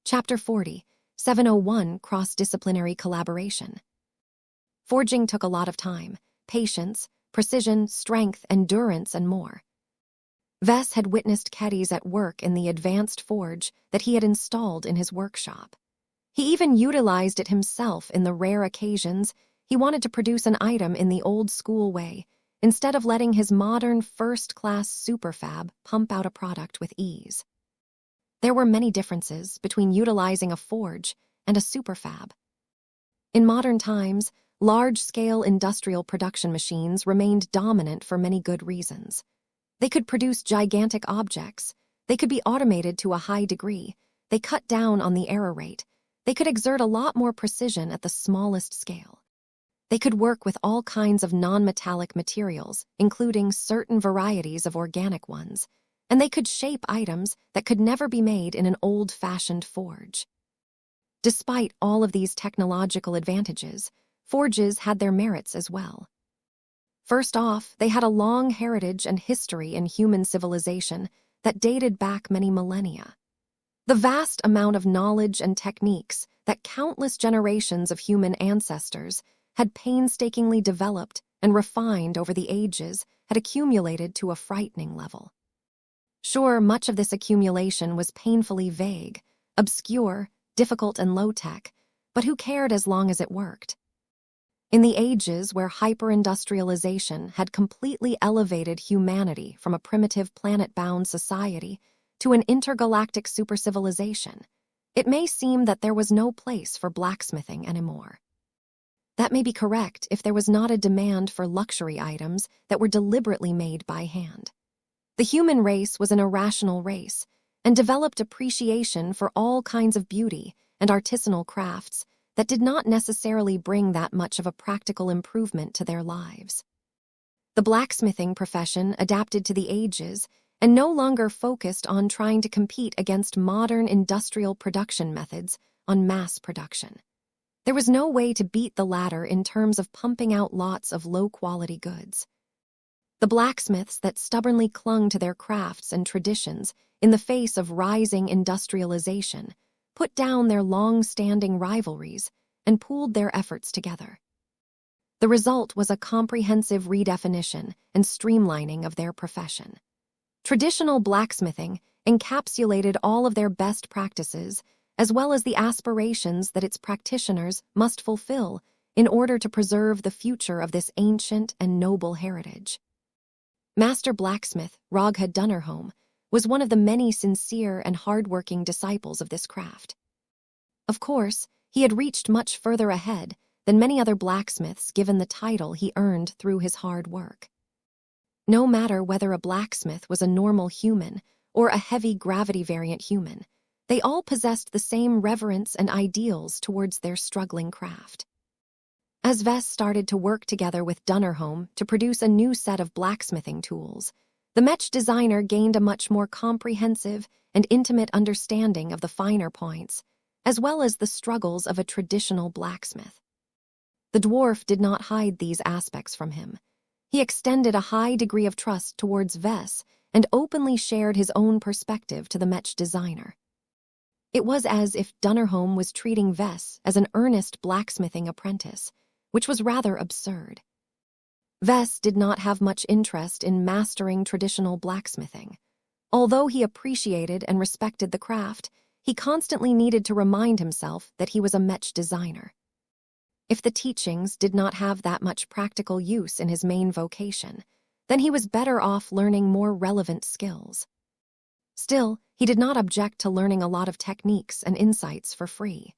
Chapter 40, 701 Cross-Disciplinary Collaboration. Forging took a lot of time, patience, precision, strength, endurance, and more. Vess had witnessed Keddies at work in the advanced forge that he had installed in his workshop. He even utilized it himself in the rare occasions he wanted to produce an item in the old-school way, instead of letting his modern first-class superfab pump out a product with ease. There were many differences between utilizing a forge and a superfab. In modern times, large-scale industrial production machines remained dominant for many good reasons. They could produce gigantic objects, they could be automated to a high degree, they cut down on the error rate, they could exert a lot more precision at the smallest scale. They could work with all kinds of non-metallic materials, including certain varieties of organic ones, and they could shape items that could never be made in an old-fashioned forge. Despite all of these technological advantages, forges had their merits as well. First off, they had a long heritage and history in human civilization that dated back many millennia. The vast amount of knowledge and techniques that countless generations of human ancestors had painstakingly developed and refined over the ages had accumulated to a frightening level. Sure, much of this accumulation was painfully vague, obscure, difficult, and low-tech, but who cared as long as it worked? In the ages where hyper-industrialization had completely elevated humanity from a primitive planet-bound society to an intergalactic supercivilization, it may seem that there was no place for blacksmithing anymore. That may be correct if there was not a demand for luxury items that were deliberately made by hand. The human race was an irrational race and developed appreciation for all kinds of beauty and artisanal crafts that did not necessarily bring that much of a practical improvement to their lives. The blacksmithing profession adapted to the ages and no longer focused on trying to compete against modern industrial production methods on mass production. There was no way to beat the latter in terms of pumping out lots of low-quality goods. The blacksmiths that stubbornly clung to their crafts and traditions in the face of rising industrialization put down their long-standing rivalries and pooled their efforts together. The result was a comprehensive redefinition and streamlining of their profession. Traditional blacksmithing encapsulated all of their best practices as well as the aspirations that its practitioners must fulfill in order to preserve the future of this ancient and noble heritage. Master blacksmith Roghad Dunnerholm was one of the many sincere and hard-working disciples of this craft. Of course, he had reached much further ahead than many other blacksmiths given the title he earned through his hard work. No matter whether a blacksmith was a normal human or a heavy gravity variant human, they all possessed the same reverence and ideals towards their struggling craft. As Vess started to work together with Dunnerholm to produce a new set of blacksmithing tools, the Mech designer gained a much more comprehensive and intimate understanding of the finer points, as well as the struggles of a traditional blacksmith. The dwarf did not hide these aspects from him. He extended a high degree of trust towards Vess and openly shared his own perspective to the Mech designer. It was as if Dunnerholm was treating Vess as an earnest blacksmithing apprentice, which was rather absurd. Vess did not have much interest in mastering traditional blacksmithing. Although he appreciated and respected the craft, he constantly needed to remind himself that he was a Mech designer. If the teachings did not have that much practical use in his main vocation, then he was better off learning more relevant skills. Still, he did not object to learning a lot of techniques and insights for free.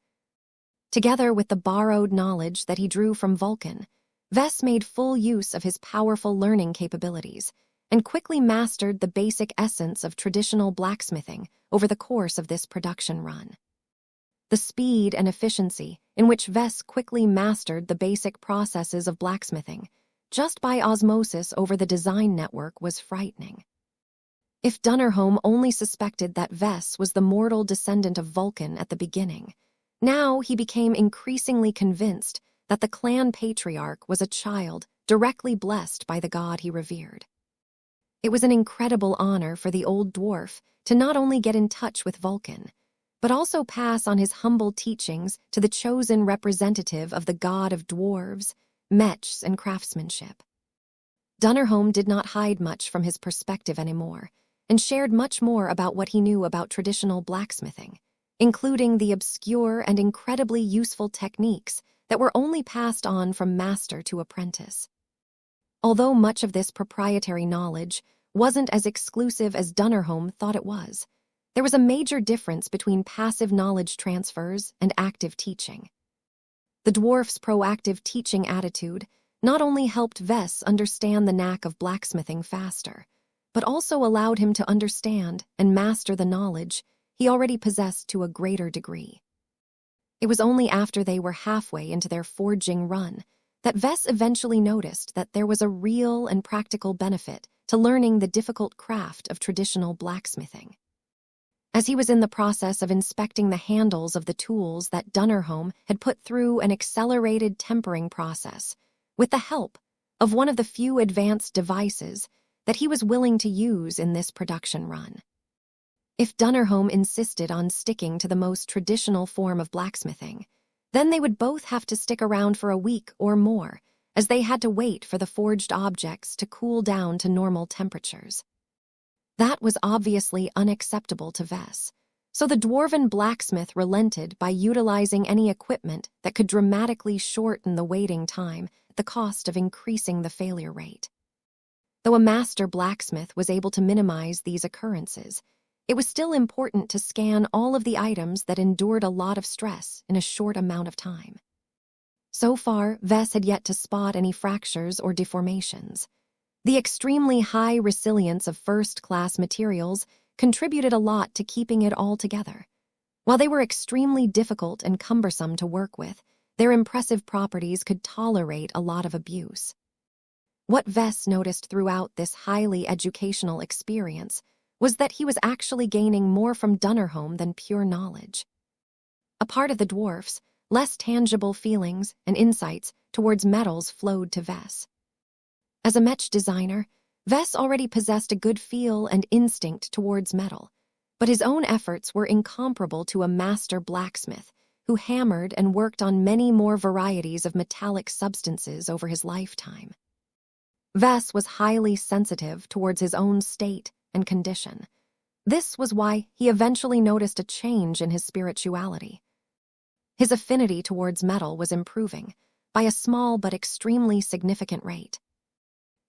Together with the borrowed knowledge that he drew from Vulcan, Vess made full use of his powerful learning capabilities and quickly mastered the basic essence of traditional blacksmithing over the course of this production run. The speed and efficiency in which Vess quickly mastered the basic processes of blacksmithing, just by osmosis over the design network, was frightening. If Dunnerholm only suspected that Vess was the mortal descendant of Vulcan at the beginning, now he became increasingly convinced that the clan patriarch was a child directly blessed by the god he revered. It was an incredible honor for the old dwarf to not only get in touch with Vulcan, but also pass on his humble teachings to the chosen representative of the god of dwarves, Mech, and craftsmanship. Dunnerholm did not hide much from his perspective anymore, and shared much more about what he knew about traditional blacksmithing, including the obscure and incredibly useful techniques that were only passed on from master to apprentice. Although much of this proprietary knowledge wasn't as exclusive as Dunnerholm thought it was, there was a major difference between passive knowledge transfers and active teaching. The dwarf's proactive teaching attitude not only helped Vess understand the knack of blacksmithing faster, but also allowed him to understand and master the knowledge he already possessed to a greater degree. It was only after they were halfway into their forging run that Vess eventually noticed that there was a real and practical benefit to learning the difficult craft of traditional blacksmithing. As he was in the process of inspecting the handles of the tools that Dunnerholm had put through an accelerated tempering process, with the help of one of the few advanced devices that he was willing to use in this production run. If Dunnerholm insisted on sticking to the most traditional form of blacksmithing, then they would both have to stick around for a week or more, as they had to wait for the forged objects to cool down to normal temperatures. That was obviously unacceptable to Vess, so the dwarven blacksmith relented by utilizing any equipment that could dramatically shorten the waiting time at the cost of increasing the failure rate. Though a master blacksmith was able to minimize these occurrences, it was still important to scan all of the items that endured a lot of stress in a short amount of time. So far, Vess had yet to spot any fractures or deformations. The extremely high resilience of first-class materials contributed a lot to keeping it all together. While they were extremely difficult and cumbersome to work with, their impressive properties could tolerate a lot of abuse. What Vess noticed throughout this highly educational experience was that he was actually gaining more from Dunnerholm than pure knowledge. A part of the dwarf's less tangible feelings and insights towards metals flowed to Vess. As a Mech designer, Vess already possessed a good feel and instinct towards metal, but his own efforts were incomparable to a master blacksmith who hammered and worked on many more varieties of metallic substances over his lifetime. Vess was highly sensitive towards his own state and condition. This was why he eventually noticed a change in his spirituality. His affinity towards metal was improving, by a small but extremely significant rate.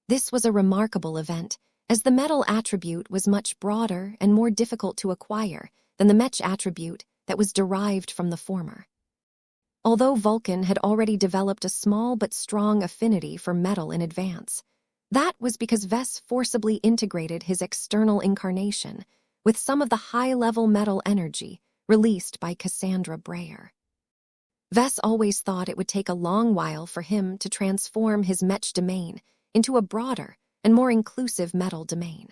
This was a remarkable event, as the metal attribute was much broader and more difficult to acquire than the Mech attribute that was derived from the former. Although Vulcan had already developed a small but strong affinity for metal in advance, that was because Vess forcibly integrated his external incarnation with some of the high-level metal energy released by Cassandra Breyer. Vess always thought it would take a long while for him to transform his Mech domain into a broader and more inclusive metal domain.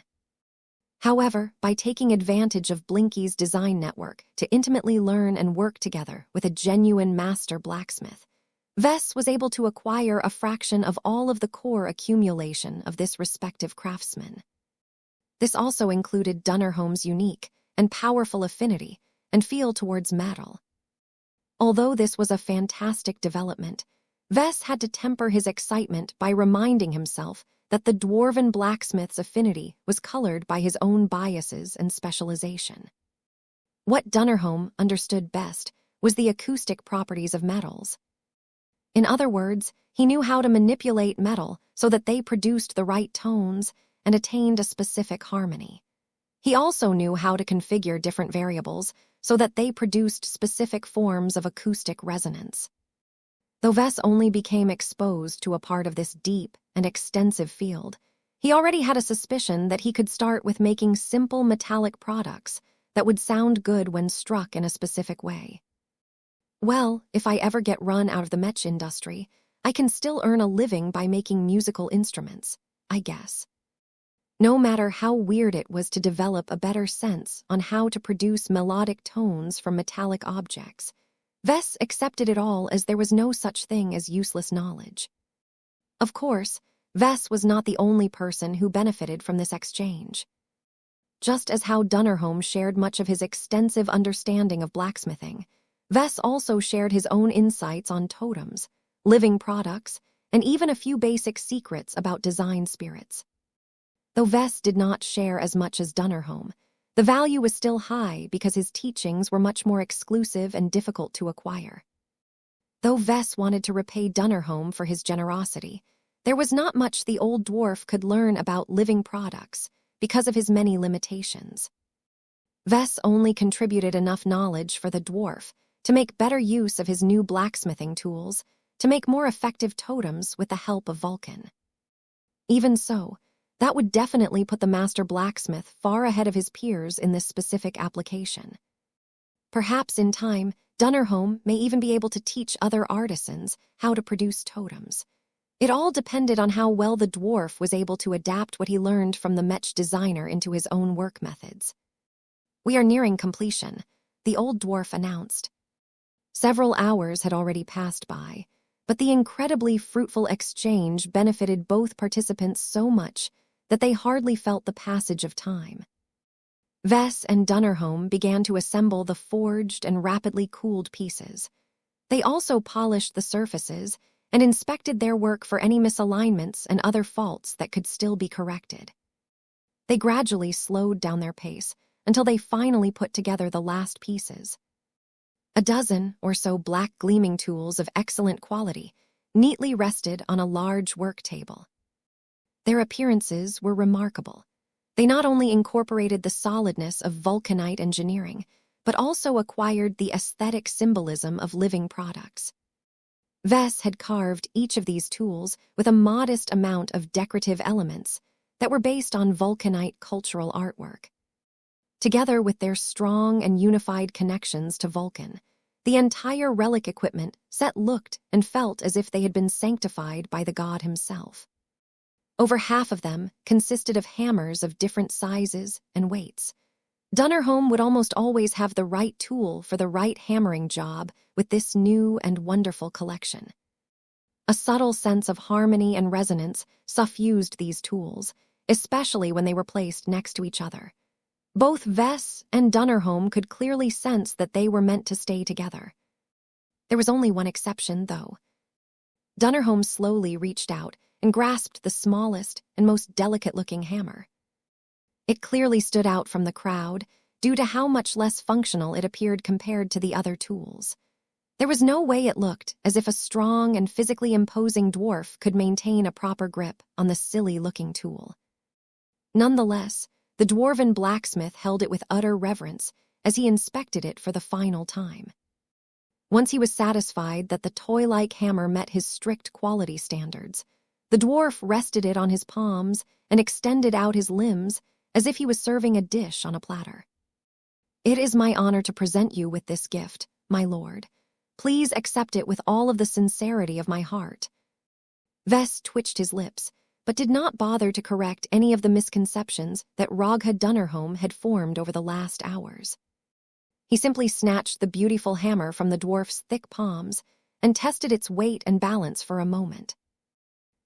However, by taking advantage of Blinky's design network to intimately learn and work together with a genuine master blacksmith, Vess was able to acquire a fraction of all of the core accumulation of this respective craftsman. This also included Dunnerholm's unique and powerful affinity and feel towards metal. Although this was a fantastic development, Vess had to temper his excitement by reminding himself that the dwarven blacksmith's affinity was colored by his own biases and specialization. What Dunnerholm understood best was the acoustic properties of metals. In other words, he knew how to manipulate metal so that they produced the right tones and attained a specific harmony. He also knew how to configure different variables so that they produced specific forms of acoustic resonance. Though Vess only became exposed to a part of this deep and extensive field, he already had a suspicion that he could start with making simple metallic products that would sound good when struck in a specific way. Well, if I ever get run out of the Mech industry, I can still earn a living by making musical instruments, I guess. No matter how weird it was to develop a better sense on how to produce melodic tones from metallic objects, Vess accepted it all as there was no such thing as useless knowledge. Of course, Vess was not the only person who benefited from this exchange. Just as how Dunnerholm shared much of his extensive understanding of blacksmithing, Vess also shared his own insights on totems, living products, and even a few basic secrets about design spirits. Though Vess did not share as much as Dunnerholm, the value was still high because his teachings were much more exclusive and difficult to acquire. Though Vess wanted to repay Dunnerholm for his generosity, there was not much the old dwarf could learn about living products because of his many limitations. Vess only contributed enough knowledge for the dwarf to make better use of his new blacksmithing tools, to make more effective totems with the help of Vulcan. Even so, that would definitely put the master blacksmith far ahead of his peers in this specific application. Perhaps in time, Dunnerholm may even be able to teach other artisans how to produce totems. It all depended on how well the dwarf was able to adapt what he learned from the Mech designer into his own work methods. "We are nearing completion," the old dwarf announced. Several hours had already passed by, but the incredibly fruitful exchange benefited both participants so much that they hardly felt the passage of time. Vess and Dunnerholm began to assemble the forged and rapidly cooled pieces. They also polished the surfaces and inspected their work for any misalignments and other faults that could still be corrected. They gradually slowed down their pace until they finally put together the last pieces. A dozen or so black gleaming tools of excellent quality neatly rested on a large work table. Their appearances were remarkable. They not only incorporated the solidness of vulcanite engineering, but also acquired the aesthetic symbolism of living products. Vess had carved each of these tools with a modest amount of decorative elements that were based on vulcanite cultural artwork. Together with their strong and unified connections to Vulcan, the entire relic equipment set looked and felt as if they had been sanctified by the god himself. Over half of them consisted of hammers of different sizes and weights. Dunnerholm would almost always have the right tool for the right hammering job with this new and wonderful collection. A subtle sense of harmony and resonance suffused these tools, especially when they were placed next to each other. Both Vess and Dunnerholm could clearly sense that they were meant to stay together. There was only one exception, though. Dunnerholm slowly reached out and grasped the smallest and most delicate-looking hammer. It clearly stood out from the crowd due to how much less functional it appeared compared to the other tools. There was no way it looked as if a strong and physically imposing dwarf could maintain a proper grip on the silly-looking tool. Nonetheless, the dwarven blacksmith held it with utter reverence as he inspected it for the final time. Once he was satisfied that the toy-like hammer met his strict quality standards, the dwarf rested it on his palms and extended out his limbs as if he was serving a dish on a platter. "It is my honor to present you with this gift, my lord. Please accept it with all of the sincerity of my heart." Vess twitched his lips, but did not bother to correct any of the misconceptions that Rogha Dunnerholm had formed over the last hours. He simply snatched the beautiful hammer from the dwarf's thick palms and tested its weight and balance for a moment.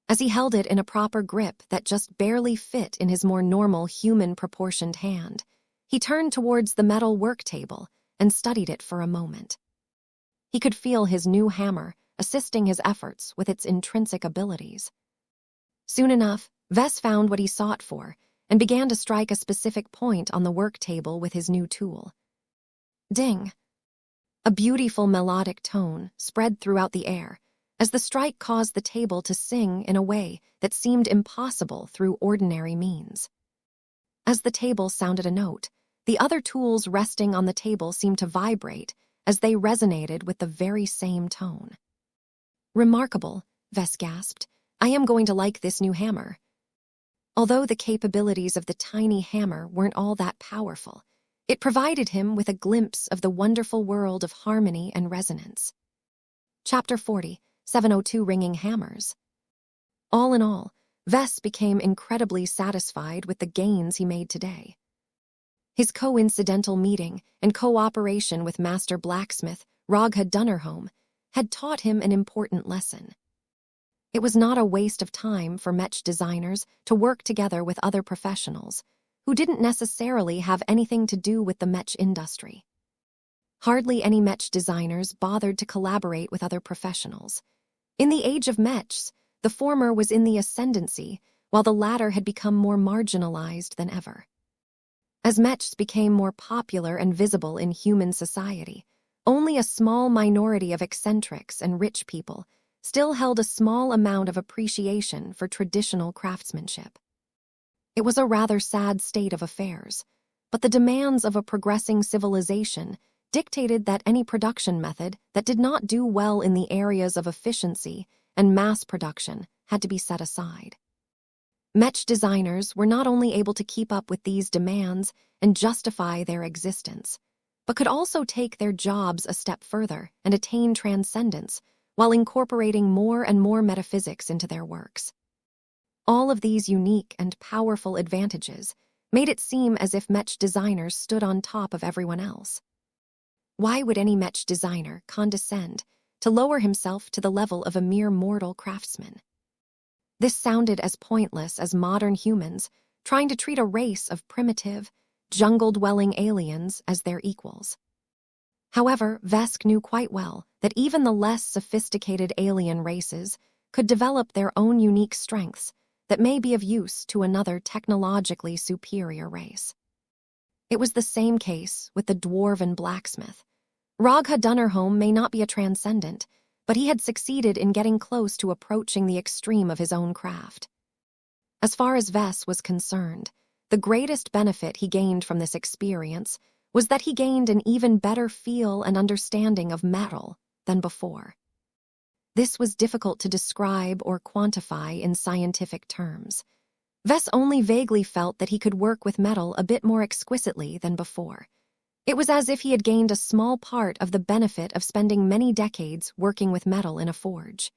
As he held it in a proper grip that just barely fit in his more normal human-proportioned hand, he turned towards the metal work table and studied it for a moment. He could feel his new hammer assisting his efforts with its intrinsic abilities. Soon enough, Vess found what he sought for and began to strike a specific point on the work table with his new tool. Ding! A beautiful melodic tone spread throughout the air as the strike caused the table to sing in a way that seemed impossible through ordinary means. As the table sounded a note, the other tools resting on the table seemed to vibrate as they resonated with the very same tone. "Remarkable," Vess gasped. "I am going to like this new hammer." Although the capabilities of the tiny hammer weren't all that powerful, it provided him with a glimpse of the wonderful world of harmony and resonance. Chapter 40, 702 Ringing Hammers. All in all, Vess became incredibly satisfied with the gains he made today. His coincidental meeting and cooperation with Master Blacksmith Rogha Dunnerholm had taught him an important lesson. It was not a waste of time for Mech designers to work together with other professionals who didn't necessarily have anything to do with the Mech industry. Hardly any Mech designers bothered to collaborate with other professionals. In the age of Mechs, the former was in the ascendancy, while the latter had become more marginalized than ever. As Mechs became more popular and visible in human society, only a small minority of eccentrics and rich people still held a small amount of appreciation for traditional craftsmanship. It was a rather sad state of affairs, but the demands of a progressing civilization dictated that any production method that did not do well in the areas of efficiency and mass production had to be set aside. Mech designers were not only able to keep up with these demands and justify their existence, but could also take their jobs a step further and attain transcendence while incorporating more and more metaphysics into their works. All of these unique and powerful advantages made it seem as if Mech designers stood on top of everyone else. Why would any Mech designer condescend to lower himself to the level of a mere mortal craftsman? This sounded as pointless as modern humans trying to treat a race of primitive, jungle-dwelling aliens as their equals. However, Vesk knew quite well that even the less sophisticated alien races could develop their own unique strengths that may be of use to another technologically superior race. It was the same case with the dwarven blacksmith. Ragha Dunnerholm may not be a transcendent, but he had succeeded in getting close to approaching the extreme of his own craft. As far as Ves was concerned, the greatest benefit he gained from this experience was that he gained an even better feel and understanding of metal than before. This was difficult to describe or quantify in scientific terms. Ves only vaguely felt that he could work with metal a bit more exquisitely than before. It was as if he had gained a small part of the benefit of spending many decades working with metal in a forge.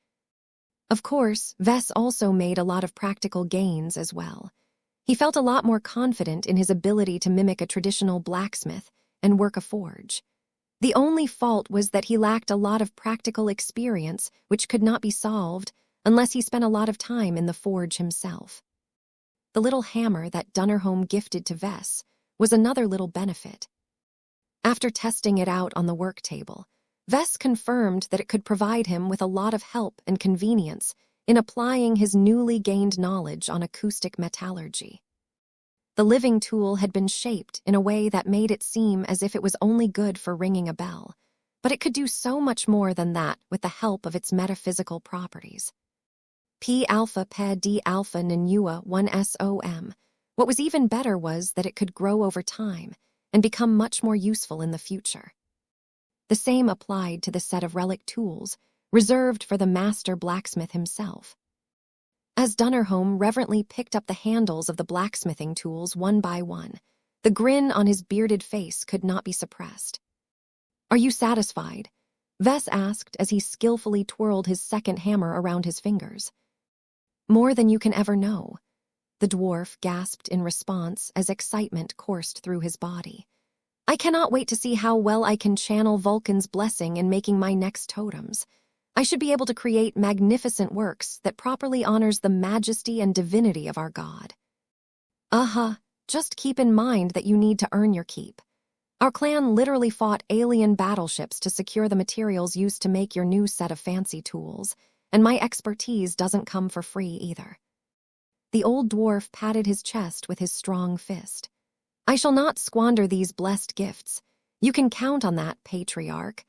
Of course, Ves also made a lot of practical gains as well. He felt a lot more confident in his ability to mimic a traditional blacksmith and work a forge. The only fault was that he lacked a lot of practical experience, which could not be solved unless he spent a lot of time in the forge himself. The little hammer that Dunnerholm gifted to Ves was another little benefit. After testing it out on the work table, Ves confirmed that it could provide him with a lot of help and convenience in applying his newly gained knowledge on acoustic metallurgy. The living tool had been shaped in a way that made it seem as if it was only good for ringing a bell, but it could do so much more than that with the help of its metaphysical properties. P alpha pe d alpha nanua 1SOM. What was even better was that it could grow over time and become much more useful in the future. The same applied to the set of relic tools reserved for the master blacksmith himself. As Dunnerholm reverently picked up the handles of the blacksmithing tools one by one, the grin on his bearded face could not be suppressed. "Are you satisfied?" Ves asked as he skillfully twirled his second hammer around his fingers. "More than you can ever know," the dwarf gasped in response as excitement coursed through his body. "I cannot wait to see how well I can channel Vulcan's blessing in making my next totems. I should be able to create magnificent works that properly honors the majesty and divinity of our god." Just keep in mind that you need to earn your keep. Our clan literally fought alien battleships to secure the materials used to make your new set of fancy tools, and my expertise doesn't come for free either. The old dwarf patted his chest with his strong fist. "I shall not squander these blessed gifts. You can count on that, patriarch.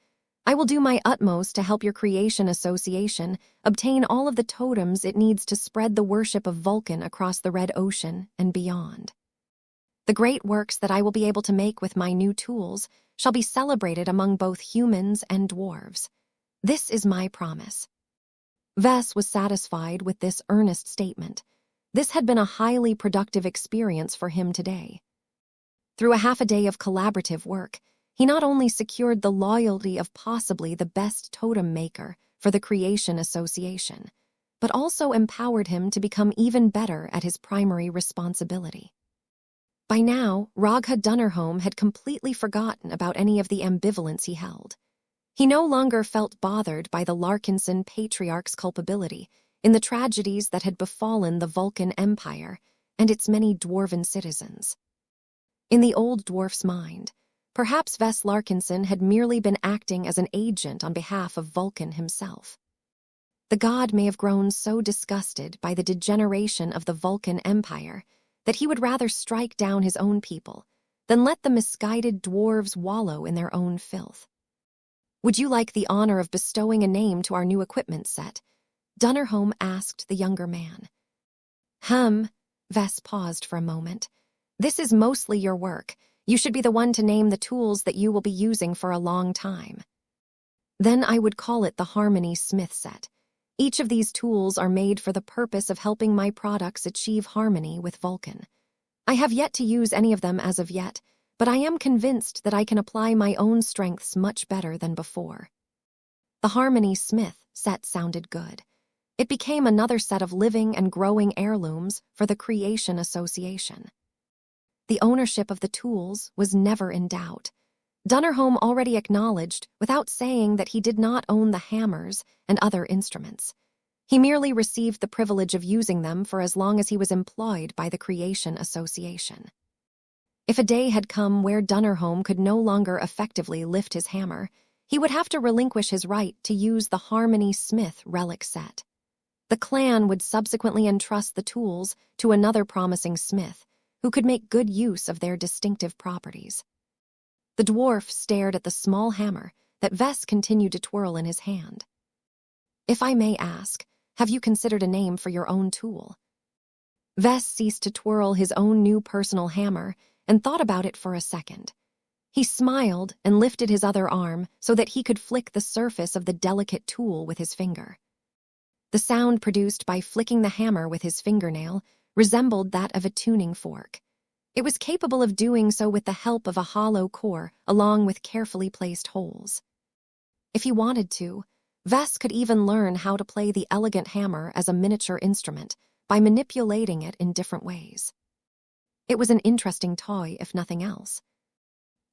I will do my utmost to help your creation association obtain all of the totems it needs to spread the worship of Vulcan across the Red Ocean and beyond. The great works that I will be able to make with my new tools shall be celebrated among both humans and dwarves. This is my promise." Ves was satisfied with this earnest statement. This had been a highly productive experience for him today. Through a half a day of collaborative work, he not only secured the loyalty of possibly the best totem maker for the Creation Association, but also empowered him to become even better at his primary responsibility. By now, Ragha Dunnerholm had completely forgotten about any of the ambivalence he held. He no longer felt bothered by the Larkinson Patriarch's culpability in the tragedies that had befallen the Vulcan Empire and its many dwarven citizens. In the old dwarf's mind, perhaps Vess Larkinson had merely been acting as an agent on behalf of Vulcan himself. The god may have grown so disgusted by the degeneration of the Vulcan Empire that he would rather strike down his own people than let the misguided dwarves wallow in their own filth. "Would you like the honor of bestowing a name to our new equipment set?" Dunnerholm asked the younger man. Vess paused for a moment. "This is mostly your work. You should be the one to name the tools that you will be using for a long time." "Then I would call it the Harmony Smith set. Each of these tools are made for the purpose of helping my products achieve harmony with Vulcan. I have yet to use any of them as of yet, but I am convinced that I can apply my own strengths much better than before." The Harmony Smith set sounded good. It became another set of living and growing heirlooms for the Creation Association. The ownership of the tools was never in doubt. Dunnerholm already acknowledged, without saying, that he did not own the hammers and other instruments. He merely received the privilege of using them for as long as he was employed by the Creation Association. If a day had come where Dunnerholm could no longer effectively lift his hammer, he would have to relinquish his right to use the Harmony Smith relic set. The clan would subsequently entrust the tools to another promising smith, who could make good use of their distinctive properties. The dwarf stared at the small hammer that Vess continued to twirl in his hand. "If I may ask, have you considered a name for your own tool?" Vess ceased to twirl his own new personal hammer and thought about it for a second. He smiled and lifted his other arm so that he could flick the surface of the delicate tool with his finger. The sound produced by flicking the hammer with his fingernail resembled that of a tuning fork. It was capable of doing so with the help of a hollow core along with carefully placed holes. If he wanted to, Vess could even learn how to play the elegant hammer as a miniature instrument by manipulating it in different ways. It was an interesting toy, if nothing else.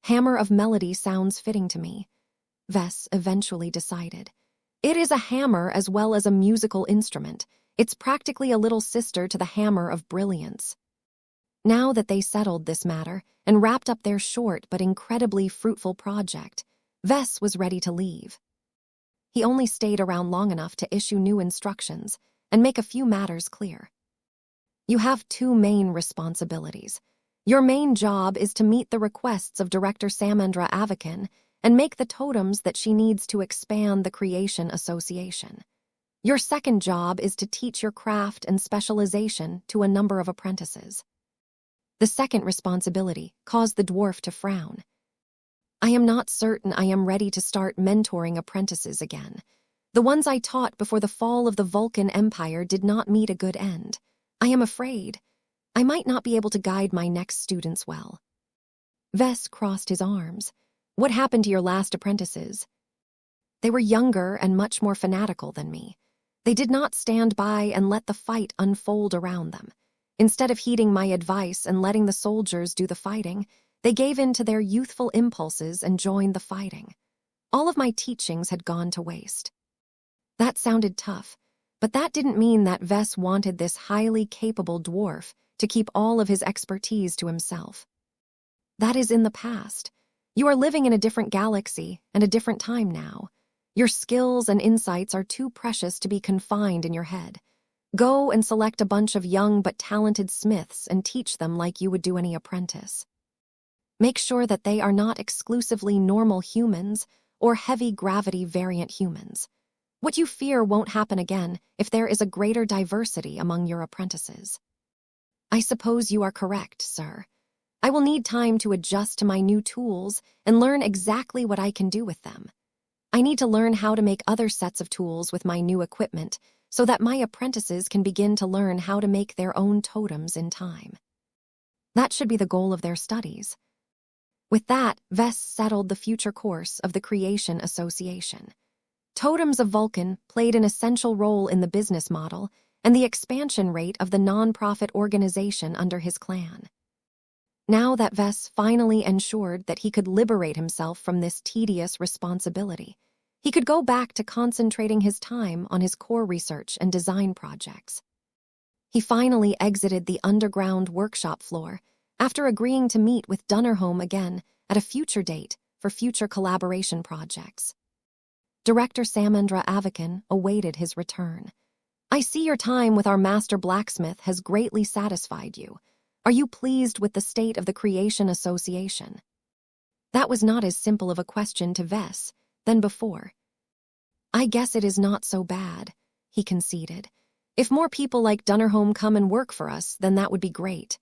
Hammer of Melody sounds fitting to me, Vess eventually decided. It is a hammer as well as a musical instrument. It's practically a little sister to the Hammer of Brilliance. Now that they settled this matter and wrapped up their short but incredibly fruitful project, Vess was ready to leave. He only stayed around long enough to issue new instructions and make a few matters clear. "You have two main responsibilities. Your main job is to meet the requests of Director Samandra Avakin and make the totems that she needs to expand the Creation Association. Your second job is to teach your craft and specialization to a number of apprentices." The second responsibility caused the dwarf to frown. "I am not certain I am ready to start mentoring apprentices again. The ones I taught before the fall of the Vulcan Empire did not meet a good end. I am afraid I might not be able to guide my next students well." Vess crossed his arms. "What happened to your last apprentices?" "They were younger and much more fanatical than me. They did not stand by and let the fight unfold around them. Instead of heeding my advice and letting the soldiers do the fighting, they gave in to their youthful impulses and joined the fighting. All of my teachings had gone to waste." That sounded tough, but that didn't mean that Vess wanted this highly capable dwarf to keep all of his expertise to himself. "That is in the past. You are living in a different galaxy and a different time now. Your skills and insights are too precious to be confined in your head. Go and select a bunch of young but talented smiths and teach them like you would do any apprentice. Make sure that they are not exclusively normal humans or heavy gravity variant humans. What you fear won't happen again if there is a greater diversity among your apprentices." "I suppose you are correct, sir. I will need time to adjust to my new tools and learn exactly what I can do with them. I need to learn how to make other sets of tools with my new equipment so that my apprentices can begin to learn how to make their own totems in time. That should be the goal of their studies." With that, Vess settled the future course of the Creation Association. Totems of Vulcan played an essential role in the business model and the expansion rate of the non-profit organization under his clan. Now that Vess finally ensured that he could liberate himself from this tedious responsibility, he could go back to concentrating his time on his core research and design projects. He finally exited the underground workshop floor after agreeing to meet with Dunnerholm again at a future date for future collaboration projects. Director Samendra Avakan awaited his return. I see your time with our master blacksmith has greatly satisfied you. Are you pleased with the state of the Creation Association? That was not as simple of a question to Vess than before. I guess it is not so bad, he conceded. If more people like Dunnerholm come and work for us, then that would be great.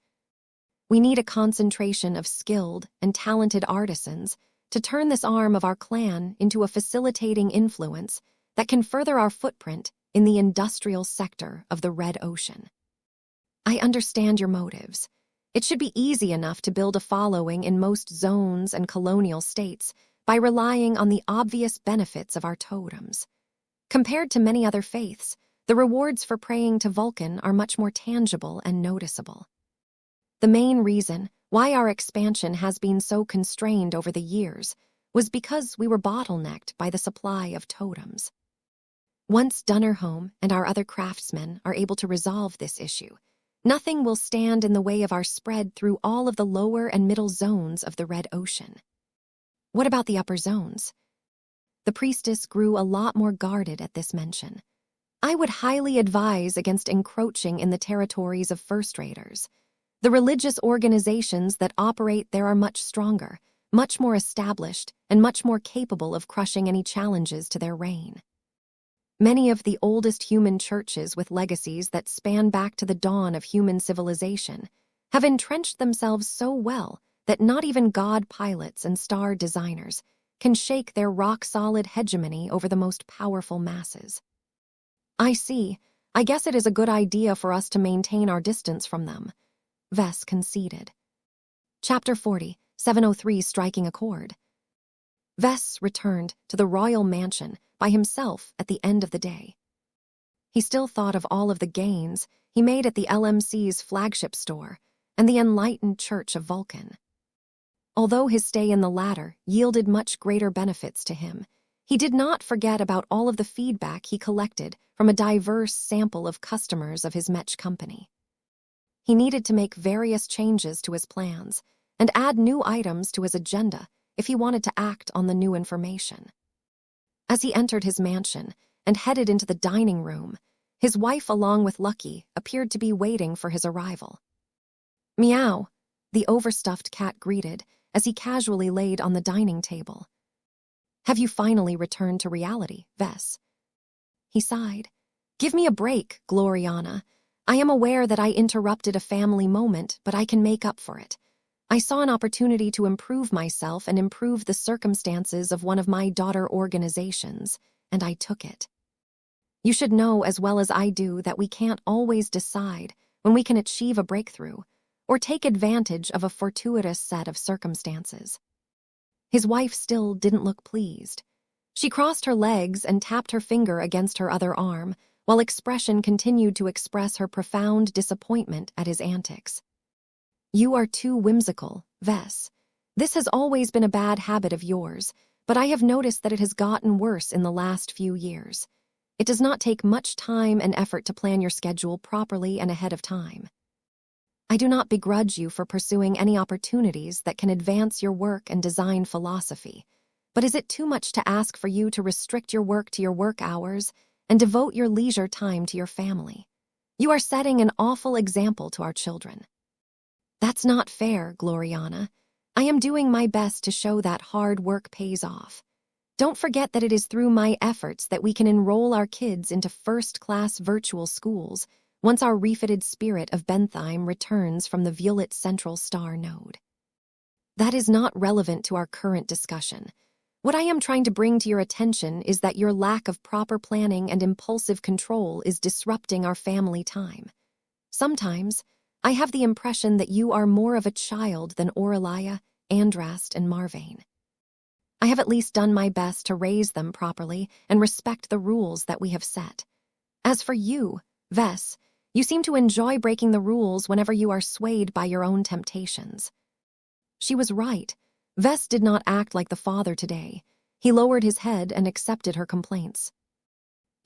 We need a concentration of skilled and talented artisans to turn this arm of our clan into a facilitating influence that can further our footprint in the industrial sector of the Red Ocean. I understand your motives. It should be easy enough to build a following in most zones and colonial states by relying on the obvious benefits of our totems. Compared to many other faiths, the rewards for praying to Vulcan are much more tangible and noticeable. The main reason why our expansion has been so constrained over the years was because we were bottlenecked by the supply of totems. Once Dunnerholm and our other craftsmen are able to resolve this issue, nothing will stand in the way of our spread through all of the lower and middle zones of the Red Ocean. What about the upper zones? The priestess grew a lot more guarded at this mention. I would highly advise against encroaching in the territories of First Raiders. The religious organizations that operate there are much stronger, much more established, and much more capable of crushing any challenges to their reign. Many of the oldest human churches with legacies that span back to the dawn of human civilization have entrenched themselves so well that not even god pilots and star designers can shake their rock-solid hegemony over the most powerful masses. I see. I guess it is a good idea for us to maintain our distance from them, Vess conceded. Chapter 40, 703 Striking a Chord. Vess returned to the royal mansion by himself at the end of the day. He still thought of all of the gains he made at the LMC's flagship store and the enlightened Church of Vulcan. Although his stay in the latter yielded much greater benefits to him, he did not forget about all of the feedback he collected from a diverse sample of customers of his Mech company. He needed to make various changes to his plans and add new items to his agenda if he wanted to act on the new information. As he entered his mansion and headed into the dining room, his wife along with Lucky appeared to be waiting for his arrival. Meow, the overstuffed cat greeted as he casually laid on the dining table. Have you finally returned to reality, Vess? He sighed. Give me a break, Gloriana. I am aware that I interrupted a family moment, but I can make up for it. I saw an opportunity to improve myself and improve the circumstances of one of my daughter organizations, and I took it. You should know as well as I do that we can't always decide when we can achieve a breakthrough or take advantage of a fortuitous set of circumstances. His wife still didn't look pleased. She crossed her legs and tapped her finger against her other arm, while expression continued to express her profound disappointment at his antics. You are too whimsical, Vess. This has always been a bad habit of yours, but I have noticed that it has gotten worse in the last few years. It does not take much time and effort to plan your schedule properly and ahead of time. I do not begrudge you for pursuing any opportunities that can advance your work and design philosophy, but is it too much to ask for you to restrict your work to your work hours and devote your leisure time to your family? You are setting an awful example to our children. That's not fair, Gloriana. I am doing my best to show that hard work pays off. Don't forget that it is through my efforts that we can enroll our kids into first-class virtual schools once our refitted spirit of Bentheim returns from the Violet Central Star node. That is not relevant to our current discussion. What I am trying to bring to your attention is that your lack of proper planning and impulsive control is disrupting our family time. Sometimes, I have the impression that you are more of a child than Aurelia, Andrast, and Marvane. I have at least done my best to raise them properly and respect the rules that we have set. As for you, Vess, you seem to enjoy breaking the rules whenever you are swayed by your own temptations. She was right. Vess did not act like the father today. He lowered his head and accepted her complaints.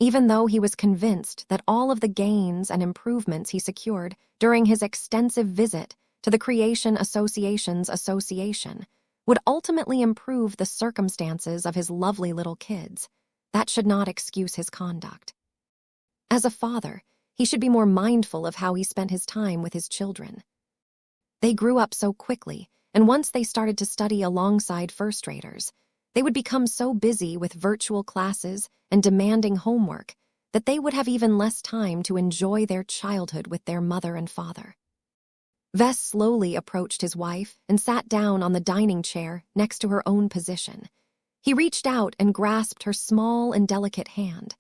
Even though he was convinced that all of the gains and improvements he secured during his extensive visit to the Creation Association's association, would ultimately improve the circumstances of his lovely little kids, that should not excuse his conduct. As a father, he should be more mindful of how he spent his time with his children. They grew up so quickly, and once they started to study alongside first-graders, they would become so busy with virtual classes and demanding homework that they would have even less time to enjoy their childhood with their mother and father. Vess slowly approached his wife and sat down on the dining chair next to her own position. He reached out and grasped her small and delicate hand.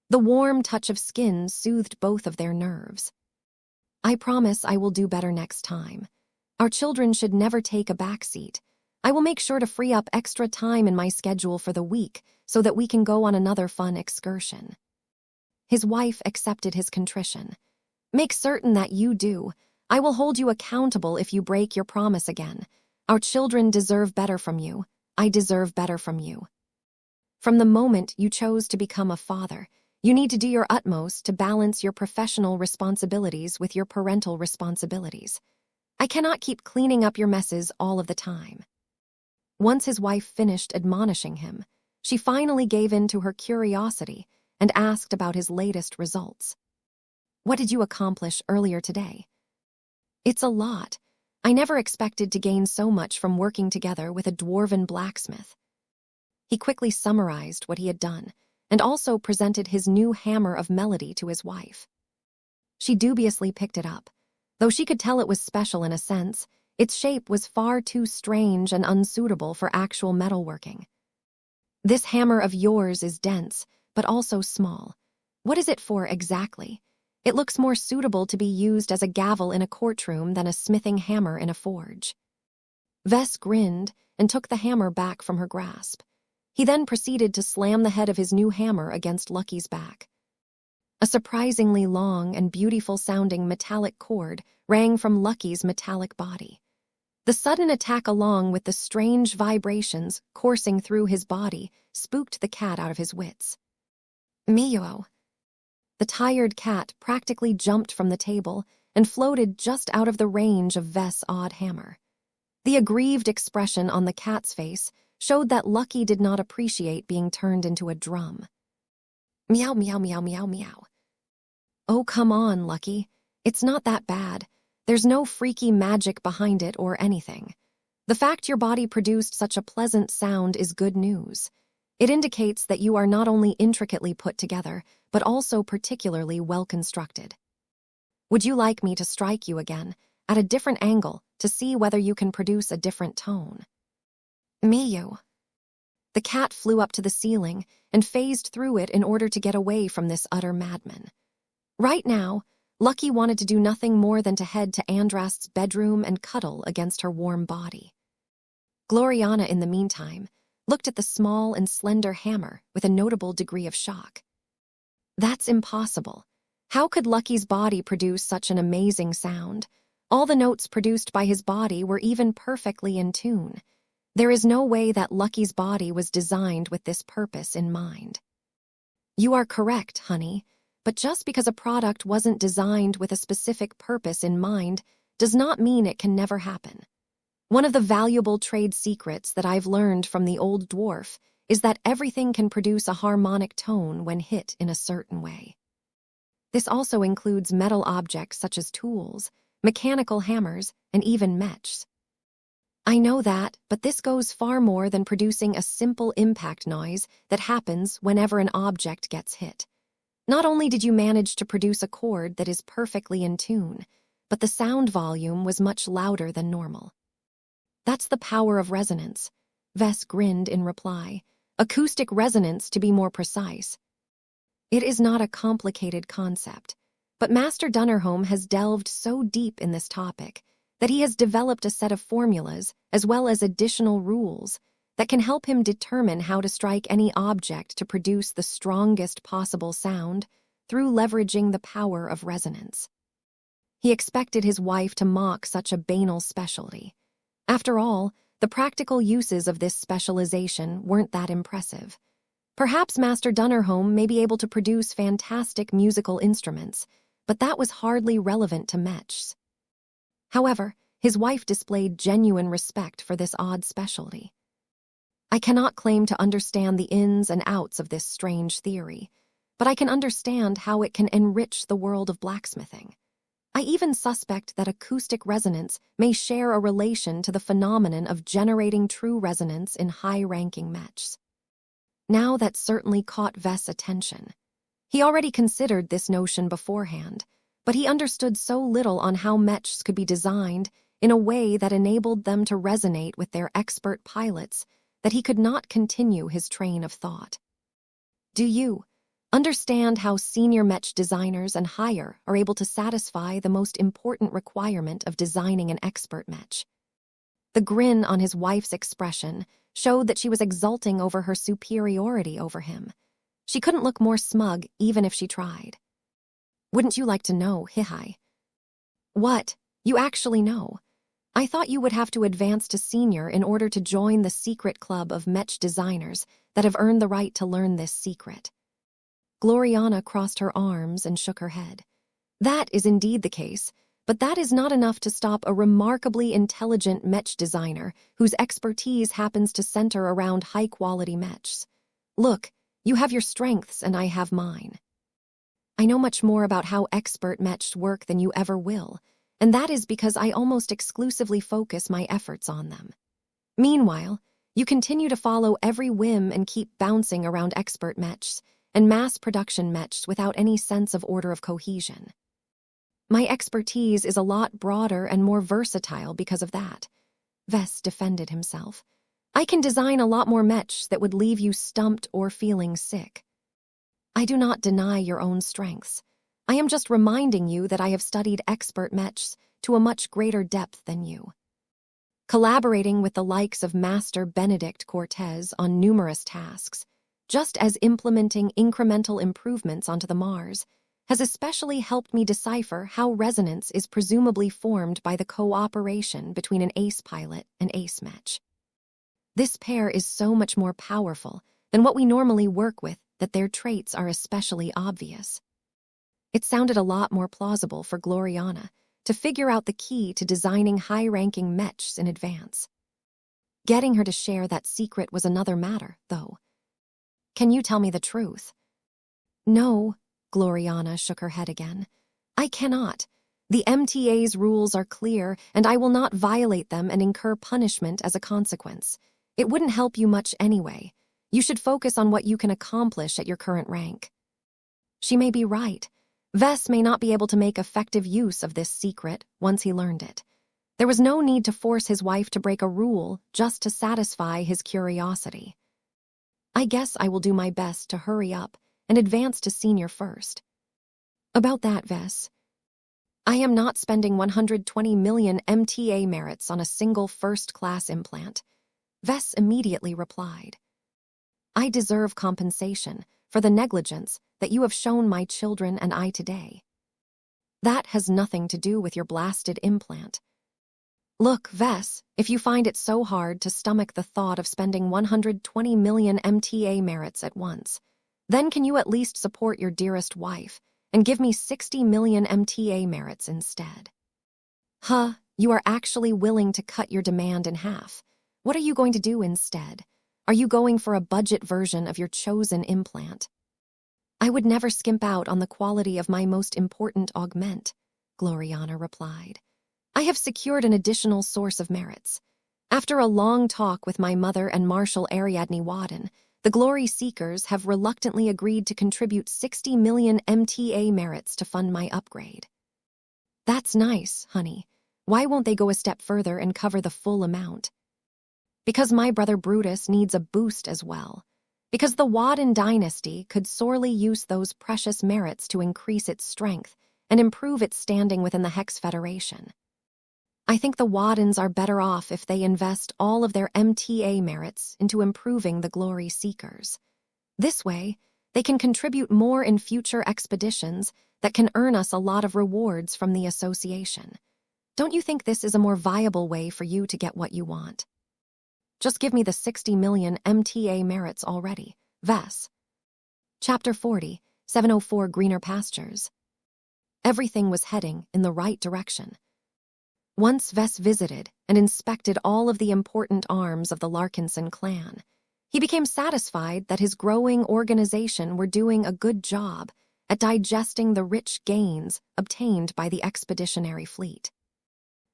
The warm touch of skin soothed both of their nerves. "I promise I will do better next time. Our children should never take a backseat. I will make sure to free up extra time in my schedule for the week so that we can go on another fun excursion." His wife accepted his contrition. "Make certain that you do. I will hold you accountable if you break your promise again. Our children deserve better from you. I deserve better from you. From the moment you chose to become a father, you need to do your utmost to balance your professional responsibilities with your parental responsibilities. I cannot keep cleaning up your messes all of the time." Once his wife finished admonishing him, she finally gave in to her curiosity and asked about his latest results. "What did you accomplish earlier today?" "It's a lot. I never expected to gain so much from working together with a dwarven blacksmith." He quickly summarized what he had done and also presented his new hammer of melody to his wife. She dubiously picked it up. Though she could tell it was special in a sense, its shape was far too strange and unsuitable for actual metalworking. "This hammer of yours is dense, but also small. What is it for exactly? It looks more suitable to be used as a gavel in a courtroom than a smithing hammer in a forge." Vess grinned and took the hammer back from her grasp. He then proceeded to slam the head of his new hammer against Lucky's back. A surprisingly long and beautiful-sounding metallic chord rang from Lucky's metallic body. The sudden attack, along with the strange vibrations coursing through his body, spooked the cat out of his wits. "Mio." The tired cat practically jumped from the table and floated just out of the range of Vess' odd hammer. The aggrieved expression on the cat's face showed that Lucky did not appreciate being turned into a drum. "Meow, meow, meow, meow, meow." "Oh, come on, Lucky. It's not that bad. There's no freaky magic behind it or anything. The fact your body produced such a pleasant sound is good news. It indicates that you are not only intricately put together, but also particularly well-constructed. Would you like me to strike you again, at a different angle, to see whether you can produce a different tone?" "Meow." The cat flew up to the ceiling and phased through it in order to get away from this utter madman. Right now, Lucky wanted to do nothing more than to head to Andrast's bedroom and cuddle against her warm body. Gloriana, in the meantime, looked at the small and slender hammer with a notable degree of shock. "That's impossible. How could Lucky's body produce such an amazing sound? All the notes produced by his body were even perfectly in tune. There is no way that Lucky's body was designed with this purpose in mind." "You are correct, honey. But just because a product wasn't designed with a specific purpose in mind does not mean it can never happen. One of the valuable trade secrets that I've learned from the old dwarf is that everything can produce a harmonic tone when hit in a certain way. This also includes metal objects such as tools, mechanical hammers, and even mechs. I know that, but this goes far more than producing a simple impact noise that happens whenever an object gets hit. Not only did you manage to produce a chord that is perfectly in tune, but the sound volume was much louder than normal. That's the power of resonance. Vess grinned in reply. Acoustic resonance, to be more precise. It is not a complicated concept, but Master Dunnerholm has delved so deep in this topic that he has developed a set of formulas as well as additional rules that can help him determine how to strike any object to produce the strongest possible sound through leveraging the power of resonance. He expected his wife to mock such a banal specialty. After all, the practical uses of this specialization weren't that impressive. Perhaps Master Dunnerholm may be able to produce fantastic musical instruments, but that was hardly relevant to Mechs. However, His wife displayed genuine respect for this odd specialty. I cannot claim to understand the ins and outs of this strange theory, but I can understand how it can enrich the world of blacksmithing. I even suspect that acoustic resonance may share a relation to the phenomenon of generating true resonance in high-ranking mechs. Now that certainly caught Vess' attention. He already considered this notion beforehand, but he understood so little on how mechs could be designed in a way that enabled them to resonate with their expert pilots that he could not continue his train of thought. Do you understand how senior mech designers and higher are able to satisfy the most important requirement of designing an expert mech? The grin on his wife's expression showed that she was exulting over her superiority over him. She couldn't look more smug even if she tried. Wouldn't you like to know, Hihai? What? You actually know? I thought you would have to advance to senior in order to join the secret club of mech designers that have earned the right to learn this secret. Gloriana crossed her arms and shook her head. That is indeed the case, but that is not enough to stop a remarkably intelligent mech designer whose expertise happens to center around high-quality mechs. Look, you have your strengths and I have mine. I know much more about how expert mechs work than you ever will, and that is because I almost exclusively focus my efforts on them. Meanwhile, you continue to follow every whim and keep bouncing around expert mechs and mass production mechs without any sense of order of cohesion. My expertise is a lot broader and more versatile because of that. Vess defended himself. I can design a lot more mechs that would leave you stumped or feeling sick. I do not deny your own strengths. I am just reminding you that I have studied expert mechs to a much greater depth than you. Collaborating with the likes of Master Benedict Cortez on numerous tasks, just as implementing incremental improvements onto the Mars, has especially helped me decipher how resonance is presumably formed by the cooperation between an ace pilot and ace mech. This pair is so much more powerful than what we normally work with that their traits are especially obvious. It sounded a lot more plausible for Gloriana to figure out the key to designing high-ranking mechs in advance. Getting her to share that secret was another matter, though. Can you tell me the truth? No, Gloriana shook her head again. I cannot. The MTA's rules are clear, and I will not violate them and incur punishment as a consequence. It wouldn't help you much anyway. You should focus on what you can accomplish at your current rank. She may be right. Vess may not be able to make effective use of this secret once he learned it. There was no need to force his wife to break a rule just to satisfy his curiosity. I guess I will do my best to hurry up and advance to senior first. About that, Vess, I am not spending 120 million MTA merits on a single first-class implant. Vess immediately replied. I deserve compensation for the negligence that you have shown my children and I today. That has nothing to do with your blasted implant. Look, Vess, if you find it so hard to stomach the thought of spending 120 million MTA merits at once, then can you at least support your dearest wife and give me 60 million MTA merits instead? Huh, you are actually willing to cut your demand in half. What are you going to do instead? Are you going for a budget version of your chosen implant? I would never skimp out on the quality of my most important augment, Gloriana replied. I have secured an additional source of merits. After a long talk with my mother and Marshal Ariadne Wadden, the Glory Seekers have reluctantly agreed to contribute 60 million MTA merits to fund my upgrade. That's nice, honey. Why won't they go a step further and cover the full amount? Because my brother Brutus needs a boost as well. Because the Wadden dynasty could sorely use those precious merits to increase its strength and improve its standing within the Hex Federation. I think the Waddens are better off if they invest all of their MTA merits into improving the Glory Seekers. This way, they can contribute more in future expeditions that can earn us a lot of rewards from the association. Don't you think this is a more viable way for you to get what you want? Just give me the 60 million MTA merits already. Vess. Chapter 40, 704 Greener Pastures. Everything was heading in the right direction. Once Vess visited and inspected all of the important arms of the Larkinson clan, he became satisfied that his growing organization were doing a good job at digesting the rich gains obtained by the expeditionary fleet.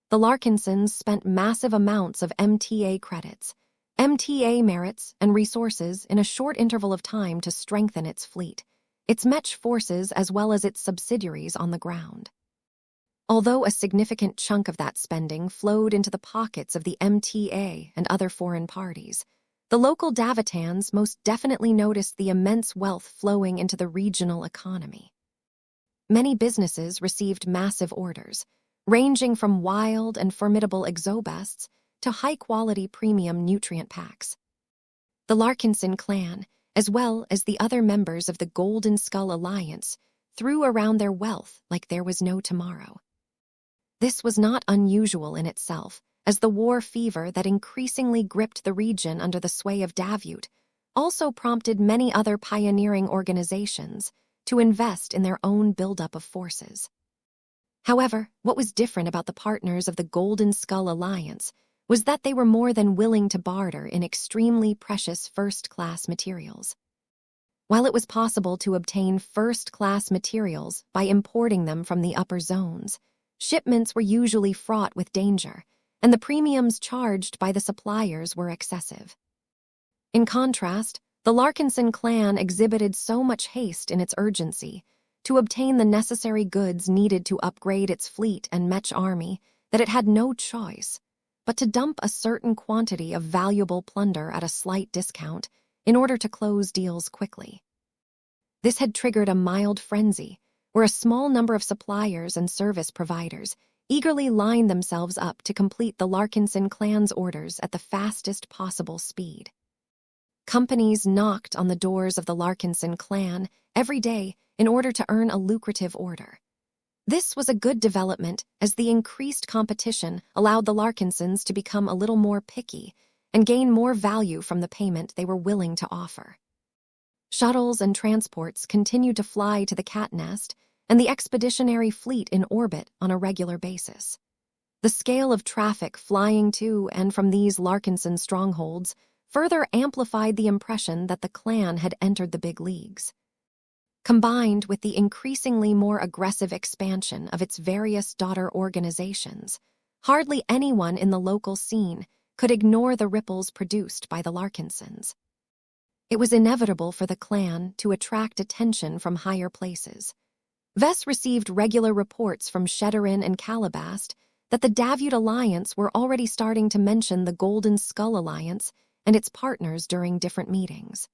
The Larkinsons spent massive amounts of MTA credits, MTA merits, and resources in a short interval of time to strengthen its fleet, its Mech forces as well as its subsidiaries on the ground. Although a significant chunk of that spending flowed into the pockets of the MTA and other foreign parties, the local Davitans most definitely noticed the immense wealth flowing into the regional economy. Many businesses received massive orders, ranging from wild and formidable exobests to high-quality premium nutrient packs. The Larkinson clan, as well as the other members of the Golden Skull Alliance, threw around their wealth like there was no tomorrow. This was not unusual in itself, as the war fever that increasingly gripped the region under the sway of Davut also prompted many other pioneering organizations to invest in their own buildup of forces. However, what was different about the partners of the Golden Skull Alliance was that they were more than willing to barter in extremely precious first-class materials. While it was possible to obtain first-class materials by importing them from the upper zones, shipments were usually fraught with danger, and the premiums charged by the suppliers were excessive. In contrast, the Larkinson clan exhibited so much haste in its urgency to obtain the necessary goods needed to upgrade its fleet and Mech army that it had no choice but to dump a certain quantity of valuable plunder at a slight discount in order to close deals quickly. This had triggered a mild frenzy, where a small number of suppliers and service providers eagerly lined themselves up to complete the Larkinson clan's orders at the fastest possible speed. Companies knocked on the doors of the Larkinson clan every day in order to earn a lucrative order. This was a good development, as the increased competition allowed the Larkinsons to become a little more picky and gain more value from the payment they were willing to offer. Shuttles and transports continued to fly to the Cat Nest and the expeditionary fleet in orbit on a regular basis. The scale of traffic flying to and from these Larkinson strongholds further amplified the impression that the clan had entered the big leagues. Combined with the increasingly more aggressive expansion of its various daughter organizations, hardly anyone in the local scene could ignore the ripples produced by the Larkinsons. It was inevitable for the clan to attract attention from higher places. Vess received regular reports from Sheddarin and Calabast that the Davut Alliance were already starting to mention the Golden Skull Alliance and its partners during different meetings.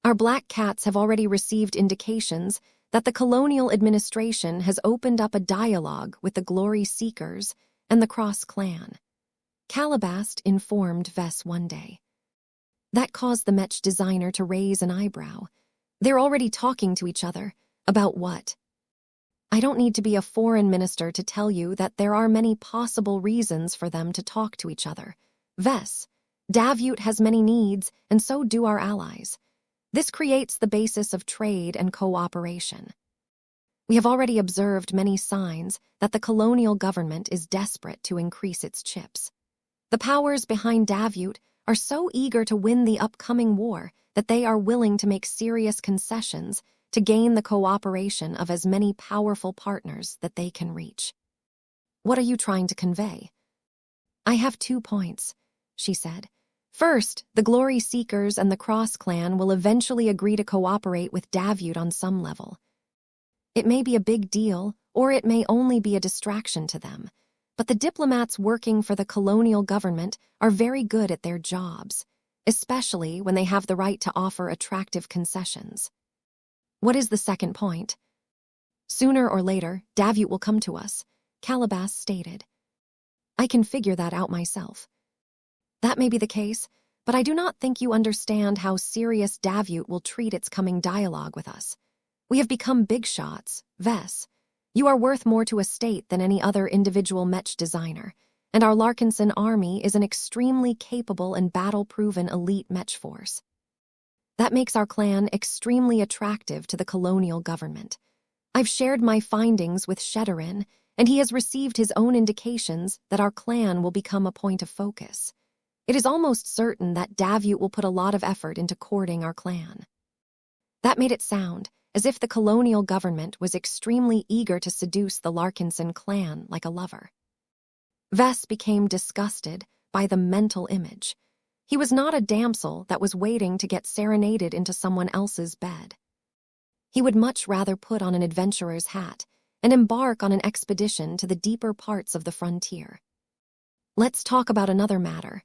Our black cats have already received indications that the colonial administration has opened up a dialogue with the Glory Seekers and the Cross clan, Calabast informed Vess one day. That caused the Mech designer to raise an eyebrow. They're already talking to each other. About what? I don't need to be a foreign minister to tell you that there are many possible reasons for them to talk to each other. Vess, Davut has many needs, and so do our allies. This creates the basis of trade and cooperation. We have already observed many signs that the colonial government is desperate to increase its chips. The powers behind Davut are so eager to win the upcoming war that they are willing to make serious concessions to gain the cooperation of as many powerful partners that they can reach. What are you trying to convey? I have 2 points, she said. First, the Glory Seekers and the Cross clan will eventually agree to cooperate with Davut on some level. It may be a big deal, or it may only be a distraction to them, but the diplomats working for the colonial government are very good at their jobs, especially when they have the right to offer attractive concessions. What is the second point? Sooner or later, Davut will come to us, Calabast stated. I can figure that out myself. That may be the case, but I do not think you understand how serious Davut will treat its coming dialogue with us. We have become big shots, Vess. You are worth more to a state than any other individual Mech designer, and our Larkinson army is an extremely capable and battle-proven elite Mech force. That makes our clan extremely attractive to the colonial government. I've shared my findings with Sheddarin, and he has received his own indications that our clan will become a point of focus. It is almost certain that Davut will put a lot of effort into courting our clan. That made it sound as if the colonial government was extremely eager to seduce the Larkinson clan like a lover. Vess became disgusted by the mental image. He was not a damsel that was waiting to get serenaded into someone else's bed. He would much rather put on an adventurer's hat and embark on an expedition to the deeper parts of the frontier. "Let's talk about another matter,"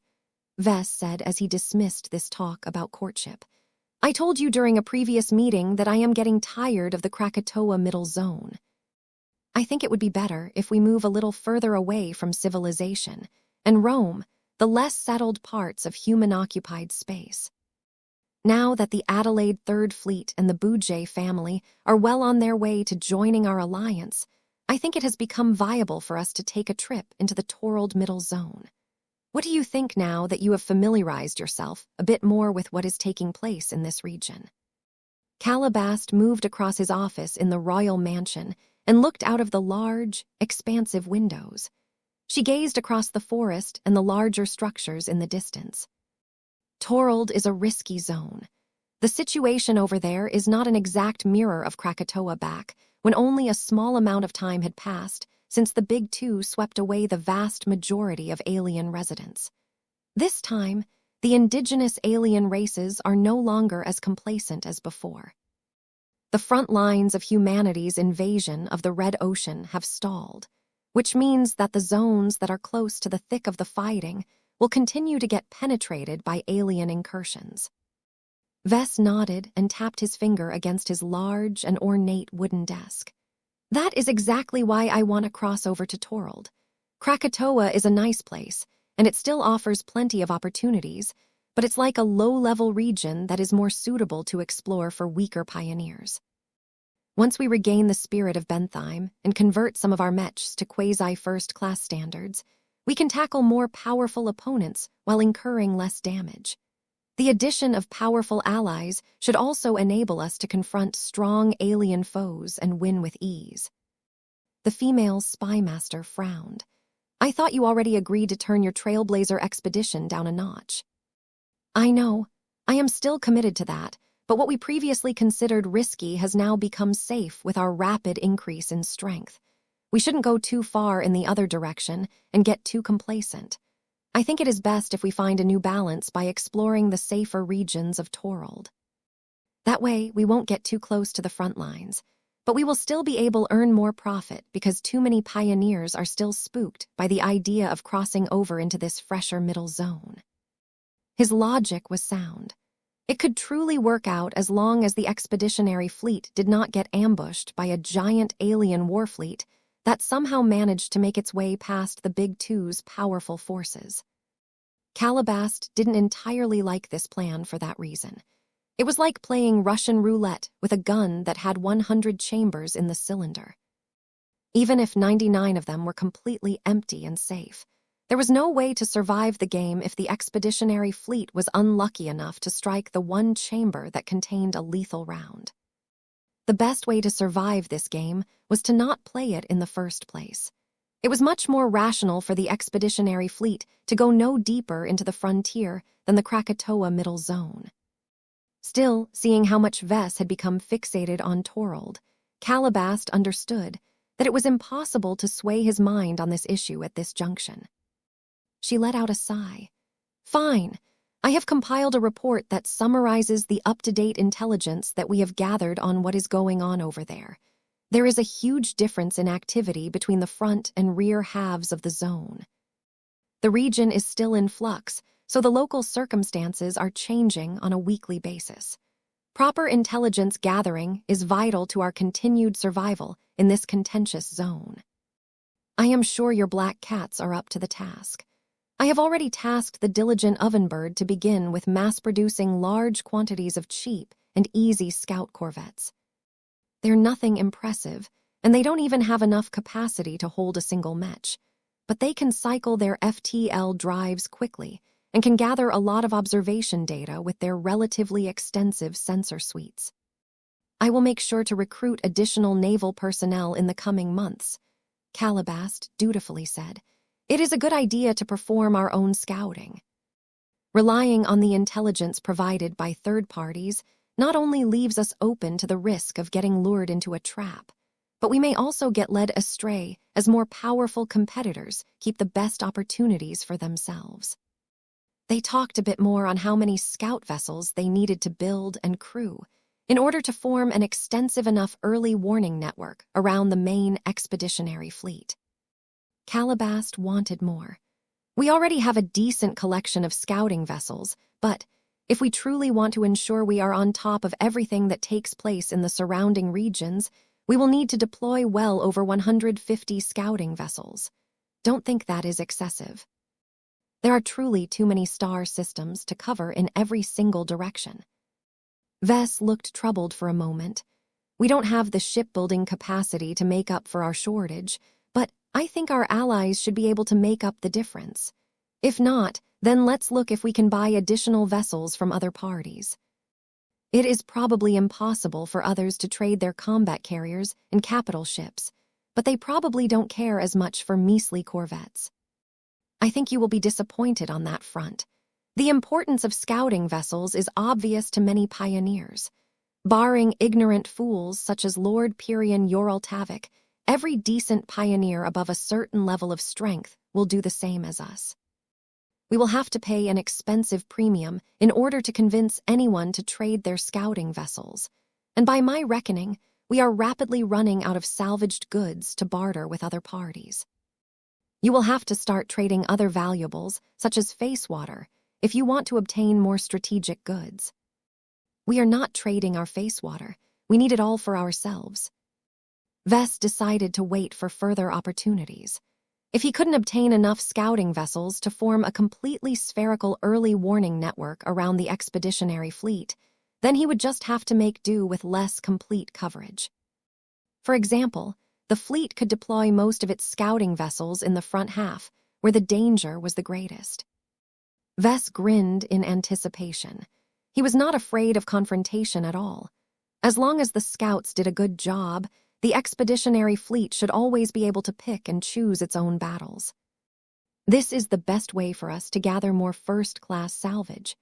Vess said as he dismissed this talk about courtship. "I told you during a previous meeting that I am getting tired of the Krakatoa Middle Zone. I think it would be better if we move a little further away from civilization and roam the less settled parts of human-occupied space. Now that the Adelaide Third Fleet and the Boujé family are well on their way to joining our alliance, I think it has become viable for us to take a trip into the Torald Middle Zone. What do you think now that you have familiarized yourself a bit more with what is taking place in this region?" Calabast moved across his office in the royal mansion and looked out of the large, expansive windows. She gazed across the forest and the larger structures in the distance. "Torald is a risky zone. The situation over there is not an exact mirror of Krakatoa back when only a small amount of time had passed since the Big Two swept away the vast majority of alien residents. This time, the indigenous alien races are no longer as complacent as before. The front lines of humanity's invasion of the Red Ocean have stalled, which means that the zones that are close to the thick of the fighting will continue to get penetrated by alien incursions." Vess nodded and tapped his finger against his large and ornate wooden desk. "That is exactly why I want to cross over to Torald. Krakatoa is a nice place, and it still offers plenty of opportunities, but it's like a low-level region that is more suitable to explore for weaker pioneers. Once we regain the spirit of Bentheim and convert some of our Mechs to quasi-first-class standards, we can tackle more powerful opponents while incurring less damage. The addition of powerful allies should also enable us to confront strong alien foes and win with ease." The female spymaster frowned. "I thought you already agreed to turn your Trailblazer expedition down a notch." "I know. I am still committed to that, but what we previously considered risky has now become safe with our rapid increase in strength. We shouldn't go too far in the other direction and get too complacent. I think it is best if we find a new balance by exploring the safer regions of Torald. That way, we won't get too close to the front lines, but we will still be able to earn more profit because too many pioneers are still spooked by the idea of crossing over into this fresher middle zone." His logic was sound. It could truly work out as long as the expeditionary fleet did not get ambushed by a giant alien warfleet that somehow managed to make its way past the Big Two's powerful forces. Calabast didn't entirely like this plan for that reason. It was like playing Russian roulette with a gun that had 100 chambers in the cylinder. Even if 99 of them were completely empty and safe, there was no way to survive the game if the expeditionary fleet was unlucky enough to strike the one chamber that contained a lethal round. The best way to survive this game was to not play it in the first place. It was much more rational for the expeditionary fleet to go no deeper into the frontier than the Krakatoa Middle Zone. Still, seeing how much Vess had become fixated on Torald, Calabast understood that it was impossible to sway his mind on this issue at this junction. She let out a sigh. "Fine. I have compiled a report that summarizes the up-to-date intelligence that we have gathered on what is going on over there. There is a huge difference in activity between the front and rear halves of the zone. The region is still in flux, so the local circumstances are changing on a weekly basis. Proper intelligence gathering is vital to our continued survival in this contentious zone. I am sure your black cats are up to the task. I have already tasked the diligent ovenbird to begin with mass-producing large quantities of cheap and easy scout corvettes. They're nothing impressive, and they don't even have enough capacity to hold a single Mech, but they can cycle their FTL drives quickly and can gather a lot of observation data with their relatively extensive sensor suites. I will make sure to recruit additional naval personnel in the coming months. Calabast dutifully said. "It is a good idea to perform our own scouting." Relying on the intelligence provided by third parties not only leaves us open to the risk of getting lured into a trap, but we may also get led astray as more powerful competitors keep the best opportunities for themselves. They talked a bit more on how many scout vessels they needed to build and crew in order to form an extensive enough early warning network around the main expeditionary fleet. Calabast wanted more. "We already have a decent collection of scouting vessels, but if we truly want to ensure we are on top of everything that takes place in the surrounding regions, we will need to deploy well over 150 scouting vessels. Don't think that is excessive. There are truly too many star systems to cover in every single direction." Vess looked troubled for a moment. "We don't have the shipbuilding capacity to make up for our shortage, but I think our allies should be able to make up the difference. If not, then let's look if we can buy additional vessels from other parties. It is probably impossible for others to trade their combat carriers and capital ships, but they probably don't care as much for measly corvettes. I think you will be disappointed on that front. The importance of scouting vessels is obvious to many pioneers. Barring ignorant fools such as Lord Pyrian Yoraltavik, every decent pioneer above a certain level of strength will do the same as us. We will have to pay an expensive premium in order to convince anyone to trade their scouting vessels, and by my reckoning, we are rapidly running out of salvaged goods to barter with other parties. You will have to start trading other valuables, such as face water, if you want to obtain more strategic goods. We are not trading our face water. We need it all for ourselves." Vess decided to wait for further opportunities. If he couldn't obtain enough scouting vessels to form a completely spherical early warning network around the expeditionary fleet, then he would just have to make do with less complete coverage. For example, the fleet could deploy most of its scouting vessels in the front half, where the danger was the greatest. Vess grinned in anticipation. He was not afraid of confrontation at all. As long as the scouts did a good job, the expeditionary fleet should always be able to pick and choose its own battles. This is the best way for us to gather more first-class salvage.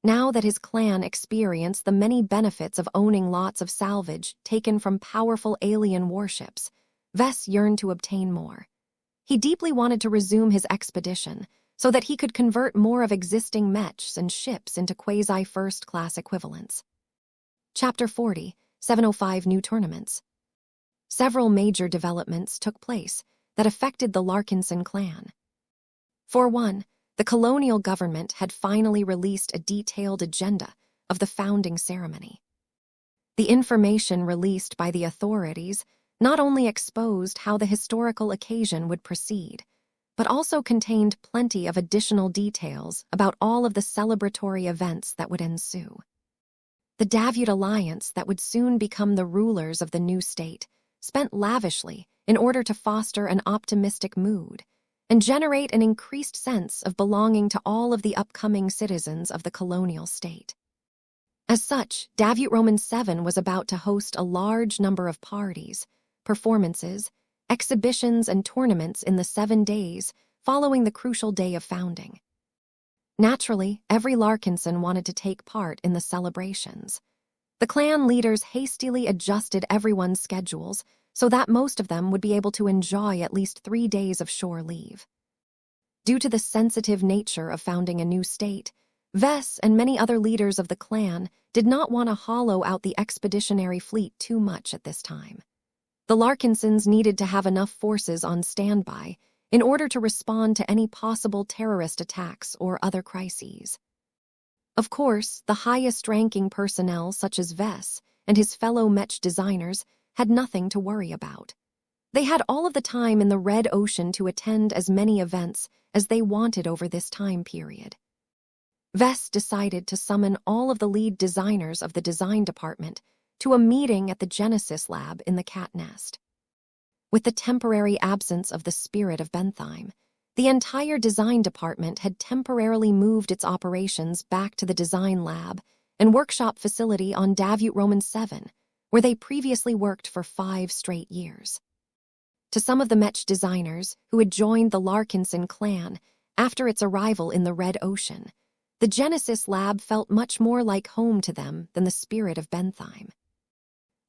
Now that his clan experienced the many benefits of owning lots of salvage taken from powerful alien warships, Vess yearned to obtain more. He deeply wanted to resume his expedition so that he could convert more of existing mechs and ships into quasi-first-class equivalents. Chapter 40, 705 New Tournaments. Several major developments took place that affected the Larkinson clan. For one, the colonial government had finally released a detailed agenda of the founding ceremony. The information released by the authorities not only exposed how the historical occasion would proceed, but also contained plenty of additional details about all of the celebratory events that would ensue. The Davut Alliance that would soon become the rulers of the new state spent lavishly in order to foster an optimistic mood and generate an increased sense of belonging to all of the upcoming citizens of the colonial state. As such, Davut Roman 7 was about to host a large number of parties, performances, exhibitions, and tournaments in the 7 days following the crucial day of founding. Naturally, every Larkinson wanted to take part in the celebrations. The clan leaders hastily adjusted everyone's schedules so that most of them would be able to enjoy at least 3 days of shore leave. Due to the sensitive nature of founding a new state, Vess and many other leaders of the clan did not want to hollow out the expeditionary fleet too much at this time. The Larkinsons needed to have enough forces on standby in order to respond to any possible terrorist attacks or other crises. Of course, the highest-ranking personnel such as Vess and his fellow Mech designers had nothing to worry about. They had all of the time in the Red Ocean to attend as many events as they wanted over this time period. Vess decided to summon all of the lead designers of the design department to a meeting at the Genesis lab in the Cat Nest. With the temporary absence of the spirit of Bentheim, the entire design department had temporarily moved its operations back to the design lab and workshop facility on Davut Roman 7, where they previously worked for 5 straight years. To some of the Mech designers who had joined the Larkinson clan after its arrival in the Red Ocean, the Genesis lab felt much more like home to them than the spirit of Bentheim.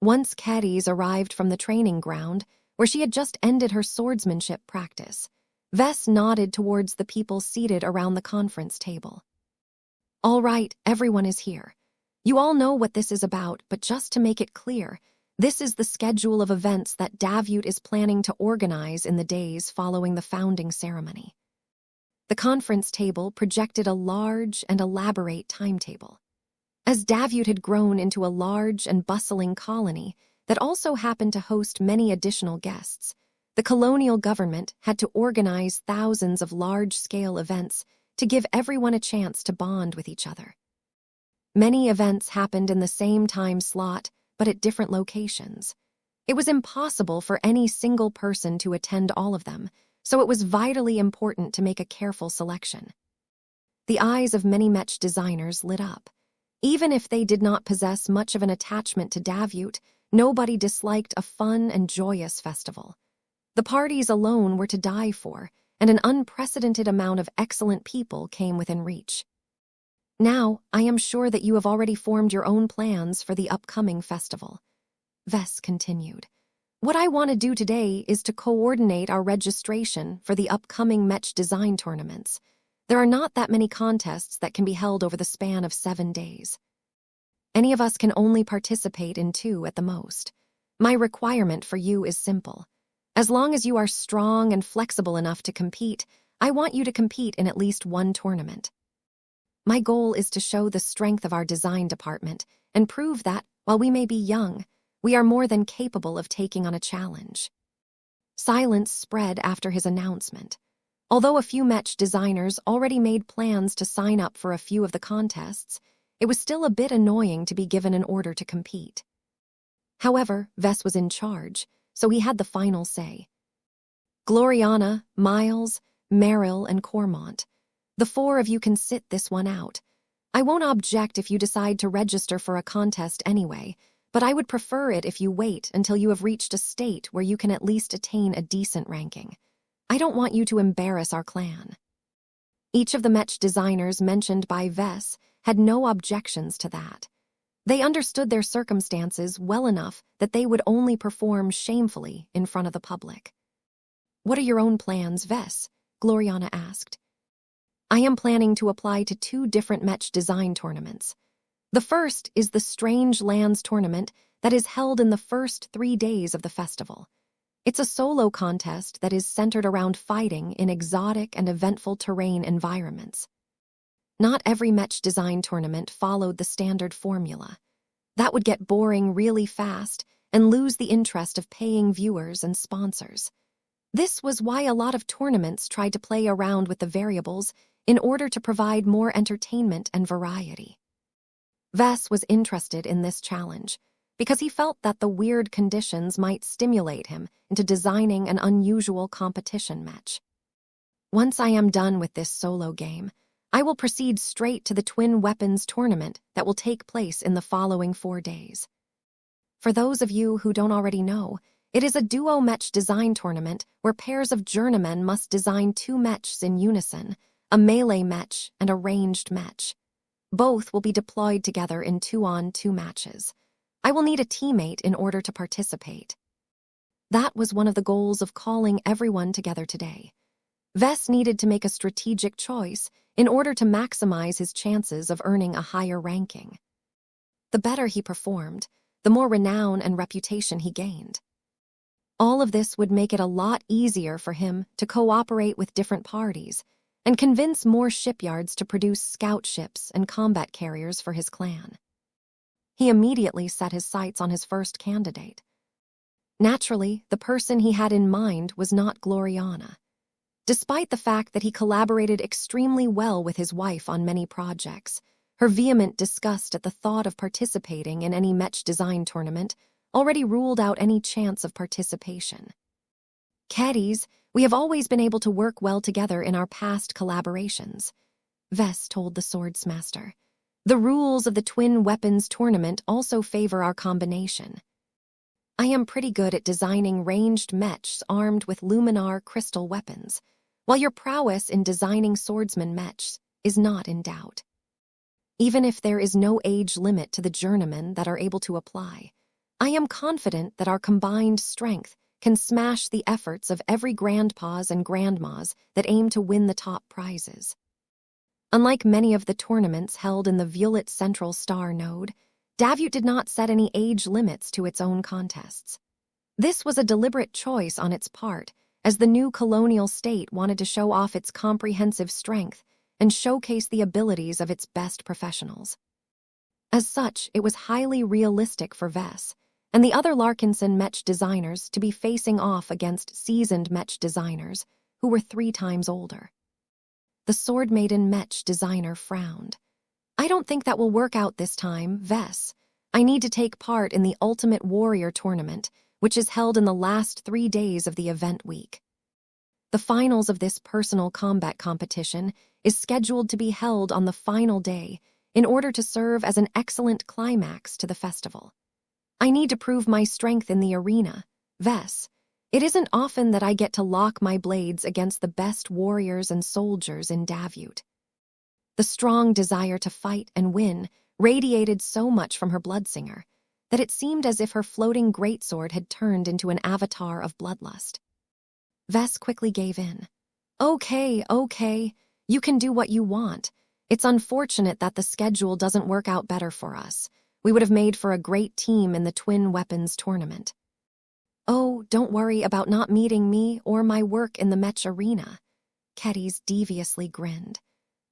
Once Caddies arrived from the training ground, where she had just ended her swordsmanship practice, Vess nodded towards the people seated around the conference table. "All right, everyone is here. You all know what this is about, but just to make it clear, this is the schedule of events that Davut is planning to organize in the days following the founding ceremony." The conference table projected a large and elaborate timetable. As Davut had grown into a large and bustling colony that also happened to host many additional guests, the colonial government had to organize thousands of large-scale events to give everyone a chance to bond with each other. Many events happened in the same time slot, but at different locations. It was impossible for any single person to attend all of them, so it was vitally important to make a careful selection. The eyes of many Mech designers lit up. Even if they did not possess much of an attachment to Davut, nobody disliked a fun and joyous festival. The parties alone were to die for, and an unprecedented amount of excellent people came within reach. "Now, I am sure that you have already formed your own plans for the upcoming festival," Vess continued. "What I want to do today is to coordinate our registration for the upcoming Mech design tournaments. There are not that many contests that can be held over the span of 7 days. Any of us can only participate in 2 at the most. My requirement for you is simple. As long as you are strong and flexible enough to compete, I want you to compete in at least 1 tournament. My goal is to show the strength of our design department and prove that, while we may be young, we are more than capable of taking on a challenge." Silence spread after his announcement. Although a few Mech designers already made plans to sign up for a few of the contests, it was still a bit annoying to be given an order to compete. However, Vess was in charge, so he had the final say. "Gloriana, Miles, Merrill, and Cormont, the 4 of you can sit this one out. I won't object if you decide to register for a contest anyway, but I would prefer it if you wait until you have reached a state where you can at least attain a decent ranking. I don't want you to embarrass our clan." Each of the Mech designers mentioned by Vess had no objections to that. They understood their circumstances well enough that they would only perform shamefully in front of the public. "What are your own plans, Vess?" Gloriana asked. "I am planning to apply to 2 different Mech design tournaments. The first is the Strange Lands tournament that is held in the first 3 days of the festival. It's a solo contest that is centered around fighting in exotic and eventful terrain environments. Not every Mech design tournament followed the standard formula. That would get boring really fast and lose the interest of paying viewers and sponsors. This was why a lot of tournaments tried to play around with the variables in order to provide more entertainment and variety. Vess was interested in this challenge because he felt that the weird conditions might stimulate him into designing an unusual competition match. "Once I am done with this solo game, I will proceed straight to the Twin Weapons tournament that will take place in the following 4 days. For those of you who don't already know, it is a duo Mech design tournament where pairs of journeymen must design 2 Mechs in unison, a melee Mech and a ranged Mech. Both will be deployed together in 2-on-2 matches. I will need a teammate in order to participate." That was one of the goals of calling everyone together today. Vess needed to make a strategic choice in order to maximize his chances of earning a higher ranking. The better he performed, the more renown and reputation he gained. All of this would make it a lot easier for him to cooperate with different parties and convince more shipyards to produce scout ships and combat carriers for his clan. He immediately set his sights on his first candidate. Naturally, the person he had in mind was not Gloriana. Despite the fact that he collaborated extremely well with his wife on many projects, her vehement disgust at the thought of participating in any Mech design tournament already ruled out any chance of participation. "Caddies, we have always been able to work well together in our past collaborations," Vess told the swordsmaster. "The rules of the Twin Weapons tournament also favor our combination." I am pretty good at designing ranged mechs armed with luminar crystal weapons, while your prowess in designing swordsman mechs is not in doubt. Even if there is no age limit to the journeymen that are able to apply, I am confident that our combined strength can smash the efforts of every grandpas and grandmas that aim to win the top prizes. Unlike many of the tournaments held in the Violet Central Star Node, Davut did not set any age limits to its own contests. This was a deliberate choice on its part, as the new colonial state wanted to show off its comprehensive strength and showcase the abilities of its best professionals. As such, it was highly realistic for Vess and the other Larkinson Mech designers to be facing off against seasoned Mech designers who were 3 times older. The Sword Maiden Mech designer frowned. I don't think that will work out this time, Vess. I need to take part in the Ultimate Warrior tournament, which is held in the last 3 days of the event week. The finals of this personal combat competition is scheduled to be held on the final day in order to serve as an excellent climax to the festival. I need to prove my strength in the arena, Vess. It isn't often that I get to lock my blades against the best warriors and soldiers in Davut. The strong desire to fight and win radiated so much from her bloodsinger that it seemed as if her floating greatsword had turned into an avatar of bloodlust. Vess quickly gave in. Okay, you can do what you want. It's unfortunate that the schedule doesn't work out better for us. We would have made for a great team in the Twin Weapons tournament. Oh, don't worry about not meeting me or my work in the Mech arena. Kedys deviously grinned.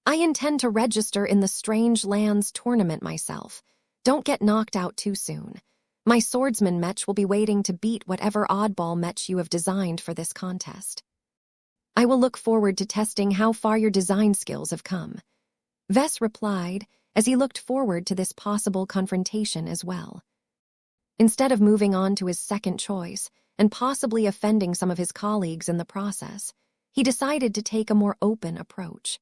I intend to register in the Strange Lands tournament myself. Don't get knocked out too soon. My swordsman Mech will be waiting to beat whatever oddball Mech you have designed for this contest. I will look forward to testing how far your design skills have come. Vess replied as he looked forward to this possible confrontation as well. Instead of moving on to his second choice and possibly offending some of his colleagues in the process, he decided to take a more open approach.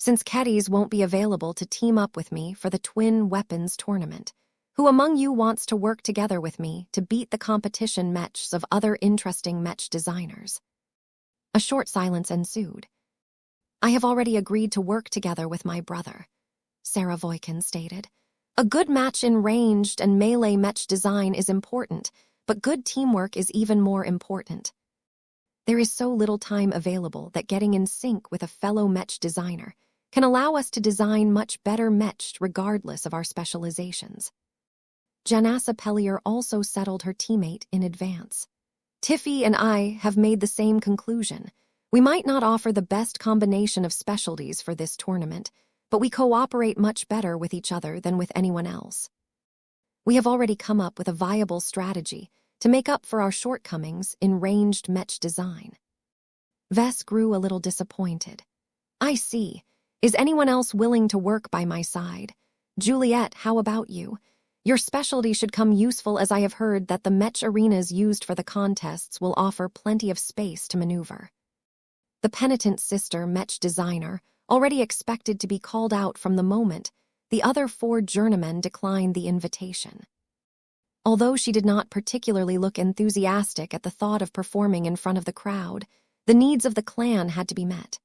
Since Kedys won't be available to team up with me for the Twin Weapons tournament, who among you wants to work together with me to beat the competition mechs of other interesting mech designers? A short silence ensued. I have already agreed to work together with my brother, Sarah Voikin stated. A good match in ranged and melee mech design is important, but good teamwork is even more important. There is so little time available that getting in sync with a fellow mech designer can allow us to design much better mechs regardless of our specializations. Janassa Pellier also settled her teammate in advance. Tiffy and I have made the same conclusion. We might not offer the best combination of specialties for this tournament, but we cooperate much better with each other than with anyone else. We have already come up with a viable strategy to make up for our shortcomings in ranged mech design. Vess grew a little disappointed. I see. Is anyone else willing to work by my side? Juliet, how about you? Your specialty should come useful, as I have heard that the mech arenas used for the contests will offer plenty of space to maneuver. The penitent sister mech designer already expected to be called out from the moment the other 4 journeymen declined the invitation. Although she did not particularly look enthusiastic at the thought of performing in front of the crowd, the needs of the clan had to be met.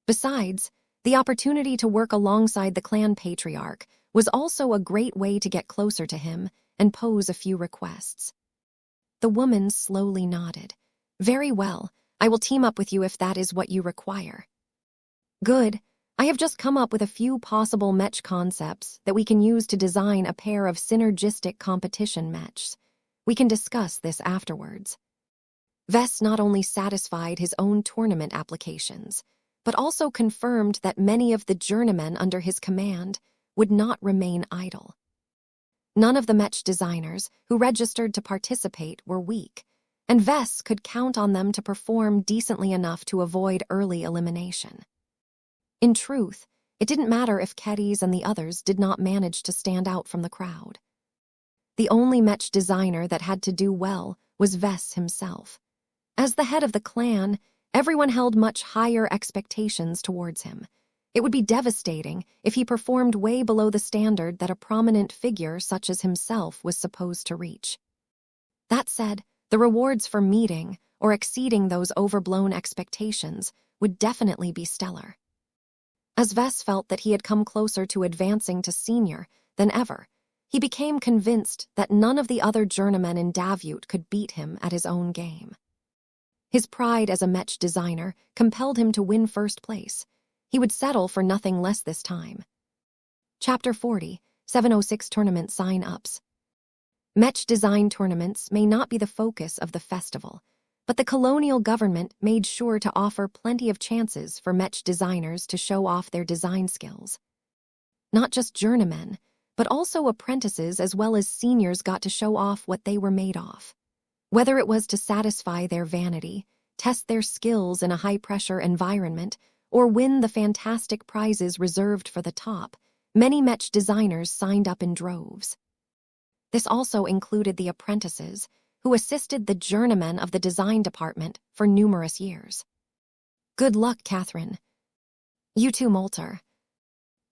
Besides, the opportunity to work alongside the clan patriarch was also a great way to get closer to him and pose a few requests. The woman slowly nodded. Very well, I will team up with you if that is what you require. Good. I have just come up with a few possible mech concepts that we can use to design a pair of synergistic competition mechs. We can discuss this afterwards. Vess not only satisfied his own tournament applications, but also confirmed that many of the journeymen under his command would not remain idle. None of the mech designers who registered to participate were weak, and Vess could count on them to perform decently enough to avoid early elimination. In truth, it didn't matter if Kedys and the others did not manage to stand out from the crowd. The only mech designer that had to do well was Vess himself. As the head of the clan, everyone held much higher expectations towards him. It would be devastating if he performed way below the standard that a prominent figure such as himself was supposed to reach. That said, the rewards for meeting or exceeding those overblown expectations would definitely be stellar. As Vess felt that he had come closer to advancing to senior than ever, he became convinced that none of the other journeymen in Davut could beat him at his own game. His pride as a Mech designer compelled him to win first place. He would settle for nothing less this time. Chapter 40, 706 Tournament Sign-Ups. Mech design tournaments may not be the focus of the festival, but the colonial government made sure to offer plenty of chances for Mech designers to show off their design skills. Not just journeymen, but also apprentices as well as seniors got to show off what they were made of. Whether it was to satisfy their vanity, test their skills in a high-pressure environment, or win the fantastic prizes reserved for the top, many Mech designers signed up in droves. This also included the apprentices, who assisted the journeymen of the design department for numerous years. Good luck, Catherine. You too, Molter.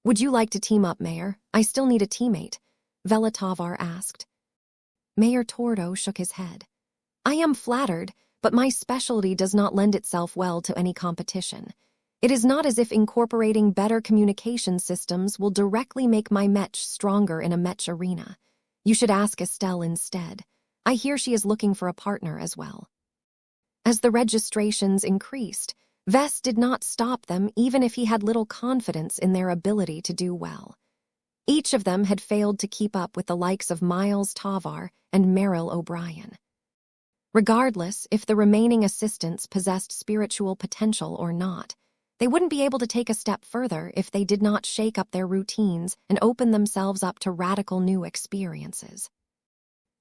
Would you like to team up, Mayor? I still need a teammate, Velatovar asked. Mayor Tordo shook his head. I am flattered, but my specialty does not lend itself well to any competition. It is not as if incorporating better communication systems will directly make my Mech stronger in a Mech arena. You should ask Estelle instead. I hear she is looking for a partner as well. As the registrations increased, Vess did not stop them even if he had little confidence in their ability to do well. Each of them had failed to keep up with the likes of Miles Tavar and Meryl O'Brien. Regardless if the remaining assistants possessed spiritual potential or not, they wouldn't be able to take a step further if they did not shake up their routines and open themselves up to radical new experiences.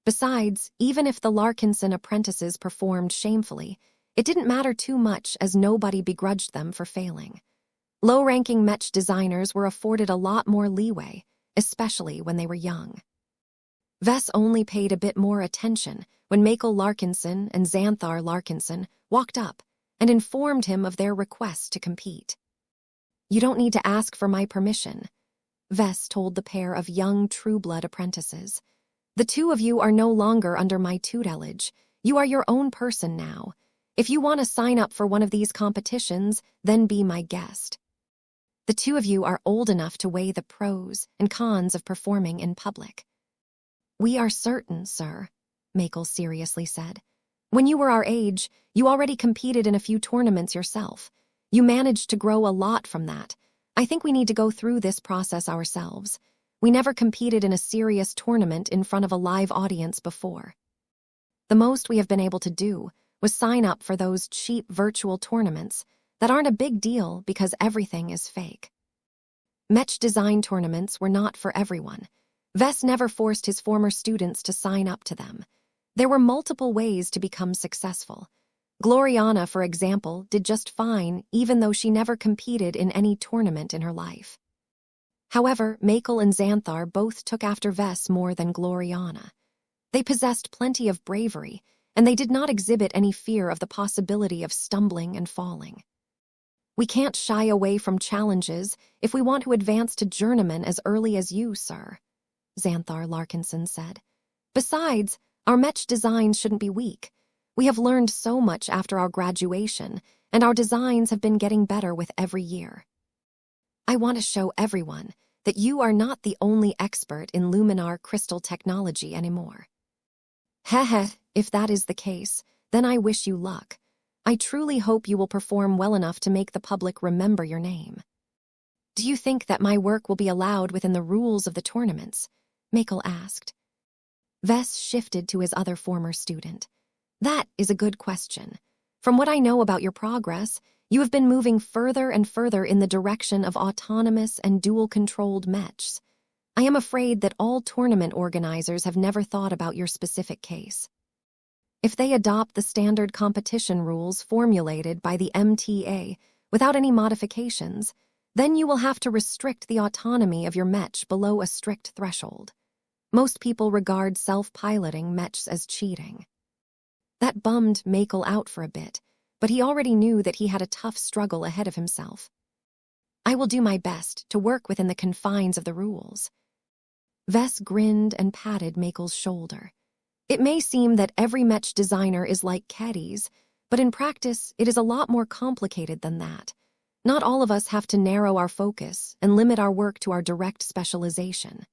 Besides, even if the Larkinson apprentices performed shamefully, it didn't matter too much as nobody begrudged them for failing. Low-ranking Mech designers were afforded a lot more leeway, especially when they were young. Vess only paid a bit more attention when Michael Larkinson and Xanthar Larkinson walked up and informed him of their request to compete. You don't need to ask for my permission, Vess told the pair of young Trueblood apprentices. The two of you are no longer under my tutelage. You are your own person now. If you want to sign up for one of these competitions, then be my guest. The two of you are old enough to weigh the pros and cons of performing in public. We are certain, sir, Michael seriously said. When you were our age, you already competed in a few tournaments yourself. You managed to grow a lot from that. I think we need to go through this process ourselves. We never competed in a serious tournament in front of a live audience before. The most we have been able to do was sign up for those cheap virtual tournaments that aren't a big deal because everything is fake. Mech design tournaments were not for everyone. Vess never forced his former students to sign up to them. There were multiple ways to become successful. Gloriana, for example, did just fine even though she never competed in any tournament in her life. However, Michael and Xanthar both took after Vess more than Gloriana. They possessed plenty of bravery, and they did not exhibit any fear of the possibility of stumbling and falling. We can't shy away from challenges if we want to advance to journeyman as early as you, sir, Xanthar Larkinson said. Besides, our Mech designs shouldn't be weak. We have learned so much after our graduation, and our designs have been getting better with every year. I want to show everyone that you are not the only expert in luminar crystal technology anymore. Heh, if that is the case, then I wish you luck. I truly hope you will perform well enough to make the public remember your name. Do you think that my work will be allowed within the rules of the tournaments? Michael asked. Vess shifted to his other former student. That is a good question. From what I know about your progress, you have been moving further and further in the direction of autonomous and dual-controlled mechs. I am afraid that all tournament organizers have never thought about your specific case. If they adopt the standard competition rules formulated by the MTA without any modifications, then you will have to restrict the autonomy of your mech below a strict threshold. Most people regard self-piloting mechs as cheating. That bummed Michael out for a bit, but he already knew that he had a tough struggle ahead of himself. I will do my best to work within the confines of the rules. Vess grinned and patted Michael's shoulder. It may seem that every Mech designer is like caddies, but in practice, it is a lot more complicated than that. Not all of us have to narrow our focus and limit our work to our direct specialization.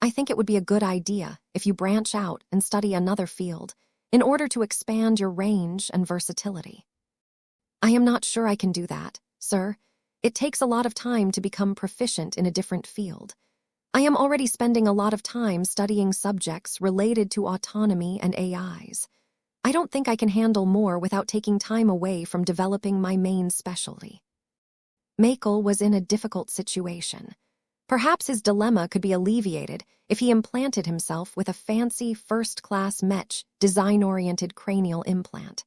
I think it would be a good idea if you branch out and study another field in order to expand your range and versatility. I am not sure I can do that, sir. It takes a lot of time to become proficient in a different field. I am already spending a lot of time studying subjects related to autonomy and AIs. I don't think I can handle more without taking time away from developing my main specialty. Michael was in a difficult situation. Perhaps his dilemma could be alleviated if he implanted himself with a fancy first-class Mech design-oriented cranial implant.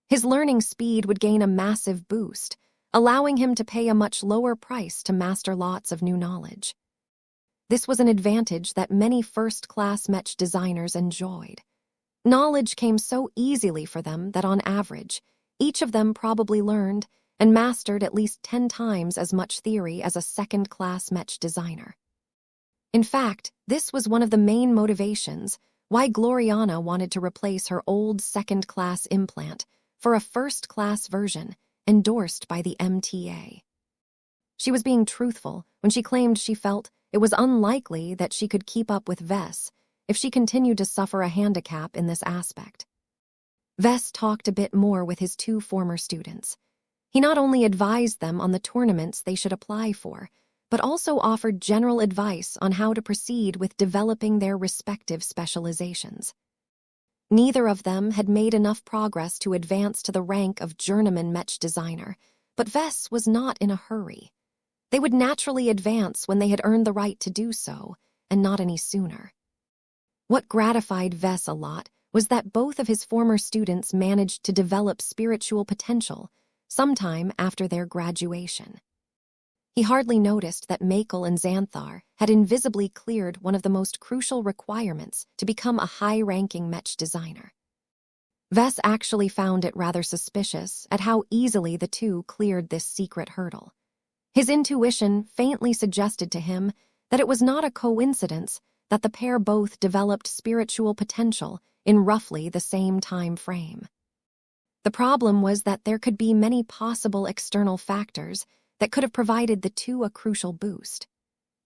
His learning speed would gain a massive boost, allowing him to pay a much lower price to master lots of new knowledge. This was an advantage that many first-class Mech designers enjoyed. Knowledge came so easily for them that on average, each of them probably learned and mastered at least 10 times as much theory as a second-class Mech designer. In fact, this was one of the main motivations why Gloriana wanted to replace her old second-class implant for a first-class version endorsed by the MTA. She was being truthful when she claimed she felt it was unlikely that she could keep up with Vess if she continued to suffer a handicap in this aspect. Vess talked a bit more with his 2 former students. He not only advised them on the tournaments they should apply for, but also offered general advice on how to proceed with developing their respective specializations. Neither of them had made enough progress to advance to the rank of journeyman Mech designer, but Vess was not in a hurry. They would naturally advance when they had earned the right to do so, and not any sooner. What gratified Vess a lot was that both of his former students managed to develop spiritual potential sometime after their graduation. He hardly noticed that Michael and Xanthar had invisibly cleared one of the most crucial requirements to become a high-ranking Mech designer. Vess actually found it rather suspicious at how easily the 2 cleared this secret hurdle. His intuition faintly suggested to him that it was not a coincidence that the pair both developed spiritual potential in roughly the same time frame. The problem was that there could be many possible external factors that could have provided the 2 a crucial boost.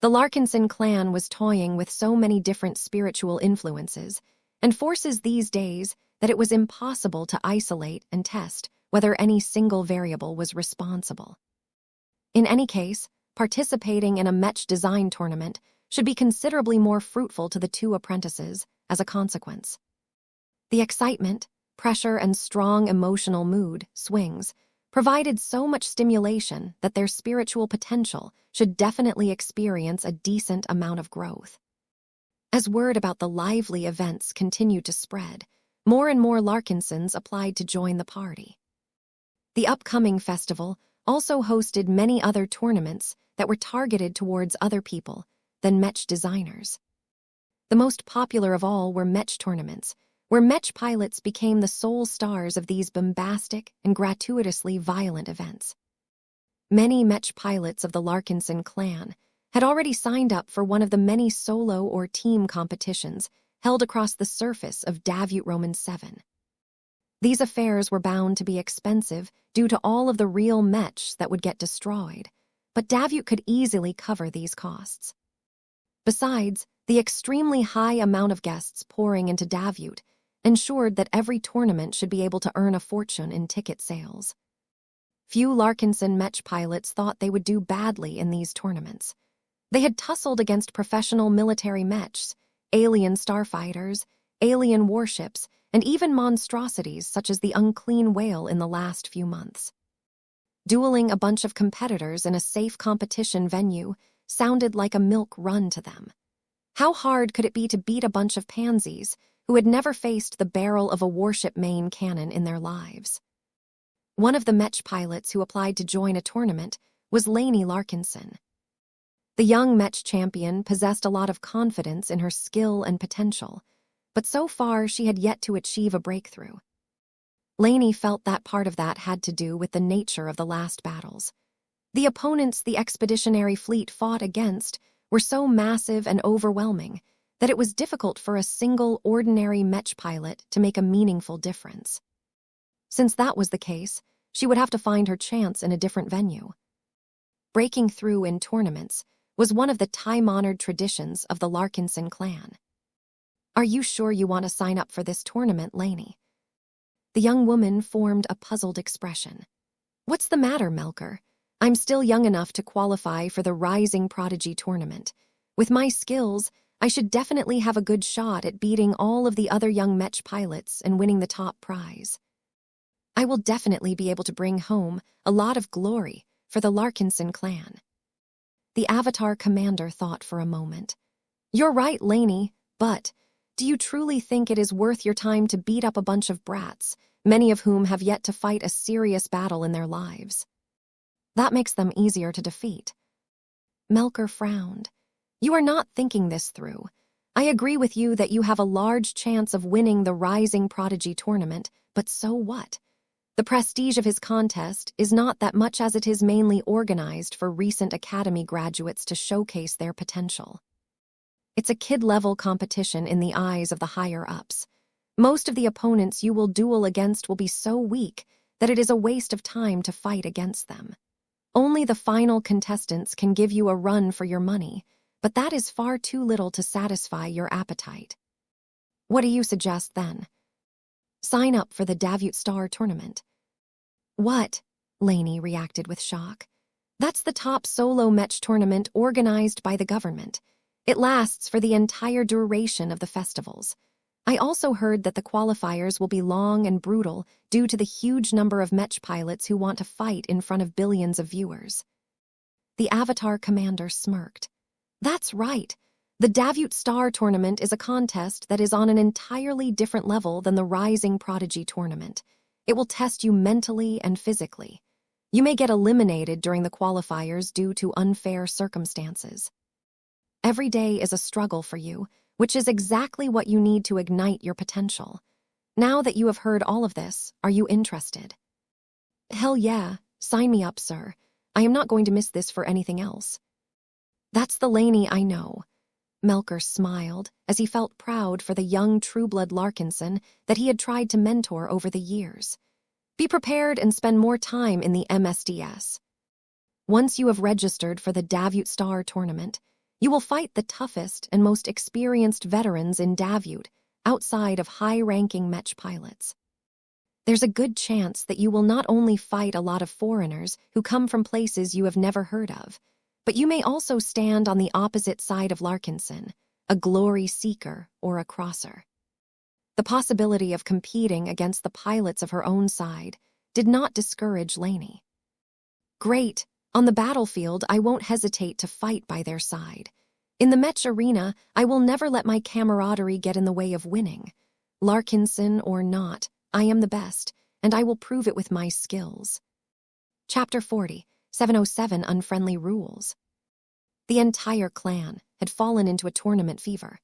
The Larkinson clan was toying with so many different spiritual influences and forces these days that it was impossible to isolate and test whether any single variable was responsible. In any case, participating in a Mech design tournament should be considerably more fruitful to the 2 apprentices as a consequence. The excitement, pressure, and strong emotional mood swings provided so much stimulation that their spiritual potential should definitely experience a decent amount of growth. As word about the lively events continued to spread, more and more Larkinsons applied to join the party. The upcoming festival also hosted many other tournaments that were targeted towards other people than Mech designers. The most popular of all were Mech tournaments, where Mech pilots became the sole stars of these bombastic and gratuitously violent events. Many Mech pilots of the Larkinson clan had already signed up for one of the many solo or team competitions held across the surface of Davut Roman 7. These affairs were bound to be expensive due to all of the real Mechs that would get destroyed, but Davut could easily cover these costs. Besides, the extremely high amount of guests pouring into Davut ensured that every tournament should be able to earn a fortune in ticket sales. Few Larkinson Mech pilots thought they would do badly in these tournaments. They had tussled against professional military Mechs, alien starfighters, alien warships, and even monstrosities such as the unclean whale in the last few months. Dueling a bunch of competitors in a safe competition venue sounded like a milk run to them. How hard could it be to beat a bunch of pansies who had never faced the barrel of a warship main cannon in their lives? One of the Mech pilots who applied to join a tournament was Lainey Larkinson. The young Mech champion possessed a lot of confidence in her skill and potential, but so far she had yet to achieve a breakthrough. Lainey felt that part of that had to do with the nature of the last battles. The opponents the expeditionary fleet fought against were so massive and overwhelming that it was difficult for a single ordinary Mech pilot to make a meaningful difference. Since that was the case, she would have to find her chance in a different venue. Breaking through in tournaments was one of the time-honored traditions of the Larkinson clan. "Are you sure you want to sign up for this tournament, Lainey?" The young woman formed a puzzled expression. "What's the matter, Melker? I'm still young enough to qualify for the Rising Prodigy tournament. With my skills, I should definitely have a good shot at beating all of the other young Mech pilots and winning the top prize. I will definitely be able to bring home a lot of glory for the Larkinson clan." The Avatar commander thought for a moment. "You're right, Lainey, but do you truly think it is worth your time to beat up a bunch of brats, many of whom have yet to fight a serious battle in their lives? That makes them easier to defeat." Melker frowned. "You are not thinking this through. I agree with you that you have a large chance of winning the Rising Prodigy tournament, but so what? The prestige of his contest is not that much, as it is mainly organized for recent academy graduates to showcase their potential. It's a kid-level competition in the eyes of the higher-ups. Most of the opponents you will duel against will be so weak that it is a waste of time to fight against them. Only the final contestants can give you a run for your money, but that is far too little to satisfy your appetite. What do you suggest then?" "Sign up for the Davut Star tournament." "What?" Lainey reacted with shock. "That's the top solo Mech tournament organized by the government. It lasts for the entire duration of the festivals. I also heard that the qualifiers will be long and brutal due to the huge number of Mech pilots who want to fight in front of billions of viewers." The Avatar commander smirked. "That's right. The Davut Star tournament is a contest that is on an entirely different level than the Rising Prodigy tournament. It will test you mentally and physically. You may get eliminated during the qualifiers due to unfair circumstances. Every day is a struggle for you, which is exactly what you need to ignite your potential. Now that you have heard all of this, are you interested?" "Hell yeah, sign me up, sir. I am not going to miss this for anything else." "That's the Lainey I know." Melker smiled as he felt proud for the young Trueblood Larkinson that he had tried to mentor over the years. "Be prepared and spend more time in the MSDS. Once you have registered for the Davut Star tournament, you will fight the toughest and most experienced veterans in Davut outside of high-ranking Mech pilots. There's a good chance that you will not only fight a lot of foreigners who come from places you have never heard of, but you may also stand on the opposite side of Larkinson, a glory seeker or a crosser." The possibility of competing against the pilots of her own side did not discourage Lainey. "Great. On the battlefield, I won't hesitate to fight by their side. In the Mech arena, I will never let my camaraderie get in the way of winning. Larkinson or not, I am the best, and I will prove it with my skills." Chapter 40, 707 Unfriendly Rules. The entire clan had fallen into a tournament fever.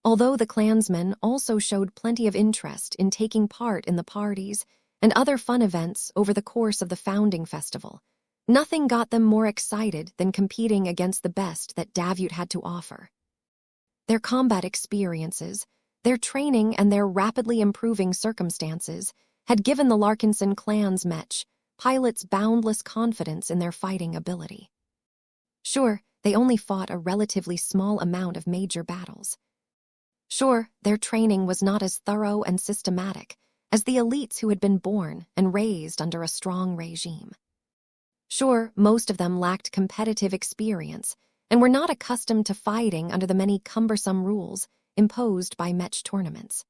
Although the clansmen also showed plenty of interest in taking part in the parties and other fun events over the course of the founding festival, nothing got them more excited than competing against the best that Davut had to offer. Their combat experiences, their training, and their rapidly improving circumstances had given the Larkinson clan's Mech pilots boundless confidence in their fighting ability. Sure, they only fought a relatively small amount of major battles. Sure, their training was not as thorough and systematic as the elites who had been born and raised under a strong regime. Sure, most of them lacked competitive experience and were not accustomed to fighting under the many cumbersome rules imposed by Mech tournaments.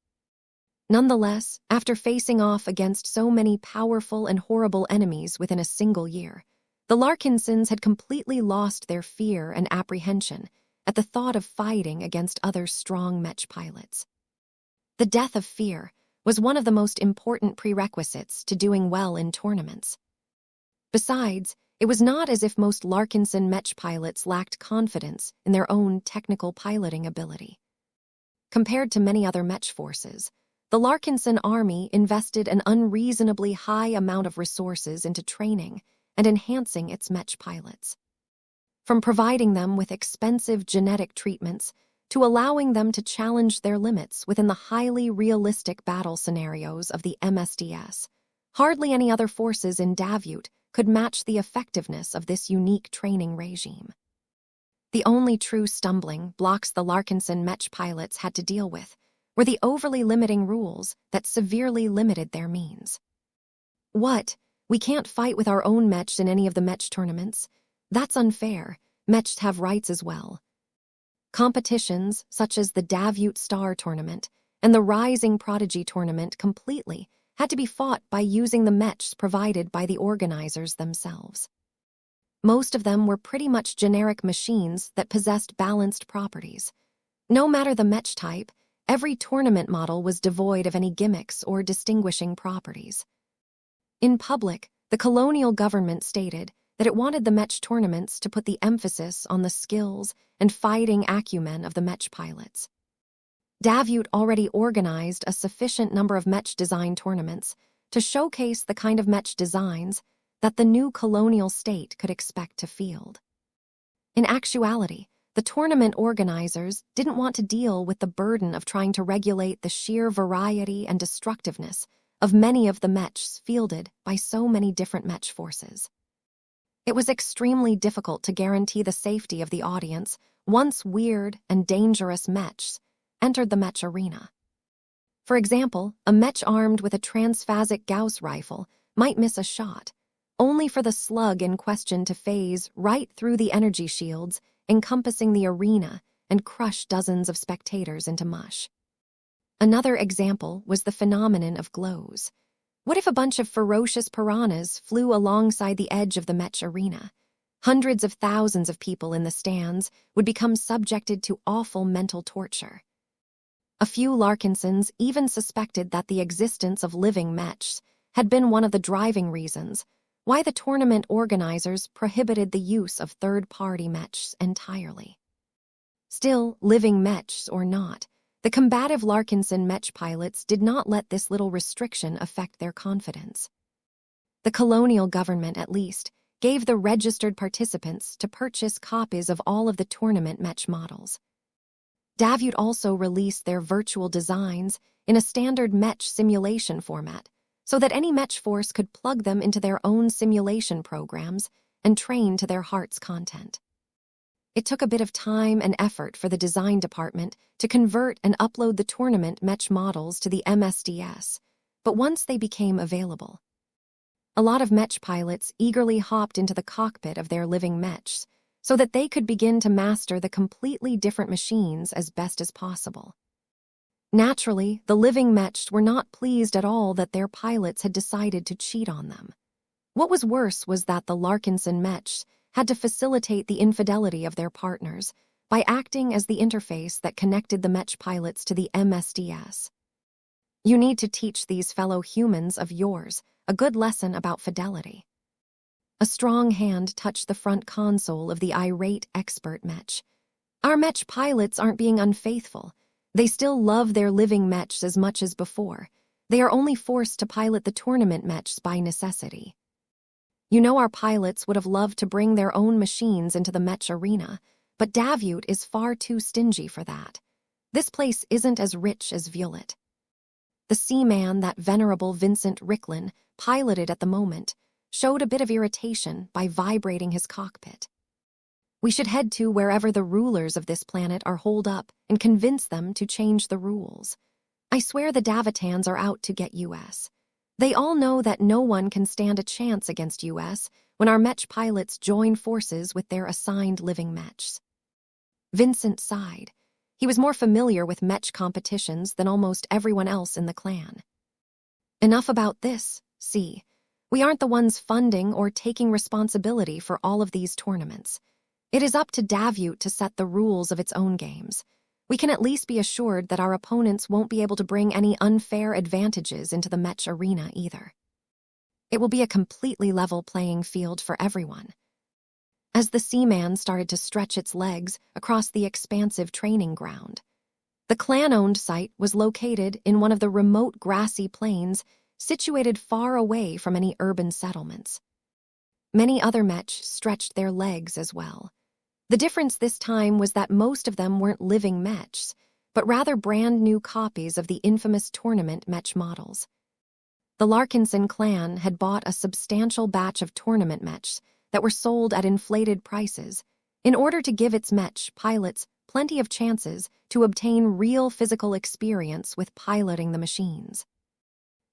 Nonetheless, after facing off against so many powerful and horrible enemies within a single year, the Larkinsons had completely lost their fear and apprehension at the thought of fighting against other strong Mech pilots. The death of fear was one of the most important prerequisites to doing well in tournaments. Besides, it was not as if most Larkinson Mech pilots lacked confidence in their own technical piloting ability. Compared to many other Mech forces, the Larkinson Army invested an unreasonably high amount of resources into training and enhancing its Mech pilots. From providing them with expensive genetic treatments to allowing them to challenge their limits within the highly realistic battle scenarios of the MSDS. Hardly any other forces in Davut could match the effectiveness of this unique training regime. The only true stumbling blocks the Larkinson Mech pilots had to deal with were the overly limiting rules that severely limited their means. What? We can't fight with our own Mechs in any of the Mech tournaments. That's unfair. Mechs have rights as well. Competitions such as the Davut Star Tournament and the Rising Prodigy Tournament completely had to be fought by using the Mechs provided by the organizers themselves. Most of them were pretty much generic machines that possessed balanced properties. No matter the Mech type, every tournament model was devoid of any gimmicks or distinguishing properties. In public, the colonial government stated that it wanted the Mech tournaments to put the emphasis on the skills and fighting acumen of the Mech pilots. Davut already organized a sufficient number of Mech design tournaments to showcase the kind of Mech designs that the new colonial state could expect to field. In actuality, the tournament organizers didn't want to deal with the burden of trying to regulate the sheer variety and destructiveness of many of the Mechs fielded by so many different Mech forces. It was extremely difficult to guarantee the safety of the audience once weird and dangerous Mechs entered the Mech arena. For example, a Mech armed with a transphasic Gauss rifle might miss a shot, only for the slug in question to phase right through the energy shields encompassing the arena and crush dozens of spectators into mush. Another example was the phenomenon of glows. What if a bunch of ferocious piranhas flew alongside the edge of the Mech arena? Hundreds of thousands of people in the stands would become subjected to awful mental torture. A few Larkinsons even suspected that the existence of living Mechs had been one of the driving reasons why the tournament organizers prohibited the use of third-party Mechs entirely. Still, living Mechs or not, the combative Larkinson Mech pilots did not let this little restriction affect their confidence. The colonial government, at least, gave the registered participants to purchase copies of all of the tournament Mech models. Davut also released their virtual designs in a standard Mech simulation format, so that any Mech force could plug them into their own simulation programs and train to their heart's content. It took a bit of time and effort for the design department to convert and upload the tournament Mech models to the MSDS, but once they became available, a lot of Mech pilots eagerly hopped into the cockpit of their living Mechs so that they could begin to master the completely different machines as best as possible. Naturally, the living Mechs were not pleased at all that their pilots had decided to cheat on them. What was worse was that the Larkinson Mechs had to facilitate the infidelity of their partners by acting as the interface that connected the Mech pilots to the MSDS. You need to teach these fellow humans of yours a good lesson about fidelity. A strong hand touched the front console of the irate expert Mech. Our Mech pilots aren't being unfaithful. They still love their living Mechs as much as before. They are only forced to pilot the tournament Mechs by necessity. You know, our pilots would have loved to bring their own machines into the Mech arena, but Davut is far too stingy for that. This place isn't as rich as Violet. The seaman that venerable Vincent Ricklin piloted at the moment showed a bit of irritation by vibrating his cockpit. We should head to wherever the rulers of this planet are holed up and convince them to change the rules. I swear the Davitans are out to get US. They all know that no one can stand a chance against US when our Mech pilots join forces with their assigned living Mechs. Vincent sighed. He was more familiar with Mech competitions than almost everyone else in the clan. Enough about this, see. We aren't the ones funding or taking responsibility for all of these tournaments. It is up to Davut to set the rules of its own games. We can at least be assured that our opponents won't be able to bring any unfair advantages into the Mech arena either. It will be a completely level playing field for everyone. As the seaman started to stretch its legs across the expansive training ground, the clan-owned site was located in one of the remote grassy plains situated far away from any urban settlements. Many other Mech stretched their legs as well. The difference this time was that most of them weren't living Mechs, but rather brand new copies of the infamous tournament Mech models. The Larkinson clan had bought a substantial batch of tournament Mechs that were sold at inflated prices in order to give its Mech pilots plenty of chances to obtain real physical experience with piloting the machines.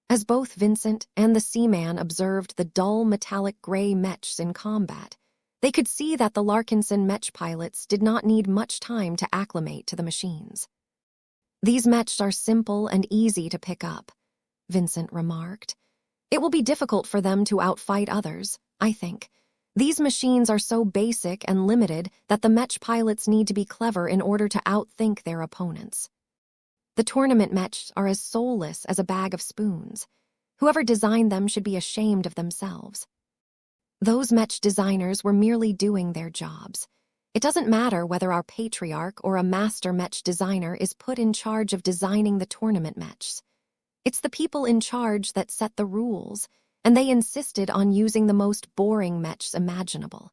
As both Vincent and the seaman observed the dull metallic gray Mechs in combat, they could see that the Larkinson Mech pilots did not need much time to acclimate to the machines. "These Mechs are simple and easy to pick up," Vincent remarked. "It will be difficult for them to outfight others, I think. These machines are so basic and limited that the Mech pilots need to be clever in order to outthink their opponents. The tournament Mechs are as soulless as a bag of spoons. Whoever designed them should be ashamed of themselves. Those Mech designers were merely doing their jobs. It doesn't matter whether our patriarch or a master Mech designer is put in charge of designing the tournament Mechs. It's the people in charge that set the rules, and they insisted on using the most boring Mechs imaginable.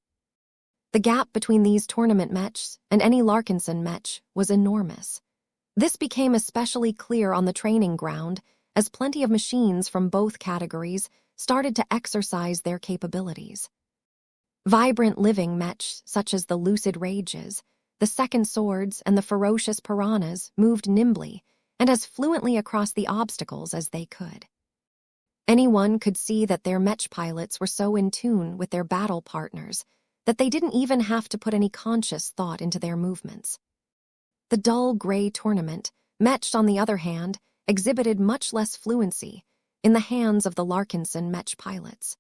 The gap between these tournament Mechs and any Larkinson Mech was enormous. This became especially clear on the training ground as plenty of machines from both categories started to exercise their capabilities. Vibrant living Mechs, such as the Lucid Rages, the Second Swords, and the Ferocious Piranhas, moved nimbly and as fluently across the obstacles as they could. Anyone could see that their Mech pilots were so in tune with their battle partners that they didn't even have to put any conscious thought into their movements. The dull gray tournament, Mech on the other hand, exhibited much less fluency in the hands of the Larkinson Mech pilots.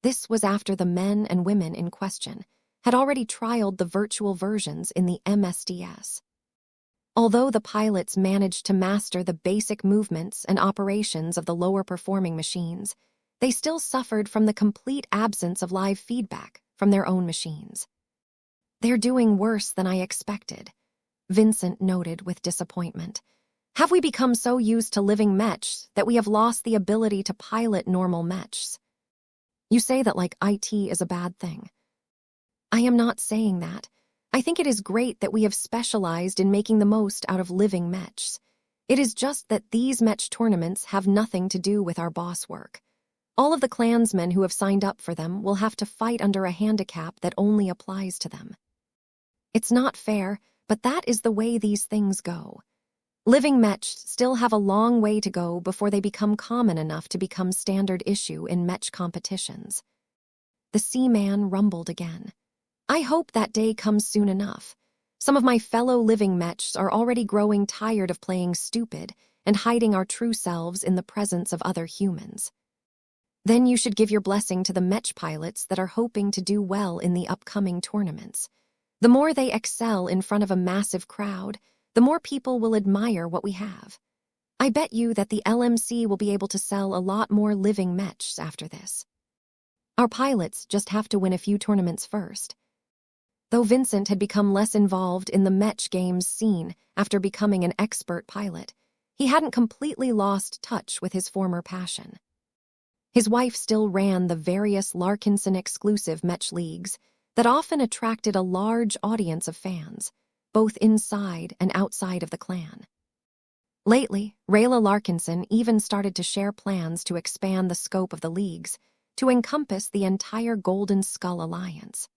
This was after the men and women in question had already trialed the virtual versions in the MSDS. Although the pilots managed to master the basic movements and operations of the lower-performing machines, they still suffered from the complete absence of live feedback from their own machines. "They're doing worse than I expected," Vincent noted with disappointment. "Have we become so used to living Mechs that we have lost the ability to pilot normal Mechs? You say that like IT is a bad thing. I am not saying that. I think it is great that we have specialized in making the most out of living Mechs. It is just that these Mech tournaments have nothing to do with our boss work. All of the clansmen who have signed up for them will have to fight under a handicap that only applies to them. It's not fair, but that is the way these things go. Living Mechs still have a long way to go before they become common enough to become standard issue in Mech competitions." The seaman rumbled again. "I hope that day comes soon enough. Some of my fellow living Mechs are already growing tired of playing stupid and hiding our true selves in the presence of other humans. Then you should give your blessing to the Mech pilots that are hoping to do well in the upcoming tournaments. The more they excel in front of a massive crowd, the more people will admire what we have. I bet you that the LMC will be able to sell a lot more living Mechs after this. Our pilots just have to win a few tournaments first." Though Vincent had become less involved in the Mech games scene after becoming an expert pilot, he hadn't completely lost touch with his former passion. His wife still ran the various Larkinson-exclusive Mech leagues that often attracted a large audience of fans, both inside and outside of the clan. Lately, Rayla Larkinson even started to share plans to expand the scope of the leagues to encompass the entire Golden Skull Alliance.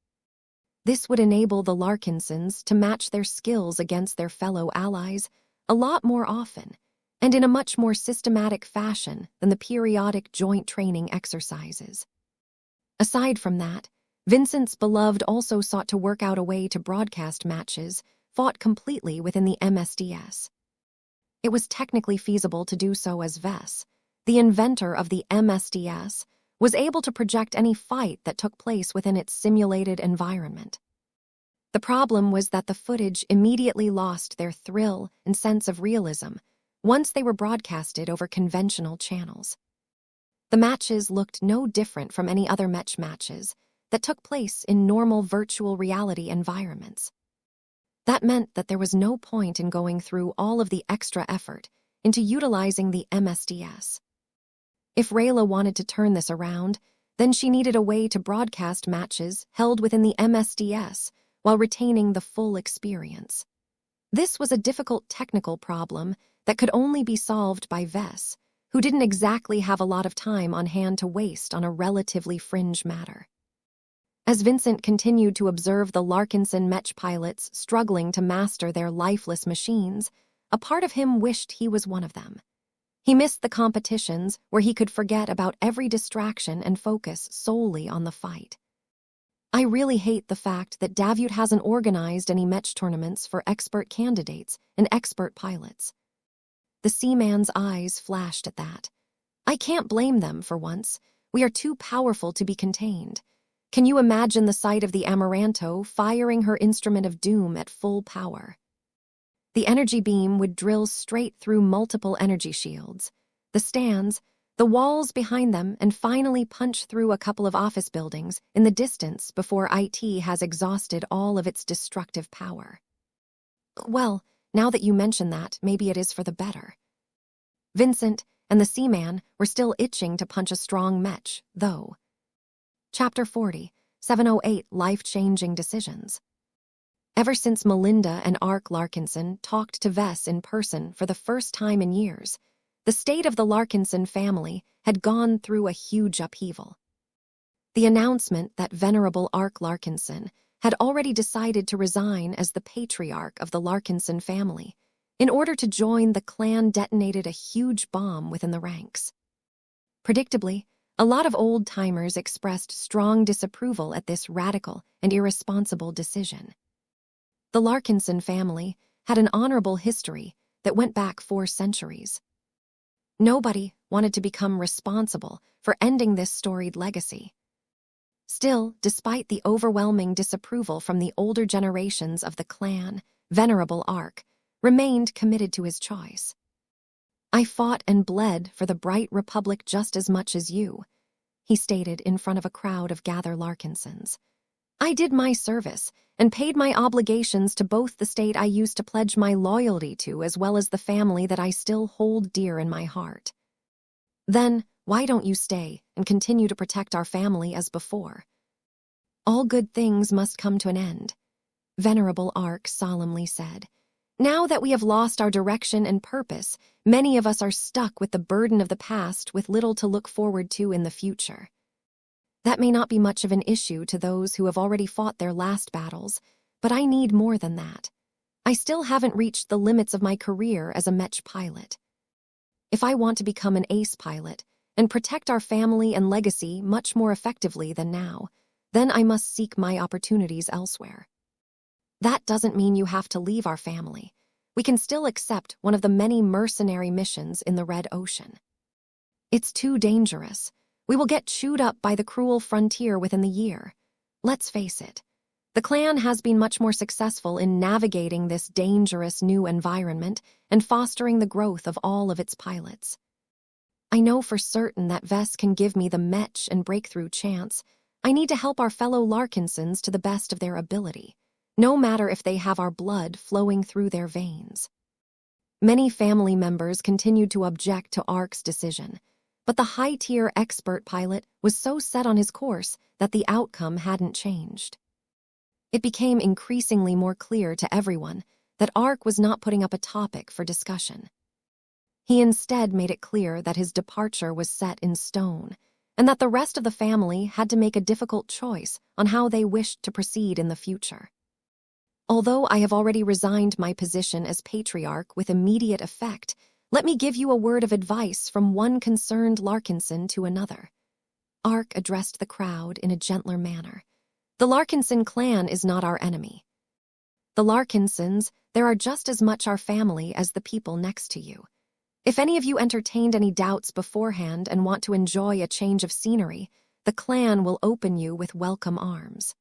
This would enable the Larkinsons to match their skills against their fellow allies a lot more often and in a much more systematic fashion than the periodic joint training exercises. Aside from that, Vincent's beloved also sought to work out a way to broadcast matches fought completely within the MSDS. It was technically feasible to do so as Vess, the inventor of the MSDS, was able to project any fight that took place within its simulated environment. The problem was that the footage immediately lost their thrill and sense of realism once they were broadcasted over conventional channels. The matches looked no different from any other Mech matches that took place in normal virtual reality environments. That meant that there was no point in going through all of the extra effort into utilizing the MSDS. If Rayla wanted to turn this around, then she needed a way to broadcast matches held within the MSDS while retaining the full experience. This was a difficult technical problem that could only be solved by Vess, who didn't exactly have a lot of time on hand to waste on a relatively fringe matter. As Vincent continued to observe the Larkinson Mech pilots struggling to master their lifeless machines, a part of him wished he was one of them. He missed the competitions where he could forget about every distraction and focus solely on the fight. I really hate the fact that Davut hasn't organized any Mech tournaments for expert candidates and expert pilots. The seaman's eyes flashed at that. I can't blame them for once. We are too powerful to be contained. Can you imagine the sight of the Amaranto firing her instrument of doom at full power? The energy beam would drill straight through multiple energy shields, the stands, the walls behind them, and finally punch through a couple of office buildings in the distance before IT has exhausted all of its destructive power. Well, now that you mention that, maybe it is for the better. Vincent and the seaman were still itching to punch a strong Mech, though. Chapter 40, 708 Life-Changing Decisions. Ever since Melinda and Ark Larkinson talked to Vess in person for the first time in years, the state of the Larkinson family had gone through a huge upheaval. The announcement that venerable Ark Larkinson had already decided to resign as the patriarch of the Larkinson family in order to join the clan detonated a huge bomb within the ranks. Predictably, a lot of old-timers expressed strong disapproval at this radical and irresponsible decision. The Larkinson family had an honorable history that went back 4 centuries. Nobody wanted to become responsible for ending this storied legacy. Still, despite the overwhelming disapproval from the older generations of the clan, Venerable Ark remained committed to his choice. "I fought and bled for the bright republic just as much as you," he stated in front of a crowd of Gather Larkinsons. "I did my service and paid my obligations to both the state I used to pledge my loyalty to as well as the family that I still hold dear in my heart. Then, why don't you stay and continue to protect our family as before? All good things must come to an end," Venerable Ark solemnly said. "Now that we have lost our direction and purpose, many of us are stuck with the burden of the past with little to look forward to in the future. That may not be much of an issue to those who have already fought their last battles, but I need more than that. I still haven't reached the limits of my career as a Mech pilot. If I want to become an ace pilot and protect our family and legacy much more effectively than now, then I must seek my opportunities elsewhere. That doesn't mean you have to leave our family. We can still accept one of the many mercenary missions in the Red Ocean. It's too dangerous. We will get chewed up by the cruel frontier within the year. Let's face it, the clan has been much more successful in navigating this dangerous new environment and fostering the growth of all of its pilots. I know for certain that Vess can give me the Mech and breakthrough chance. I need to help our fellow Larkinsons to the best of their ability, no matter if they have our blood flowing through their veins." Many family members continued to object to Ark's decision, but the high-tier expert pilot was so set on his course that the outcome hadn't changed. It became increasingly more clear to everyone that Ark was not putting up a topic for discussion. He instead made it clear that his departure was set in stone, and that the rest of the family had to make a difficult choice on how they wished to proceed in the future. "Although I have already resigned my position as patriarch with immediate effect, let me give you a word of advice from one concerned Larkinson to another." Ark addressed the crowd in a gentler manner. "The Larkinson clan is not our enemy. The Larkinsons, there are just as much our family as the people next to you. If any of you entertained any doubts beforehand and want to enjoy a change of scenery, the clan will open you with welcome arms.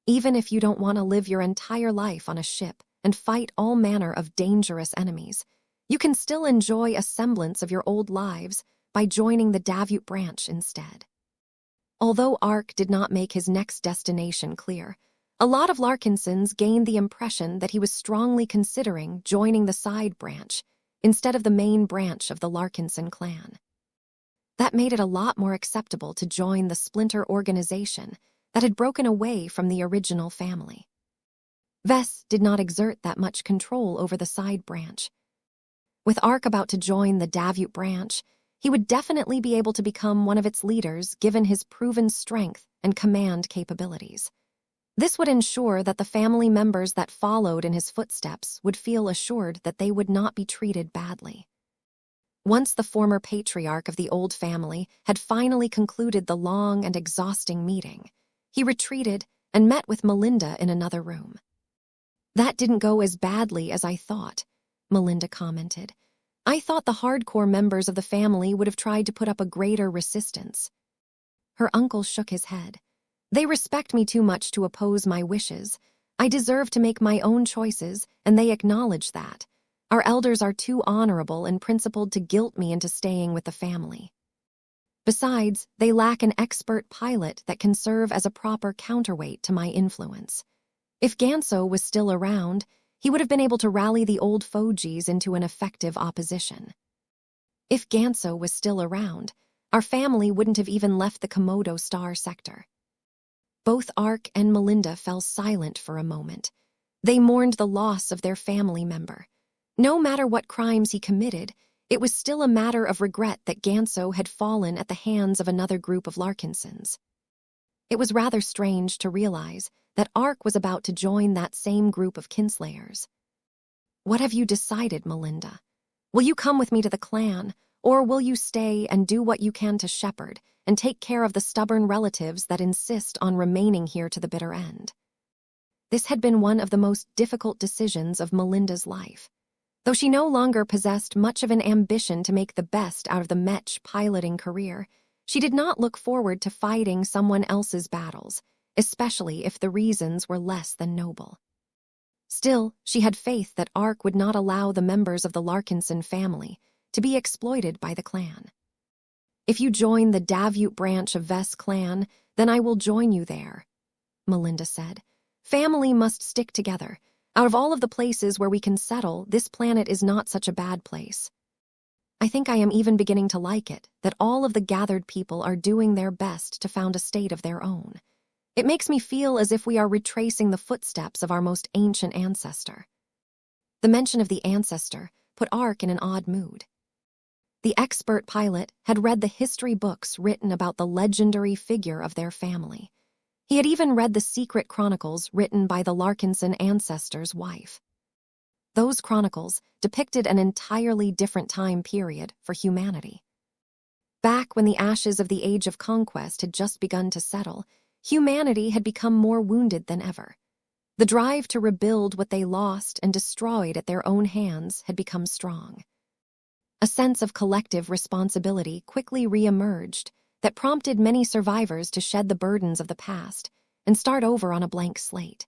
Even if you don't want to live your entire life on a ship and fight all manner of dangerous enemies, you can still enjoy a semblance of your old lives by joining the Davut branch instead." Although Ark did not make his next destination clear, a lot of Larkinsons gained the impression that he was strongly considering joining the side branch instead of the main branch of the Larkinson clan. That made it a lot more acceptable to join the splinter organization that had broken away from the original family. Vess did not exert that much control over the side branch. With Ark about to join the Davut branch, he would definitely be able to become one of its leaders given his proven strength and command capabilities. This would ensure that the family members that followed in his footsteps would feel assured that they would not be treated badly. Once the former patriarch of the old family had finally concluded the long and exhausting meeting, he retreated and met with Melinda in another room. "That didn't go as badly as I thought," Melinda commented. "I thought the hardcore members of the family would have tried to put up a greater resistance." Her uncle shook his head. "They respect me too much to oppose my wishes. I deserve to make my own choices, and they acknowledge that. Our elders are too honorable and principled to guilt me into staying with the family. Besides, they lack an expert pilot that can serve as a proper counterweight to my influence. If Ganso was still around, he would have been able to rally the old Fojis into an effective opposition. If Ganso was still around, our family wouldn't have even left the Komodo Star sector." Both Ark and Melinda fell silent for a moment. They mourned the loss of their family member. No matter what crimes he committed, it was still a matter of regret that Ganso had fallen at the hands of another group of Larkinsons. It was rather strange to realize that Ark was about to join that same group of kinslayers. "What have you decided, Melinda? Will you come with me to the clan, or will you stay and do what you can to shepherd and take care of the stubborn relatives that insist on remaining here to the bitter end?" This had been one of the most difficult decisions of Melinda's life. Though she no longer possessed much of an ambition to make the best out of the Mech piloting career, she did not look forward to fighting someone else's battles, especially if the reasons were less than noble. Still, she had faith that Ark would not allow the members of the Larkinson family to be exploited by the clan. "If you join the Davut branch of Vess clan, then I will join you there," Melinda said. "Family must stick together. Out of all of the places where we can settle, this planet is not such a bad place. I think I am even beginning to like it, that all of the gathered people are doing their best to found a state of their own. It makes me feel as if we are retracing the footsteps of our most ancient ancestor." The mention of the ancestor put Ark in an odd mood. The expert pilot had read the history books written about the legendary figure of their family. He had even read the secret chronicles written by the Larkinson ancestor's wife. Those chronicles depicted an entirely different time period for humanity. Back when the ashes of the Age of Conquest had just begun to settle, humanity had become more wounded than ever. The drive to rebuild what they lost and destroyed at their own hands had become strong. A sense of collective responsibility quickly re-emerged that prompted many survivors to shed the burdens of the past and start over on a blank slate.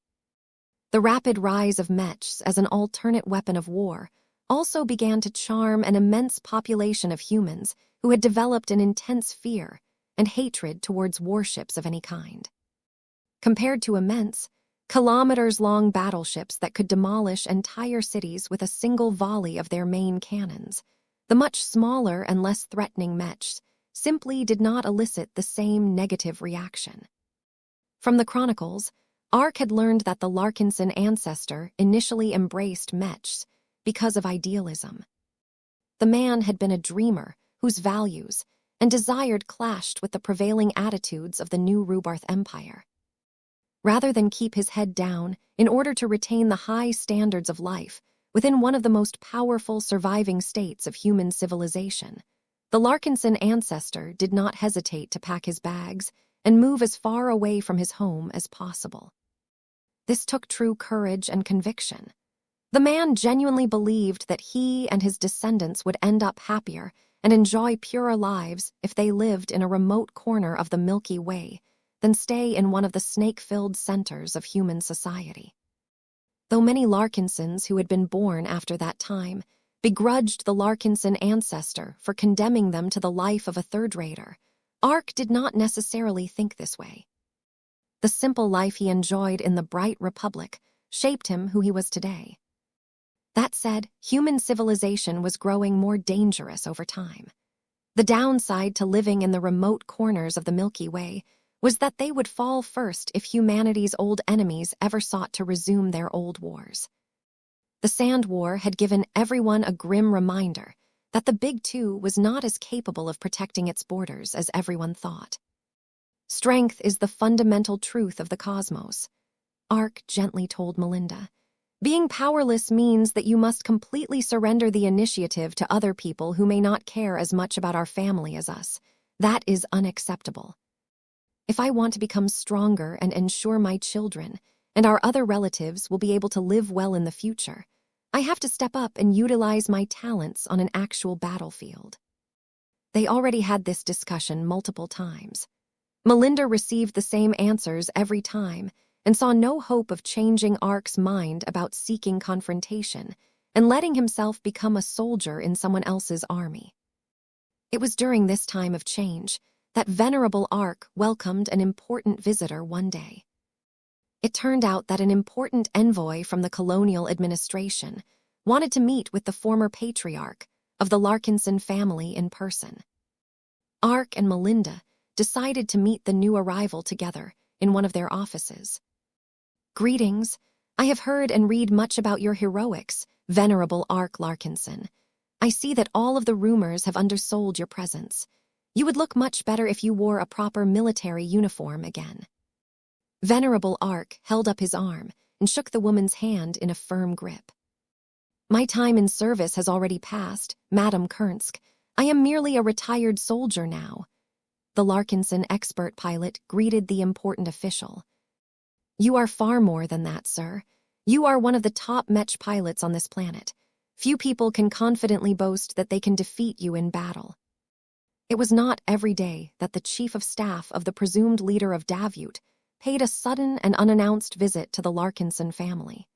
The rapid rise of mechs as an alternate weapon of war also began to charm an immense population of humans who had developed an intense fear and hatred towards warships of any kind. Compared to immense, kilometers-long battleships that could demolish entire cities with a single volley of their main cannons, the much smaller and less threatening mechs simply did not elicit the same negative reaction. From the chronicles, Ark had learned that the Larkinson ancestor initially embraced mechs because of idealism. The man had been a dreamer whose values and desired clashed with the prevailing attitudes of the new Rubarth Empire. Rather than keep his head down in order to retain the high standards of life within one of the most powerful surviving states of human civilization, the Larkinson ancestor did not hesitate to pack his bags and move as far away from his home as possible. This took true courage and conviction. The man genuinely believed that he and his descendants would end up happier and enjoy purer lives if they lived in a remote corner of the Milky Way than stay in one of the snake-filled centers of human society. Though many Larkinsons who had been born after that time begrudged the Larkinson ancestor for condemning them to the life of a third-rater, Ark did not necessarily think this way. The simple life he enjoyed in the Bright Republic shaped him who he was today. That said, human civilization was growing more dangerous over time. The downside to living in the remote corners of the Milky Way was that they would fall first if humanity's old enemies ever sought to resume their old wars. The Sand War had given everyone a grim reminder that the Big Two was not as capable of protecting its borders as everyone thought. Strength is the fundamental truth of the cosmos, Ark gently told Melinda. Being powerless means that you must completely surrender the initiative to other people who may not care as much about our family as us. That is unacceptable. If I want to become stronger and ensure my children and our other relatives will be able to live well in the future, I have to step up and utilize my talents on an actual battlefield. They already had this discussion multiple times. Melinda received the same answers every time and saw no hope of changing Ark's mind about seeking confrontation and letting himself become a soldier in someone else's army. It was during this time of change that venerable Ark welcomed an important visitor one day. It turned out that an important envoy from the colonial administration wanted to meet with the former patriarch of the Larkinson family in person. Ark and Melinda decided to meet the new arrival together in one of their offices. "Greetings. I have heard and read much about your heroics, venerable Ark Larkinson. I see that all of the rumors have undersold your presence. You would look much better if you wore a proper military uniform again." Venerable Ark held up his arm and shook the woman's hand in a firm grip. "My time in service has already passed, Madam Kernsk. I am merely a retired soldier now." The Larkinson expert pilot greeted the important official. "You are far more than that, sir. You are one of the top Mech pilots on this planet. Few people can confidently boast that they can defeat you in battle." It was not every day that the chief of staff of the presumed leader of Davut paid a sudden and unannounced visit to the Larkinson family.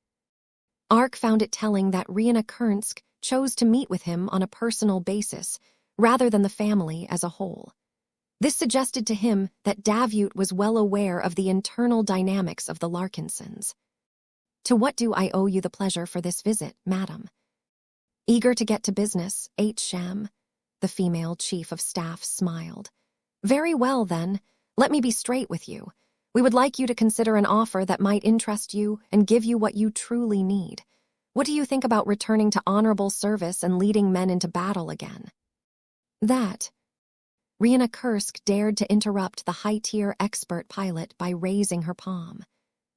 Ark found it telling that Rihanna Kernsk chose to meet with him on a personal basis rather than the family as a whole. This suggested to him that Davut was well aware of the internal dynamics of the Larkinsons. "To what do I owe you the pleasure for this visit, madam?" "Eager to get to business, H. Sham," the female chief of staff smiled. "Very well, then. Let me be straight with you. We would like you to consider an offer that might interest you and give you what you truly need. What do you think about returning to honorable service and leading men into battle again?" "That..." Rihanna Kursk dared to interrupt the high-tier expert pilot by raising her palm.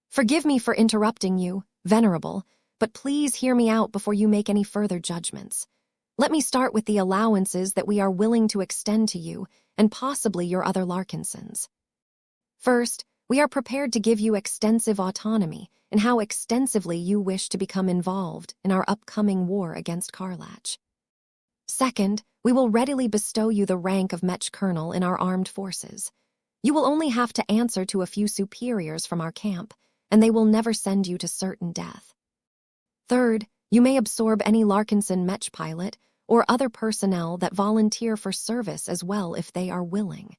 "Forgive me for interrupting you, venerable, but please hear me out before you make any further judgments. Let me start with the allowances that we are willing to extend to you and possibly your other Larkinsons. First, we are prepared to give you extensive autonomy in how extensively you wish to become involved in our upcoming war against Karlach. Second, we will readily bestow you the rank of Mech Colonel in our armed forces. You will only have to answer to a few superiors from our camp, and they will never send you to certain death. Third, you may absorb any Larkinson Mech pilot or other personnel that volunteer for service as well if they are willing.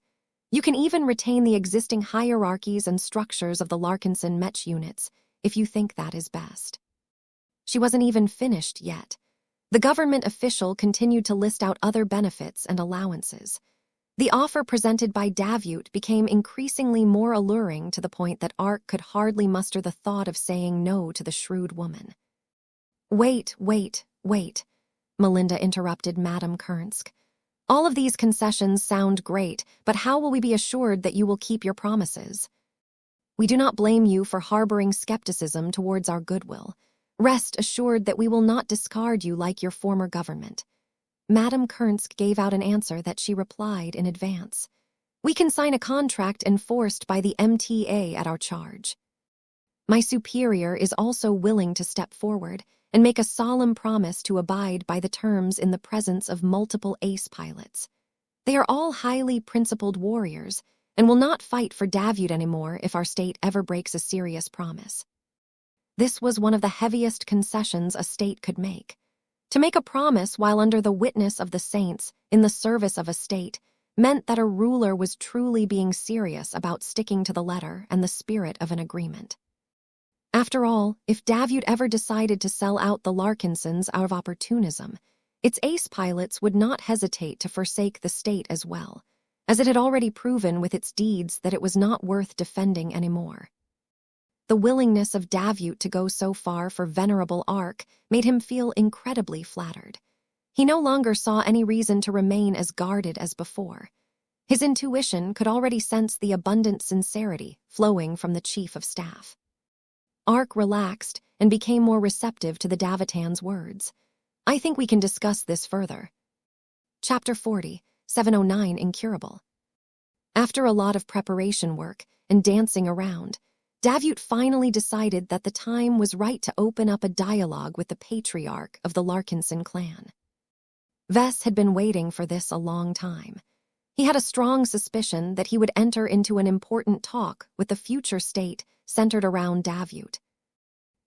You can even retain the existing hierarchies and structures of the Larkinson Mech units if you think that is best. She wasn't even finished yet. The government official continued to list out other benefits and allowances. The offer presented by Davut became increasingly more alluring to the point that Ark could hardly muster the thought of saying no to the shrewd woman. Wait, Melinda interrupted Madame Kernsk. "All of these concessions sound great, but how will we be assured that you will keep your promises? We do not blame you for harboring skepticism towards our goodwill. Rest assured that we will not discard you like your former government." Madame Kernsk gave out an answer that she replied in advance. "We can sign a contract enforced by the MTA at our charge. My superior is also willing to step forward and make a solemn promise to abide by the terms in the presence of multiple ace pilots. They are all highly principled warriors and will not fight for Davut anymore if our state ever breaks a serious promise." This was one of the heaviest concessions a state could make. To make a promise while under the witness of the saints in the service of a state meant that a ruler was truly being serious about sticking to the letter and the spirit of an agreement. After all, if Davut ever decided to sell out the Larkinsons out of opportunism, its ace pilots would not hesitate to forsake the state as well, as it had already proven with its deeds that it was not worth defending anymore. The willingness of Davut to go so far for venerable Ark made him feel incredibly flattered. He no longer saw any reason to remain as guarded as before. His intuition could already sense the abundant sincerity flowing from the chief of staff. Ark relaxed and became more receptive to the Davitan's words. I think we can discuss this further. Chapter 40, 709 Incurable. After a lot of preparation work and dancing around, Davut finally decided that the time was right to open up a dialogue with the patriarch of the Larkinson clan. Vess had been waiting for this a long time. He had a strong suspicion that he would enter into an important talk with the future state centered around Davut.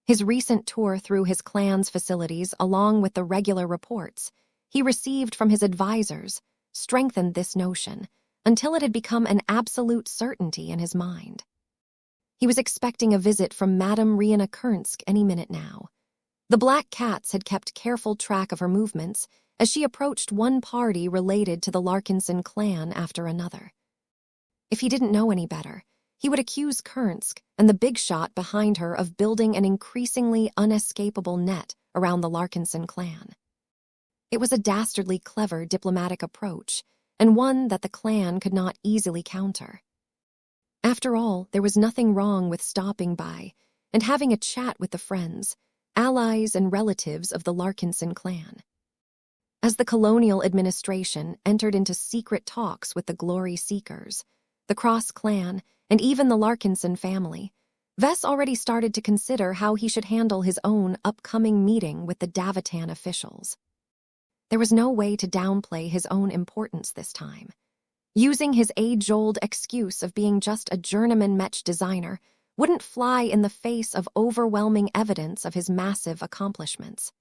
His recent tour through his clan's facilities, along with the regular reports he received from his advisors, strengthened this notion until it had become an absolute certainty in his mind. He was expecting a visit from Madame Rihanna Kernsk any minute now. The black cats had kept careful track of her movements as she approached one party related to the Larkinson clan after another. If he didn't know any better, he would accuse Kernsk and the big shot behind her of building an increasingly unescapable net around the Larkinson clan. It was a dastardly clever diplomatic approach, and one that the clan could not easily counter. After all, there was nothing wrong with stopping by and having a chat with the friends, allies, and relatives of the Larkinson clan. As the colonial administration entered into secret talks with the Glory Seekers, the Cross clan, and even the Larkinson family, Vess already started to consider how he should handle his own upcoming meeting with the Davitan officials. There was no way to downplay his own importance this time. Using his age-old excuse of being just a journeyman Mech designer wouldn't fly in the face of overwhelming evidence of his massive accomplishments.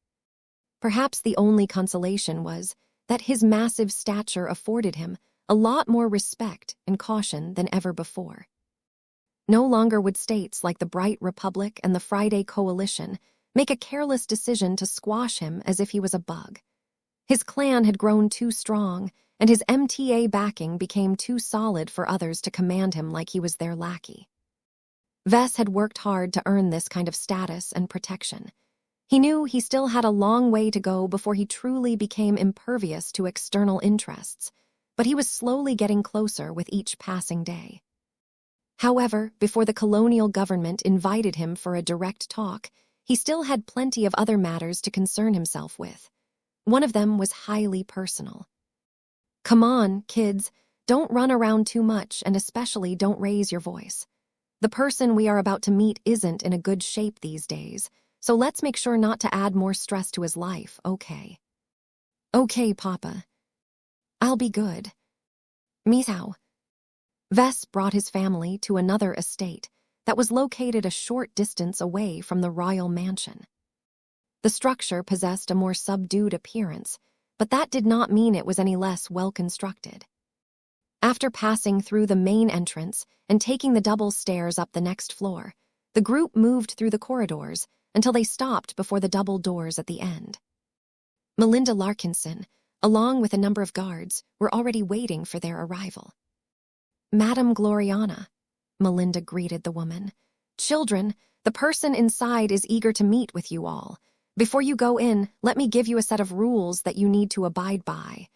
Perhaps the only consolation was that his massive stature afforded him a lot more respect and caution than ever before. No longer would states like the Bright Republic and the Friday Coalition make a careless decision to squash him as if he was a bug. His clan had grown too strong, and his MTA backing became too solid for others to command him like he was their lackey. Vess had worked hard to earn this kind of status and protection. He knew he still had a long way to go before he truly became impervious to external interests, but he was slowly getting closer with each passing day. However, before the colonial government invited him for a direct talk, he still had plenty of other matters to concern himself with. One of them was highly personal. Come on, kids, don't run around too much, and especially don't raise your voice. The person we are about to meet isn't in a good shape these days, so let's make sure not to add more stress to his life, okay? Okay, Papa. I'll be good. Meow. Vess brought his family to another estate that was located a short distance away from the royal mansion. The structure possessed a more subdued appearance, but that did not mean it was any less well-constructed. After passing through the main entrance and taking the double stairs up the next floor, the group moved through the corridors until they stopped before the double doors at the end. Melinda Larkinson, along with a number of guards, were already waiting for their arrival. Madame Gloriana, Melinda greeted the woman. Children, the person inside is eager to meet with you all. Before you go in, let me give you a set of rules that you need to abide by.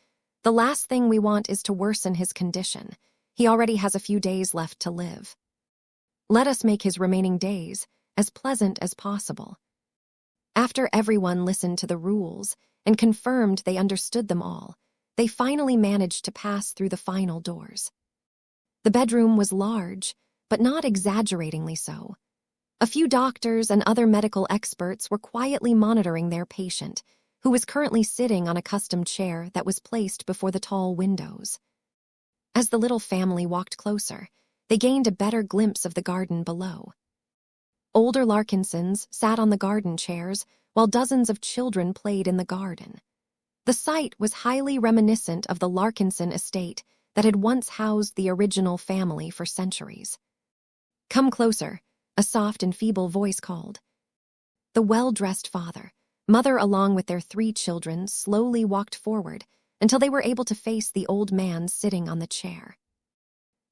The last thing we want is to worsen his condition. He already has a few days left to live. Let us make his remaining days as pleasant as possible. After everyone listened to the rules and confirmed they understood them all, they finally managed to pass through the final doors. The bedroom was large, but not exaggeratingly so. A few doctors and other medical experts were quietly monitoring their patient, who was currently sitting on a custom chair that was placed before the tall windows. As the little family walked closer, they gained a better glimpse of the garden below. Older Larkinsons sat on the garden chairs while dozens of children played in the garden. The site was highly reminiscent of the Larkinson estate that had once housed the original family for centuries. Come closer, a soft and feeble voice called. The well-dressed father, mother along with their 3 children slowly walked forward until they were able to face the old man sitting on the chair.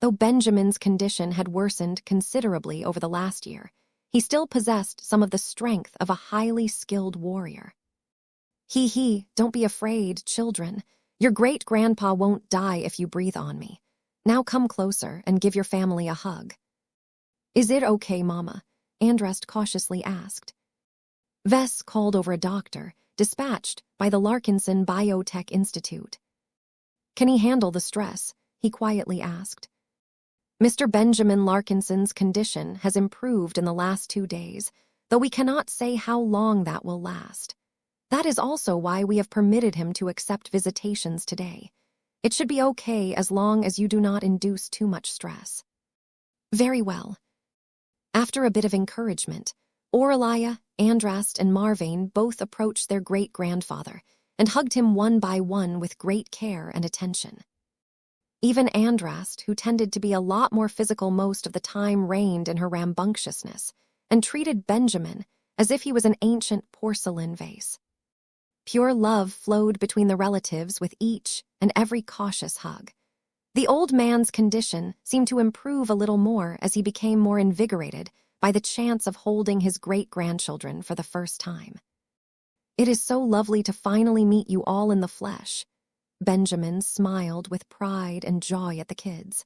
Though Benjamin's condition had worsened considerably over the last year, he still possessed some of the strength of a highly skilled warrior. Don't be afraid, children. Your great-grandpa won't die if you breathe on me. Now come closer and give your family a hug. Is it okay, Mama? Andrest cautiously asked. Vess called over a doctor, dispatched by the Larkinson Biotech Institute. Can he handle the stress? He quietly asked. Mr. Benjamin Larkinson's condition has improved in the last 2 days, though we cannot say how long that will last. That is also why we have permitted him to accept visitations today. It should be okay as long as you do not induce too much stress. Very well. After a bit of encouragement, Aurelia, Andrast, and Marvane both approached their great-grandfather and hugged him one by one with great care and attention. Even Andrast, who tended to be a lot more physical most of the time, reigned in her rambunctiousness and treated Benjamin as if he was an ancient porcelain vase. Pure love flowed between the relatives with each and every cautious hug. The old man's condition seemed to improve a little more as he became more invigorated by the chance of holding his great-grandchildren for the first time. It is so lovely to finally meet you all in the flesh. Benjamin smiled with pride and joy at the kids.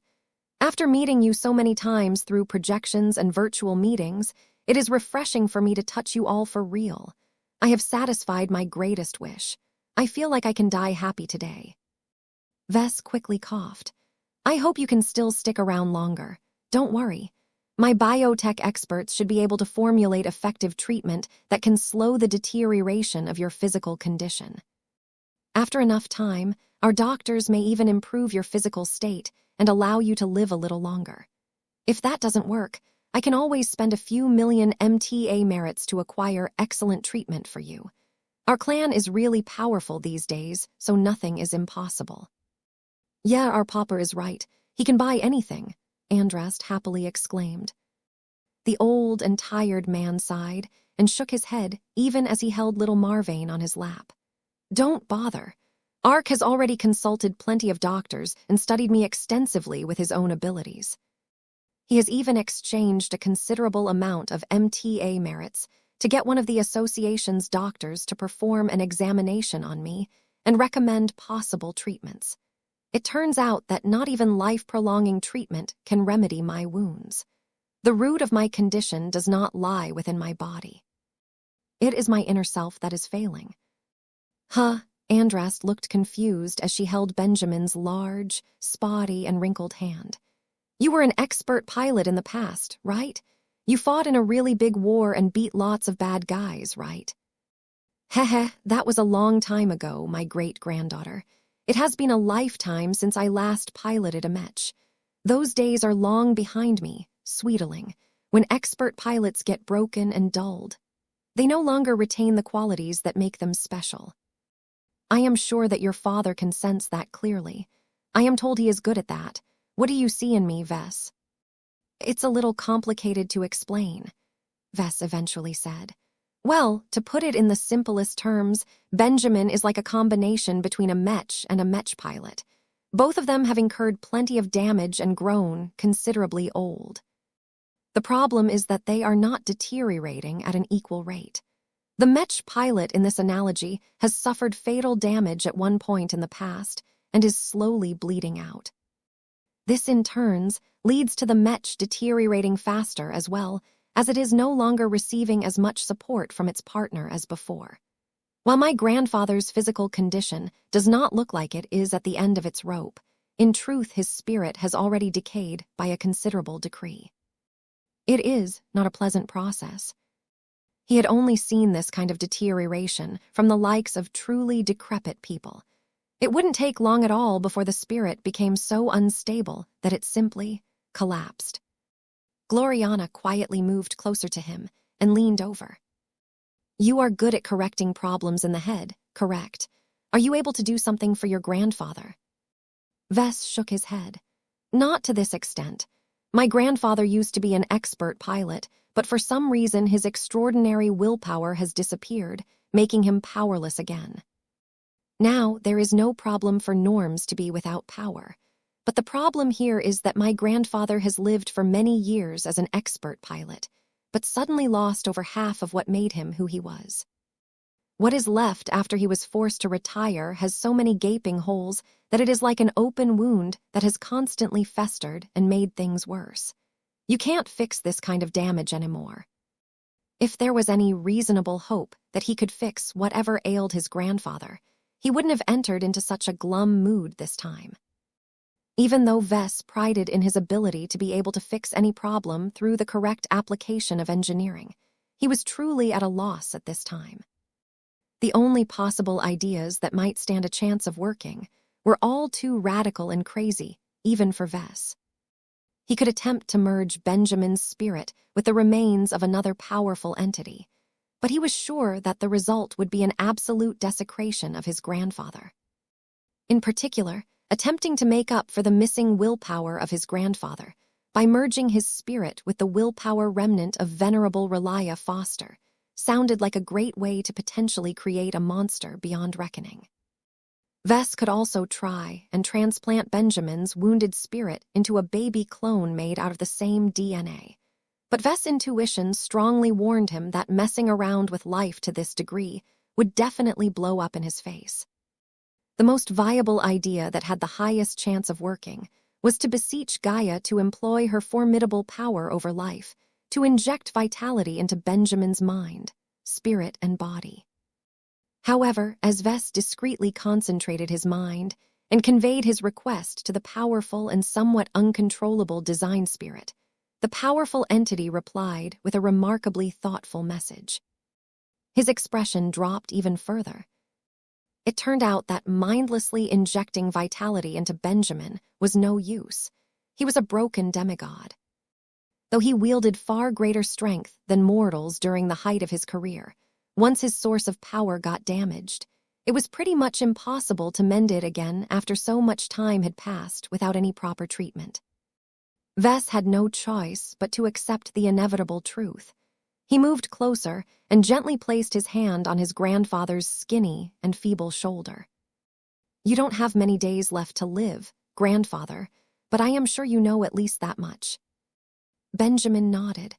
After meeting you so many times through projections and virtual meetings, it is refreshing for me to touch you all for real. I have satisfied my greatest wish. I feel like I can die happy today. Vess quickly coughed. I hope you can still stick around longer. Don't worry. My biotech experts should be able to formulate effective treatment that can slow the deterioration of your physical condition. After enough time, our doctors may even improve your physical state and allow you to live a little longer. If that doesn't work, I can always spend a few million MTA merits to acquire excellent treatment for you. Our clan is really powerful these days, so nothing is impossible. Yeah, our papa is right. He can buy anything, Andrast happily exclaimed. The old and tired man sighed and shook his head even as he held little Marvane on his lap. Don't bother. Ark has already consulted plenty of doctors and studied me extensively with his own abilities. He has even exchanged a considerable amount of MTA merits to get one of the association's doctors to perform an examination on me and recommend possible treatments. It turns out that not even life-prolonging treatment can remedy my wounds. The root of my condition does not lie within my body. It is my inner self that is failing. Andrast looked confused as she held Benjamin's large, spotty, and wrinkled hand. You were an expert pilot in the past, right? You fought in a really big war and beat lots of bad guys, right? That was a long time ago, my great-granddaughter. It has been a lifetime since I last piloted a Mech. Those days are long behind me, sweetling, when expert pilots get broken and dulled. They no longer retain the qualities that make them special. I am sure that your father can sense that clearly. I am told he is good at that. What do you see in me, Vess? It's a little complicated to explain, Vess eventually said. Well, to put it in the simplest terms, Benjamin is like a combination between a Mech and a Mech pilot. Both of them have incurred plenty of damage and grown considerably old. The problem is that they are not deteriorating at an equal rate. The Mech pilot in this analogy has suffered fatal damage at one point in the past and is slowly bleeding out. This, in turns, leads to the Mech deteriorating faster as well, as it is no longer receiving as much support from its partner as before. While my grandfather's physical condition does not look like it is at the end of its rope, in truth his spirit has already decayed by a considerable degree. It is not a pleasant process. He had only seen this kind of deterioration from the likes of truly decrepit people. It wouldn't take long at all before the spirit became so unstable that it simply collapsed. Gloriana quietly moved closer to him and leaned over. You are good at correcting problems in the head, correct? Are you able to do something for your grandfather? Vess shook his head. Not to this extent. My grandfather used to be an expert pilot, but for some reason his extraordinary willpower has disappeared, making him powerless again. Now, there is no problem for norms to be without power. But the problem here is that my grandfather has lived for many years as an expert pilot, but suddenly lost over half of what made him who he was. What is left after he was forced to retire has so many gaping holes that it is like an open wound that has constantly festered and made things worse. You can't fix this kind of damage anymore. If there was any reasonable hope that he could fix whatever ailed his grandfather, he wouldn't have entered into such a glum mood this time. Even though Vess prided in his ability to be able to fix any problem through the correct application of engineering, he was truly at a loss at this time. The only possible ideas that might stand a chance of working were all too radical and crazy, even for Vess. He could attempt to merge Benjamin's spirit with the remains of another powerful entity, but he was sure that the result would be an absolute desecration of his grandfather. In particular, attempting to make up for the missing willpower of his grandfather by merging his spirit with the willpower remnant of venerable Relia Foster sounded like a great way to potentially create a monster beyond reckoning. Vess could also try and transplant Benjamin's wounded spirit into a baby clone made out of the same DNA. But Vess' intuition strongly warned him that messing around with life to this degree would definitely blow up in his face. The most viable idea that had the highest chance of working was to beseech Gaia to employ her formidable power over life to inject vitality into Benjamin's mind, spirit, and body. However, as Vess discreetly concentrated his mind and conveyed his request to the powerful and somewhat uncontrollable design spirit, the powerful entity replied with a remarkably thoughtful message. His expression dropped even further. It turned out that mindlessly injecting vitality into Benjamin was no use. He was a broken demigod. Though he wielded far greater strength than mortals during the height of his career, once his source of power got damaged, it was pretty much impossible to mend it again after so much time had passed without any proper treatment. Vess had no choice but to accept the inevitable truth. He moved closer and gently placed his hand on his grandfather's skinny and feeble shoulder. "You don't have many days left to live, grandfather, but I am sure you know at least that much." Benjamin nodded.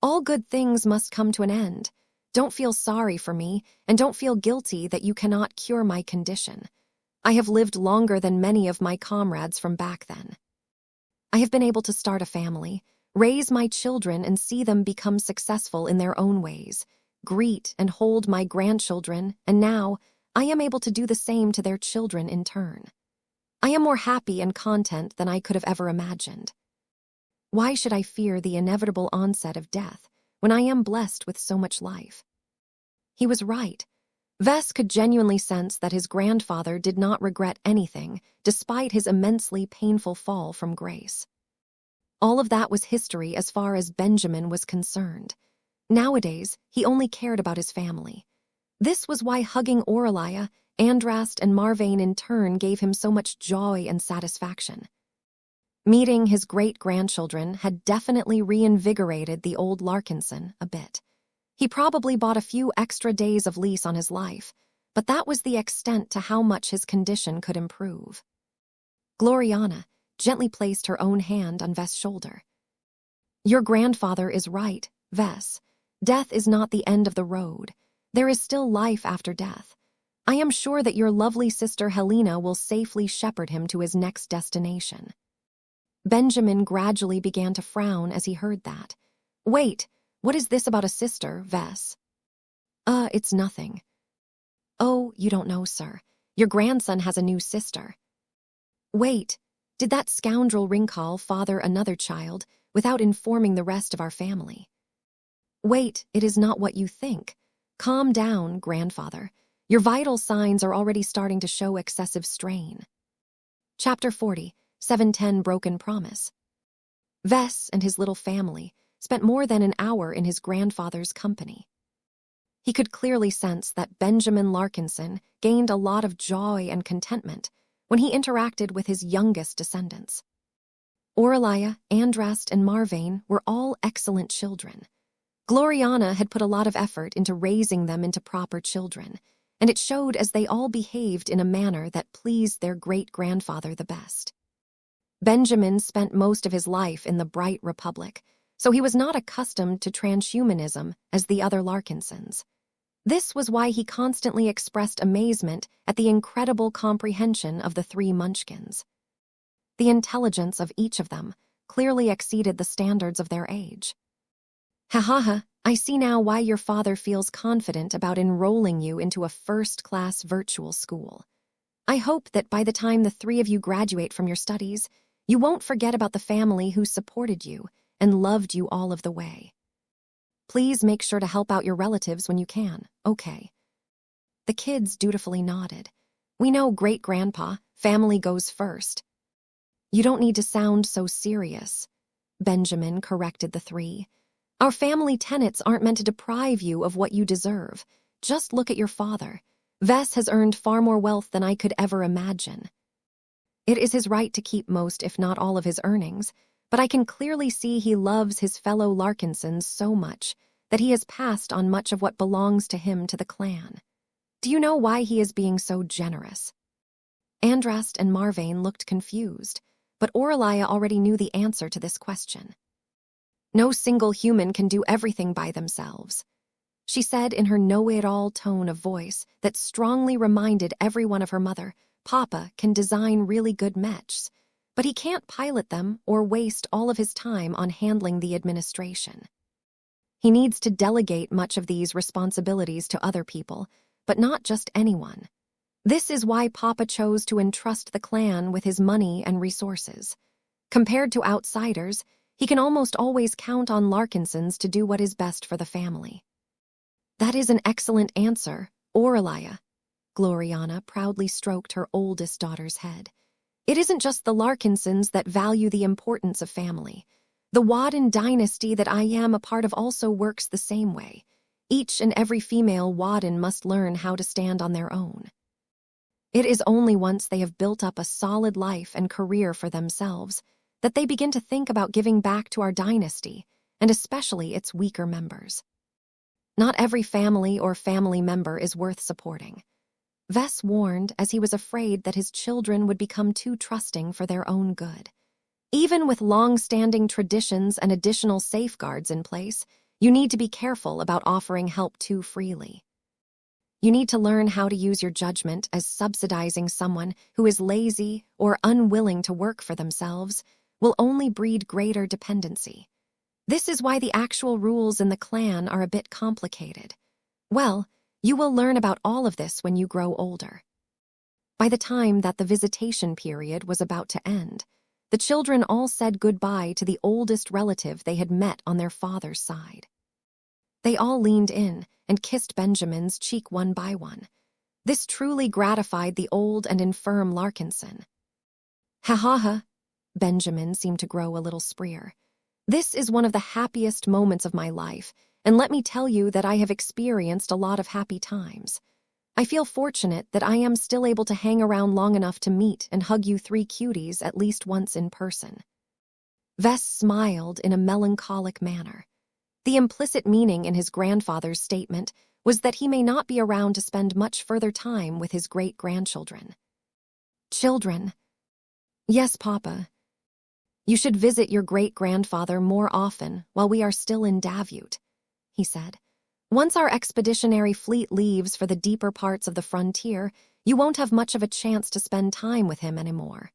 "All good things must come to an end. Don't feel sorry for me, and don't feel guilty that you cannot cure my condition. I have lived longer than many of my comrades from back then. I have been able to start a family, raise my children and see them become successful in their own ways, greet and hold my grandchildren, and now I am able to do the same to their children in turn. I am more happy and content than I could have ever imagined. Why should I fear the inevitable onset of death when I am blessed with so much life?" He was right. Vess could genuinely sense that his grandfather did not regret anything, despite his immensely painful fall from grace. All of that was history as far as Benjamin was concerned. Nowadays, he only cared about his family. This was why hugging Aurelia, Andrast, and Marvain in turn gave him so much joy and satisfaction. Meeting his great-grandchildren had definitely reinvigorated the old Larkinson a bit. He probably bought a few extra days of lease on his life, but that was the extent to how much his condition could improve. Gloriana gently placed her own hand on Vess' shoulder. "Your grandfather is right, Vess. Death is not the end of the road. There is still life after death. I am sure that your lovely sister Helena will safely shepherd him to his next destination." Benjamin gradually began to frown as he heard that. "Wait, what is this about a sister, Vess?" It's nothing." "Oh, you don't know, sir. Your grandson has a new sister." "Wait, did that scoundrel Ringcall father another child without informing the rest of our family?" "Wait, it is not what you think. Calm down, grandfather. Your vital signs are already starting to show excessive strain." Chapter 40, 710 Broken Promise. Vess and his little family spent more than an hour in his grandfather's company. He could clearly sense that Benjamin Larkinson gained a lot of joy and contentment when he interacted with his youngest descendants. Aurelia, Andrast, and Marvain were all excellent children. Gloriana had put a lot of effort into raising them into proper children, and it showed as they all behaved in a manner that pleased their great-grandfather the best. Benjamin spent most of his life in the Bright Republic, so he was not accustomed to transhumanism as the other Larkinsons. This was why he constantly expressed amazement at the incredible comprehension of the three Munchkins. The intelligence of each of them clearly exceeded the standards of their age. Ha, I see now why your father feels confident about enrolling you into a first-class virtual school. I hope that by the time the three of you graduate from your studies, you won't forget about the family who supported you and loved you all of the way. Please make sure to help out your relatives when you can, okay? The kids dutifully nodded. We know, great-grandpa, family goes first. You don't need to sound so serious, Benjamin corrected the three. Our family tenets aren't meant to deprive you of what you deserve. Just look at your father. Vess has earned far more wealth than I could ever imagine. It is his right to keep most, if not all, of his earnings, but I can clearly see he loves his fellow Larkinsons so much that he has passed on much of what belongs to him to the clan. Do you know why he is being so generous? Andrast and Marvain looked confused, but Aurelia already knew the answer to this question. No single human can do everything by themselves, she said in her know-it-all tone of voice that strongly reminded everyone of her mother. Papa can design really good mechs, but he can't pilot them or waste all of his time on handling the administration. He needs to delegate much of these responsibilities to other people, but not just anyone. This is why Papa chose to entrust the clan with his money and resources. Compared to outsiders, he can almost always count on Larkinsons to do what is best for the family. That is an excellent answer, Aurelia. Gloriana proudly stroked her oldest daughter's head. It isn't just the Larkinsons that value the importance of family. The Wadden dynasty that I am a part of also works the same way. Each and every female Wadden must learn how to stand on their own. It is only once they have built up a solid life and career for themselves that they begin to think about giving back to our dynasty, and especially its weaker members. Not every family or family member is worth supporting. Vess warned as he was afraid that his children would become too trusting for their own good. Even with long-standing traditions and additional safeguards in place, you need to be careful about offering help too freely. You need to learn how to use your judgment, as subsidizing someone who is lazy or unwilling to work for themselves will only breed greater dependency. This is why the actual rules in the clan are a bit complicated. Well, you will learn about all of this when you grow older. By the time that the visitation period was about to end, the children all said goodbye to the oldest relative they had met on their father's side. They all leaned in and kissed Benjamin's cheek one by one. This truly gratified the old and infirm Larkinson. Ha, Benjamin seemed to grow a little spreer. This is one of the happiest moments of my life, and let me tell you that I have experienced a lot of happy times. I feel fortunate that I am still able to hang around long enough to meet and hug you three cuties at least once in person. Vess smiled in a melancholic manner. The implicit meaning in his grandfather's statement was that he may not be around to spend much further time with his great-grandchildren. Children. Yes, Papa. You should visit your great-grandfather more often while we are still in Davut, he said. Once our expeditionary fleet leaves for the deeper parts of the frontier, you won't have much of a chance to spend time with him anymore.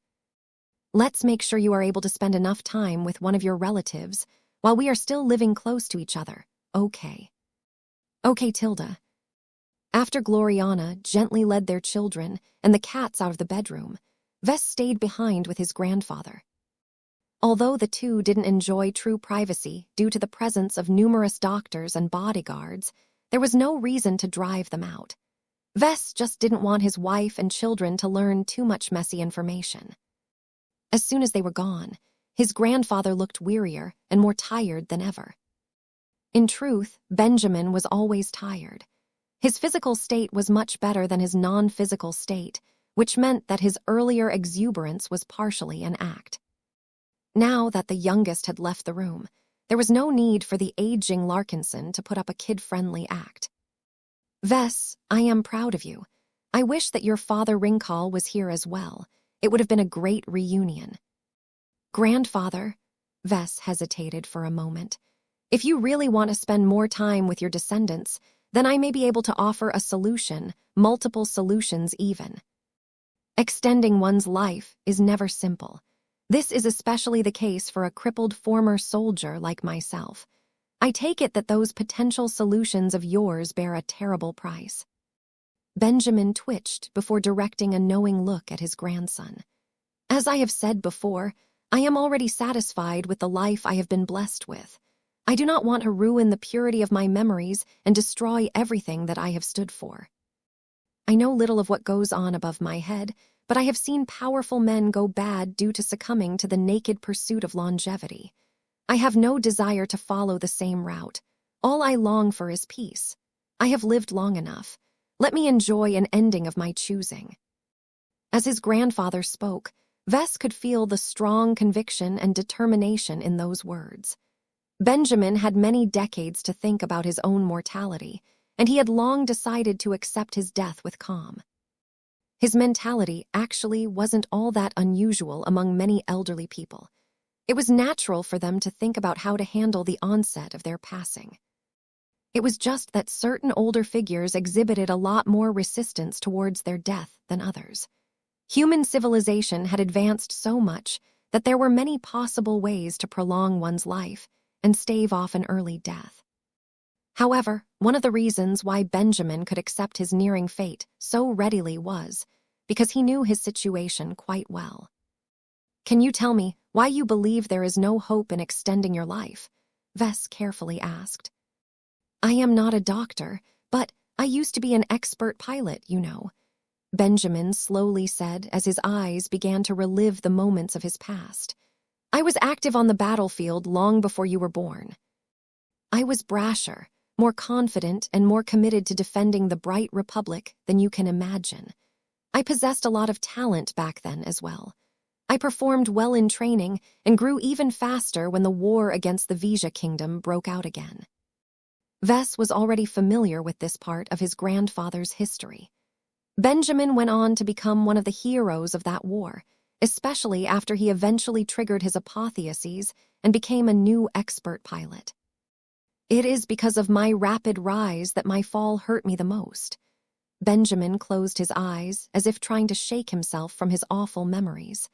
Let's make sure you are able to spend enough time with one of your relatives while we are still living close to each other, okay? Okay, Tilda. After Gloriana gently led their children and the cats out of the bedroom, Vess stayed behind with his grandfather. Although the two didn't enjoy true privacy due to the presence of numerous doctors and bodyguards, there was no reason to drive them out. Vess just didn't want his wife and children to learn too much messy information. As soon as they were gone, his grandfather looked wearier and more tired than ever. In truth, Benjamin was always tired. His physical state was much better than his non-physical state, which meant that his earlier exuberance was partially an act. Now that the youngest had left the room, there was no need for the aging Larkinson to put up a kid-friendly act. Vess, I am proud of you. I wish that your father Ringcall was here as well. It would have been a great reunion. Grandfather, Vess hesitated for a moment. If you really want to spend more time with your descendants, then I may be able to offer a solution, multiple solutions even. Extending one's life is never simple. This is especially the case for a crippled former soldier like myself. I take it that those potential solutions of yours bear a terrible price. Benjamin twitched before directing a knowing look at his grandson. As I have said before, I am already satisfied with the life I have been blessed with. I do not want to ruin the purity of my memories and destroy everything that I have stood for. I know little of what goes on above my head, but I have seen powerful men go bad due to succumbing to the naked pursuit of longevity. I have no desire to follow the same route. All I long for is peace. I have lived long enough. Let me enjoy an ending of my choosing. As his grandfather spoke, Vess could feel the strong conviction and determination in those words. Benjamin had many decades to think about his own mortality, and he had long decided to accept his death with calm. His mentality actually wasn't all that unusual among many elderly people. It was natural for them to think about how to handle the onset of their passing. It was just that certain older figures exhibited a lot more resistance towards their death than others. Human civilization had advanced so much that there were many possible ways to prolong one's life and stave off an early death. However, one of the reasons why Benjamin could accept his nearing fate so readily was because he knew his situation quite well. Can you tell me why you believe there is no hope in extending your life? Vess carefully asked. I am not a doctor, but I used to be an expert pilot, you know. Benjamin slowly said as his eyes began to relive the moments of his past. I was active on the battlefield long before you were born. I was brasher, more confident and more committed to defending the bright republic than you can imagine. I possessed a lot of talent back then as well. I performed well in training and grew even faster when the war against the Vija kingdom broke out again. Vess was already familiar with this part of his grandfather's history. Benjamin went on to become one of the heroes of that war, especially after he eventually triggered his apotheosis and became a new expert pilot. It is because of my rapid rise that my fall hurt me the most. Benjamin closed his eyes as if trying to shake himself from his awful memories.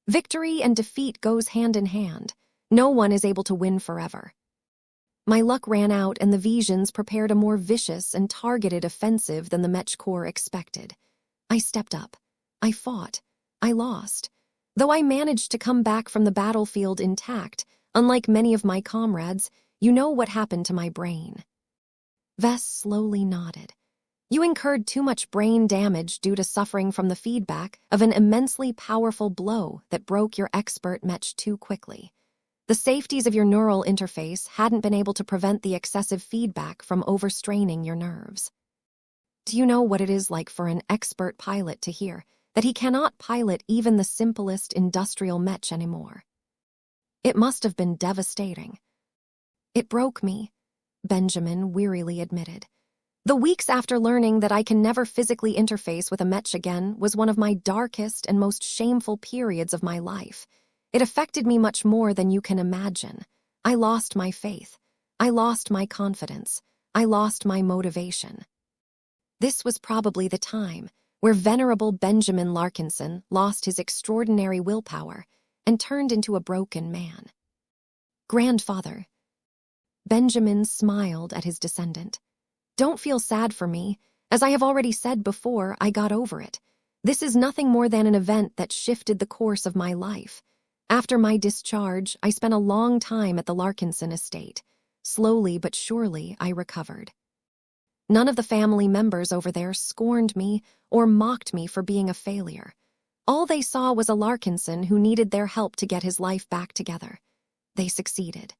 Victory and defeat goes hand in hand. No one is able to win forever. My luck ran out and the Vijans prepared a more vicious and targeted offensive than the Mech Corps expected. I stepped up. I fought. I lost. Though I managed to come back from the battlefield intact, unlike many of my comrades, you know what happened to my brain. Vess slowly nodded. You incurred too much brain damage due to suffering from the feedback of an immensely powerful blow that broke your expert Mech too quickly. The safeties of your neural interface hadn't been able to prevent the excessive feedback from overstraining your nerves. Do you know what it is like for an expert pilot to hear that he cannot pilot even the simplest industrial Mech anymore? It must have been devastating. It broke me, Benjamin wearily admitted. The weeks after learning that I can never physically interface with a Mech again was one of my darkest and most shameful periods of my life. It affected me much more than you can imagine. I lost my faith. I lost my confidence. I lost my motivation. This was probably the time where venerable Benjamin Larkinson lost his extraordinary willpower and turned into a broken man. Grandfather. Benjamin smiled at his descendant. Don't feel sad for me. As I have already said before, I got over it. This is nothing more than an event that shifted the course of my life. After my discharge, I spent a long time at the Larkinson estate. Slowly but surely, I recovered. None of the family members over there scorned me or mocked me for being a failure. All they saw was a Larkinson who needed their help to get his life back together. They succeeded.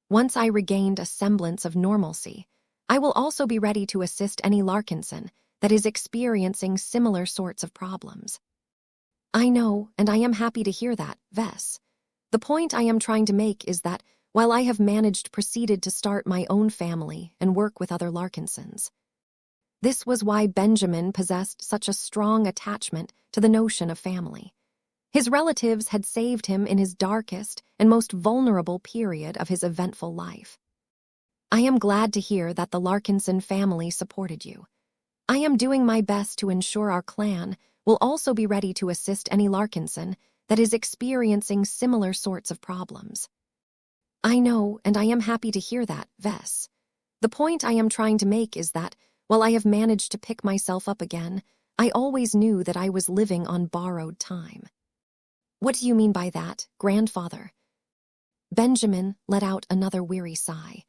Once I regained a semblance of normalcy, I will also be ready to assist any Larkinson that is experiencing similar sorts of problems. I know, and I am happy to hear that, Vess. The point I am trying to make is that while I have proceeded to start my own family and work with other Larkinsons, This was why Benjamin possessed such a strong attachment to the notion of family. His relatives had saved him in his darkest and most vulnerable period of his eventful life. I am glad to hear that the Larkinson family supported you. I am doing my best to ensure our clan will also be ready to assist any Larkinson that is experiencing similar sorts of problems. I know, and I am happy to hear that, Vess. The point I am trying to make is that, while I have managed to pick myself up again, I always knew that I was living on borrowed time. What do you mean by that, grandfather? Benjamin let out another weary sigh.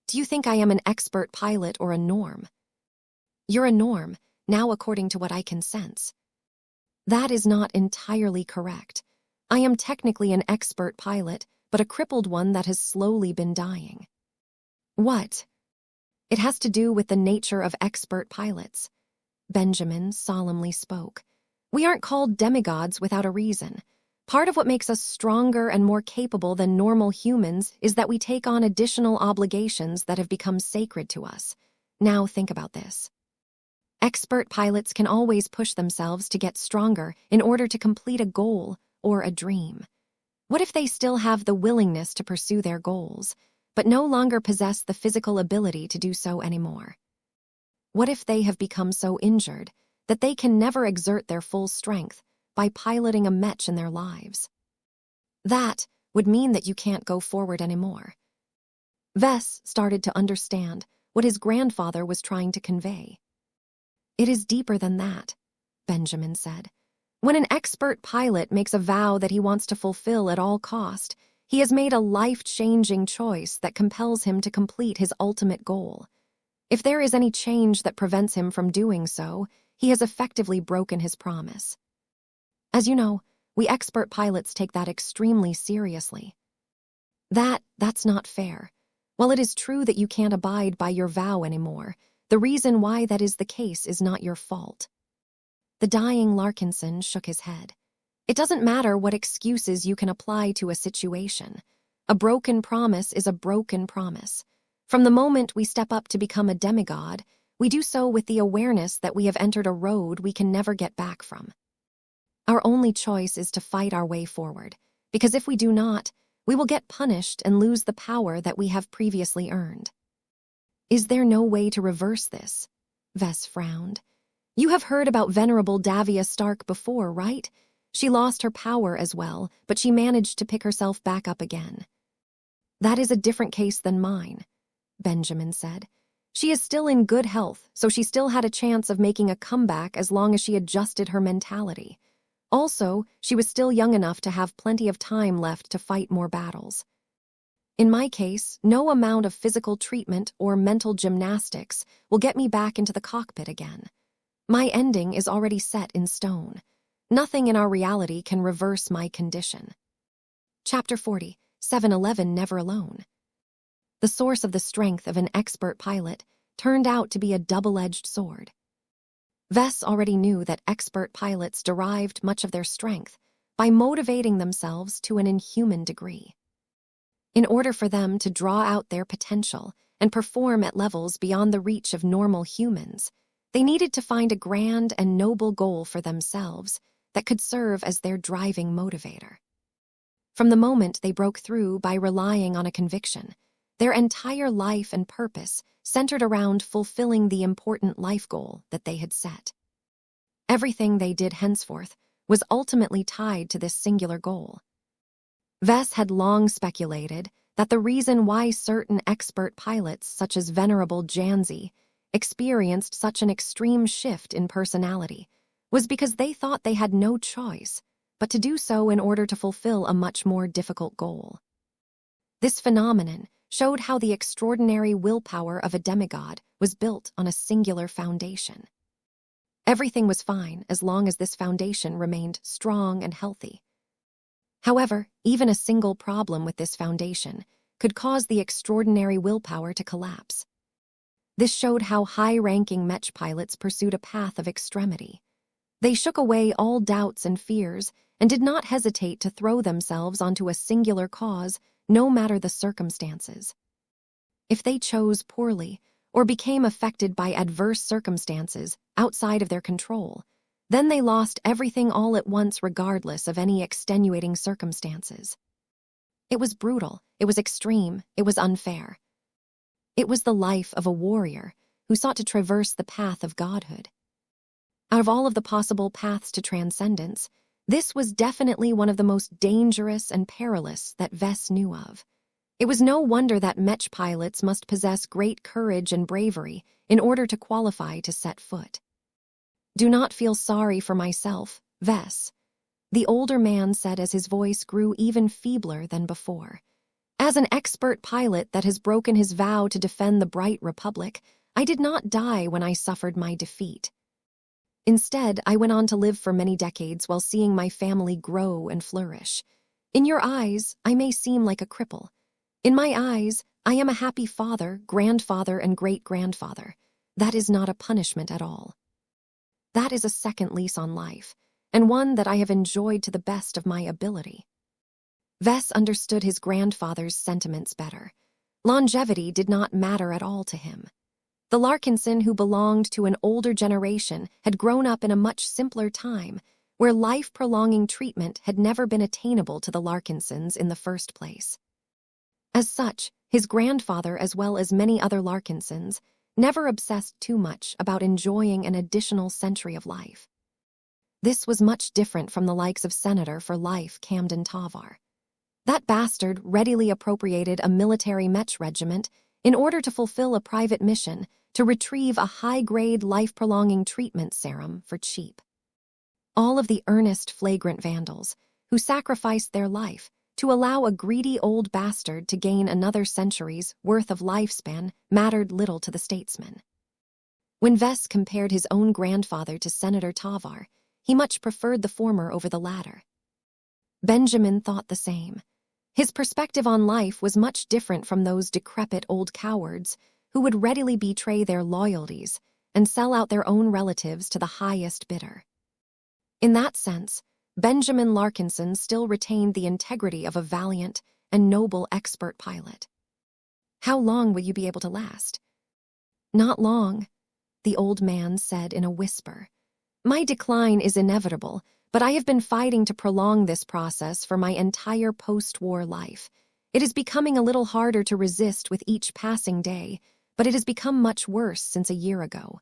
Do you think I am an expert pilot or a norm? You're a norm, now according to what I can sense. That is not entirely correct. I am technically an expert pilot, but a crippled one that has slowly been dying. What? It has to do with the nature of expert pilots. Benjamin solemnly spoke. We aren't called demigods without a reason. Part of what makes us stronger and more capable than normal humans is that we take on additional obligations that have become sacred to us. Now think about this. Expert pilots can always push themselves to get stronger in order to complete a goal or a dream. What if they still have the willingness to pursue their goals, but no longer possess the physical ability to do so anymore? What if they have become so injured that they can never exert their full strength by piloting a Mech in their lives? That would mean that you can't go forward anymore. Vess started to understand what his grandfather was trying to convey. It is deeper than that, Benjamin said. When an expert pilot makes a vow that he wants to fulfill at all cost, he has made a life-changing choice that compels him to complete his ultimate goal. If there is any change that prevents him from doing so, he has effectively broken his promise. As you know, we expert pilots take that extremely seriously. That's not fair. While it is true that you can't abide by your vow anymore, the reason why that is the case is not your fault. The dying Larkinson shook his head. It doesn't matter what excuses you can apply to a situation. A broken promise is a broken promise. From the moment we step up to become a demigod, we do so with the awareness that we have entered a road we can never get back from. Our only choice is to fight our way forward, because if we do not, we will get punished and lose the power that we have previously earned. Is there no way to reverse this? Vess frowned. You have heard about Venerable Davia Stark before, right? She lost her power as well, but she managed to pick herself back up again. That is a different case than mine, Benjamin said. She is still in good health, so she still had a chance of making a comeback as long as she adjusted her mentality. Also, she was still young enough to have plenty of time left to fight more battles. In my case, no amount of physical treatment or mental gymnastics will get me back into the cockpit again. My ending is already set in stone. Nothing in our reality can reverse my condition. Chapter 40, 7-Eleven Never Alone. The source of the strength of an expert pilot turned out to be a double-edged sword. Vess already knew that expert pilots derived much of their strength by motivating themselves to an inhuman degree. In order for them to draw out their potential and perform at levels beyond the reach of normal humans, they needed to find a grand and noble goal for themselves that could serve as their driving motivator. From the moment they broke through by relying on a conviction, their entire life and purpose centered around fulfilling the important life goal that they had set. Everything they did henceforth was ultimately tied to this singular goal. Vess had long speculated that the reason why certain expert pilots, such as Venerable Janzi, experienced such an extreme shift in personality was because they thought they had no choice but to do so in order to fulfill a much more difficult goal. This phenomenon showed how the extraordinary willpower of a demigod was built on a singular foundation. Everything was fine as long as this foundation remained strong and healthy. However, even a single problem with this foundation could cause the extraordinary willpower to collapse. This showed how high-ranking Mech pilots pursued a path of extremity. They shook away all doubts and fears and did not hesitate to throw themselves onto a singular cause, no matter the circumstances. If they chose poorly, or became affected by adverse circumstances outside of their control, then they lost everything all at once regardless of any extenuating circumstances. It was brutal, it was extreme, it was unfair. It was the life of a warrior who sought to traverse the path of godhood. Out of all of the possible paths to transcendence, this was definitely one of the most dangerous and perilous that Vess knew of. It was no wonder that Mech pilots must possess great courage and bravery in order to qualify to set foot. "Do not feel sorry for myself, Vess," the older man said as his voice grew even feebler than before. "As an expert pilot that has broken his vow to defend the Bright Republic, I did not die when I suffered my defeat. Instead, I went on to live for many decades while seeing my family grow and flourish. In your eyes, I may seem like a cripple. In my eyes, I am a happy father, grandfather, and great-grandfather. That is not a punishment at all. That is a second lease on life, and one that I have enjoyed to the best of my ability." Vess understood his grandfather's sentiments better. Longevity did not matter at all to him. The Larkinson who belonged to an older generation had grown up in a much simpler time, where life-prolonging treatment had never been attainable to the Larkinsons in the first place. As such, his grandfather, as well as many other Larkinsons, never obsessed too much about enjoying an additional century of life. This was much different from the likes of Senator for Life Camden Tavar. That bastard readily appropriated a military Mech regiment in order to fulfill a private mission to retrieve a high-grade life-prolonging treatment serum for cheap. All of the earnest, flagrant vandals who sacrificed their life to allow a greedy old bastard to gain another century's worth of lifespan mattered little to the statesman. When Vess compared his own grandfather to Senator Tavar, he much preferred the former over the latter. Benjamin thought the same. His perspective on life was much different from those decrepit old cowards who would readily betray their loyalties and sell out their own relatives to the highest bidder. In that sense, Benjamin Larkinson still retained the integrity of a valiant and noble expert pilot. "How long will you be able to last?" "Not long," the old man said in a whisper. "My decline is inevitable, but I have been fighting to prolong this process for my entire post-war life. It is becoming a little harder to resist with each passing day, but it has become much worse since a year ago.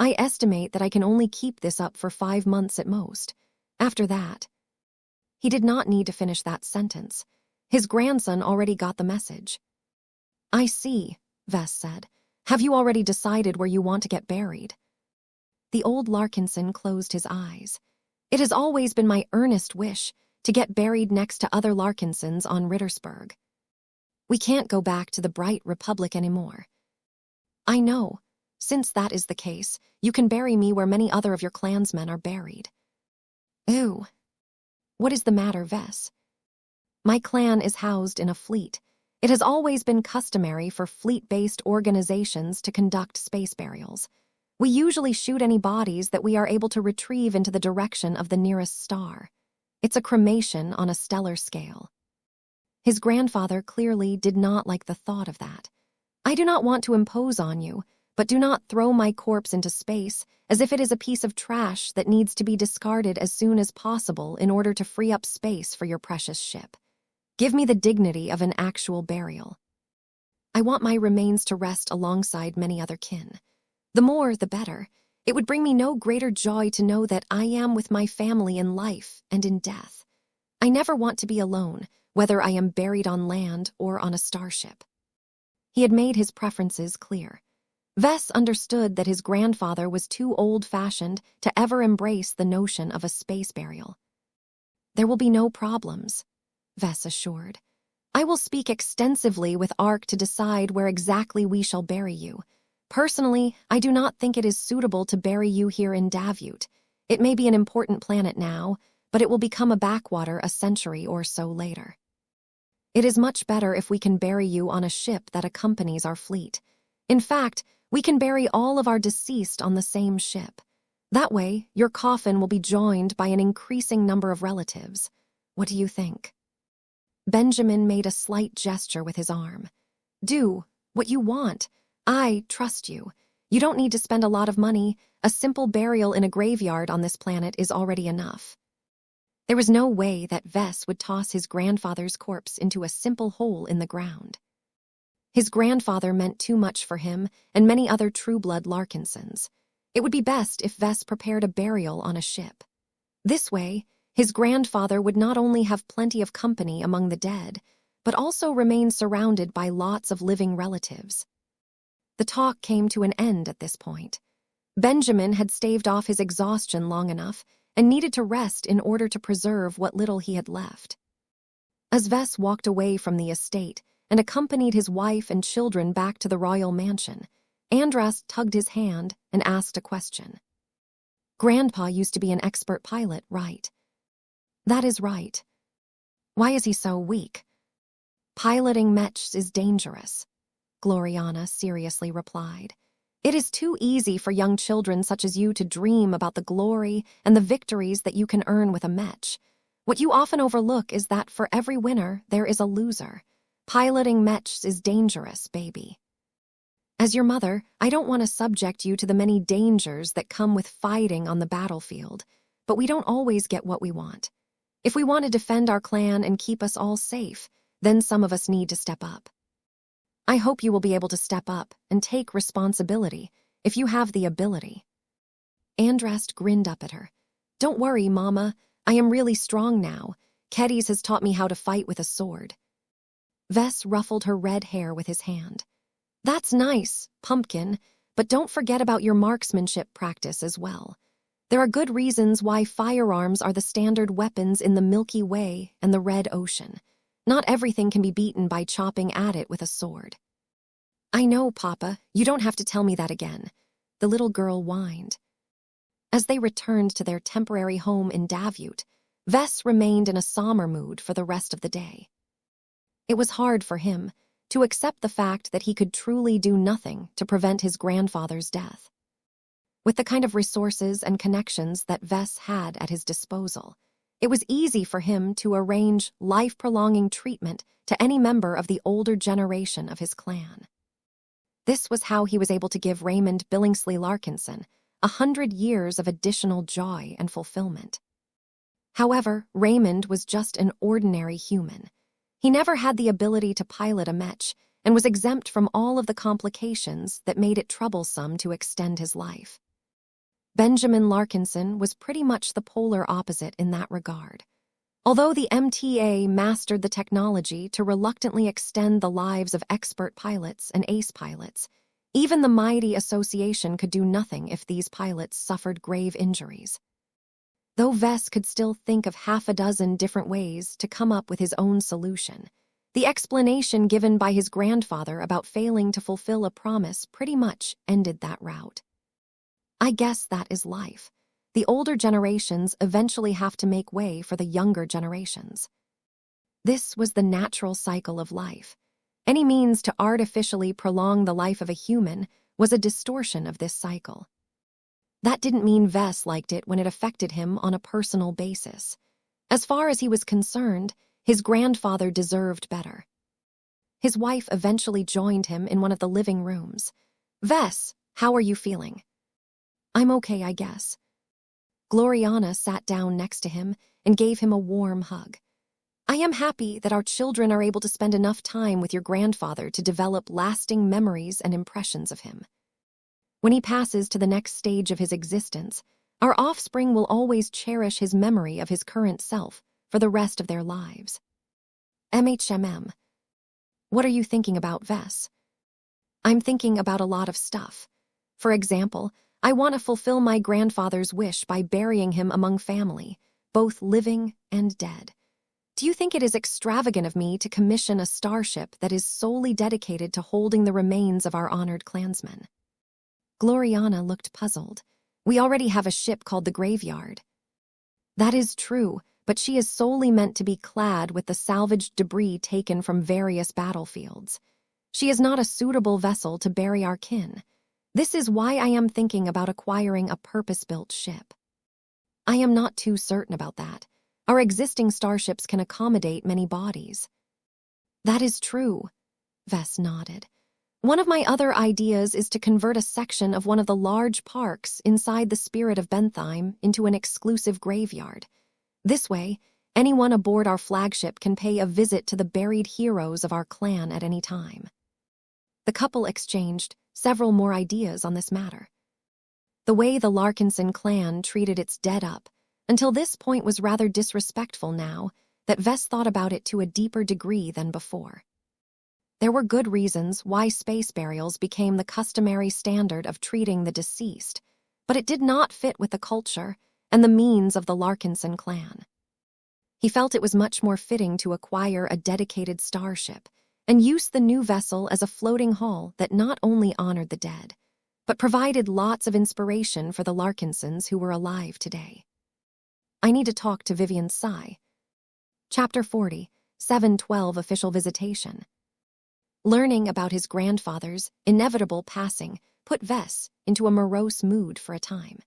I estimate that I can only keep this up for 5 months at most. After that..." He did not need to finish that sentence. His grandson already got the message. "I see," Vess said. "Have you already decided where you want to get buried?" The old Larkinson closed his eyes. "It has always been my earnest wish to get buried next to other Larkinsons on Rittersburg. We can't go back to the Bright Republic anymore." "I know. Since that is the case, you can bury me where many other of your clansmen are buried." "Ew. What is the matter, Vess?" "My clan is housed in a fleet. It has always been customary for fleet-based organizations to conduct space burials. We usually shoot any bodies that we are able to retrieve into the direction of the nearest star. It's a cremation on a stellar scale." His grandfather clearly did not like the thought of that. "I do not want to impose on you, but do not throw my corpse into space as if it is a piece of trash that needs to be discarded as soon as possible in order to free up space for your precious ship. Give me the dignity of an actual burial. I want my remains to rest alongside many other kin. The more, the better. It would bring me no greater joy to know that I am with my family in life and in death. I never want to be alone, whether I am buried on land or on a starship." He had made his preferences clear. Vess understood that his grandfather was too old-fashioned to ever embrace the notion of a space burial. "There will be no problems," Vess assured. "I will speak extensively with Ark to decide where exactly we shall bury you. Personally, I do not think it is suitable to bury you here in Davut. It may be an important planet now, but it will become a backwater a century or so later. It is much better if we can bury you on a ship that accompanies our fleet. In fact, we can bury all of our deceased on the same ship. That way, your coffin will be joined by an increasing number of relatives. What do you think?" Benjamin made a slight gesture with his arm. "Do what you want. I trust you. You don't need to spend a lot of money. A simple burial in a graveyard on this planet is already enough. There was no way that Vess would toss his grandfather's corpse into a simple hole in the ground. His grandfather meant too much for him and many other true-blood Larkinsons. It would be best if Vess prepared a burial on a ship. This way, his grandfather would not only have plenty of company among the dead, but also remain surrounded by lots of living relatives. The talk came to an end at this point. Benjamin had staved off his exhaustion long enough and needed to rest in order to preserve what little he had left. As Vess walked away from the estate and accompanied his wife and children back to the royal mansion, Andras tugged his hand and asked a question. Grandpa used to be an expert pilot, right? That is right. Why is he so weak? Piloting Mechs is dangerous, Gloriana seriously replied. It is too easy for young children such as you to dream about the glory and the victories that you can earn with a Mech. What you often overlook is that for every winner, there is a loser. Piloting Mechs is dangerous, baby. As your mother, I don't want to subject you to the many dangers that come with fighting on the battlefield, but we don't always get what we want. If we want to defend our clan and keep us all safe, then some of us need to step up. I hope you will be able to step up and take responsibility if you have the ability. Andrast grinned up at her. Don't worry, Mama. I am really strong now. Kedis has taught me how to fight with a sword. Vess ruffled her red hair with his hand. That's nice, Pumpkin, but don't forget about your marksmanship practice as well. There are good reasons why firearms are the standard weapons in the Milky Way and the Red Ocean. Not everything can be beaten by chopping at it with a sword. I know, Papa. You don't have to tell me that again, the little girl whined. As they returned to their temporary home in Davut, Vess remained in a somber mood for the rest of the day. It was hard for him to accept the fact that he could truly do nothing to prevent his grandfather's death. With the kind of resources and connections that Vess had at his disposal, it was easy for him to arrange life-prolonging treatment to any member of the older generation of his clan. This was how he was able to give Raymond Billingsley Larkinson 100 years of additional joy and fulfillment. However, Raymond was just an ordinary human. He never had the ability to pilot a Mech and was exempt from all of the complications that made it troublesome to extend his life. Benjamin Larkinson was pretty much the polar opposite in that regard. Although the MTA mastered the technology to reluctantly extend the lives of expert pilots and ace pilots, even the mighty association could do nothing if these pilots suffered grave injuries. Though Vess could still think of half a dozen different ways to come up with his own solution, the explanation given by his grandfather about failing to fulfill a promise pretty much ended that route. I guess that is life. The older generations eventually have to make way for the younger generations. This was the natural cycle of life. Any means to artificially prolong the life of a human was a distortion of this cycle. That didn't mean Vess liked it when it affected him on a personal basis. As far as he was concerned, his grandfather deserved better. His wife eventually joined him in one of the living rooms. Vess, how are you feeling? I'm okay, I guess. Gloriana sat down next to him and gave him a warm hug. I am happy that our children are able to spend enough time with your grandfather to develop lasting memories and impressions of him. When he passes to the next stage of his existence, our offspring will always cherish his memory of his current self for the rest of their lives. MHMM. What are you thinking about, Vess? I'm thinking about a lot of stuff. For example, I want to fulfill my grandfather's wish by burying him among family, both living and dead. Do you think it is extravagant of me to commission a starship that is solely dedicated to holding the remains of our honored clansmen? Gloriana looked puzzled. We already have a ship called the Graveyard. That is true, but she is solely meant to be clad with the salvaged debris taken from various battlefields. She is not a suitable vessel to bury our kin. This is why I am thinking about acquiring a purpose-built ship. I am not too certain about that. Our existing starships can accommodate many bodies. That is true, Vess nodded. One of my other ideas is to convert a section of one of the large parks inside the Spirit of Bentheim into an exclusive graveyard. This way, anyone aboard our flagship can pay a visit to the buried heroes of our clan at any time. The couple exchanged several more ideas on this matter. The way the Larkinson clan treated its dead up until this point was rather disrespectful now that Vess thought about it to a deeper degree than before. There were good reasons why space burials became the customary standard of treating the deceased, but it did not fit with the culture and the means of the Larkinson clan. He felt it was much more fitting to acquire a dedicated starship and use the new vessel as a floating hall that not only honored the dead, but provided lots of inspiration for the Larkinsons who were alive today. I need to talk to Vivian Tsai. Chapter 40, 712 Official Visitation. Learning about his grandfather's inevitable passing put Vess into a morose mood for a time.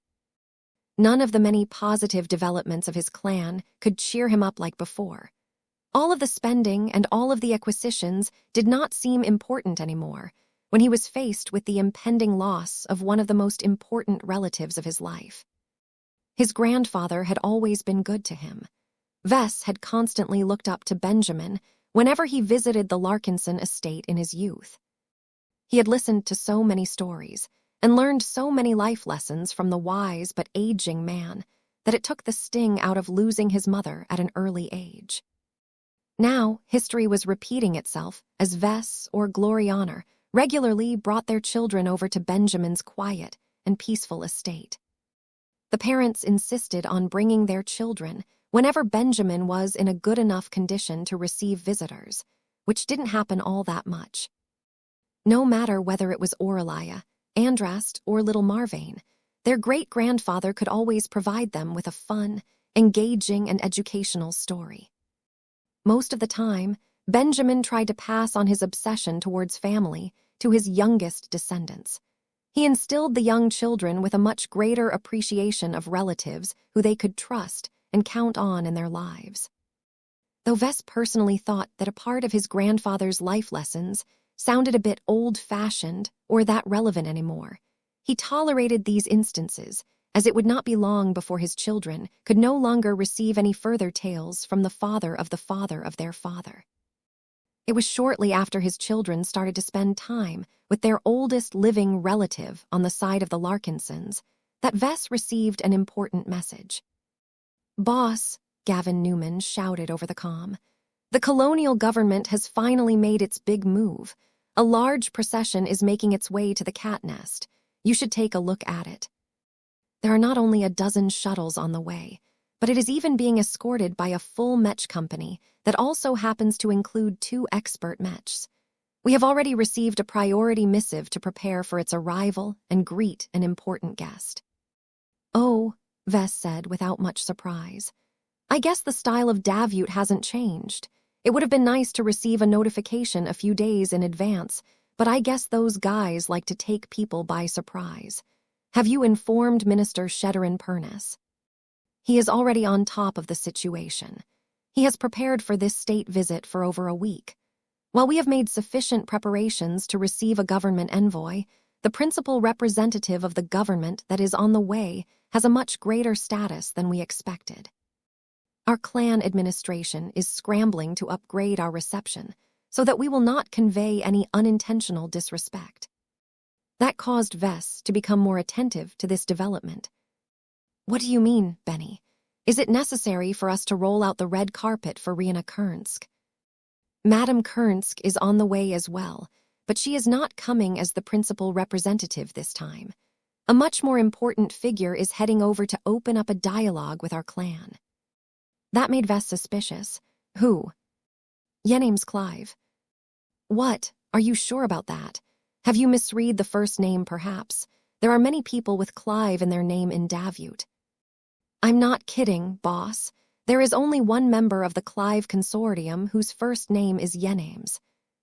None of the many positive developments of his clan could cheer him up like before. All of the spending and all of the acquisitions did not seem important anymore when he was faced with the impending loss of one of the most important relatives of his life. His grandfather had always been good to him. Vess had constantly looked up to Benjamin whenever he visited the Larkinson estate in his youth. He had listened to so many stories and learned so many life lessons from the wise but aging man that it took the sting out of losing his mother at an early age. Now, history was repeating itself as Vess or Gloriana regularly brought their children over to Benjamin's quiet and peaceful estate. The parents insisted on bringing their children whenever Benjamin was in a good enough condition to receive visitors, which didn't happen all that much. No matter whether it was Aurelia, Andrast, or little Marvane, their great-grandfather could always provide them with a fun, engaging, and educational story. Most of the time, Benjamin tried to pass on his obsession towards family to his youngest descendants. He instilled the young children with a much greater appreciation of relatives who they could trust and count on in their lives. Though Vess personally thought that a part of his grandfather's life lessons sounded a bit old-fashioned or that relevant anymore, he tolerated these instances, as it would not be long before his children could no longer receive any further tales from the father of their father. It was shortly after his children started to spend time with their oldest living relative on the side of the Larkinsons that Vess received an important message. "Boss," Gavin Newman shouted over the comm, "the colonial government has finally made its big move. A large procession is making its way to the cat nest. You should take a look at it. There are not only a dozen shuttles on the way, but it is even being escorted by a full Mech company that also happens to include 2 expert Mechs. We have already received a priority missive to prepare for its arrival and greet an important guest." "Oh," Vess said without much surprise. "I guess the style of Davute hasn't changed. It would have been nice to receive a notification a few days in advance, but I guess those guys like to take people by surprise. Have you informed Minister Sheddarin Purnes? He is already on top of the situation. He has prepared for this state visit for over a week. While we have made sufficient preparations to receive a government envoy, the principal representative of the government that is on the way has a much greater status than we expected. Our clan administration is scrambling to upgrade our reception so that we will not convey any unintentional disrespect." That caused Vess to become more attentive to this development. "What do you mean, Benny? Is it necessary for us to roll out the red carpet for Rihanna Kernsk?" "Madame Kernsk is on the way as well, but she is not coming as the principal representative this time. A much more important figure is heading over to open up a dialogue with our clan." That made Vess suspicious. "Who?" "Your name's Clive." "What? Are you sure about that? Have you misread the first name, perhaps? There are many people with Clive in their name in Davute." "I'm not kidding, boss. There is only one member of the Clive Consortium whose first name is Yenames.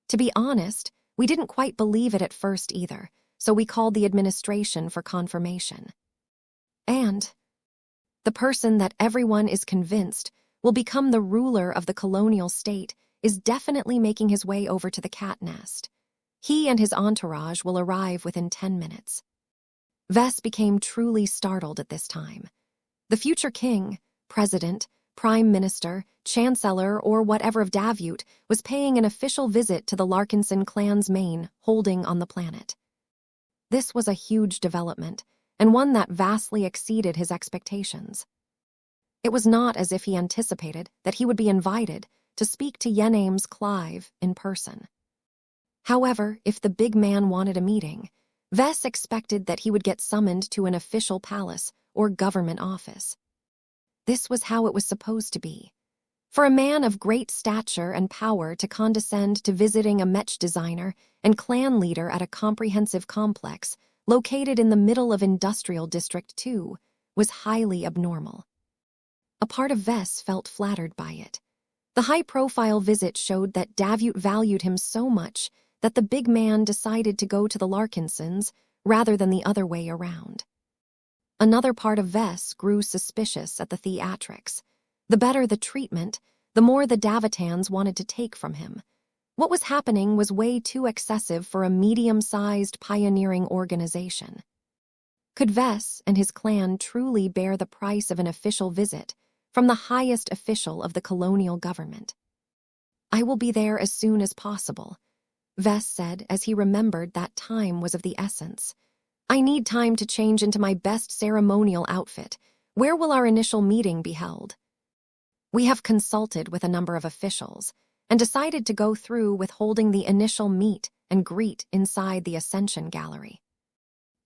To be honest, we didn't quite believe it at first either, so we called the administration for confirmation. And the person that everyone is convinced will become the ruler of the colonial state is definitely making his way over to the cat nest. He and his entourage will arrive within 10 minutes. Vess became truly startled at this time. The future king, president, prime minister, chancellor, or whatever of Davut was paying an official visit to the Larkinson clan's main holding on the planet. This was a huge development, and one that vastly exceeded his expectations. It was not as if he anticipated that he would be invited to speak to Yename's Clive in person. However, if the big man wanted a meeting, Vess expected that he would get summoned to an official palace or government office. This was how it was supposed to be. For a man of great stature and power to condescend to visiting a Mech designer and clan leader at a comprehensive complex located in the middle of Industrial District 2 was highly abnormal. A part of Vess felt flattered by it. The high-profile visit showed that Davut valued him so much that the big man decided to go to the Larkinsons rather than the other way around. Another part of Vess grew suspicious at the theatrics. The better the treatment, the more the Davitans wanted to take from him. What was happening was way too excessive for a medium-sized pioneering organization. Could Vess and his clan truly bear the price of an official visit from the highest official of the colonial government? "I will be there as soon as possible," Vess said as he remembered that time was of the essence. "I need time to change into my best ceremonial outfit. Where will our initial meeting be held?" "We have consulted with a number of officials and decided to go through with holding the initial meet and greet inside the Ascension Gallery."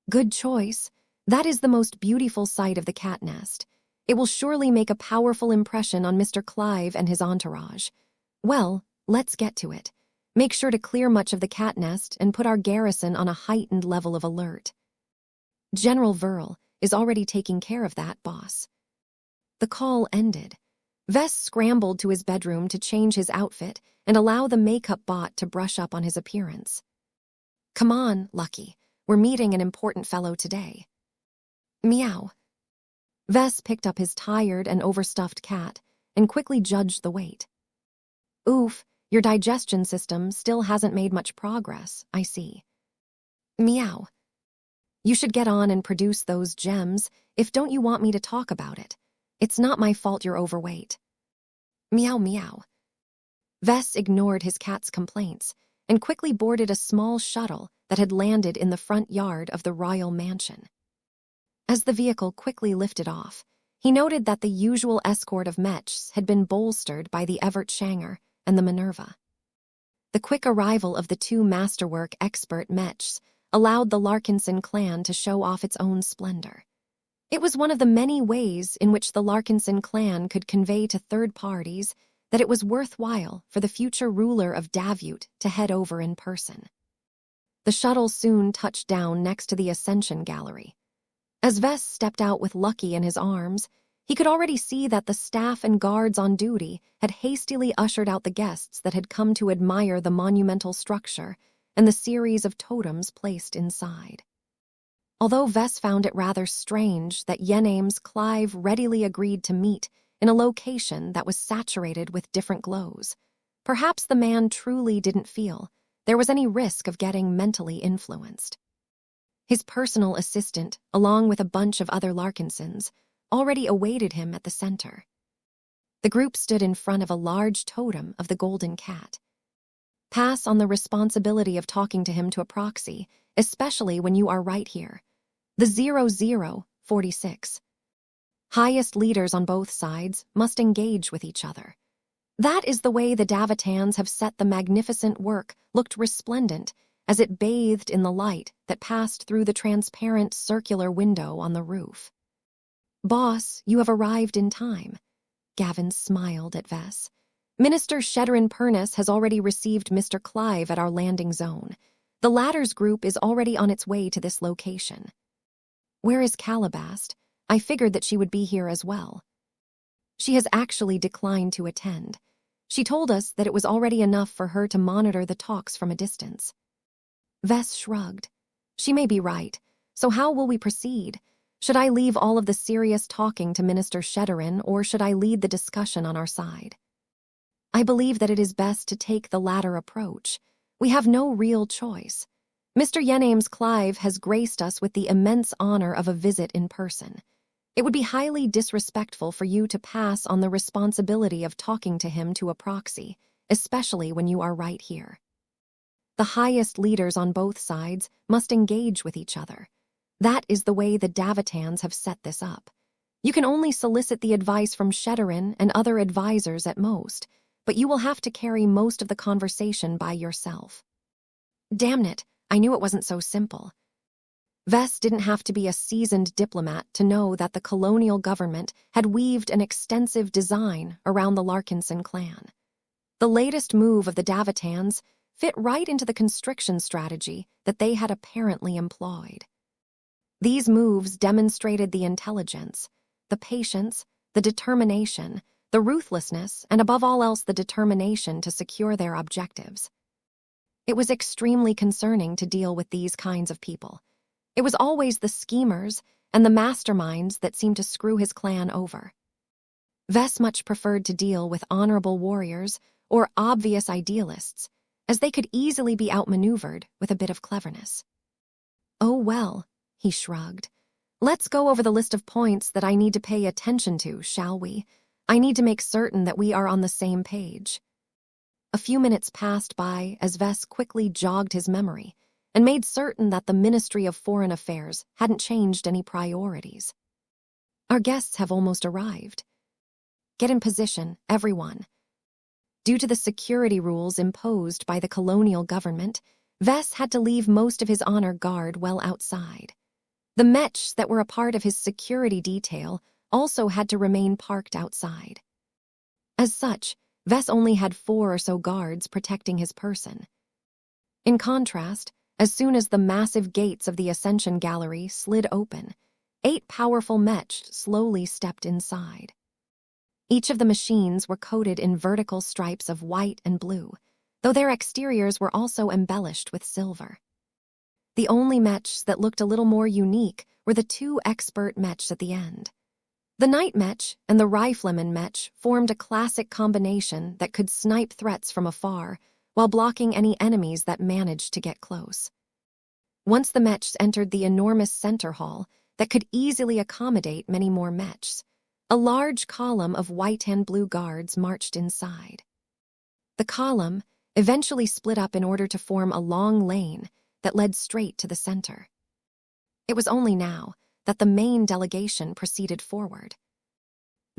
"Good choice. That is the most beautiful sight of the cat nest. It will surely make a powerful impression on Mr. Clive and his entourage. Well, let's get to it. Make sure to clear much of the cat nest and put our garrison on a heightened level of alert." "General Verl is already taking care of that, boss." The call ended. Vess scrambled to his bedroom to change his outfit and allow the makeup bot to brush up on his appearance. "Come on, Lucky. We're meeting an important fellow today." Meow. Vess picked up his tired and overstuffed cat and quickly judged the weight. "Oof, your digestion system still hasn't made much progress, I see." Meow. "You should get on and produce those gems if don't you want me to talk about it. It's not my fault you're overweight." Meow meow. Vess ignored his cat's complaints and quickly boarded a small shuttle that had landed in the front yard of the royal mansion. As the vehicle quickly lifted off, he noted that the usual escort of Mechs had been bolstered by the Everett Shanger and the Minerva. The quick arrival of the two masterwork expert Mechs allowed the Larkinson clan to show off its own splendor. It was one of the many ways in which the Larkinson clan could convey to third parties that it was worthwhile for the future ruler of Davut to head over in person. The shuttle soon touched down next to the Ascension Gallery. As Vess stepped out with Lucky in his arms, he could already see that the staff and guards on duty had hastily ushered out the guests that had come to admire the monumental structure and the series of totems placed inside. Although Vess found it rather strange that Yename's Clive readily agreed to meet in a location that was saturated with different glows, perhaps the man truly didn't feel there was any risk of getting mentally influenced. His personal assistant, along with a bunch of other Larkinsons, already awaited him at the center. The group stood in front of a large totem of the golden cat. Pass on the responsibility of talking to him to a proxy, especially when you are right here. The 0046. Highest leaders on both sides must engage with each other. That is the way the Davitans have set the magnificent work looked resplendent as it bathed in the light that passed through the transparent circular window on the roof. "Boss, you have arrived in time." Gavin smiled at Vess. "Minister Shedrin Pernus has already received Mr. Clive at our landing zone. The latter's group is already on its way to this location." "Where is Calabast? I figured that she would be here as well." "She has actually declined to attend. She told us that it was already enough for her to monitor the talks from a distance." Vess shrugged. "She may be right. So how will we proceed? Should I leave all of the serious talking to Minister Shedrin, or should I lead the discussion on our side?" "I believe that it is best to take the latter approach. We have no real choice. Mr. Yenames Clive has graced us with the immense honor of a visit in person. It would be highly disrespectful for you to pass on the responsibility of talking to him to a proxy, especially when you are right here. The highest leaders on both sides must engage with each other. That is the way the Davitans have set this up. You can only solicit the advice from Sheddarin and other advisors at most, but you will have to carry most of the conversation by yourself. Damn it, I knew it wasn't so simple. Vess didn't have to be a seasoned diplomat to know that the colonial government had weaved an extensive design around the Larkinson clan. The latest move of the Davitans fit right into the constriction strategy that they had apparently employed. These moves demonstrated the intelligence, the patience, the determination, the ruthlessness, and above all else the determination to secure their objectives. It was extremely concerning to deal with these kinds of people. It was always the schemers and the masterminds that seemed to screw his clan over. Vess much preferred to deal with honorable warriors or obvious idealists, as they could easily be outmaneuvered with a bit of cleverness. Oh well, he shrugged. Let's go over the list of points that I need to pay attention to, shall we? I need to make certain that we are on the same page. A few minutes passed by as Vess quickly jogged his memory and made certain that the Ministry of Foreign Affairs hadn't changed any priorities. Our guests have almost arrived. Get in position, everyone. Due to the security rules imposed by the colonial government, Vess had to leave most of his honor guard well outside. The Mechs that were a part of his security detail also had to remain parked outside. As such, Vess only had 4 or so guards protecting his person. In contrast, as soon as the massive gates of the Ascension Gallery slid open, 8 powerful Mechs slowly stepped inside. Each of the machines were coated in vertical stripes of white and blue, though their exteriors were also embellished with silver. The only Mechs that looked a little more unique were the 2 expert Mechs at the end. The Night Mech and the Rifleman Mech formed a classic combination that could snipe threats from afar while blocking any enemies that managed to get close. Once the Mechs entered the enormous center hall that could easily accommodate many more Mechs, a large column of white and blue guards marched inside. The column eventually split up in order to form a long lane that led straight to the center. It was only now that the main delegation proceeded forward.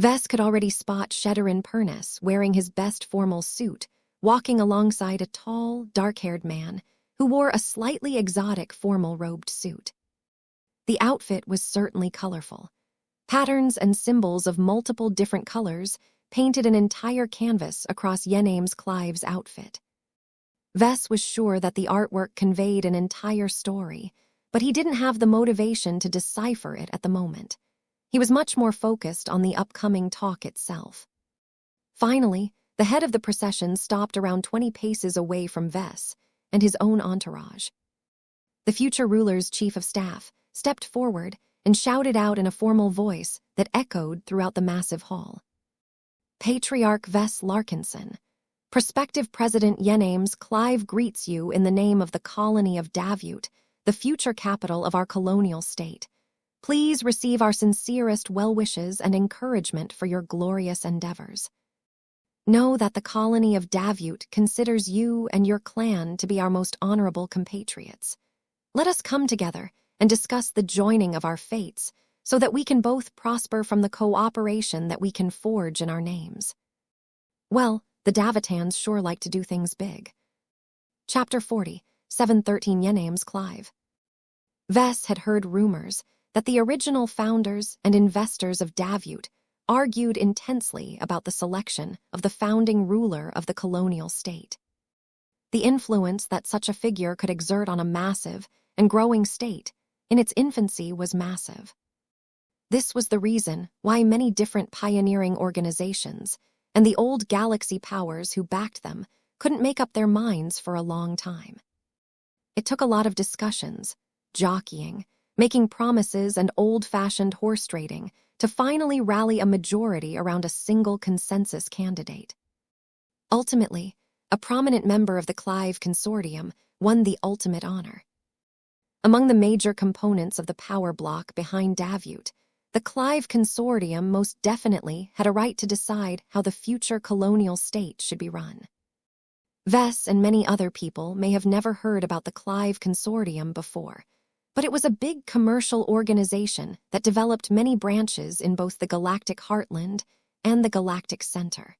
Vess could already spot Sheddarin Purness wearing his best formal suit, walking alongside a tall, dark-haired man who wore a slightly exotic formal-robed suit. The outfit was certainly colorful. Patterns and symbols of multiple different colors painted an entire canvas across Yenames Clive's outfit. Vess was sure that the artwork conveyed an entire story, but he didn't have the motivation to decipher it at the moment. He was much more focused on the upcoming talk itself. Finally, the head of the procession stopped around 20 paces away from Vess and his own entourage. The future ruler's chief of staff stepped forward and shouted out in a formal voice that echoed throughout the massive hall. Patriarch Vess Larkinson, prospective President Yenames Clive greets you in the name of the colony of Davut, the future capital of our colonial state. Please receive our sincerest well wishes and encouragement for your glorious endeavors. Know that the colony of Davut considers you and your clan to be our most honorable compatriots. Let us come together and discuss the joining of our fates so that we can both prosper from the cooperation that we can forge in our names. Well, the Davitans sure like to do things big. Chapter 40, 713 Yenames Clive. Vess had heard rumors that the original founders and investors of Davut argued intensely about the selection of the founding ruler of the colonial state. The influence that such a figure could exert on a massive and growing state in its infancy was massive. This was the reason why many different pioneering organizations and the old galaxy powers who backed them couldn't make up their minds for a long time. It took a lot of discussions, jockeying, making promises and old-fashioned horse trading to finally rally a majority around a single consensus candidate. Ultimately, a prominent member of the Clive Consortium, won the ultimate honor. Among the major components of the power block behind Davut, the Clive Consortium most definitely had a right to decide how the future colonial state should be run. Vess and many other people may have never heard about the Clive Consortium before, but it was a big commercial organization that developed many branches in both the galactic heartland and the galactic center.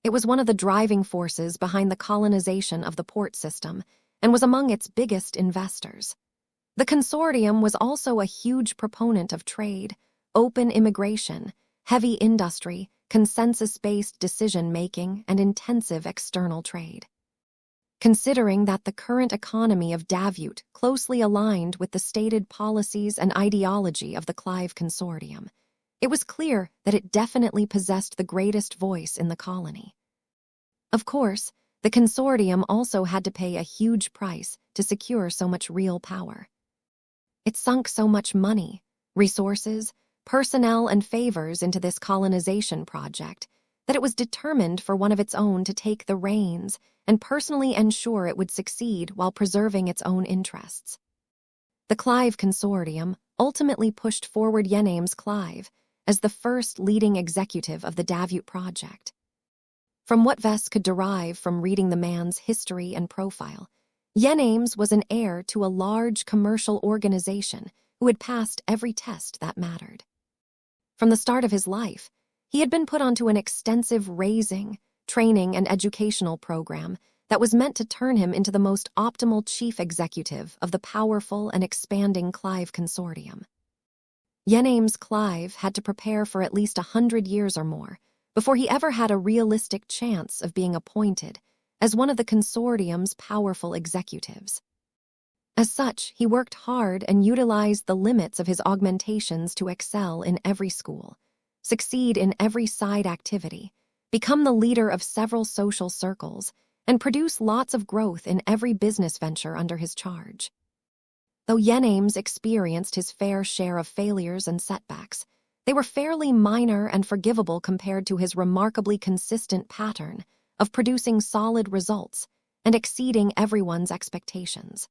It was one of the driving forces behind the colonization of the port system and was among its biggest investors. The consortium was also a huge proponent of trade, open immigration, heavy industry, consensus-based decision-making, and intensive external trade. Considering that the current economy of Davut closely aligned with the stated policies and ideology of the Clive Consortium, it was clear that it definitely possessed the greatest voice in the colony. Of course, the consortium also had to pay a huge price to secure so much real power. It sunk so much money, resources, personnel, and favors into this colonization project that it was determined for one of its own to take the reins and personally ensure it would succeed while preserving its own interests. The Clive Consortium ultimately pushed forward Yenames Clive as the first leading executive of the Davut project. From what Vess could derive from reading the man's history and profile, Yenames was an heir to a large commercial organization who had passed every test that mattered. From the start of his life, he had been put onto an extensive raising, training, and educational program that was meant to turn him into the most optimal chief executive of the powerful and expanding Clive Consortium. Yenames Clive had to prepare for at least 100 years or more before he ever had a realistic chance of being appointed as one of the consortium's powerful executives. As such, he worked hard and utilized the limits of his augmentations to excel in every school, succeed in every side activity, become the leader of several social circles, and produce lots of growth in every business venture under his charge. Though Yenames experienced his fair share of failures and setbacks, they were fairly minor and forgivable compared to his remarkably consistent pattern of producing solid results and exceeding everyone's expectations.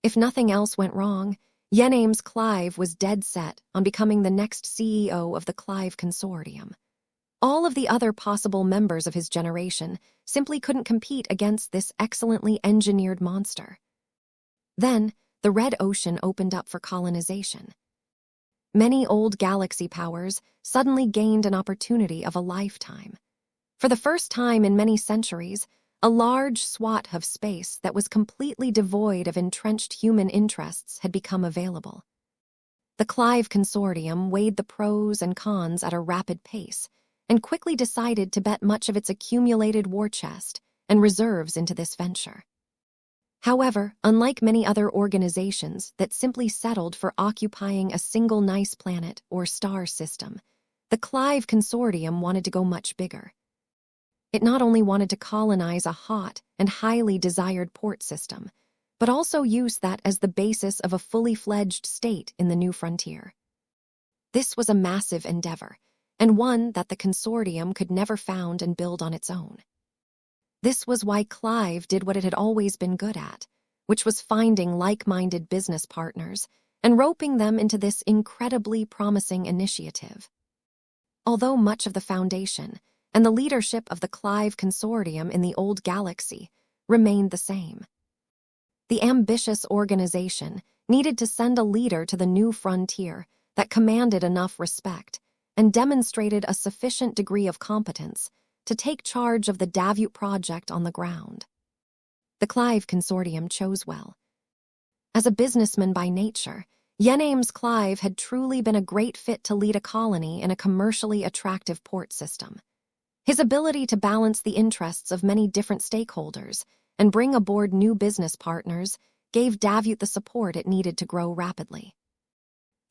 If nothing else went wrong, Yenames Clive was dead set on becoming the next CEO of the Clive Consortium. All of the other possible members of his generation simply couldn't compete against this excellently engineered monster. Then, the Red Ocean opened up for colonization. Many old galaxy powers suddenly gained an opportunity of a lifetime. For the first time in many centuries, a large swath of space that was completely devoid of entrenched human interests had become available. The Clive Consortium weighed the pros and cons at a rapid pace and quickly decided to bet much of its accumulated war chest and reserves into this venture. However, unlike many other organizations that simply settled for occupying a single nice planet or star system, the Clive Consortium wanted to go much bigger. It not only wanted to colonize a hot and highly desired port system, but also use that as the basis of a fully fledged state in the new frontier. This was a massive endeavor, and one that the consortium could never found and build on its own. This was why Clive did what it had always been good at, which was finding like-minded business partners and roping them into this incredibly promising initiative. Although much of the foundation and the leadership of the Clive Consortium in the old galaxy remained the same, the ambitious organization needed to send a leader to the new frontier that commanded enough respect and demonstrated a sufficient degree of competence to take charge of the Davut project on the ground. The Clive Consortium chose well. As a businessman by nature, Yenames Clive had truly been a great fit to lead a colony in a commercially attractive port system. His ability to balance the interests of many different stakeholders and bring aboard new business partners gave Davut the support it needed to grow rapidly.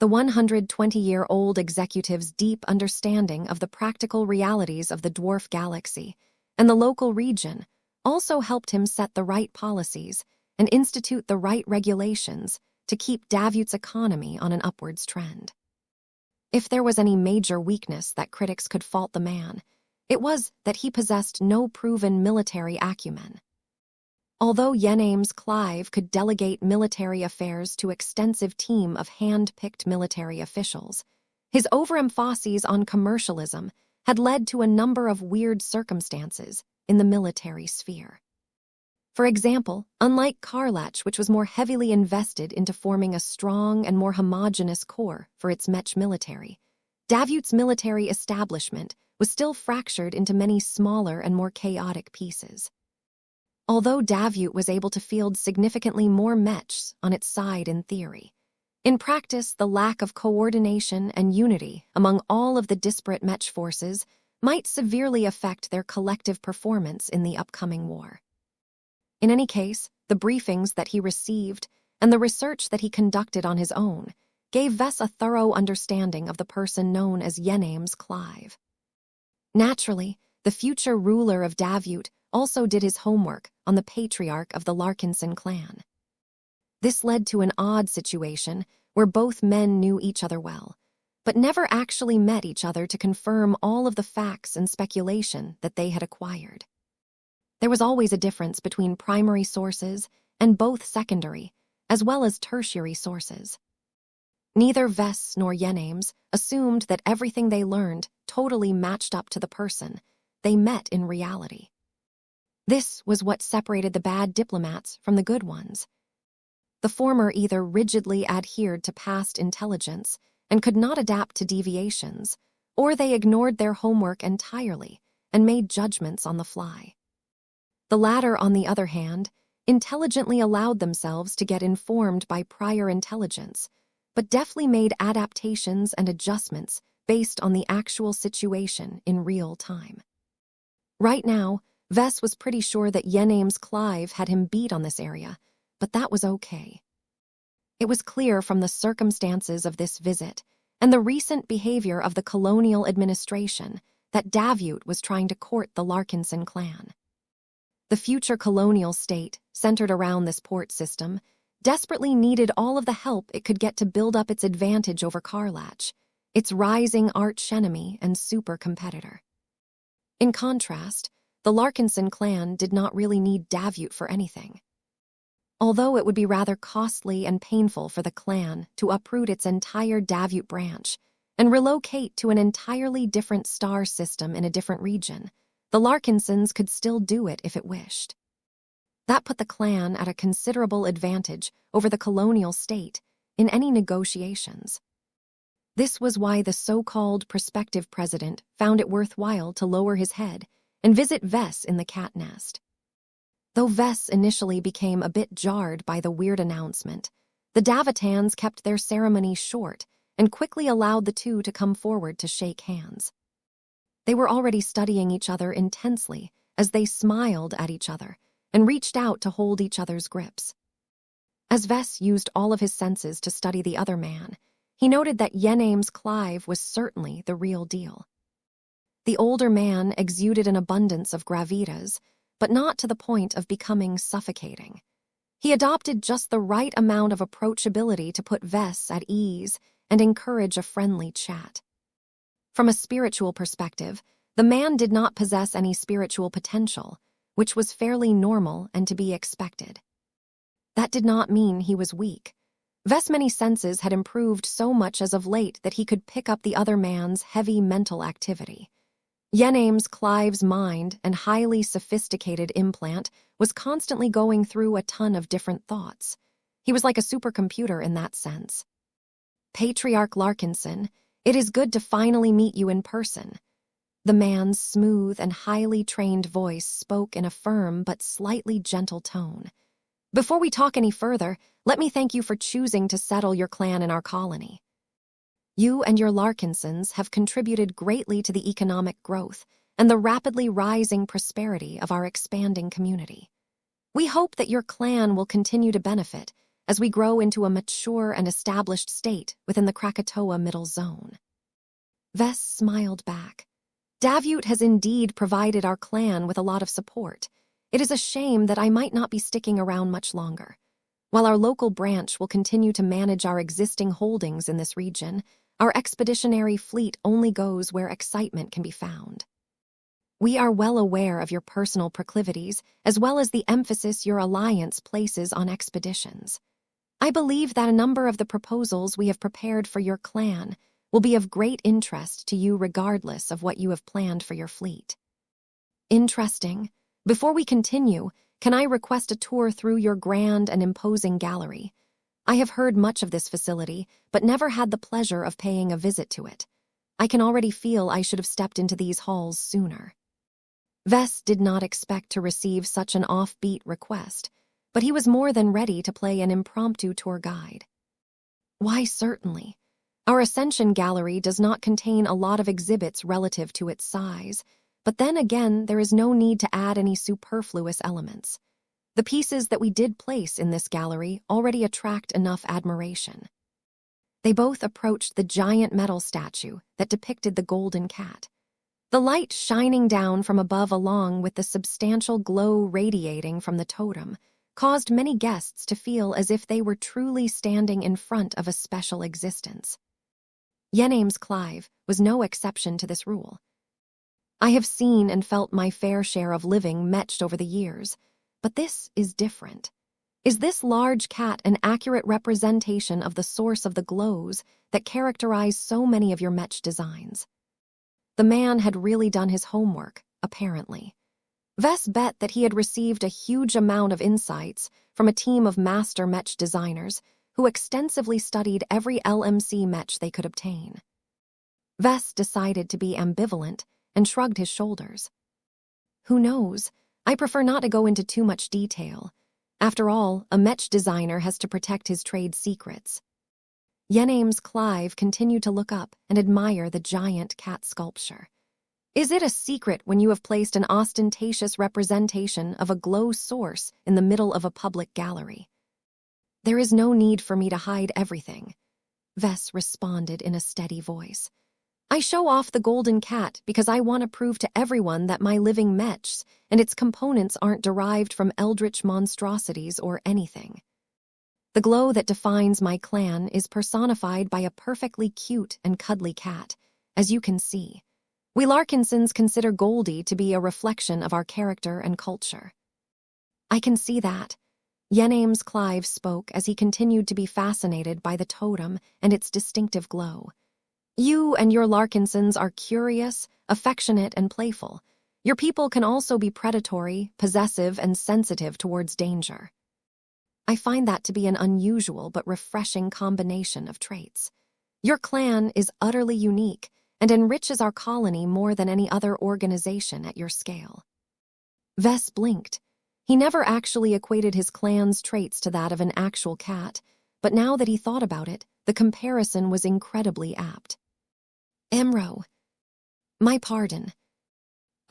The 120-year-old executive's deep understanding of the practical realities of the dwarf galaxy and the local region also helped him set the right policies and institute the right regulations to keep Davut's economy on an upwards trend. If there was any major weakness that critics could fault the man, It was that he possessed no proven military acumen. Although Yenames Clive could delegate military affairs to an extensive team of hand-picked military officials, his overemphasis on commercialism had led to a number of weird circumstances in the military sphere. For example, unlike Karlach, which was more heavily invested into forming a strong and more homogeneous core for its Mech military, Davut's military establishment was still fractured into many smaller and more chaotic pieces. Although Davut was able to field significantly more Mechs on its side in theory, in practice the lack of coordination and unity among all of the disparate Mech forces might severely affect their collective performance in the upcoming war. In any case, the briefings that he received and the research that he conducted on his own gave Vess a thorough understanding of the person known as Yenames Clive. Naturally, the future ruler of Davut also did his homework on the patriarch of the Larkinson clan. This led to an odd situation where both men knew each other well, but never actually met each other to confirm all of the facts and speculation that they had acquired. There was always a difference between primary sources and both secondary, as well as tertiary sources. Neither Vess nor Yenames assumed that everything they learned totally matched up to the person they met in reality. This was what separated the bad diplomats from the good ones. The former either rigidly adhered to past intelligence and could not adapt to deviations, or they ignored their homework entirely and made judgments on the fly. The latter, on the other hand, intelligently allowed themselves to get informed by prior intelligence, but deftly made adaptations and adjustments based on the actual situation in real time. Right now, Vess was pretty sure that Yenames Clive had him beat on this area, but that was okay. It was clear from the circumstances of this visit and the recent behavior of the colonial administration that Davut was trying to court the Larkinson clan. The future colonial state, centered around this port system, desperately needed all of the help it could get to build up its advantage over Karlach, its rising arch-enemy and super-competitor. In contrast, the Larkinson clan did not really need Davut for anything. Although it would be rather costly and painful for the clan to uproot its entire Davut branch and relocate to an entirely different star system in a different region, the Larkinsons could still do it if it wished. That put the clan at a considerable advantage over the colonial state in any negotiations. This was why the so-called prospective president found it worthwhile to lower his head and visit Vess in the cat nest. Though Vess initially became a bit jarred by the weird announcement, the Davutans kept their ceremony short and quickly allowed the two to come forward to shake hands. They were already studying each other intensely as they smiled at each other and reached out to hold each other's grips. As Vess used all of his senses to study the other man, he noted that Yenames Clive was certainly the real deal. The older man exuded an abundance of gravitas, but not to the point of becoming suffocating. He adopted just the right amount of approachability to put Vess at ease and encourage a friendly chat. From a spiritual perspective, the man did not possess any spiritual potential, which was fairly normal and to be expected. That did not mean he was weak. Vess' many senses had improved so much as of late that he could pick up the other man's heavy mental activity. Yenames Clive's mind and highly sophisticated implant was constantly going through a ton of different thoughts. He was like a supercomputer in that sense. Patriarch Larkinson, it is good to finally meet you in person. The man's smooth and highly trained voice spoke in a firm but slightly gentle tone. Before we talk any further, let me thank you for choosing to settle your clan in our colony. You and your Larkinsons have contributed greatly to the economic growth and the rapidly rising prosperity of our expanding community. We hope that your clan will continue to benefit as we grow into a mature and established state within the Krakatoa Middle Zone. Vess smiled back. Davut has indeed provided our clan with a lot of support. It is a shame that I might not be sticking around much longer. While our local branch will continue to manage our existing holdings in this region, our expeditionary fleet only goes where excitement can be found. We are well aware of your personal proclivities, as well as the emphasis your alliance places on expeditions. I believe that a number of the proposals we have prepared for your clan will be of great interest to you regardless of what you have planned for your fleet. Interesting. Before we continue, can I request a tour through your grand and imposing gallery? I have heard much of this facility, but never had the pleasure of paying a visit to it. I can already feel I should have stepped into these halls sooner. Vess did not expect to receive such an offbeat request, but he was more than ready to play an impromptu tour guide. Why, certainly. Our Ascension Gallery does not contain a lot of exhibits relative to its size, but then again, there is no need to add any superfluous elements. The pieces that we did place in this gallery already attract enough admiration. They both approached the giant metal statue that depicted the golden cat. The light shining down from above along with the substantial glow radiating from the totem caused many guests to feel as if they were truly standing in front of a special existence. Yename's Clive was no exception to this rule. I have seen and felt my fair share of living Meched over the years, but this is different. Is this large cat an accurate representation of the source of the glows that characterize so many of your Mech designs? The man had really done his homework, apparently. Vess bet that he had received a huge amount of insights from a team of master Mech designers who extensively studied every LMC Mech they could obtain. Vess decided to be ambivalent and shrugged his shoulders. Who knows? I prefer not to go into too much detail. After all, a Mech designer has to protect his trade secrets. Yename's Clive continued to look up and admire the giant cat sculpture. Is it a secret when you have placed an ostentatious representation of a glow source in the middle of a public gallery? There is no need for me to hide everything, Vess responded in a steady voice. I show off the golden cat because I want to prove to everyone that my living Mechs and its components aren't derived from eldritch monstrosities or anything. The glow that defines my clan is personified by a perfectly cute and cuddly cat, as you can see. We Larkinsons consider Goldie to be a reflection of our character and culture. I can see that. Yename's Clive spoke as he continued to be fascinated by the totem and its distinctive glow. You and your Larkinsons are curious, affectionate, and playful. Your people can also be predatory, possessive, and sensitive towards danger. I find that to be an unusual but refreshing combination of traits. Your clan is utterly unique and enriches our colony more than any other organization at your scale. Vess blinked. He never actually equated his clan's traits to that of an actual cat, but now that he thought about it, the comparison was incredibly apt. Emro. My pardon.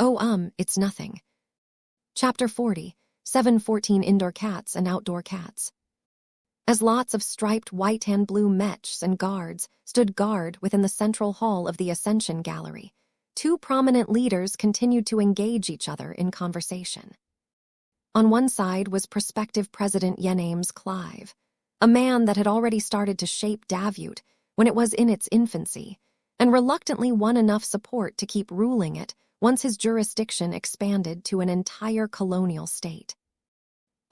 Oh, it's nothing. Chapter 40. 714 Indoor Cats and Outdoor Cats. As lots of striped white and blue Mechs and guards stood guard within the central hall of the Ascension Gallery, two prominent leaders continued to engage each other in conversation. On one side was prospective President Yename's Clive, a man that had already started to shape Davut when it was in its infancy, and reluctantly won enough support to keep ruling it once his jurisdiction expanded to an entire colonial state.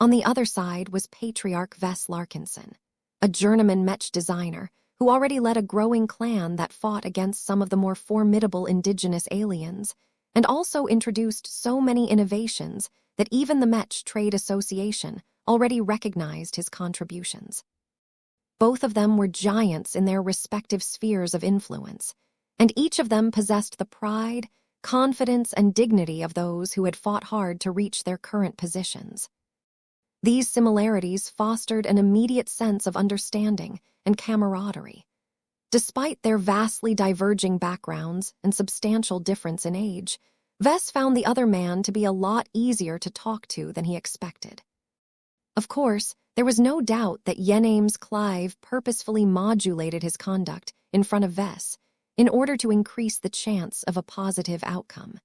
On the other side was Patriarch Vess Larkinson, a journeyman Mech designer who already led a growing clan that fought against some of the more formidable indigenous aliens, and also introduced so many innovations that even the Mech Trade Association already recognized his contributions. Both of them were giants in their respective spheres of influence, and each of them possessed the pride, confidence, and dignity of those who had fought hard to reach their current positions. These similarities fostered an immediate sense of understanding and camaraderie. Despite their vastly diverging backgrounds and substantial difference in age, Vess found the other man to be a lot easier to talk to than he expected. Of course, there was no doubt that Yename's Clive purposefully modulated his conduct in front of Vess in order to increase the chance of a positive outcome.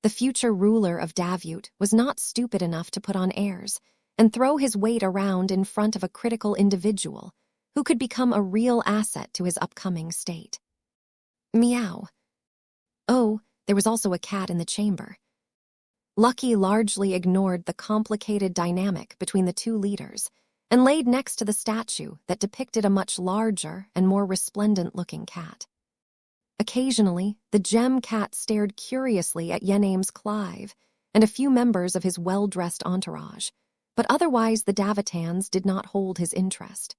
The future ruler of Davut was not stupid enough to put on airs and throw his weight around in front of a critical individual who could become a real asset to his upcoming state. Meow. Oh, There was also a cat in the chamber. Lucky largely ignored the complicated dynamic between the two leaders and laid next to the statue that depicted a much larger and more resplendent-looking cat. Occasionally, the gem cat stared curiously at Yename's Clive and a few members of his well-dressed entourage, but otherwise the Davitans did not hold his interest.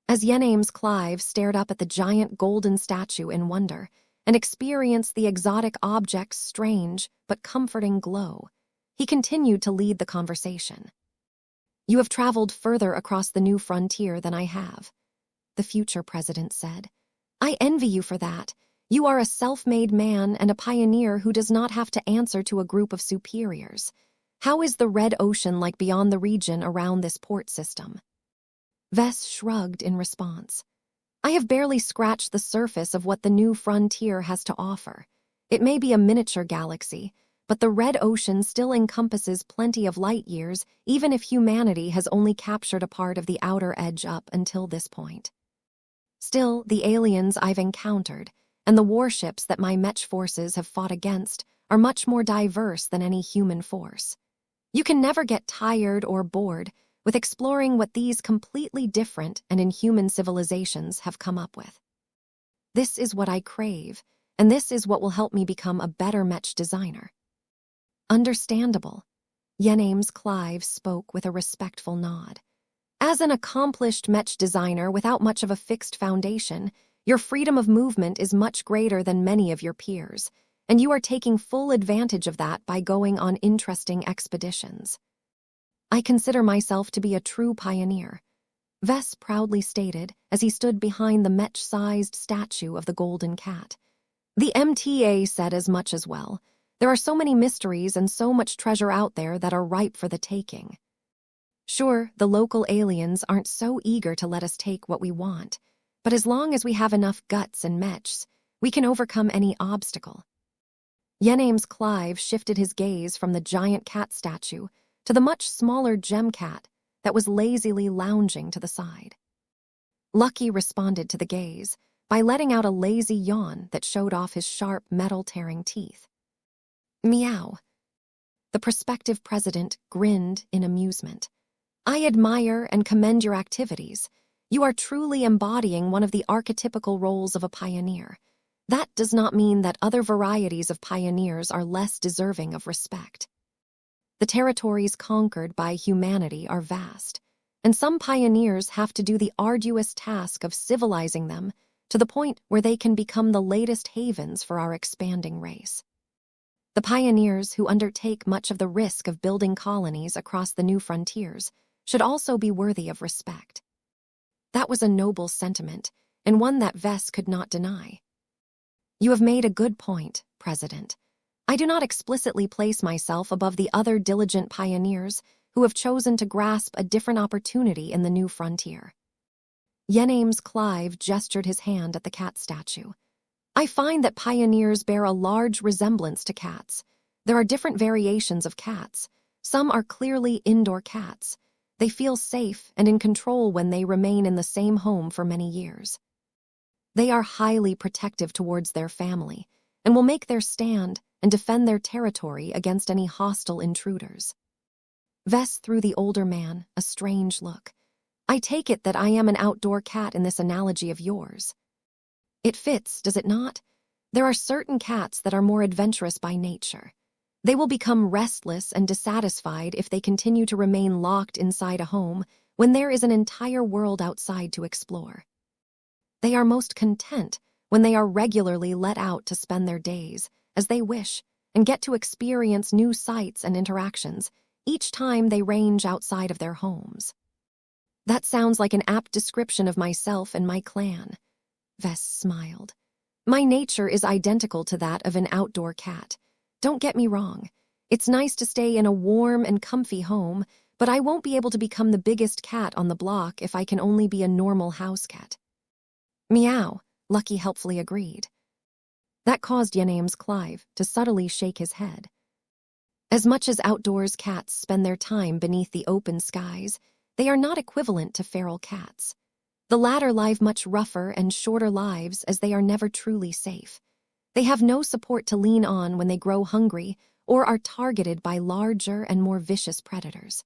As Yename's Clive stared up at the giant golden statue in wonder and experienced the exotic object's strange but comforting glow, he continued to lead the conversation. "You have traveled further across the new frontier than I have," the future president said. "I envy you for that. You are a self-made man and a pioneer who does not have to answer to a group of superiors. How is the red ocean like beyond the region around this port system?" Vess shrugged in response. "I have barely scratched the surface of what the new frontier has to offer. It may be a miniature galaxy, but the red ocean still encompasses plenty of light years, even if humanity has only captured a part of the outer edge up until this point. Still, the aliens I've encountered and the warships that my Mech forces have fought against are much more diverse than any human force. You can never get tired or bored with exploring what these completely different and inhuman civilizations have come up with. This is what I crave, and this is what will help me become a better Mech designer." "Understandable," Yename's Clive spoke with a respectful nod. "As an accomplished Mech designer without much of a fixed foundation, your freedom of movement is much greater than many of your peers, and you are taking full advantage of that by going on interesting expeditions." "I consider myself to be a true pioneer," Vess proudly stated as he stood behind the Mech-sized statue of the golden cat. "The MTA said as much as well. There are so many mysteries and so much treasure out there that are ripe for the taking. Sure, the local aliens aren't so eager to let us take what we want, but as long as we have enough guts and Mechs, we can overcome any obstacle." Yename's Clive shifted his gaze from the giant cat statue to the much smaller gem cat that was lazily lounging to the side. Lucky responded to the gaze by letting out a lazy yawn that showed off his sharp, metal-tearing teeth. "Meow." The prospective president grinned in amusement. "I admire and commend your activities. You are truly embodying one of the archetypical roles of a pioneer. That does not mean that other varieties of pioneers are less deserving of respect. The territories conquered by humanity are vast, and some pioneers have to do the arduous task of civilizing them to the point where they can become the latest havens for our expanding race. The pioneers who undertake much of the risk of building colonies across the new frontiers should also be worthy of respect." That was a noble sentiment, and one that Vess could not deny. "You have made a good point, President. I do not explicitly place myself above the other diligent pioneers who have chosen to grasp a different opportunity in the new frontier." Yename's Clive gestured his hand at the cat statue. "I find that pioneers bear a large resemblance to cats. There are different variations of cats. Some are clearly indoor cats. They feel safe and in control when they remain in the same home for many years. They are highly protective towards their family and will make their stand and defend their territory against any hostile intruders." Vess threw the older man a strange look. "I take it that I am an outdoor cat in this analogy of yours." "It fits, does it not? There are certain cats that are more adventurous by nature. They will become restless and dissatisfied if they continue to remain locked inside a home when there is an entire world outside to explore. They are most content when they are regularly let out to spend their days as they wish and get to experience new sights and interactions each time they range outside of their homes." "That sounds like an apt description of myself and my clan." Vess smiled. "My nature is identical to that of an outdoor cat. Don't get me wrong. It's nice to stay in a warm and comfy home, but I won't be able to become the biggest cat on the block if I can only be a normal house cat." "Meow," Lucky helpfully agreed. That caused Yename's Clive to subtly shake his head. As much as outdoors cats spend their time beneath the open skies, they are not equivalent to feral cats. The latter live much rougher and shorter lives as they are never truly safe. They have no support to lean on when they grow hungry or are targeted by larger and more vicious predators.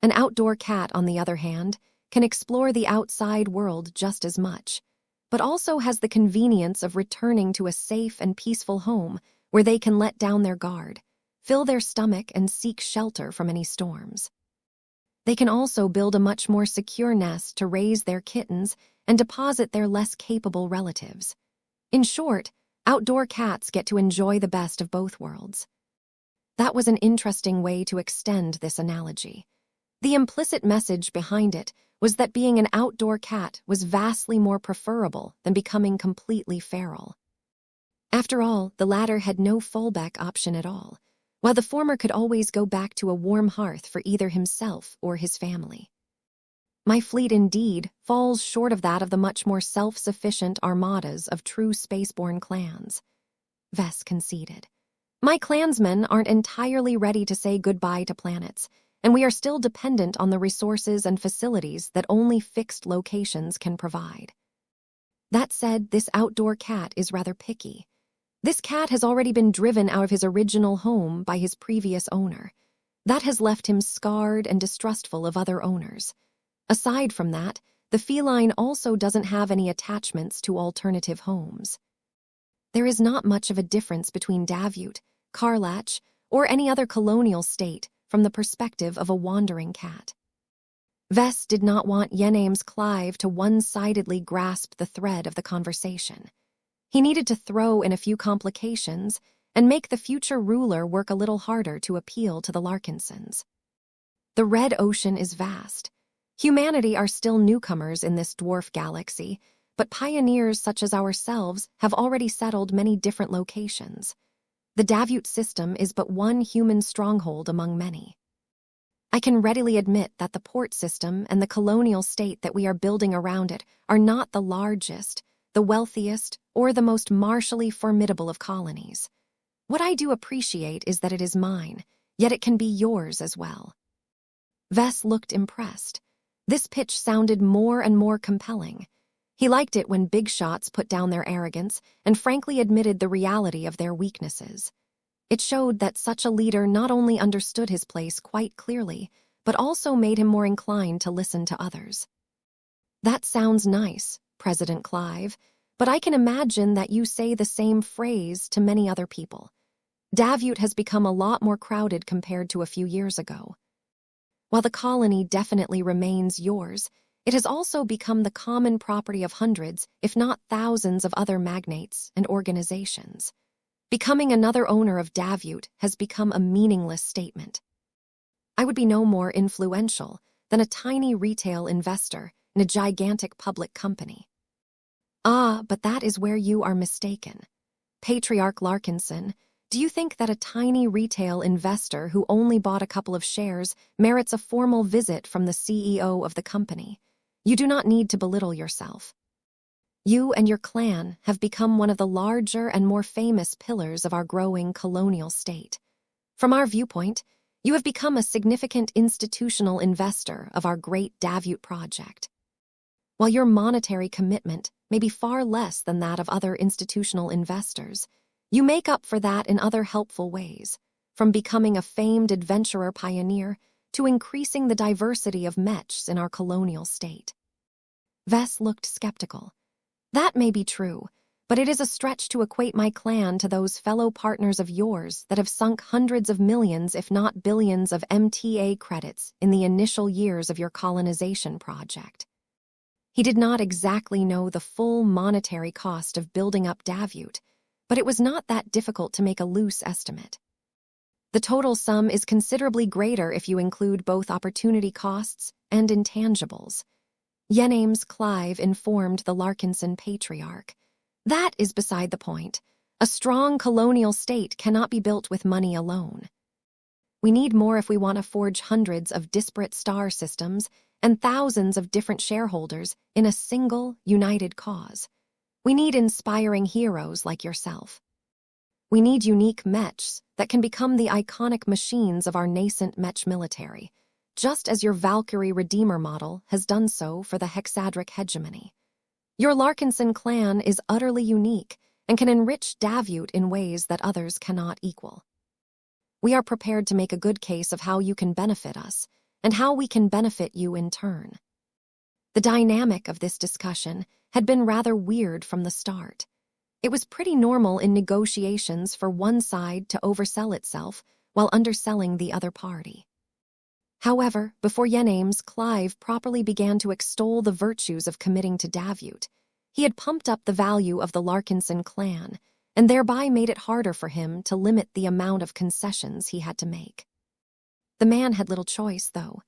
An outdoor cat, on the other hand, can explore the outside world just as much, but also has the convenience of returning to a safe and peaceful home where they can let down their guard, fill their stomach, and seek shelter from any storms. They can also build a much more secure nest to raise their kittens and deposit their less capable relatives. In short, outdoor cats get to enjoy the best of both worlds. That was an interesting way to extend this analogy. The implicit message behind it was that being an outdoor cat was vastly more preferable than becoming completely feral. After all, the latter had no fallback option at all, while the former could always go back to a warm hearth for either himself or his family. My fleet indeed falls short of that of the much more self-sufficient armadas of true spaceborne clans, Vess conceded. My clansmen aren't entirely ready to say goodbye to planets, and we are still dependent on the resources and facilities that only fixed locations can provide. That said, this outdoor cat is rather picky. This cat has already been driven out of his original home by his previous owner. That has left him scarred and distrustful of other owners. Aside from that, the feline also doesn't have any attachments to alternative homes. There is not much of a difference between Davut, Karlach, or any other colonial state from the perspective of a wandering cat. Vess did not want Yename's Clive to one-sidedly grasp the thread of the conversation. He needed to throw in a few complications and make the future ruler work a little harder to appeal to the Larkinsons. The Red Ocean is vast. Humanity are still newcomers in this dwarf galaxy, but pioneers such as ourselves have already settled many different locations. The Davut system is but one human stronghold among many. I can readily admit that the port system and the colonial state that we are building around it are not the largest, the wealthiest, or the most martially formidable of colonies. What I do appreciate is that it is mine, yet it can be yours as well. Vess looked impressed. This pitch sounded more and more compelling. He liked it when big shots put down their arrogance and frankly admitted the reality of their weaknesses. It showed that such a leader not only understood his place quite clearly, but also made him more inclined to listen to others. That sounds nice, President Clive, but I can imagine that you say the same phrase to many other people. Davut has become a lot more crowded compared to a few years ago. While the colony definitely remains yours, it has also become the common property of hundreds, if not thousands, of other magnates and organizations. Becoming another owner of Davut has become a meaningless statement. I would be no more influential than a tiny retail investor in a gigantic public company. Ah, but that is where you are mistaken. Patriarch Larkinson, do you think that a tiny retail investor who only bought a couple of shares merits a formal visit from the CEO of the company? You do not need to belittle yourself. You and your clan have become one of the larger and more famous pillars of our growing colonial state. From our viewpoint, you have become a significant institutional investor of our great Davut project. While your monetary commitment may be far less than that of other institutional investors, you make up for that in other helpful ways, from becoming a famed adventurer pioneer to increasing the diversity of Mechs in our colonial state. Vess looked skeptical. That may be true, but it is a stretch to equate my clan to those fellow partners of yours that have sunk hundreds of millions, if not billions, of MTA credits in the initial years of your colonization project. He did not exactly know the full monetary cost of building up Davut, but it was not that difficult to make a loose estimate. The total sum is considerably greater if you include both opportunity costs and intangibles. Yename's Clive informed the Larkinson patriarch. That is beside the point. A strong colonial state cannot be built with money alone. We need more if we want to forge hundreds of disparate star systems and thousands of different shareholders in a single, united cause. We need inspiring heroes like yourself. We need unique Mechs that can become the iconic machines of our nascent Mech military, just as your Valkyrie Redeemer model has done so for the Hexadric hegemony. Your Larkinson clan is utterly unique and can enrich Davut in ways that others cannot equal. We are prepared to make a good case of how you can benefit us, and how we can benefit you in turn. The dynamic of this discussion had been rather weird from the start. It was pretty normal in negotiations for one side to oversell itself while underselling the other party. However, before Yenames, Clive properly began to extol the virtues of committing to Davut. He had pumped up the value of the Larkinson clan, and thereby made it harder for him to limit the amount of concessions he had to make. The man had little choice, though.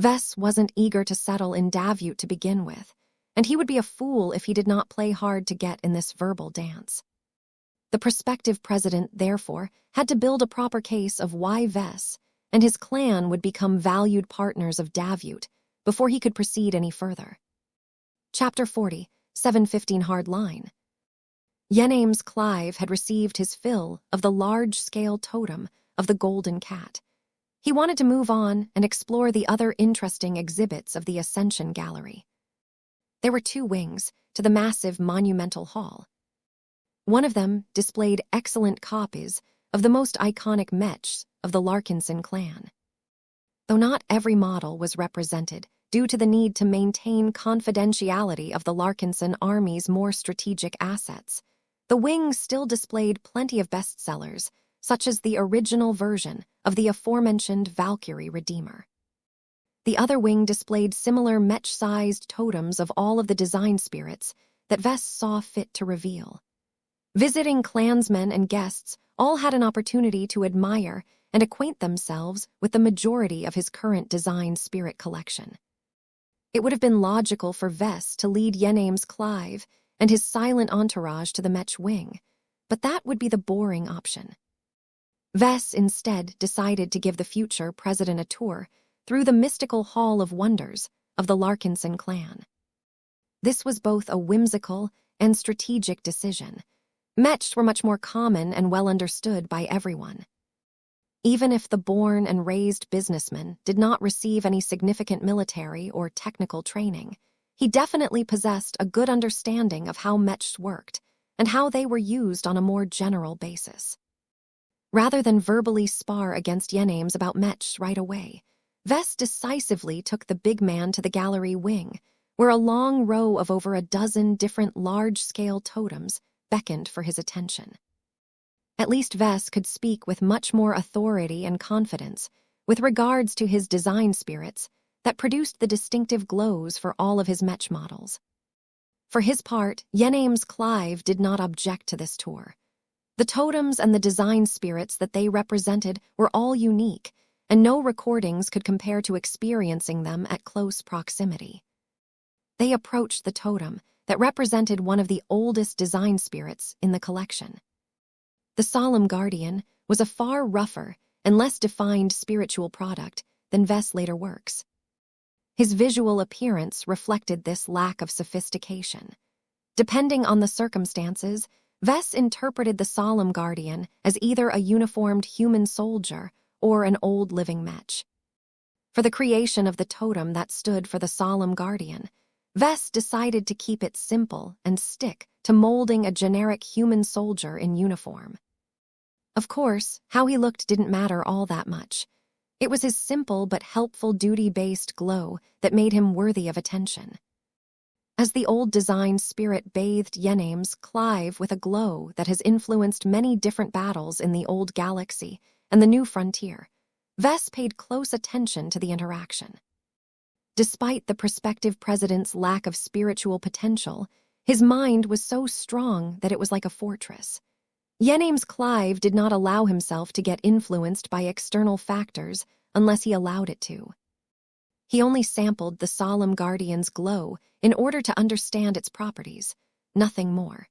Vess wasn't eager to settle in Davut to begin with, and he would be a fool if he did not play hard to get in this verbal dance. The prospective president, therefore, had to build a proper case of why Vess and his clan would become valued partners of Davut before he could proceed any further. Chapter 40, 715 Hard Line. Yenames Clive had received his fill of the large-scale totem of the Golden Cat. He wanted to move on and explore the other interesting exhibits of the Ascension Gallery. There were 2 wings to the massive monumental hall. One of them displayed excellent copies of the most iconic Mechs of the Larkinson clan. Though not every model was represented due to the need to maintain confidentiality of the Larkinson army's more strategic assets, the wings still displayed plenty of bestsellers, such as the original version of the aforementioned Valkyrie Redeemer. The other wing displayed similar Mech-sized totems of all of the design spirits that Vess saw fit to reveal. Visiting clansmen and guests all had an opportunity to admire and acquaint themselves with the majority of his current design spirit collection. It would have been logical for Vess to lead Yenames Clive and his silent entourage to the Mech wing, but that would be the boring option. Vess instead decided to give the future president a tour through the mystical Hall of Wonders of the Larkinson clan. This was both a whimsical and strategic decision. Mechs were much more common and well understood by everyone. Even if the born and raised businessman did not receive any significant military or technical training, he definitely possessed a good understanding of how Mechs worked and how they were used on a more general basis. Rather than verbally spar against Yenames about Mechs right away, Vess decisively took the big man to the gallery wing, where a long row of over a dozen different large-scale totems beckoned for his attention. At least Vess could speak with much more authority and confidence with regards to his design spirits that produced the distinctive glows for all of his Mech models. For his part, Yenames Clive did not object to this tour. The totems and the design spirits that they represented were all unique, and no recordings could compare to experiencing them at close proximity. They approached the totem that represented one of the oldest design spirits in the collection. The Solemn Guardian was a far rougher and less defined spiritual product than Vess later works. His visual appearance reflected this lack of sophistication. Depending on the circumstances, Vess interpreted the Solemn Guardian as either a uniformed human soldier or an old living Mech. For the creation of the totem that stood for the Solemn Guardian, Vess decided to keep it simple and stick to molding a generic human soldier in uniform. Of course, how he looked didn't matter all that much. It was his simple but helpful duty-based glow that made him worthy of attention. As the old design spirit bathed Yenames Clive with a glow that has influenced many different battles in the old galaxy and the new frontier, Vess paid close attention to the interaction. Despite the prospective president's lack of spiritual potential, his mind was so strong that it was like a fortress. Yenames Clive did not allow himself to get influenced by external factors unless he allowed it to. He only sampled the Solemn Guardian's glow in order to understand its properties, nothing more.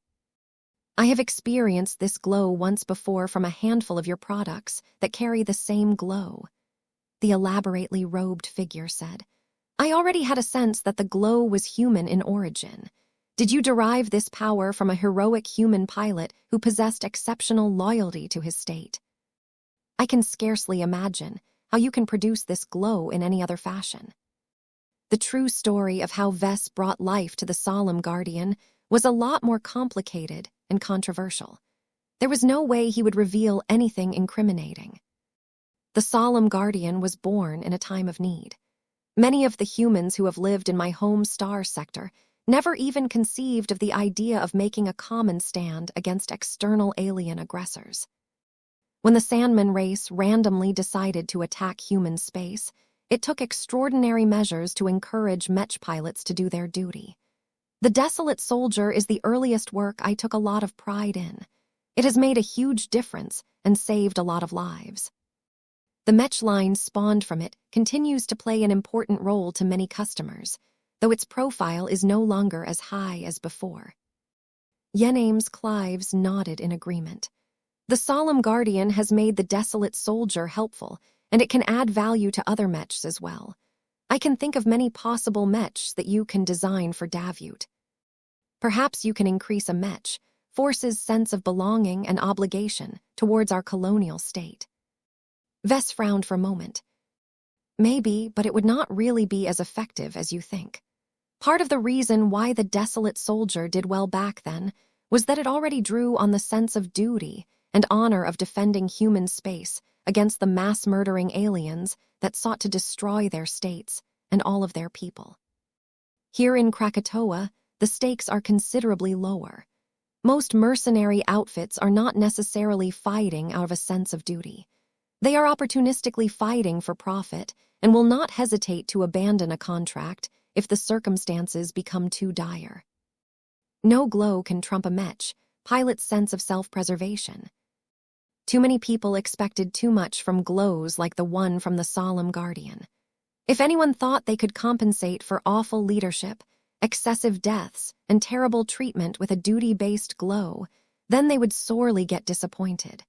I have experienced this glow once before from a handful of your products that carry the same glow, the elaborately robed figure said. I already had a sense that the glow was human in origin. Did you derive this power from a heroic human pilot who possessed exceptional loyalty to his state? I can scarcely imagine how you can produce this glow in any other fashion. The true story of how Vess brought life to the Solemn Guardian was a lot more complicated and controversial. There was no way he would reveal anything incriminating. The solemn guardian was born in a time of need. Many of the humans who have lived in my home star sector never even conceived of the idea of making a common stand against external alien aggressors. When the Sandman race randomly decided to attack human space, it took extraordinary measures to encourage Mech pilots to do their duty. The Desolate Soldier is the earliest work I took a lot of pride in. It has made a huge difference and saved a lot of lives. The Mech line spawned from it continues to play an important role to many customers, though its profile is no longer as high as before. Yename's Clives nodded in agreement. The Solemn Guardian has made the Desolate Soldier helpful, and it can add value to other mechs as well. I can think of many possible mechs that you can design for Davut. Perhaps you can increase a mech force's sense of belonging and obligation towards our colonial state. Vess frowned for a moment. Maybe, but it would not really be as effective as you think. Part of the reason why the Desolate Soldier did well back then was that it already drew on the sense of duty and honor of defending human space against the mass-murdering aliens that sought to destroy their states and all of their people. Here in Krakatoa, the stakes are considerably lower. Most mercenary outfits are not necessarily fighting out of a sense of duty. They are opportunistically fighting for profit and will not hesitate to abandon a contract if the circumstances become too dire. No glow can trump a mech pilot's sense of self-preservation. Too many people expected too much from glows like the one from the Solemn Guardian. If anyone thought they could compensate for awful leadership, excessive deaths, and terrible treatment with a duty-based glow, then they would sorely get disappointed.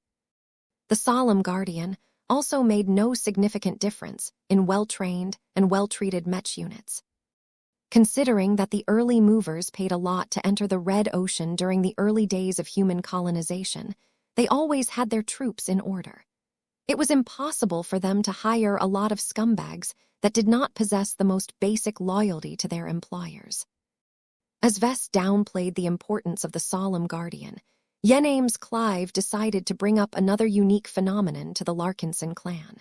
The Solemn Guardian also made no significant difference in well-trained and well-treated mech units. Considering that the early movers paid a lot to enter the Red Ocean during the early days of human colonization, they always had their troops in order. It was impossible for them to hire a lot of scumbags that did not possess the most basic loyalty to their employers. As Vess downplayed the importance of the Solemn Guardian, Yename's Clive decided to bring up another unique phenomenon to the Larkinson clan.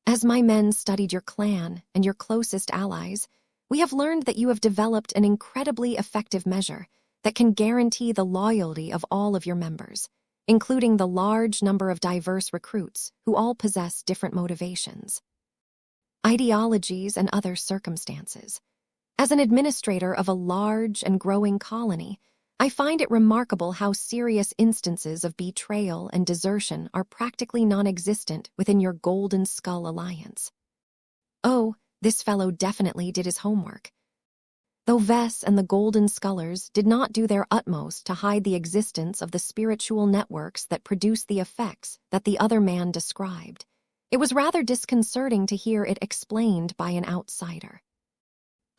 As my men studied your clan and your closest allies, we have learned that you have developed an incredibly effective measure that can guarantee the loyalty of all of your members, including the large number of diverse recruits who all possess different motivations, ideologies, and other circumstances. As an administrator of a large and growing colony, I find it remarkable how serious instances of betrayal and desertion are practically non-existent within your Golden Skull Alliance. Oh, this fellow definitely did his homework. Though Vess and the Golden Scullers did not do their utmost to hide the existence of the spiritual networks that produce the effects that the other man described, it was rather disconcerting to hear it explained by an outsider.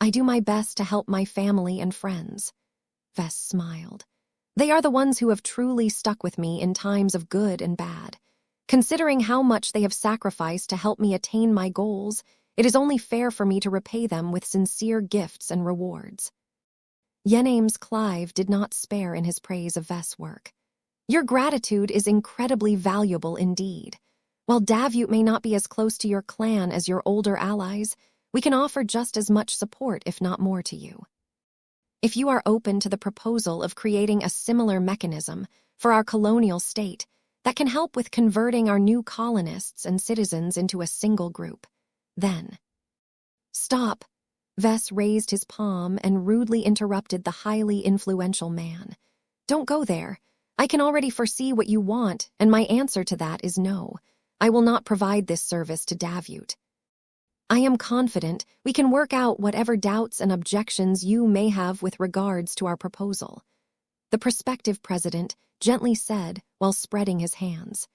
I do my best to help my family and friends. Vess smiled. They are the ones who have truly stuck with me in times of good and bad. Considering how much they have sacrificed to help me attain my goals, it is only fair for me to repay them with sincere gifts and rewards. Yename's Clive did not spare in his praise of Vess' work. Your gratitude is incredibly valuable indeed. While Davut may not be as close to your clan as your older allies, we can offer just as much support, if not more, to you. If you are open to the proposal of creating a similar mechanism for our colonial state that can help with converting our new colonists and citizens into a single group, then... Stop! Vess raised his palm and rudely interrupted the highly influential man. Don't go there. I can already foresee what you want, and my answer to that is no. I will not provide this service to Davut. I am confident we can work out whatever doubts and objections you may have with regards to our proposal, the prospective president gently said while spreading his hands.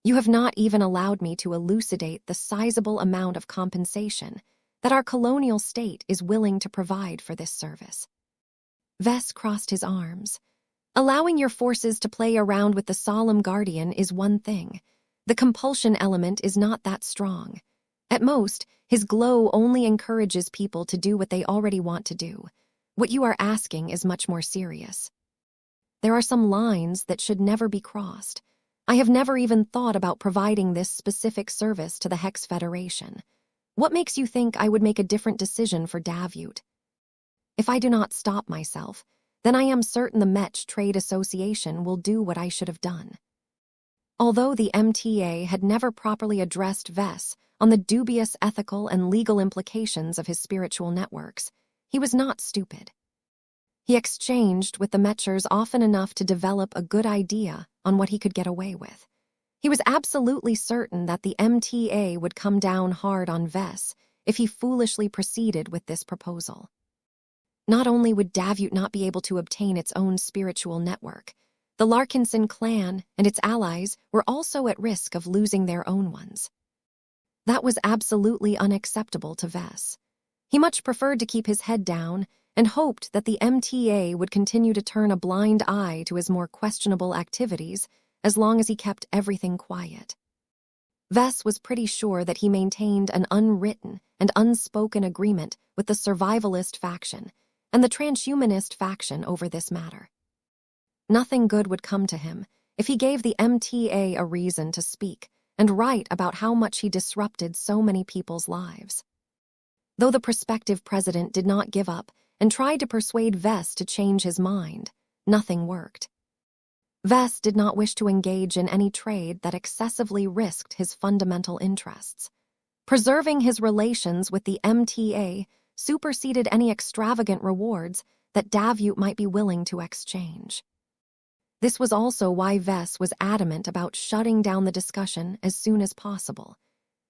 You have not even allowed me to elucidate the sizable amount of compensation that our colonial state is willing to provide for this service. Vess crossed his arms. Allowing your forces to play around with the Solemn Guardian is one thing. The compulsion element is not that strong. At most, his glow only encourages people to do what they already want to do. What you are asking is much more serious. There are some lines that should never be crossed. I have never even thought about providing this specific service to the Hex Federation. What makes you think I would make a different decision for Davut? If I do not stop myself, then I am certain the Mech Trade Association will do what I should have done. Although the MTA had never properly addressed Vess on the dubious ethical and legal implications of his spiritual networks, he was not stupid. He exchanged with the Mechers often enough to develop a good idea on what he could get away with. He was absolutely certain that the MTA would come down hard on Vess if he foolishly proceeded with this proposal. Not only would Davut not be able to obtain its own spiritual network, the Larkinson clan and its allies were also at risk of losing their own ones. That was absolutely unacceptable to Vess. He much preferred to keep his head down and hoped that the MTA would continue to turn a blind eye to his more questionable activities as long as he kept everything quiet. Vess was pretty sure that he maintained an unwritten and unspoken agreement with the survivalist faction and the transhumanist faction over this matter. Nothing good would come to him if he gave the MTA a reason to speak and write about how much he disrupted so many people's lives. Though the prospective president did not give up and tried to persuade Vess to change his mind, nothing worked. Vess did not wish to engage in any trade that excessively risked his fundamental interests. Preserving his relations with the MTA superseded any extravagant rewards that Davut might be willing to exchange. This was also why Vess was adamant about shutting down the discussion as soon as possible.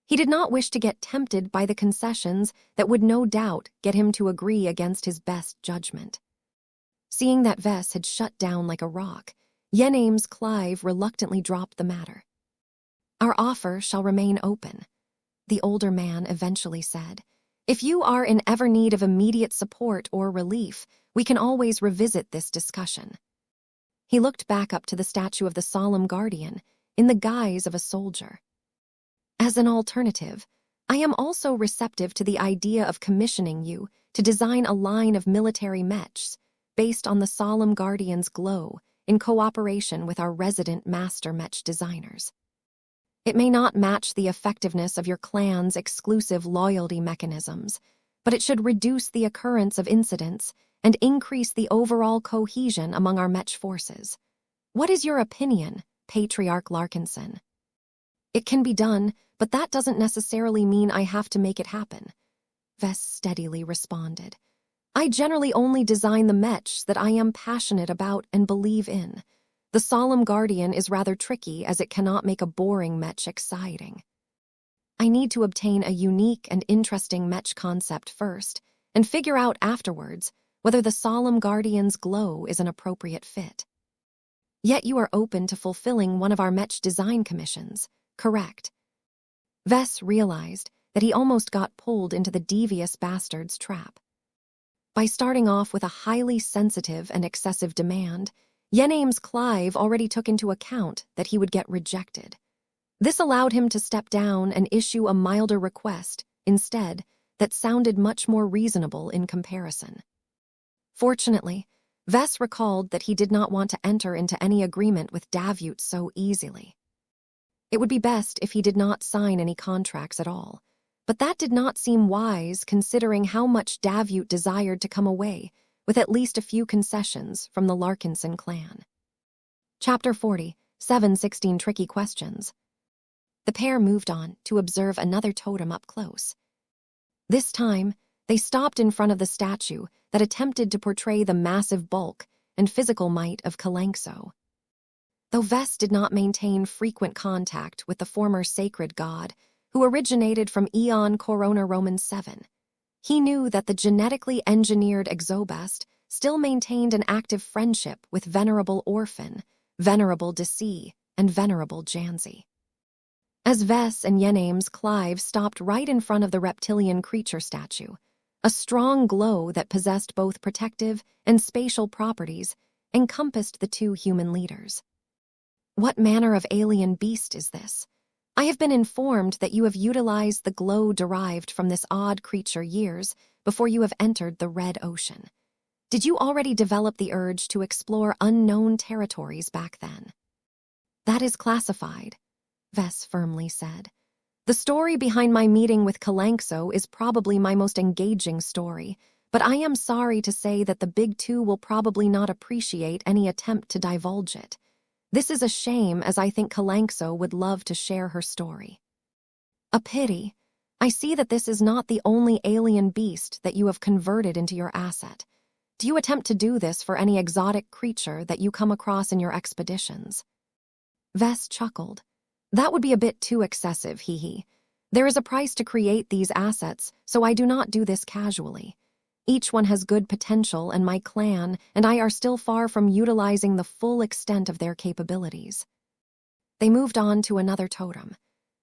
He did not wish to get tempted by the concessions that would no doubt get him to agree against his best judgment. Seeing that Vess had shut down like a rock, Yename's Clive reluctantly dropped the matter. "Our offer shall remain open," the older man eventually said. "If you are in ever need of immediate support or relief, we can always revisit this discussion." He looked back up to the statue of the solemn guardian in the guise of a soldier. "As an alternative, I am also receptive to the idea of commissioning you to design a line of military mechs based on the solemn guardian's glow in cooperation with our resident master mech designers. It may not match the effectiveness of your clan's exclusive loyalty mechanisms, but it should reduce the occurrence of incidents and increase the overall cohesion among our mech forces. What is your opinion, Patriarch Larkinson?" "It can be done, but that doesn't necessarily mean I have to make it happen," Vess steadily responded. "I generally only design the mechs that I am passionate about and believe in. The Solemn Guardian is rather tricky as it cannot make a boring mech exciting. I need to obtain a unique and interesting mech concept first and figure out afterwards whether the Solemn Guardian's glow is an appropriate fit." "Yet you are open to fulfilling one of our mech design commissions, correct?" Vess realized that he almost got pulled into the devious bastard's trap. By starting off with a highly sensitive and excessive demand, Yename's Clive already took into account that he would get rejected. This allowed him to step down and issue a milder request instead that sounded much more reasonable in comparison. Fortunately, Vess recalled that he did not want to enter into any agreement with Davut so easily. It would be best if he did not sign any contracts at all, but that did not seem wise considering how much Davut desired to come away with at least a few concessions from the Larkinson clan. Chapter 40, 716 Tricky Questions. The pair moved on to observe another totem up close. This time, they stopped in front of the statue that attempted to portray the massive bulk and physical might of Kalengso. Though Vess did not maintain frequent contact with the former sacred god, who originated from Eon Corona Roman 7, he knew that the genetically engineered Exobest still maintained an active friendship with Venerable Orphan, Venerable Desi, and Venerable Janzi. As Vess and Yename's Clive stopped right in front of the reptilian creature statue, a strong glow that possessed both protective and spatial properties encompassed the two human leaders. "What manner of alien beast is this? I have been informed that you have utilized the glow derived from this odd creature years before you have entered the Red Ocean. Did you already develop the urge to explore unknown territories back then? That is classified, Vess firmly said. The story behind my meeting with Kalanxo is probably my most engaging story, but I am sorry to say that the Big Two will probably not appreciate any attempt to divulge it. This is a shame, as I think Kalanxo would love to share her story. A pity. I see that this is not the only alien beast that you have converted into your asset. Do you attempt to do this for any exotic creature that you come across in your expeditions? Vess chuckled. That would be a bit too excessive, hee. There is a price to create these assets, so I do not do this casually. Each one has good potential, and my clan and I are still far from utilizing the full extent of their capabilities. They moved on to another totem.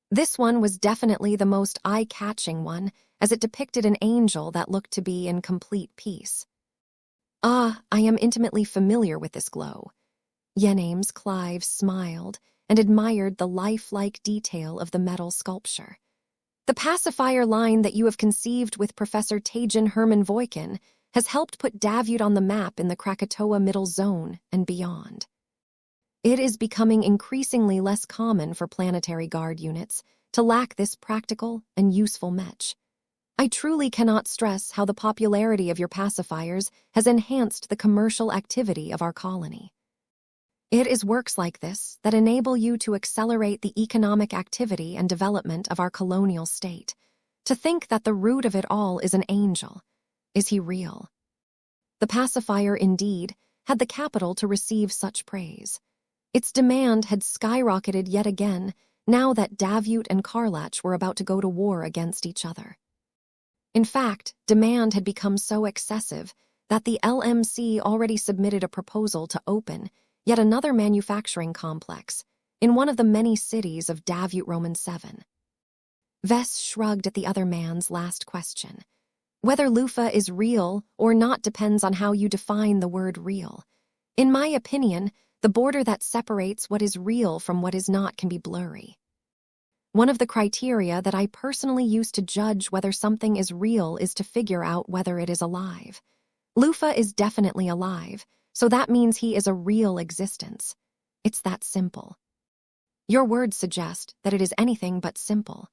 This one was definitely the most eye-catching one, as it depicted an angel that looked to be in complete peace. Ah, I am intimately familiar with this glow. Yenames Clive smiled and admired the lifelike detail of the metal sculpture. The pacifier line that you have conceived with Professor Tejan Herman Voikin has helped put Davut on the map in the Krakatoa Middle Zone and beyond. It is becoming increasingly less common for planetary guard units to lack this practical and useful mech. I truly cannot stress how the popularity of your pacifiers has enhanced the commercial activity of our colony. It is works like this that enable you to accelerate the economic activity and development of our colonial state. To think that the root of it all is an angel. Is he real? The pacifier, indeed, had the capital to receive such praise. Its demand had skyrocketed yet again, now that Davut and Karlach were about to go to war against each other. In fact, demand had become so excessive that the LMC already submitted a proposal to open yet another manufacturing complex in one of the many cities of Davut Roman 7. Vess shrugged at the other man's last question. Whether Lufa is real or not depends on how you define the word real. In my opinion, the border that separates what is real from what is not can be blurry. One of the criteria that I personally use to judge whether something is real is to figure out whether it is alive. Lufa is definitely alive, so that means he is a real existence. It's that simple. Your words suggest that it is anything but simple.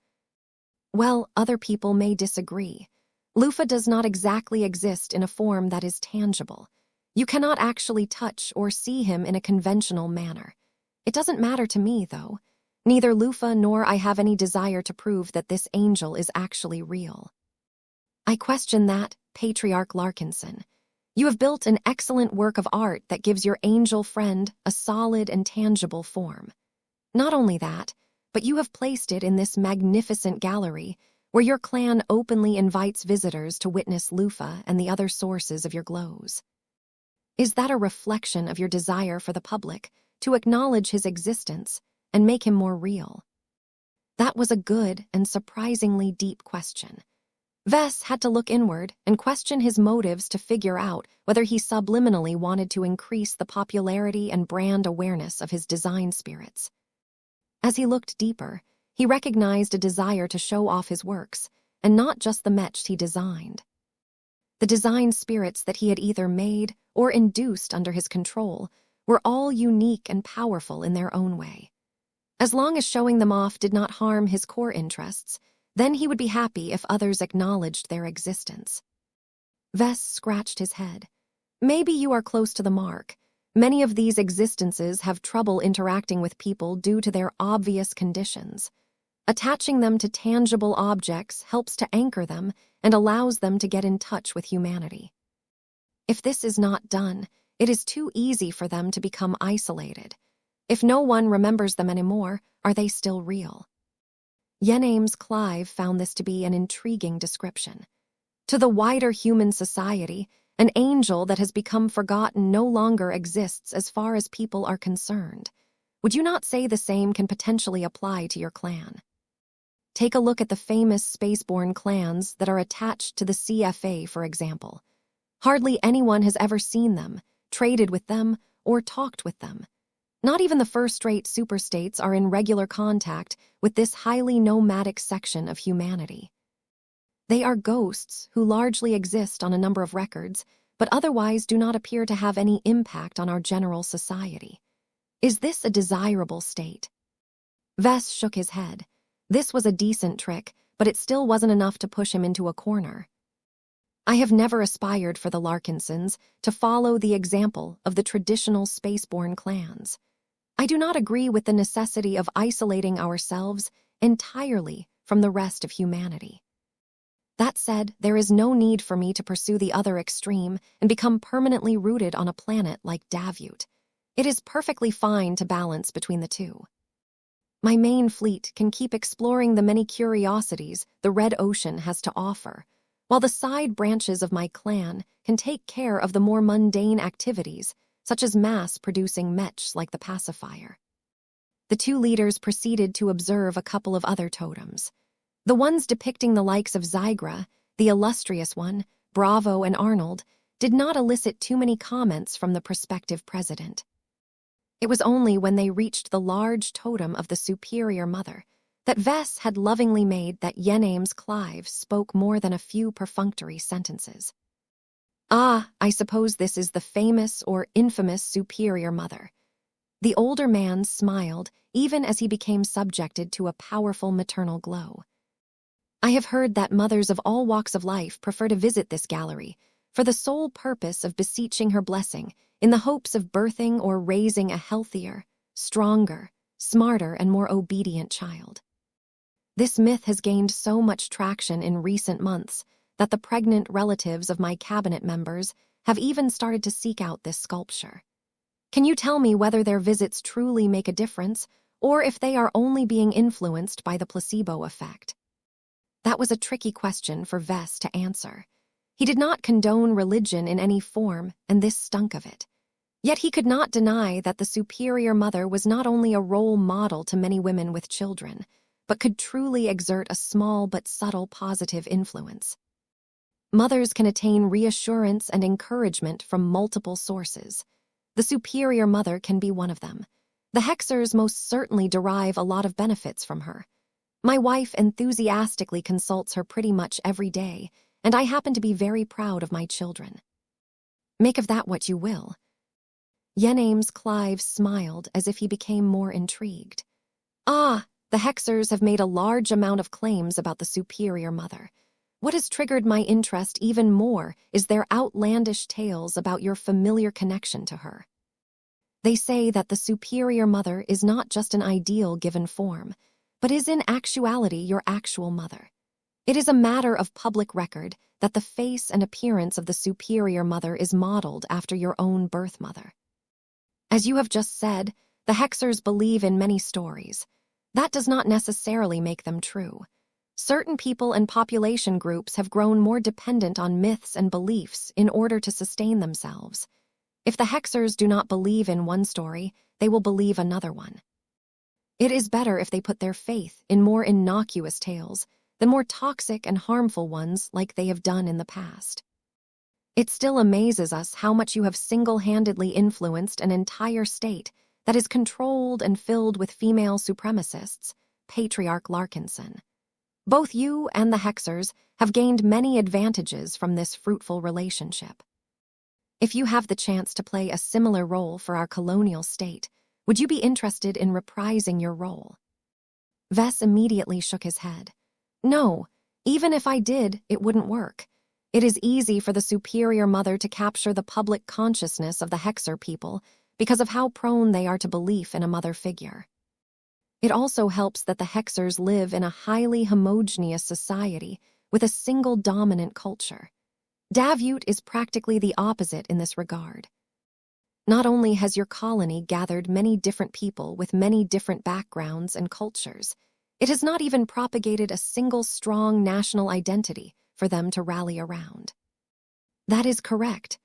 Well, other people may disagree. Lufa does not exactly exist in a form that is tangible. You cannot actually touch or see him in a conventional manner. It doesn't matter to me, though. Neither Lufa nor I have any desire to prove that this angel is actually real. I question that, Patriarch Larkinson. You have built an excellent work of art that gives your angel friend a solid and tangible form. Not only that, but you have placed it in this magnificent gallery where your clan openly invites visitors to witness Lufa and the other sources of your glows. Is that a reflection of your desire for the public to acknowledge his existence and make him more real? That was a good and surprisingly deep question. Vess had to look inward and question his motives to figure out whether he subliminally wanted to increase the popularity and brand awareness of his design spirits. As he looked deeper, he recognized a desire to show off his works, and not just the mech he designed. The design spirits that he had either made or induced under his control were all unique and powerful in their own way. As long as showing them off did not harm his core interests, then he would be happy if others acknowledged their existence. Vess scratched his head. Maybe you are close to the mark. Many of these existences have trouble interacting with people due to their obvious conditions. Attaching them to tangible objects helps to anchor them and allows them to get in touch with humanity. If this is not done, it is too easy for them to become isolated. If no one remembers them anymore, are they still real? Yenames Clive found this to be an intriguing description. To the wider human society, an angel that has become forgotten no longer exists as far as people are concerned. Would you not say the same can potentially apply to your clan? Take a look at the famous spaceborne clans that are attached to the CFA, for example. Hardly anyone has ever seen them, traded with them, or talked with them. Not even the first-rate superstates are in regular contact with this highly nomadic section of humanity. They are ghosts who largely exist on a number of records, but otherwise do not appear to have any impact on our general society. Is this a desirable state? Vess shook his head. This was a decent trick, but it still wasn't enough to push him into a corner. I have never aspired for the Larkinsons to follow the example of the traditional spaceborne clans. I do not agree with the necessity of isolating ourselves entirely from the rest of humanity. That said, there is no need for me to pursue the other extreme and become permanently rooted on a planet like Davut. It is perfectly fine to balance between the two. My main fleet can keep exploring the many curiosities the Red Ocean has to offer, while the side branches of my clan can take care of the more mundane activities, such as mass-producing mechs like the pacifier. The two leaders proceeded to observe a couple of other totems. The ones depicting the likes of Zygra, the illustrious one, Bravo, and Arnold, did not elicit too many comments from the prospective president. It was only when they reached the large totem of the Superior Mother that Vess had lovingly made that Yenname's Clive spoke more than a few perfunctory sentences. Ah, I suppose this is the famous or infamous Superior Mother. The older man smiled even as he became subjected to a powerful maternal glow. I have heard that mothers of all walks of life prefer to visit this gallery for the sole purpose of beseeching her blessing in the hopes of birthing or raising a healthier, stronger, smarter, and more obedient child. This myth has gained so much traction in recent months that the pregnant relatives of my cabinet members have even started to seek out this sculpture. Can you tell me whether their visits truly make a difference, or if they are only being influenced by the placebo effect? That was a tricky question for Vess to answer. He did not condone religion in any form, and this stunk of it. Yet he could not deny that the Superior Mother was not only a role model to many women with children, but could truly exert a small but subtle positive influence. Mothers can attain reassurance and encouragement from multiple sources. The Superior Mother can be one of them. The Hexers most certainly derive a lot of benefits from her. My wife enthusiastically consults her pretty much every day, and I happen to be very proud of my children. Make of that what you will. Yenname's Clive smiled as if he became more intrigued. Ah, the Hexers have made a large amount of claims about the Superior Mother. What has triggered my interest even more is their outlandish tales about your familiar connection to her. They say that the Superior Mother is not just an ideal given form, but is in actuality your actual mother. It is a matter of public record that the face and appearance of the Superior Mother is modeled after your own birth mother. As you have just said, the Hexers believe in many stories. That does not necessarily make them true. Certain people and population groups have grown more dependent on myths and beliefs in order to sustain themselves. If the Hexers do not believe in one story, they will believe another one. It is better if they put their faith in more innocuous tales than more toxic and harmful ones like they have done in the past. It still amazes us how much you have single-handedly influenced an entire state that is controlled and filled with female supremacists, Patriarch Larkinson. Both you and the Hexers have gained many advantages from this fruitful relationship. If you have the chance to play a similar role for our colonial state, would you be interested in reprising your role? Vess immediately shook his head. No, even if I did, it wouldn't work. It is easy for the Superior Mother to capture the public consciousness of the Hexer people because of how prone they are to belief in a mother figure. It also helps that the Hexers live in a highly homogeneous society with a single dominant culture. Davut is practically the opposite in this regard. Not only has your colony gathered many different people with many different backgrounds and cultures, it has not even propagated a single strong national identity for them to rally around. That is correct,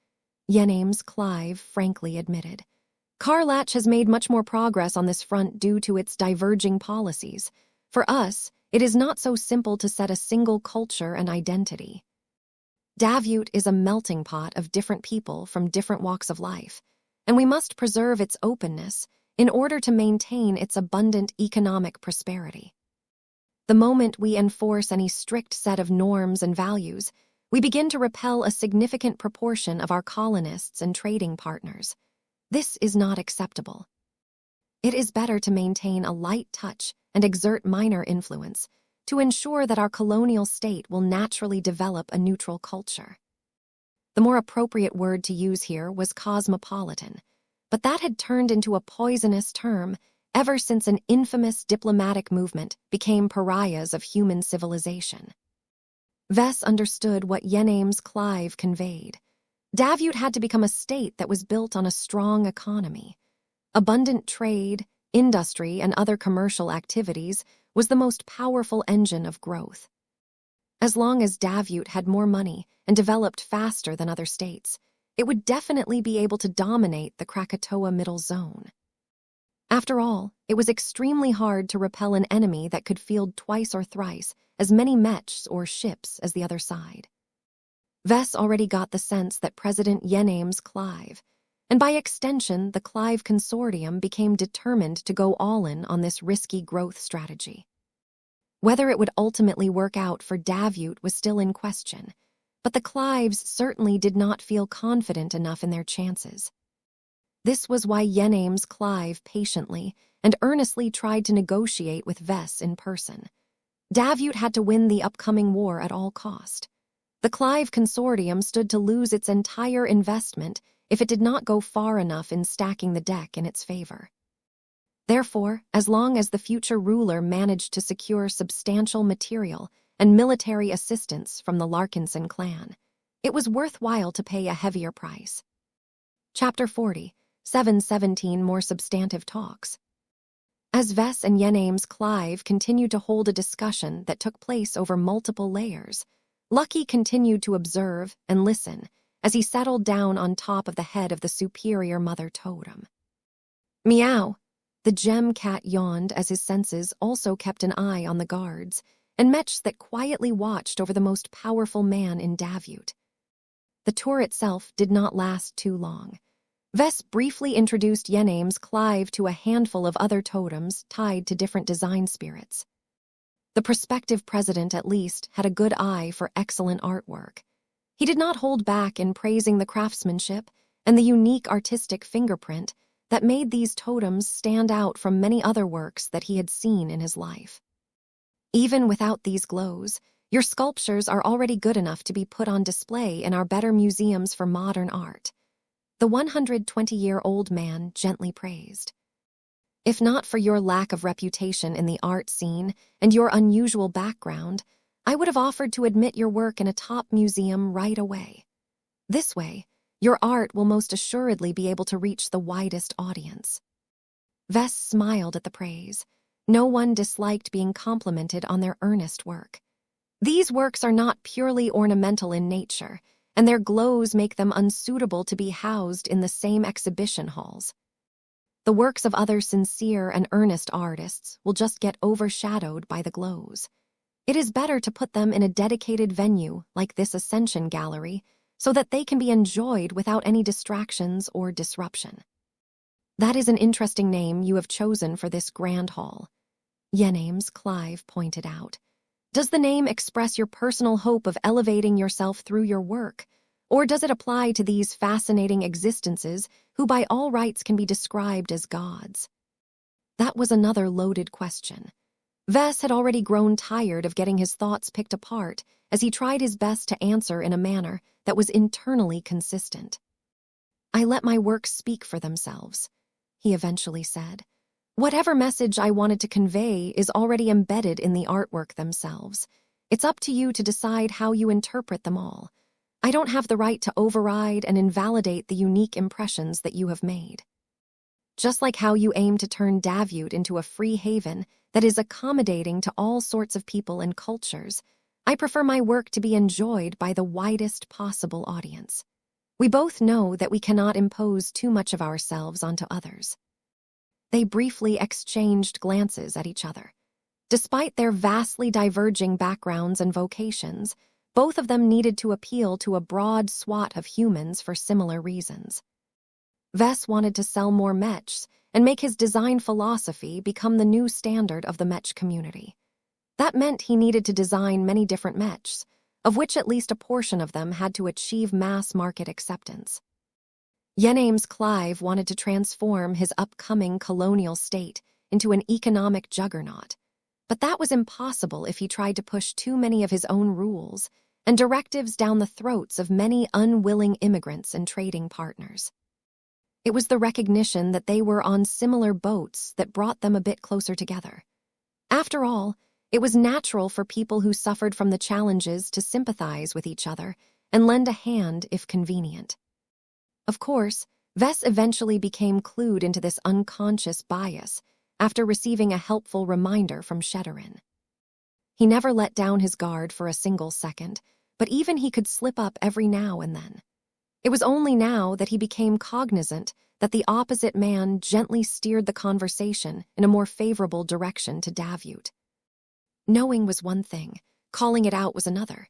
Yenname's Clive frankly admitted. Karlach has made much more progress on this front due to its diverging policies. For us, it is not so simple to set a single culture and identity. Davut is a melting pot of different people from different walks of life, and we must preserve its openness in order to maintain its abundant economic prosperity. The moment we enforce any strict set of norms and values, we begin to repel a significant proportion of our colonists and trading partners. This is not acceptable. It is better to maintain a light touch and exert minor influence to ensure that our colonial state will naturally develop a neutral culture. The more appropriate word to use here was cosmopolitan, but that had turned into a poisonous term ever since an infamous diplomatic movement became pariahs of human civilization. Vess understood what Yename's Clive conveyed. Davut had to become a state that was built on a strong economy. Abundant trade, industry, and other commercial activities was the most powerful engine of growth. As long as Davut had more money and developed faster than other states, it would definitely be able to dominate the Krakatoa Middle Zone. After all, it was extremely hard to repel an enemy that could field twice or thrice as many mechs or ships as the other side. Vess already got the sense that President Yename's Clive, and by extension the Clive Consortium, became determined to go all in on this risky growth strategy. Whether it would ultimately work out for Davut was still in question, but the Clives certainly did not feel confident enough in their chances. This was why Yename's Clive patiently and earnestly tried to negotiate with Vess in person. Davut had to win the upcoming war at all cost. The Clive Consortium stood to lose its entire investment if it did not go far enough in stacking the deck in its favor. Therefore, as long as the future ruler managed to secure substantial material and military assistance from the Larkinson clan, it was worthwhile to pay a heavier price. Chapter 40, 717 More Substantive Talks. As Vess and Yename's Clive continued to hold a discussion that took place over multiple layers, Lucky continued to observe and listen as he settled down on top of the head of the superior mother totem. Meow! The gem cat yawned as his senses also kept an eye on the guards and mechs that quietly watched over the most powerful man in Davut. The tour itself did not last too long. Vess briefly introduced Yename's Clive to a handful of other totems tied to different design spirits. The prospective president, at least, had a good eye for excellent artwork. He did not hold back in praising the craftsmanship and the unique artistic fingerprint that made these totems stand out from many other works that he had seen in his life. Even without these glows, your sculptures are already good enough to be put on display in our better museums for modern art, the 120-year-old man gently praised. If not for your lack of reputation in the art scene and your unusual background, I would have offered to admit your work in a top museum right away. This way, your art will most assuredly be able to reach the widest audience. Vess smiled at the praise. No one disliked being complimented on their earnest work. These works are not purely ornamental in nature, and their glows make them unsuitable to be housed in the same exhibition halls. The works of other sincere and earnest artists will just get overshadowed by the glows. It is better to put them in a dedicated venue like this Ascension Gallery so that they can be enjoyed without any distractions or disruption. That is an interesting name you have chosen for this grand hall, Yename's Clive pointed out. Does the name express your personal hope of elevating yourself through your work, or does it apply to these fascinating existences who by all rights can be described as gods? That was another loaded question. Vess had already grown tired of getting his thoughts picked apart as he tried his best to answer in a manner that was internally consistent. I let my works speak for themselves, he eventually said. Whatever message I wanted to convey is already embedded in the artwork themselves. It's up to you to decide how you interpret them all. I don't have the right to override and invalidate the unique impressions that you have made. Just like how you aim to turn Davut into a free haven that is accommodating to all sorts of people and cultures, I prefer my work to be enjoyed by the widest possible audience. We both know that we cannot impose too much of ourselves onto others. They briefly exchanged glances at each other. Despite their vastly diverging backgrounds and vocations, both of them needed to appeal to a broad swath of humans for similar reasons. Vess wanted to sell more mechs and make his design philosophy become the new standard of the mech community. That meant he needed to design many different mechs, of which at least a portion of them had to achieve mass market acceptance. Yenames Clive wanted to transform his upcoming colonial state into an economic juggernaut, but that was impossible if he tried to push too many of his own rules and directives down the throats of many unwilling immigrants and trading partners. It was the recognition that they were on similar boats that brought them a bit closer together. After all, it was natural for people who suffered from the challenges to sympathize with each other and lend a hand if convenient. Of course, Vess eventually became clued into this unconscious bias after receiving a helpful reminder from Shedderin. He never let down his guard for a single second, but even he could slip up every now and then. It was only now that he became cognizant that the opposite man gently steered the conversation in a more favorable direction to Davut. Knowing was one thing, calling it out was another.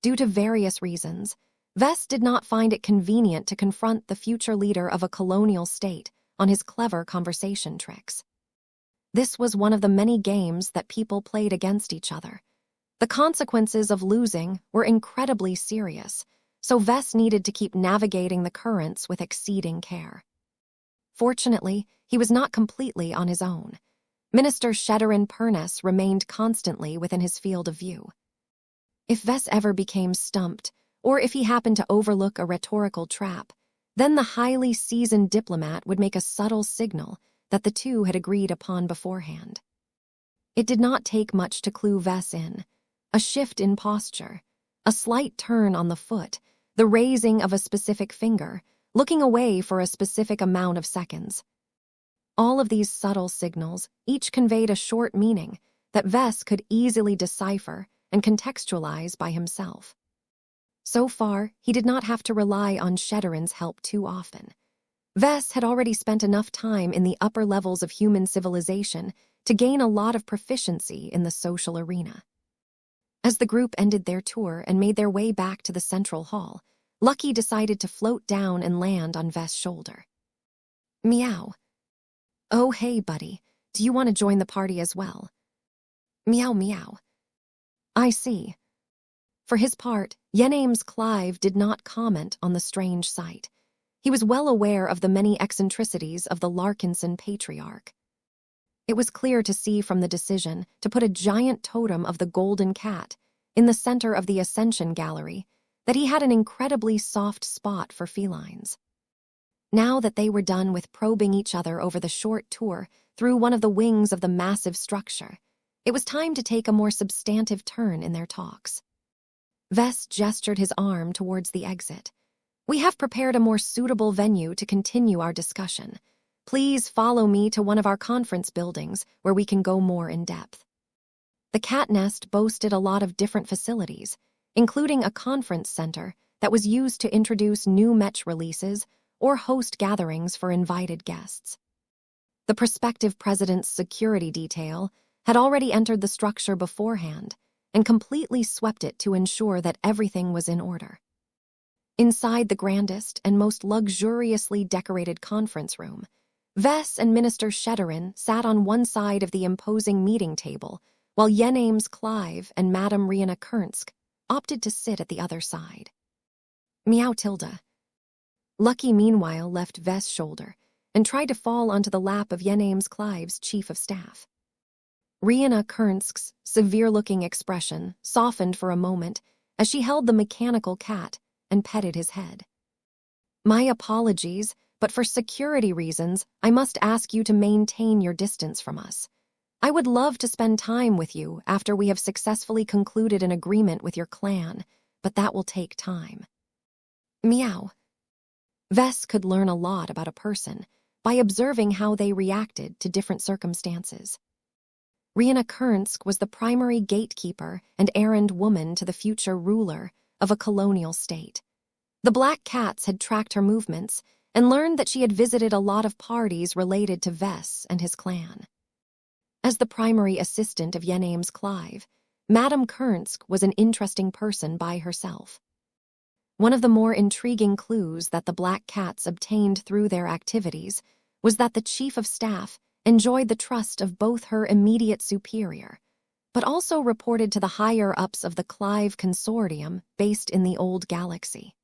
Due to various reasons, Vess did not find it convenient to confront the future leader of a colonial state on his clever conversation tricks. This was one of the many games that people played against each other. The consequences of losing were incredibly serious, so Vess needed to keep navigating the currents with exceeding care. Fortunately, he was not completely on his own. Minister Shedderin Purness remained constantly within his field of view. If Vess ever became stumped, or if he happened to overlook a rhetorical trap, then the highly seasoned diplomat would make a subtle signal that the two had agreed upon beforehand. It did not take much to clue Vess in. A shift in posture, a slight turn on the foot, the raising of a specific finger, looking away for a specific amount of seconds. All of these subtle signals each conveyed a short meaning that Vess could easily decipher and contextualize by himself. So far, he did not have to rely on Shedderin's help too often. Vess had already spent enough time in the upper levels of human civilization to gain a lot of proficiency in the social arena. As the group ended their tour and made their way back to the central hall, Lucky decided to float down and land on Vess' shoulder. Meow. Oh, hey, buddy. Do you want to join the party as well? Meow, meow. I see. For his part, Yenames Clive did not comment on the strange sight. He was well aware of the many eccentricities of the Larkinson patriarch. It was clear to see from the decision to put a giant totem of the golden cat in the center of the Ascension Gallery that he had an incredibly soft spot for felines. Now that they were done with probing each other over the short tour through one of the wings of the massive structure, it was time to take a more substantive turn in their talks. Vess gestured his arm towards the exit. We have prepared a more suitable venue to continue our discussion. Please follow me to one of our conference buildings where we can go more in depth. The cat nest boasted a lot of different facilities, including a conference center that was used to introduce new Mech releases or host gatherings for invited guests. The prospective president's security detail had already entered the structure beforehand and completely swept it to ensure that everything was in order. Inside the grandest and most luxuriously decorated conference room, Vess and Minister Shedderin sat on one side of the imposing meeting table, while Yenames Clive and Madame Rihanna Kernsk opted to sit at the other side. Meow Tilda. Lucky meanwhile left Vess' shoulder and tried to fall onto the lap of Yenames Clive's chief of staff. Rihanna Kernsk's severe-looking expression softened for a moment as she held the mechanical cat and petted his head. My apologies, but for security reasons, I must ask you to maintain your distance from us. I would love to spend time with you after we have successfully concluded an agreement with your clan, but that will take time. Meow. Vess could learn a lot about a person by observing how they reacted to different circumstances. Rihanna Kernsk was the primary gatekeeper and errand woman to the future ruler of a colonial state. The Black Cats had tracked her movements and learned that she had visited a lot of parties related to Vess and his clan. As the primary assistant of Yenames Clive, Madame Kernsk was an interesting person by herself. One of the more intriguing clues that the Black Cats obtained through their activities was that the chief of staff enjoyed the trust of both her immediate superior, but also reported to the higher-ups of the Clive Consortium based in the old galaxy.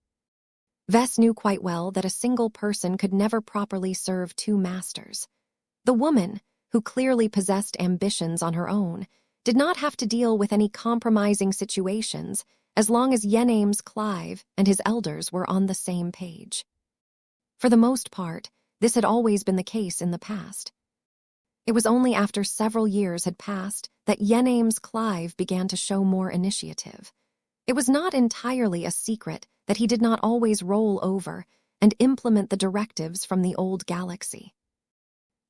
Vess knew quite well that a single person could never properly serve two masters. The woman, who clearly possessed ambitions on her own, did not have to deal with any compromising situations as long as Yename's Clive and his elders were on the same page. For the most part, this had always been the case in the past. It was only after several years had passed that Yename's Clive began to show more initiative. It was not entirely a secret that he did not always roll over and implement the directives from the old galaxy.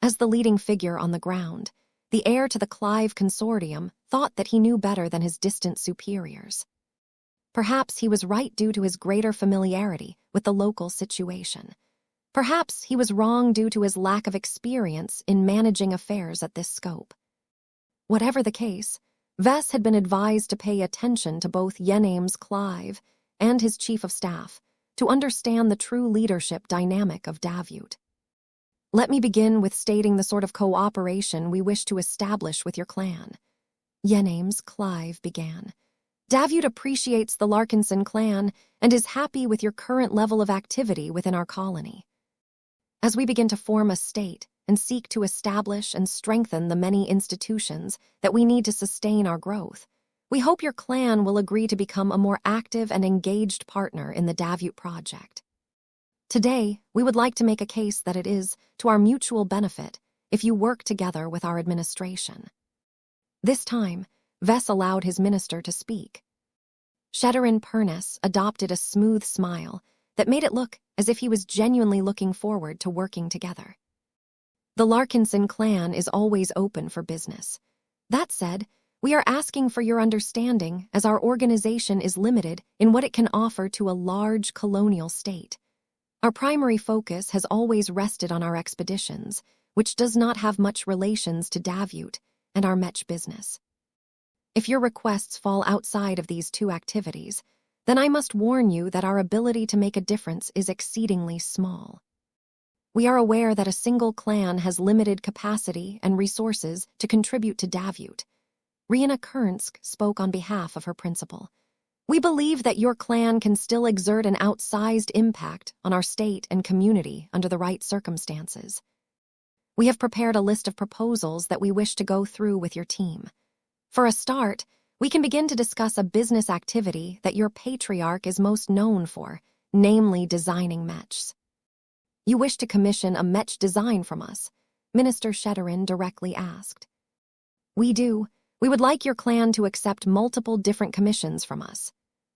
As the leading figure on the ground, the heir to the Clive Consortium thought that he knew better than his distant superiors. Perhaps he was right due to his greater familiarity with the local situation. Perhaps he was wrong due to his lack of experience in managing affairs at this scope. Whatever the case, Vess had been advised to pay attention to both Yename's Clive and his chief of staff to understand the true leadership dynamic of Davut. Let me begin with stating the sort of cooperation we wish to establish with your clan. Yename's Clive began. Davut appreciates the Larkinson clan and is happy with your current level of activity within our colony. As we begin to form a state and seek to establish and strengthen the many institutions that we need to sustain our growth, we hope your clan will agree to become a more active and engaged partner in the Davut project. Today, we would like to make a case that it is to our mutual benefit if you work together with our administration. This time, Vess allowed his minister to speak. Sheddarin Purness adopted a smooth smile that made it look as if he was genuinely looking forward to working together. The Larkinson clan is always open for business. That said, we are asking for your understanding as our organization is limited in what it can offer to a large colonial state. Our primary focus has always rested on our expeditions, which does not have much relations to Davut and our Mech business. If your requests fall outside of these two activities, then I must warn you that our ability to make a difference is exceedingly small. We are aware that a single clan has limited capacity and resources to contribute to Davut. Rihanna Kernsk spoke on behalf of her principal. We believe that your clan can still exert an outsized impact on our state and community under the right circumstances. We have prepared a list of proposals that we wish to go through with your team. For a start, we can begin to discuss a business activity that your patriarch is most known for, namely designing mechs. You wish to commission a mech design from us? Minister Sheddarin directly asked. We do. We would like your clan to accept multiple different commissions from us.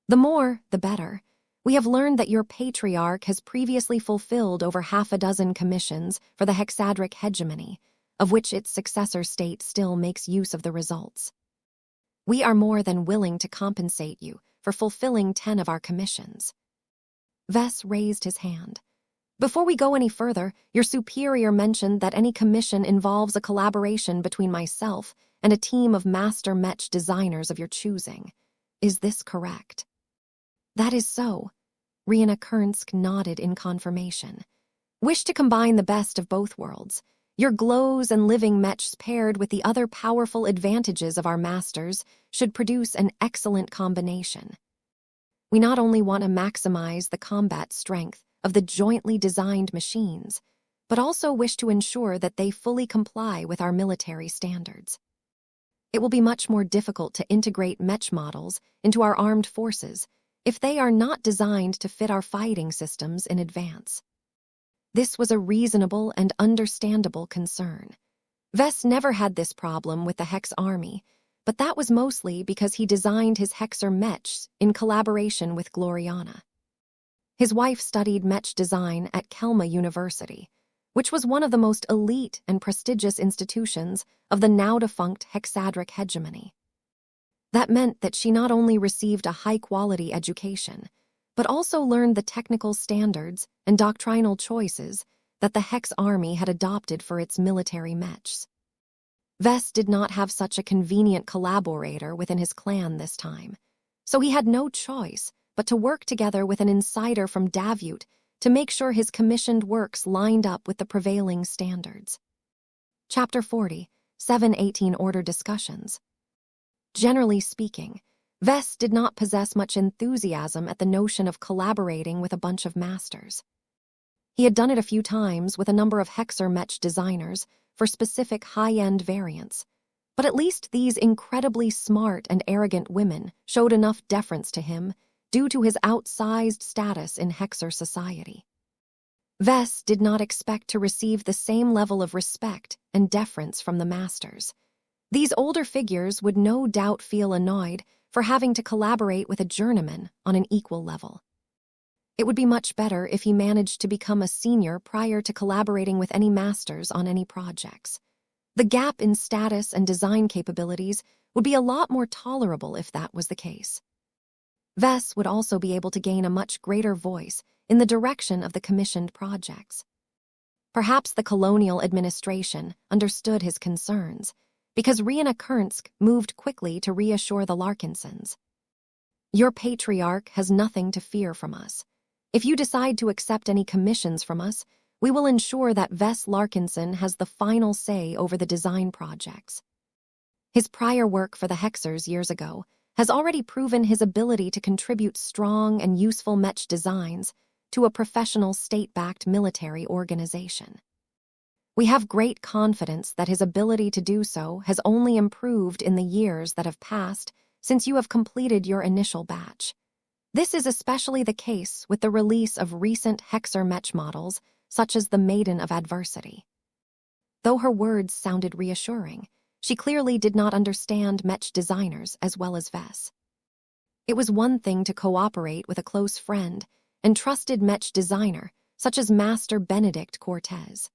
The more, the better. We have learned that your patriarch has previously fulfilled over half a dozen commissions for the Hexadric hegemony, of which its successor state still makes use of the results. We are more than willing to compensate you for fulfilling 10 of our commissions. Vess raised his hand. Before we go any further, your superior mentioned that any commission involves a collaboration between myself and a team of master mech designers of your choosing. Is this correct? That is so. Rihanna Kernsk nodded in confirmation. Wish to combine the best of both worlds. Your glows and living mechs paired with the other powerful advantages of our masters should produce an excellent combination. We not only want to maximize the combat strength of the jointly designed machines, but also wish to ensure that they fully comply with our military standards. It will be much more difficult to integrate mech models into our armed forces if they are not designed to fit our fighting systems in advance. This was a reasonable and understandable concern. Vess never had this problem with the Hex army, but that was mostly because he designed his Hexer mechs in collaboration with Gloriana. His wife studied mech design at Kelma University, which was one of the most elite and prestigious institutions of the now-defunct Hexadric hegemony. That meant that she not only received a high-quality education, but also learned the technical standards and doctrinal choices that the Hex army had adopted for its military mechs. Vess did not have such a convenient collaborator within his clan this time, so he had no choice but to work together with an insider from Davut to make sure his commissioned works lined up with the prevailing standards. Chapter 40, 718 Order Discussions. Generally speaking, Vess did not possess much enthusiasm at the notion of collaborating with a bunch of masters. He had done it a few times with a number of Hexer Mech designers for specific high-end variants, but at least these incredibly smart and arrogant women showed enough deference to him due to his outsized status in Hexer society. Vess did not expect to receive the same level of respect and deference from the masters. These older figures would no doubt feel annoyed for having to collaborate with a journeyman on an equal level. It would be much better if he managed to become a senior prior to collaborating with any masters on any projects. The gap in status and design capabilities would be a lot more tolerable if that was the case. Vess would also be able to gain a much greater voice in the direction of the commissioned projects. Perhaps the colonial administration understood his concerns, because Rihanna Kernsk moved quickly to reassure the Larkinsons. Your patriarch has nothing to fear from us. If you decide to accept any commissions from us, we will ensure that Vess Larkinson has the final say over the design projects. His prior work for the Hexers years ago has already proven his ability to contribute strong and useful Mech designs to a professional state-backed military organization. We have great confidence that his ability to do so has only improved in the years that have passed since you have completed your initial batch. This is especially the case with the release of recent Hexer Mech models, such as the Maiden of Adversity. Though her words sounded reassuring, she clearly did not understand Mech designers as well as Vess. It was one thing to cooperate with a close friend and trusted Mech designer, such as Master Benedict Cortez.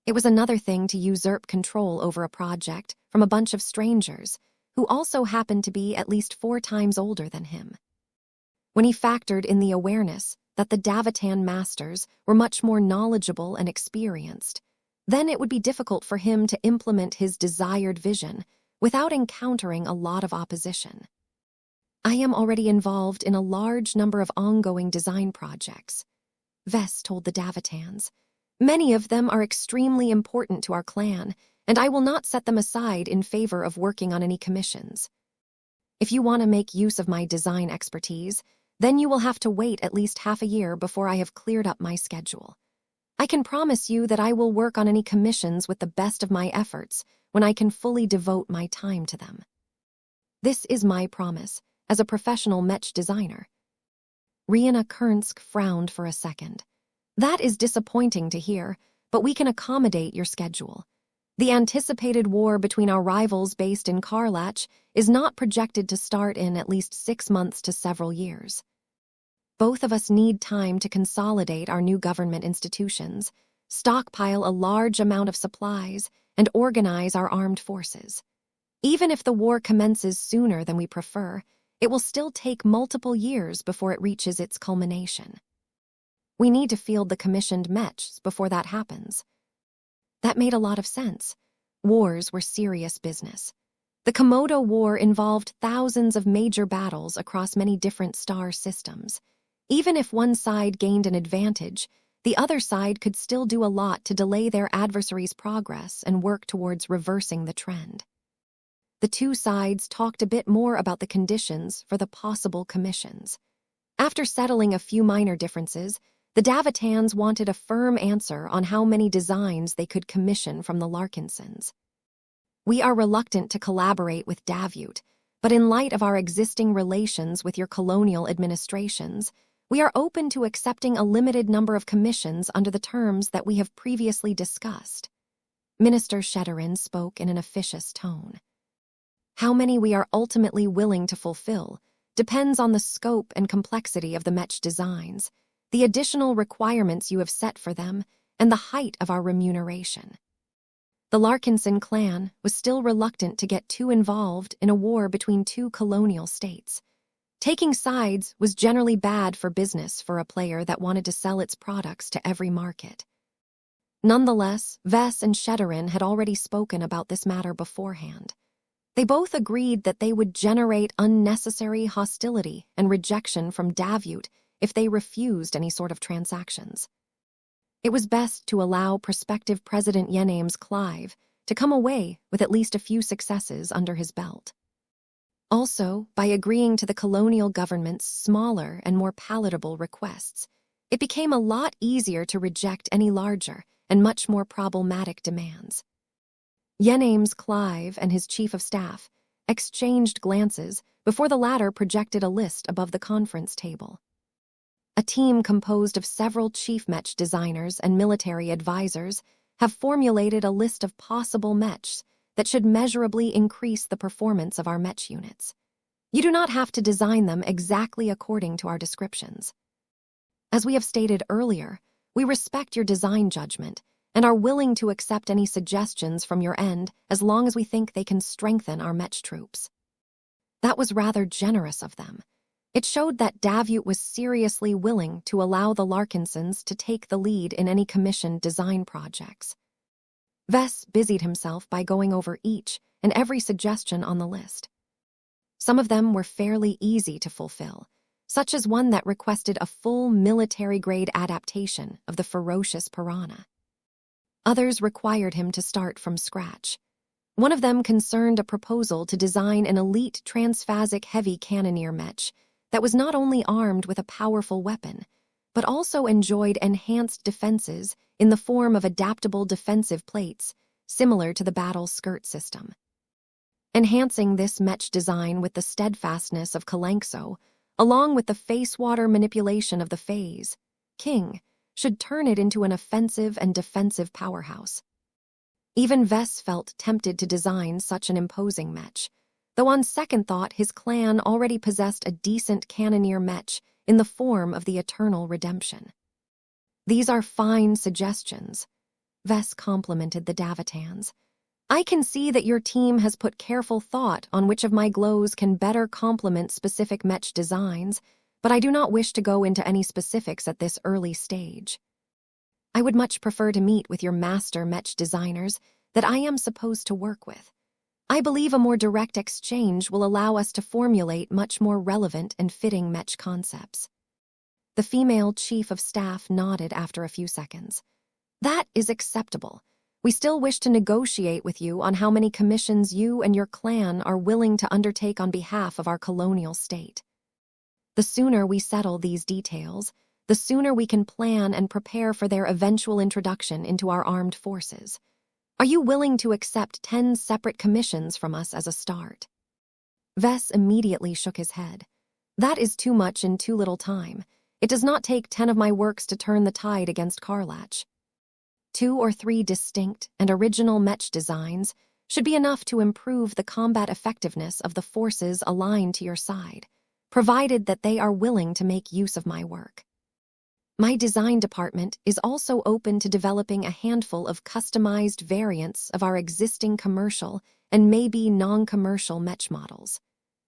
It was another thing to usurp control over a project from a bunch of strangers who also happened to be at least 4 times older than him. When he factored in the awareness that the Davitan masters were much more knowledgeable and experienced, then it would be difficult for him to implement his desired vision without encountering a lot of opposition. I am already involved in a large number of ongoing design projects, Vess told the Davitans. Many of them are extremely important to our clan, and I will not set them aside in favor of working on any commissions. If you want to make use of my design expertise, then you will have to wait at least half a year before I have cleared up my schedule. I can promise you that I will work on any commissions with the best of my efforts when I can fully devote my time to them. This is my promise as a professional Mech designer. Rihanna Kernsk frowned for a second. That is disappointing to hear, but we can accommodate your schedule. The anticipated war between our rivals based in Karlach is not projected to start in at least 6 months to several years. Both of us need time to consolidate our new government institutions, stockpile a large amount of supplies, and organize our armed forces. Even if the war commences sooner than we prefer, it will still take multiple years before it reaches its culmination. We need to field the commissioned Mechs before that happens. That made a lot of sense. Wars were serious business. The Komodo War involved thousands of major battles across many different star systems. Even if one side gained an advantage, the other side could still do a lot to delay their adversary's progress and work towards reversing the trend. The two sides talked a bit more about the conditions for the possible commissions. After settling a few minor differences, the Davitans wanted a firm answer on how many designs they could commission from the Larkinsons. We are reluctant to collaborate with Davut, but in light of our existing relations with your colonial administrations, we are open to accepting a limited number of commissions under the terms that we have previously discussed. Minister Shedderin spoke in an officious tone. How many we are ultimately willing to fulfill depends on the scope and complexity of the Mech designs, the additional requirements you have set for them, and the height of our remuneration. The Larkinson clan was still reluctant to get too involved in a war between two colonial states. Taking sides was generally bad for business for a player that wanted to sell its products to every market. Nonetheless, Vess and Shedderin had already spoken about this matter beforehand. They both agreed that they would generate unnecessary hostility and rejection from Davut if they refused any sort of transactions. It was best to allow prospective President Yenames Clive to come away with at least a few successes under his belt. Also, by agreeing to the colonial government's smaller and more palatable requests, it became a lot easier to reject any larger and much more problematic demands. Yenames Clive and his chief of staff exchanged glances before the latter projected a list above the conference table. A team composed of several chief Mech designers and military advisors have formulated a list of possible Mechs that should measurably increase the performance of our Mech units. You do not have to design them exactly according to our descriptions. As we have stated earlier, we respect your design judgment and are willing to accept any suggestions from your end as long as we think they can strengthen our Mech troops. That was rather generous of them. It showed that Davut was seriously willing to allow the Larkinsons to take the lead in any commissioned design projects. Vess busied himself by going over each and every suggestion on the list. Some of them were fairly easy to fulfill, such as one that requested a full military-grade adaptation of the ferocious piranha. Others required him to start from scratch. One of them concerned a proposal to design an elite transphasic heavy cannoneer Mech that was not only armed with a powerful weapon, but also enjoyed enhanced defenses in the form of adaptable defensive plates, similar to the battle skirt system. Enhancing this Mech design with the steadfastness of Kalanxo, along with the face-water manipulation of the phase, King should turn it into an offensive and defensive powerhouse. Even Vess felt tempted to design such an imposing Mech, though on second thought his clan already possessed a decent cannoneer Mech in the form of the Eternal Redemption. These are fine suggestions, Vess complimented the Davitans. I can see that your team has put careful thought on which of my glows can better complement specific Mech designs, but I do not wish to go into any specifics at this early stage. I would much prefer to meet with your master Mech designers that I am supposed to work with. I believe a more direct exchange will allow us to formulate much more relevant and fitting Mech concepts. The female chief of staff nodded after a few seconds. That is acceptable. We still wish to negotiate with you on how many commissions you and your clan are willing to undertake on behalf of our colonial state. The sooner we settle these details, the sooner we can plan and prepare for their eventual introduction into our armed forces. Are you willing to accept 10 separate commissions from us as a start? Vess immediately shook his head. That is too much in too little time. It does not take 10 of my works to turn the tide against Karlach. 2 or 3 distinct and original Mech designs should be enough to improve the combat effectiveness of the forces aligned to your side, provided that they are willing to make use of my work. My design department is also open to developing a handful of customized variants of our existing commercial and maybe non-commercial Mech models.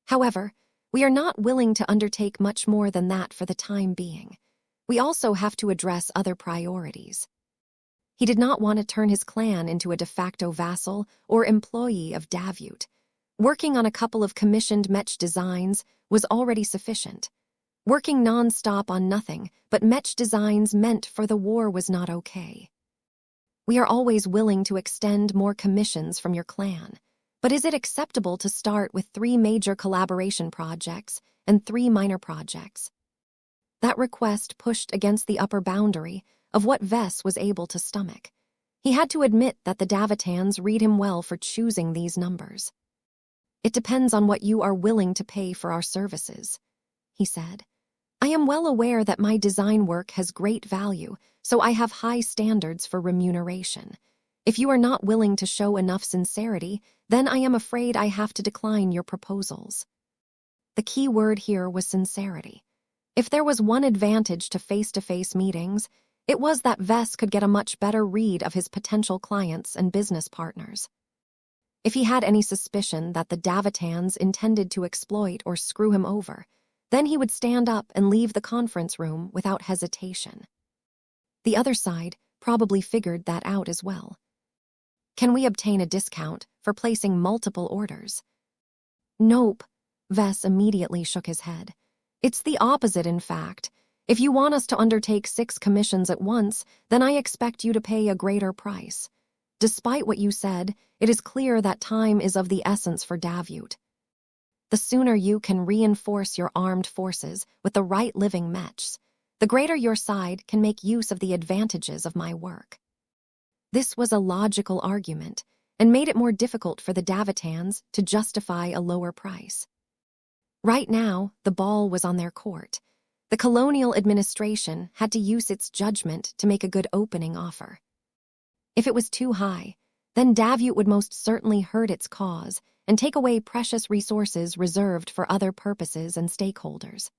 However, we are not willing to undertake much more than that for the time being. We also have to address other priorities. He did not want to turn his clan into a de facto vassal or employee of Davut. Working on a couple of commissioned Mech designs was already sufficient. Working non-stop on nothing but Mech designs meant for the war was not okay. We are always willing to extend more commissions from your clan, but is it acceptable to start with 3 major collaboration projects and 3 minor projects? That request pushed against the upper boundary of what Vess was able to stomach. He had to admit that the Davitans read him well for choosing these numbers. It depends on what you are willing to pay for our services, he said. I am well aware that my design work has great value, so I have high standards for remuneration. If you are not willing to show enough sincerity, then I am afraid I have to decline your proposals. The key word here was sincerity. If there was one advantage to face-to-face meetings, it was that Vess could get a much better read of his potential clients and business partners. If he had any suspicion that the Davitans intended to exploit or screw him over, then he would stand up and leave the conference room without hesitation. The other side probably figured that out as well. Can we obtain a discount for placing multiple orders? Nope, Vess immediately shook his head. It's the opposite, in fact. If you want us to undertake 6 commissions at once, then I expect you to pay a greater price. Despite what you said, it is clear that time is of the essence for Davut. The sooner you can reinforce your armed forces with the right living mechs, the greater your side can make use of the advantages of my work. This was a logical argument and made it more difficult for the Davitans to justify a lower price. Right now, the ball was on their court. The colonial administration had to use its judgment to make a good opening offer. If it was too high, then Davut would most certainly hurt its cause and take away precious resources reserved for other purposes and stakeholders.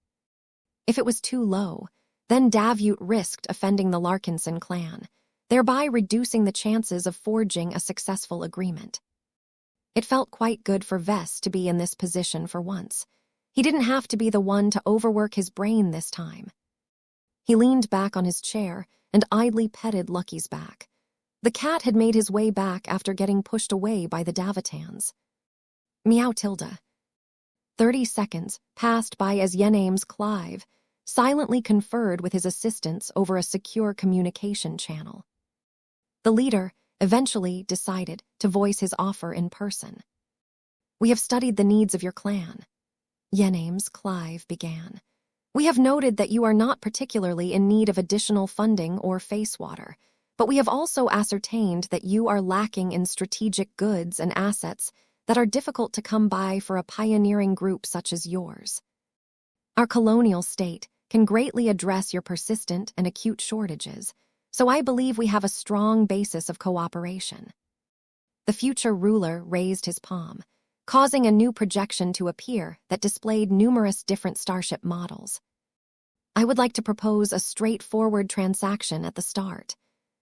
If it was too low, then Davut risked offending the Larkinson clan, thereby reducing the chances of forging a successful agreement. It felt quite good for Vess to be in this position for once. He didn't have to be the one to overwork his brain this time. He leaned back on his chair and idly petted Lucky's back. The cat had made his way back after getting pushed away by the Davitans. Meow Tilda. 30 seconds passed by as Yename's Clive silently conferred with his assistants over a secure communication channel. The leader eventually decided to voice his offer in person. "We have studied the needs of your clan," Yename's Clive began. "We have noted that you are not particularly in need of additional funding or face water, but we have also ascertained that you are lacking in strategic goods and assets that are difficult to come by for a pioneering group such as yours. Our colonial state can greatly address your persistent and acute shortages, so I believe we have a strong basis of cooperation." The future ruler raised his palm, causing a new projection to appear that displayed numerous different starship models. "I would like to propose a straightforward transaction at the start.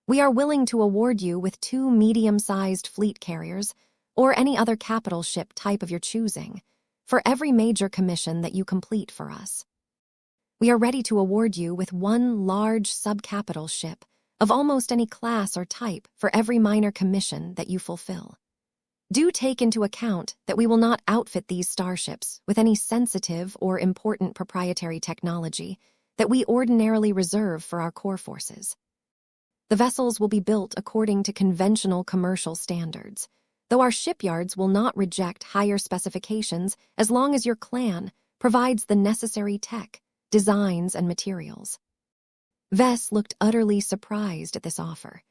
We are willing to award you with 2 medium-sized fleet carriers or any other capital ship type of your choosing for every major commission that you complete for us. We are ready to award you with 1 large sub-capital ship of almost any class or type for every minor commission that you fulfill. Do take into account that we will not outfit these starships with any sensitive or important proprietary technology that we ordinarily reserve for our core forces. The vessels will be built according to conventional commercial standards, though our shipyards will not reject higher specifications as long as your clan provides the necessary tech, designs, and materials." Vess looked utterly surprised at this offer.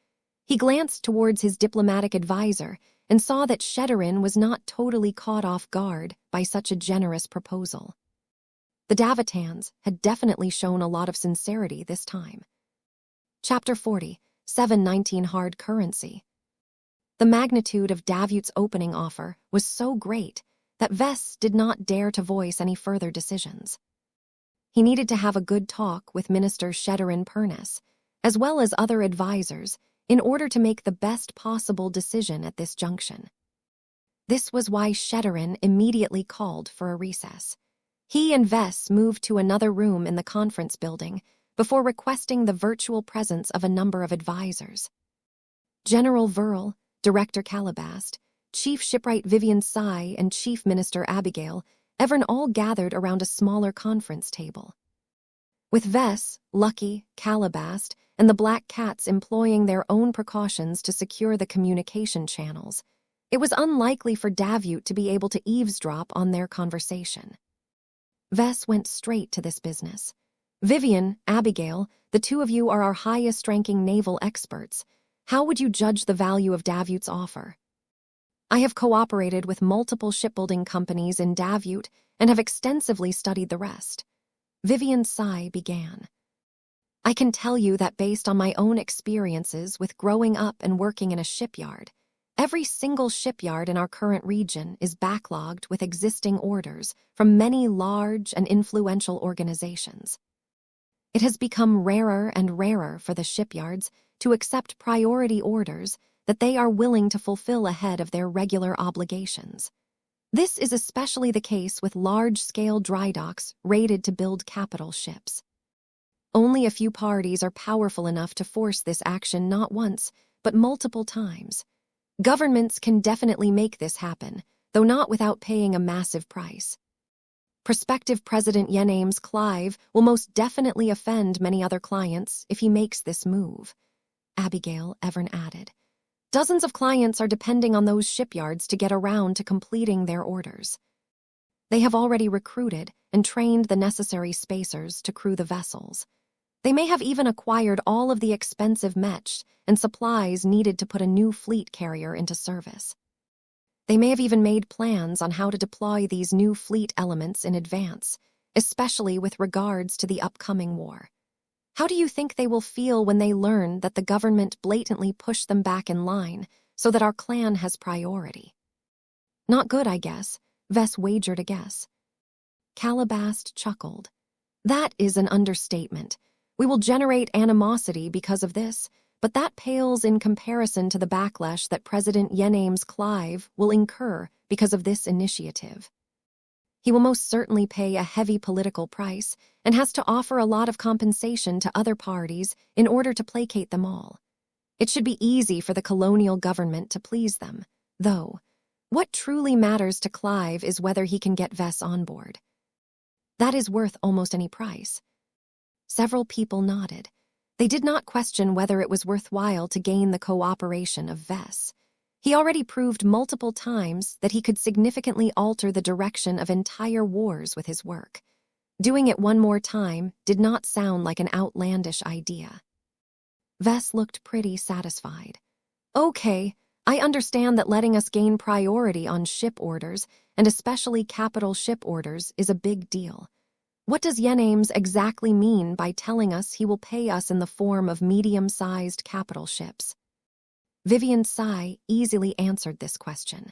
He glanced towards his diplomatic advisor and saw that Shedderin was not totally caught off guard by such a generous proposal. The Davitans had definitely shown a lot of sincerity this time. Chapter 40, 719 Hard Currency. The magnitude of Davut's opening offer was so great that Vess did not dare to voice any further decisions. He needed to have a good talk with Minister Shedderin Purnes, as well as other advisors, in order to make the best possible decision at this junction. This was why Shedderin immediately called for a recess. He and Vess moved to another room in the conference building before requesting the virtual presence of a number of advisors. General Verl, Director Calabast, Chief Shipwright Vivian Sy, and Chief Minister Abigail Evern all gathered around a smaller conference table. With Vess, Lucky, Calabast, and the Black Cats employing their own precautions to secure the communication channels, it was unlikely for Davut to be able to eavesdrop on their conversation. Vess went straight to this business. "Vivian, Abigail, the 2 of you are our highest-ranking naval experts. How would you judge the value of Davut's offer?" "I have cooperated with multiple shipbuilding companies in Davut and have extensively studied the rest," Vivian Sy began. "I can tell you that based on my own experiences with growing up and working in a shipyard, every single shipyard in our current region is backlogged with existing orders from many large and influential organizations. It has become rarer and rarer for the shipyards to accept priority orders that they are willing to fulfill ahead of their regular obligations. This is especially the case with large-scale dry docks rated to build capital ships. Only a few parties are powerful enough to force this action not once, but multiple times. Governments can definitely make this happen, though not without paying a massive price. Prospective President Yename's Clive will most definitely offend many other clients if he makes this move," Abigail Evern added. "Dozens of clients are depending on those shipyards to get around to completing their orders." They have already recruited and trained the necessary spacers to crew the vessels. They may have even acquired all of the expensive mech and supplies needed to put a new fleet carrier into service. They may have even made plans on how to deploy these new fleet elements in advance, especially with regards to the upcoming war. How do you think they will feel when they learn that the government blatantly pushed them back in line so that our clan has priority? Not good, I guess, Vess wagered a guess. Calabast chuckled. That is an understatement. We will generate animosity because of this, but that pales in comparison to the backlash that President Yenames Clive will incur because of this initiative. He will most certainly pay a heavy political price and has to offer a lot of compensation to other parties in order to placate them all. It should be easy for the colonial government to please them, though. What truly matters to Clive is whether he can get Vess on board. That is worth almost any price. Several people nodded. They did not question whether it was worthwhile to gain the cooperation of Vess. He already proved multiple times that he could significantly alter the direction of entire wars with his work. Doing it one more time did not sound like an outlandish idea. Vess looked pretty satisfied. Okay, I understand that letting us gain priority on ship orders, and especially capital ship orders, is a big deal. What does Yenames exactly mean by telling us he will pay us in the form of medium-sized capital ships? Vivian Tsai easily answered this question.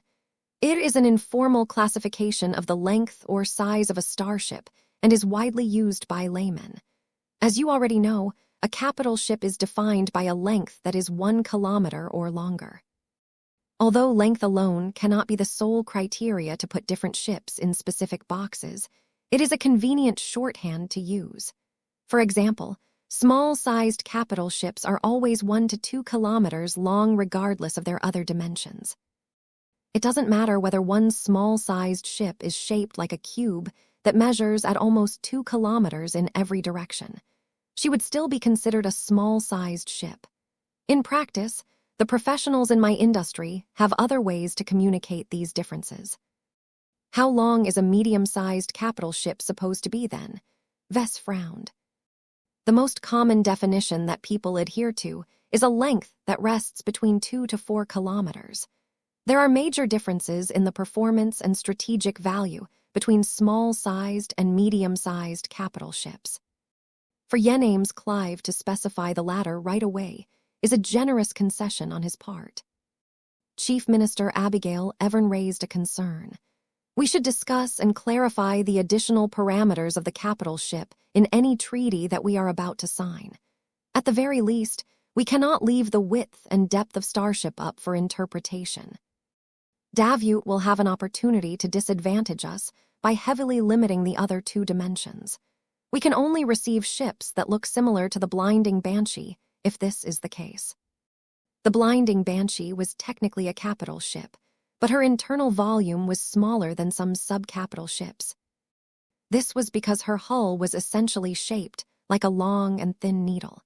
It is an informal classification of the length or size of a starship and is widely used by laymen. As you already know, a capital ship is defined by a length that is 1 kilometer or longer. Although length alone cannot be the sole criteria to put different ships in specific boxes, it is a convenient shorthand to use. For example, small-sized capital ships are always 1 to 2 kilometers long regardless of their other dimensions. It doesn't matter whether one small-sized ship is shaped like a cube that measures at almost 2 kilometers in every direction. She would still be considered a small-sized ship. In practice, the professionals in my industry have other ways to communicate these differences. How long is a medium-sized capital ship supposed to be then? Vess frowned. The most common definition that people adhere to is a length that rests between 2 to 4 kilometers. There are major differences in the performance and strategic value between small-sized and medium-sized capital ships. For Yenames Clive to specify the latter right away is a generous concession on his part. Chief Minister Abigail Evern raised a concern. We should discuss and clarify the additional parameters of the capital ship in any treaty that we are about to sign. At the very least, we cannot leave the width and depth of starship up for interpretation. Davut will have an opportunity to disadvantage us by heavily limiting the other 2 dimensions. We can only receive ships that look similar to the Blinding Banshee if this is the case. The Blinding Banshee was technically a capital ship, but her internal volume was smaller than some sub-capital ships. This was because her hull was essentially shaped like a long and thin needle.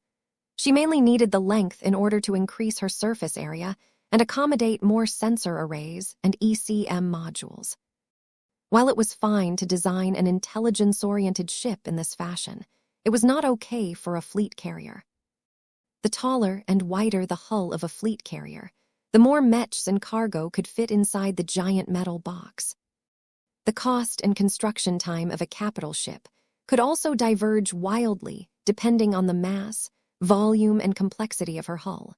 She mainly needed the length in order to increase her surface area and accommodate more sensor arrays and ECM modules. While it was fine to design an intelligence-oriented ship in this fashion, it was not okay for a fleet carrier. The taller and wider the hull of a fleet carrier, the more mechs and cargo could fit inside the giant metal box. The cost and construction time of a capital ship could also diverge wildly depending on the mass, volume, and complexity of her hull.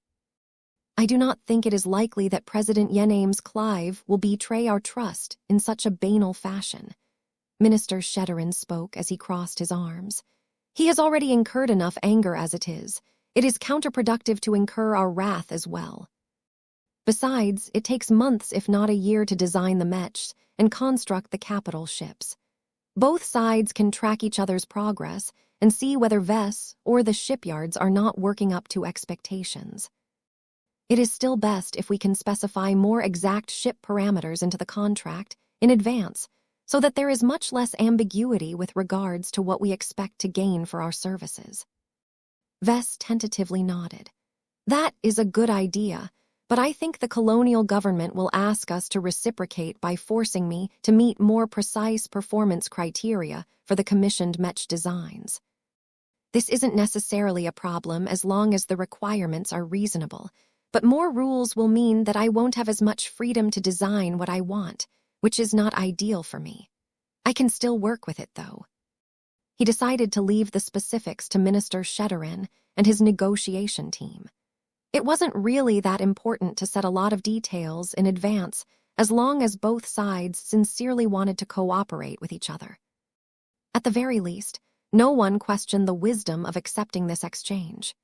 I do not think it is likely that President Yenames Clive will betray our trust in such a banal fashion. Minister Shedderin spoke as he crossed his arms. He has already incurred enough anger as it is. It is counterproductive to incur our wrath as well. Besides, it takes months if not a year to design the mechs and construct the capital ships. Both sides can track each other's progress and see whether Vess or the shipyards are not working up to expectations. It is still best if we can specify more exact ship parameters into the contract in advance so that there is much less ambiguity with regards to what we expect to gain for our services. Vess tentatively nodded. That is a good idea, but I think the colonial government will ask us to reciprocate by forcing me to meet more precise performance criteria for the commissioned Mech designs. This isn't necessarily a problem as long as the requirements are reasonable, but more rules will mean that I won't have as much freedom to design what I want, which is not ideal for me. I can still work with it, though. He decided to leave the specifics to Minister Shedderin and his negotiation team. It wasn't really that important to set a lot of details in advance as long as both sides sincerely wanted to cooperate with each other. At the very least, no one questioned the wisdom of accepting this exchange.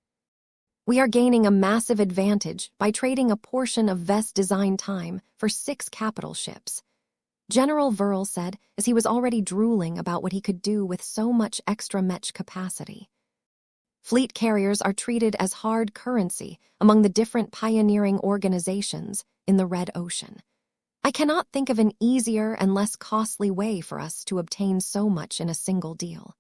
We are gaining a massive advantage by trading a portion of Vest's design time for 6 capital ships, General Verl said as he was already drooling about what he could do with so much extra Mech capacity. Fleet carriers are treated as hard currency among the different pioneering organizations in the Red Ocean. I cannot think of an easier and less costly way for us to obtain so much in a single deal.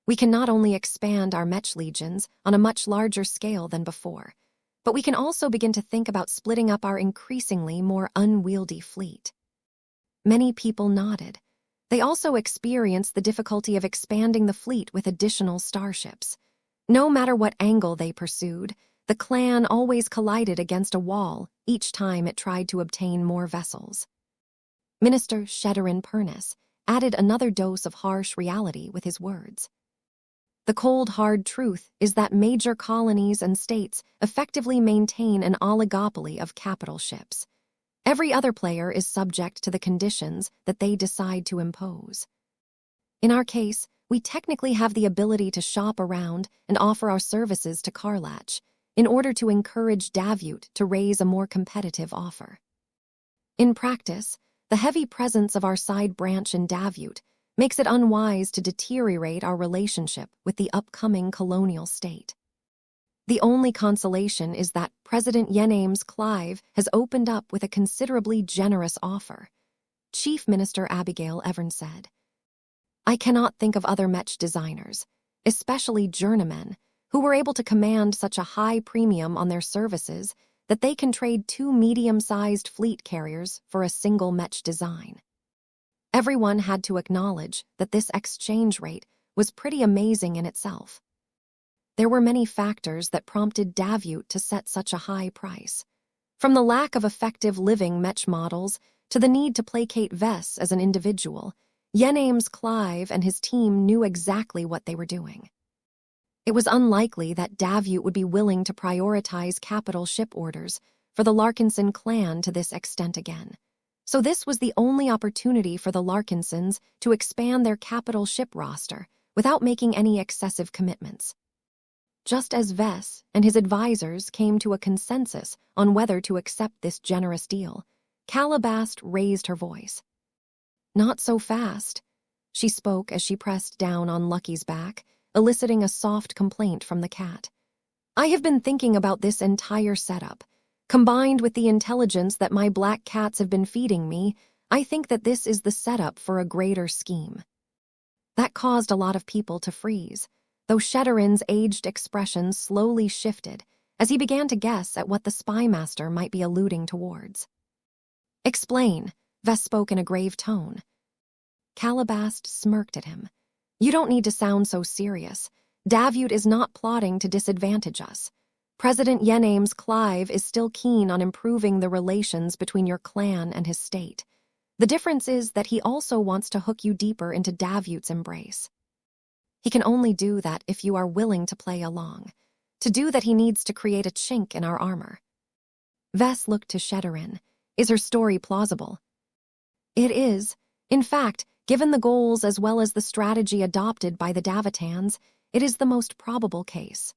We can not only expand our Mech legions on a much larger scale than before, but we can also begin to think about splitting up our increasingly more unwieldy fleet. Many people nodded. They also experienced the difficulty of expanding the fleet with additional starships. No matter what angle they pursued, the clan always collided against a wall each time it tried to obtain more vessels. Minister Shedderin Purnis added another dose of harsh reality with his words. The cold, hard truth is that major colonies and states effectively maintain an oligopoly of capital ships. Every other player is subject to the conditions that they decide to impose. In our case, we technically have the ability to shop around and offer our services to Karlach in order to encourage Davut to raise a more competitive offer. In practice, the heavy presence of our side branch in Davut makes it unwise to deteriorate our relationship with the upcoming colonial state. The only consolation is that President Yenames Clive has opened up with a considerably generous offer, Chief Minister Abigail Evans said. I cannot think of other Mech designers, especially journeymen, who were able to command such a high premium on their services that they can trade 2 medium-sized fleet carriers for a single Mech design. Everyone had to acknowledge that this exchange rate was pretty amazing in itself. There were many factors that prompted Davut to set such a high price, from the lack of effective living Mech models to the need to placate Vess as an individual. Yenames Clive and his team knew exactly what they were doing. It was unlikely that Davut would be willing to prioritize capital ship orders for the Larkinson clan to this extent again. So this was the only opportunity for the Larkinsons to expand their capital ship roster without making any excessive commitments. Just as Vess and his advisors came to a consensus on whether to accept this generous deal, Calabast raised her voice. Not so fast, she spoke as she pressed down on Lucky's back, eliciting a soft complaint from the cat. I have been thinking about this entire setup. Combined with the intelligence that my black cats have been feeding me, I think that this is the setup for a greater scheme. That caused a lot of people to freeze, though Shedderin's aged expression slowly shifted as he began to guess at what the spymaster might be alluding towards. Explain, Vess spoke in a grave tone. Calabast smirked at him. You don't need to sound so serious. Davut is not plotting to disadvantage us. President Yenames Clive is still keen on improving the relations between your clan and his state. The difference is that he also wants to hook you deeper into Davut's embrace. He can only do that if you are willing to play along. To do that, he needs to create a chink in our armor. Vess looked to Shedderin. Is her story plausible? It is. In fact, given the goals as well as the strategy adopted by the Davitans, it is the most probable case,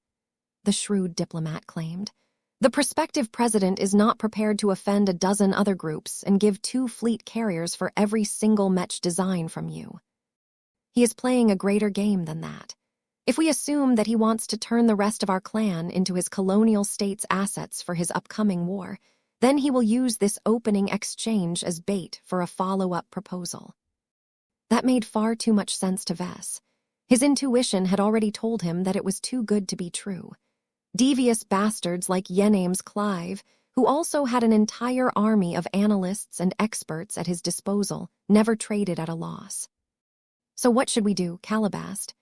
the shrewd diplomat claimed. The prospective president is not prepared to offend a dozen other groups and give 2 fleet carriers for every single Mech design from you. He is playing a greater game than that. If we assume that he wants to turn the rest of our clan into his colonial state's assets for his upcoming war, then he will use this opening exchange as bait for a follow-up proposal. That made far too much sense to Vess. His intuition had already told him that it was too good to be true. Devious bastards like Yenames Clive, who also had an entire army of analysts and experts at his disposal, never traded at a loss. "So what should we do?" Caleb asked.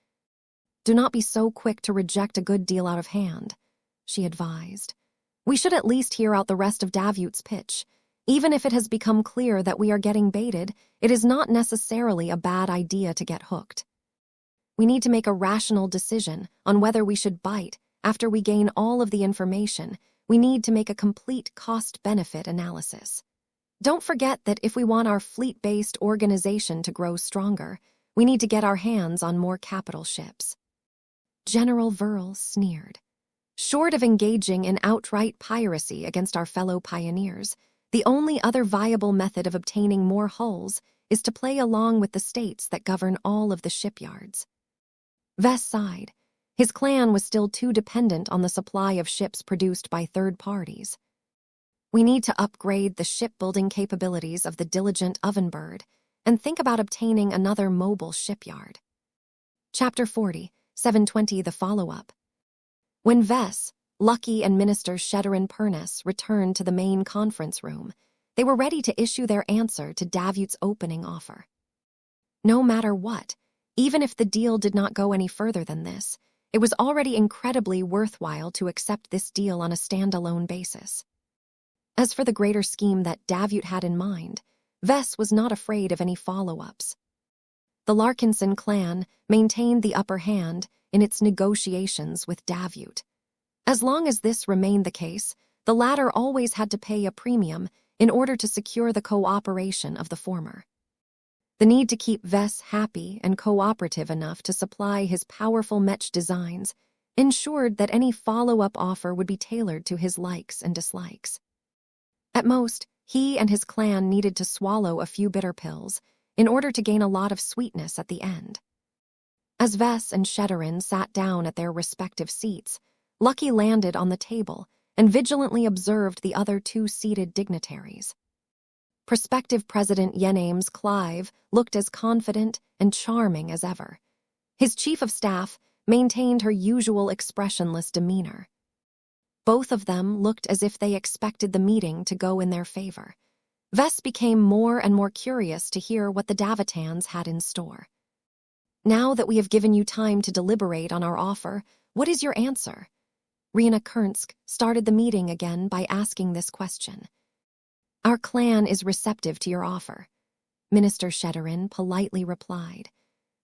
"Do not be so quick to reject a good deal out of hand," she advised. "We should at least hear out the rest of Davut's pitch. Even if it has become clear that we are getting baited, it is not necessarily a bad idea to get hooked. We need to make a rational decision on whether we should bite. After we gain all of the information, we need to make a complete cost-benefit analysis. Don't forget that if we want our fleet-based organization to grow stronger, we need to get our hands on more capital ships." General Verl sneered. "Short of engaging in outright piracy against our fellow pioneers, the only other viable method of obtaining more hulls is to play along with the states that govern all of the shipyards." Vess sighed. His clan was still too dependent on the supply of ships produced by third parties. "We need to upgrade the shipbuilding capabilities of the diligent Ovenbird and think about obtaining another mobile shipyard." Chapter 40, 720, the follow-up. When Vess, Lucky, and Minister Sheddarin Purness returned to the main conference room, they were ready to issue their answer to Davut's opening offer. No matter what, even if the deal did not go any further than this, it was already incredibly worthwhile to accept this deal on a standalone basis. As for the greater scheme that Davut had in mind, Vess was not afraid of any follow-ups. The Larkinson clan maintained the upper hand in its negotiations with Davut. As long as this remained the case, the latter always had to pay a premium in order to secure the cooperation of the former. The need to keep Vess happy and cooperative enough to supply his powerful Mech designs ensured that any follow-up offer would be tailored to his likes and dislikes. At most, he and his clan needed to swallow a few bitter pills in order to gain a lot of sweetness at the end. As Vess and Sheddarin sat down at their respective seats, Lucky landed on the table and vigilantly observed the other two seated dignitaries. Prospective President Yenames Clive looked as confident and charming as ever. His chief of staff maintained her usual expressionless demeanor. Both of them looked as if they expected the meeting to go in their favor. Vess became more and more curious to hear what the Davitans had in store. "Now that we have given you time to deliberate on our offer, what is your answer?" Rena Kernsk started the meeting again by asking this question. "Our clan is receptive to your offer," Minister Sheddarin politely replied.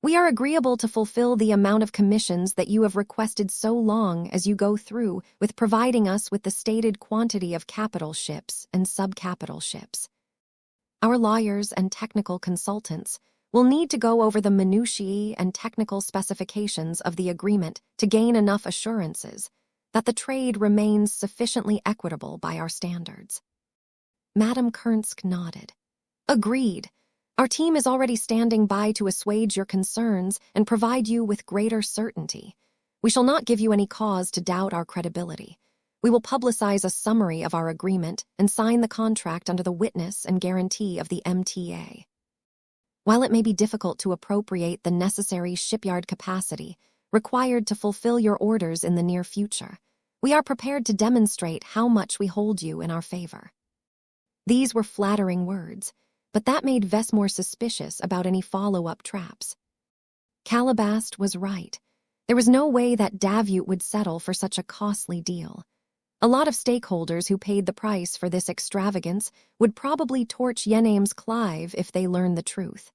"We are agreeable to fulfill the amount of commissions that you have requested so long as you go through with providing us with the stated quantity of capital ships and sub-capital ships. Our lawyers and technical consultants will need to go over the minutiae and technical specifications of the agreement to gain enough assurances that the trade remains sufficiently equitable by our standards." Madame Kernsk nodded. "Agreed. Our team is already standing by to assuage your concerns and provide you with greater certainty. We shall not give you any cause to doubt our credibility. We will publicize a summary of our agreement and sign the contract under the witness and guarantee of the MTA. While it may be difficult to appropriate the necessary shipyard capacity required to fulfill your orders in the near future, we are prepared to demonstrate how much we hold you in our favor." These were flattering words, but that made Vess more suspicious about any follow-up traps. Calabast was right. There was no way that Davut would settle for such a costly deal. A lot of stakeholders who paid the price for this extravagance would probably torch Yenames Clive if they learned the truth.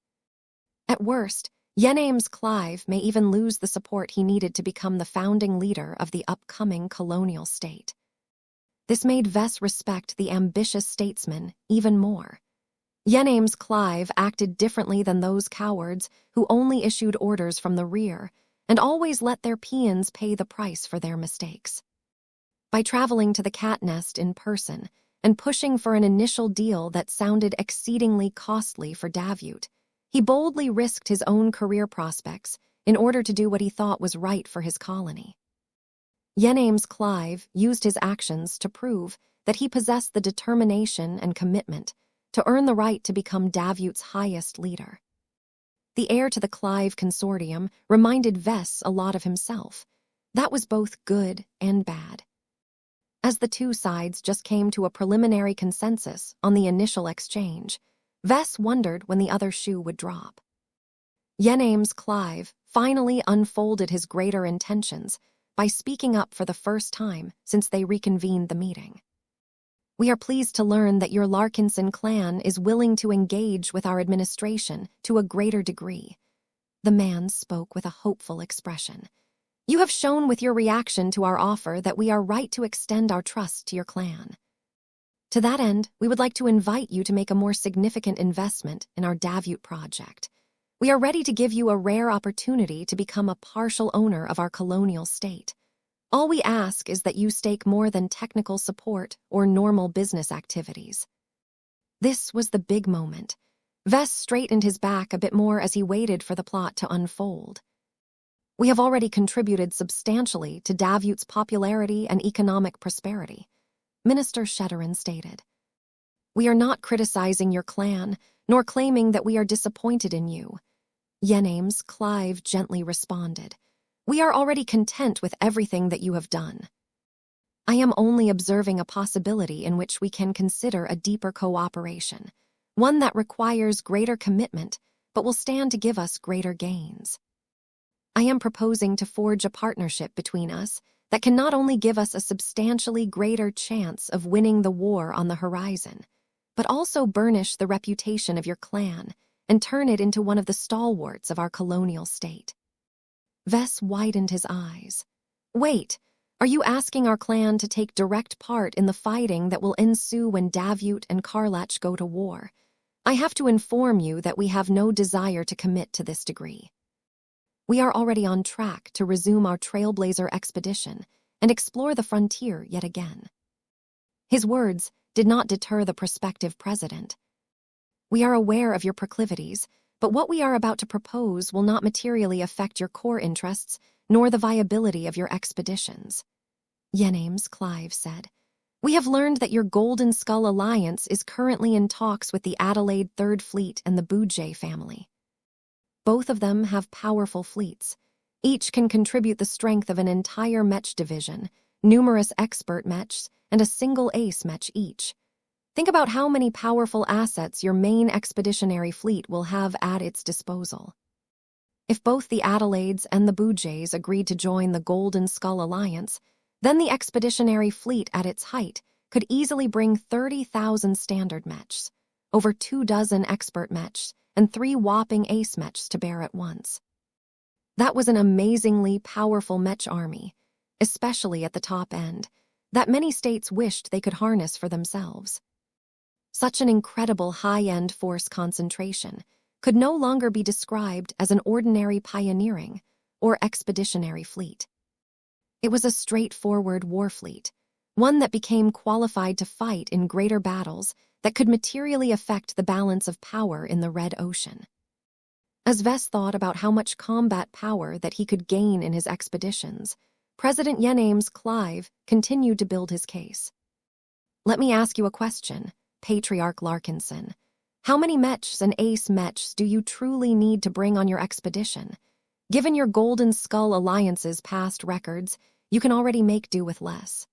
At worst, Yenames Clive may even lose the support he needed to become the founding leader of the upcoming colonial state. This made Vess respect the ambitious statesman even more. Yenames Clive acted differently than those cowards who only issued orders from the rear and always let their peons pay the price for their mistakes. By traveling to the cat nest in person and pushing for an initial deal that sounded exceedingly costly for Davut, he boldly risked his own career prospects in order to do what he thought was right for his colony. Yenames Clive used his actions to prove that he possessed the determination and commitment to earn the right to become Davut's highest leader. The heir to the Clive consortium reminded Vess a lot of himself. That was both good and bad. As the two sides just came to a preliminary consensus on the initial exchange, Vess wondered when the other shoe would drop. Yenname's Clive finally unfolded his greater intentions by speaking up for the first time since they reconvened the meeting. "We are pleased to learn that your Larkinson clan is willing to engage with our administration to a greater degree." The man spoke with a hopeful expression. "You have shown with your reaction to our offer that we are right to extend our trust to your clan. To that end, we would like to invite you to make a more significant investment in our Davut project. We are ready to give you a rare opportunity to become a partial owner of our colonial state. All we ask is that you stake more than technical support or normal business activities." This was the big moment. Vess straightened his back a bit more as he waited for the plot to unfold. "We have already contributed substantially to Davut's popularity and economic prosperity," Minister Shetterin stated. "We are not criticizing your clan, nor claiming that we are disappointed in you," Yenname's Clive gently responded. "We are already content with everything that you have done. I am only observing a possibility in which we can consider a deeper cooperation, one that requires greater commitment but will stand to give us greater gains. I am proposing to forge a partnership between us that can not only give us a substantially greater chance of winning the war on the horizon, but also burnish the reputation of your clan and turn it into one of the stalwarts of our colonial state." Vess widened his eyes. "Wait, are you asking our clan to take direct part in the fighting that will ensue when Davut and Karlach go to war? I have to inform you that we have no desire to commit to this degree. We are already on track to resume our Trailblazer expedition and explore the frontier yet again." His words did not deter the prospective president. "We are aware of your proclivities, but what we are about to propose will not materially affect your core interests nor the viability of your expeditions," Yenname's Clive said. "We have learned that your Golden Skull Alliance is currently in talks with the Adelaide Third Fleet and the Boujay family. Both of them have powerful fleets. Each can contribute the strength of an entire Mech division, numerous expert Mechs, and a single ace Mech each. Think about how many powerful assets your main expeditionary fleet will have at its disposal. If both the Adelaides and the Boujays agreed to join the Golden Skull Alliance, then the expeditionary fleet at its height could easily bring 30,000 standard Mechs, over 24 expert Mechs, and 3 whopping ace Mechs to bear at once. That was an amazingly powerful Mech army, especially at the top end, that many states wished they could harness for themselves. Such an incredible high-end force concentration could no longer be described as an ordinary pioneering or expeditionary fleet. It was a straightforward war fleet, one that became qualified to fight in greater battles that could materially affect the balance of power in the Red Ocean. As Vess thought about how much combat power that he could gain in his expeditions, President Yenname's Clive continued to build his case. "Let me ask you a question, Patriarch Larkinson. How many Mechs and ace Mechs do you truly need to bring on your expedition? Given your Golden Skull Alliance's past records, you can already make do with less.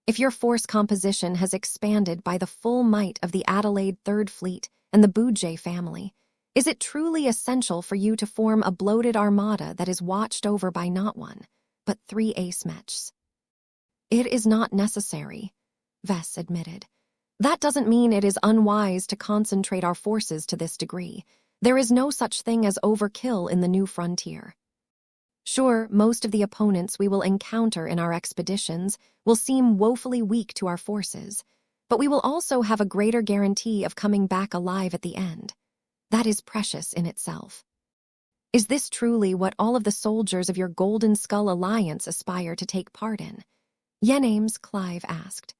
If your force composition has expanded by the full might of the Adelaide Third Fleet and the Boujay family, is it truly essential for you to form a bloated armada that is watched over by not one, but 3 ace Mechs?" "It is not necessary," Vess admitted. "That doesn't mean it is unwise to concentrate our forces to this degree. There is no such thing as overkill in the new frontier. Sure, most of the opponents we will encounter in our expeditions will seem woefully weak to our forces, but we will also have a greater guarantee of coming back alive at the end. That is precious in itself. Is this truly what all of the soldiers of your Golden Skull Alliance aspire to take part in?" Yenname's Clive asked.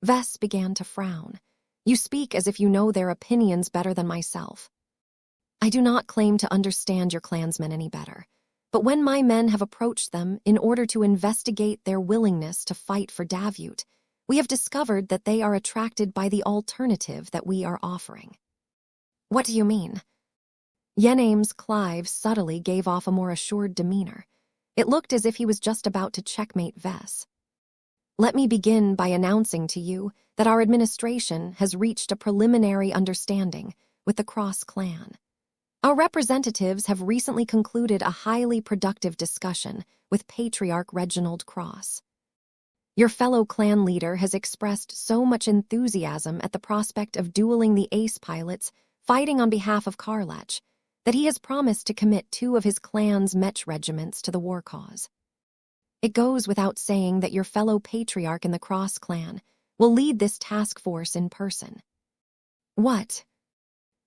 Vess began to frown. "You speak as if you know their opinions better than myself. I do not claim to understand your clansmen any better. But when my men have approached them in order to investigate their willingness to fight for Davut, we have discovered that they are attracted by the alternative that we are offering." "What do you mean?" Yenname's Clive subtly gave off a more assured demeanor. It looked as if he was just about to checkmate Vess. Let me begin by announcing to you that our administration has reached a preliminary understanding with the Cross clan. Our representatives have recently concluded a highly productive discussion with Patriarch Reginald Cross. Your fellow clan leader has expressed so much enthusiasm at the prospect of dueling the ace pilots fighting on behalf of Karlach that he has promised to commit 2 of his clan's Mech regiments to the war cause. It goes without saying that your fellow patriarch in the Cross clan will lead this task force in person. What?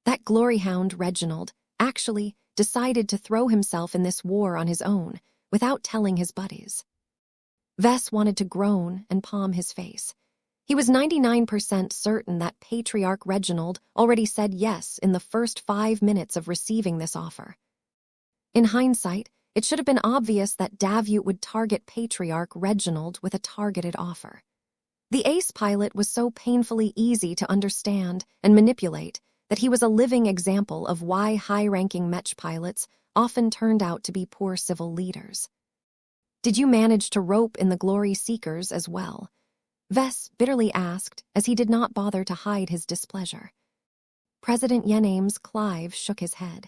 That gloryhound Reginald actually decided to throw himself in this war on his own without telling his buddies. Vess wanted to groan and palm his face. He was 99% certain that Patriarch Reginald already said yes in the first 5 minutes of receiving this offer. In hindsight, it should have been obvious that Davut would target Patriarch Reginald with a targeted offer. The ace pilot was so painfully easy to understand and manipulate that he was a living example of why high-ranking Mech pilots often turned out to be poor civil leaders. Did you manage to rope in the glory seekers as well? Vess bitterly asked, as he did not bother to hide his displeasure. President Yename's Clive shook his head.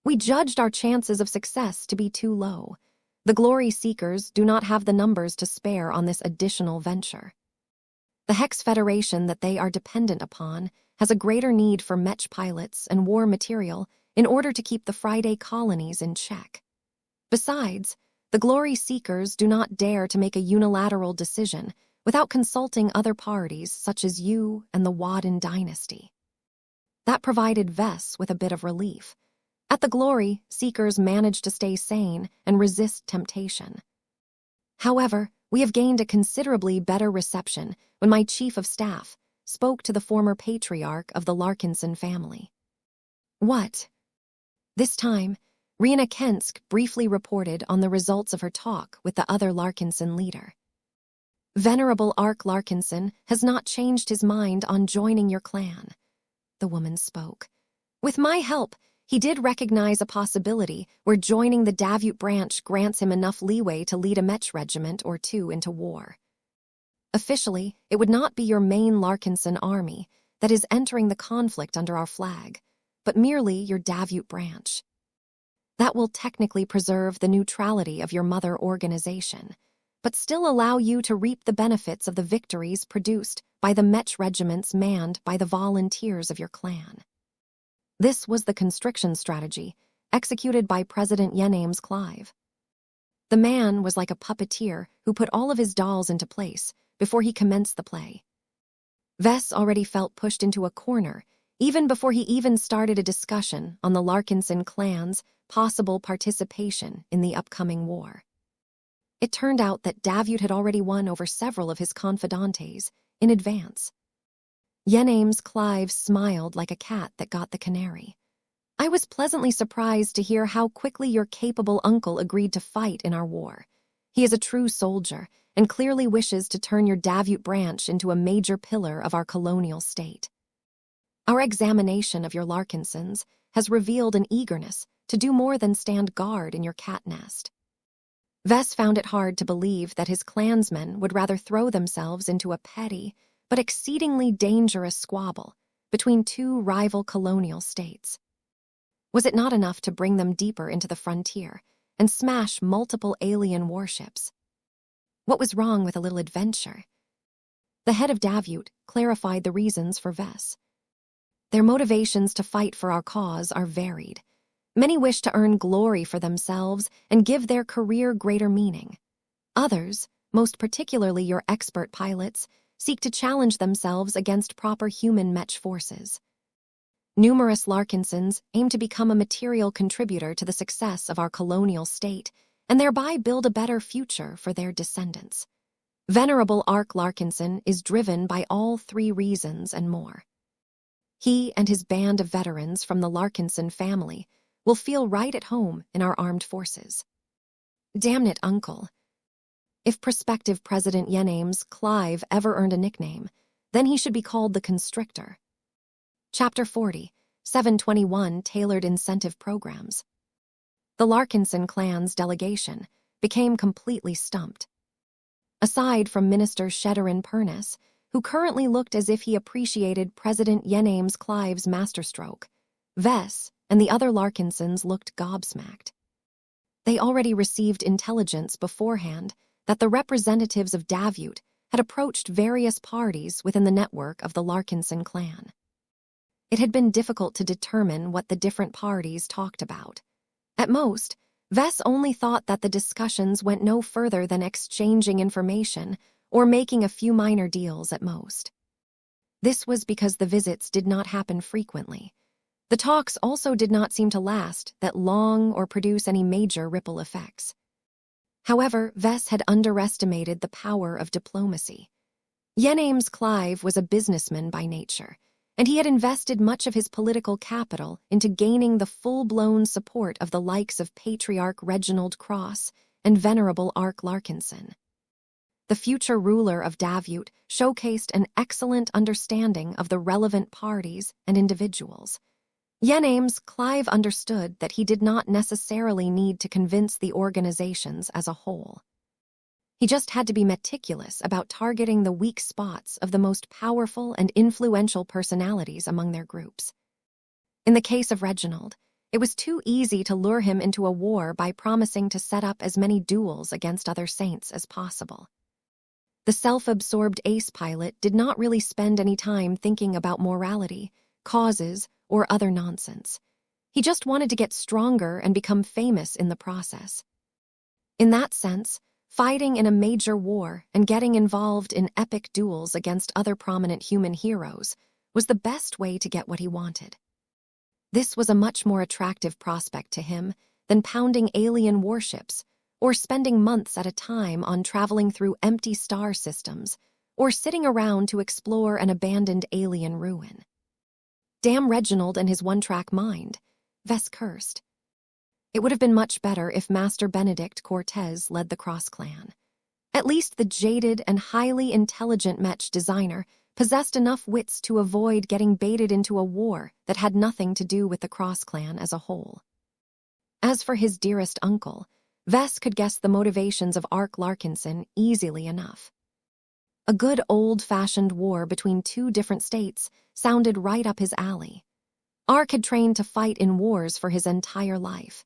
We judged our chances of success to be too low. The glory seekers do not have the numbers to spare on this additional venture. The Hex Federation that they are dependent upon has a greater need for Mech pilots and war material in order to keep the Friday colonies in check. Besides, the glory seekers do not dare to make a unilateral decision without consulting other parties such as you and the Wadden dynasty. That provided Vess with a bit of relief. At the glory, seekers managed to stay sane and resist temptation. However, we have gained a considerably better reception when my chief of staff spoke to the former patriarch of the Larkinson family. What? This time, Rena Kensk briefly reported on the results of her talk with the other Larkinson leader. Venerable Ark Larkinson has not changed his mind on joining your clan, the woman spoke. With my help, he did recognize a possibility where joining the Davut branch grants him enough leeway to lead a Mech regiment or 2 into war. Officially, it would not be your main Larkinson army that is entering the conflict under our flag, but merely your Davut branch. That will technically preserve the neutrality of your mother organization, but still allow you to reap the benefits of the victories produced by the Mech regiments manned by the volunteers of your clan. This was the constriction strategy executed by President Yename's Clive. The man was like a puppeteer who put all of his dolls into place before he commenced the play. Vess already felt pushed into a corner even before he even started a discussion on the Larkinson clan's possible participation in the upcoming war. It turned out that Davut had already won over several of his confidantes in advance. Yename's Clive smiled like a cat that got the canary. I was pleasantly surprised to hear how quickly your capable uncle agreed to fight in our war. He is a true soldier and clearly wishes to turn your Davut branch into a major pillar of our colonial state. Our examination of your Larkinsons has revealed an eagerness to do more than stand guard in your cat nest. Vess found it hard to believe that his clansmen would rather throw themselves into a petty but exceedingly dangerous squabble between 2 rival colonial states. Was it not enough to bring them deeper into the frontier and smash multiple alien warships? What was wrong with a little adventure? The head of Davut clarified the reasons for Vess. Their motivations to fight for our cause are varied. Many wish to earn glory for themselves and give their career greater meaning. Others, most particularly your expert pilots, seek to challenge themselves against proper human Mech forces. Numerous Larkinsons aim to become a material contributor to the success of our colonial state and thereby build a better future for their descendants. Venerable Ark Larkinson is driven by all 3 reasons and more. He and his band of veterans from the Larkinson family will feel right at home in our armed forces. Damn it, Uncle. If prospective President Yename's Clive ever earned a nickname, then he should be called the Constrictor. Chapter 40, 721 Tailored Incentive Programs. The Larkinson clan's delegation became completely stumped. Aside from Minister Sheddarin Pernis, who currently looked as if he appreciated President Yenames Clive's masterstroke, Vess and the other Larkinsons looked gobsmacked. They already received intelligence beforehand that the representatives of Davut had approached various parties within the network of the Larkinson clan. It had been difficult to determine what the different parties talked about. At most, Vess only thought that the discussions went no further than exchanging information or making a few minor deals at most. This was because the visits did not happen frequently. The talks also did not seem to last that long or produce any major ripple effects. However, Vess had underestimated the power of diplomacy. Yenames Clive was a businessman by nature, and he had invested much of his political capital into gaining the full-blown support of the likes of Patriarch Reginald Cross and Venerable Ark Larkinson. The future ruler of Davut showcased an excellent understanding of the relevant parties and individuals. Yenames Clive understood that he did not necessarily need to convince the organizations as a whole. He just had to be meticulous about targeting the weak spots of the most powerful and influential personalities among their groups. In the case of Reginald, it was too easy to lure him into a war by promising to set up as many duels against other saints as possible. The self-absorbed ace pilot did not really spend any time thinking about morality, causes, or other nonsense. He just wanted to get stronger and become famous in the process. In that sense, fighting in a major war and getting involved in epic duels against other prominent human heroes was the best way to get what he wanted. This was a much more attractive prospect to him than pounding alien warships or spending months at a time on traveling through empty star systems or sitting around to explore an abandoned alien ruin. Damn Reginald and his one-track mind, Vess cursed. It would have been much better if Master Benedict Cortez led the Cross clan. At least the jaded and highly intelligent Mech designer possessed enough wits to avoid getting baited into a war that had nothing to do with the Cross clan as a whole. As for his dearest uncle, Vess could guess the motivations of Ark Larkinson easily enough. A good old-fashioned war between two different states sounded right up his alley. Ark had trained to fight in wars for his entire life.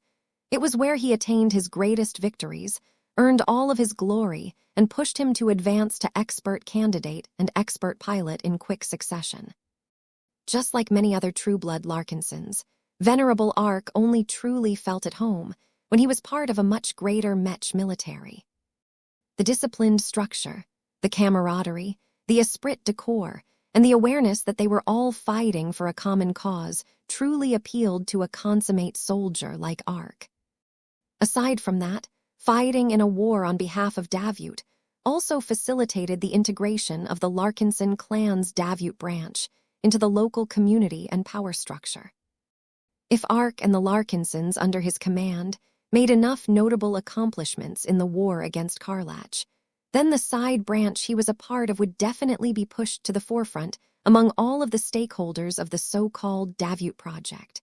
It was where he attained his greatest victories, earned all of his glory, and pushed him to advance to expert candidate and expert pilot in quick succession. Just like many other true-blood Larkinsons, Venerable Ark only truly felt at home when he was part of a much greater Mech military. The disciplined structure, the camaraderie, the esprit de corps, and the awareness that they were all fighting for a common cause truly appealed to a consummate soldier like Ark. Aside from that, fighting in a war on behalf of Davut also facilitated the integration of the Larkinson clan's Davut branch into the local community and power structure. If Ark and the Larkinsons under his command made enough notable accomplishments in the war against Karlach, then the side branch he was a part of would definitely be pushed to the forefront among all of the stakeholders of the so-called Davut project.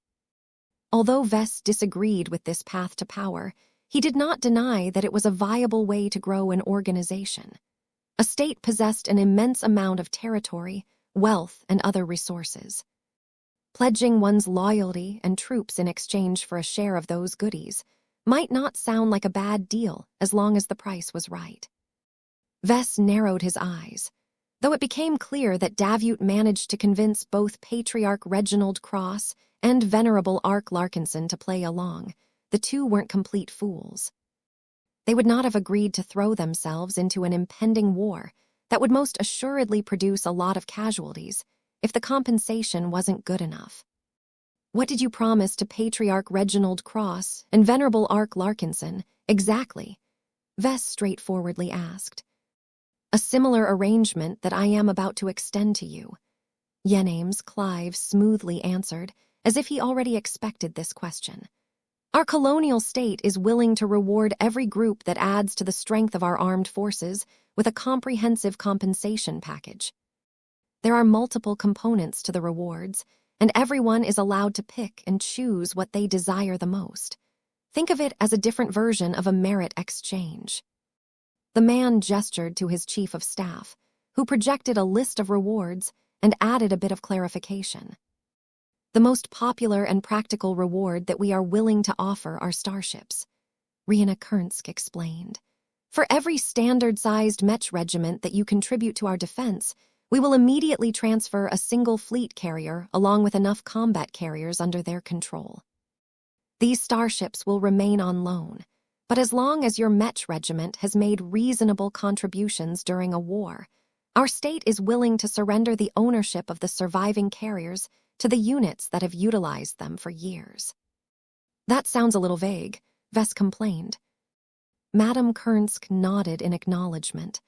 Although Vess disagreed with this path to power, he did not deny that it was a viable way to grow an organization. A state possessed an immense amount of territory, wealth, and other resources. Pledging one's loyalty and troops in exchange for a share of those goodies might not sound like a bad deal as long as the price was right. Vess narrowed his eyes. Though it became clear that Davut managed to convince both Patriarch Reginald Cross and Venerable Ark Larkinson to play along, the two weren't complete fools. They would not have agreed to throw themselves into an impending war that would most assuredly produce a lot of casualties if the compensation wasn't good enough. What did you promise to Patriarch Reginald Cross and Venerable Ark Larkinson, exactly? Vess straightforwardly asked. A similar arrangement that I am about to extend to you, Yenames Clive smoothly answered, as if he already expected this question. Our colonial state is willing to reward every group that adds to the strength of our armed forces with a comprehensive compensation package. There are multiple components to the rewards, and everyone is allowed to pick and choose what they desire the most. Think of it as a different version of a merit exchange. The man gestured to his chief of staff, who projected a list of rewards and added a bit of clarification. The most popular and practical reward that we are willing to offer are starships, Rihanna Kernsk explained. For every standard-sized Mech regiment that you contribute to our defense, we will immediately transfer a single fleet carrier along with enough combat carriers under their control. These starships will remain on loan, but as long as your Mech regiment has made reasonable contributions during a war, our state is willing to surrender the ownership of the surviving carriers to the units that have utilized them for years. That sounds a little vague, Vess complained. Madame Kernsk nodded in acknowledgement.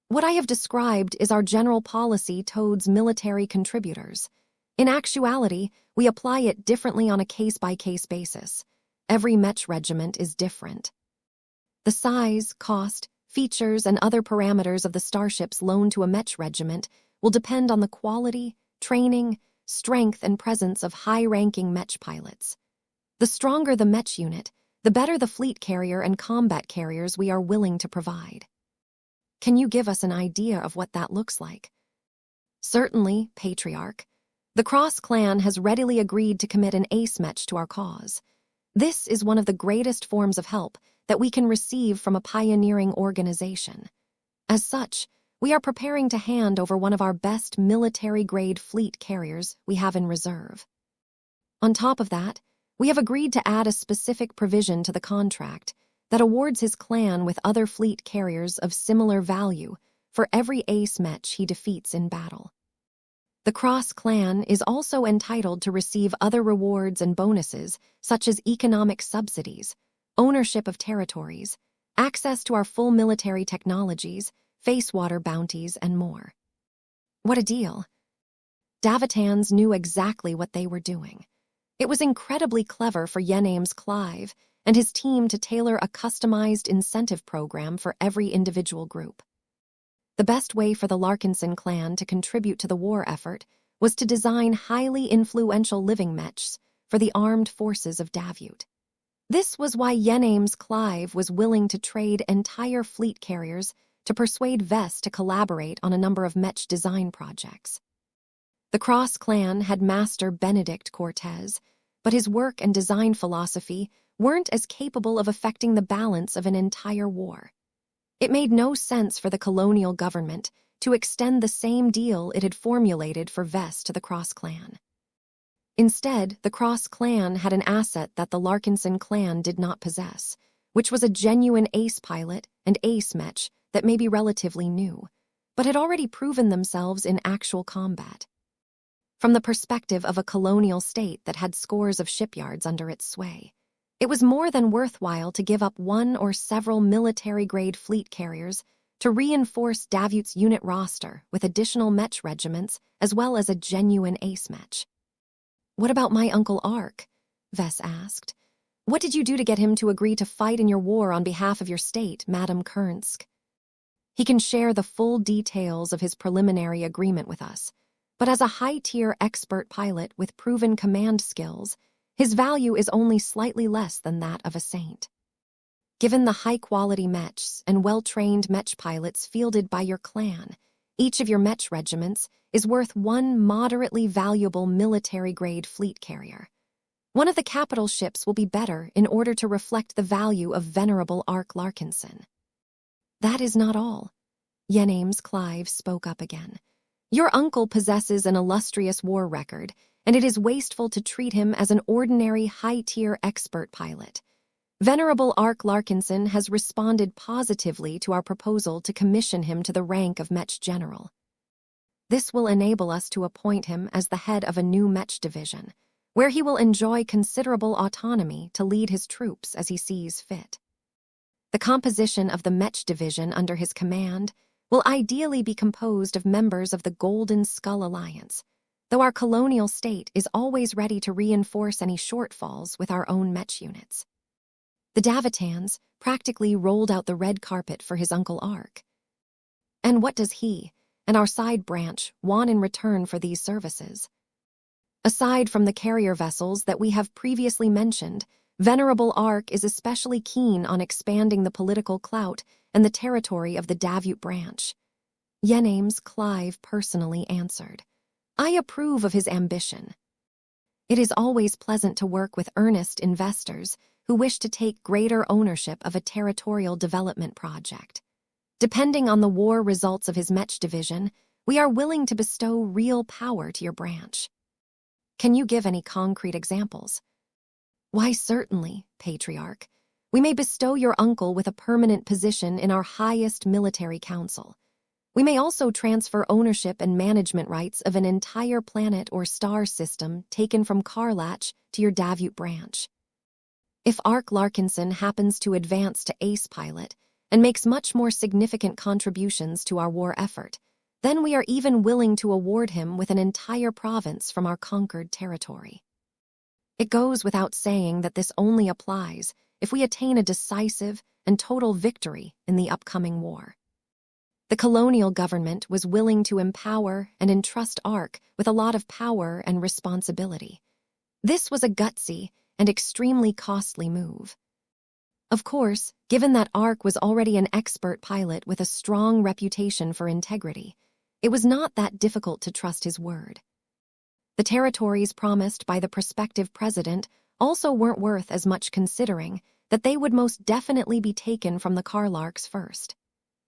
What I have described is our general policy towards military contributors. In actuality, we apply it differently on a case-by-case basis. Every Mech regiment is different. The size, cost, features, and other parameters of the starships loaned to a Mech regiment will depend on the quality, training, strength, and presence of high-ranking Mech pilots. The stronger the Mech unit, the better the fleet carrier and combat carriers we are willing to provide. Can you give us an idea of what that looks like? Certainly, Patriarch. The Cross clan has readily agreed to commit an ace Mech to our cause. This is one of the greatest forms of help that we can receive from a pioneering organization. As such, we are preparing to hand over one of our best military-grade fleet carriers we have in reserve. On top of that, we have agreed to add a specific provision to the contract that awards his clan with other fleet carriers of similar value for every ace Mech he defeats in battle. The Cross clan is also entitled to receive other rewards and bonuses such as economic subsidies, ownership of territories, access to our full military technologies, face water bounties, and more. What a deal. Davitans knew exactly what they were doing. It was incredibly clever for Yenname's Clive and his team to tailor a customized incentive program for every individual group. The best way for the Larkinson clan to contribute to the war effort was to design highly influential living mechs for the armed forces of Davut. This was why Yenname's Clive was willing to trade entire fleet carriers to persuade Vess to collaborate on a number of Mech design projects. The Cross clan had Master Benedict Cortez, but his work and design philosophy weren't as capable of affecting the balance of an entire war. It made no sense for the colonial government to extend the same deal it had formulated for Vess to the Cross clan. Instead, the Cross clan had an asset that the Larkinson clan did not possess, which was a genuine ace pilot and ace Mech that may be relatively new, but had already proven themselves in actual combat. From the perspective of a colonial state that had scores of shipyards under its sway, it was more than worthwhile to give up one or several military-grade fleet carriers to reinforce Davut's unit roster with additional Mech regiments as well as a genuine ace Mech. What about my Uncle Ark? Vess asked. What did you do to get him to agree to fight in your war on behalf of your state, Madame Kernsk? He can share the full details of his preliminary agreement with us, but as a high-tier expert pilot with proven command skills, his value is only slightly less than that of a saint. Given the high-quality Mechs and well-trained Mech pilots fielded by your clan, each of your Mech regiments is worth one moderately valuable military-grade fleet carrier. One of the capital ships will be better in order to reflect the value of Venerable Ark Larkinson. That is not all. Yenname's Clive spoke up again. Your uncle possesses an illustrious war record, and it is wasteful to treat him as an ordinary high-tier expert pilot. Venerable Ark Larkinson has responded positively to our proposal to commission him to the rank of Mech General. This will enable us to appoint him as the head of a new Mech division, where he will enjoy considerable autonomy to lead his troops as he sees fit. The composition of the Mech division under his command will ideally be composed of members of the Golden Skull Alliance, though our colonial state is always ready to reinforce any shortfalls with our own Mech units. The Davitans practically rolled out the red carpet for his Uncle Ark. And what does he, and our side branch, want in return for these services? Aside from the carrier vessels that we have previously mentioned, Venerable Ark is especially keen on expanding the political clout and the territory of the Davut branch. Yename's Clive personally answered, I approve of his ambition. It is always pleasant to work with earnest investors who wish to take greater ownership of a territorial development project. Depending on the war results of his Mech division, we are willing to bestow real power to your branch. Can you give any concrete examples? Why, certainly, Patriarch. We may bestow your uncle with a permanent position in our highest military council. We may also transfer ownership and management rights of an entire planet or star system taken from Karlach to your Davut branch. If Ark Larkinson happens to advance to ace pilot and makes much more significant contributions to our war effort, then we are even willing to award him with an entire province from our conquered territory. It goes without saying that this only applies if we attain a decisive and total victory in the upcoming war. The colonial government was willing to empower and entrust Ark with a lot of power and responsibility. This was a gutsy and extremely costly move. Of course, given that Ark was already an expert pilot with a strong reputation for integrity, it was not that difficult to trust his word. The territories promised by the prospective president also weren't worth as much, considering that they would most definitely be taken from the Karlarks first.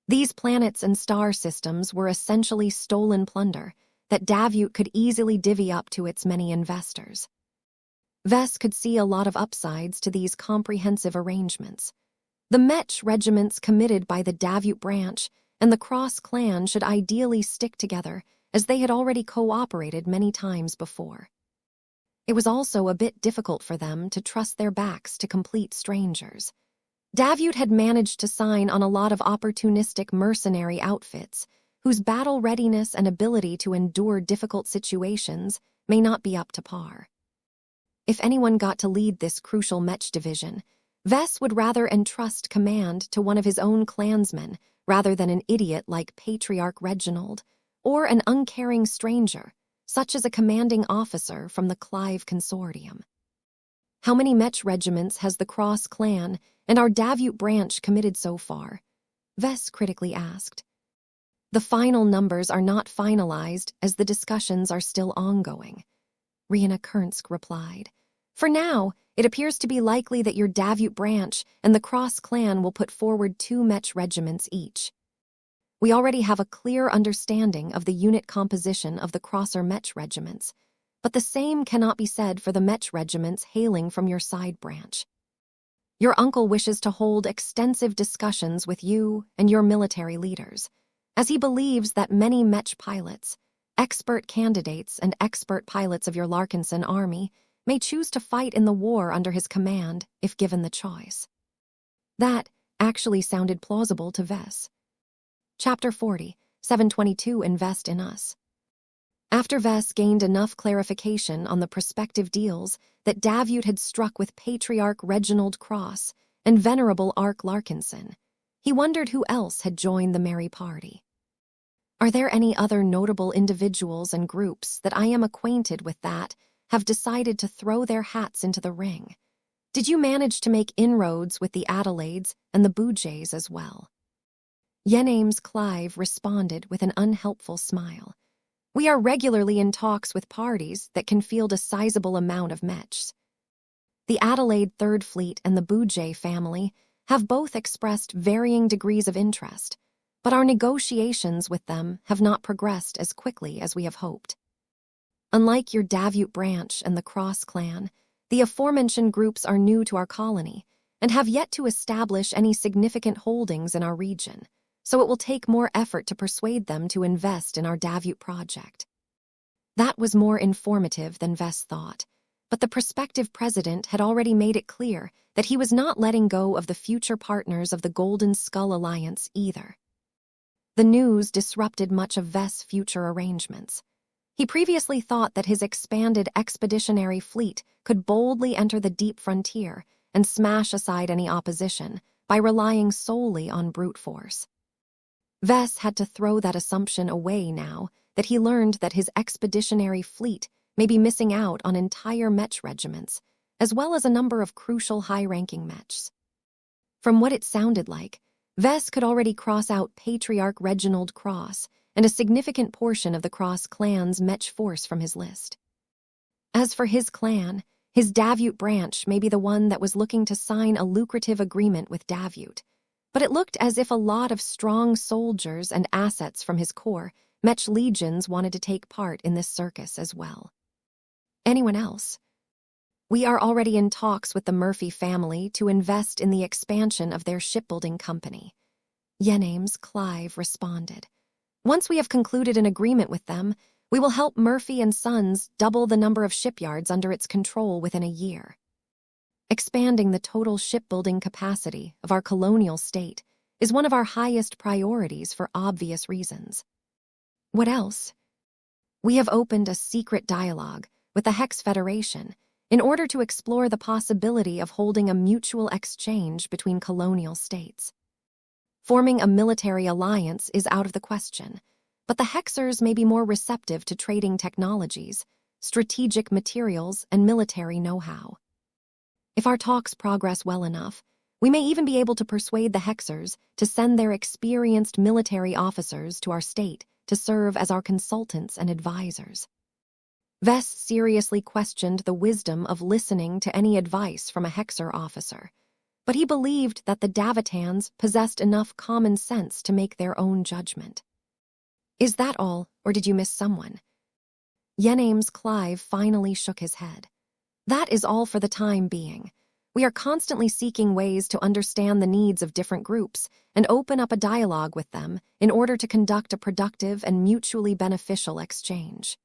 These planets and star systems were essentially stolen plunder that Davut could easily divvy up to its many investors. Vess could see a lot of upsides to these comprehensive arrangements. The Mech regiments committed by the Davut branch and the Cross clan should ideally stick together, as they had already cooperated many times before. It was also a bit difficult for them to trust their backs to complete strangers. Davut had managed to sign on a lot of opportunistic mercenary outfits, whose battle readiness and ability to endure difficult situations may not be up to par. If anyone got to lead this crucial Mech division, Vess would rather entrust command to one of his own clansmen rather than an idiot like Patriarch Reginald, or an uncaring stranger, such as a commanding officer from the Clive Consortium. How many Mech regiments has the Cross clan and our Davut branch committed so far? Vess critically asked. The final numbers are not finalized, as the discussions are still ongoing, Rihanna Kernsk replied. For now, it appears to be likely that your Davut branch and the Cross clan will put forward 2 Mech regiments each. We already have a clear understanding of the unit composition of the Crosser Mech regiments, but the same cannot be said for the Mech regiments hailing from your side branch. Your uncle wishes to hold extensive discussions with you and your military leaders, as he believes that many Mech pilots, expert candidates and expert pilots of your Larkinson army, may choose to fight in the war under his command if given the choice. That actually sounded plausible to Vess. Chapter 40, 722 Invest in Us. After Vess gained enough clarification on the prospective deals that Davut had struck with Patriarch Reginald Cross and Venerable Ark Larkinson, he wondered who else had joined the merry party. Are there any other notable individuals and groups that I am acquainted with that have decided to throw their hats into the ring? Did you manage to make inroads with the Adelaides and the Boujays as well? Yename's Clive responded with an unhelpful smile. We are regularly in talks with parties that can field a sizable amount of Mechs. The Adelaide Third Fleet and the Boujay family have both expressed varying degrees of interest, but our negotiations with them have not progressed as quickly as we have hoped. Unlike your Davut branch and the Cross clan, the aforementioned groups are new to our colony and have yet to establish any significant holdings in our region, so it will take more effort to persuade them to invest in our Davut project. That was more informative than Vess thought, but the prospective president had already made it clear that he was not letting go of the future partners of the Golden Skull Alliance either. The news disrupted much of Vess' future arrangements. He previously thought that his expanded expeditionary fleet could boldly enter the deep frontier and smash aside any opposition by relying solely on brute force. Vess had to throw that assumption away now that he learned that his expeditionary fleet may be missing out on entire Mech regiments, as well as a number of crucial high-ranking Mechs. From what it sounded like, Vess could already cross out Patriarch Reginald Cross and a significant portion of the Cross clan's Mech force from his list. As for his clan, his Davut branch may be the one that was looking to sign a lucrative agreement with Davut, but it looked as if a lot of strong soldiers and assets from his core Mech legions wanted to take part in this circus as well. Anyone else? We are already in talks with the Murphy family to invest in the expansion of their shipbuilding company. Yename's Clive responded. Once we have concluded an agreement with them, we will help Murphy and Sons double the number of shipyards under its control within a year. Expanding the total shipbuilding capacity of our colonial state is one of our highest priorities for obvious reasons. What else? We have opened a secret dialogue with the Hex Federation in order to explore the possibility of holding a mutual exchange between colonial states. Forming a military alliance is out of the question, but the Hexers may be more receptive to trading technologies, strategic materials, and military know-how. If our talks progress well enough, we may even be able to persuade the Hexers to send their experienced military officers to our state to serve as our consultants and advisors. Vess seriously questioned the wisdom of listening to any advice from a Hexer officer, but he believed that the Davitans possessed enough common sense to make their own judgment. Is that all, or did you miss someone? Yename's Clive finally shook his head. That is all for the time being. We are constantly seeking ways to understand the needs of different groups and open up a dialogue with them in order to conduct a productive and mutually beneficial exchange.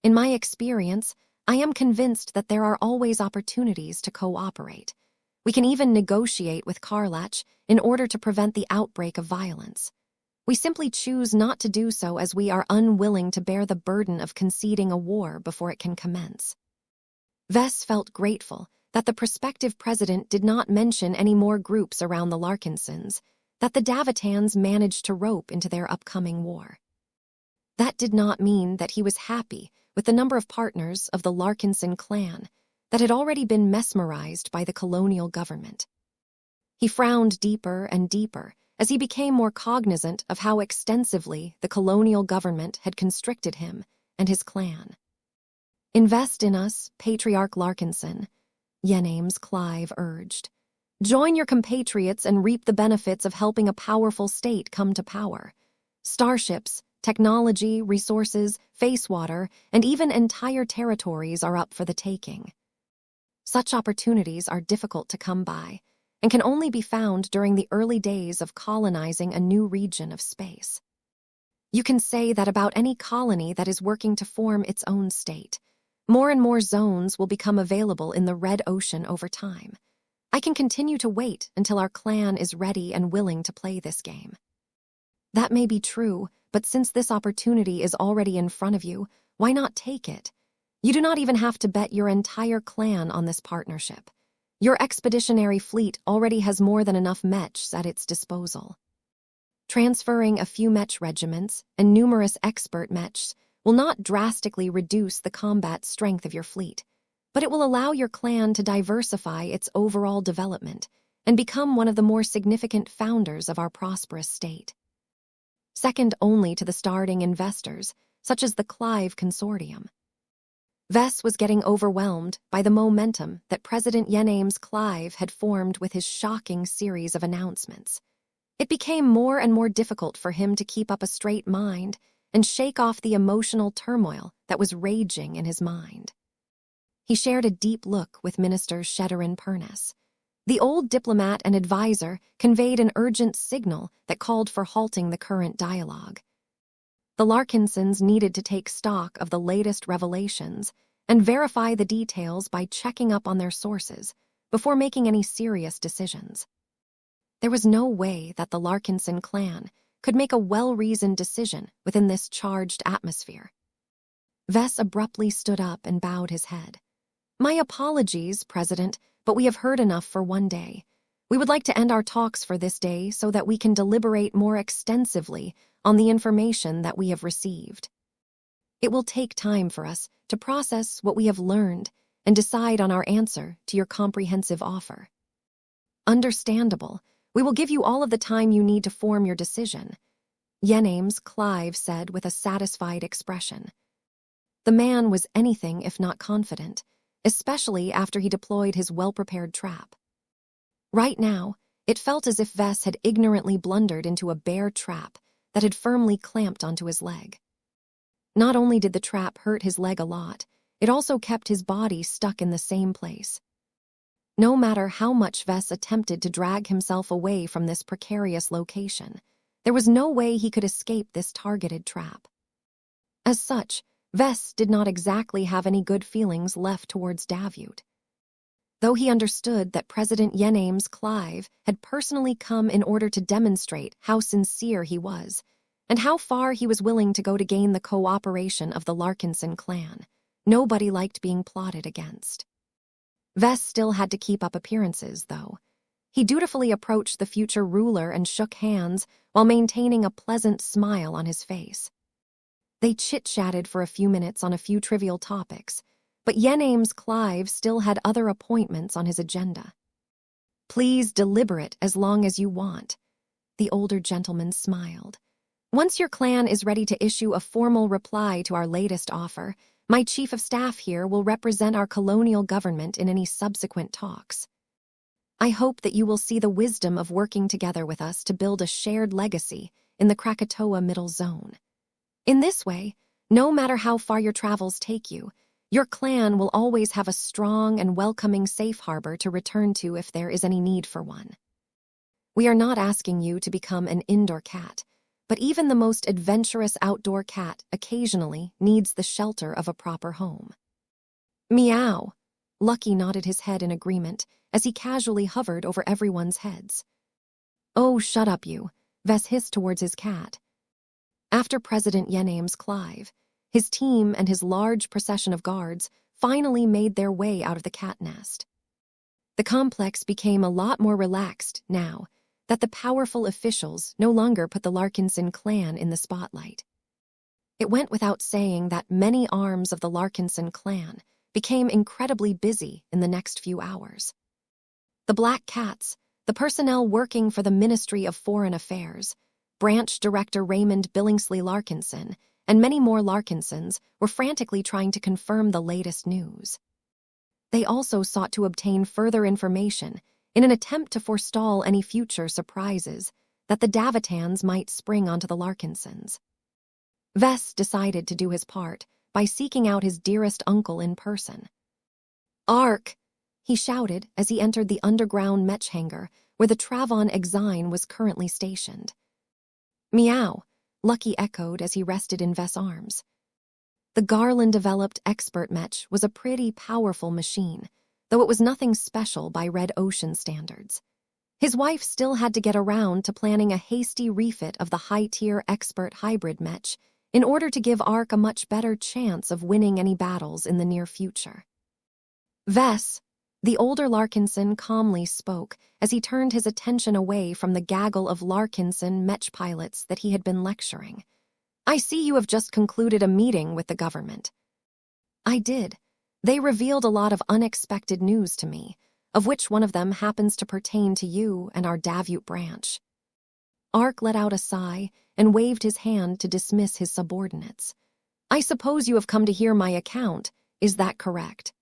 In my experience, I am convinced that there are always opportunities to cooperate. We can even negotiate with Karlach in order to prevent the outbreak of violence. We simply choose not to do so as we are unwilling to bear the burden of conceding a war before it can commence. Vess felt grateful that the prospective president did not mention any more groups around the Larkinsons that the Davitans managed to rope into their upcoming war. That did not mean that he was happy with the number of partners of the Larkinson clan that had already been mesmerized by the colonial government. He frowned deeper and deeper as he became more cognizant of how extensively the colonial government had constricted him and his clan. Invest in us, Patriarch Larkinson, Yename's Clive urged. Join your compatriots and reap the benefits of helping a powerful state come to power. Starships, technology, resources, face water, and even entire territories are up for the taking. Such opportunities are difficult to come by and can only be found during the early days of colonizing a new region of space. You can say that about any colony that is working to form its own state. More and more zones will become available in the Red Ocean over time. I can continue to wait until our clan is ready and willing to play this game. That may be true, but since this opportunity is already in front of you, why not take it? You do not even have to bet your entire clan on this partnership. Your expeditionary fleet already has more than enough Mechs at its disposal. Transferring a few Mech regiments and numerous expert Mechs will not drastically reduce the combat strength of your fleet, but it will allow your clan to diversify its overall development and become one of the more significant founders of our prosperous state. Second only to the starting investors, such as the Clive Consortium. Vess was getting overwhelmed by the momentum that President Yename's Clive had formed with his shocking series of announcements. It became more and more difficult for him to keep up a straight mind and shake off the emotional turmoil that was raging in his mind. He shared a deep look with Minister Sheddarin Purness. The old diplomat and advisor conveyed an urgent signal that called for halting the current dialogue. The Larkinsons needed to take stock of the latest revelations and verify the details by checking up on their sources before making any serious decisions. There was no way that the Larkinson clan could make a well-reasoned decision within this charged atmosphere. Vess abruptly stood up and bowed his head. My apologies, President, but we have heard enough for one day. We would like to end our talks for this day so that we can deliberate more extensively on the information that we have received. It will take time for us to process what we have learned and decide on our answer to your comprehensive offer. Understandable. We will give you all of the time you need to form your decision, Yenames Clive said with a satisfied expression. The man was anything if not confident, especially after he deployed his well-prepared trap. Right now, it felt as if Vess had ignorantly blundered into a bear trap that had firmly clamped onto his leg. Not only did the trap hurt his leg a lot, it also kept his body stuck in the same place. No matter how much Vess attempted to drag himself away from this precarious location, there was no way he could escape this targeted trap. As such, Vess did not exactly have any good feelings left towards Davut. Though he understood that President Yenames Clive had personally come in order to demonstrate how sincere he was, and how far he was willing to go to gain the cooperation of the Larkinson clan, nobody liked being plotted against. Vess still had to keep up appearances, though. He dutifully approached the future ruler and shook hands while maintaining a pleasant smile on his face. They chit-chatted for a few minutes on a few trivial topics, but Yenames Clive still had other appointments on his agenda. Please deliberate as long as you want, the older gentleman smiled. Once your clan is ready to issue a formal reply to our latest offer, my chief of staff here will represent our colonial government in any subsequent talks. I hope that you will see the wisdom of working together with us to build a shared legacy in the Krakatoa Middle Zone. In this way, no matter how far your travels take you, your clan will always have a strong and welcoming safe harbor to return to if there is any need for one. We are not asking you to become an indoor cat, but even the most adventurous outdoor cat occasionally needs the shelter of a proper home. Meow. Lucky nodded his head in agreement as he casually hovered over everyone's heads. Oh, shut up, you, Vess hissed towards his cat. After President Yenames Clive, his team and his large procession of guards finally made their way out of the cat nest. The complex became a lot more relaxed now that the powerful officials no longer put the Larkinson clan in the spotlight. It went without saying that many arms of the Larkinson clan became incredibly busy in the next few hours. The Black Cats, the personnel working for the Ministry of Foreign Affairs, Branch Director Raymond Billingsley Larkinson, and many more Larkinsons were frantically trying to confirm the latest news. They also sought to obtain further information in an attempt to forestall any future surprises that the Davitans might spring onto the Larkinsons. Vess decided to do his part by seeking out his dearest uncle in person. "Ark!" he shouted as he entered the underground Mech hangar where the Travon Exine was currently stationed. "Meow," Lucky echoed as he rested in Vess' arms. The Garland-developed Expert Mech was a pretty powerful machine, though it was nothing special by Red Ocean standards. His wife still had to get around to planning a hasty refit of the high-tier Expert Hybrid Mech in order to give Ark a much better chance of winning any battles in the near future. Vess, the older Larkinson calmly spoke as he turned his attention away from the gaggle of Larkinson Mech pilots that he had been lecturing. "I see you have just concluded a meeting with the government." "I did. They revealed a lot of unexpected news to me, of which one of them happens to pertain to you and our Davut branch." Ark let out a sigh and waved his hand to dismiss his subordinates. "I suppose you have come to hear my account, is that correct?"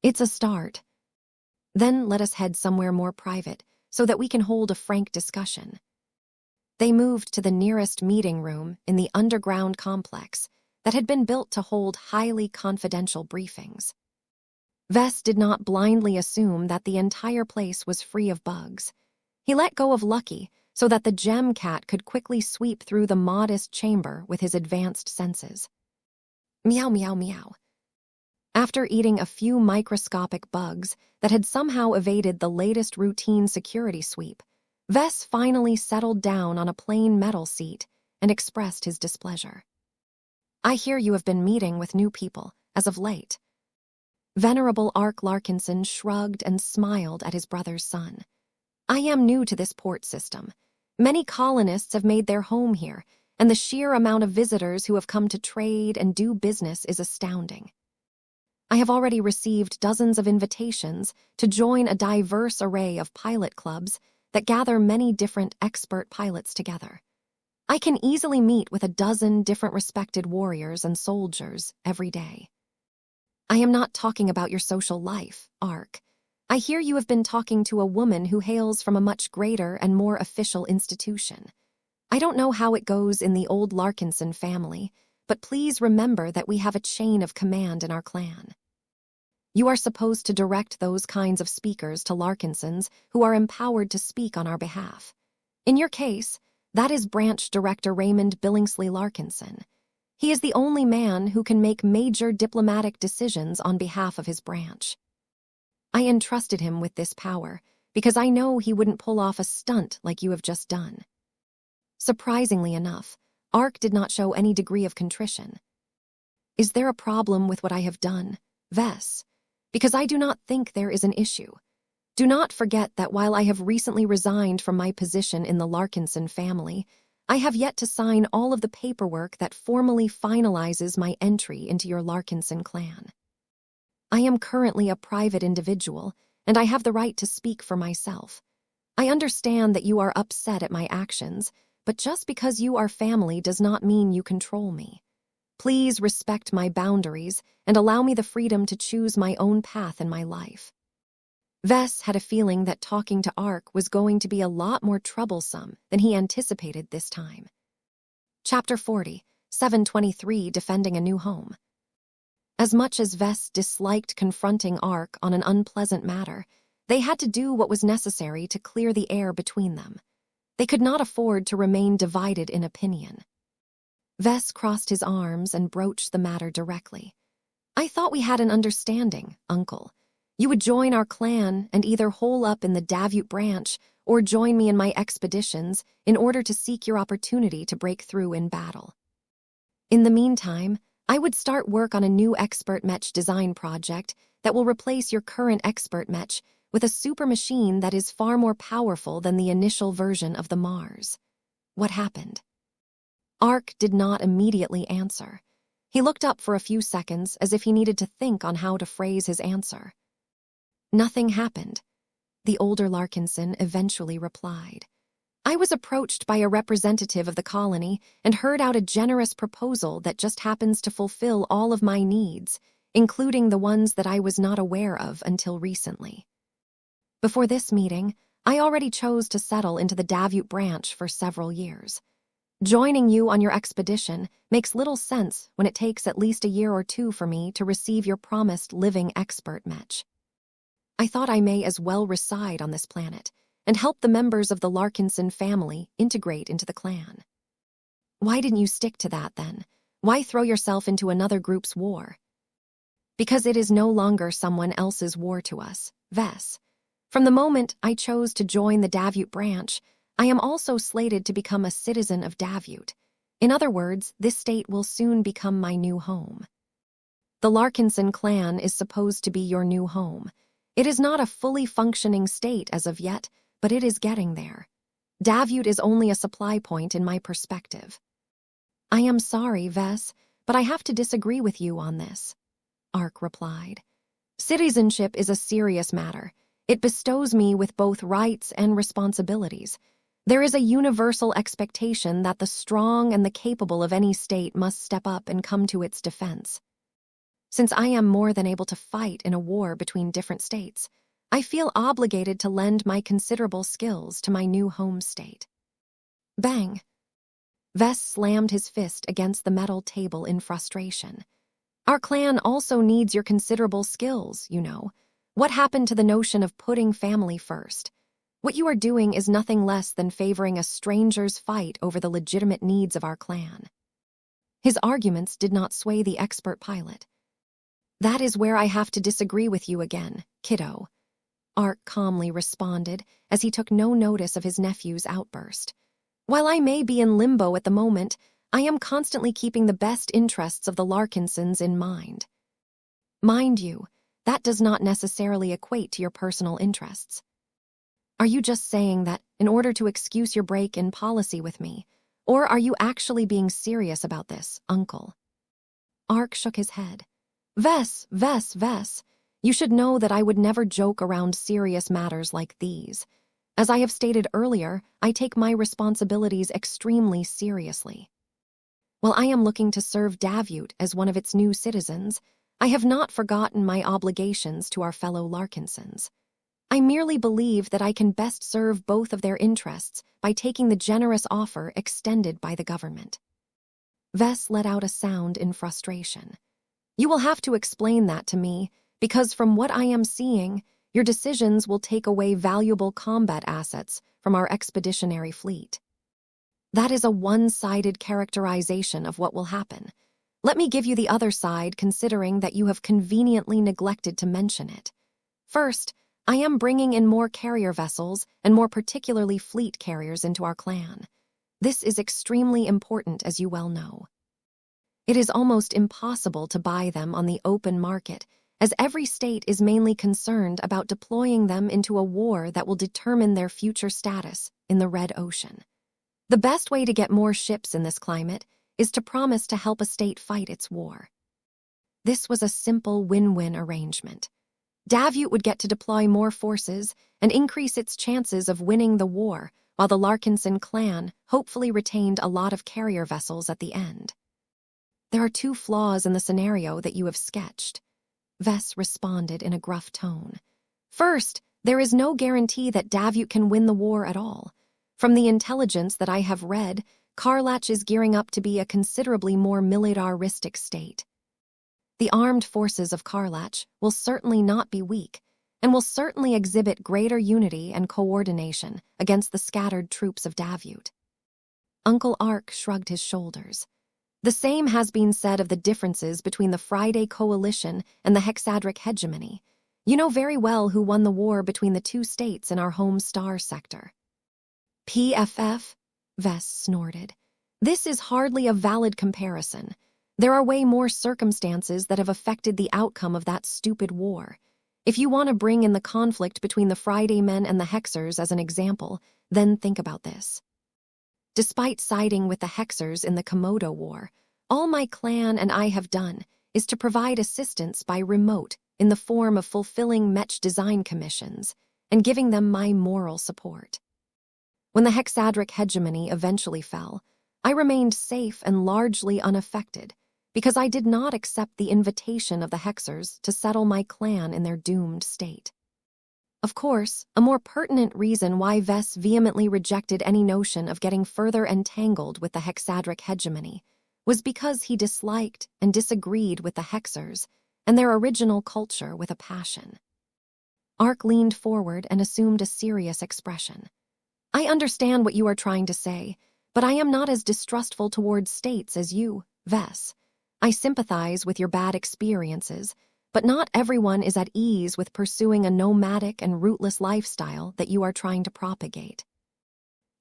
"It's a start. Then let us head somewhere more private so that we can hold a frank discussion." They moved to the nearest meeting room in the underground complex that had been built to hold highly confidential briefings. Vess did not blindly assume that the entire place was free of bugs. He let go of Lucky so that the gem cat could quickly sweep through the modest chamber with his advanced senses. Meow, meow, meow. After eating a few microscopic bugs that had somehow evaded the latest routine security sweep, Vess finally settled down on a plain metal seat and expressed his displeasure. "I hear you have been meeting with new people, as of late." Venerable Ark Larkinson shrugged and smiled at his brother's son. "I am new to this port system. Many colonists have made their home here, and the sheer amount of visitors who have come to trade and do business is astounding. I have already received dozens of invitations to join a diverse array of pilot clubs that gather many different expert pilots together. I can easily meet with a dozen different respected warriors and soldiers every day. I am not talking about your social life, Ark. I hear you have been talking to a woman who hails from a much greater and more official institution. I don't know how it goes in the old Larkinson family, but please remember that we have a chain of command in our clan. You are supposed to direct those kinds of speakers to Larkinsons who are empowered to speak on our behalf. In your case, that is Branch Director Raymond Billingsley Larkinson. He is the only man who can make major diplomatic decisions on behalf of his branch. I entrusted him with this power because I know he wouldn't pull off a stunt like you have just done. Surprisingly enough, Ark did not show any degree of contrition. Is there a problem with what I have done, Vess? Because I do not think there is an issue. Do not forget that while I have recently resigned from my position in the Larkinson family, I have yet to sign all of the paperwork that formally finalizes my entry into your Larkinson clan. I am currently a private individual, and I have the right to speak for myself. I understand that you are upset at my actions, but just because you are family does not mean you control me. Please respect my boundaries and allow me the freedom to choose my own path in my life. Vess had a feeling that talking to Ark was going to be a lot more troublesome than he anticipated this time. Chapter 40, 723 Defending a New Home. As much as Vess disliked confronting Ark on an unpleasant matter, they had to do what was necessary to clear the air between them. They could not afford to remain divided in opinion. Vess crossed his arms and broached the matter directly. I thought we had an understanding, Uncle. You would join our clan and either hole up in the Davute branch or join me in my expeditions in order to seek your opportunity to break through in battle. In the meantime, I would start work on a new expert Mech design project that will replace your current expert Mech with a super machine that is far more powerful than the initial version of the Mars. What happened? Ark did not immediately answer. He looked up for a few seconds as if he needed to think on how to phrase his answer. Nothing happened. The older Larkinson eventually replied. I was approached by a representative of the colony and heard out a generous proposal that just happens to fulfill all of my needs, including the ones that I was not aware of until recently. Before this meeting, I already chose to settle into the Davute branch for several years. Joining you on your expedition makes little sense when it takes at least a year or two for me to receive your promised living expert Mech. I thought I may as well reside on this planet and help the members of the Larkinson family integrate into the clan. Why didn't you stick to that then? Why throw yourself into another group's war? Because it is no longer someone else's war to us, Vess. From the moment I chose to join the Davute branch, I am also slated to become a citizen of Davute. In other words, this state will soon become my new home. The Larkinson clan is supposed to be your new home. It is not a fully functioning state as of yet, but it is getting there. Davute is only a supply point in my perspective. I am sorry, Vess, but I have to disagree with you on this, Ark replied. Citizenship is a serious matter. It bestows me with both rights and responsibilities. There is a universal expectation that the strong and the capable of any state must step up and come to its defense. Since I am more than able to fight in a war between different states, I feel obligated to lend my considerable skills to my new home state. Bang! Vess slammed his fist against the metal table in frustration. Our clan also needs your considerable skills, you know. What happened to the notion of putting family first? What you are doing is nothing less than favoring a stranger's fight over the legitimate needs of our clan. His arguments did not sway the expert pilot. That is where I have to disagree with you again, kiddo, Ark calmly responded as he took no notice of his nephew's outburst. While I may be in limbo at the moment, I am constantly keeping the best interests of the Larkinsons in mind. Mind you, that does not necessarily equate to your personal interests. Are you just saying that in order to excuse your break in policy with me, or are you actually being serious about this, Uncle? Ark shook his head. Vess. You should know that I would never joke around serious matters like these. As I have stated earlier, I take my responsibilities extremely seriously. While I am looking to serve Davut as one of its new citizens, I have not forgotten my obligations to our fellow Larkinsons. I merely believe that I can best serve both of their interests by taking the generous offer extended by the government. Vess let out a sound in frustration. You will have to explain that to me, because from what I am seeing, your decisions will take away valuable combat assets from our expeditionary fleet. That is a one-sided characterization of what will happen. Let me give you the other side, considering that you have conveniently neglected to mention it. First, I am bringing in more carrier vessels and more particularly fleet carriers into our clan. This is extremely important, as you well know. It is almost impossible to buy them on the open market, as every state is mainly concerned about deploying them into a war that will determine their future status in the Red Ocean. The best way to get more ships in this climate is to promise to help a state fight its war. This was a simple win-win arrangement. Davut would get to deploy more forces and increase its chances of winning the war, while the Larkinson clan hopefully retained a lot of carrier vessels at the end. There are two flaws in the scenario that you have sketched. Vess responded in a gruff tone. First, there is no guarantee that Davut can win the war at all. From the intelligence that I have read, Karlach is gearing up to be a considerably more militaristic state. The armed forces of Karlach will certainly not be weak, and will certainly exhibit greater unity and coordination against the scattered troops of Davut. Uncle Ark shrugged his shoulders. The same has been said of the differences between the Friday Coalition and the Hexadric hegemony. You know very well who won the war between the two states in our home star sector. PFF? Vess snorted. This is hardly a valid comparison. There are way more circumstances that have affected the outcome of that stupid war. If you want to bring in the conflict between the Friday men and the Hexers as an example, then think about this. Despite siding with the Hexers in the Komodo War, all my clan and I have done is to provide assistance by remote in the form of fulfilling Mech design commissions and giving them my moral support. When the Hexadric hegemony eventually fell, I remained safe and largely unaffected because I did not accept the invitation of the Hexers to settle my clan in their doomed state. Of course, a more pertinent reason why Vess vehemently rejected any notion of getting further entangled with the Hexadric hegemony was because he disliked and disagreed with the Hexers and their original culture with a passion. Ark leaned forward and assumed a serious expression. I understand what you are trying to say, but I am not as distrustful towards states as you, Vess. I sympathize with your bad experiences, but not everyone is at ease with pursuing a nomadic and rootless lifestyle that you are trying to propagate.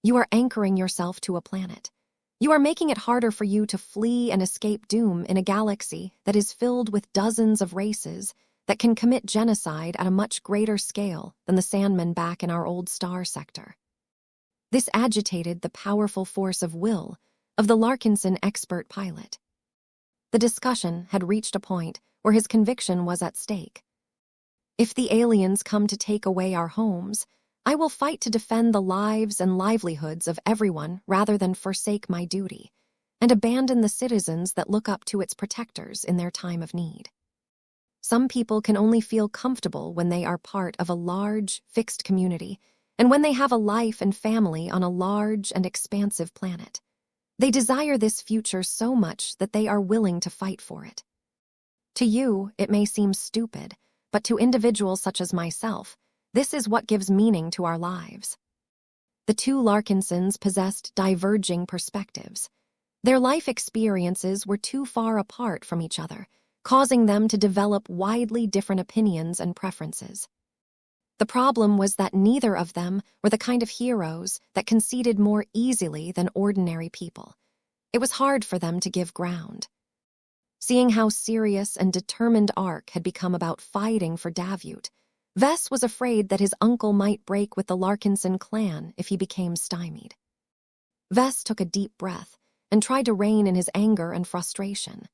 You are anchoring yourself to a planet. You are making it harder for you to flee and escape doom in a galaxy that is filled with dozens of races that can commit genocide at a much greater scale than the Sandmen back in our old star sector. This agitated the powerful force of will of the Larkinson expert pilot. The discussion had reached a point where his conviction was at stake. If the aliens come to take away our homes, I will fight to defend the lives and livelihoods of everyone rather than forsake my duty, and abandon the citizens that look up to its protectors in their time of need. Some people can only feel comfortable when they are part of a large, fixed community, and when they have a life and family on a large and expansive planet. They desire this future so much that they are willing to fight for it. To you, it may seem stupid, but to individuals such as myself, this is what gives meaning to our lives. The two Larkinsons possessed diverging perspectives. Their life experiences were too far apart from each other, causing them to develop widely different opinions and preferences. The problem was that neither of them were the kind of heroes that conceded more easily than ordinary people. It was hard for them to give ground. Seeing how serious and determined Ark had become about fighting for Davut, Vess was afraid that his uncle might break with the Larkinson clan if he became stymied. Vess took a deep breath and tried to rein in his anger and frustration.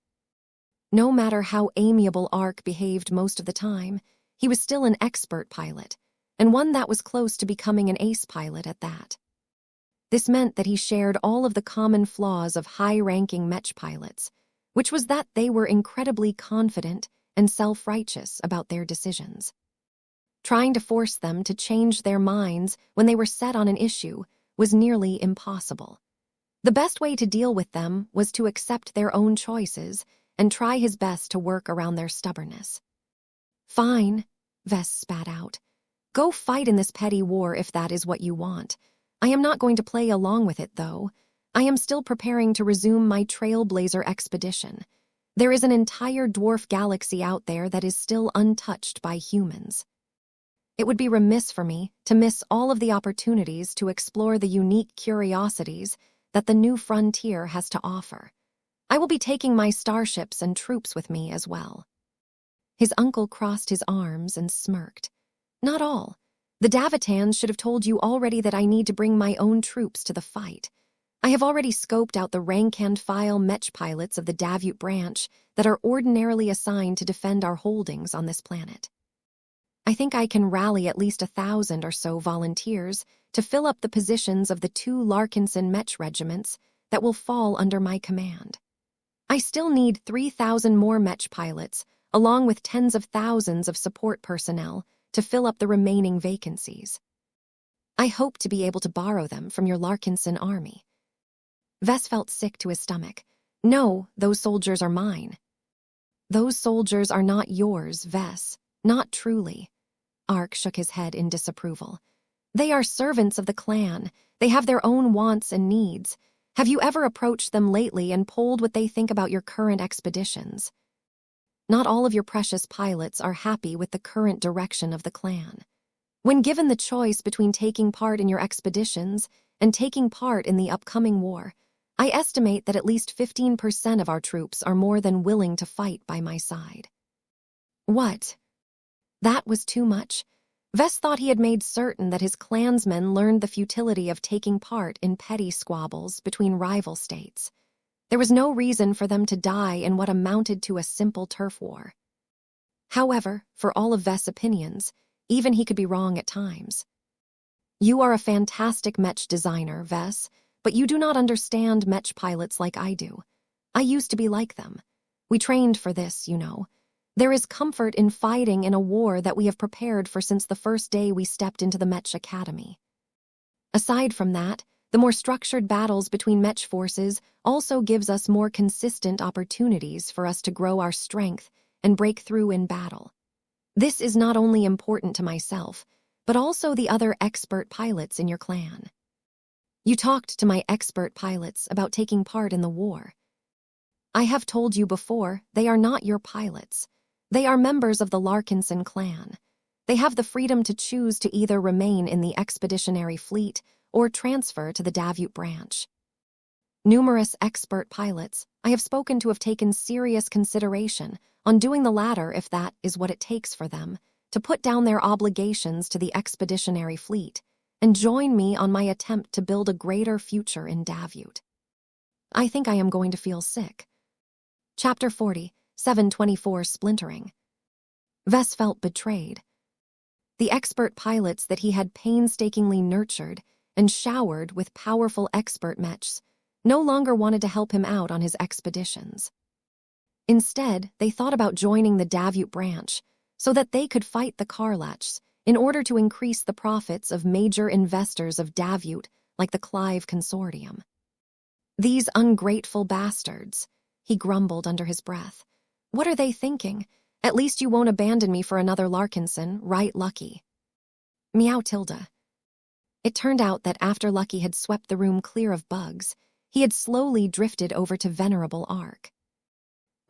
No matter how amiable Ark behaved most of the time, he was still an expert pilot, and one that was close to becoming an ace pilot at that. This meant that he shared all of the common flaws of high-ranking Mech pilots, which was that they were incredibly confident and self-righteous about their decisions. Trying to force them to change their minds when they were set on an issue was nearly impossible. The best way to deal with them was to accept their own choices and try his best to work around their stubbornness. "Fine," Vess spat out. "Go fight in this petty war if that is what you want. I am not going to play along with it, though. I am still preparing to resume my Trailblazer expedition. There is an entire dwarf galaxy out there that is still untouched by humans. It would be remiss for me to miss all of the opportunities to explore the unique curiosities that the new frontier has to offer. I will be taking my starships and troops with me as well." His uncle crossed his arms and smirked. "Not all. The Davitans should have told you already that I need to bring my own troops to the fight. I have already scoped out the rank-and-file Mech pilots of the Davut branch that are ordinarily assigned to defend our holdings on this planet. I think I can rally at least 1,000 or so volunteers to fill up the positions of the 2 Larkinson Mech regiments that will fall under my command. I still need 3,000 more Mech pilots, along with tens of thousands of support personnel, to fill up the remaining vacancies. I hope to be able to borrow them from your Larkinson army." Vess felt sick to his stomach. "No, those soldiers are mine." "Those soldiers are not yours, Vess. Not truly." Ark shook his head in disapproval. "They are servants of the clan. They have their own wants and needs. Have you ever approached them lately and polled what they think about your current expeditions? Not all of your precious pilots are happy with the current direction of the clan. When given the choice between taking part in your expeditions and taking part in the upcoming war, I estimate that at least 15% of our troops are more than willing to fight by my side." What? That was too much. Vess thought he had made certain that his clansmen learned the futility of taking part in petty squabbles between rival states. There was no reason for them to die in what amounted to a simple turf war. However, for all of Vess' opinions, even he could be wrong at times. "You are a fantastic Mech designer, Vess, but you do not understand Mech pilots like I do. I used to be like them. We trained for this, you know. There is comfort in fighting in a war that we have prepared for since the first day we stepped into the Mech Academy. Aside from that, the more structured battles between Mech forces also gives us more consistent opportunities for us to grow our strength and break through in battle. This is not only important to myself, but also the other expert pilots in your clan. You talked to my expert pilots about taking part in the war. I have told you before, they are not your pilots. They are members of the Larkinson clan. They have the freedom to choose to either remain in the expeditionary fleet or transfer to the Davut branch. Numerous expert pilots I have spoken to have taken serious consideration on doing the latter if that is what it takes for them to put down their obligations to the expeditionary fleet and join me on my attempt to build a greater future in Davut. I think I am going to feel sick." Chapter 40, 724 Splintering. Vess felt betrayed. The expert pilots that he had painstakingly nurtured and showered with powerful expert mechs no longer wanted to help him out on his expeditions. Instead, they thought about joining the Davut branch so that they could fight the Karlachs in order to increase the profits of major investors of Davut like the Clive Consortium. "These ungrateful bastards," he grumbled under his breath. "What are they thinking? At least you won't abandon me for another Larkinson, right, Lucky?" Meow Tilda. It turned out that after Lucky had swept the room clear of bugs, he had slowly drifted over to Venerable Ark.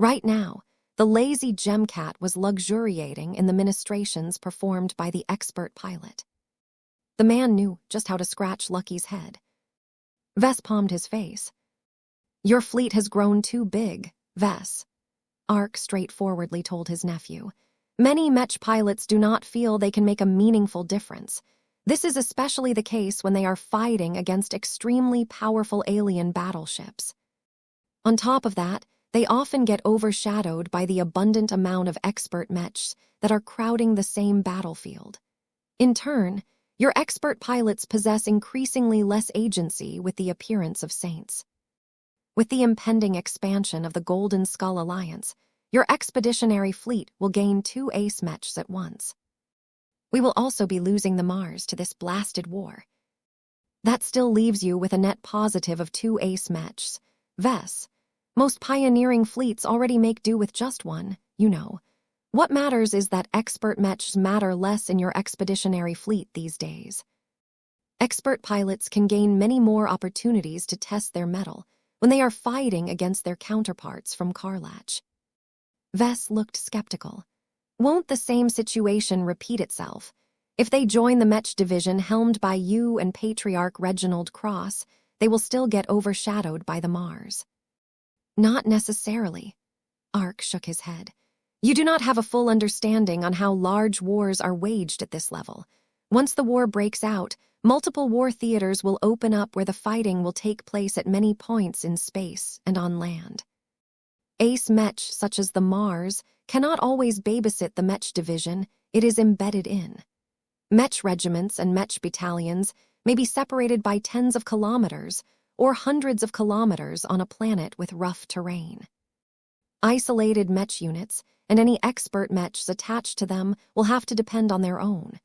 Right now, the lazy Gemcat was luxuriating in the ministrations performed by the expert pilot. The man knew just how to scratch Lucky's head. Vess palmed his face. "Your fleet has grown too big, Vess," Ark straightforwardly told his nephew. "Many Mech pilots do not feel they can make a meaningful difference. This is especially the case when they are fighting against extremely powerful alien battleships. On top of that, they often get overshadowed by the abundant amount of expert mechs that are crowding the same battlefield. In turn, your expert pilots possess increasingly less agency with the appearance of saints. With the impending expansion of the Golden Skull Alliance, your expeditionary fleet will gain 2 ace mechs at once. We will also be losing the Mars to this blasted war. That still leaves you with a net positive of 2 ace mechs. Vess, most pioneering fleets already make do with just one, you know. What matters is that expert mechs matter less in your expeditionary fleet these days. Expert pilots can gain many more opportunities to test their mettle when they are fighting against their counterparts from Karlach. Vess looked skeptical. Won't the same situation repeat itself? If they join the Mech division helmed by you and Patriarch Reginald Cross, they will still get overshadowed by the Mars. Not necessarily. Ark shook his head. You do not have a full understanding on how large wars are waged at this level. Once the war breaks out, multiple war theaters will open up where the fighting will take place at many points in space and on land. Ace Mech, such as the Mars, cannot always babysit the Mech division it is embedded in. Mech regiments and Mech battalions may be separated by tens of kilometers or hundreds of kilometers on a planet with rough terrain. Isolated Mech units and any expert mechs attached to them will have to depend on their own.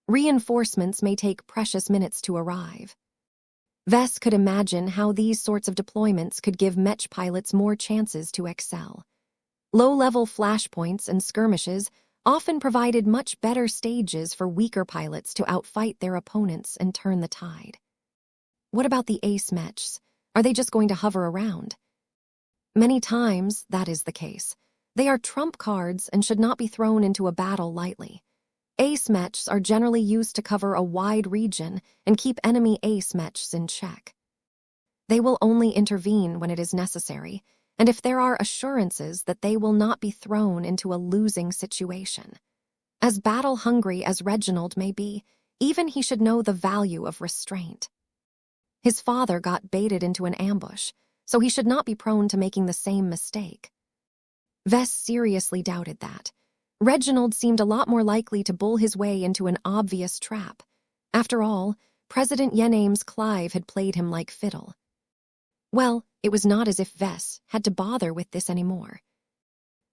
Reinforcements may take precious minutes to arrive. Vess could imagine how these sorts of deployments could give Mech pilots more chances to excel. Low-level flashpoints and skirmishes often provided much better stages for weaker pilots to outfight their opponents and turn the tide. What about the ace mechs? Are they just going to hover around? Many times, that is the case. They are trump cards and should not be thrown into a battle lightly. Ace mechs are generally used to cover a wide region and keep enemy ace mechs in check. They will only intervene when it is necessary, and if there are assurances that they will not be thrown into a losing situation. As battle-hungry as Reginald may be, even he should know the value of restraint. His father got baited into an ambush, so he should not be prone to making the same mistake. Vess seriously doubted that. Reginald seemed a lot more likely to bull his way into an obvious trap. After all, President Yename's Clive had played him like fiddle. Well, it was not as if Vess had to bother with this anymore.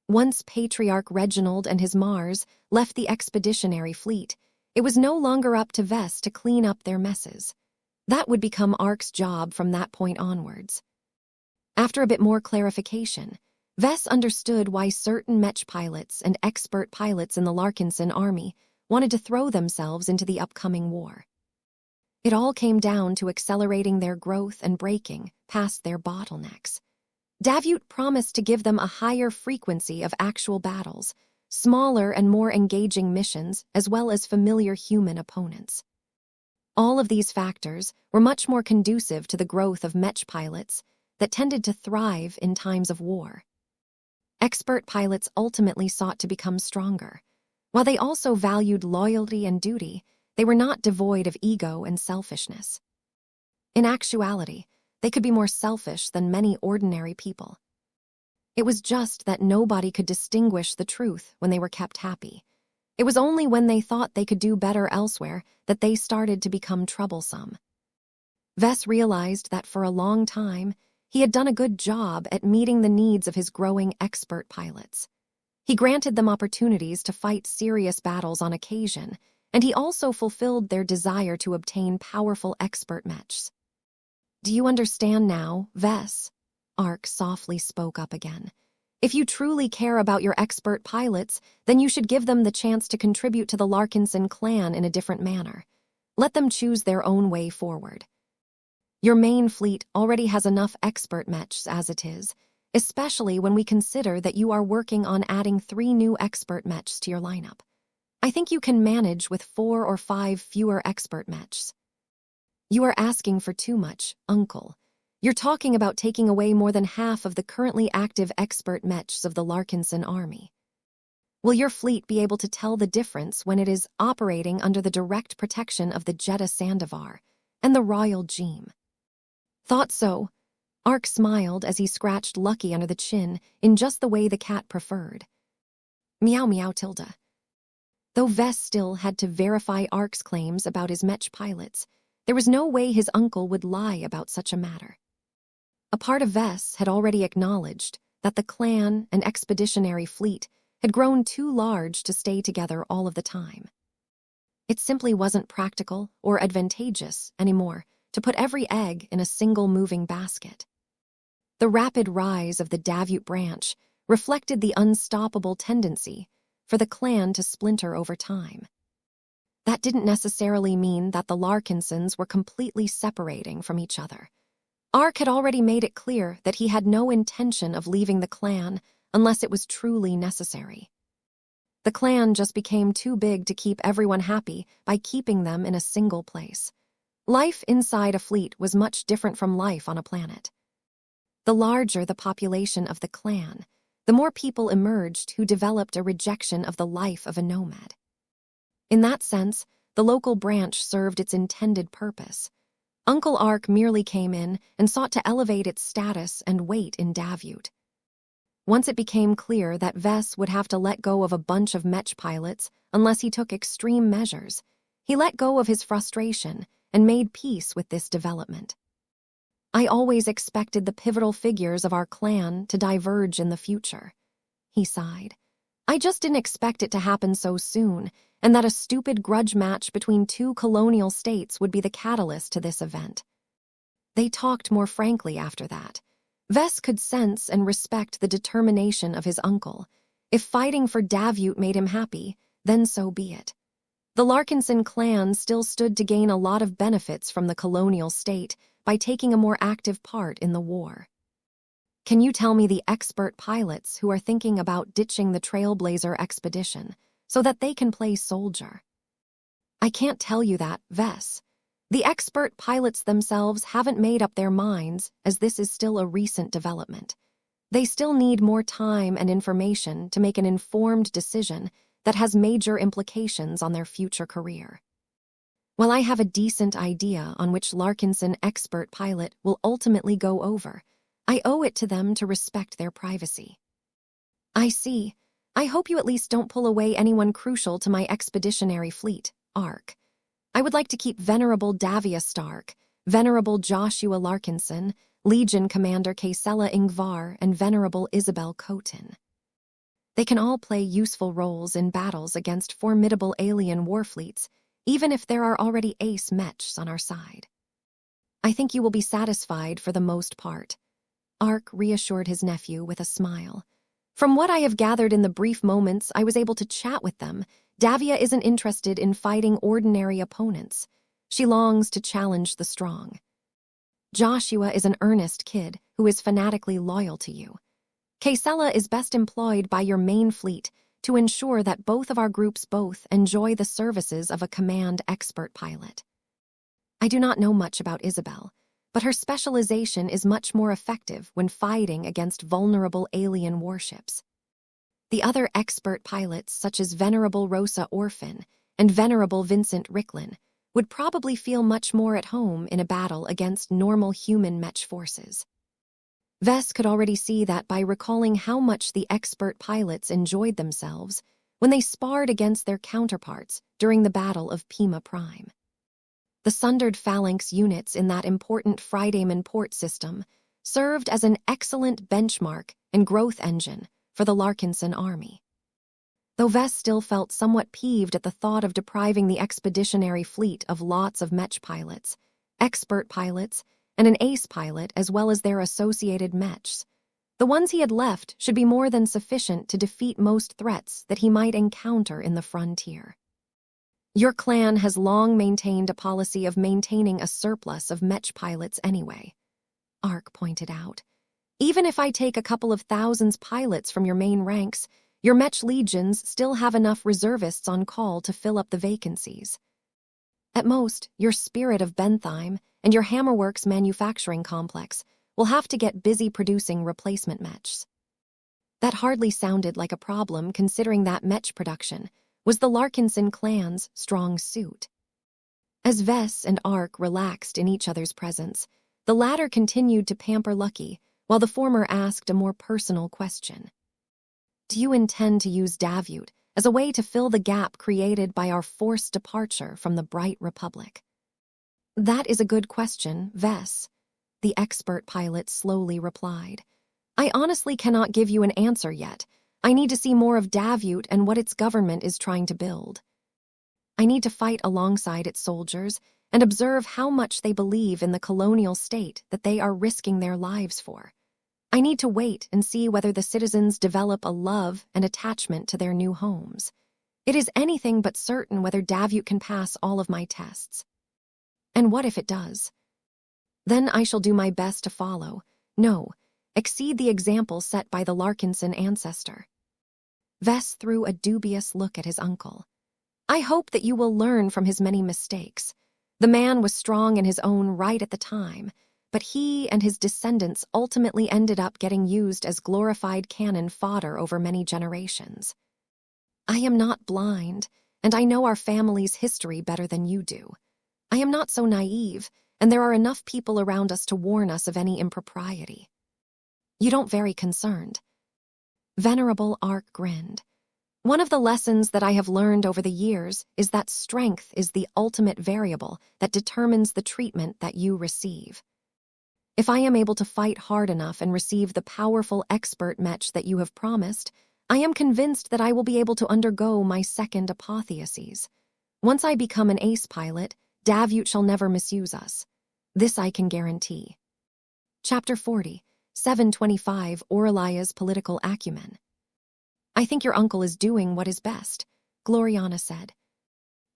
Once Patriarch Reginald and his Mars left the expeditionary fleet, it was no longer up to Vess to clean up their messes. That would become Ark's job from that point onwards. After a bit more clarification, Vess understood why certain Mech pilots and expert pilots in the Larkinson army wanted to throw themselves into the upcoming war. It all came down to accelerating their growth and breaking past their bottlenecks. Davut promised to give them a higher frequency of actual battles, smaller and more engaging missions, as well as familiar human opponents. All of these factors were much more conducive to the growth of Mech pilots that tended to thrive in times of war. Expert pilots ultimately sought to become stronger. While they also valued loyalty and duty, they were not devoid of ego and selfishness. In actuality, they could be more selfish than many ordinary people. It was just that nobody could distinguish the truth when they were kept happy. It was only when they thought they could do better elsewhere that they started to become troublesome. Vess realized that for a long time, he had done a good job at meeting the needs of his growing expert pilots. He granted them opportunities to fight serious battles on occasion, and he also fulfilled their desire to obtain powerful expert mechs. Do you understand now, Vess? Ark softly spoke up again. If you truly care about your expert pilots, then you should give them the chance to contribute to the Larkinson clan in a different manner. Let them choose their own way forward. Your main fleet already has enough expert mechs as it is, especially when we consider that you are working on adding 3 new expert mechs to your lineup. I think you can manage with 4 or 5 fewer expert mechs. You are asking for too much, Uncle. You're talking about taking away more than half of the currently active expert mechs of the Larkinson army. Will your fleet be able to tell the difference when it is operating under the direct protection of the Jeddah Sandovar and the Royal Jeem? Thought so. Ark smiled as he scratched Lucky under the chin in just the way the cat preferred. Meow meow Tilda. Though Vess still had to verify Ark's claims about his Mech pilots, there was no way his uncle would lie about such a matter. A part of Vess had already acknowledged that the clan and expeditionary fleet had grown too large to stay together all of the time. It simply wasn't practical or advantageous anymore to put every egg in a single moving basket. The rapid rise of the Davut branch reflected the unstoppable tendency for the clan to splinter over time. That didn't necessarily mean that the Larkinsons were completely separating from each other. Ark had already made it clear that he had no intention of leaving the clan unless it was truly necessary. The clan just became too big to keep everyone happy by keeping them in a single place. Life inside a fleet was much different from life on a planet. The larger the population of the clan, the more people emerged who developed a rejection of the life of a nomad. In that sense, the local branch served its intended purpose. Uncle Ark merely came in and sought to elevate its status and weight in Davut. Once it became clear that Vess would have to let go of a bunch of Mech pilots unless he took extreme measures, he let go of his frustration and made peace with this development. I always expected the pivotal figures of our clan to diverge in the future, he sighed. I just didn't expect it to happen so soon, and that a stupid grudge match between two colonial states would be the catalyst to this event. They talked more frankly after that. Vess could sense and respect the determination of his uncle. If fighting for Davut made him happy, then so be it. The Larkinson clan still stood to gain a lot of benefits from the colonial state by taking a more active part in the war. Can you tell me the expert pilots who are thinking about ditching the Trailblazer expedition so that they can play soldier? I can't tell you that, Vess. The expert pilots themselves haven't made up their minds, as this is still a recent development. They still need more time and information to make an informed decision that has major implications on their future career. While I have a decent idea on which Larkinson expert pilot will ultimately go over, I owe it to them to respect their privacy. I see. I hope you at least don't pull away anyone crucial to my expeditionary fleet, Ark. I would like to keep Venerable Davia Stark, Venerable Joshua Larkinson, Legion Commander Kaysella Ingvar, and Venerable Isabel Cotin. They can all play useful roles in battles against formidable alien warfleets, even if there are already ace Mechs on our side. I think you will be satisfied for the most part. Ark reassured his nephew with a smile. From what I have gathered in the brief moments I was able to chat with them, Davia isn't interested in fighting ordinary opponents. She longs to challenge the strong. Joshua is an earnest kid who is fanatically loyal to you. Kaysella is best employed by your main fleet to ensure that both of our groups both enjoy the services of a command expert pilot. I do not know much about Isabel, but her specialization is much more effective when fighting against vulnerable alien warships. The other expert pilots, such as Venerable Rosa Orphan and Venerable Vincent Ricklin, would probably feel much more at home in a battle against normal human Mech forces. Vess could already see that by recalling how much the expert pilots enjoyed themselves when they sparred against their counterparts during the Battle of Pima Prime. The sundered phalanx units in that important Fridayman port system served as an excellent benchmark and growth engine for the Larkinson army. Though Vess still felt somewhat peeved at the thought of depriving the expeditionary fleet of lots of Mech pilots, expert pilots, and an ace pilot as well as their associated Mechs, the ones he had left should be more than sufficient to defeat most threats that he might encounter in the frontier. Your clan has long maintained a policy of maintaining a surplus of Mech pilots anyway, Ark pointed out. Even if I take a couple of thousands pilots from your main ranks, your Mech legions still have enough reservists on call to fill up the vacancies. At most, your Spirit of Bentheim and your Hammerworks manufacturing complex will have to get busy producing replacement Mechs. That hardly sounded like a problem considering that Mech production was the Larkinson clan's strong suit. As Vess and Ark relaxed in each other's presence, The latter continued to pamper Lucky, while the former asked a more personal question. Do you intend to use Davut as a way to fill the gap created by our forced departure from the Bright Republic? That is a good question, Vess, the expert pilot slowly replied. I honestly cannot give you an answer yet. I need to see more of Davut and what its government is trying to build. I need to fight alongside its soldiers and observe how much they believe in the colonial state that they are risking their lives for. I need to wait and see whether the citizens develop a love and attachment to their new homes. It is anything but certain whether Davut can pass all of my tests. And what if it does? Then I shall do my best to follow, exceed the example set by the Larkinson ancestor. Vess threw a dubious look at his uncle. I hope that you will learn from his many mistakes. The man was strong in his own right at the time, but he and his descendants ultimately ended up getting used as glorified cannon fodder over many generations. I am not blind, and I know our family's history better than you do. I am not so naive, and there are enough people around us to warn us of any impropriety. You don't very concerned. Venerable Ark grinned. One of the lessons that I have learned over the years is that strength is the ultimate variable that determines the treatment that you receive. If I am able to fight hard enough and receive the powerful expert Mech that you have promised, I am convinced that I will be able to undergo my second apotheosis. Once I become an ace pilot, Davut shall never misuse us. This I can guarantee. Chapter 40, 725 Aurelia's Political Acumen. I think your uncle is doing what is best, Gloriana said.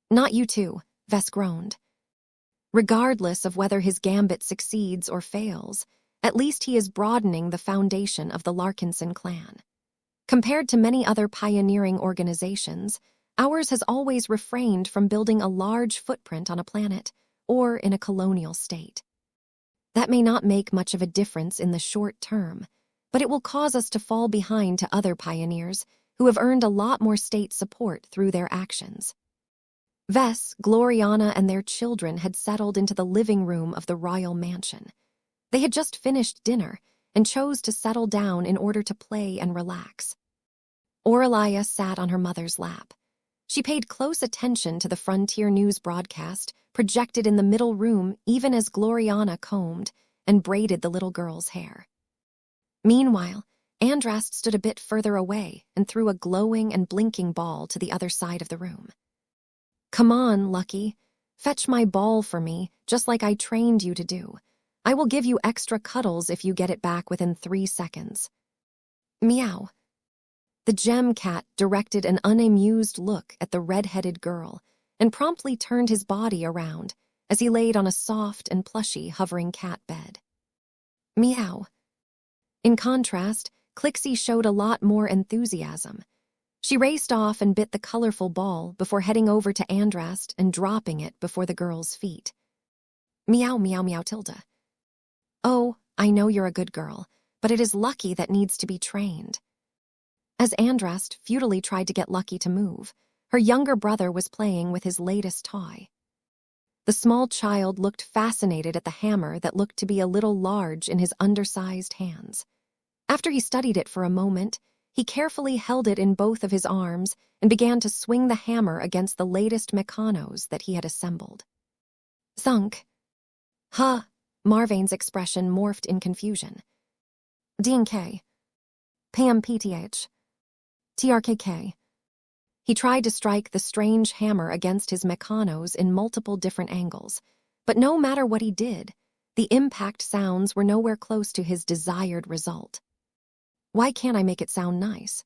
Not you too, Vess groaned. Regardless of whether his gambit succeeds or fails, at least he is broadening the foundation of the Larkinson clan. Compared to many other pioneering organizations, ours has always refrained from building a large footprint on a planet or in a colonial state. That may not make much of a difference in the short term, but it will cause us to fall behind to other pioneers who have earned a lot more state support through their actions. Vess, Gloriana, and their children had settled into the living room of the royal mansion. They had just finished dinner and chose to settle down in order to play and relax. Aurelia sat on her mother's lap. She paid close attention to the Frontier News broadcast projected in the middle room even as Gloriana combed and braided the little girl's hair. Meanwhile, Andrast stood a bit further away and threw a glowing and blinking ball to the other side of the room. Come on, Lucky. Fetch my ball for me, just like I trained you to do. I will give you extra cuddles if you get it back within 3 seconds. Meow. The gem cat directed an unamused look at the red-headed girl and promptly turned his body around as he laid on a soft and plushy hovering cat bed. Meow. In contrast, Clixie showed a lot more enthusiasm. She raced off and bit the colorful ball before heading over to Andrast and dropping it before the girl's feet. Meow, meow, meow, Tilda. Oh, I know you're a good girl, but it is Lucky that needs to be trained. As Andrast futilely tried to get Lucky to move, her younger brother was playing with his latest toy. The small child looked fascinated at the hammer that looked to be a little large in his undersized hands. After he studied it for a moment, he carefully held it in both of his arms and began to swing the hammer against the latest mechanos that he had assembled. Thunk. Huh. Marvain's expression morphed in confusion. DNK. PMPTH. TRKK. He tried to strike the strange hammer against his mechanos in multiple different angles, but no matter what he did, the impact sounds were nowhere close to his desired result. Why can't I make it sound nice?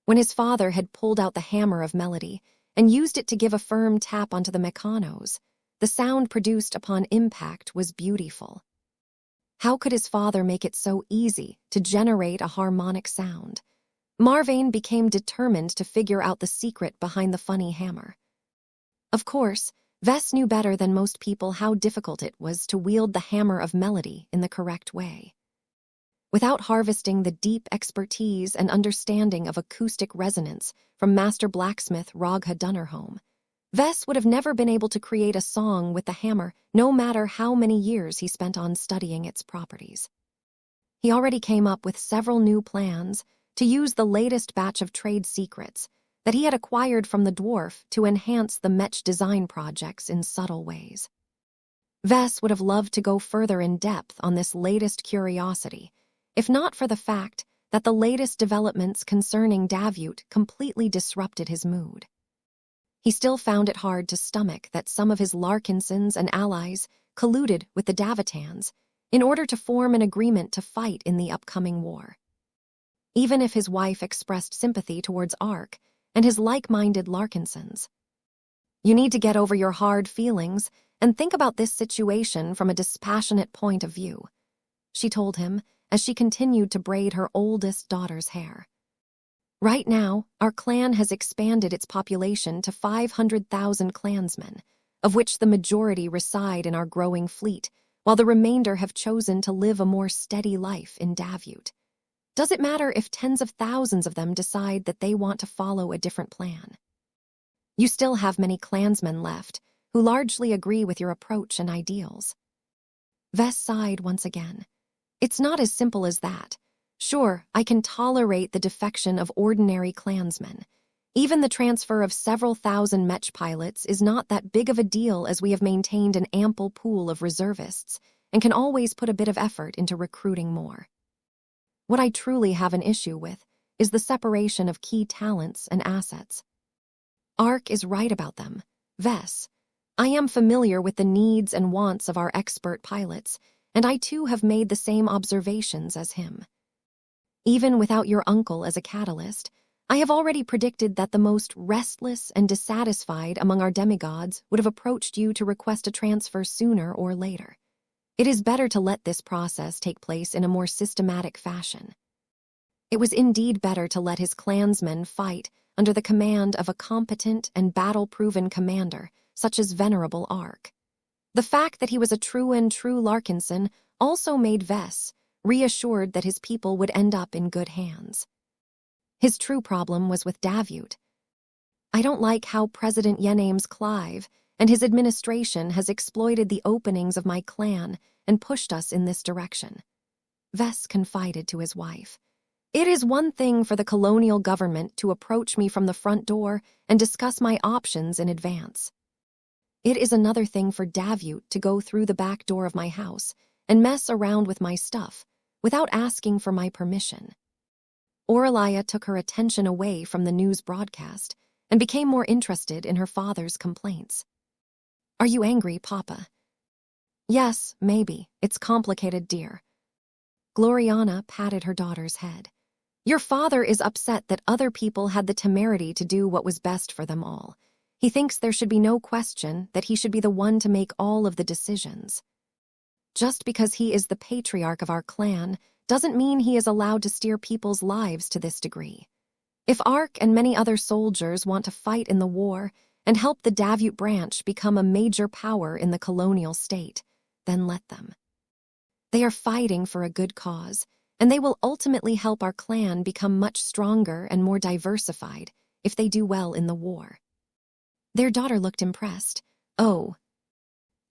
When his father had pulled out the hammer of melody and used it to give a firm tap onto the mechanos, the sound produced upon impact was beautiful. How could his father make it so easy to generate a harmonic sound? Marvain became determined to figure out the secret behind the funny hammer. Of course, Vess knew better than most people how difficult it was to wield the hammer of melody in the correct way. Without harvesting the deep expertise and understanding of acoustic resonance from master blacksmith Ragha Dunnerholm, Vess would have never been able to create a song with the hammer, no matter how many years he spent on studying its properties. He already came up with several new plans to use the latest batch of trade secrets that he had acquired from the dwarf to enhance the Mech design projects in subtle ways. Vess would have loved to go further in depth on this latest curiosity, if not for the fact that the latest developments concerning Davut completely disrupted his mood. He still found it hard to stomach that some of his Larkinsons and allies colluded with the Davitans in order to form an agreement to fight in the upcoming war. Even if his wife expressed sympathy towards Ark and his like-minded Larkinsons. You need to get over your hard feelings and think about this situation from a dispassionate point of view, she told him as she continued to braid her oldest daughter's hair. Right now, our clan has expanded its population to 500,000 clansmen, of which the majority reside in our growing fleet, while the remainder have chosen to live a more steady life in Davut. Does it matter if tens of thousands of them decide that they want to follow a different plan? You still have many clansmen left, who largely agree with your approach and ideals. Vess sighed once again. It's not as simple as that. Sure, I can tolerate the defection of ordinary clansmen. Even the transfer of several thousand Mech pilots is not that big of a deal, as we have maintained an ample pool of reservists and can always put a bit of effort into recruiting more. What I truly have an issue with is the separation of key talents and assets. Ark is right about them. Vess, I am familiar with the needs and wants of our expert pilots, and I too have made the same observations as him. Even without your uncle as a catalyst, I have already predicted that the most restless and dissatisfied among our demigods would have approached you to request a transfer sooner or later. It is better to let this process take place in a more systematic fashion. It was indeed better to let his clansmen fight under the command of a competent and battle-proven commander, such as Venerable Ark. The fact that he was a true Larkinson also made Vess reassured that his people would end up in good hands. His true problem was with Davut. I don't like how President Yenames Clive and his administration has exploited the openings of my clan and pushed us in this direction. Vess confided to his wife. It is one thing for the colonial government to approach me from the front door and discuss my options in advance. It is another thing for Davut to go through the back door of my house and mess around with my stuff without asking for my permission. Aurelia took her attention away from the news broadcast and became more interested in her father's complaints. Are you angry, Papa? Yes, maybe. It's complicated, dear. Gloriana patted her daughter's head. Your father is upset that other people had the temerity to do what was best for them all. He thinks there should be no question that he should be the one to make all of the decisions. Just because he is the patriarch of our clan doesn't mean he is allowed to steer people's lives to this degree. If Ark and many other soldiers want to fight in the war and help the Davut branch become a major power in the colonial state, then let them. They are fighting for a good cause, and they will ultimately help our clan become much stronger and more diversified if they do well in the war. Their daughter looked impressed. Oh,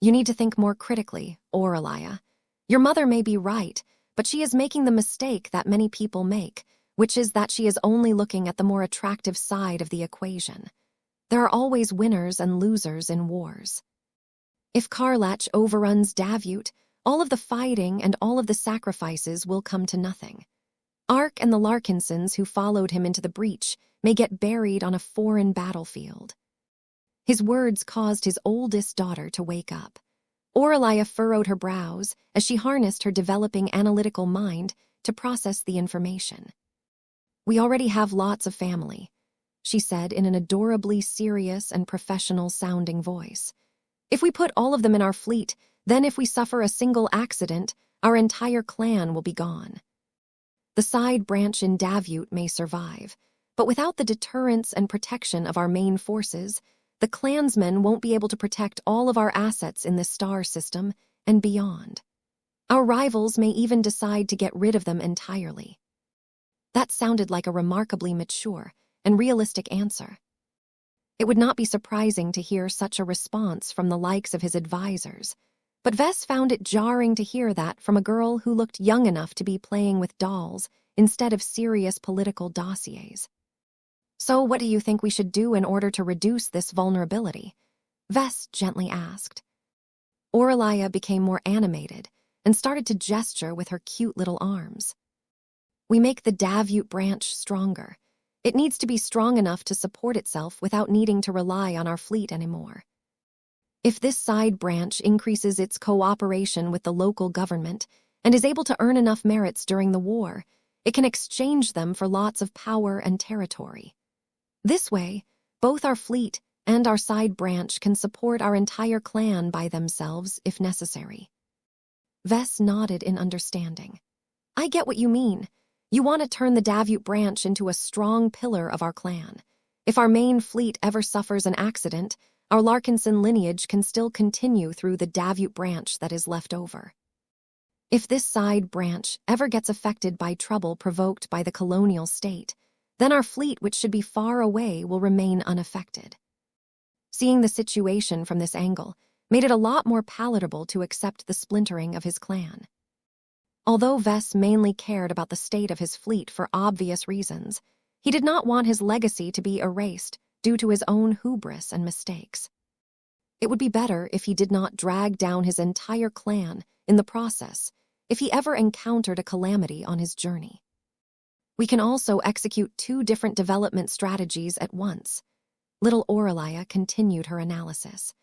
you need to think more critically, Aurelia. Your mother may be right, but she is making the mistake that many people make, which is that she is only looking at the more attractive side of the equation. There are always winners and losers in wars. If Karlach overruns Davut, all of the fighting and all of the sacrifices will come to nothing. Ark and the Larkinsons who followed him into the breach may get buried on a foreign battlefield. His words caused his oldest daughter to wake up. Aurelia furrowed her brows as she harnessed her developing analytical mind to process the information. We already have lots of family, she said in an adorably serious and professional-sounding voice. If we put all of them in our fleet, then if we suffer a single accident, our entire clan will be gone. The side branch in Davut may survive, but without the deterrence and protection of our main forces, the clansmen won't be able to protect all of our assets in this star system and beyond. Our rivals may even decide to get rid of them entirely. That sounded like a remarkably mature and realistic answer. It would not be surprising to hear such a response from the likes of his advisors, but Vess found it jarring to hear that from a girl who looked young enough to be playing with dolls instead of serious political dossiers. "So what do you think we should do in order to reduce this vulnerability?" Vess gently asked. Aurelia became more animated and started to gesture with her cute little arms. "We make the Davute branch stronger. It needs to be strong enough to support itself without needing to rely on our fleet anymore. If this side branch increases its cooperation with the local government and is able to earn enough merits during the war, it can exchange them for lots of power and territory. This way, both our fleet and our side branch can support our entire clan by themselves if necessary." Vess nodded in understanding. "I get what you mean. You want to turn the Davute branch into a strong pillar of our clan. If our main fleet ever suffers an accident, our Larkinson lineage can still continue through the Davute branch that is left over. If this side branch ever gets affected by trouble provoked by the colonial state, then our fleet, which should be far away, will remain unaffected." Seeing the situation from this angle made it a lot more palatable to accept the splintering of his clan. Although Vess mainly cared about the state of his fleet for obvious reasons, he did not want his legacy to be erased due to his own hubris and mistakes. It would be better if he did not drag down his entire clan in the process if he ever encountered a calamity on his journey. "We can also execute 2 different development strategies at once." Little Aurelia continued her analysis.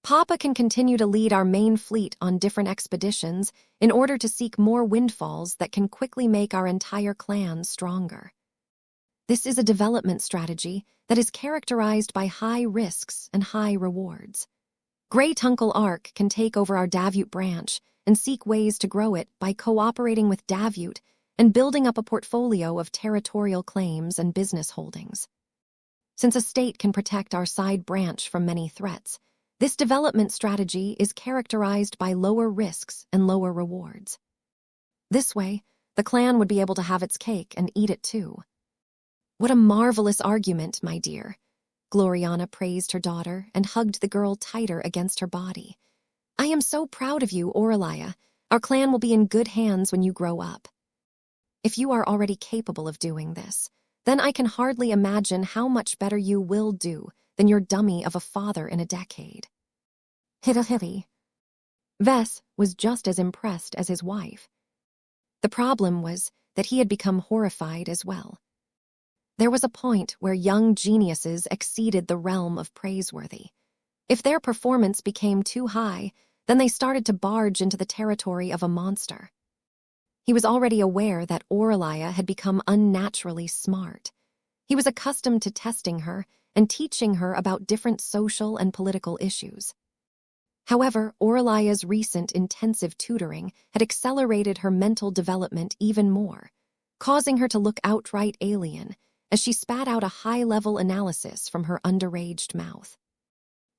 "Papa can continue to lead our main fleet on different expeditions in order to seek more windfalls that can quickly make our entire clan stronger. This is a development strategy that is characterized by high risks and high rewards. Great Uncle Ark can take over our Davute branch and seek ways to grow it by cooperating with Davute and building up a portfolio of territorial claims and business holdings. Since a state can protect our side branch from many threats, this development strategy is characterized by lower risks and lower rewards. This way, the clan would be able to have its cake and eat it too." "What a marvelous argument, my dear." Gloriana praised her daughter and hugged the girl tighter against her body. "I am so proud of you, Aurelia. Our clan will be in good hands when you grow up. If you are already capable of doing this, then I can hardly imagine how much better you will do than your dummy of a father in a decade." Hitty. Vess was just as impressed as his wife. The problem was that he had become horrified as well. There was a point where young geniuses exceeded the realm of praiseworthy. If their performance became too high, then they started to barge into the territory of a monster. He was already aware that Aurelia had become unnaturally smart. He was accustomed to testing her and teaching her about different social and political issues. However, Aurelia's recent intensive tutoring had accelerated her mental development even more, causing her to look outright alien as she spat out a high-level analysis from her underaged mouth.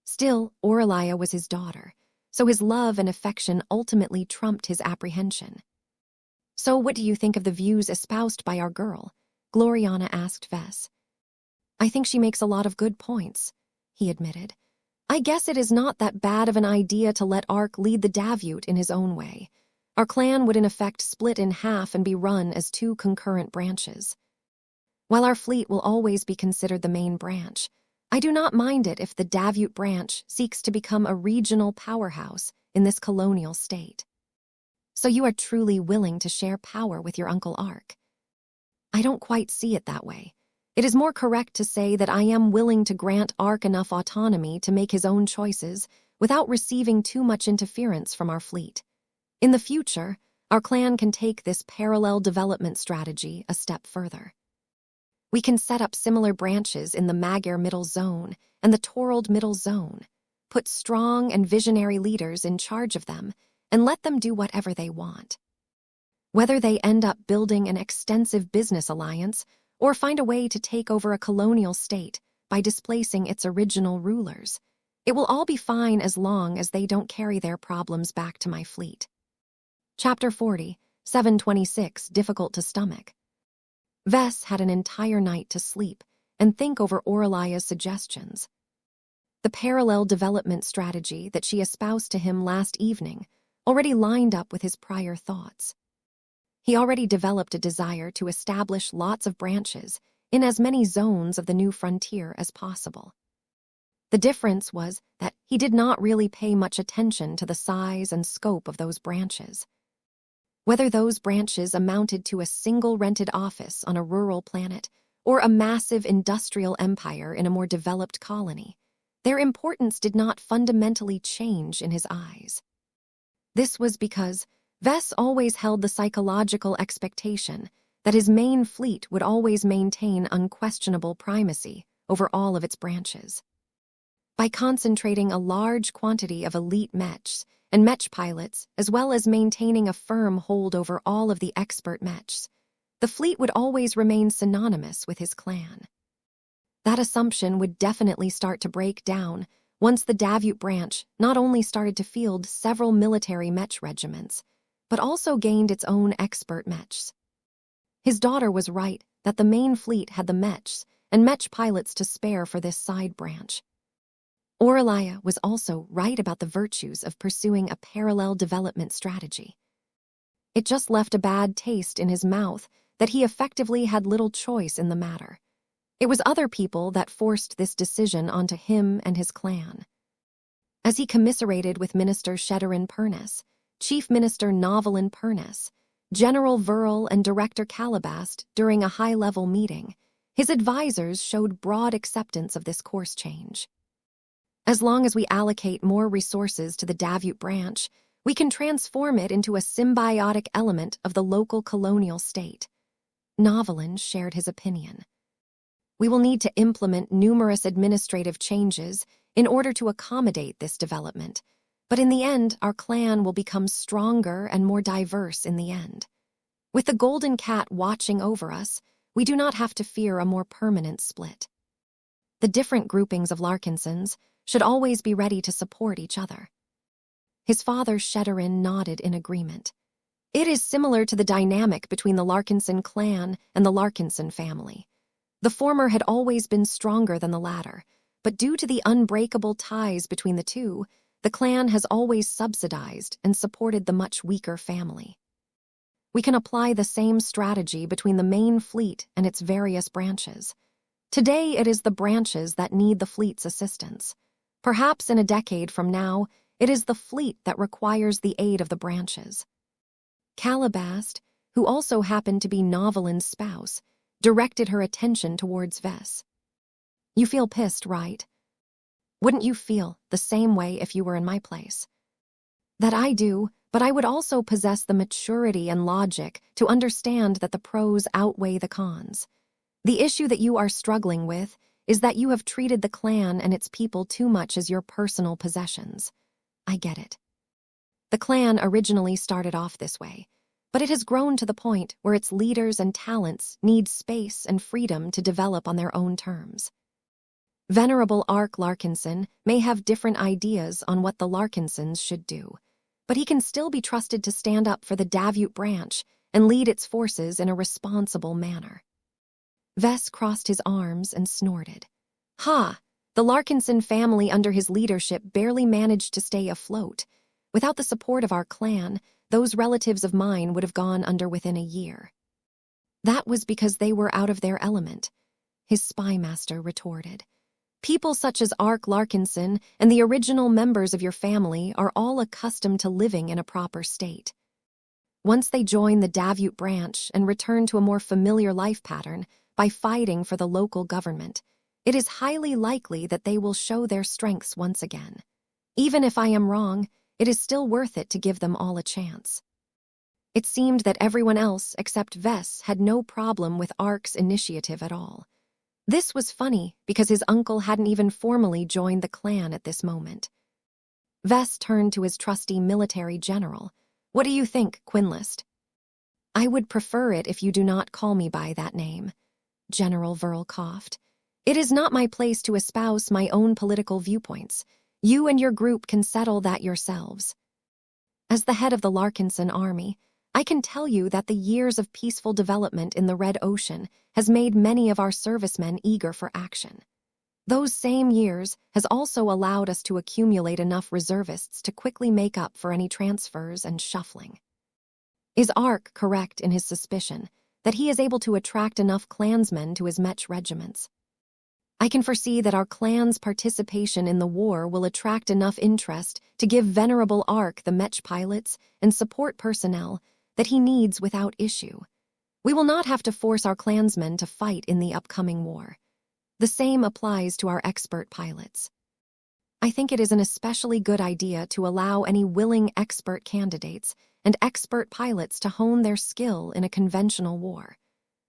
Still, Aurelia was his daughter, so his love and affection ultimately trumped his apprehension. "So what do you think of the views espoused by our girl?" Gloriana asked Vess. "I think she makes a lot of good points," he admitted. "I guess it is not that bad of an idea to let Ark lead the Davute in his own way. Our clan would in effect split in half and be run as 2 concurrent branches. While our fleet will always be considered the main branch, I do not mind it if the Davute branch seeks to become a regional powerhouse in this colonial state." "So you are truly willing to share power with your Uncle Ark?" "I don't quite see it that way. It is more correct to say that I am willing to grant Ark enough autonomy to make his own choices without receiving too much interference from our fleet. In the future, our clan can take this parallel development strategy a step further. We can set up similar branches in the Magyar Middle Zone and the Torald Middle Zone, put strong and visionary leaders in charge of them, and let them do whatever they want. Whether they end up building an extensive business alliance or find a way to take over a colonial state by displacing its original rulers, it will all be fine as long as they don't carry their problems back to my fleet." Chapter 40, 726, Difficult to Stomach. Vess had an entire night to sleep and think over Aurelia's suggestions. The parallel development strategy that she espoused to him last evening already lined up with his prior thoughts. He already developed a desire to establish lots of branches in as many zones of the new frontier as possible. The difference was that he did not really pay much attention to the size and scope of those branches. Whether those branches amounted to a single rented office on a rural planet or a massive industrial empire in a more developed colony, their importance did not fundamentally change in his eyes. This was because Vess always held the psychological expectation that his main fleet would always maintain unquestionable primacy over all of its branches. By concentrating a large quantity of elite mechs and mech pilots, as well as maintaining a firm hold over all of the expert mechs, the fleet would always remain synonymous with his clan. That assumption would definitely start to break down once the Davut branch not only started to field several military mech regiments, but also gained its own expert mechs. His daughter was right that the main fleet had the mechs and mech pilots to spare for this side branch. Aurelia was also right about the virtues of pursuing a parallel development strategy. It just left a bad taste in his mouth that he effectively had little choice in the matter. It was other people that forced this decision onto him and his clan. As he commiserated with Minister Sheddarin Purnes, Chief Minister Novelin Purnes, General Verl and Director Calabast during a high-level meeting, his advisors showed broad acceptance of this course change. As long as we allocate more resources to the Davut branch, we can transform it into a symbiotic element of the local colonial state. Novelin shared his opinion. We will need to implement numerous administrative changes in order to accommodate this development, but in the end, our clan will become stronger and more diverse in the end. With the Golden Cat watching over us, we do not have to fear a more permanent split. The different groupings of Larkinsons should always be ready to support each other. His father, Sheddarin, nodded in agreement. It is similar to the dynamic between the Larkinson clan and the Larkinson family. The former had always been stronger than the latter, but due to the unbreakable ties between the two, the clan has always subsidized and supported the much weaker family. We can apply the same strategy between the main fleet and its various branches. Today, it is the branches that need the fleet's assistance. Perhaps in a decade from now, it is the fleet that requires the aid of the branches. Calabast, who also happened to be Novelin's spouse, directed her attention towards Vess. You feel pissed, right? Wouldn't you feel the same way if you were in my place? That I do, but I would also possess the maturity and logic to understand that the pros outweigh the cons. The issue that you are struggling with is that you have treated the clan and its people too much as your personal possessions. I get it. The clan originally started off this way, but it has grown to the point where its leaders and talents need space and freedom to develop on their own terms. Venerable Ark Larkinson may have different ideas on what the Larkinsons should do, but he can still be trusted to stand up for the Davut branch and lead its forces in a responsible manner. Vess crossed his arms and snorted. Ha! The Larkinson family under his leadership barely managed to stay afloat. Without the support of our clan, those relatives of mine would have gone under within a year. That was because they were out of their element, his spymaster retorted. People such as Ark Larkinson and the original members of your family are all accustomed to living in a proper state. Once they join the Davut branch and return to a more familiar life pattern by fighting for the local government, it is highly likely that they will show their strengths once again. Even if I am wrong, it is still worth it to give them all a chance. It seemed that everyone else except Vess had no problem with Ark's initiative at all. This was funny because his uncle hadn't even formally joined the clan at this moment. Vess turned to his trusty military general. What do you think, Quinlist? I would prefer it if you do not call me by that name. General Verl coughed. It is not my place to espouse my own political viewpoints. You and your group can settle that yourselves. As the head of the Larkinson army, I can tell you that the years of peaceful development in the Red Ocean has made many of our servicemen eager for action. Those same years has also allowed us to accumulate enough reservists to quickly make up for any transfers and shuffling. Is Ark correct in his suspicion that he is able to attract enough clansmen to his Mech regiments? I can foresee that our clan's participation in the war will attract enough interest to give Venerable Ark the Mech pilots and support personnel that he needs without issue. We will not have to force our clansmen to fight in the upcoming war. The same applies to our expert pilots. I think it is an especially good idea to allow any willing expert candidates and expert pilots to hone their skill in a conventional war.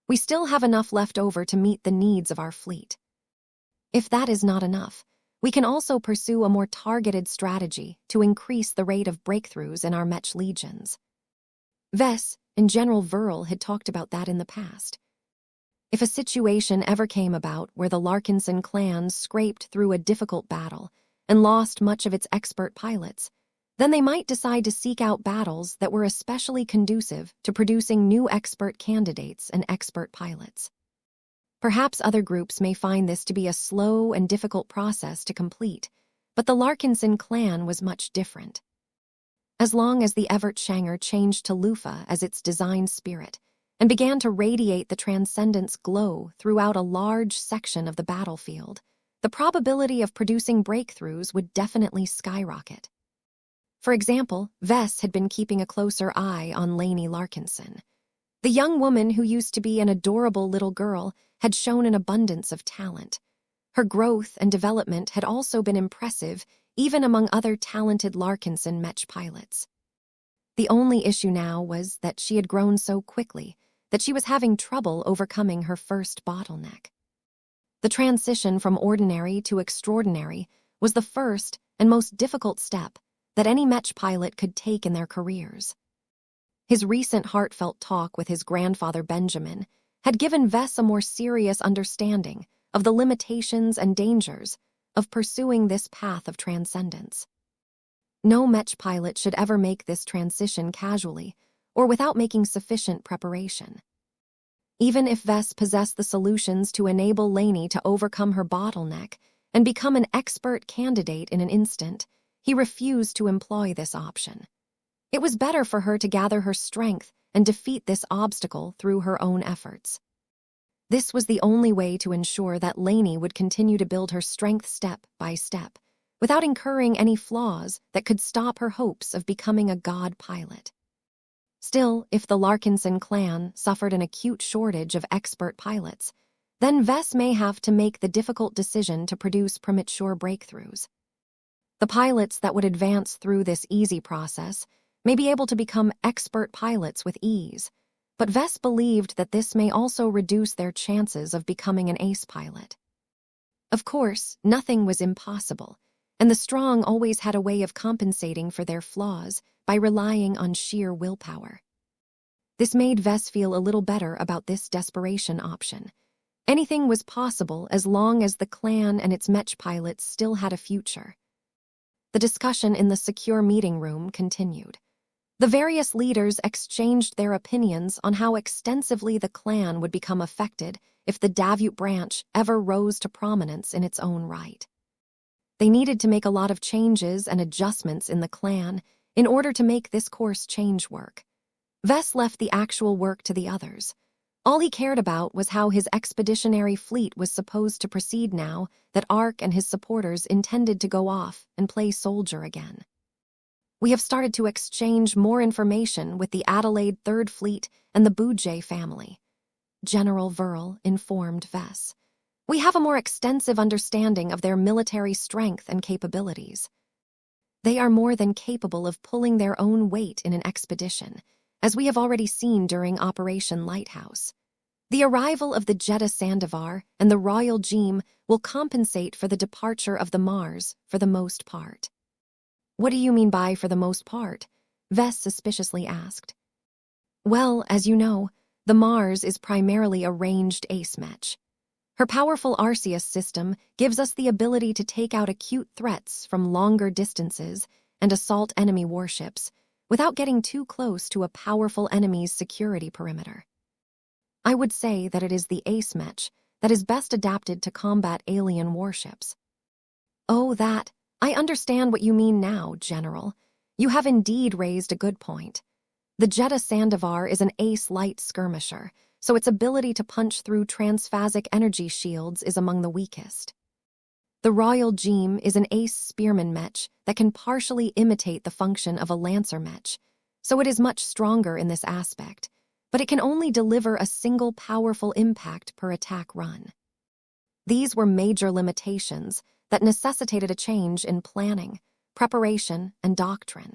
We still have enough left over to meet the needs of our fleet. If that is not enough, we can also pursue a more targeted strategy to increase the rate of breakthroughs in our Mech legions. Vess and General Verl had talked about that in the past. If a situation ever came about where the Larkinson clan scraped through a difficult battle and lost much of its expert pilots, then they might decide to seek out battles that were especially conducive to producing new expert candidates and expert pilots. Perhaps other groups may find this to be a slow and difficult process to complete, but the Larkinson clan was much different. As long as the Evertshanger changed to Lufa as its design spirit and began to radiate the Transcendence glow throughout a large section of the battlefield, the probability of producing breakthroughs would definitely skyrocket. For example, Vess had been keeping a closer eye on Lainey Larkinson. The young woman who used to be an adorable little girl had shown an abundance of talent. Her growth and development had also been impressive, even among other talented Larkinson Mech pilots. The only issue now was that she had grown so quickly that she was having trouble overcoming her first bottleneck. The transition from ordinary to extraordinary was the first and most difficult step that any Mech pilot could take in their careers. His recent heartfelt talk with his grandfather Benjamin had given Vess a more serious understanding of the limitations and dangers of pursuing this path of transcendence. No Mech pilot should ever make this transition casually or without making sufficient preparation. Even if Vess possessed the solutions to enable Lainey to overcome her bottleneck and become an expert candidate in an instant, he refused to employ this option. It was better for her to gather her strength and defeat this obstacle through her own efforts. This was the only way to ensure that Lainey would continue to build her strength step by step, without incurring any flaws that could stop her hopes of becoming a god pilot. Still, if the Larkinson clan suffered an acute shortage of expert pilots, then Vess may have to make the difficult decision to produce premature breakthroughs. The pilots that would advance through this easy process may be able to become expert pilots with ease, but Vess believed that this may also reduce their chances of becoming an ace pilot. Of course, nothing was impossible, and the strong always had a way of compensating for their flaws by relying on sheer willpower. This made Vess feel a little better about this desperation option. Anything was possible as long as the clan and its Mech pilots still had a future. The discussion in the secure meeting room continued. The various leaders exchanged their opinions on how extensively the clan would become affected if the Davut branch ever rose to prominence in its own right. They needed to make a lot of changes and adjustments in the clan in order to make this course change work. Vess left the actual work to the others. All he cared about was how his expeditionary fleet was supposed to proceed now that Ark and his supporters intended to go off and play soldier again. We have started to exchange more information with the Adelaide Third Fleet and the Boujay family, General Verl informed Vess. We have a more extensive understanding of their military strength and capabilities. They are more than capable of pulling their own weight in an expedition, as we have already seen during Operation Lighthouse. The arrival of the Jeddah Sandavar and the Royal Jeem will compensate for the departure of the Mars for the most part. What do you mean by for the most part? Vess suspiciously asked. Well, as you know, the Mars is primarily a ranged ace Mech. Her powerful Arceus system gives us the ability to take out acute threats from longer distances and assault enemy warships without getting too close to a powerful enemy's security perimeter. I would say that it is the ace Mech that is best adapted to combat alien warships. Oh, that. I understand what you mean now, General. You have indeed raised a good point. The Jeddah Sandavar is an ace light skirmisher, so its ability to punch through transphasic energy shields is among the weakest. The Royal Jeem is an ace spearman mech that can partially imitate the function of a lancer mech, so it is much stronger in this aspect, but it can only deliver a single powerful impact per attack run. These were major limitations that necessitated a change in planning, preparation, and doctrine.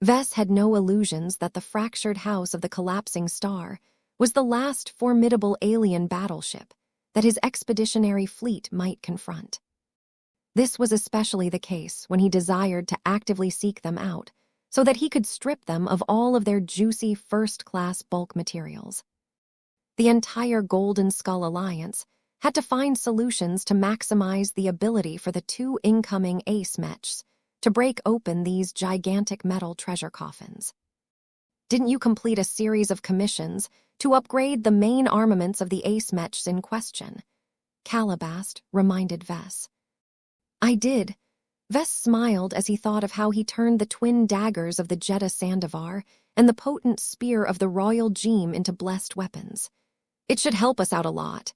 Vess had no illusions that the fractured house of the collapsing star was the last formidable alien battleship that his expeditionary fleet might confront. This was especially the case when he desired to actively seek them out so that he could strip them of all of their juicy first-class bulk materials. The entire Golden Skull Alliance had to find solutions to maximize the ability for the two incoming ace mechs to break open these gigantic metal treasure coffins. Didn't you complete a series of commissions to upgrade the main armaments of the ace mechs in question? Calabast reminded Vess. I did. Vess smiled as he thought of how he turned the twin daggers of the Jeddah Sandavar and the potent spear of the Royal Jeem into blessed weapons. It should help us out a lot.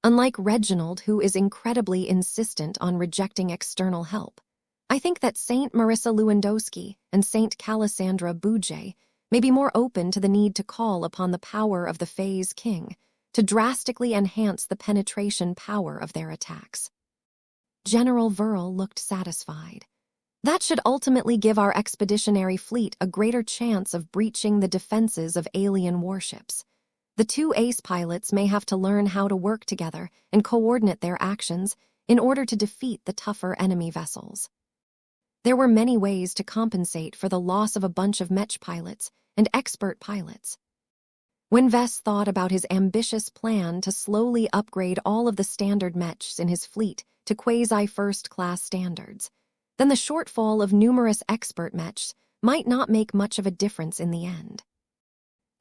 Unlike Reginald, who is incredibly insistent on rejecting external help, I think that Saint Marissa Lewandowski and Saint Calisandra Bouget may be more open to the need to call upon the power of the Phase King to drastically enhance the penetration power of their attacks. General Verl looked satisfied. That should ultimately give our expeditionary fleet a greater chance of breaching the defenses of alien warships. The two ace pilots may have to learn how to work together and coordinate their actions in order to defeat the tougher enemy vessels. There were many ways to compensate for the loss of a bunch of mech pilots and expert pilots. When Vess thought about his ambitious plan to slowly upgrade all of the standard mechs in his fleet to quasi-first-class standards, then the shortfall of numerous expert mechs might not make much of a difference in the end.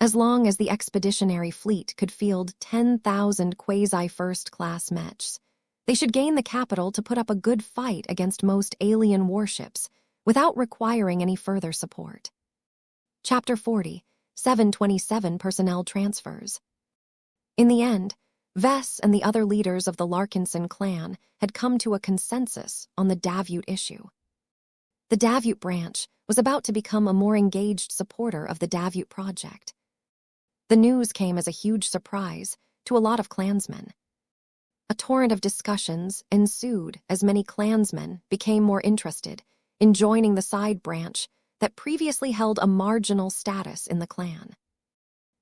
As long as the expeditionary fleet could field 10,000 quasi-first-class mechs, they should gain the capital to put up a good fight against most alien warships without requiring any further support. Chapter 40, 727 Personnel Transfers. In the end, Vess and the other leaders of the Larkinson clan had come to a consensus on the Davut issue. The Davut branch was about to become a more engaged supporter of the Davut project. The news came as a huge surprise to a lot of clansmen. A torrent of discussions ensued as many clansmen became more interested in joining the side branch that previously held a marginal status in the clan.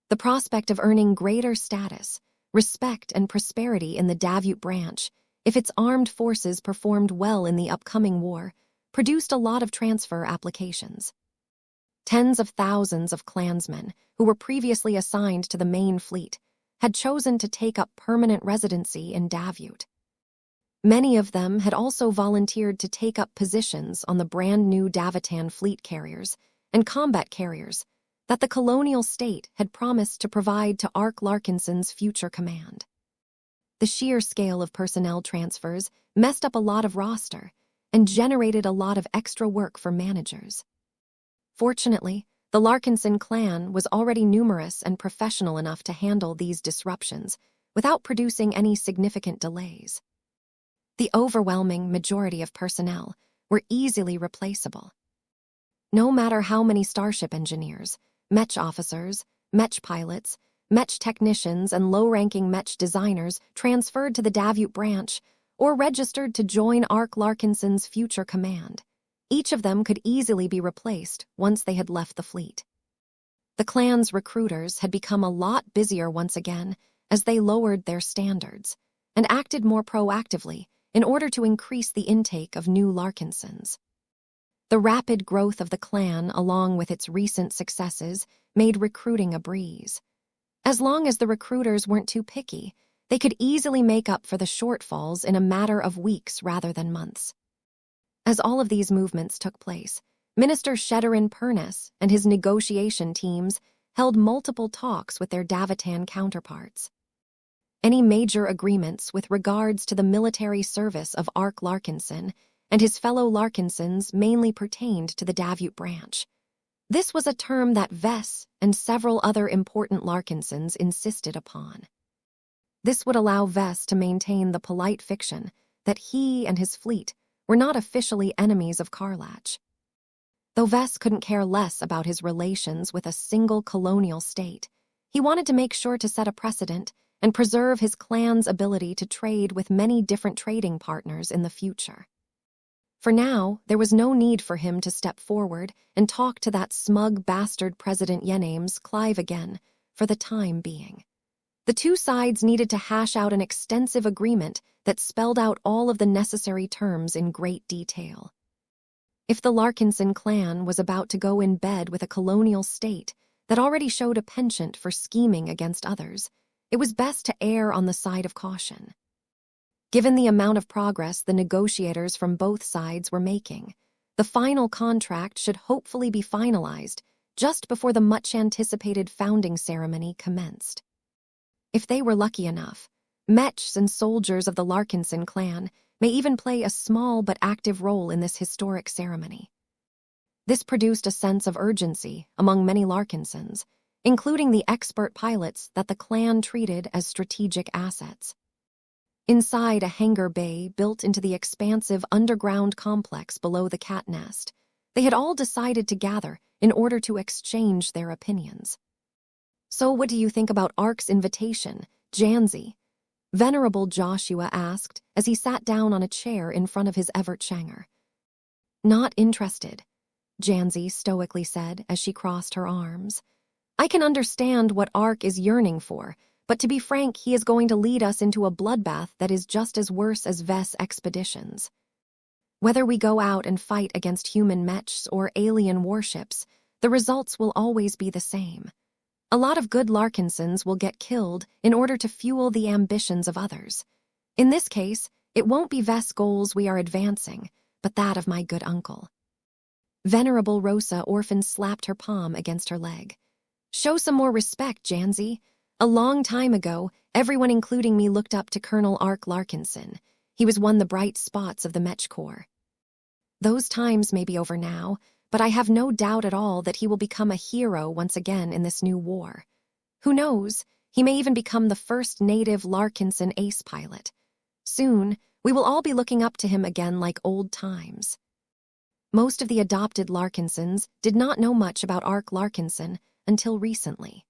The prospect of earning greater status, respect, and prosperity in the Davut branch, if its armed forces performed well in the upcoming war, produced a lot of transfer applications. Tens of thousands of clansmen who were previously assigned to the main fleet had chosen to take up permanent residency in Davut. Many of them had also volunteered to take up positions on the brand-new Davitan fleet carriers and combat carriers that the colonial state had promised to provide to Ark Larkinson's future command. The sheer scale of personnel transfers messed up a lot of roster and generated a lot of extra work for managers. Fortunately, the Larkinson clan was already numerous and professional enough to handle these disruptions without producing any significant delays. The overwhelming majority of personnel were easily replaceable. No matter how many starship engineers, mech officers, mech pilots, mech technicians, and low-ranking mech designers transferred to the Davut branch or registered to join Ark Larkinson's future command, each of them could easily be replaced once they had left the fleet. The clan's recruiters had become a lot busier once again as they lowered their standards and acted more proactively in order to increase the intake of new Larkinsons. The rapid growth of the clan, along with its recent successes, made recruiting a breeze. As long as the recruiters weren't too picky, they could easily make up for the shortfalls in a matter of weeks rather than months. As all of these movements took place, Minister Sheddarin Purnes and his negotiation teams held multiple talks with their Davitan counterparts. Any major agreements with regards to the military service of Ark Larkinson and his fellow Larkinsons mainly pertained to the Davut branch. This was a term that Vess and several other important Larkinsons insisted upon. This would allow Vess to maintain the polite fiction that he and his fleet were not officially enemies of Karlach. Though Vess couldn't care less about his relations with a single colonial state, he wanted to make sure to set a precedent and preserve his clan's ability to trade with many different trading partners in the future. For now, there was no need for him to step forward and talk to that smug bastard President Yenames Clive again, for the time being. The two sides needed to hash out an extensive agreement that spelled out all of the necessary terms in great detail. If the Larkinson clan was about to go in bed with a colonial state that already showed a penchant for scheming against others, it was best to err on the side of caution. Given the amount of progress the negotiators from both sides were making, the final contract should hopefully be finalized just before the much-anticipated founding ceremony commenced. If they were lucky enough, Mechs and soldiers of the Larkinson clan may even play a small but active role in this historic ceremony. This produced a sense of urgency among many Larkinsons, including the expert pilots that the clan treated as strategic assets. Inside a hangar bay built into the expansive underground complex below the cat nest, they had all decided to gather in order to exchange their opinions. "So what do you think about Ark's invitation, Janzi?" Venerable Joshua asked as he sat down on a chair in front of his Evertshanger. "Not interested," Janzi stoically said as she crossed her arms. "I can understand what Ark is yearning for, but to be frank, he is going to lead us into a bloodbath that is just as worse as Vess expeditions. Whether we go out and fight against human mechs or alien warships, the results will always be the same. A lot of good Larkinsons will get killed in order to fuel the ambitions of others. In this case, it won't be Vess goals we are advancing, but that of my good uncle." Venerable Rosa Orphan slapped her palm against her leg. "Show some more respect, Janzi. A long time ago, everyone including me looked up to Colonel Ark Larkinson. He was one of the bright spots of the Mech Corps. Those times may be over now, but I have no doubt at all that he will become a hero once again in this new war. Who knows, he may even become the first native Larkinson ace pilot. Soon, we will all be looking up to him again like old times." Most of the adopted Larkinsons did not know much about Ark Larkinson until recently.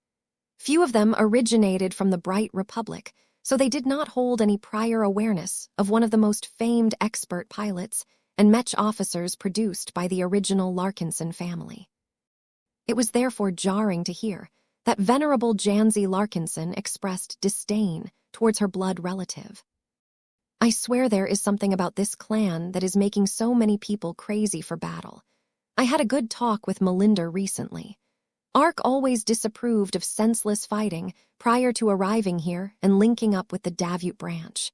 Few of them originated from the Bright Republic, so they did not hold any prior awareness of one of the most famed expert pilots and Mech officers produced by the original Larkinson family. It was therefore jarring to hear that Venerable Janzi Larkinson expressed disdain towards her blood relative. "I swear there is something about this clan that is making so many people crazy for battle. I had a good talk with Melinda recently. Ark always disapproved of senseless fighting prior to arriving here and linking up with the Davut branch.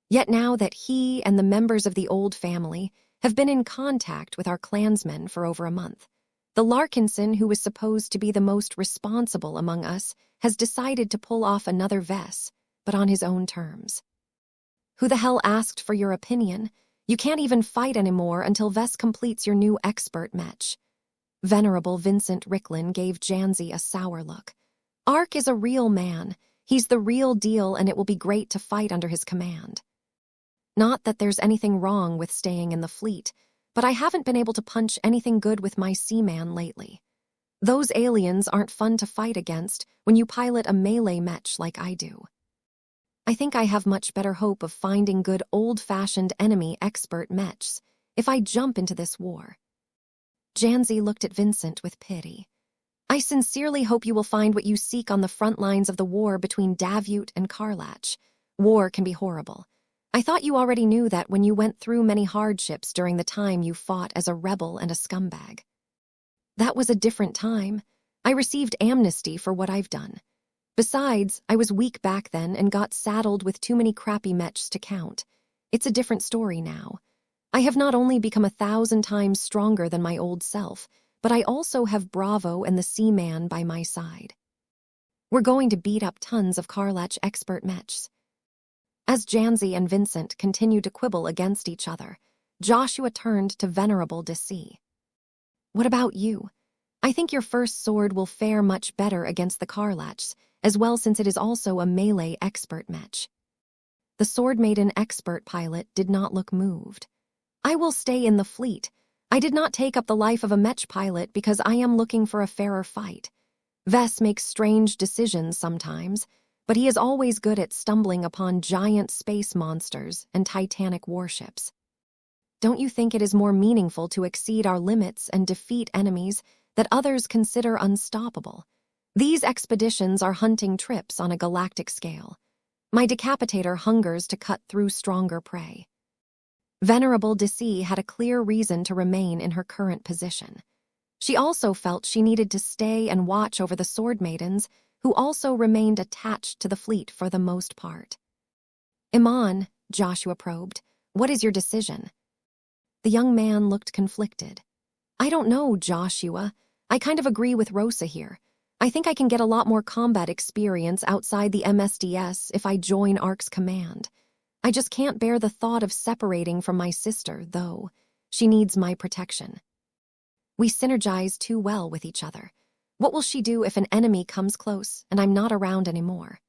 Yet now that he and the members of the old family have been in contact with our clansmen for over a month, the Larkinson who was supposed to be the most responsible among us has decided to pull off another Vess, but on his own terms. Who the hell asked for your opinion? You can't even fight anymore until Vess completes your new expert mech." Venerable Vincent Ricklin gave Janzi a sour look. "Ark is a real man. He's the real deal, and it will be great to fight under his command. Not that there's anything wrong with staying in the fleet, but I haven't been able to punch anything good with my Seaman lately. Those aliens aren't fun to fight against when you pilot a melee mech like I do. I think I have much better hope of finding good old-fashioned enemy expert mechs if I jump into this war." Janzi looked at Vincent with pity. "I sincerely hope you will find what you seek on the front lines of the war between Davut and Karlach. War can be horrible. I thought you already knew that when you went through many hardships during the time you fought as a rebel and a scumbag. That was a different time. I received amnesty for what I've done. Besides, I was weak back then and got saddled with too many crappy mechs to count. It's a different story now. I have not only become 1,000 times stronger than my old self, but I also have Bravo and the Seaman by my side." We're going to beat up tons of Karlach expert mechs. As Janzi and Vincent continued to quibble against each other, Joshua turned to Venerable Desi. What about you? I think your first sword will fare much better against the Karlachs, as well since it is also a melee expert mech. The Sword Maiden expert pilot did not look moved. I will stay in the fleet. I did not take up the life of a mech pilot because I am looking for a fairer fight. Vess makes strange decisions sometimes, but he is always good at stumbling upon giant space monsters and titanic warships. Don't you think it is more meaningful to exceed our limits and defeat enemies that others consider unstoppable? These expeditions are hunting trips on a galactic scale. My decapitator hungers to cut through stronger prey. Venerable Desi had a clear reason to remain in her current position. She also felt she needed to stay and watch over the Sword Maidens, who also remained attached to the fleet for the most part. Iman, Joshua probed, what is your decision? The young man looked conflicted. I don't know, Joshua. I kind of agree with Rosa here. I think I can get a lot more combat experience outside the MSDS if I join ARC's command. I just can't bear the thought of separating from my sister, though. She needs my protection. We synergize too well with each other. What will she do if an enemy comes close and I'm not around anymore?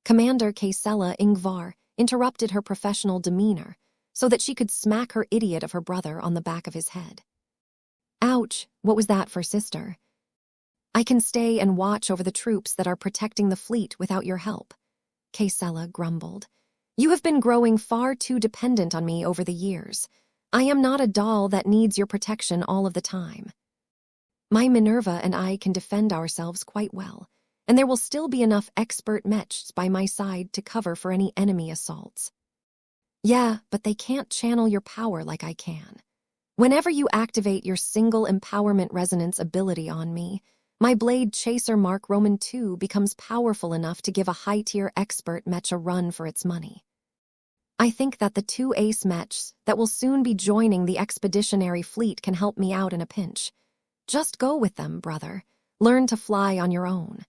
Commander Kaisela Ingvar interrupted her professional demeanor so that she could smack her idiot of her brother on the back of his head. Ouch, what was that for, sister? I can stay and watch over the troops that are protecting the fleet without your help, Kaisela grumbled. You have been growing far too dependent on me over the years. I am not a doll that needs your protection all of the time. My Minerva and I can defend ourselves quite well, and there will still be enough expert mechs by my side to cover for any enemy assaults. Yeah, but they can't channel your power like I can. Whenever you activate your single empowerment resonance ability on me, my Blade Chaser Mark Roman II becomes powerful enough to give a high-tier expert mech a run for its money. I think that the 2 ace mechs that will soon be joining the expeditionary fleet can help me out in a pinch. Just go with them, brother. Learn to fly on your own.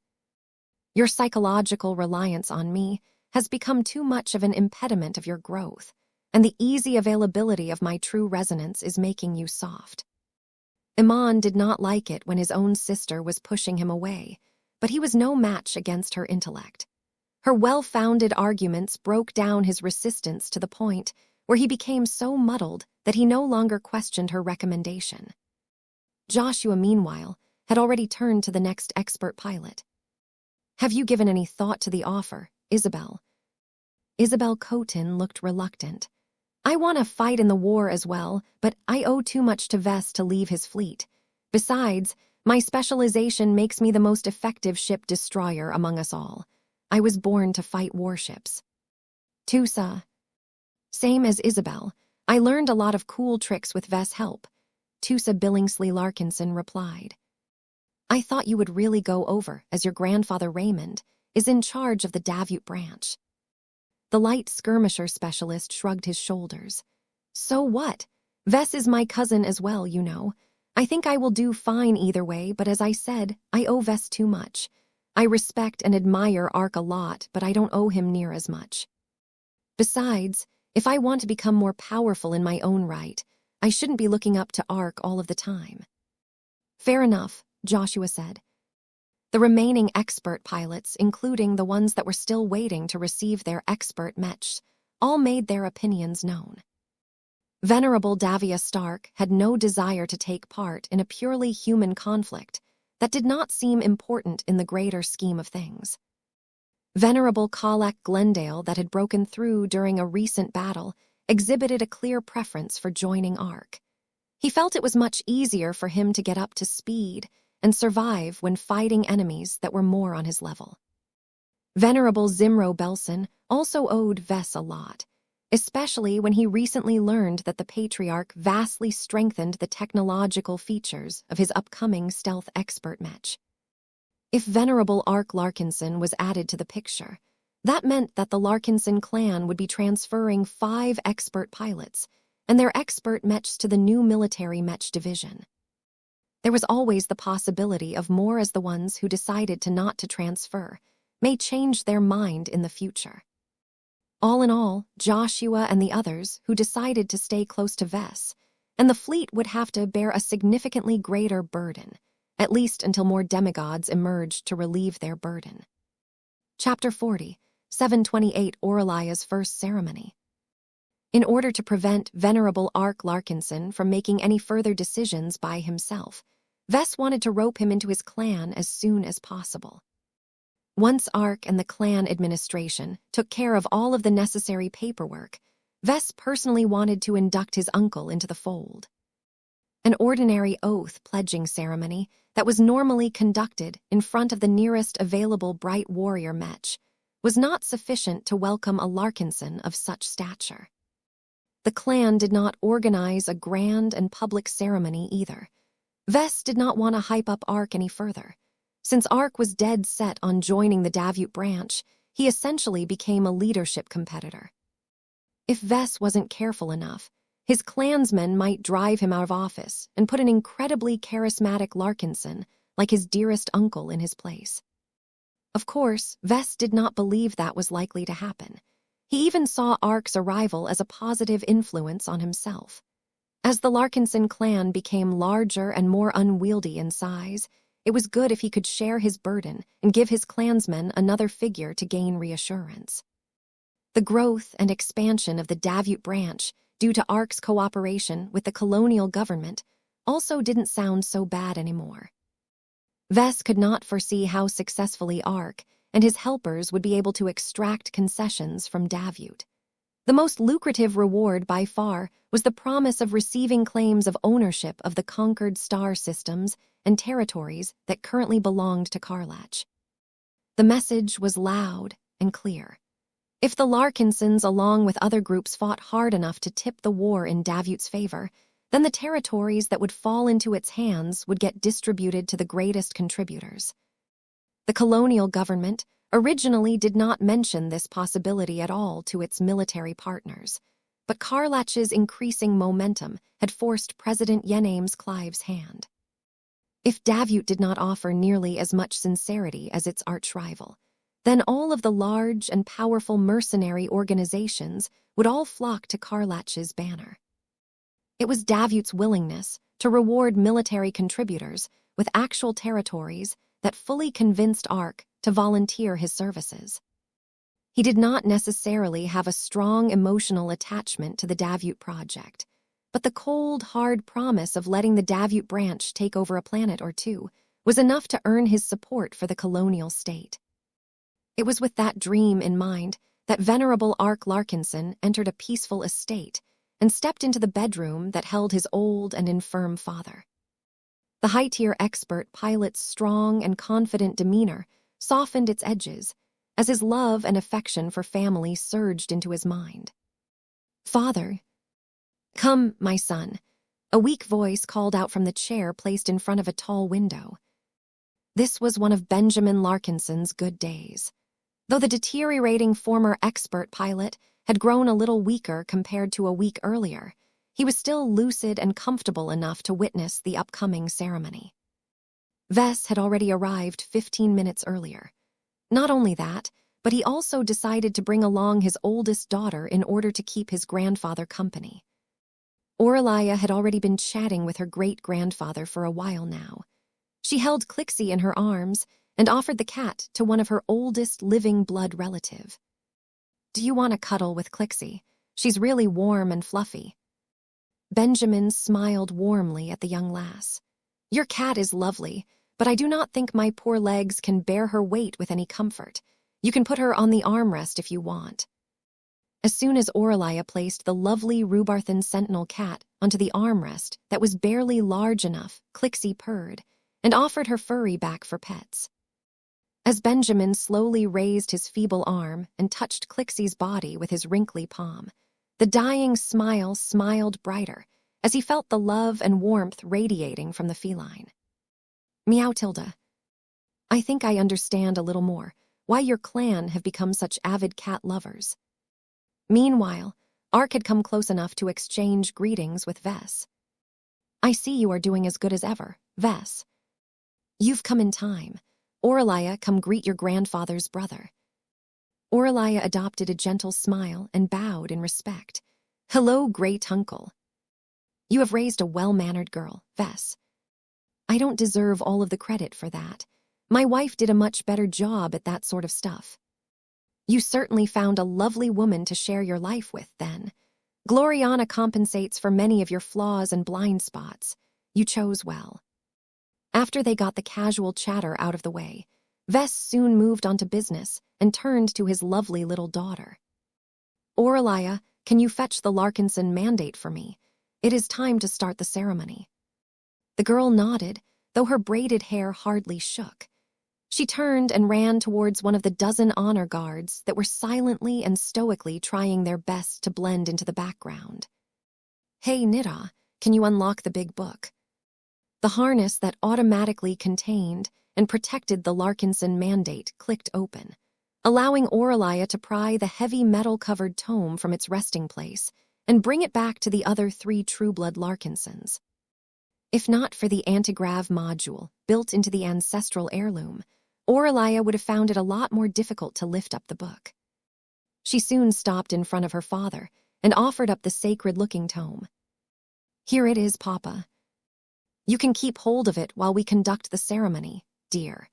Your psychological reliance on me has become too much of an impediment of your growth, and the easy availability of my true resonance is making you soft. Iman did not like it when his own sister was pushing him away, but he was no match against her intellect. Her well-founded arguments broke down his resistance to the point where he became so muddled that he no longer questioned her recommendation. Joshua, meanwhile, had already turned to the next expert pilot. Have you given any thought to the offer, Isabel? Isabel Cotin looked reluctant. I want to fight in the war as well, but I owe too much to Vess to leave his fleet. Besides, my specialization makes me the most effective ship destroyer among us all. I was born to fight warships. Tusa. Same as Isabel. I learned a lot of cool tricks with Vess' help. Tusa Billingsley Larkinson replied. I thought you would really go over, as your grandfather Raymond is in charge of the Davut branch. The light skirmisher specialist shrugged his shoulders. So what? Vess is my cousin as well, you know. I think I will do fine either way, but as I said, I owe Vess too much. I respect and admire Ark a lot, but I don't owe him near as much. Besides, if I want to become more powerful in my own right, I shouldn't be looking up to Ark all of the time. Fair enough, Joshua said. The remaining expert pilots, including the ones that were still waiting to receive their expert mechs, all made their opinions known. Venerable Davia Stark had no desire to take part in a purely human conflict that did not seem important in the greater scheme of things. Venerable Kalak Glendale, that had broken through during a recent battle, exhibited a clear preference for joining Ark. He felt it was much easier for him to get up to speed and survive when fighting enemies that were more on his level. Venerable Zimro Belson also owed Vess a lot, especially when he recently learned that the Patriarch vastly strengthened the technological features of his upcoming stealth expert mech. If Venerable Ark Larkinson was added to the picture, that meant that the Larkinson clan would be transferring 5 expert pilots and their expert mechs to the new military mech division. There was always the possibility of more, as the ones who decided not to transfer may change their mind in the future. All in all, Joshua and the others who decided to stay close to Vess, and the fleet would have to bear a significantly greater burden, at least until more demigods emerged to relieve their burden. Chapter 40, 728 Aurelia's First Ceremony. In order to prevent Venerable Ark Larkinson from making any further decisions by himself, Vess wanted to rope him into his clan as soon as possible. Once Ark and the clan administration took care of all of the necessary paperwork, Vess personally wanted to induct his uncle into the fold. An ordinary oath-pledging ceremony that was normally conducted in front of the nearest available bright warrior Mech was not sufficient to welcome a Larkinson of such stature. The clan did not organize a grand and public ceremony either. Vess did not want to hype up Ark any further. Since Ark was dead set on joining the Davut branch, he essentially became a leadership competitor. If Vess wasn't careful enough, his clansmen might drive him out of office and put an incredibly charismatic Larkinson like his dearest uncle in his place. Of course, Vess did not believe that was likely to happen. He even saw Ark's arrival as a positive influence on himself. As the Larkinson clan became larger and more unwieldy in size, it was good if he could share his burden and give his clansmen another figure to gain reassurance. The growth and expansion of the Davut branch, due to Ark's cooperation with the colonial government, also didn't sound so bad anymore. Vess could not foresee how successfully Ark and his helpers would be able to extract concessions from Davut. The most lucrative reward by far was the promise of receiving claims of ownership of the conquered star systems and territories that currently belonged to Karlach. The message was loud and clear. If the Larkinsons, along with other groups, fought hard enough to tip the war in Davut's favor, then the territories that would fall into its hands would get distributed to the greatest contributors. The colonial government originally did not mention this possibility at all to its military partners, but Karlach's increasing momentum had forced President Yenames Clive's hand. If Davut did not offer nearly as much sincerity as its arch-rival, then all of the large and powerful mercenary organizations would all flock to Karlach's banner. It was Davut's willingness to reward military contributors with actual territories that fully convinced Ark to volunteer his services. He did not necessarily have a strong emotional attachment to the Davut project, but the cold, hard promise of letting the Davut branch take over a planet or two was enough to earn his support for the colonial state. It was with that dream in mind that Venerable Ark Larkinson entered a peaceful estate and stepped into the bedroom that held his old and infirm father. The high-tier expert pilot's strong and confident demeanor softened its edges as his love and affection for family surged into his mind. "Father." "Come, my son," a weak voice called out from the chair placed in front of a tall window. This was one of Benjamin Larkinson's good days. Though the deteriorating former expert pilot had grown a little weaker compared to a week earlier, he was still lucid and comfortable enough to witness the upcoming ceremony. Vess had already arrived 15 minutes earlier. Not only that, but he also decided to bring along his oldest daughter in order to keep his grandfather company. Aurelia had already been chatting with her great-grandfather for a while now. She held Clixie in her arms and offered the cat to one of her oldest living blood relative. "Do you want to cuddle with Clixie? She's really warm and fluffy." Benjamin smiled warmly at the young lass. "Your cat is lovely, but I do not think my poor legs can bear her weight with any comfort. You can put her on the armrest if you want." As soon as Aurelia placed the lovely Rubarthan sentinel cat onto the armrest that was barely large enough, Clixie purred and offered her furry back for pets. As Benjamin slowly raised his feeble arm and touched Clixie's body with his wrinkly palm, the dying smile smiled brighter as he felt the love and warmth radiating from the feline. "Meow, Tilda. I think I understand a little more why your clan have become such avid cat lovers." Meanwhile, Ark had come close enough to exchange greetings with Vess. "I see you are doing as good as ever," Vess. You've come in time. Aurelia, come greet your grandfather's brother. Aurelia adopted a gentle smile and bowed in respect. Hello, great uncle. You have raised a well-mannered girl, Vess. I don't deserve all of the credit for that. My wife did a much better job at that sort of stuff. You certainly found a lovely woman to share your life with, then. Gloriana compensates for many of your flaws and blind spots. You chose well. After they got the casual chatter out of the way, Vess soon moved on to business and turned to his lovely little daughter. Aurelia, can you fetch the Larkinson mandate for me? It is time to start the ceremony. The girl nodded, though her braided hair hardly shook. She turned and ran towards one of the dozen honor guards that were silently and stoically trying their best to blend into the background. Hey, Nira, can you unlock the big book? The harness that automatically contained and protected the Larkinson mandate clicked open, allowing Aurelia to pry the heavy metal-covered tome from its resting place and bring it back to the other 3 Trueblood Larkinsons. If not for the antigrav module built into the ancestral heirloom, Aurelia would have found it a lot more difficult to lift up the book. She soon stopped in front of her father and offered up the sacred-looking tome. Here it is, Papa. You can keep hold of it while we conduct the ceremony, dear.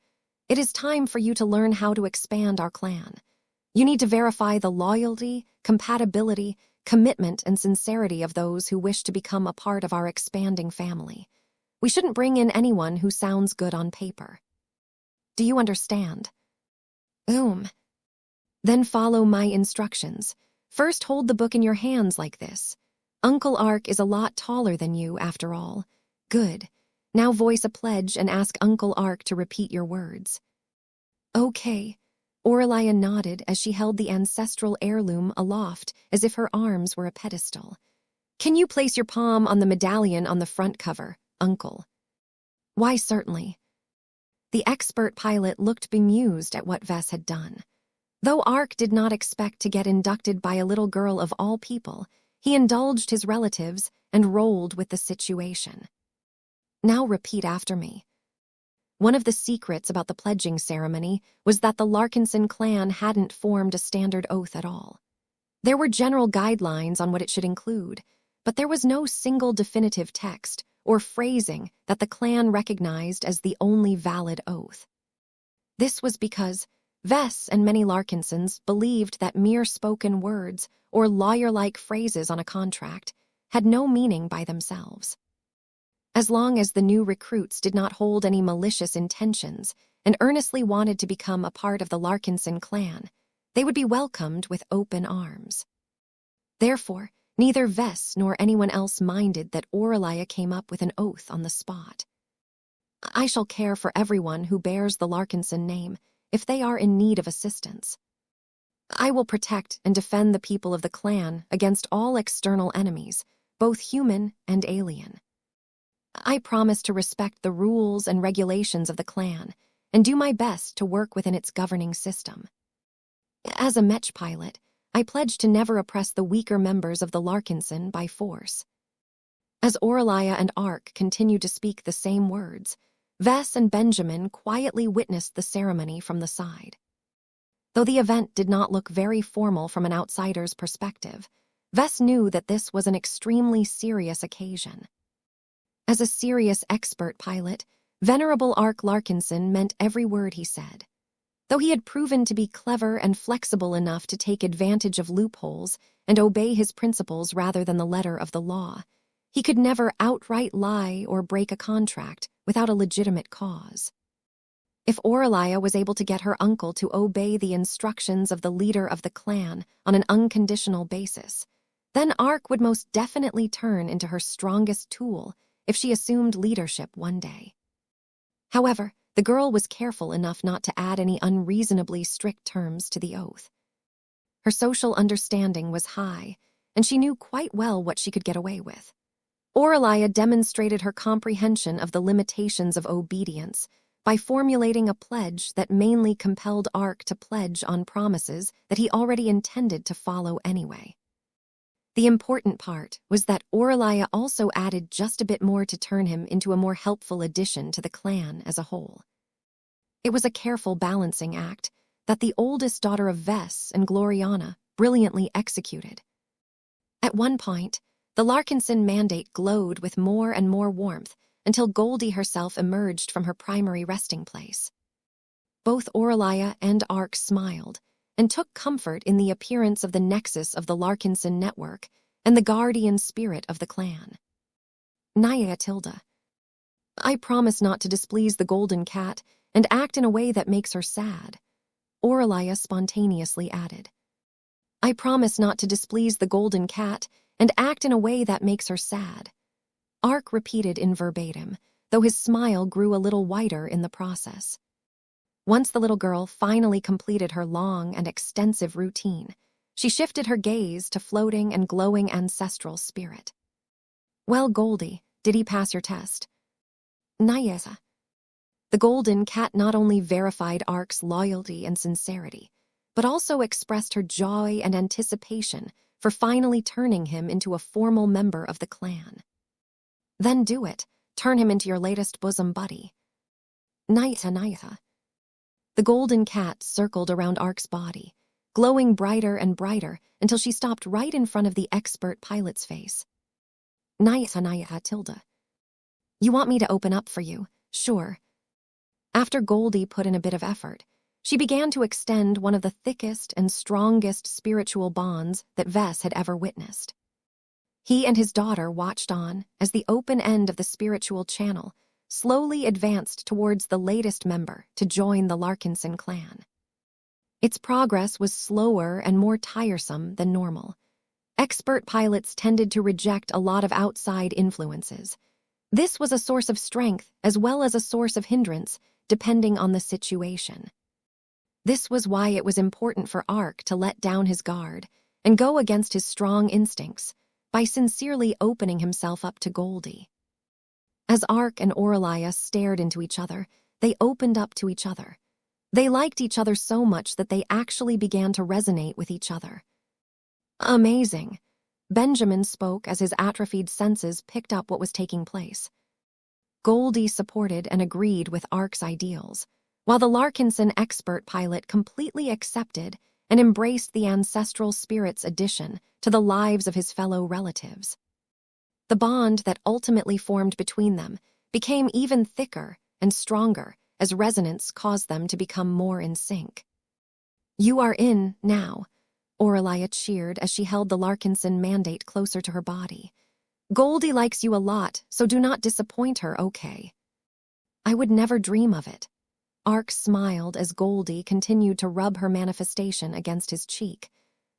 It is time for you to learn how to expand our clan. You need to verify the loyalty, compatibility, commitment, and sincerity of those who wish to become a part of our expanding family. We shouldn't bring in anyone who sounds good on paper. Do you understand? Then follow my instructions. First, hold the book in your hands like this. Uncle Ark is a lot taller than you, after all. Good. Now voice a pledge and ask Uncle Ark to repeat your words. Okay. Aurelia nodded as she held the ancestral heirloom aloft as if her arms were a pedestal. Can you place your palm on the medallion on the front cover, Uncle? Why, certainly. The expert pilot looked bemused at what Vess had done. Though Ark did not expect to get inducted by a little girl of all people, he indulged his relatives and rolled with the situation. Now repeat after me. One of the secrets about the pledging ceremony was that the Larkinson clan hadn't formed a standard oath at all. There were general guidelines on what it should include, but there was no single definitive text or phrasing that the clan recognized as the only valid oath. This was because Vess and many Larkinsons believed that mere spoken words or lawyer-like phrases on a contract had no meaning by themselves. As long as the new recruits did not hold any malicious intentions and earnestly wanted to become a part of the Larkinson clan, they would be welcomed with open arms. Therefore, neither Vess nor anyone else minded that Aurelia came up with an oath on the spot. I shall care for everyone who bears the Larkinson name if they are in need of assistance. I will protect and defend the people of the clan against all external enemies, both human and alien. I promise to respect the rules and regulations of the clan and do my best to work within its governing system. As a Mech pilot, I pledge to never oppress the weaker members of the Larkinson by force. As Aurelia and Ark continued to speak the same words, Vess and Benjamin quietly witnessed the ceremony from the side. Though the event did not look very formal from an outsider's perspective, Vess knew that this was an extremely serious occasion. As a serious expert pilot, Venerable Ark Larkinson meant every word he said. Though he had proven to be clever and flexible enough to take advantage of loopholes and obey his principles rather than the letter of the law, he could never outright lie or break a contract without a legitimate cause. If Aurelia was able to get her uncle to obey the instructions of the leader of the clan on an unconditional basis, then Ark would most definitely turn into her strongest tool if she assumed leadership one day. However, the girl was careful enough not to add any unreasonably strict terms to the oath. Her social understanding was high, and she knew quite well what she could get away with. Aurelia demonstrated her comprehension of the limitations of obedience by formulating a pledge that mainly compelled Ark to pledge on promises that he already intended to follow anyway. The important part was that Aureliah also added just a bit more to turn him into a more helpful addition to the clan as a whole. It was a careful balancing act that the oldest daughter of Vess and Gloriana brilliantly executed. At one point, the Larkinson mandate glowed with more and more warmth until Goldie herself emerged from her primary resting place. Both Aureliah and Ark smiled and took comfort in the appearance of the nexus of the Larkinson network and the guardian spirit of the clan. Naya Tilda. I promise not to displease the golden cat and act in a way that makes her sad, Aureliah spontaneously added. I promise not to displease the golden cat and act in a way that makes her sad. Ark repeated in verbatim, though his smile grew a little wider in the process. Once the little girl finally completed her long and extensive routine, she shifted her gaze to floating and glowing ancestral spirit. Well, Goldie, did he pass your test? Nayesa. The golden cat not only verified Ark's loyalty and sincerity, but also expressed her joy and anticipation for finally turning him into a formal member of the clan. Then do it. Turn him into your latest bosom buddy. Nayesa. The golden cat circled around Ark's body, glowing brighter and brighter until she stopped right in front of the expert pilot's face. Naya Tilda. You want me to open up for you? Sure. After Goldie put in a bit of effort, she began to extend one of the thickest and strongest spiritual bonds that Vess had ever witnessed. He and his daughter watched on as the open end of the spiritual channel slowly advanced towards the latest member to join the Larkinson clan. Its progress was slower and more tiresome than normal. Expert pilots tended to reject a lot of outside influences. This was a source of strength as well as a source of hindrance, depending on the situation. This was why it was important for Ark to let down his guard and go against his strong instincts by sincerely opening himself up to Goldie. As Ark and Aureliah stared into each other, they opened up to each other. They liked each other so much that they actually began to resonate with each other. Amazing. Benjamin spoke as his atrophied senses picked up what was taking place. Goldie supported and agreed with Ark's ideals, while the Larkinson expert pilot completely accepted and embraced the ancestral spirit's addition to the lives of his fellow relatives. The bond that ultimately formed between them became even thicker and stronger as resonance caused them to become more in sync. You are in, now, Aureliah cheered as she held the Larkinson mandate closer to her body. Goldie likes you a lot, so do not disappoint her, okay? I would never dream of it. Ark smiled as Goldie continued to rub her manifestation against his cheek.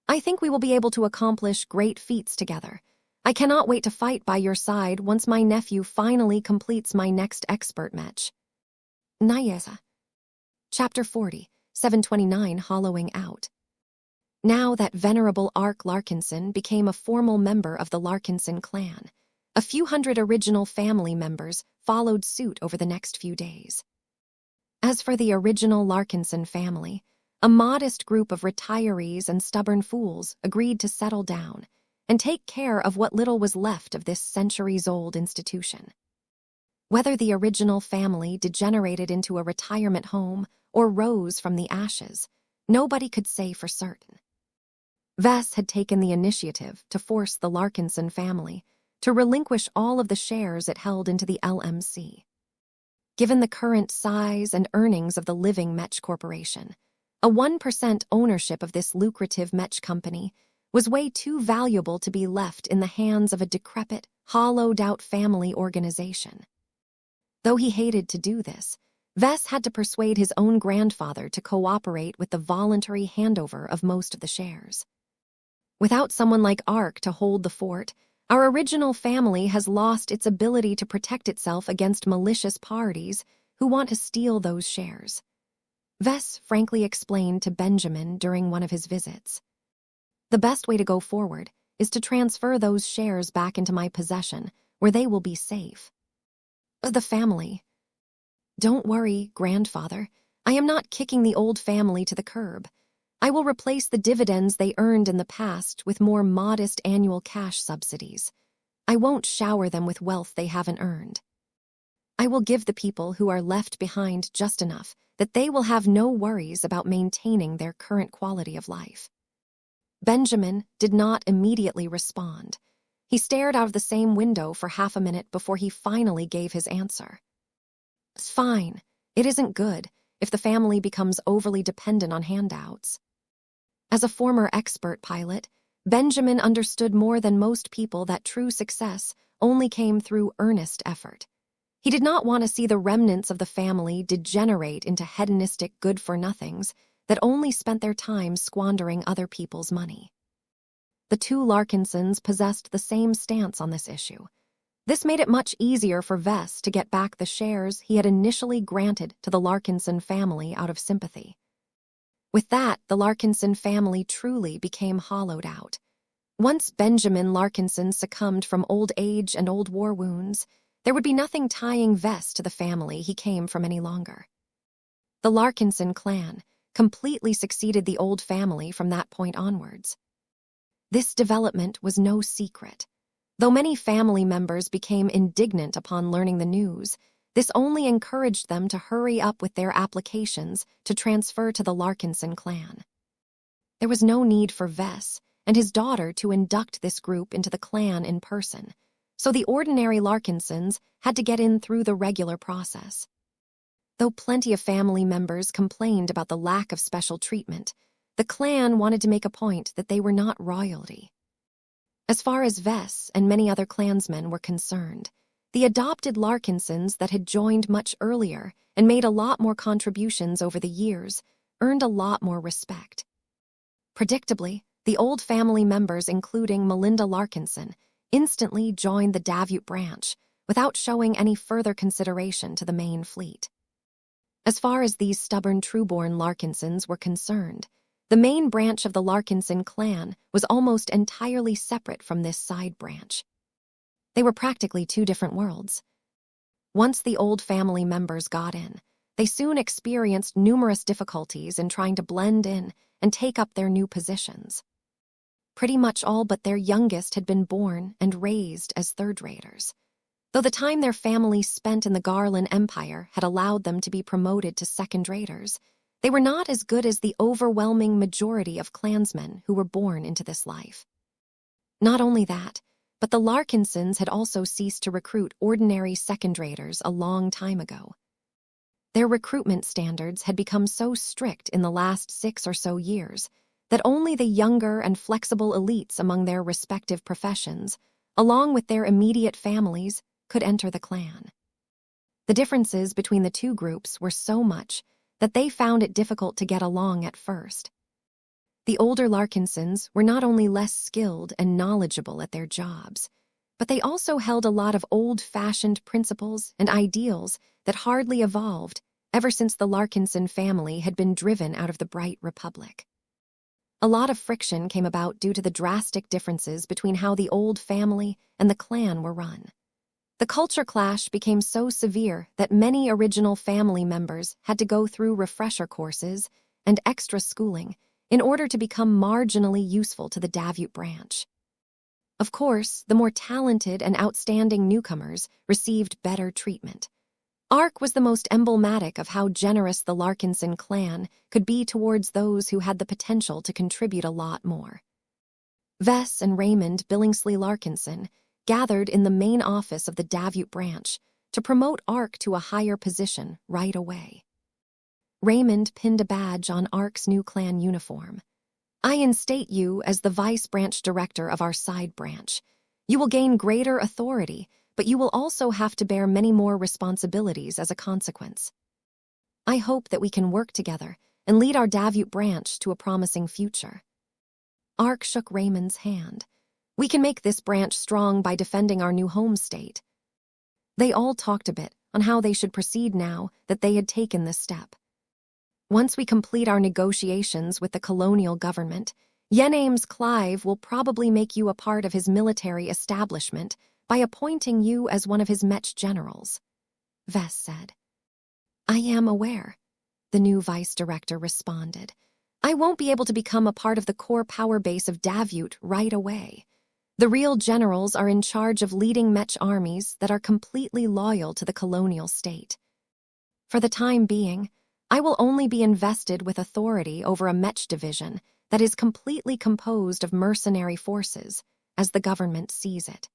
I think we will be able to accomplish great feats together. I cannot wait to fight by your side once my nephew finally completes my next expert match. Nayesa. Chapter 40, 729 Hollowing Out. Now that venerable Ark Larkinson became a formal member of the Larkinson clan, a few hundred original family members followed suit over the next few days. As for the original Larkinson family, a modest group of retirees and stubborn fools agreed to settle down and take care of what little was left of this centuries-old institution. Whether the original family degenerated into a retirement home or rose from the ashes, nobody could say for certain. Vess had taken the initiative to force the Larkinson family to relinquish all of the shares it held into the LMC. Given the current size and earnings of the living Mech Corporation, a 1% ownership of this lucrative Mech company was way too valuable to be left in the hands of a decrepit, hollowed-out family organization. Though he hated to do this, Vess had to persuade his own grandfather to cooperate with the voluntary handover of most of the shares. Without someone like Ark to hold the fort, our original family has lost its ability to protect itself against malicious parties who want to steal those shares. Vess frankly explained to Benjamin during one of his visits. The best way to go forward is to transfer those shares back into my possession, where they will be safe. The family. Don't worry, grandfather. I am not kicking the old family to the curb. I will replace the dividends they earned in the past with more modest annual cash subsidies. I won't shower them with wealth they haven't earned. I will give the people who are left behind just enough that they will have no worries about maintaining their current quality of life. Benjamin did not immediately respond. He stared out of the same window for half a minute before he finally gave his answer. Fine. It isn't good if the family becomes overly dependent on handouts. As a former expert pilot, Benjamin understood more than most people that true success only came through earnest effort. He did not want to see the remnants of the family degenerate into hedonistic good-for-nothings that only spent their time squandering other people's money. The two Larkinsons possessed the same stance on this issue. This made it much easier for Vess to get back the shares he had initially granted to the Larkinson family out of sympathy. With that, the Larkinson family truly became hollowed out. Once Benjamin Larkinson succumbed from old age and old war wounds, there would be nothing tying Vess to the family he came from any longer. The Larkinson clan completely succeeded the old family from that point onwards. This development was no secret. Though many family members became indignant upon learning the news, this only encouraged them to hurry up with their applications to transfer to the Larkinson clan. There was no need for Vess and his daughter to induct this group into the clan in person, so the ordinary Larkinsons had to get in through the regular process. Though plenty of family members complained about the lack of special treatment, the clan wanted to make a point that they were not royalty. As far as Vess and many other clansmen were concerned, the adopted Larkinsons that had joined much earlier and made a lot more contributions over the years earned a lot more respect. Predictably, the old family members, including Melinda Larkinson, instantly joined the Davute branch without showing any further consideration to the main fleet. As far as these stubborn trueborn Larkinsons were concerned, the main branch of the Larkinson clan was almost entirely separate from this side branch. They were practically two different worlds. Once the old family members got in, they soon experienced numerous difficulties in trying to blend in and take up their new positions. Pretty much all but their youngest had been born and raised as third-raters. Though the time their families spent in the Garland Empire had allowed them to be promoted to second-raters, they were not as good as the overwhelming majority of clansmen who were born into this life. Not only that, but the Larkinsons had also ceased to recruit ordinary second-raters a long time ago. Their recruitment standards had become so strict in the last 6 or so years that only the younger and flexible elites among their respective professions, along with their immediate families, could enter the clan. The differences between the two groups were so much that they found it difficult to get along at first. The older Larkinsons were not only less skilled and knowledgeable at their jobs, but they also held a lot of old-fashioned principles and ideals that hardly evolved ever since the Larkinson family had been driven out of the Bright Republic. A lot of friction came about due to the drastic differences between how the old family and the clan were run. The culture clash became so severe that many original family members had to go through refresher courses and extra schooling in order to become marginally useful to the Davute branch. Of course, the more talented and outstanding newcomers received better treatment. Ark was the most emblematic of how generous the Larkinson clan could be towards those who had the potential to contribute a lot more. Vess and Raymond Billingsley Larkinson gathered in the main office of the Davute branch to promote Ark to a higher position right away. Raymond pinned a badge on Ark's new clan uniform. I instate you as the vice branch director of our side branch. You will gain greater authority, but you will also have to bear many more responsibilities as a consequence. I hope that we can work together and lead our Davute branch to a promising future. Ark shook Raymond's hand. We can make this branch strong by defending our new home state. They all talked a bit on how they should proceed now that they had taken this step. Once we complete our negotiations with the colonial government, Yenames Clive will probably make you a part of his military establishment by appointing you as one of his Mech generals, Vess said. I am aware, the new vice director responded. I won't be able to become a part of the core power base of Davut right away. The real generals are in charge of leading Mech armies that are completely loyal to the colonial state. For the time being, I will only be invested with authority over a Mech division that is completely composed of mercenary forces, as the government sees it.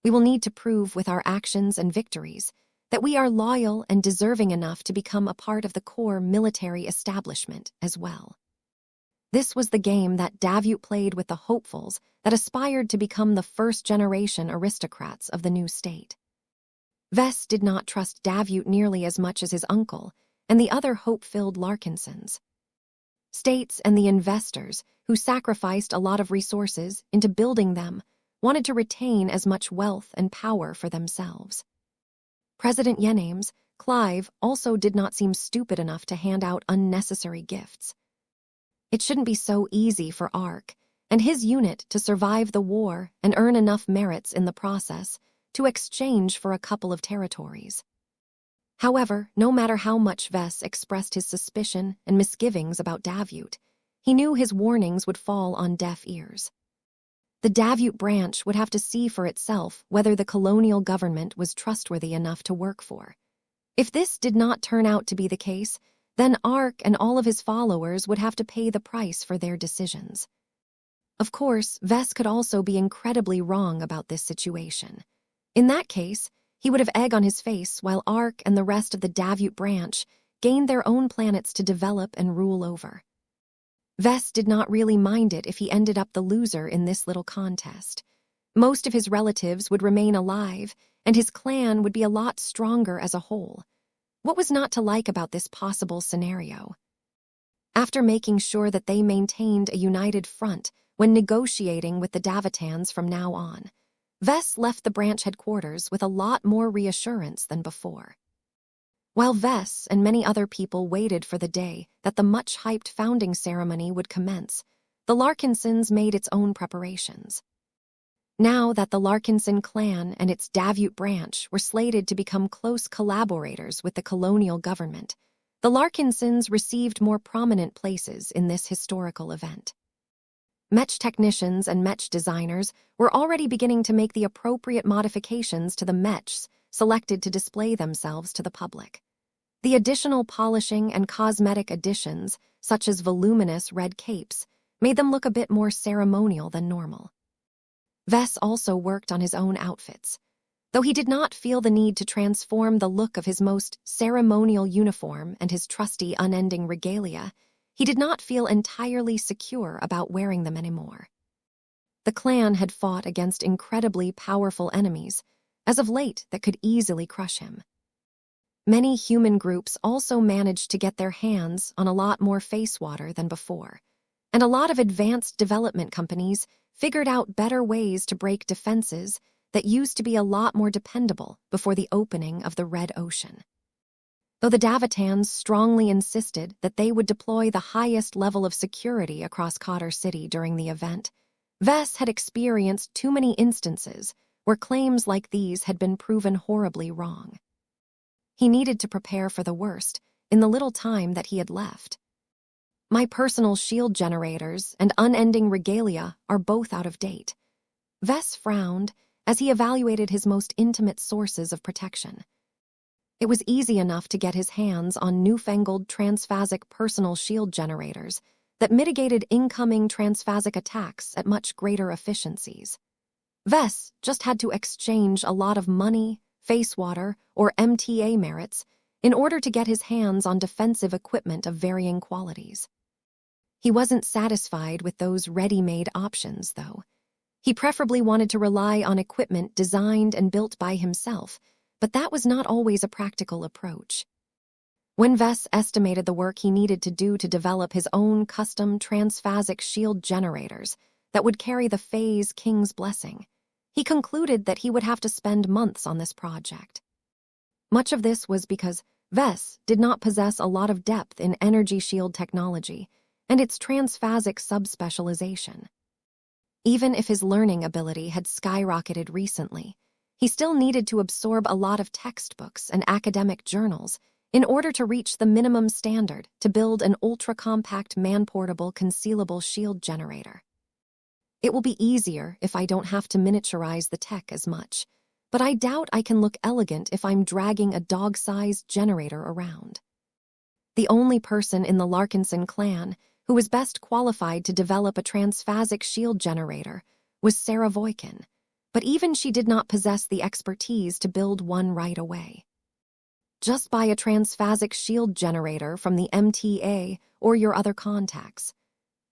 We will need to prove with our actions and victories that we are loyal and deserving enough to become a part of the core military establishment as well. This was the game that Davut played with the hopefuls that aspired to become the first-generation aristocrats of the new state. Ves did not trust Davut nearly as much as his uncle and the other hope-filled Larkinsons. States and the investors, who sacrificed a lot of resources into building them, wanted to retain as much wealth and power for themselves. President Yenames, Clive, also did not seem stupid enough to hand out unnecessary gifts. It shouldn't be so easy for Ark and his unit to survive the war and earn enough merits in the process to exchange for a couple of territories. However, no matter how much Ves expressed his suspicion and misgivings about Davut, he knew his warnings would fall on deaf ears. The Davut branch would have to see for itself whether the colonial government was trustworthy enough to work for. If this did not turn out to be the case, then Ark and all of his followers would have to pay the price for their decisions. Of course, Ves could also be incredibly wrong about this situation. In that case, he would have egg on his face while Ark and the rest of the Davut branch gained their own planets to develop and rule over. Ves did not really mind it if he ended up the loser in this little contest. Most of his relatives would remain alive, and his clan would be a lot stronger as a whole. What was not to like about this possible scenario? After making sure that they maintained a united front when negotiating with the Davitans from now on, Ves left the branch headquarters with a lot more reassurance than before. While Ves and many other people waited for the day that the much-hyped founding ceremony would commence, the Larkinsons made its own preparations. Now that the Larkinson clan and its Davut branch were slated to become close collaborators with the colonial government, the Larkinsons received more prominent places in this historical event. Mech technicians and Mech designers were already beginning to make the appropriate modifications to the Mechs selected to display themselves to the public. The additional polishing and cosmetic additions, such as voluminous red capes, made them look a bit more ceremonial than normal. Ves also worked on his own outfits. Though he did not feel the need to transform the look of his most ceremonial uniform and his trusty unending regalia, he did not feel entirely secure about wearing them anymore. The clan had fought against incredibly powerful enemies, as of late that could easily crush him. Many human groups also managed to get their hands on a lot more face water than before, and a lot of advanced development companies figured out better ways to break defenses that used to be a lot more dependable before the opening of the Red Ocean. Though the Davitans strongly insisted that they would deploy the highest level of security across Cotter City during the event, Ves had experienced too many instances where claims like these had been proven horribly wrong. He needed to prepare for the worst in the little time that he had left. My personal shield generators and unending regalia are both out of date. Ves frowned as he evaluated his most intimate sources of protection. It was easy enough to get his hands on newfangled transphasic personal shield generators that mitigated incoming transphasic attacks at much greater efficiencies. Ves just had to exchange a lot of money, face water, or MTA merits in order to get his hands on defensive equipment of varying qualities. He wasn't satisfied with those ready-made options, though. He preferably wanted to rely on equipment designed and built by himself, but that was not always a practical approach. When Ves estimated the work he needed to do to develop his own custom transphasic shield generators that would carry the Phase King's blessing, he concluded that he would have to spend months on this project. Much of this was because Ves did not possess a lot of depth in energy shield technology and its transphasic subspecialization. Even if his learning ability had skyrocketed recently, he still needed to absorb a lot of textbooks and academic journals in order to reach the minimum standard to build an ultra-compact man-portable concealable shield generator. It will be easier if I don't have to miniaturize the tech as much, but I doubt I can look elegant if I'm dragging a dog-sized generator around. The only person in the Larkinson clan who was best qualified to develop a transphasic shield generator was Sarah Voikin, but even she did not possess the expertise to build one right away. Just buy a transphasic shield generator from the MTA or your other contacts,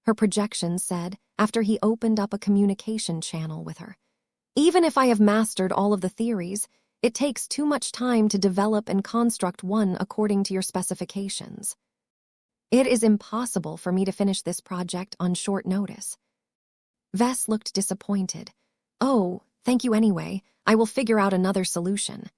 her projection said after he opened up a communication channel with her. Even if I have mastered all of the theories, it takes too much time to develop and construct one according to your specifications. It is impossible for me to finish this project on short notice. Vess looked disappointed. Oh, thank you anyway. I will figure out another solution.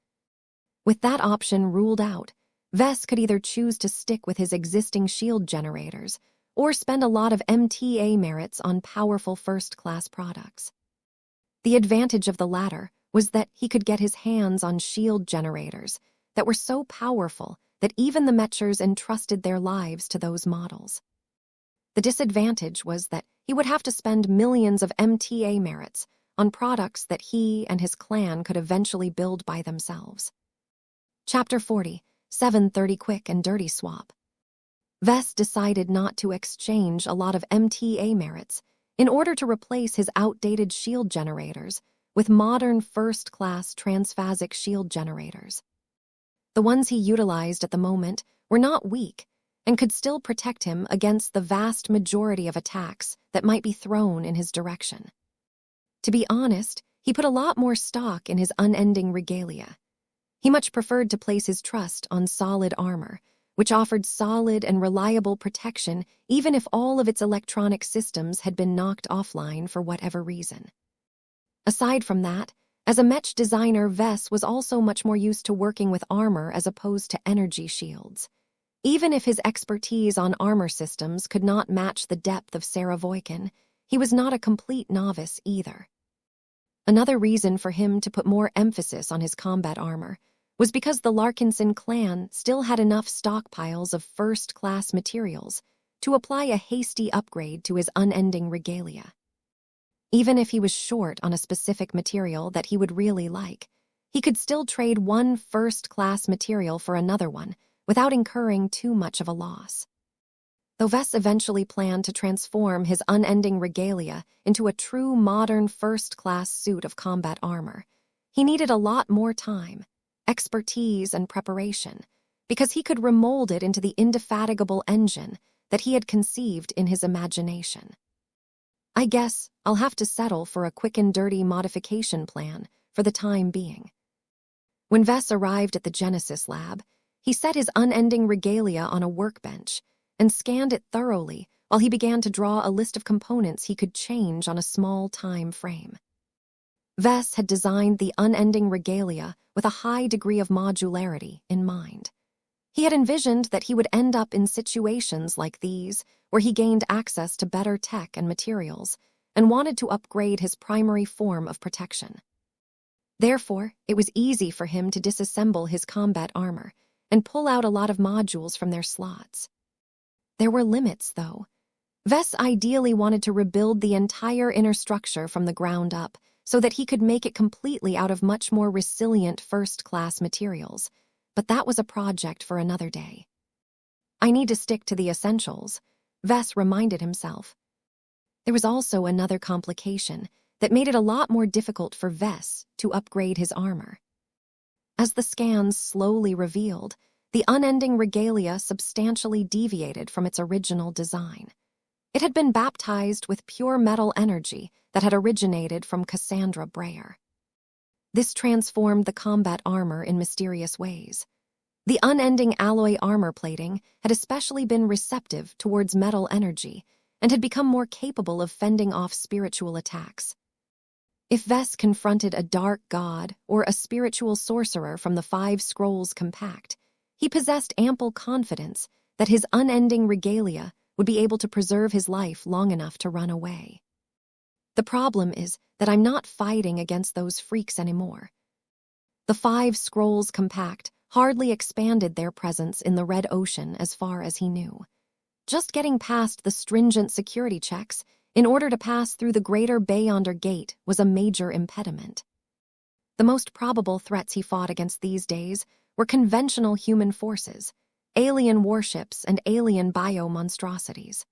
With that option ruled out, Vess could either choose to stick with his existing shield generators or spend a lot of MTA merits on powerful first-class products. The advantage of the latter was that he could get his hands on shield generators that were so powerful that even the Mechers entrusted their lives to those models. The disadvantage was that he would have to spend millions of MTA merits on products that he and his clan could eventually build by themselves. Chapter 40, 730 Quick and Dirty Swap. Vess decided not to exchange a lot of MTA merits in order to replace his outdated shield generators with modern first-class transphasic shield generators. The ones he utilized at the moment were not weak and could still protect him against the vast majority of attacks that might be thrown in his direction. To be honest, he put a lot more stock in his unending regalia. He much preferred to place his trust on solid armor, which offered solid and reliable protection even if all of its electronic systems had been knocked offline for whatever reason. Aside from that, as a Mech designer, Vess was also much more used to working with armor as opposed to energy shields. Even if his expertise on armor systems could not match the depth of Sarah Voikin, he was not a complete novice either. Another reason for him to put more emphasis on his combat armor was because the Larkinson clan still had enough stockpiles of first-class materials to apply a hasty upgrade to his unending regalia. Even if he was short on a specific material that he would really like, he could still trade one first-class material for another one without incurring too much of a loss. Though Vess eventually planned to transform his unending regalia into a true modern first-class suit of combat armor, he needed a lot more time, expertise, and preparation, because he could remold it into the indefatigable engine that he had conceived in his imagination. I guess I'll have to settle for a quick and dirty modification plan for the time being. When Vess arrived at the Genesis lab, he set his unending regalia on a workbench and scanned it thoroughly while he began to draw a list of components he could change on a small time frame. Vess had designed the unending regalia with a high degree of modularity in mind. He had envisioned that he would end up in situations like these where he gained access to better tech and materials and wanted to upgrade his primary form of protection. Therefore, it was easy for him to disassemble his combat armor and pull out a lot of modules from their slots. There were limits, though. Vess ideally wanted to rebuild the entire inner structure from the ground up so that he could make it completely out of much more resilient first-class materials, but that was a project for another day. I need to stick to the essentials, Vess reminded himself. There was also another complication that made it a lot more difficult for Vess to upgrade his armor. As the scans slowly revealed, the unending regalia substantially deviated from its original design. It had been baptized with pure metal energy that had originated from Cassandra Breyer. This transformed the combat armor in mysterious ways. The unending alloy armor plating had especially been receptive towards metal energy and had become more capable of fending off spiritual attacks. If Vess confronted a dark god or a spiritual sorcerer from the 5 Scrolls Compact, he possessed ample confidence that his unending regalia would be able to preserve his life long enough to run away. The problem is that I'm not fighting against those freaks anymore. The 5 Scrolls Compact hardly expanded their presence in the Red Ocean as far as he knew. Just getting past the stringent security checks in order to pass through the Greater Bay Yonder Gate was a major impediment. The most probable threats he fought against these days were conventional human forces, alien warships, and alien bio-monstrosities.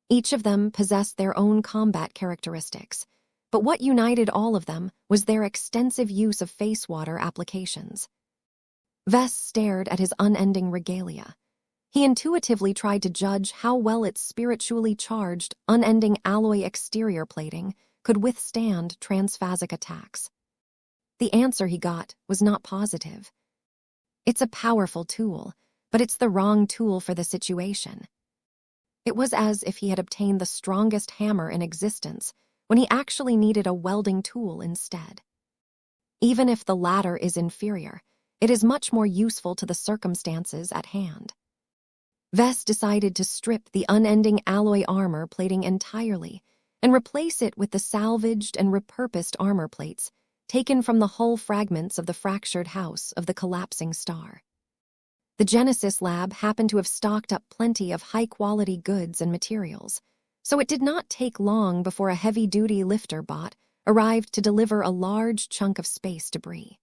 Each of them possessed their own combat characteristics, but what united all of them was their extensive use of face water applications. Vess stared at his unending regalia. He intuitively tried to judge how well its spiritually charged, unending alloy exterior plating could withstand transphasic attacks. The answer he got was not positive. It's a powerful tool, but it's the wrong tool for the situation. It was as if he had obtained the strongest hammer in existence when he actually needed a welding tool instead. Even if the latter is inferior, it is much more useful to the circumstances at hand. Vess decided to strip the unending alloy armor plating entirely and replace it with the salvaged and repurposed armor plates taken from the hull fragments of the fractured house of the collapsing star. The Genesis lab happened to have stocked up plenty of high-quality goods and materials, so it did not take long before a heavy-duty lifter bot arrived to deliver a large chunk of space debris.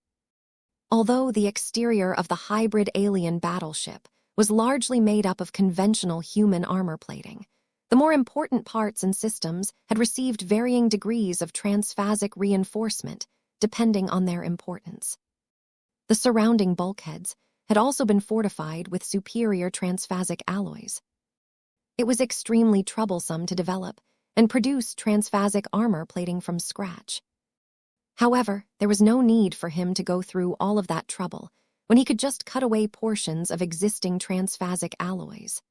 Although the exterior of the hybrid alien battleship was largely made up of conventional human armor plating, the more important parts and systems had received varying degrees of transphasic reinforcement depending on their importance. The surrounding bulkheads had also been fortified with superior transphasic alloys. It was extremely troublesome to develop and produce transphasic armor plating from scratch. However, there was no need for him to go through all of that trouble when he could just cut away portions of existing transphasic alloys.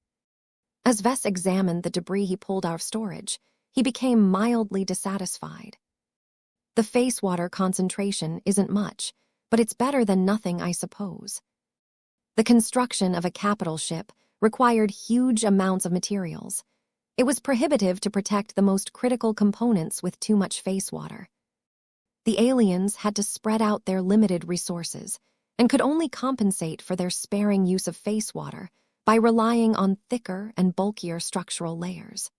As Vess examined the debris he pulled out of storage, he became mildly dissatisfied. The face water concentration isn't much, but it's better than nothing, I suppose. The construction of a capital ship required huge amounts of materials. It was prohibitive to protect the most critical components with too much face water. The aliens had to spread out their limited resources and could only compensate for their sparing use of face water by relying on thicker and bulkier structural layers.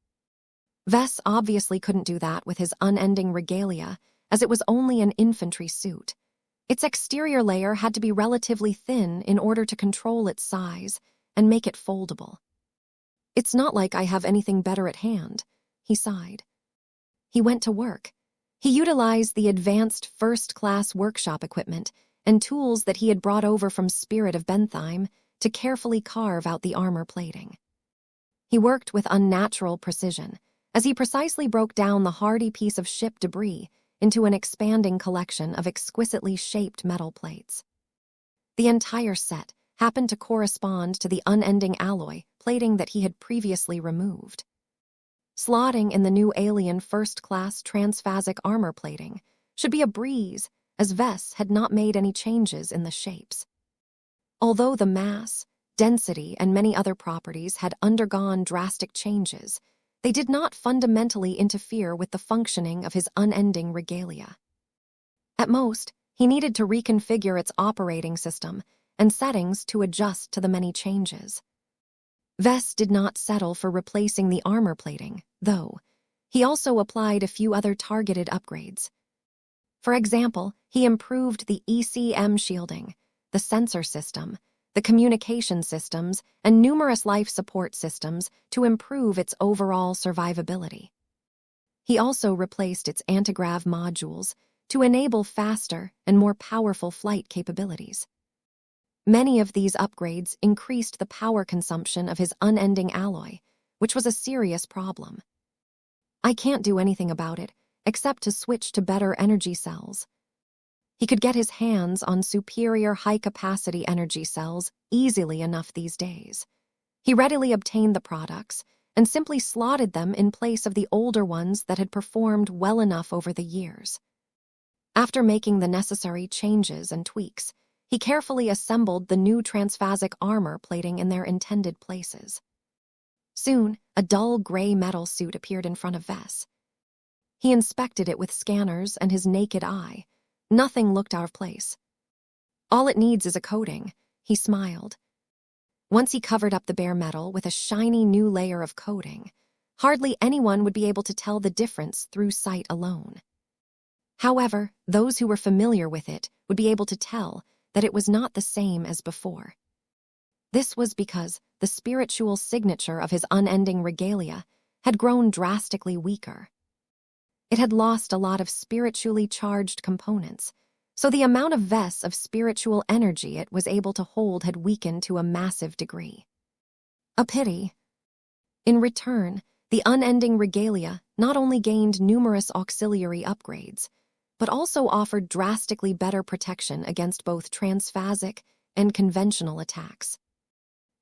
Vess obviously couldn't do that with his unending regalia, as it was only an infantry suit. Its exterior layer had to be relatively thin in order to control its size and make it foldable. It's not like I have anything better at hand, he sighed. He went to work. He utilized the advanced first-class workshop equipment and tools that he had brought over from Spirit of Bentheim to carefully carve out the armor plating. He worked with unnatural precision, as he precisely broke down the hardy piece of ship debris into an expanding collection of exquisitely shaped metal plates. The entire set happened to correspond to the unending alloy plating that he had previously removed. Slotting in the new alien first-class transphasic armor plating should be a breeze, as Vess had not made any changes in the shapes. Although the mass, density, and many other properties had undergone drastic changes, they did not fundamentally interfere with the functioning of his unending regalia. At most, he needed to reconfigure its operating system and settings to adjust to the many changes. Vess did not settle for replacing the armor plating, though. He also applied a few other targeted upgrades. For example, he improved the ECM shielding, the sensor system, the communication systems, and numerous life support systems to improve its overall survivability. He also replaced its antigrav modules to enable faster and more powerful flight capabilities. Many of these upgrades increased the power consumption of his unending alloy, which was a serious problem. I can't do anything about it, except to switch to better energy cells. He could get his hands on superior high-capacity energy cells easily enough these days. He readily obtained the products and simply slotted them in place of the older ones that had performed well enough over the years. After making the necessary changes and tweaks, he carefully assembled the new transphasic armor plating in their intended places. Soon, a dull gray metal suit appeared in front of Vess. He inspected it with scanners and his naked eye. Nothing looked out of place. All it needs is a coating, he smiled. Once he covered up the bare metal with a shiny new layer of coating, hardly anyone would be able to tell the difference through sight alone. However, those who were familiar with it would be able to tell that it was not the same as before. This was because the spiritual signature of his unending regalia had grown drastically weaker. It had lost a lot of spiritually charged components, so the amount of Vess of spiritual energy it was able to hold had weakened to a massive degree. A pity. In return, the unending regalia not only gained numerous auxiliary upgrades, but also offered drastically better protection against both transphasic and conventional attacks.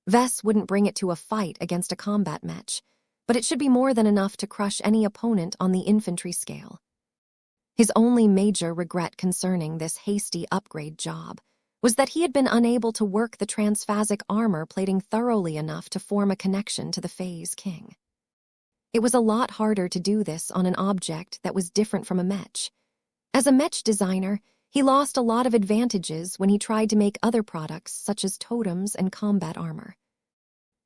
Vess wouldn't bring it to a fight against a combat mech, but it should be more than enough to crush any opponent on the infantry scale. His only major regret concerning this hasty upgrade job was that he had been unable to work the transphasic armor plating thoroughly enough to form a connection to the Phase King. It was a lot harder to do this on an object that was different from a mech. As a mech designer, he lost a lot of advantages when he tried to make other products such as totems and combat armor.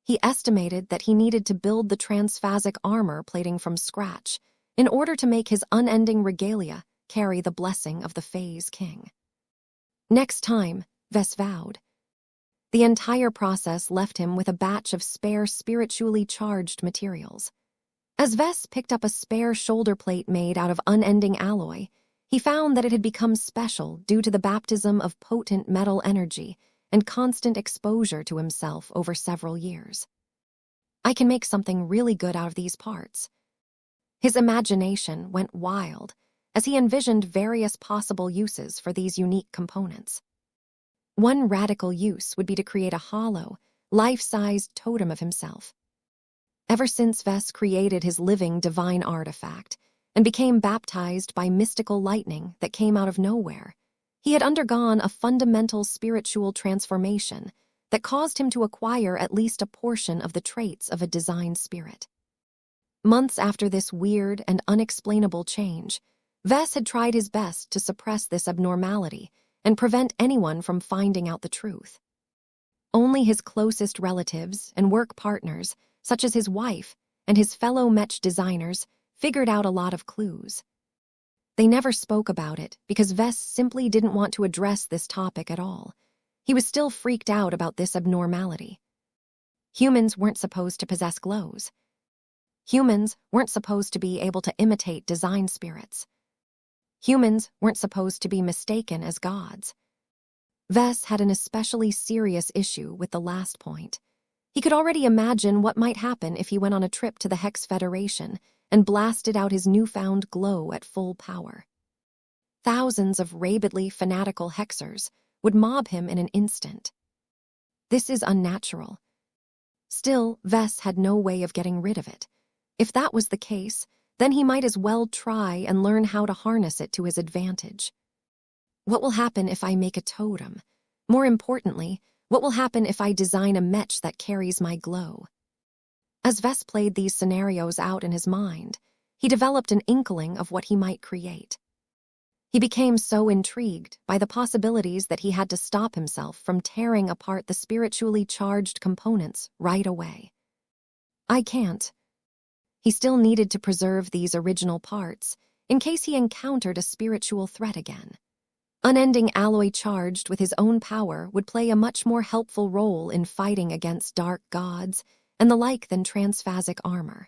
He estimated that he needed to build the transphasic armor plating from scratch in order to make his unending regalia carry the blessing of the Phase King. Next time, Vess vowed. The entire process left him with a batch of spare spiritually charged materials. As Vess picked up a spare shoulder plate made out of unending alloy, he found that it had become special due to the baptism of potent metal energy and constant exposure to himself over several years. I can make something really good out of these parts. His imagination went wild as he envisioned various possible uses for these unique components. One radical use would be to create a hollow, life-sized totem of himself. Ever since Vess created his living divine artifact and became baptized by mystical lightning that came out of nowhere, he had undergone a fundamental spiritual transformation that caused him to acquire at least a portion of the traits of a design spirit. Months after this weird and unexplainable change, Vess had tried his best to suppress this abnormality and prevent anyone from finding out the truth. Only his closest relatives and work partners, such as his wife and his fellow mech designers, figured out a lot of clues. They never spoke about it because Vess simply didn't want to address this topic at all. He was still freaked out about this abnormality. Humans weren't supposed to possess glows. Humans weren't supposed to be able to imitate design spirits. Humans weren't supposed to be mistaken as gods. Vess had an especially serious issue with the last point. He could already imagine what might happen if he went on a trip to the Hex Federation and blasted out his newfound glow at full power. Thousands of rabidly fanatical hexers would mob him in an instant. This is unnatural. Still, Vess had no way of getting rid of it. If that was the case, then he might as well try and learn how to harness it to his advantage. What will happen if I make a totem? More importantly, what will happen if I design a mech that carries my glow? As Vess played these scenarios out in his mind, he developed an inkling of what he might create. He became so intrigued by the possibilities that he had to stop himself from tearing apart the spiritually charged components right away. I can't. He still needed to preserve these original parts in case he encountered a spiritual threat again. Unending alloy charged with his own power would play a much more helpful role in fighting against dark gods and the like than transphasic armor.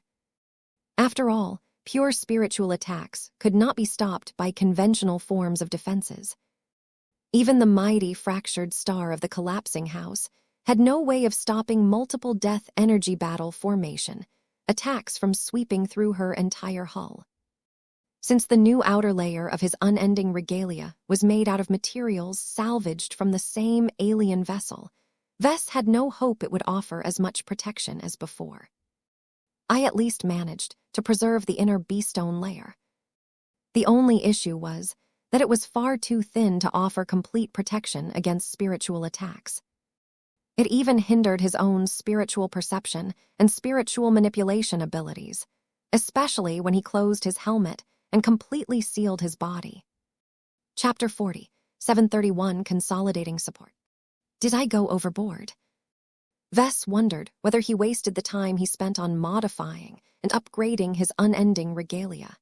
After all, pure spiritual attacks could not be stopped by conventional forms of defenses. Even the mighty fractured star of the collapsing house had no way of stopping multiple death energy battle formation, attacks from sweeping through her entire hull. Since the new outer layer of his unending regalia was made out of materials salvaged from the same alien vessel, Vess had no hope it would offer as much protection as before. I at least managed to preserve the inner beastone layer. The only issue was that it was far too thin to offer complete protection against spiritual attacks. It even hindered his own spiritual perception and spiritual manipulation abilities, especially when he closed his helmet and completely sealed his body. Chapter 40. 731 Consolidating support. Did I go overboard? Vess wondered whether he wasted the time he spent on modifying and upgrading his unending regalia.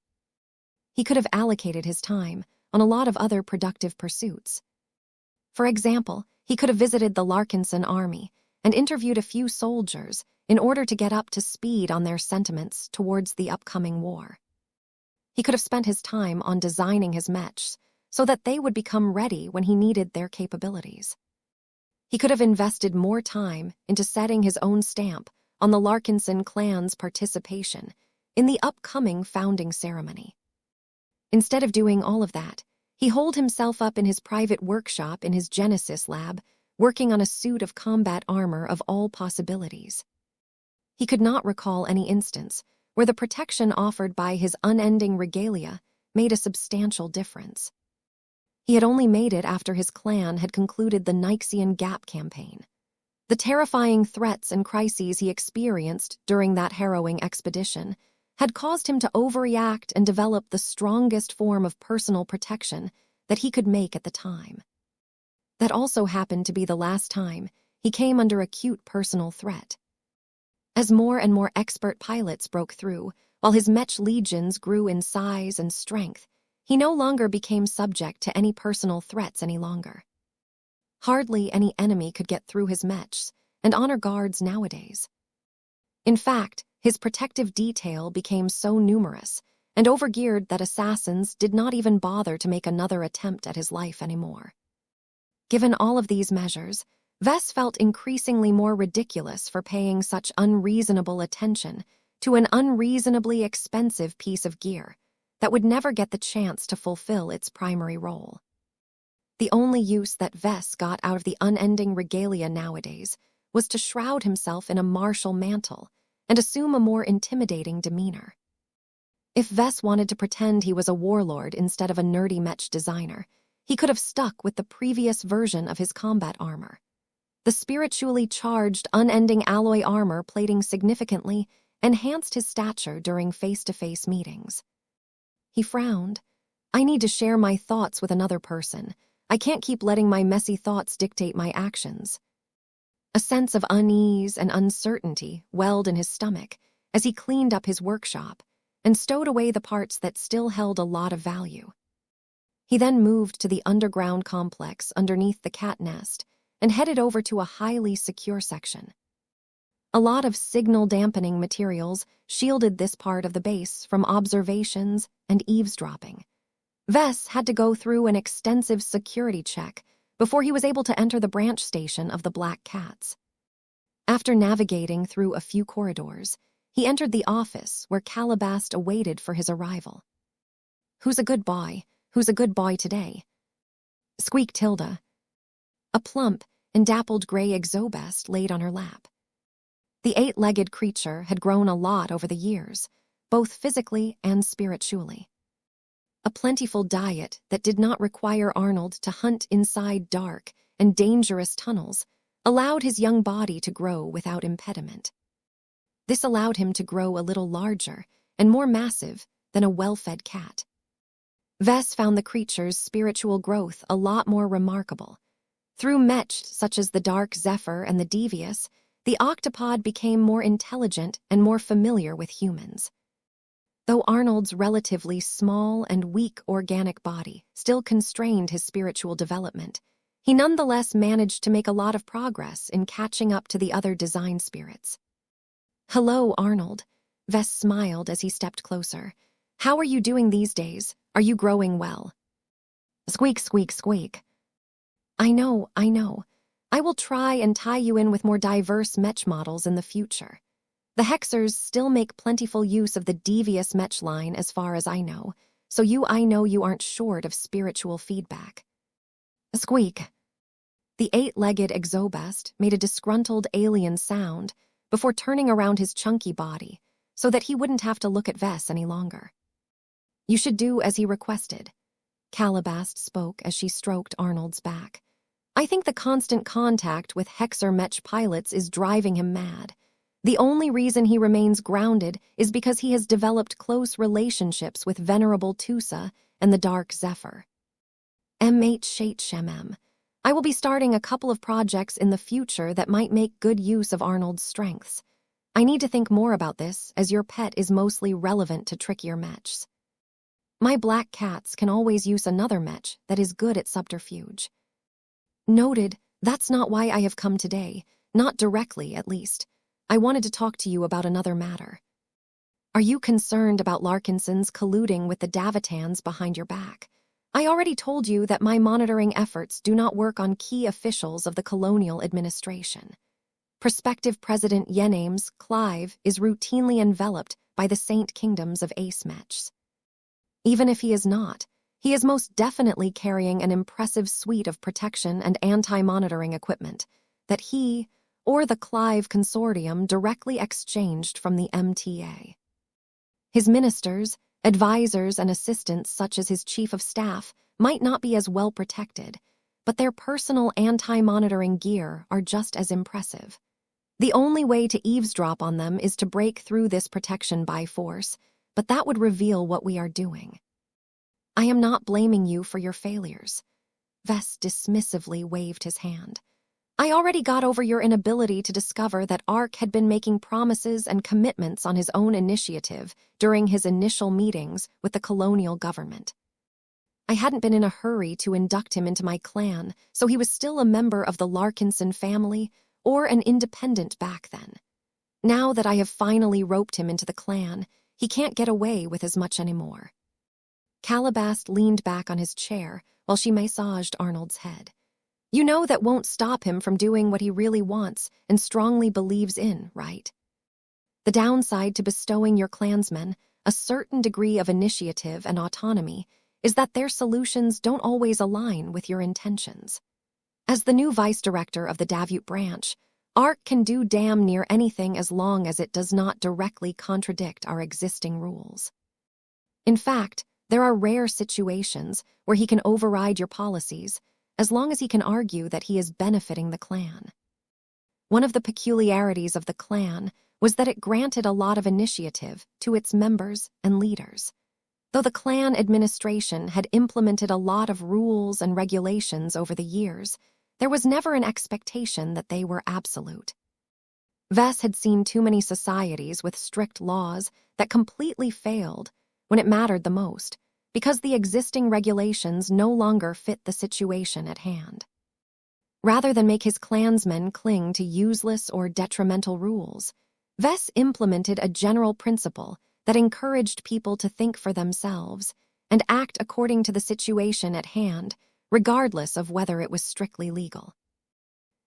He could have allocated his time on a lot of other productive pursuits. For example, he could have visited the Larkinson army and interviewed a few soldiers in order to get up to speed on their sentiments towards the upcoming war. He could have spent his time on designing his mechs so that they would become ready when he needed their capabilities. He could have invested more time into setting his own stamp on the Larkinson clan's participation in the upcoming founding ceremony. Instead of doing all of that, he holed himself up in his private workshop in his Genesis lab, working on a suit of combat armor of all possibilities. He could not recall any instance where the protection offered by his unending regalia made a substantial difference. He had only made it after his clan had concluded the Nyxian Gap campaign. The terrifying threats and crises he experienced during that harrowing expedition had caused him to overreact and develop the strongest form of personal protection that he could make at the time. That also happened to be the last time he came under acute personal threat. As more and more expert pilots broke through, while his mech legions grew in size and strength, he no longer became subject to any personal threats any longer. Hardly any enemy could get through his mechs and honor guards nowadays. In fact, his protective detail became so numerous and overgeared that assassins did not even bother to make another attempt at his life anymore. Given all of these measures, Vess felt increasingly more ridiculous for paying such unreasonable attention to an unreasonably expensive piece of gear that would never get the chance to fulfill its primary role. The only use that Vess got out of the unending regalia nowadays was to shroud himself in a martial mantle and assume a more intimidating demeanor. If Vess wanted to pretend he was a warlord instead of a nerdy mech designer, he could have stuck with the previous version of his combat armor. The spiritually charged, unending alloy armor plating significantly enhanced his stature during face-to-face meetings. He frowned. I need to share my thoughts with another person. I can't keep letting my messy thoughts dictate my actions. A sense of unease and uncertainty welled in his stomach as he cleaned up his workshop and stowed away the parts that still held a lot of value. He then moved to the underground complex underneath the cat nest and headed over to a highly secure section. A lot of signal-dampening materials shielded this part of the base from observations and eavesdropping. Vess had to go through an extensive security check before he was able to enter the branch station of the Black Cats. After navigating through a few corridors, he entered the office where Calabast awaited for his arrival. "Who's a good boy? Who's a good boy today?" squeaked Tilda. A plump and dappled gray exobest laid on her lap. The 8-legged creature had grown a lot over the years, both physically and spiritually. A plentiful diet that did not require Arnold to hunt inside dark and dangerous tunnels allowed his young body to grow without impediment. This allowed him to grow a little larger and more massive than a well-fed cat. Vess found the creature's spiritual growth a lot more remarkable. Through mech such as the Dark Zephyr and the Devious, the octopod became more intelligent and more familiar with humans. Though Arnold's relatively small and weak organic body still constrained his spiritual development, he nonetheless managed to make a lot of progress in catching up to the other design spirits. "Hello, Arnold," Vess smiled as he stepped closer. "How are you doing these days? Are you growing well?" Squeak, squeak, squeak. I know. I will try and tie you in with more diverse mech models in the future. The Hexers still make plentiful use of the Devious mech line as far as I know, so I know you aren't short of spiritual feedback." Squeak. The 8-legged exobest made a disgruntled alien sound before turning around his chunky body so that he wouldn't have to look at Vess any longer. "You should do as he requested," Calabast spoke as she stroked Arnold's back. "I think the constant contact with Hexer mech pilots is driving him mad. The only reason he remains grounded is because he has developed close relationships with Venerable Tusa and the Dark Zephyr." MHHMM. I will be starting a couple of projects in the future that might make good use of Arnold's strengths. I need to think more about this, as your pet is mostly relevant to trickier mechs. My black cats can always use another mech that is good at subterfuge. Noted. That's not why I have come today, not directly, at least. I wanted to talk to you about another matter. Are you concerned about Larkinsons colluding with the Davitans behind your back? I already told you that my monitoring efforts do not work on key officials of the colonial administration. Prospective President Yenames Clive is routinely enveloped by the Saint Kingdoms of Ace Mechs. Even if he is not, he is most definitely carrying an impressive suite of protection and anti-monitoring equipment that he or the Clive Consortium directly exchanged from the MTA. His ministers, advisors, and assistants, such as his chief of staff, might not be as well protected, but their personal anti-monitoring gear are just as impressive. The only way to eavesdrop on them is to break through this protection by force, but that would reveal what we are doing. I am not blaming you for your failures. Vess dismissively waved his hand. I already got over your inability to discover that Ark had been making promises and commitments on his own initiative during his initial meetings with the colonial government. I hadn't been in a hurry to induct him into my clan, so he was still a member of the Larkinson family or an independent back then. Now that I have finally roped him into the clan, he can't get away with as much anymore. Calabast leaned back on his chair while she massaged Arnold's head. You know that won't stop him from doing what he really wants and strongly believes in, right? The downside to bestowing your clansmen a certain degree of initiative and autonomy is that their solutions don't always align with your intentions. As the new vice director of the Davut branch, Ark can do damn near anything as long as it does not directly contradict our existing rules. In fact, there are rare situations where he can override your policies, as long as he can argue that he is benefiting the clan. One of the peculiarities of the clan was that it granted a lot of initiative to its members and leaders. Though the clan administration had implemented a lot of rules and regulations over the years, there was never an expectation that they were absolute. Vess had seen too many societies with strict laws that completely failed when it mattered the most, because the existing regulations no longer fit the situation at hand. Rather than make his clansmen cling to useless or detrimental rules, Vess implemented a general principle that encouraged people to think for themselves and act according to the situation at hand, regardless of whether it was strictly legal.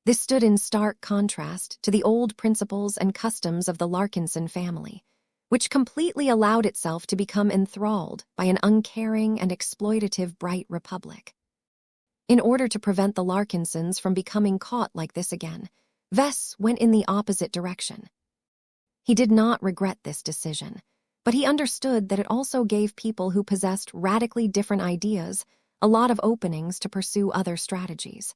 This stood in stark contrast to the old principles and customs of the Larkinson family, which completely allowed itself to become enthralled by an uncaring and exploitative Bright Republic. In order to prevent the Larkinsons from becoming caught like this again, Vess went in the opposite direction. He did not regret this decision, but he understood that it also gave people who possessed radically different ideas a lot of openings to pursue other strategies.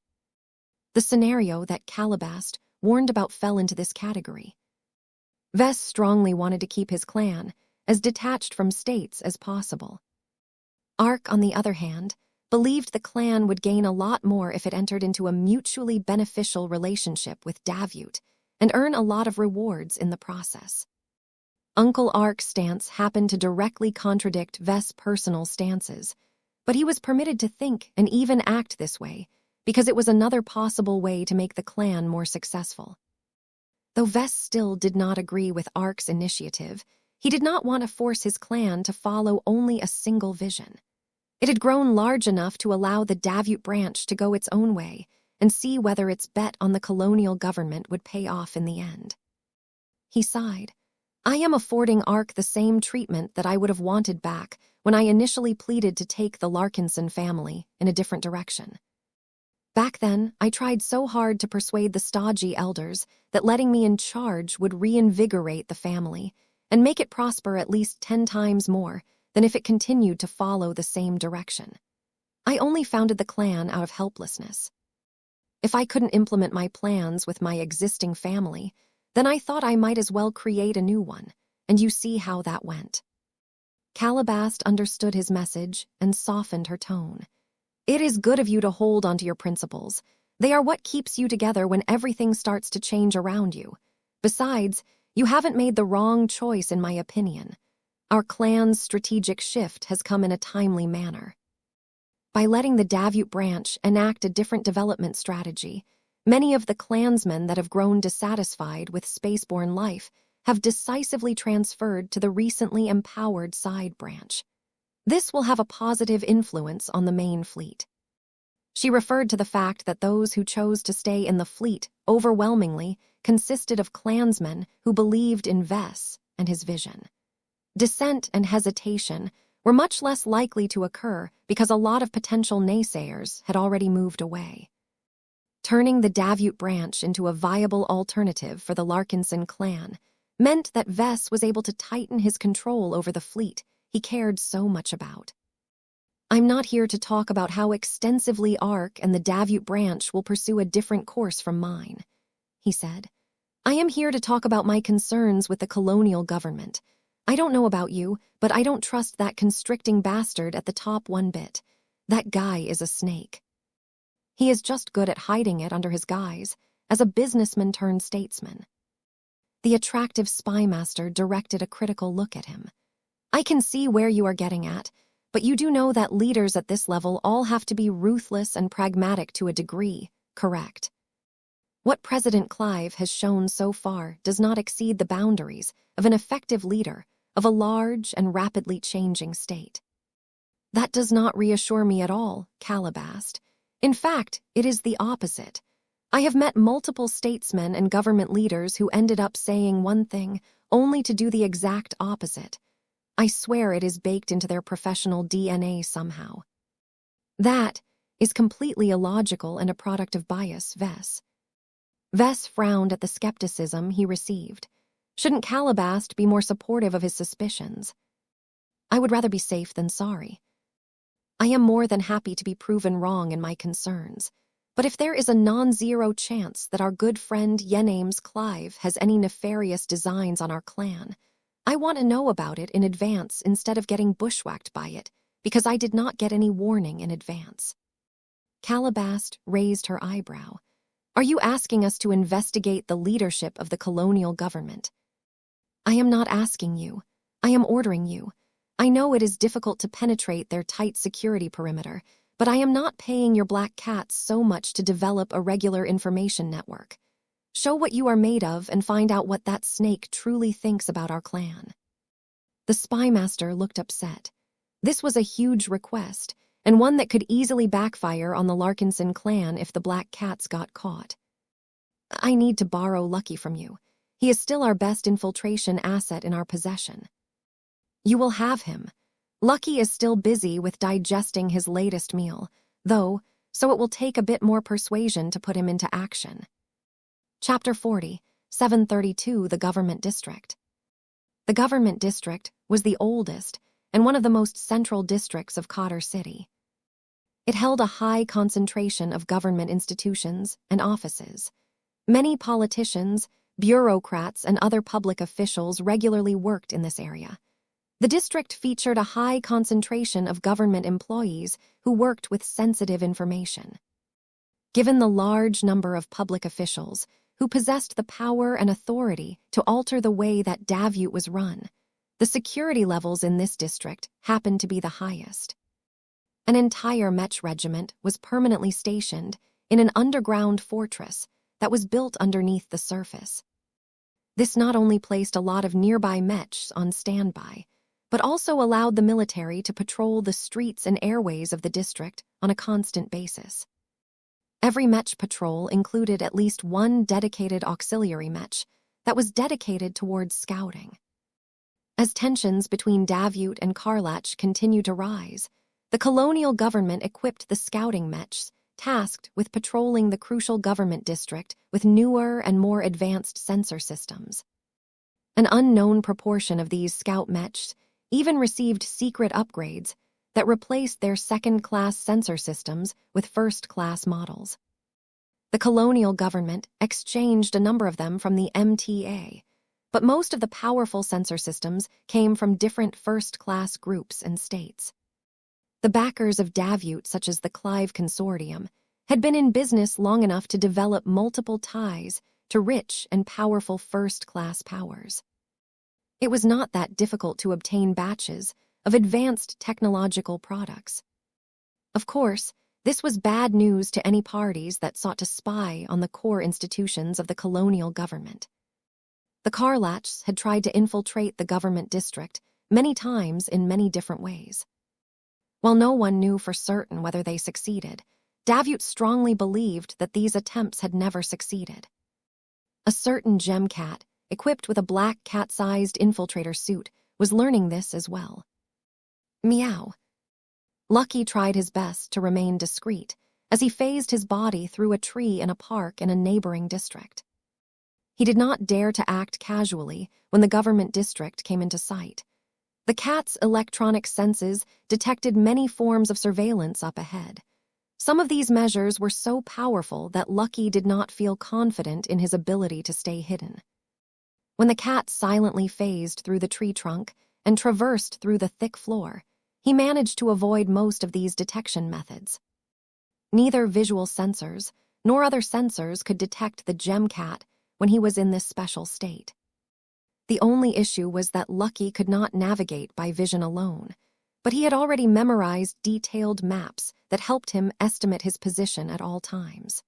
The scenario that Calabast warned about fell into this category. Vess strongly wanted to keep his clan as detached from states as possible. Ark, on the other hand, believed the clan would gain a lot more if it entered into a mutually beneficial relationship with Davut and earn a lot of rewards in the process. Uncle Ark's stance happened to directly contradict Vess' personal stances, but he was permitted to think and even act this way because it was another possible way to make the clan more successful. Though Vess still did not agree with Ark's initiative, he did not want to force his clan to follow only a single vision. It had grown large enough to allow the Davut branch to go its own way and see whether its bet on the colonial government would pay off in the end. He sighed. I am affording Ark the same treatment that I would have wanted back when I initially pleaded to take the Larkinson family in a different direction. Back then, I tried so hard to persuade the stodgy elders that letting me in charge would reinvigorate the family and make it prosper at least 10 times more than if it continued to follow the same direction. I only founded the clan out of helplessness. If I couldn't implement my plans with my existing family, then I thought I might as well create a new one, and you see how that went. Calabast understood his message and softened her tone. It is good of you to hold onto your principles. They are what keeps you together when everything starts to change around you. Besides, you haven't made the wrong choice in my opinion. Our clan's strategic shift has come in a timely manner. By letting the Davut branch enact a different development strategy, many of the clansmen that have grown dissatisfied with spaceborne life have decisively transferred to the recently empowered side branch. This will have a positive influence on the main fleet. She referred to the fact that those who chose to stay in the fleet overwhelmingly consisted of clansmen who believed in Vess and his vision. Dissent and hesitation were much less likely to occur because a lot of potential naysayers had already moved away. Turning the Davut branch into a viable alternative for the Larkinson clan meant that Vess was able to tighten his control over the fleet he cared so much about. I'm not here to talk about how extensively ARC and the Davut branch will pursue a different course from mine, he said. I am here to talk about my concerns with the colonial government. I don't know about you, but I don't trust that constricting bastard at the top one bit. That guy is a snake. He is just good at hiding it under his guise, as a businessman turned statesman. The attractive spymaster directed a critical look at him. I can see where you are getting at, but you do know that leaders at this level all have to be ruthless and pragmatic to a degree, correct? What President Clive has shown so far does not exceed the boundaries of an effective leader of a large and rapidly changing state. That does not reassure me at all, Calabast. In fact, it is the opposite. I have met multiple statesmen and government leaders who ended up saying one thing only to do the exact opposite. I swear it is baked into their professional DNA somehow. That is completely illogical and a product of bias, Vess. Vess frowned at the skepticism he received. Shouldn't Calabast be more supportive of his suspicions? I would rather be safe than sorry. I am more than happy to be proven wrong in my concerns, but if there is a non-zero chance that our good friend Yenames Clive has any nefarious designs on our clan, I want to know about it in advance instead of getting bushwhacked by it, because I did not get any warning in advance. Calabast raised her eyebrow. Are you asking us to investigate the leadership of the colonial government? I am not asking you. I am ordering you. I know it is difficult to penetrate their tight security perimeter, but I am not paying your black cats so much to develop a regular information network. Show what you are made of and find out what that snake truly thinks about our clan. The spymaster looked upset. This was a huge request, and one that could easily backfire on the Larkinson clan if the black cats got caught. I need to borrow Lucky from you. He is still our best infiltration asset in our possession. You will have him. Lucky is still busy with digesting his latest meal, though, so it will take a bit more persuasion to put him into action. Chapter 40, 732, the Government District. The Government District was the oldest and one of the most central districts of Cotter City. It held a high concentration of government institutions and offices. Many politicians, bureaucrats, and other public officials regularly worked in this area. The district featured a high concentration of government employees who worked with sensitive information. Given the large number of public officials who possessed the power and authority to alter the way that Davut was run, the security levels in this district happened to be the highest. An entire Mech regiment was permanently stationed in an underground fortress that was built underneath the surface. This not only placed a lot of nearby Mechs on standby, but also allowed the military to patrol the streets and airways of the district on a constant basis. Every Mech patrol included at least one dedicated auxiliary Mech that was dedicated towards scouting. As tensions between Davut and Karlach continued to rise, the colonial government equipped the scouting Mechs tasked with patrolling the crucial government district with newer and more advanced sensor systems. An unknown proportion of these scout Mechs even received secret upgrades that replaced their second-class sensor systems with first-class models. The colonial government exchanged a number of them from the MTA, but most of the powerful sensor systems came from different first-class groups and states. The backers of Davute, such as the Clive Consortium, had been in business long enough to develop multiple ties to rich and powerful first-class powers. It was not that difficult to obtain batches of advanced technological products. Of course, this was bad news to any parties that sought to spy on the core institutions of the colonial government. The Karlachs had tried to infiltrate the government district many times in many different ways. While no one knew for certain whether they succeeded, Davute strongly believed that these attempts had never succeeded. A certain gemcat, equipped with a black cat-sized infiltrator suit, was learning this as well. Meow. Lucky tried his best to remain discreet as he phased his body through a tree in a park in a neighboring district. He did not dare to act casually when the government district came into sight. The cat's electronic senses detected many forms of surveillance up ahead. Some of these measures were so powerful that Lucky did not feel confident in his ability to stay hidden. When the cat silently phased through the tree trunk and traversed through the thick floor, he managed to avoid most of these detection methods. Neither visual sensors nor other sensors could detect the gemcat when he was in this special state. The only issue was that Lucky could not navigate by vision alone, but he had already memorized detailed maps that helped him estimate his position at all times.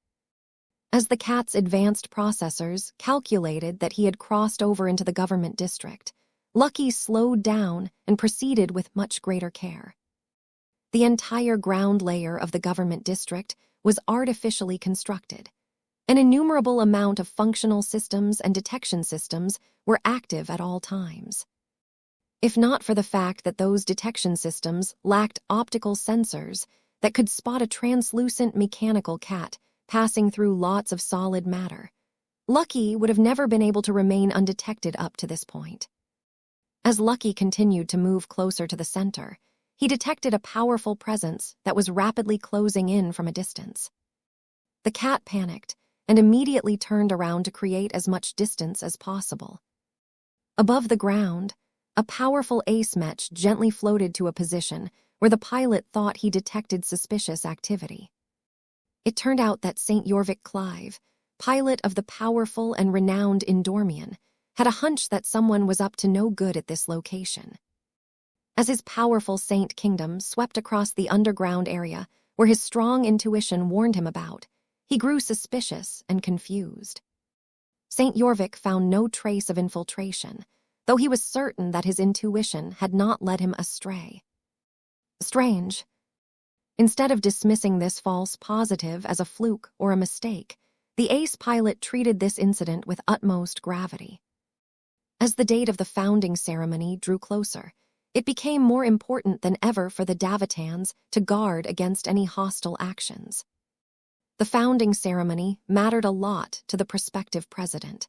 As the cat's advanced processors calculated that he had crossed over into the government district, Lucky slowed down and proceeded with much greater care. The entire ground layer of the government district was artificially constructed. An innumerable amount of functional systems and detection systems were active at all times. If not for the fact that those detection systems lacked optical sensors that could spot a translucent mechanical cat passing through lots of solid matter, Lucky would have never been able to remain undetected up to this point. As Lucky continued to move closer to the center, he detected a powerful presence that was rapidly closing in from a distance. The cat panicked and immediately turned around to create as much distance as possible. Above the ground, a powerful ace mech gently floated to a position where the pilot thought he detected suspicious activity. It turned out that St. Yorvik Clive, pilot of the powerful and renowned Endormian, had a hunch that someone was up to no good at this location. As his powerful Saint Kingdom swept across the underground area where his strong intuition warned him about, he grew suspicious and confused. St. Yorvik found no trace of infiltration, though he was certain that his intuition had not led him astray. Strange. Instead of dismissing this false positive as a fluke or a mistake, the ace pilot treated this incident with utmost gravity. As the date of the founding ceremony drew closer, it became more important than ever for the Davitans to guard against any hostile actions. The founding ceremony mattered a lot to the prospective president.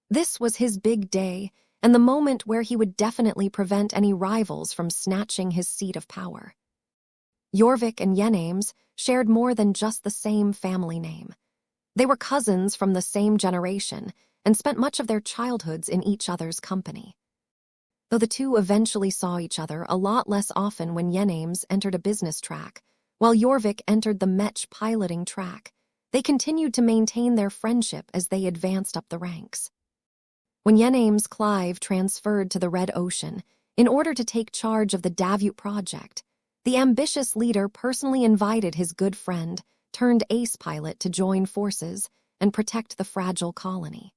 This was his big day and the moment where he would definitely prevent any rivals from snatching his seat of power. Yorvik and Yenames shared more than just the same family name. They were cousins from the same generation and spent much of their childhoods in each other's company. Though the two eventually saw each other a lot less often when Yenames entered a business track, while Yorvik entered the Mech piloting track, they continued to maintain their friendship as they advanced up the ranks. When Yenames Clive transferred to the Red Ocean in order to take charge of the Davute project, the ambitious leader personally invited his good friend, turned ace pilot, to join forces and protect the fragile colony.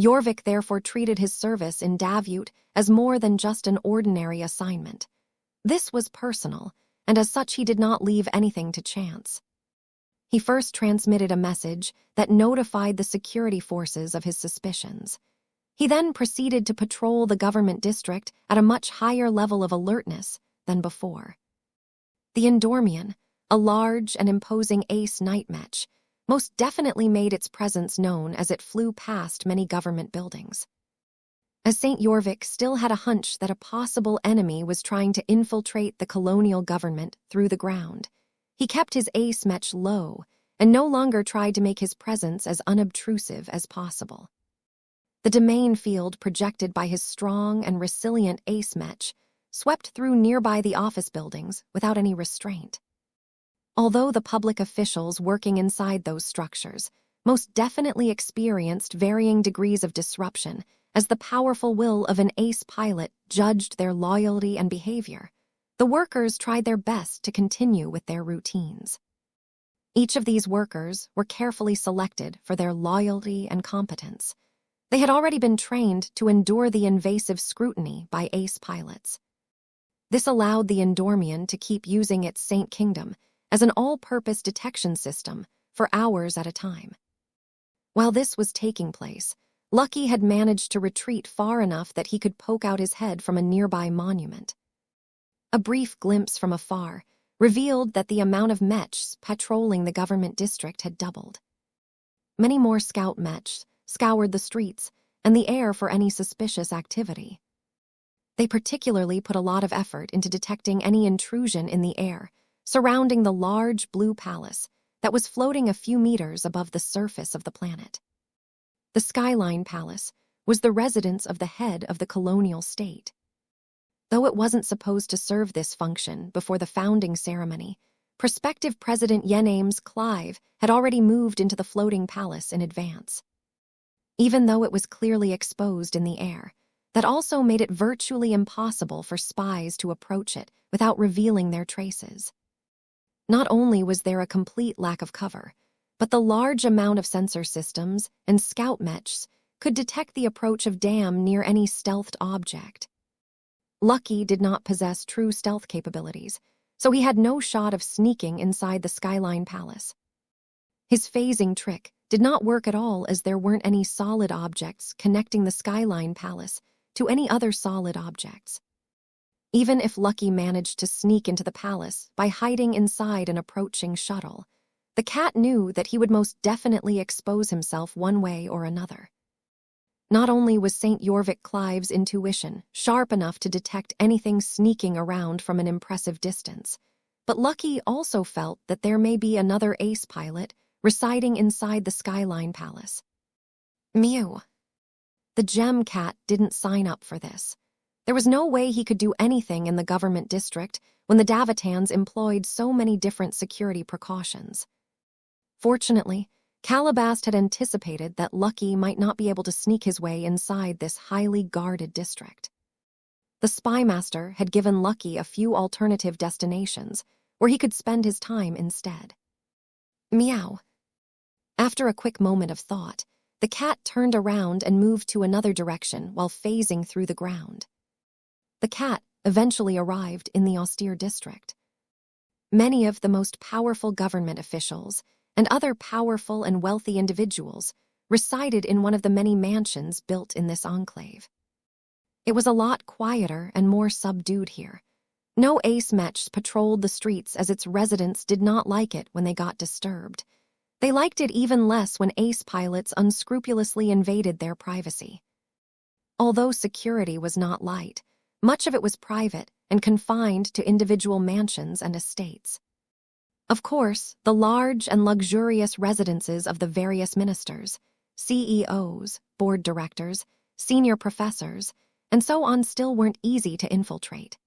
Yorvik therefore treated his service in Davute as more than just an ordinary assignment. This was personal, and as such he did not leave anything to chance. He first transmitted a message that notified the security forces of his suspicions. He then proceeded to patrol the government district at a much higher level of alertness than before. The Endormian, a large and imposing ace night mech, most definitely made its presence known as it flew past many government buildings. As St. Yorvik still had a hunch that a possible enemy was trying to infiltrate the colonial government through the ground, he kept his ace mech low and no longer tried to make his presence as unobtrusive as possible. The domain field projected by his strong and resilient ace mech swept through nearby the office buildings without any restraint. Although the public officials working inside those structures most definitely experienced varying degrees of disruption as the powerful will of an ace pilot judged their loyalty and behavior, the workers tried their best to continue with their routines. Each of these workers were carefully selected for their loyalty and competence. They had already been trained to endure the invasive scrutiny by ace pilots. This allowed the Endormian to keep using its Saint Kingdom as an all-purpose detection system for hours at a time. While this was taking place, Lucky had managed to retreat far enough that he could poke out his head from a nearby monument. A brief glimpse from afar revealed that the amount of Mechs patrolling the government district had doubled. Many more scout Mechs scoured the streets and the air for any suspicious activity. They particularly put a lot of effort into detecting any intrusion in the air surrounding the large blue palace that was floating a few meters above the surface of the planet. The Skyline Palace was the residence of the head of the colonial state. Though it wasn't supposed to serve this function before the founding ceremony, prospective President Yenames Clive had already moved into the floating palace in advance. Even though it was clearly exposed in the air, that also made it virtually impossible for spies to approach it without revealing their traces. Not only was there a complete lack of cover, but the large amount of sensor systems and scout mechs could detect the approach of damn near any stealthed object. Lucky did not possess true stealth capabilities, so he had no shot of sneaking inside the Skyline Palace. His phasing trick did not work at all as there weren't any solid objects connecting the Skyline Palace to any other solid objects. Even if Lucky managed to sneak into the palace by hiding inside an approaching shuttle, the cat knew that he would most definitely expose himself one way or another. Not only was St. Yorvik Clive's intuition sharp enough to detect anything sneaking around from an impressive distance, but Lucky also felt that there may be another ace pilot residing inside the Skyline Palace. Mew. The gem cat didn't sign up for this. There was no way he could do anything in the government district when the Davitans employed so many different security precautions. Fortunately, Calabast had anticipated that Lucky might not be able to sneak his way inside this highly guarded district. The spymaster had given Lucky a few alternative destinations where he could spend his time instead. Meow. After a quick moment of thought, the cat turned around and moved to another direction while phasing through the ground. The cat eventually arrived in the austere district. Many of the most powerful government officials and other powerful and wealthy individuals resided in one of the many mansions built in this enclave. It was a lot quieter and more subdued here. No ace mechs patrolled the streets as its residents did not like it when they got disturbed. They liked it even less when ace pilots unscrupulously invaded their privacy. Although security was not light, much of it was private and confined to individual mansions and estates. Of course, the large and luxurious residences of the various ministers, CEOs, board directors, senior professors, and so on still weren't easy to infiltrate.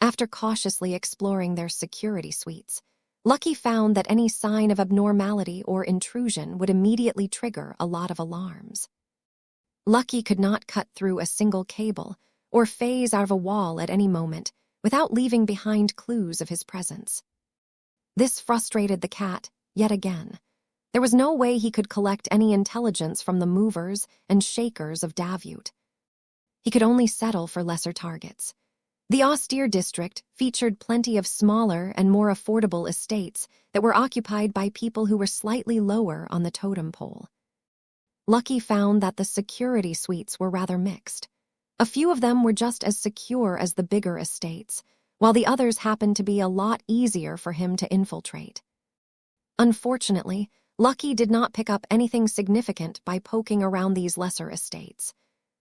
After cautiously exploring their security suites, Lucky found that any sign of abnormality or intrusion would immediately trigger a lot of alarms. Lucky could not cut through a single cable or phase out of a wall at any moment without leaving behind clues of his presence. This frustrated the cat yet again. There was no way he could collect any intelligence from the movers and shakers of Davut. He could only settle for lesser targets. The austere district featured plenty of smaller and more affordable estates that were occupied by people who were slightly lower on the totem pole. Lucky found that the security suites were rather mixed. A few of them were just as secure as the bigger estates, while the others happened to be a lot easier for him to infiltrate. Unfortunately, Lucky did not pick up anything significant by poking around these lesser estates.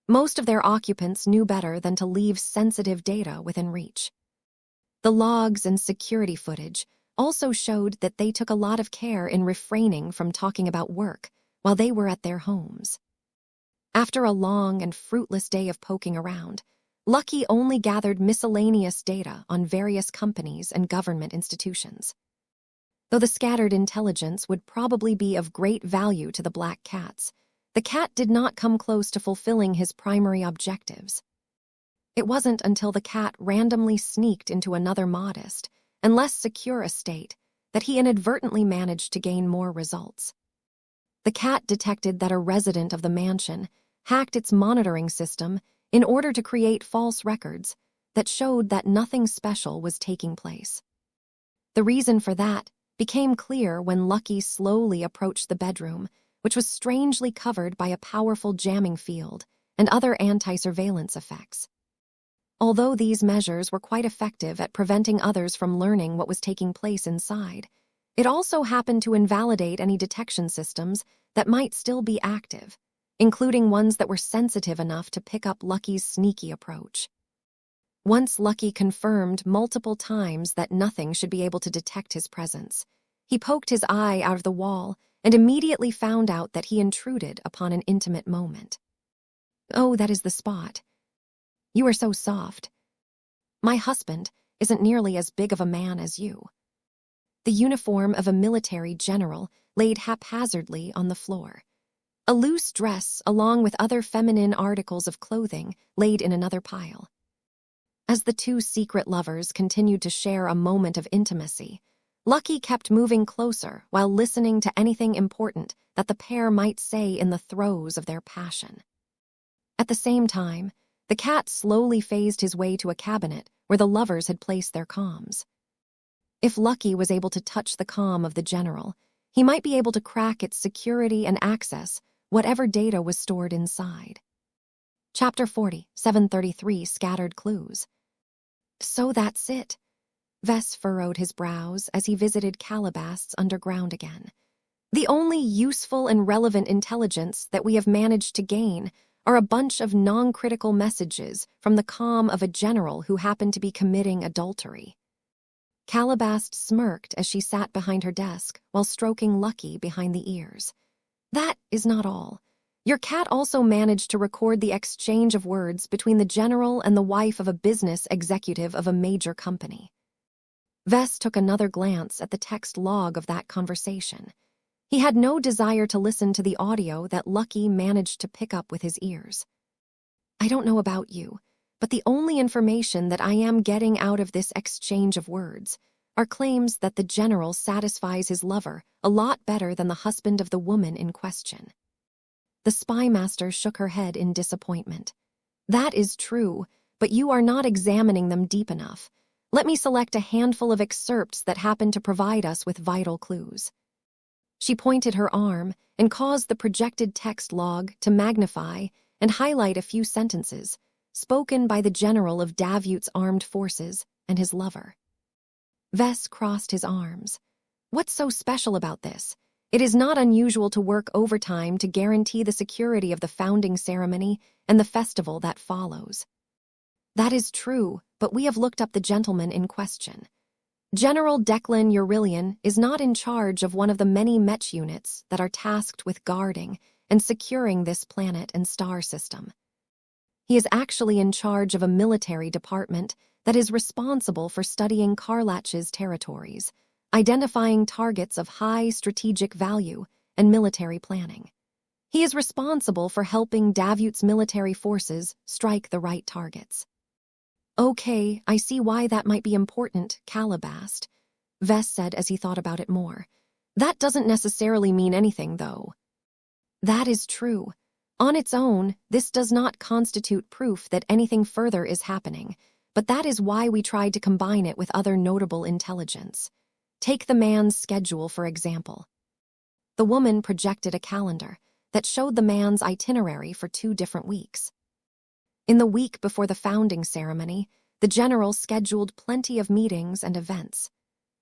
Most of their occupants knew better than to leave sensitive data within reach. The logs and security footage also showed that they took a lot of care in refraining from talking about work while they were at their homes. After a long and fruitless day of poking around, Lucky only gathered miscellaneous data on various companies and government institutions. Though the scattered intelligence would probably be of great value to the black cats, the cat did not come close to fulfilling his primary objectives. It wasn't until the cat randomly sneaked into another modest and less secure estate that he inadvertently managed to gain more results. The cat detected that a resident of the mansion hacked its monitoring system in order to create false records that showed that nothing special was taking place. The reason for that became clear when Lucky slowly approached the bedroom, which was strangely covered by a powerful jamming field and other anti-surveillance effects. Although these measures were quite effective at preventing others from learning what was taking place inside, it also happened to invalidate any detection systems that might still be active, including ones that were sensitive enough to pick up Lucky's sneaky approach. Once Lucky confirmed multiple times that nothing should be able to detect his presence, he poked his eye out of the wall and immediately found out that he intruded upon an intimate moment. "Oh, that is the spot. You are so soft. My husband isn't nearly as big of a man as you." The uniform of a military general laid haphazardly on the floor. A loose dress, along with other feminine articles of clothing, laid in another pile. As the two secret lovers continued to share a moment of intimacy, Lucky kept moving closer while listening to anything important that the pair might say in the throes of their passion. At the same time, the cat slowly phased his way to a cabinet where the lovers had placed their comms. If Lucky was able to touch the comm of the general, he might be able to crack its security and access whatever data was stored inside. Chapter 40, 733 Scattered Clues. So that's it. Vess furrowed his brows as he visited Calabast's underground again. The only useful and relevant intelligence that we have managed to gain are a bunch of non-critical messages from the comm of a general who happened to be committing adultery. Calabast smirked as she sat behind her desk while stroking Lucky behind the ears. That is not all. Your cat also managed to record the exchange of words between the general and the wife of a business executive of a major company. Vess took another glance at the text log of that conversation. He had no desire to listen to the audio that Lucky managed to pick up with his ears. "I don't know about you, but the only information that I am getting out of this exchange of words are claims that the general satisfies his lover a lot better than the husband of the woman in question." The spy master shook her head in disappointment. "That is true, but you are not examining them deep enough. Let me select a handful of excerpts that happen to provide us with vital clues." She pointed her arm and caused the projected text log to magnify and highlight a few sentences, spoken by the general of Davut's armed forces and his lover. Vess crossed his arms. "What's so special about this? It is not unusual to work overtime to guarantee the security of the founding ceremony and the festival that follows." "That is true, but we have looked up the gentleman in question. General Declan Urilian is not in charge of one of the many Mech units that are tasked with guarding and securing this planet and star system. He is actually in charge of a military department that is responsible for studying Karlach's territories, identifying targets of high strategic value, and military planning. He is responsible for helping Davut's military forces strike the right targets." "Okay, I see why that might be important, Calabast," Vess said as he thought about it more. "That doesn't necessarily mean anything, though." "That is true. On its own, this does not constitute proof that anything further is happening, but that is why we tried to combine it with other notable intelligence. Take the man's schedule, for example." The woman projected a calendar that showed the man's itinerary for 2 different weeks. In the week before the founding ceremony, the general scheduled plenty of meetings and events.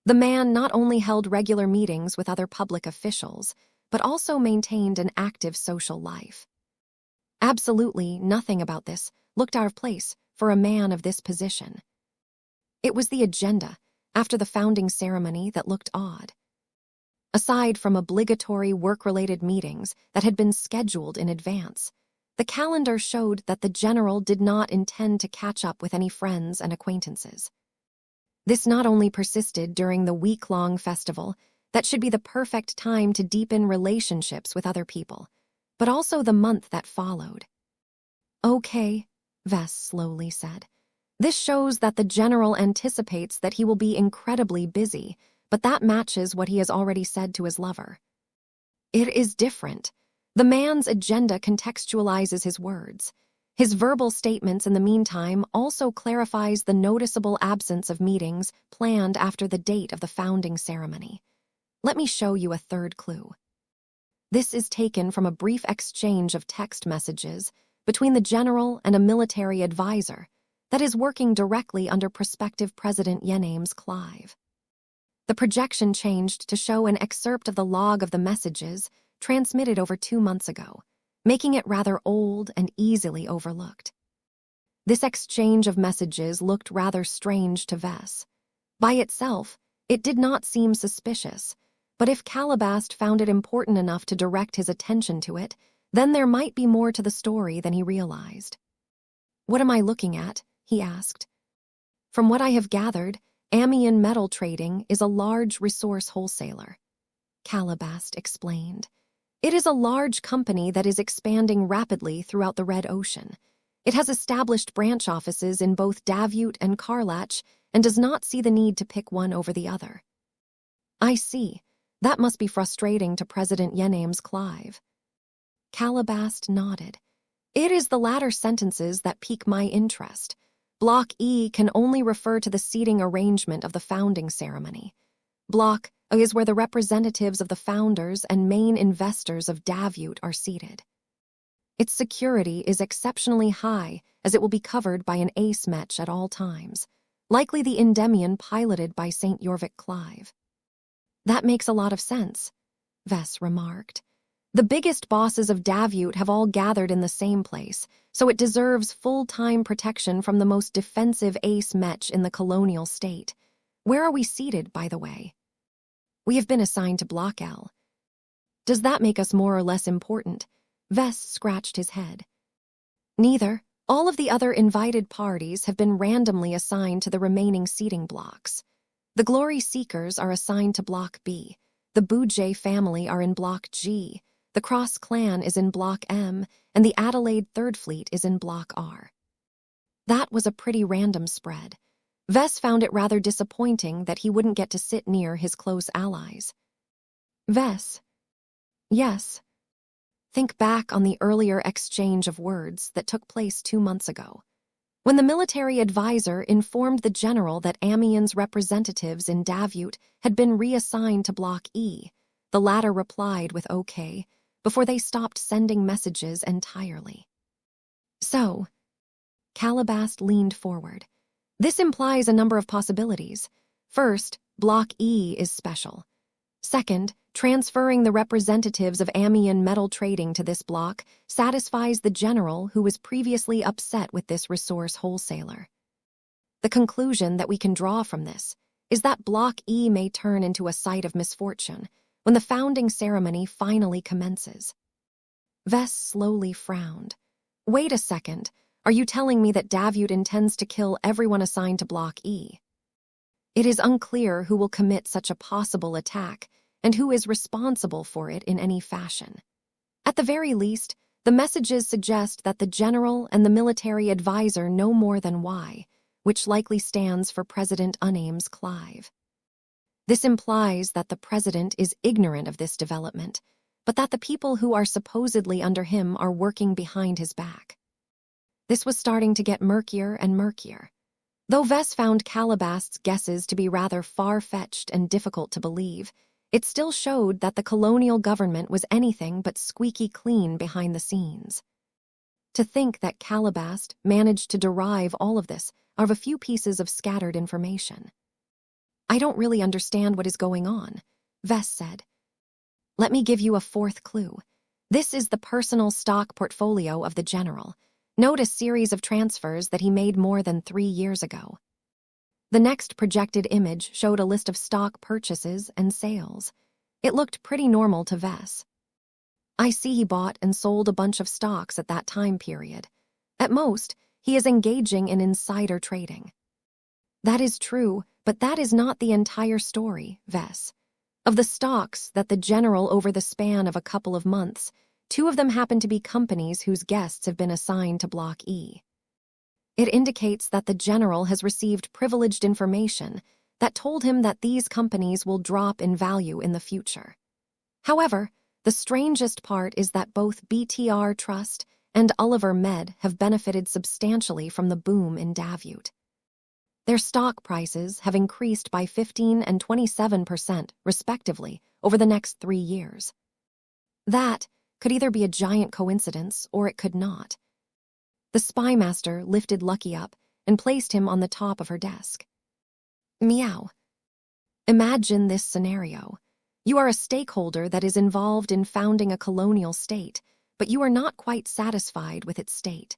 The man not only held regular meetings with other public officials, but also maintained an active social life. Absolutely nothing about this looked out of place for a man of this position. It was the agenda after the founding ceremony that looked odd. Aside from obligatory work-related meetings that had been scheduled in advance, The calendar showed that the general did not intend to catch up with any friends and acquaintances. This not only persisted during the week-long festival, that should be the perfect time to deepen relationships with other people, but also the month that followed. "Okay," Vess slowly said. "This shows that the general anticipates that he will be incredibly busy, but that matches what he has already said to his lover." "It is different. The man's agenda contextualizes his words. His verbal statements in the meantime also clarifies the noticeable absence of meetings planned after the date of the founding ceremony. Let me show you a third clue." This is taken from a brief exchange of text messages between the general and a military advisor that is working directly under prospective President Yename's Clive. The projection changed to show an excerpt of the log of the messages transmitted over 2 months ago, making it rather old and easily overlooked. This exchange of messages looked rather strange to Vess. By itself, it did not seem suspicious, but if Calabast found it important enough to direct his attention to it, then there might be more to the story than he realized. "What am I looking at?" he asked. "From what I have gathered, Amiens Metal Trading is a large resource wholesaler," Calabast explained. "It is a large company that is expanding rapidly throughout the Red Ocean. It has established branch offices in both Davut and Karlach and does not see the need to pick one over the other." "I see. That must be frustrating to President Yename's Clive." Calabast nodded. "It is the latter sentences that pique my interest. Block E can only refer to the seating arrangement of the founding ceremony. Block A is where the representatives of the founders and main investors of Davut are seated. Its security is exceptionally high, as it will be covered by an ace Mech at all times, likely the Endymion piloted by St. Yorvik Clive." "That makes a lot of sense," Vess remarked. "The biggest bosses of Davut have all gathered in the same place, so it deserves full-time protection from the most defensive ace Mech in the colonial state. Where are we seated, by the way?" "We have been assigned to Block L." "Does that make us more or less important?" Vess scratched his head. "Neither. All of the other invited parties have been randomly assigned to the remaining seating blocks. The Glory Seekers are assigned to Block B, the Boujay family are in Block G, the Cross Clan is in Block M, and the Adelaide Third Fleet is in Block R." That was a pretty random spread. Vess found it rather disappointing that he wouldn't get to sit near his close allies. "Vess." "Yes." "Think back on the earlier exchange of words that took place 2 months ago. When the military advisor informed the general that Amiens representatives in Davut had been reassigned to Block E, the latter replied with "okay" before they stopped sending messages entirely. "So," Calabast leaned forward, "this implies a number of possibilities. First, Block E is special. Second, transferring the representatives of Amiens Metal Trading to this block satisfies the general who was previously upset with this resource wholesaler. The conclusion that we can draw from this is that Block E may turn into a site of misfortune when the founding ceremony finally commences." Vess slowly frowned. "Wait a second. Are you telling me that Davut intends to kill everyone assigned to Block E?" "It is unclear who will commit such a possible attack and who is responsible for it in any fashion. At the very least, the messages suggest that the general and the military advisor know more than Y, which likely stands for President Yename's Clive. This implies that the president is ignorant of this development, but that the people who are supposedly under him are working behind his back." This was starting to get murkier and murkier. Though Vess found Calabast's guesses to be rather far-fetched and difficult to believe, it still showed that the colonial government was anything but squeaky clean behind the scenes. To think that Calabast managed to derive all of this out of a few pieces of scattered information. "I don't really understand what is going on," Vess said. "Let me give you a fourth clue. This is the personal stock portfolio of the general. Note a series of transfers that he made more than 3 years ago." The next projected image showed a list of stock purchases and sales. It looked pretty normal to Vess. I see he bought and sold a bunch of stocks at that time period. At most, he is engaging in insider trading. That is true, but that is not the entire story, Vess. Of the stocks that the general over the span of a couple of months, 2 of them happen to be companies whose guests have been assigned to Block E. It indicates that the general has received privileged information that told him that these companies will drop in value in the future. However, the strangest part is that both BTR Trust and Oliver Med have benefited substantially from the boom in Davute. Their stock prices have increased by 15% and 27%, respectively, over the next 3 years. That could either be a giant coincidence or it could not. The spymaster lifted Lucky up and placed him on the top of her desk. Meow. Imagine this scenario. You are a stakeholder that is involved in founding a colonial state, but you are not quite satisfied with its state.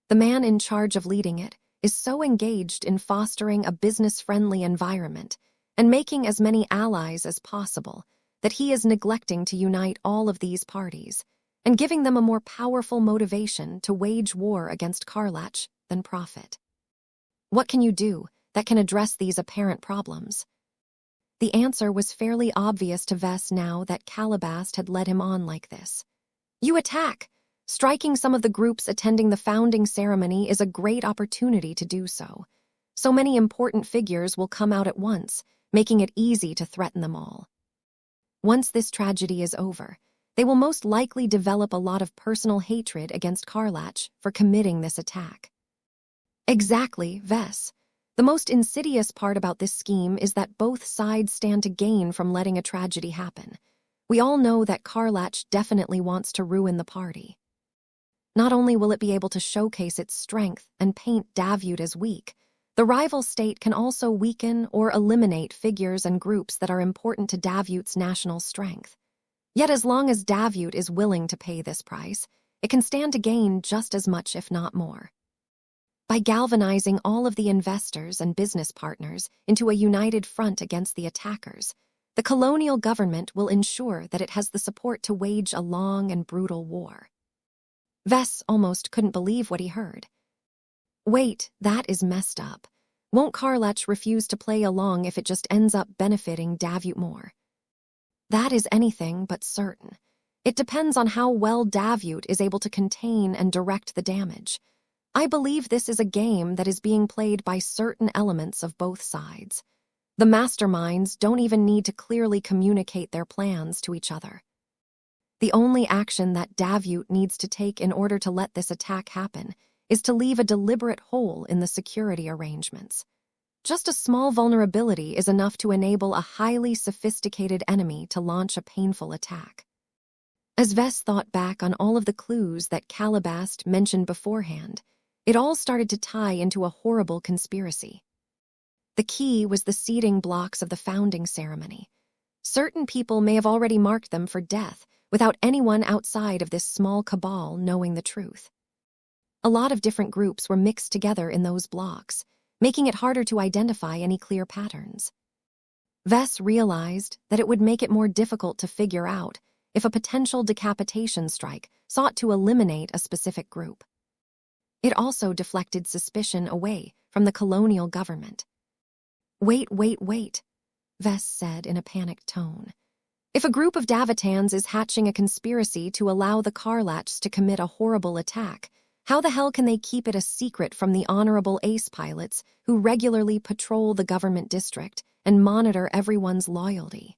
The man in charge of leading it is so engaged in fostering a business-friendly environment and making as many allies as possible that he is neglecting to unite all of these parties and giving them a more powerful motivation to wage war against Karlach than profit. What can you do that can address these apparent problems? The answer was fairly obvious to Vess now that Calabast had led him on like this. You attack! Striking some of the groups attending the founding ceremony is a great opportunity to do so. So many important figures will come out at once, making it easy to threaten them all. Once this tragedy is over, they will most likely develop a lot of personal hatred against Karlach for committing this attack. Exactly, Vess. The most insidious part about this scheme is that both sides stand to gain from letting a tragedy happen. We all know that Karlach definitely wants to ruin the party. Not only will it be able to showcase its strength and paint Davute as weak, the rival state can also weaken or eliminate figures and groups that are important to Davute's national strength. Yet as long as Davute is willing to pay this price, it can stand to gain just as much if not more. By galvanizing all of the investors and business partners into a united front against the attackers, the colonial government will ensure that it has the support to wage a long and brutal war. Vess almost couldn't believe what he heard. Wait, that is messed up. Won't Karlach refuse to play along if it just ends up benefiting Davute more? That is anything but certain. It depends on how well Davute is able to contain and direct the damage. I believe this is a game that is being played by certain elements of both sides. The masterminds don't even need to clearly communicate their plans to each other. The only action that Davute needs to take in order to let this attack happen is to leave a deliberate hole in the security arrangements. Just a small vulnerability is enough to enable a highly sophisticated enemy to launch a painful attack. As Vess thought back on all of the clues that Calabast mentioned beforehand, it all started to tie into a horrible conspiracy. The key was the seating blocks of the founding ceremony. Certain people may have already marked them for death without anyone outside of this small cabal knowing the truth. A lot of different groups were mixed together in those blocks, making it harder to identify any clear patterns. Vess realized that it would make it more difficult to figure out if a potential decapitation strike sought to eliminate a specific group. It also deflected suspicion away from the colonial government. Wait, Vess said in a panicked tone. If a group of Davitans is hatching a conspiracy to allow the Karlachs to commit a horrible attack, how the hell can they keep it a secret from the honorable ace pilots who regularly patrol the government district and monitor everyone's loyalty?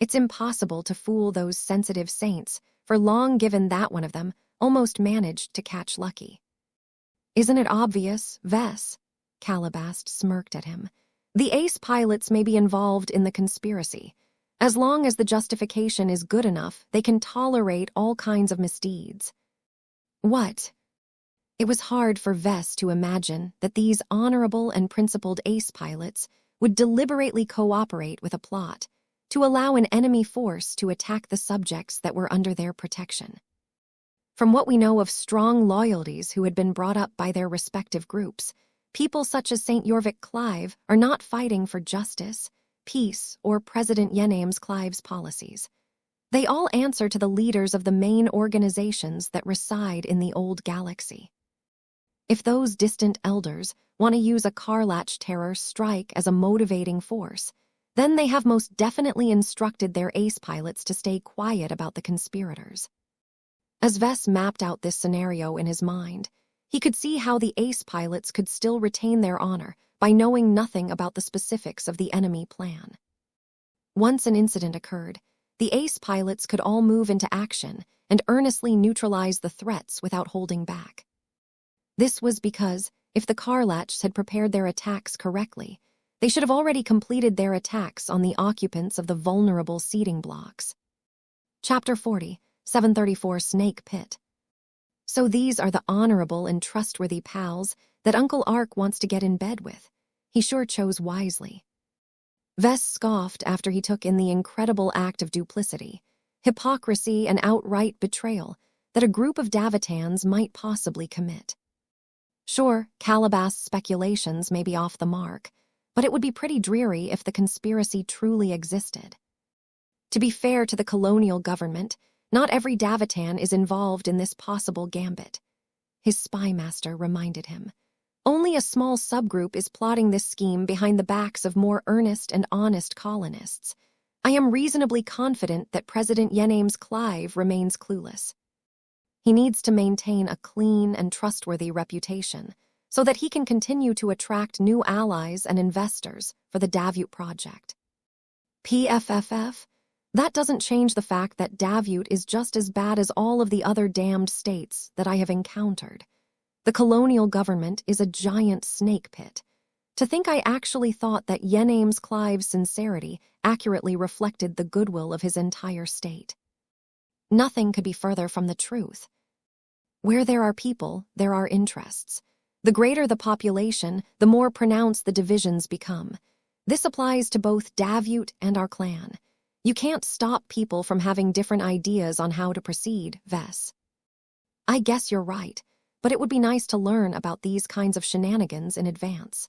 It's impossible to fool those sensitive saints, for long given that one of them almost managed to catch Lucky. Isn't it obvious, Vess? Calabast smirked at him. The ace pilots may be involved in the conspiracy. As long as the justification is good enough, they can tolerate all kinds of misdeeds. What? It was hard for Vess to imagine that these honorable and principled ace pilots would deliberately cooperate with a plot to allow an enemy force to attack the subjects that were under their protection. From what we know of strong loyalties who had been brought up by their respective groups, people such as St. Jorvik Clive are not fighting for justice, peace, or President Yename's Clive's policies. They all answer to the leaders of the main organizations that reside in the old galaxy. If those distant elders want to use a Karlach terror strike as a motivating force, then they have most definitely instructed their ace pilots to stay quiet about the conspirators. As Vess mapped out this scenario in his mind, he could see how the ace pilots could still retain their honor by knowing nothing about the specifics of the enemy plan. Once an incident occurred, the ace pilots could all move into action and earnestly neutralize the threats without holding back. This was because, if the Karlachs had prepared their attacks correctly, they should have already completed their attacks on the occupants of the vulnerable seating blocks. Chapter 40, 734 Snake Pit. So these are the honorable and trustworthy pals that Uncle Ark wants to get in bed with. He sure chose wisely. Vess scoffed after he took in the incredible act of duplicity, hypocrisy, and outright betrayal that a group of Davitans might possibly commit. Sure, Calabas's speculations may be off the mark, but it would be pretty dreary if the conspiracy truly existed. To be fair to the colonial government, not every Davitan is involved in this possible gambit. His spy master reminded him. Only a small subgroup is plotting this scheme behind the backs of more earnest and honest colonists. I am reasonably confident that President Yenames Clive remains clueless. He needs to maintain a clean and trustworthy reputation so that he can continue to attract new allies and investors for the Davut project. PFFF? That doesn't change the fact that Davut is just as bad as all of the other damned states that I have encountered. The colonial government is a giant snake pit. To think I actually thought that Yenames Clive's sincerity accurately reflected the goodwill of his entire state. Nothing could be further from the truth. Where there are people, there are interests. The greater the population, the more pronounced the divisions become. This applies to both Davut and our clan. You can't stop people from having different ideas on how to proceed, Vess. I guess you're right, but it would be nice to learn about these kinds of shenanigans in advance.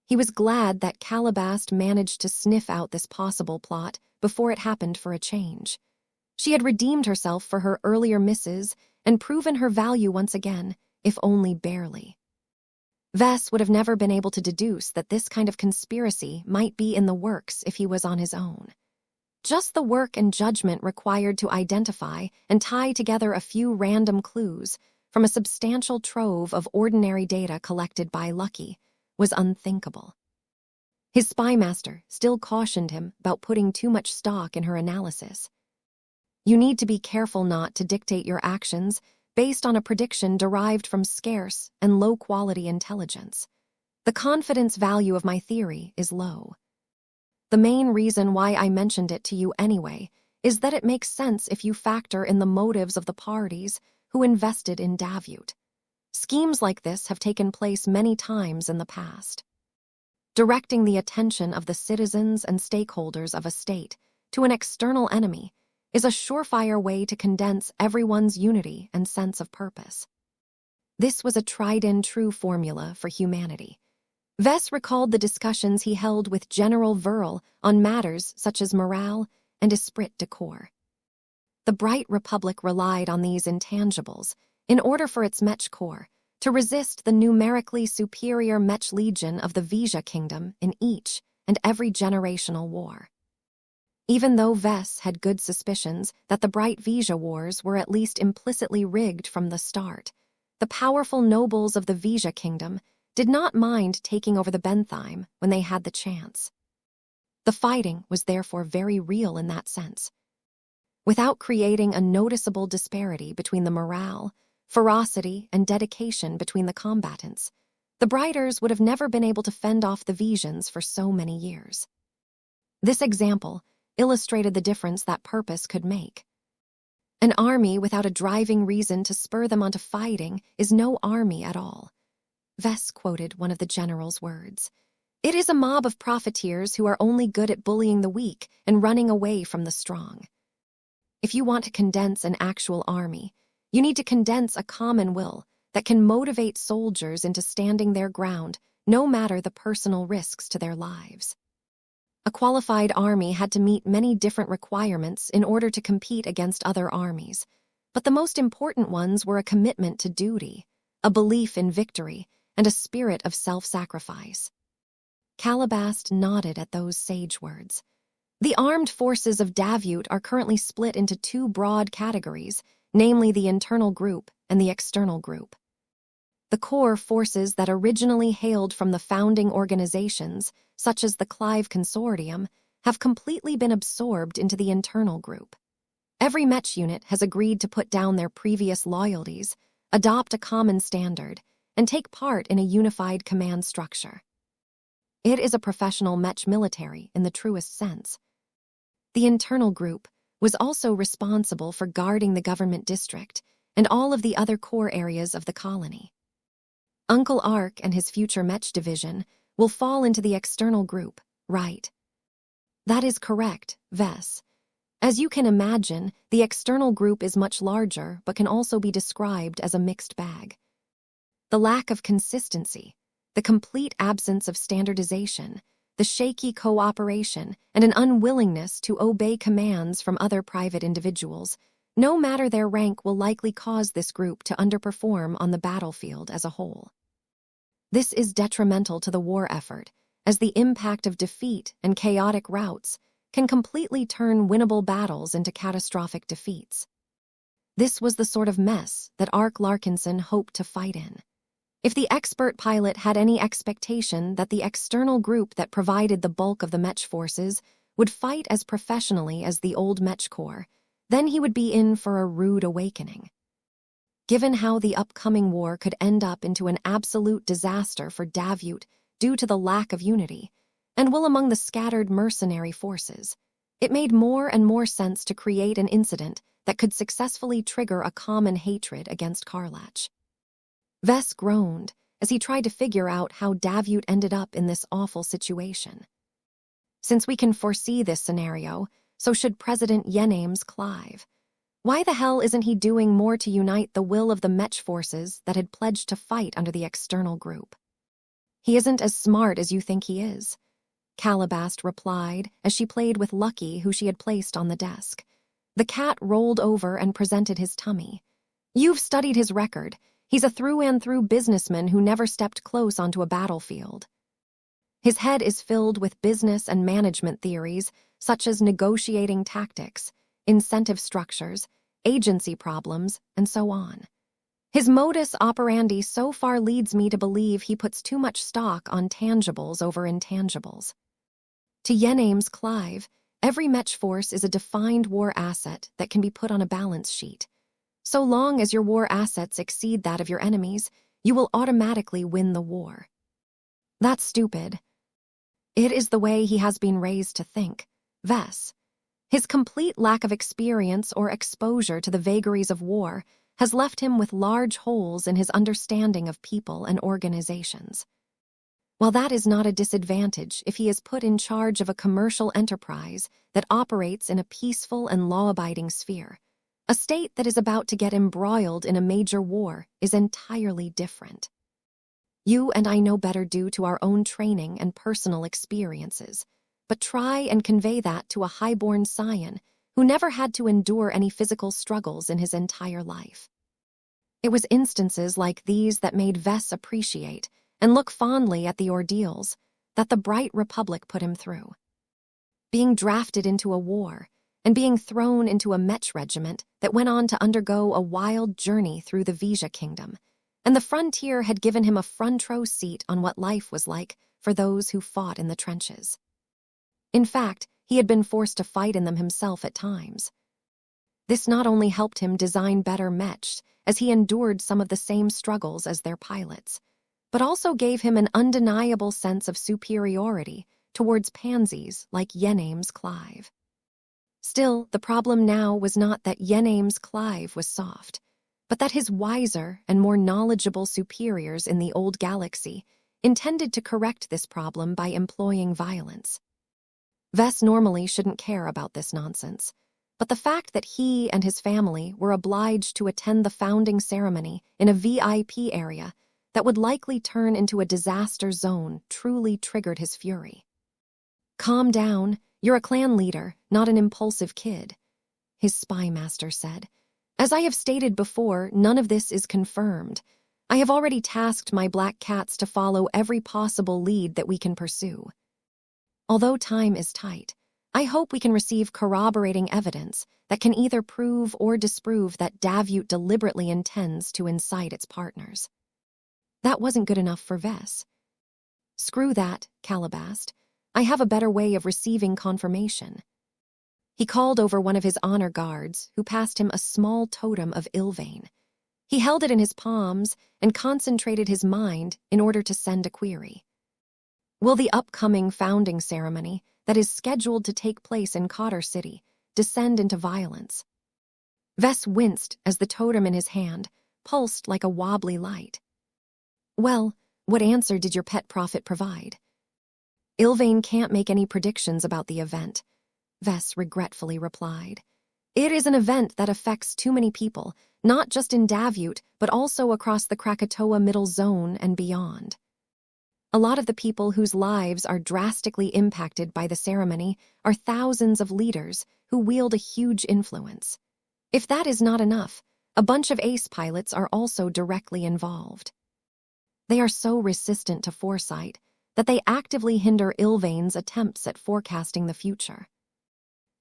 He was glad that Calabast managed to sniff out this possible plot before it happened for a change. She had redeemed herself for her earlier misses and proven her value once again, if only barely. Vess would have never been able to deduce that this kind of conspiracy might be in the works if he was on his own. Just the work and judgment required to identify and tie together a few random clues from a substantial trove of ordinary data collected by Lucky was unthinkable. His spy master still cautioned him about putting too much stock in her analysis. You need to be careful not to dictate your actions based on a prediction derived from scarce and low-quality intelligence. The confidence value of my theory is low. The main reason why I mentioned it to you anyway is that it makes sense if you factor in the motives of the parties who invested in Davut. Schemes like this have taken place many times in the past. Directing the attention of the citizens and stakeholders of a state to an external enemy is a surefire way to condense everyone's unity and sense of purpose. This was a tried-and-true formula for humanity. Vess recalled the discussions he held with General Verl on matters such as morale and esprit de corps. The Bright Republic relied on these intangibles in order for its Mech Corps to resist the numerically superior Mech Legion of the Vija Kingdom in each and every generational war. Even though Vess had good suspicions that the Bright Vija Wars were at least implicitly rigged from the start, the powerful nobles of the Vija Kingdom did not mind taking over the Bentheim when they had the chance. The fighting was therefore very real in that sense. Without creating a noticeable disparity between the morale, ferocity, and dedication between the combatants, the Brighters would have never been able to fend off the Vesians for so many years. This example illustrated the difference that purpose could make. An army without a driving reason to spur them onto fighting is no army at all. Vess quoted one of the general's words. It is a mob of profiteers who are only good at bullying the weak and running away from the strong. If you want to condense an actual army, you need to condense a common will that can motivate soldiers into standing their ground, no matter the personal risks to their lives. A qualified army had to meet many different requirements in order to compete against other armies, but the most important ones were a commitment to duty, a belief in victory, and a spirit of self-sacrifice. Calabast nodded at those sage words. The armed forces of Davut are currently split into two broad categories, namely the internal group and the external group. The core forces that originally hailed from the founding organizations, such as the Clive Consortium, have completely been absorbed into the internal group. Every Mech unit has agreed to put down their previous loyalties, adopt a common standard, and take part in a unified command structure. It is a professional Mech military in the truest sense. The internal group was also responsible for guarding the government district and all of the other core areas of the colony. Uncle Ark and his future Mech division will fall into the external group, right? That is correct, Vess. As you can imagine, the external group is much larger but can also be described as a mixed bag. The lack of consistency, the complete absence of standardization, the shaky cooperation, and an unwillingness to obey commands from other private individuals, no matter their rank, will likely cause this group to underperform on the battlefield as a whole. This is detrimental to the war effort, as the impact of defeat and chaotic routes can completely turn winnable battles into catastrophic defeats. This was the sort of mess that Ark Larkinson hoped to fight in. If the expert pilot had any expectation that the external group that provided the bulk of the Mech forces would fight as professionally as the old Mech Corps, then he would be in for a rude awakening. Given how the upcoming war could end up into an absolute disaster for Davut due to the lack of unity, and will among the scattered mercenary forces, it made more and more sense to create an incident that could successfully trigger a common hatred against Karlach. Vess groaned as he tried to figure out how Davut ended up in this awful situation. Since we can foresee this scenario, so should President Yenames Clive. Why the hell isn't he doing more to unite the will of the Mech forces that had pledged to fight under the external group? He isn't as smart as you think he is, Calabast replied as she played with Lucky, who she had placed on the desk. The cat rolled over and presented his tummy. You've studied his record. He's a through-and-through businessman who never stepped close onto a battlefield. His head is filled with business and management theories, such as negotiating tactics, incentive structures, agency problems, and so on. His modus operandi so far leads me to believe he puts too much stock on tangibles over intangibles. To Yenames Clive, every Mech force is a defined war asset that can be put on a balance sheet. So long as your war assets exceed that of your enemies, you will automatically win the war. That's stupid. It is the way he has been raised to think, Vess. His complete lack of experience or exposure to the vagaries of war has left him with large holes in his understanding of people and organizations. While that is not a disadvantage if he is put in charge of a commercial enterprise that operates in a peaceful and law-abiding sphere, a state that is about to get embroiled in a major war is entirely different. You and I know better due to our own training and personal experiences, but try and convey that to a high-born scion who never had to endure any physical struggles in his entire life. It was instances like these that made Vess appreciate and look fondly at the ordeals that the Bright Republic put him through. Being drafted into a war and being thrown into a Mech regiment that went on to undergo a wild journey through the Vija Kingdom, and the frontier had given him a front-row seat on what life was like for those who fought in the trenches. In fact, he had been forced to fight in them himself at times. This not only helped him design better Mechs, as he endured some of the same struggles as their pilots, but also gave him an undeniable sense of superiority towards pansies like Yenames Clive. Still, the problem now was not that Yenames Clive was soft, but that his wiser and more knowledgeable superiors in the old galaxy intended to correct this problem by employing violence. Vess normally shouldn't care about this nonsense, but the fact that he and his family were obliged to attend the founding ceremony in a VIP area that would likely turn into a disaster zone truly triggered his fury. Calm down. You're a clan leader, not an impulsive kid, his spy master said. As I have stated before, none of this is confirmed. I have already tasked my black cats to follow every possible lead that we can pursue. Although time is tight, I hope we can receive corroborating evidence that can either prove or disprove that Davut deliberately intends to incite its partners. That wasn't good enough for Vess. Screw that, Calabast. I have a better way of receiving confirmation. He called over one of his honor guards, who passed him a small totem of Ilvain. He held it in his palms and concentrated his mind in order to send a query. Will the upcoming founding ceremony that is scheduled to take place in Cotter City descend into violence? Vess winced as the totem in his hand pulsed like a wobbly light. Well, what answer did your pet prophet provide? Ilvain can't make any predictions about the event, Vess regretfully replied. It is an event that affects too many people, not just in Davut, but also across the Krakatoa Middle Zone and beyond. A lot of the people whose lives are drastically impacted by the ceremony are thousands of leaders who wield a huge influence. If that is not enough, a bunch of ace pilots are also directly involved. They are so resistant to foresight that they actively hinder Ilvain's attempts at forecasting the future.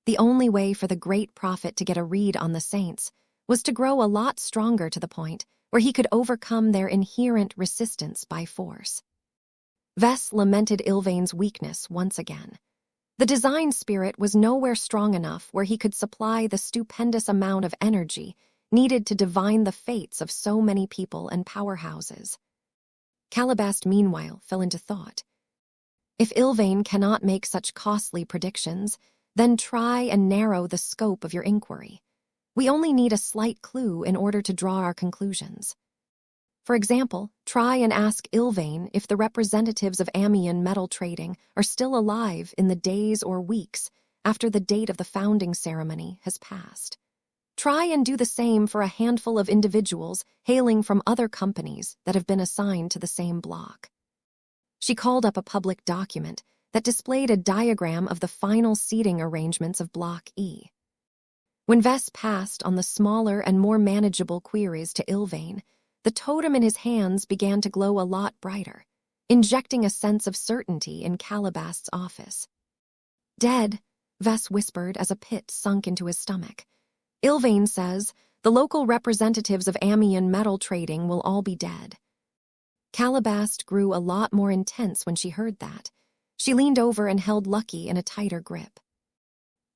The only way for the great prophet to get a read on the saints was to grow a lot stronger to the point where he could overcome their inherent resistance by force. Vess lamented Ilvain's weakness once again. The design spirit was nowhere strong enough where he could supply the stupendous amount of energy needed to divine the fates of so many people and powerhouses. Calabast, meanwhile, fell into thought. If Ilvain cannot make such costly predictions, then try and narrow the scope of your inquiry. We only need a slight clue in order to draw our conclusions. For example, try and ask Ilvain if the representatives of Amian metal trading are still alive in the days or weeks after the date of the founding ceremony has passed. Try and do the same for a handful of individuals hailing from other companies that have been assigned to the same block. She called up a public document that displayed a diagram of the final seating arrangements of Block E. When Vess passed on the smaller and more manageable queries to Ilvain, the totem in his hands began to glow a lot brighter, injecting a sense of certainty in Calabast's office. Dead, Vess whispered as a pit sunk into his stomach. Ilvain says the local representatives of Amian metal trading will all be dead. Calabast grew a lot more intense when she heard that. She leaned over and held Lucky in a tighter grip.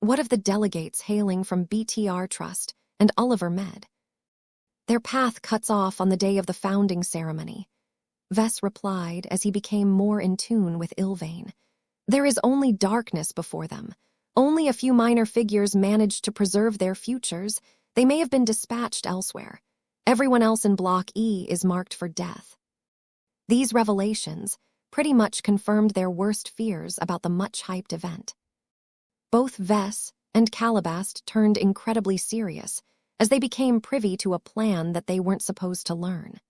What of the delegates hailing from BTR Trust and Oliver Med? Their path cuts off on the day of the founding ceremony, Vess replied as he became more in tune with Ilvain. There is only darkness before them. Only a few minor figures managed to preserve their futures. They may have been dispatched elsewhere. Everyone else in Block E is marked for death. These revelations pretty much confirmed their worst fears about the much-hyped event. Both Vess and Calabast turned incredibly serious as they became privy to a plan that they weren't supposed to learn.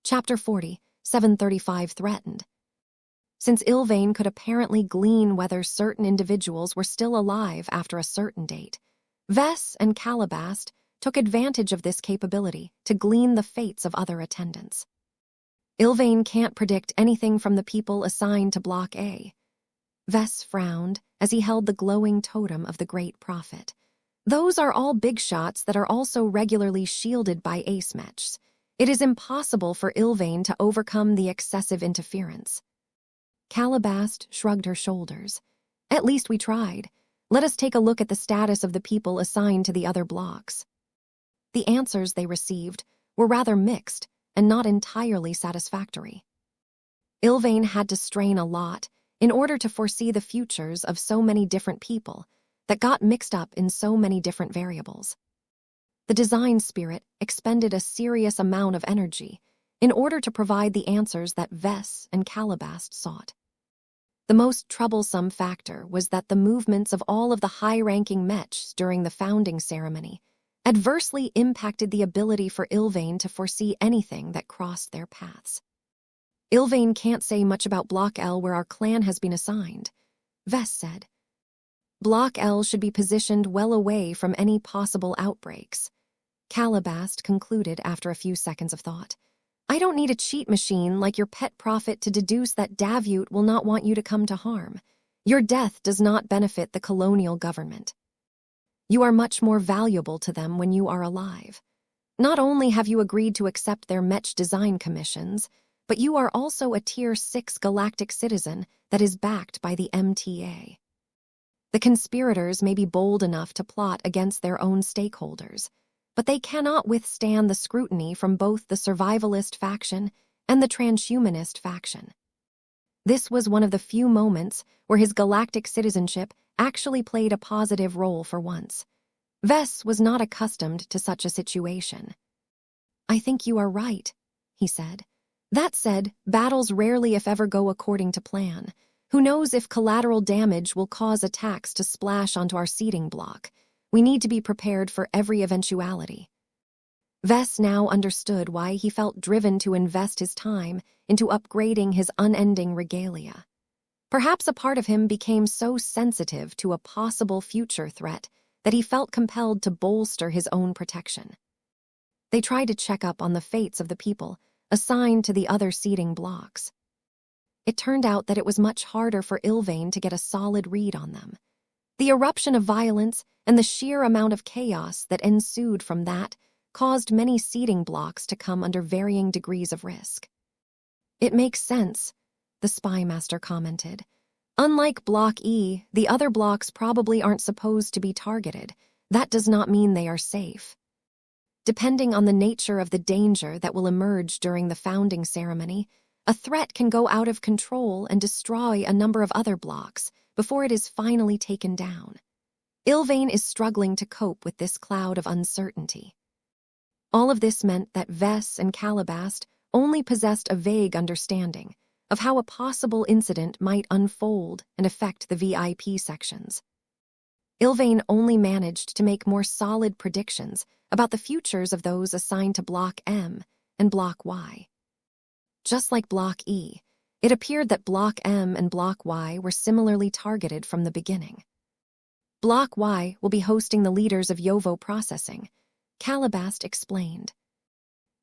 Chapter 40, 735 threatened. Since Ilvain could apparently glean whether certain individuals were still alive after a certain date, Vess and Calabast took advantage of this capability to glean the fates of other attendants. Ilvain can't predict anything from the people assigned to Block A. Vess frowned as he held the glowing totem of the Great Prophet. Those are all big shots that are also regularly shielded by ace mechs. It is impossible for Ilvain to overcome the excessive interference. Calabast shrugged her shoulders. At least we tried. Let us take a look at the status of the people assigned to the other blocks. The answers they received were rather mixed and not entirely satisfactory. Ilvain had to strain a lot in order to foresee the futures of so many different people that got mixed up in so many different variables. The design spirit expended a serious amount of energy in order to provide the answers that Vess and Calabast sought. The most troublesome factor was that the movements of all of the high-ranking mechs during the founding ceremony adversely impacted the ability for Ilvain to foresee anything that crossed their paths. Ilvain can't say much about Block L where our clan has been assigned. Vess said. Block L should be positioned well away from any possible outbreaks. Calabast concluded after a few seconds of thought. I don't need a cheat machine like your pet prophet to deduce that Davut will not want you to come to harm. Your death does not benefit the colonial government. You are much more valuable to them when you are alive. Not only have you agreed to accept their Mech design commissions, but you are also a Tier 6 galactic citizen that is backed by the MTA. The conspirators may be bold enough to plot against their own stakeholders, but they cannot withstand the scrutiny from both the survivalist faction and the transhumanist faction. This was one of the few moments where his galactic citizenship actually played a positive role for once. Vess was not accustomed to such a situation. I think you are right, he said. That said, battles rarely if ever go according to plan. Who knows if collateral damage will cause attacks to splash onto our seeding block. We need to be prepared for every eventuality. Vess now understood why he felt driven to invest his time into upgrading his unending regalia. Perhaps a part of him became so sensitive to a possible future threat that he felt compelled to bolster his own protection. They tried to check up on the fates of the people assigned to the other seeding blocks. It turned out that it was much harder for Ilvain to get a solid read on them. The eruption of violence and the sheer amount of chaos that ensued from that caused many seeding blocks to come under varying degrees of risk. It makes sense, the spy master commented. Unlike Block E, the other blocks probably aren't supposed to be targeted. That does not mean they are safe. Depending on the nature of the danger that will emerge during the founding ceremony, a threat can go out of control and destroy a number of other blocks before it is finally taken down. Ilvain is struggling to cope with this cloud of uncertainty. All of this meant that Vess and Calabast only possessed a vague understanding of how a possible incident might unfold and affect the VIP sections. Ilvain only managed to make more solid predictions about the futures of those assigned to Block M and Block Y. Just like Block E, it appeared that Block M and Block Y were similarly targeted from the beginning. Block Y will be hosting the leaders of Yovo processing, Calabast explained.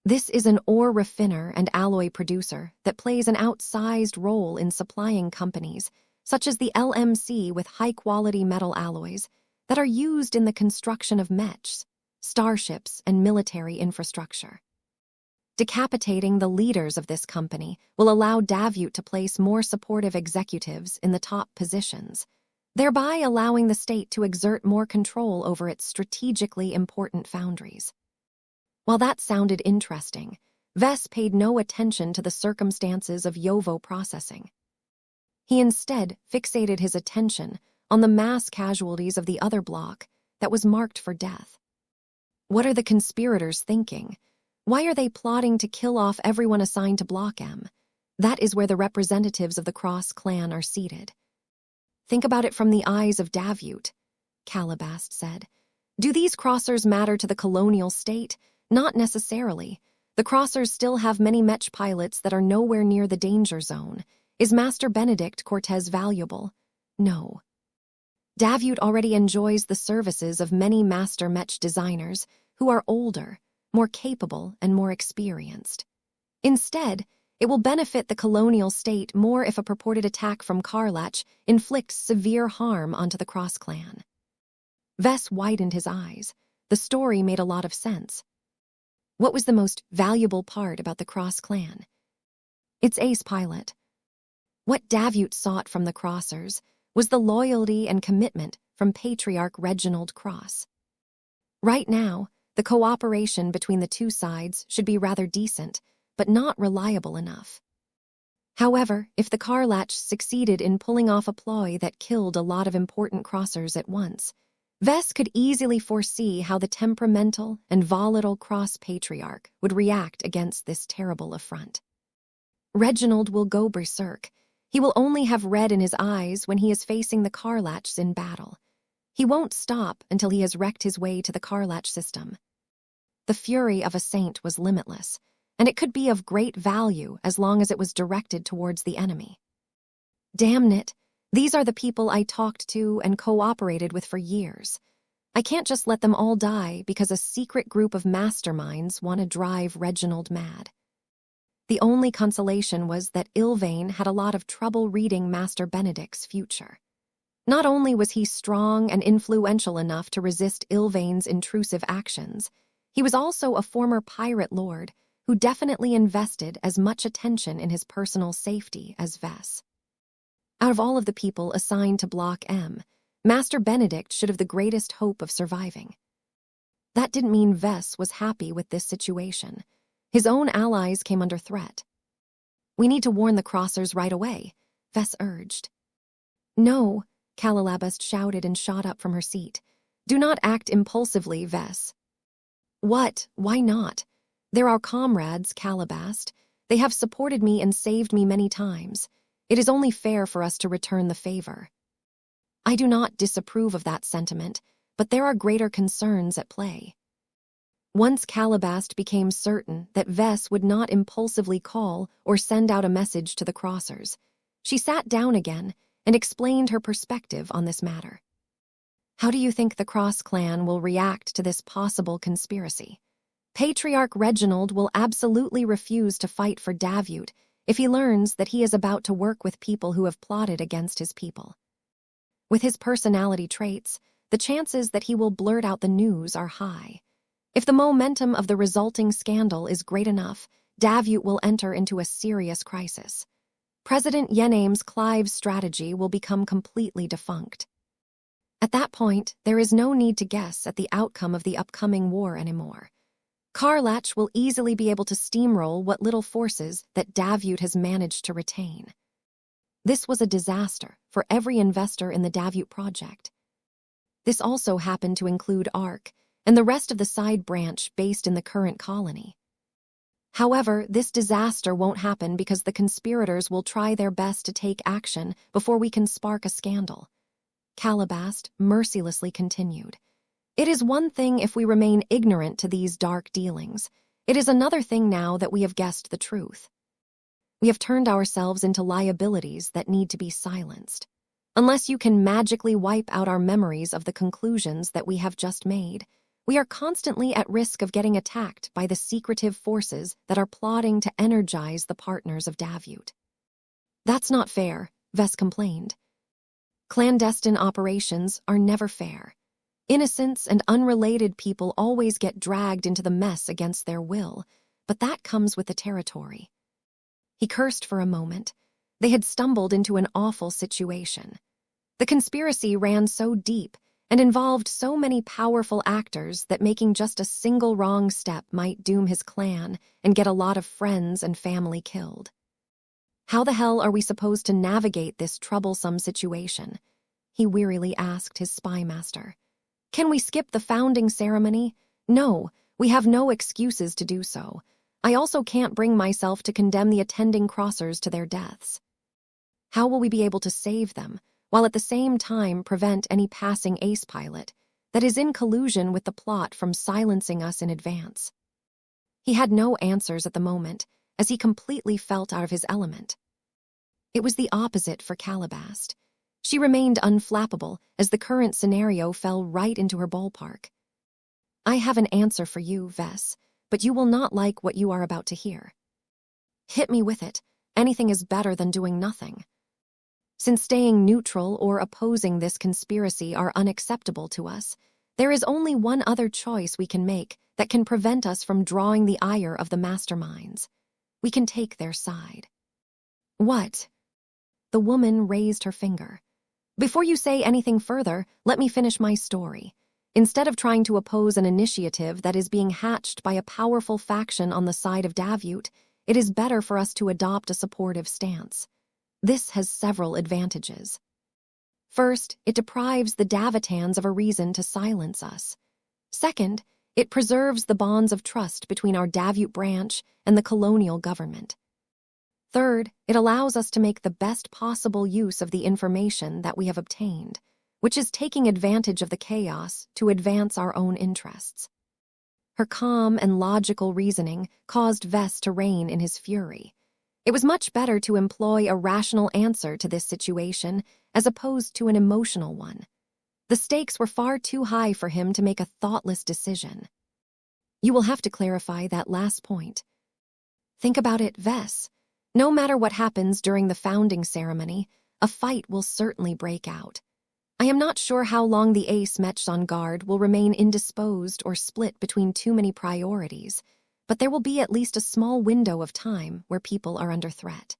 This is an ore refiner and alloy producer that plays an outsized role in supplying companies, such as the LMC with high-quality metal alloys that are used in the construction of mechs, starships, and military infrastructure. Decapitating the leaders of this company will allow Davut to place more supportive executives in the top positions, thereby allowing the state to exert more control over its strategically important foundries. While that sounded interesting, Vess paid no attention to the circumstances of Yovo processing. He instead fixated his attention on the mass casualties of the other block that was marked for death. What are the conspirators thinking? Why are they plotting to kill off everyone assigned to Block M? That is where the representatives of the Cross clan are seated. Think about it from the eyes of Davut, Calabast said. Do these crossers matter to the colonial state? Not necessarily. The crossers still have many Mech pilots that are nowhere near the danger zone. Is Master Benedict Cortez valuable? No. Davut already enjoys the services of many master Mech designers who are older, more capable, and more experienced. Instead, it will benefit the colonial state more if a purported attack from Karlach inflicts severe harm onto the Cross clan. Vess widened his eyes. The story made a lot of sense. What was the most valuable part about the Cross clan? Its ace pilot. What Davut sought from the Crossers was the loyalty and commitment from Patriarch Reginald Cross. Right now, the cooperation between the two sides should be rather decent, but not reliable enough. However, if the Karlach succeeded in pulling off a ploy that killed a lot of important crossers at once, Vess could easily foresee how the temperamental and volatile Cross Patriarch would react against this terrible affront. Reginald will go berserk. He will only have red in his eyes when he is facing the Karlachs in battle. He won't stop until he has wrecked his way to the Karlach system. The fury of a saint was limitless, and it could be of great value as long as it was directed towards the enemy. Damn it, These are the people I talked to and cooperated with for years. I can't just let them all die because a secret group of masterminds want to drive Reginald mad. The only consolation was that Ylvain had a lot of trouble reading Master Benedict's future. Not only was he strong and influential enough to resist Ylvain's intrusive actions, he was also a former pirate lord who definitely invested as much attention in his personal safety as Vess. Out of all of the people assigned to Block M, Master Benedict should have the greatest hope of surviving. That didn't mean Vess was happy with this situation. His own allies came under threat. "We need to warn the crossers right away," Vess urged. "No," Calalabast shouted and shot up from her seat. "Do not act impulsively, Vess." "What? Why not? They're our comrades, Calabast. They have supported me and saved me many times. It is only fair for us to return the favor." "I do not disapprove of that sentiment, but there are greater concerns at play." Once Calabast became certain that Vess would not impulsively call or send out a message to the crossers, she sat down again and explained her perspective on this matter. "How do you think the Cross clan will react to this possible conspiracy? Patriarch Reginald will absolutely refuse to fight for Davut if he learns that he is about to work with people who have plotted against his people. With his personality traits, the chances that he will blurt out the news are high. If the momentum of the resulting scandal is great enough, Davut will enter into a serious crisis. President Yename's Clive's strategy will become completely defunct. At that point, there is no need to guess at the outcome of the upcoming war anymore. Karlach will easily be able to steamroll what little forces that Davut has managed to retain. This was a disaster for every investor in the Davut project. This also happened to include ARC and the rest of the side branch based in the current colony. However, this disaster won't happen because the conspirators will try their best to take action before we can spark a scandal. Calabast mercilessly continued. "It is one thing if we remain ignorant to these dark dealings. It is another thing now that we have guessed the truth. We have turned ourselves into liabilities that need to be silenced. Unless you can magically wipe out our memories of the conclusions that we have just made, we are constantly at risk of getting attacked by the secretive forces that are plotting to energize the partners of Davut." "That's not fair," Vess complained. "Clandestine operations are never fair. Innocents and unrelated people always get dragged into the mess against their will, but that comes with the territory." He cursed for a moment. They had stumbled into an awful situation. The conspiracy ran so deep and involved so many powerful actors that making just a single wrong step might doom his clan and get a lot of friends and family killed. "How the hell are we supposed to navigate this troublesome situation?" he wearily asked his spy master. "Can we skip the founding ceremony? No, we have no excuses to do so. I also can't bring myself to condemn the attending crossers to their deaths. How will we be able to save them, while at the same time prevent any passing ace pilot that is in collusion with the plot from silencing us in advance?" He had no answers at the moment, as he completely felt out of his element. It was the opposite for Calabast. She remained unflappable as the current scenario fell right into her ballpark. "I have an answer for you, Vess, but you will not like what you are about to hear." "Hit me with it. Anything is better than doing nothing." "Since staying neutral or opposing this conspiracy are unacceptable to us, there is only one other choice we can make that can prevent us from drawing the ire of the masterminds. We can take their side." "What?" The woman raised her finger. "Before you say anything further, let me finish my story. Instead of trying to oppose an initiative that is being hatched by a powerful faction on the side of Davut, it is better for us to adopt a supportive stance. This has several advantages. First, it deprives the Davitans of a reason to silence us. Second, it preserves the bonds of trust between our Davut branch and the colonial government. Third, it allows us to make the best possible use of the information that we have obtained, which is taking advantage of the chaos to advance our own interests." Her calm and logical reasoning caused Vess to rein in his fury. It was much better to employ a rational answer to this situation as opposed to an emotional one. The stakes were far too high for him to make a thoughtless decision. You will have to clarify that last point. Think about it, Vess. No matter what happens during the founding ceremony, a fight will certainly break out. I am not sure how long the ace Mech on guard will remain indisposed or split between too many priorities, but there will be at least a small window of time where people are under threat.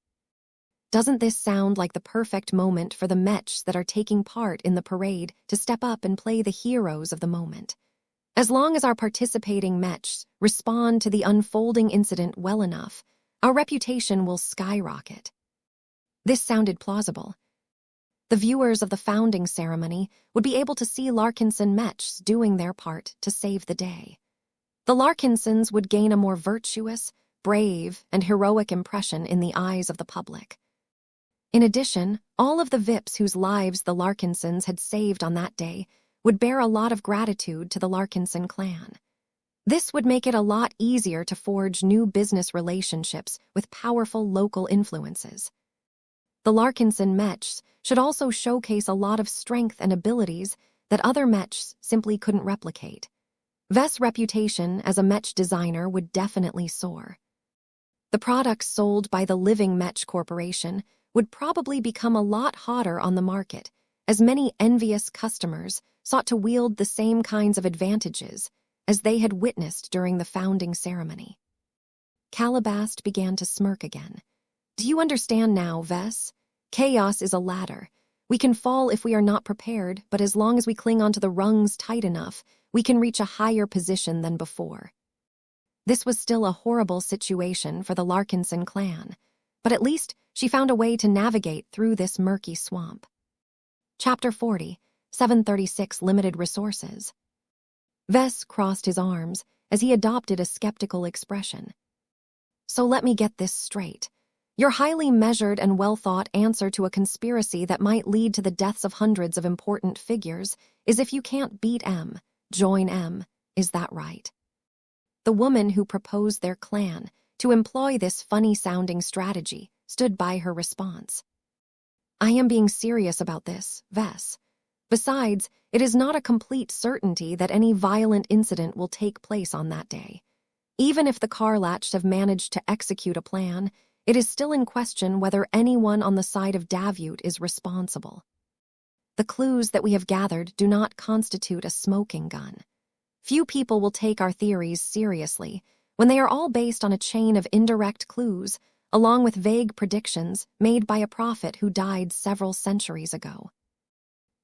Doesn't this sound like the perfect moment for the Mechs that are taking part in the parade to step up and play the heroes of the moment? As long as our participating Mechs respond to the unfolding incident well enough, our reputation will skyrocket. This sounded plausible. The viewers of the founding ceremony would be able to see Larkinson Mechs doing their part to save the day. The Larkinsons would gain a more virtuous, brave, and heroic impression in the eyes of the public. In addition, all of the VIPs whose lives the Larkinsons had saved on that day would bear a lot of gratitude to the Larkinson clan. This would make it a lot easier to forge new business relationships with powerful local influences. The Larkinson Mechs should also showcase a lot of strength and abilities that other Mechs simply couldn't replicate. Vess' reputation as a Mech designer would definitely soar. The products sold by the Living Mech Corporation would probably become a lot hotter on the market, as many envious customers sought to wield the same kinds of advantages as they had witnessed during the founding ceremony. Calabast began to smirk again. Do you understand now, Vess? Chaos is a ladder. We can fall if we are not prepared, but as long as we cling onto the rungs tight enough, we can reach a higher position than before. This was still a horrible situation for the Larkinson clan, but at least she found a way to navigate through this murky swamp. Chapter 40, 736 Limited Resources. Vess crossed his arms as he adopted a skeptical expression. So let me get this straight. Your highly measured and well-thought answer to a conspiracy that might lead to the deaths of hundreds of important figures is if you can't beat M, join M. Is that right? The woman who proposed their clan to employ this funny-sounding strategy stood by her response. I am being serious about this, Vess. Besides, it is not a complete certainty that any violent incident will take place on that day. Even if the Karlachs have managed to execute a plan, it is still in question whether anyone on the side of Davut is responsible. The clues that we have gathered do not constitute a smoking gun. Few people will take our theories seriously when they are all based on a chain of indirect clues, along with vague predictions made by a prophet who died several centuries ago.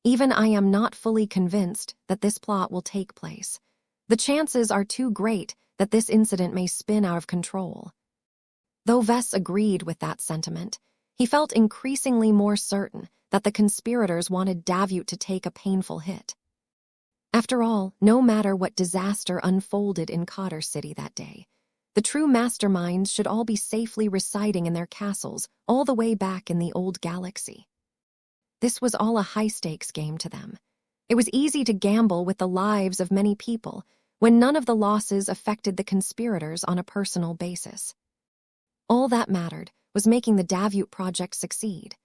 Even I am not fully convinced that this plot will take place. The chances are too great that this incident may spin out of control. Though Vess agreed with that sentiment, he felt increasingly more certain that the conspirators wanted Davut to take a painful hit. After all, no matter what disaster unfolded in Cotter City that day, the true masterminds should all be safely residing in their castles all the way back in the old galaxy. This was all a high-stakes game to them. It was easy to gamble with the lives of many people when none of the losses affected the conspirators on a personal basis. All that mattered was making the Davut project succeed.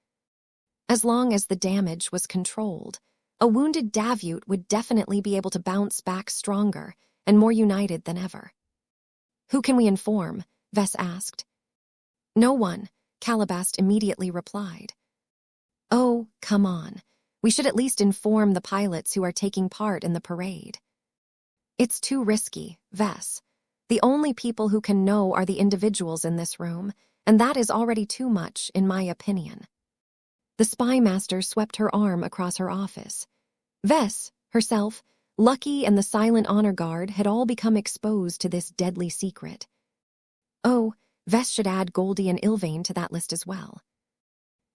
As long as the damage was controlled, a wounded Davut would definitely be able to bounce back stronger and more united than ever. Who can we inform? Vess asked. No one, Calabast immediately replied. Oh, come on. We should at least inform the pilots who are taking part in the parade. It's too risky, Vess. The only people who can know are the individuals in this room, and that is already too much, in my opinion. The spy master swept her arm across her office. Vess, herself, Lucky, and the silent honor guard had all become exposed to this deadly secret. Oh, Vess should add Goldie and Ilvain to that list as well.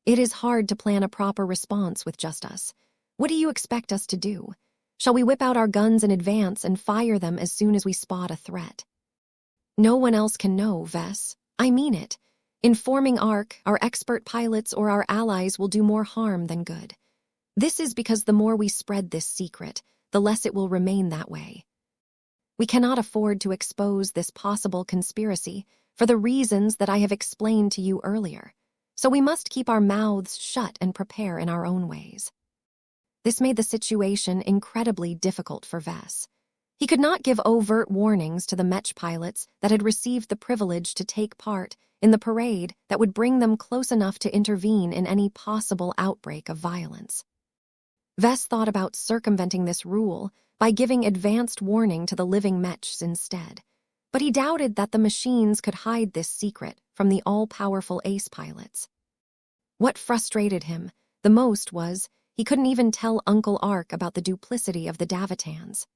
It is hard to plan a proper response with just us. What do you expect us to do? Shall we whip out our guns in advance and fire them as soon as we spot a threat? No one else can know, Vess. I mean it. Informing ARC, our expert pilots, or our allies will do more harm than good. This is because the more we spread this secret, the less it will remain that way. We cannot afford to expose this possible conspiracy for the reasons that I have explained to you earlier, so we must keep our mouths shut and prepare in our own ways. This made the situation incredibly difficult for Vess. He could not give overt warnings to the Mech pilots that had received the privilege to take part in the parade that would bring them close enough to intervene in any possible outbreak of violence. Vess thought about circumventing this rule by giving advanced warning to the living Mechs instead, but he doubted that the machines could hide this secret from the all-powerful ace pilots. What frustrated him the most was he couldn't even tell Uncle Ark about the duplicity of the Davitans.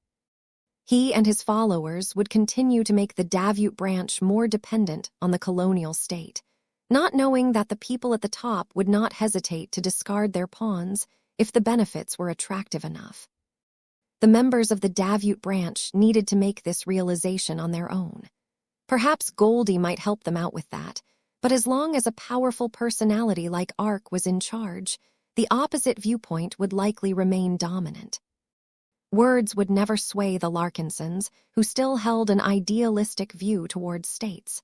He and his followers would continue to make the Davut branch more dependent on the colonial state, not knowing that the people at the top would not hesitate to discard their pawns if the benefits were attractive enough. The members of the Davut branch needed to make this realization on their own. Perhaps Goldie might help them out with that, but as long as a powerful personality like Ark was in charge, the opposite viewpoint would likely remain dominant. Words would never sway the Larkinsons, who still held an idealistic view towards states.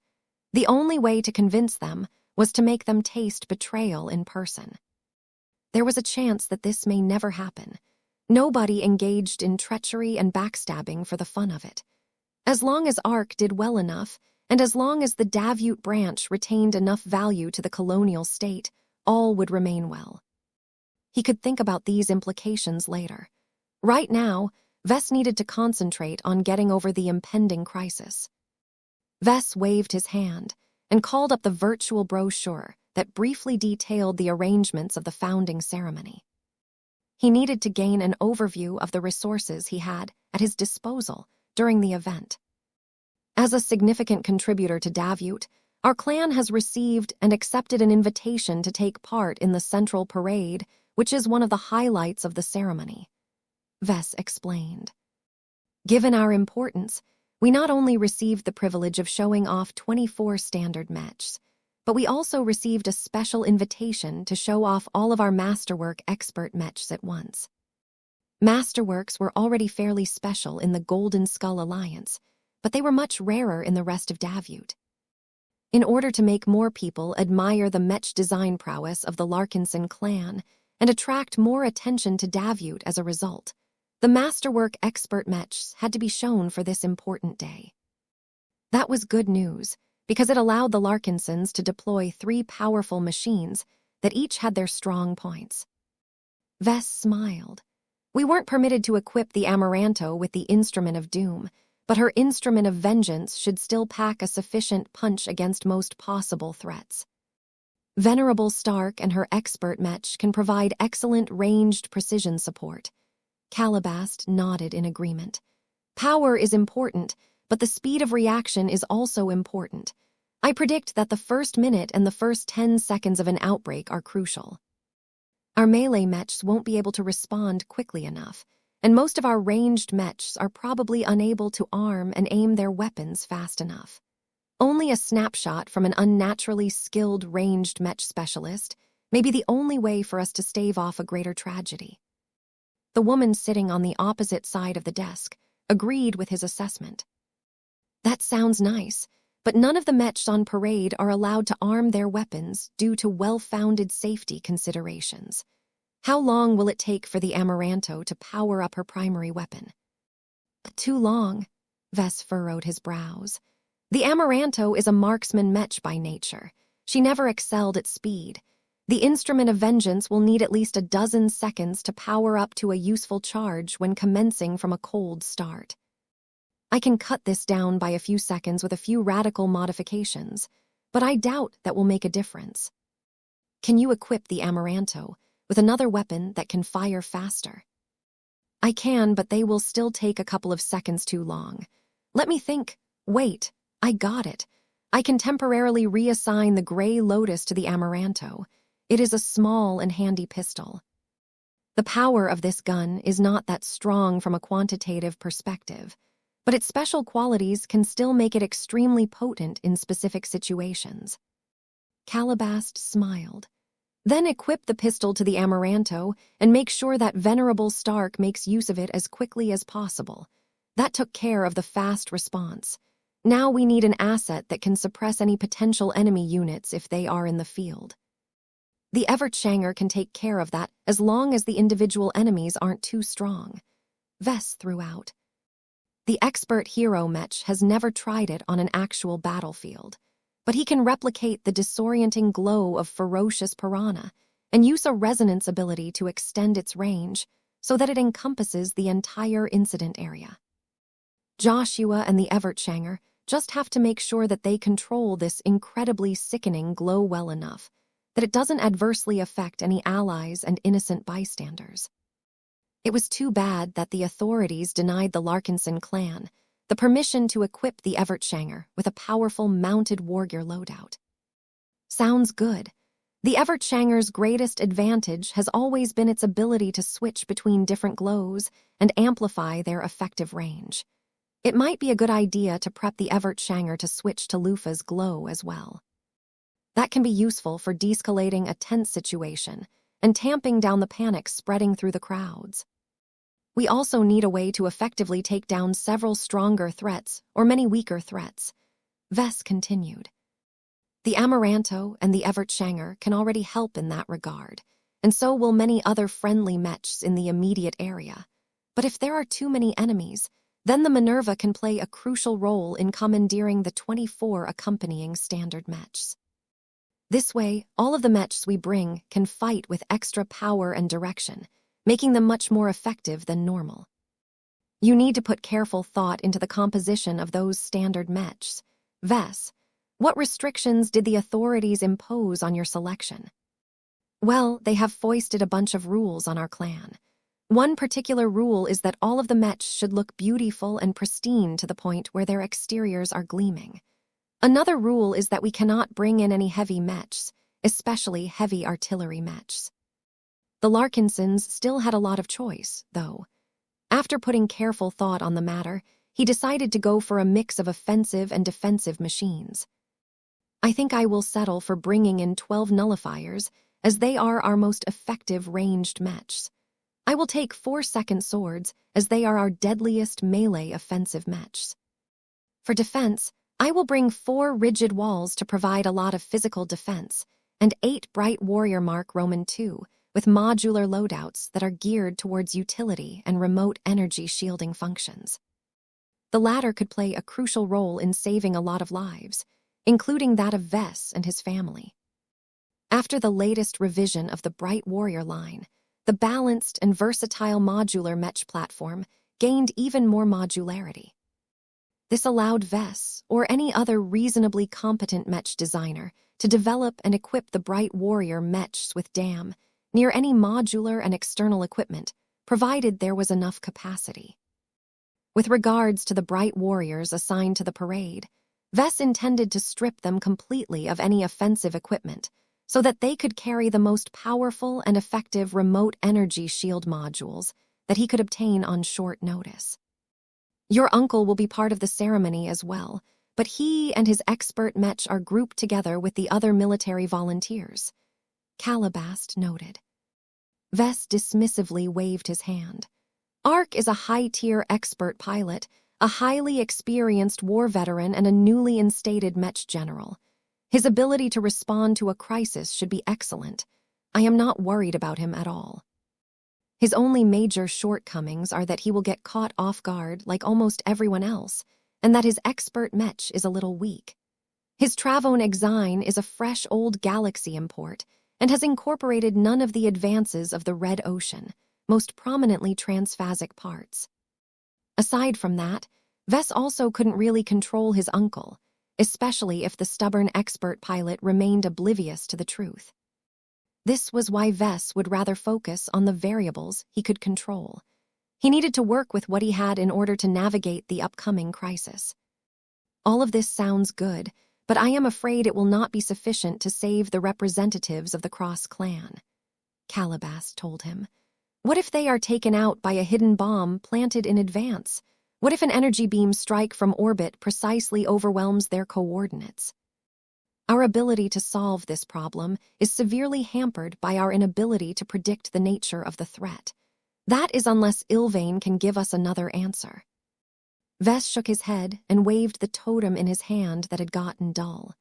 The only way to convince them was to make them taste betrayal in person. There was a chance that this may never happen. Nobody engaged in treachery and backstabbing for the fun of it. As long as Ark did well enough, and as long as the Davut branch retained enough value to the colonial state, all would remain well. He could think about these implications later. Right now, Vess needed to concentrate on getting over the impending crisis. Vess waved his hand and called up the virtual brochure that briefly detailed the arrangements of the founding ceremony. He needed to gain an overview of the resources he had at his disposal during the event. As a significant contributor to Davut, our clan has received and accepted an invitation to take part in the Central Parade, which is one of the highlights of the ceremony. Vess explained. Given our importance, we not only received the privilege of showing off 24 standard mechs, but we also received a special invitation to show off all of our Masterwork expert mechs at once. Masterworks were already fairly special in the Golden Skull Alliance, but they were much rarer in the rest of Davut. In order to make more people admire the mech design prowess of the Larkinson clan and attract more attention to Davut as a result, the Masterwork expert mechs had to be shown for this important day. That was good news, because it allowed the Larkinsons to deploy 3 powerful machines that each had their strong points. Vess smiled. We weren't permitted to equip the Amaranto with the Instrument of Doom, but her Instrument of Vengeance should still pack a sufficient punch against most possible threats. Venerable Stark and her expert mech can provide excellent ranged precision support. Calabast nodded in agreement. Power is important, but the speed of reaction is also important. I predict that the first minute and the first 10 seconds of an outbreak are crucial. Our melee mechs won't be able to respond quickly enough, and most of our ranged mechs are probably unable to arm and aim their weapons fast enough. Only a snapshot from an unnaturally skilled ranged mech specialist may be the only way for us to stave off a greater tragedy. The woman sitting on the opposite side of the desk agreed with his assessment. That sounds nice, but none of the mechs on parade are allowed to arm their weapons due to well-founded safety considerations. How long will it take for the Amaranto to power up her primary weapon? Too long, Vess furrowed his brows. The Amaranto is a marksman mech by nature. She never excelled at speed. The Instrument of Vengeance will need at least a dozen seconds to power up to a useful charge when commencing from a cold start. I can cut this down by a few seconds with a few radical modifications, but I doubt that will make a difference. Can you equip the Amaranto with another weapon that can fire faster? I can, but they will still take a couple of seconds too long. Let me think. Wait, I got it. I can temporarily reassign the Gray Lotus to the Amaranto. It is a small and handy pistol. The power of this gun is not that strong from a quantitative perspective, but its special qualities can still make it extremely potent in specific situations. Calabast smiled. Then equip the pistol to the Amaranto and make sure that Venerable Stark makes use of it as quickly as possible. That took care of the fast response. Now we need an asset that can suppress any potential enemy units if they are in the field. The Evertshanger can take care of that as long as the individual enemies aren't too strong, Vess threw out. The expert hero Mech has never tried it on an actual battlefield, but he can replicate the disorienting glow of ferocious piranha and use a resonance ability to extend its range so that it encompasses the entire incident area. Joshua and the Evertshanger just have to make sure that they control this incredibly sickening glow well enough that it doesn't adversely affect any allies and innocent bystanders. It was too bad that the authorities denied the Larkinson clan the permission to equip the Evertshanger with a powerful mounted wargear loadout. Sounds good. The Evertshanger's greatest advantage has always been its ability to switch between different glows and amplify their effective range. It might be a good idea to prep the Evertshanger to switch to Lufa's glow as well. That can be useful for de-escalating a tense situation and tamping down the panic spreading through the crowds. We also need a way to effectively take down several stronger threats or many weaker threats, Vess continued. The Amaranto and the Evertshanger can already help in that regard, and so will many other friendly mechs in the immediate area. But if there are too many enemies, then the Minerva can play a crucial role in commandeering the 24 accompanying standard mechs. This way, all of the mechs we bring can fight with extra power and direction, making them much more effective than normal. You need to put careful thought into the composition of those standard mechs. Vess, what restrictions did the authorities impose on your selection? Well, they have foisted a bunch of rules on our clan. One particular rule is that all of the mechs should look beautiful and pristine to the point where their exteriors are gleaming. Another rule is that we cannot bring in any heavy mechs, especially heavy artillery mechs. The Larkinsons still had a lot of choice, though. After putting careful thought on the matter, he decided to go for a mix of offensive and defensive machines. I think I will settle for bringing in 12 nullifiers, as they are our most effective ranged mechs. I will take 4 second swords, as they are our deadliest melee offensive mechs. For defense, I will bring 4 rigid walls to provide a lot of physical defense, and 8 bright warrior mark Roman II, with modular loadouts that are geared towards utility and remote energy shielding functions. The latter could play a crucial role in saving a lot of lives, including that of Vess and his family. After the latest revision of the Bright Warrior line, the balanced and versatile modular mech platform gained even more modularity. This allowed Vess, or any other reasonably competent mech designer, to develop and equip the Bright Warrior mechs with DAM near any modular and external equipment, provided there was enough capacity. With regards to the Bright Warriors assigned to the parade, Vess intended to strip them completely of any offensive equipment so that they could carry the most powerful and effective remote energy shield modules that he could obtain on short notice. Your uncle will be part of the ceremony as well, but he and his expert mech are grouped together with the other military volunteers, Calabast noted. Vess dismissively waved his hand. Ark is a high-tier expert pilot, a highly experienced war veteran, and a newly instated mech general. His ability to respond to a crisis should be excellent. I am not worried about him at all. His only major shortcomings are that he will get caught off guard like almost everyone else, and that his expert mech is a little weak. His Travone Exine is a fresh old Galaxy import and has incorporated none of the advances of the Red Ocean, most prominently transphasic parts. Aside from that, Vess also couldn't really control his uncle, especially if the stubborn expert pilot remained oblivious to the truth. This was why Vess would rather focus on the variables he could control. He needed to work with what he had in order to navigate the upcoming crisis. All of this sounds good, but I am afraid it will not be sufficient to save the representatives of the Cross clan, Calabast told him. What if they are taken out by a hidden bomb planted in advance? What if an energy beam strike from orbit precisely overwhelms their coordinates? Our ability to solve this problem is severely hampered by our inability to predict the nature of the threat. That is unless Ilvain can give us another answer. Ves shook his head and waved the totem in his hand that had gotten dull.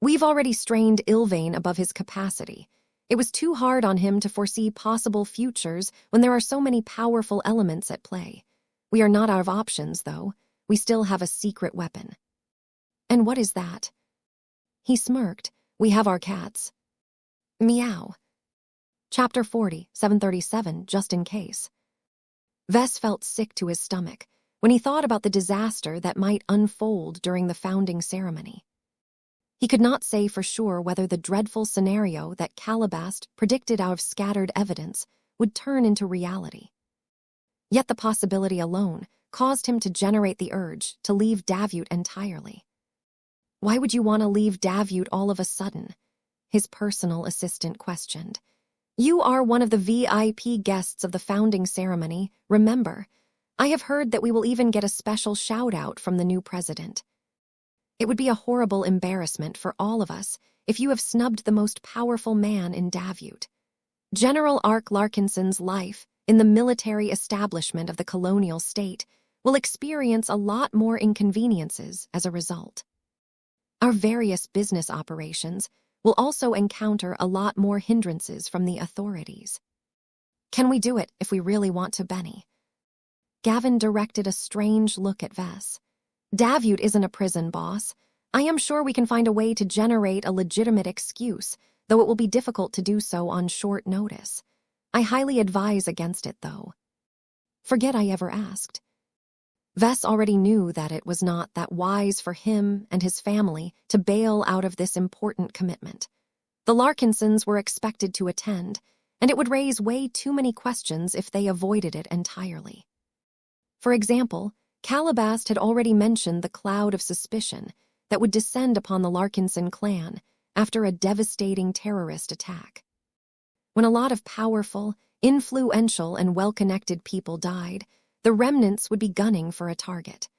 We've already strained Ilvain above his capacity. It was too hard on him to foresee possible futures when there are so many powerful elements at play. We are not out of options, though. We still have a secret weapon. And what is that? He smirked. We have our cats. Meow. Chapter 40, 737, just in case. Ves felt sick to his stomach when he thought about the disaster that might unfold during the founding ceremony. He could not say for sure whether the dreadful scenario that Calabast predicted out of scattered evidence would turn into reality. Yet the possibility alone caused him to generate the urge to leave Davut entirely. Why would you want to leave Davut all of a sudden? His personal assistant questioned. You are one of the VIP guests of the founding ceremony, remember. I have heard that we will even get a special shout-out from the new president. It would be a horrible embarrassment for all of us if you have snubbed the most powerful man in Davut. General Ark Larkinson's life in the military establishment of the colonial state will experience a lot more inconveniences as a result. Our various business operations will also encounter a lot more hindrances from the authorities. Can we do it if we really want to, Benny? Gavin directed a strange look at Ves. Davut isn't a prison, boss. I am sure we can find a way to generate a legitimate excuse, though it will be difficult to do so on short notice. I highly advise against it, though. Forget I ever asked. Ves already knew that it was not that wise for him and his family to bail out of this important commitment. The Larkinsons were expected to attend, and it would raise way too many questions if they avoided it entirely. For example, Calabast had already mentioned the cloud of suspicion that would descend upon the Larkinson clan after a devastating terrorist attack. When a lot of powerful, influential, and well-connected people died, the remnants would be gunning for a target.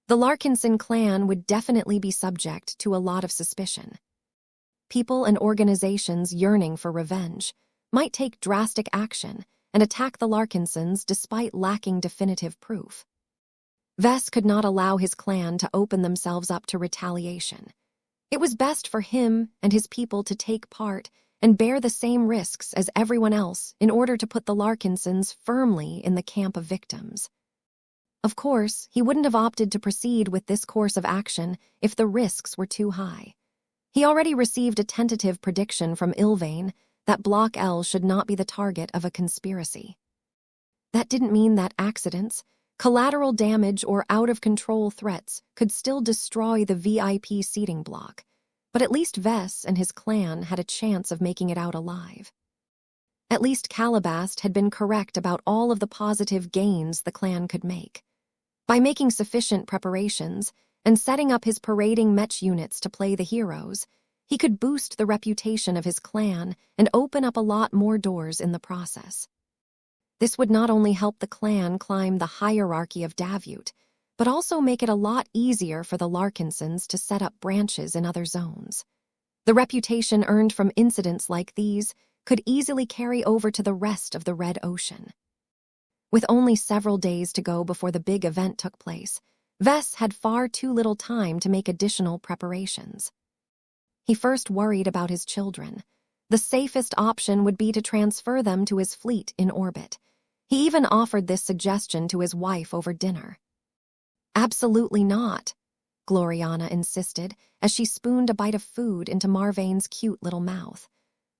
The Larkinson clan would definitely be subject to a lot of suspicion. People and organizations yearning for revenge might take drastic action and attack the Larkinsons despite lacking definitive proof. Ves could not allow his clan to open themselves up to retaliation. It was best for him and his people to take part and bear the same risks as everyone else in order to put the Larkinsons firmly in the camp of victims. Of course, he wouldn't have opted to proceed with this course of action if the risks were too high. He already received a tentative prediction from Ilvain that Block L should not be the target of a conspiracy. That didn't mean that accidents, collateral damage, or out-of-control threats could still destroy the VIP seating block, but at least Ves and his clan had a chance of making it out alive. At least Calabast had been correct about all of the positive gains the clan could make. By making sufficient preparations and setting up his parading Mech units to play the heroes, he could boost the reputation of his clan and open up a lot more doors in the process. This would not only help the clan climb the hierarchy of Davut, but also make it a lot easier for the Larkinsons to set up branches in other zones. The reputation earned from incidents like these could easily carry over to the rest of the Red Ocean. With only several days to go before the big event took place, Ves had far too little time to make additional preparations. He first worried about his children. The safest option would be to transfer them to his fleet in orbit. He even offered this suggestion to his wife over dinner. Absolutely not, Gloriana insisted as she spooned a bite of food into Marvain's cute little mouth.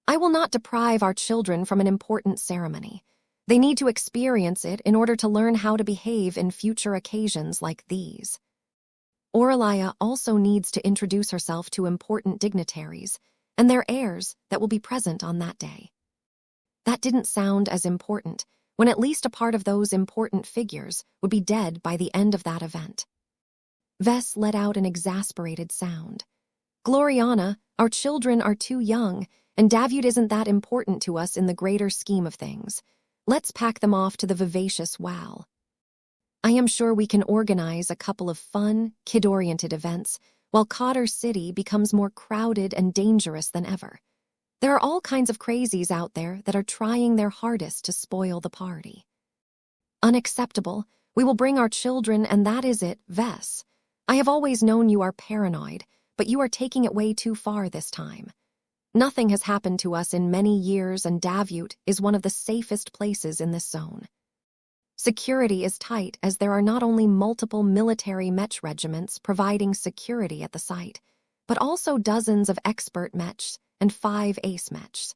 I will not deprive our children from an important ceremony. They need to experience it in order to learn how to behave in future occasions like these. Aurelia also needs to introduce herself to important dignitaries and their heirs that will be present on that day. That didn't sound as important when at least a part of those important figures would be dead by the end of that event. Ves let out an exasperated sound. Gloriana, our children are too young, and Davut isn't that important to us in the greater scheme of things. Let's pack them off to the vivacious Wal. I am sure we can organize a couple of fun, kid-oriented events while Cotter City becomes more crowded and dangerous than ever. There are all kinds of crazies out there that are trying their hardest to spoil the party. Unacceptable. We will bring our children, and that is it, Vess. I have always known you are paranoid, but you are taking it way too far this time. Nothing has happened to us in many years, and Davut is one of the safest places in this zone. Security is tight as there are not only multiple military Mech regiments providing security at the site, but also dozens of expert Mechs and 5 ace Mechs.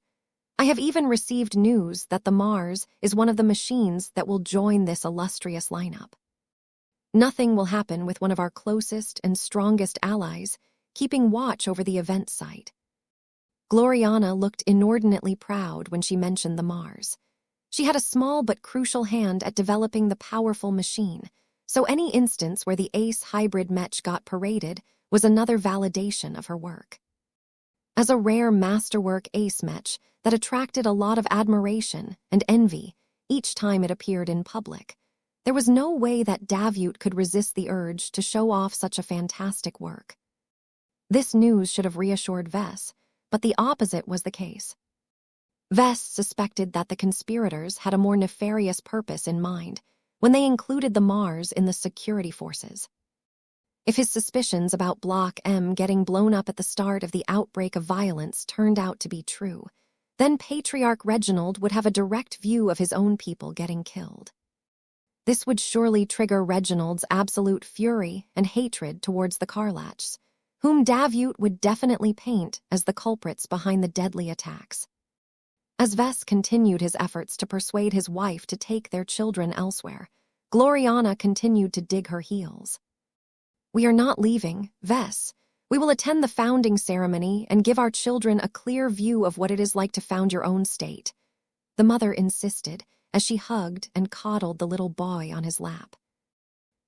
I have even received news that the Mars is one of the machines that will join this illustrious lineup. Nothing will happen with one of our closest and strongest allies keeping watch over the event site. Gloriana looked inordinately proud when she mentioned the Mars. She had a small but crucial hand at developing the powerful machine, so any instance where the ace hybrid Mech got paraded was another validation of her work. As a rare masterwork ace Mech that attracted a lot of admiration and envy each time it appeared in public, there was no way that Davut could resist the urge to show off such a fantastic work. This news should have reassured Vess, but the opposite was the case. Vess suspected that the conspirators had a more nefarious purpose in mind when they included the Mars in the security forces. If his suspicions about Block M getting blown up at the start of the outbreak of violence turned out to be true, then Patriarch Reginald would have a direct view of his own people getting killed. This would surely trigger Reginald's absolute fury and hatred towards the Karlachs, whom Davut would definitely paint as the culprits behind the deadly attacks. As Vess continued his efforts to persuade his wife to take their children elsewhere, Gloriana continued to dig her heels. We are not leaving, Vess. We will attend the founding ceremony and give our children a clear view of what it is like to found your own state, the mother insisted as she hugged and coddled the little boy on his lap.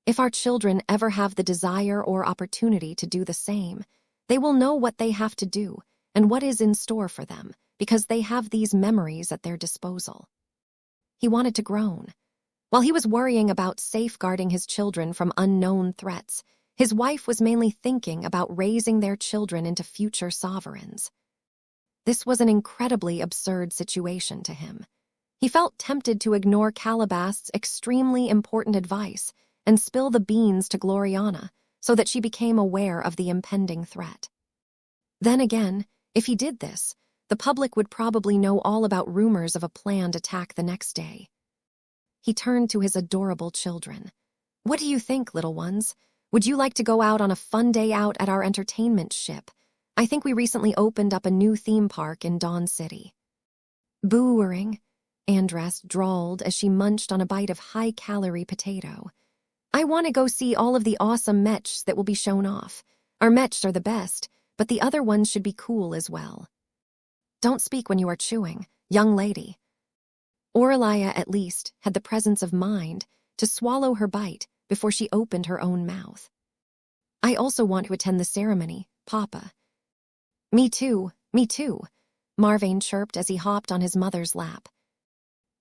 If our children ever have the desire or opportunity to do the same, they will know what they have to do and what is in store for them, because they have these memories at their disposal. He wanted to groan. While he was worrying about safeguarding his children from unknown threats, his wife was mainly thinking about raising their children into future sovereigns. This was an incredibly absurd situation to him. He felt tempted to ignore Calabast's extremely important advice and spill the beans to Gloriana so that she became aware of the impending threat. Then again, if he did this, the public would probably know all about rumors of a planned attack the next day. He turned to his adorable children. What do you think, little ones? Would you like to go out on a fun day out at our entertainment ship? I think we recently opened up a new theme park in Dawn City. Booering, Andress drawled as she munched on a bite of high-calorie potato. I want to go see all of the awesome Mechs that will be shown off. Our Mechs are the best, but the other ones should be cool as well. Don't speak when you are chewing, young lady. Aurelia, at least, had the presence of mind to swallow her bite before she opened her own mouth. I also want to attend the ceremony, Papa. Me too, Marvane chirped as he hopped on his mother's lap.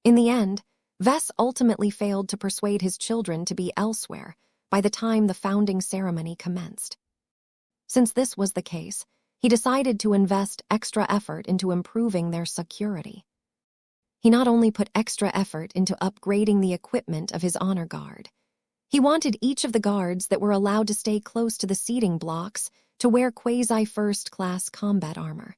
In the end, Vess ultimately failed to persuade his children to be elsewhere by the time the founding ceremony commenced. Since this was the case, he decided to invest extra effort into improving their security. He not only put extra effort into upgrading the equipment of his honor guard, he wanted each of the guards that were allowed to stay close to the seating blocks to wear quasi-first-class combat armor.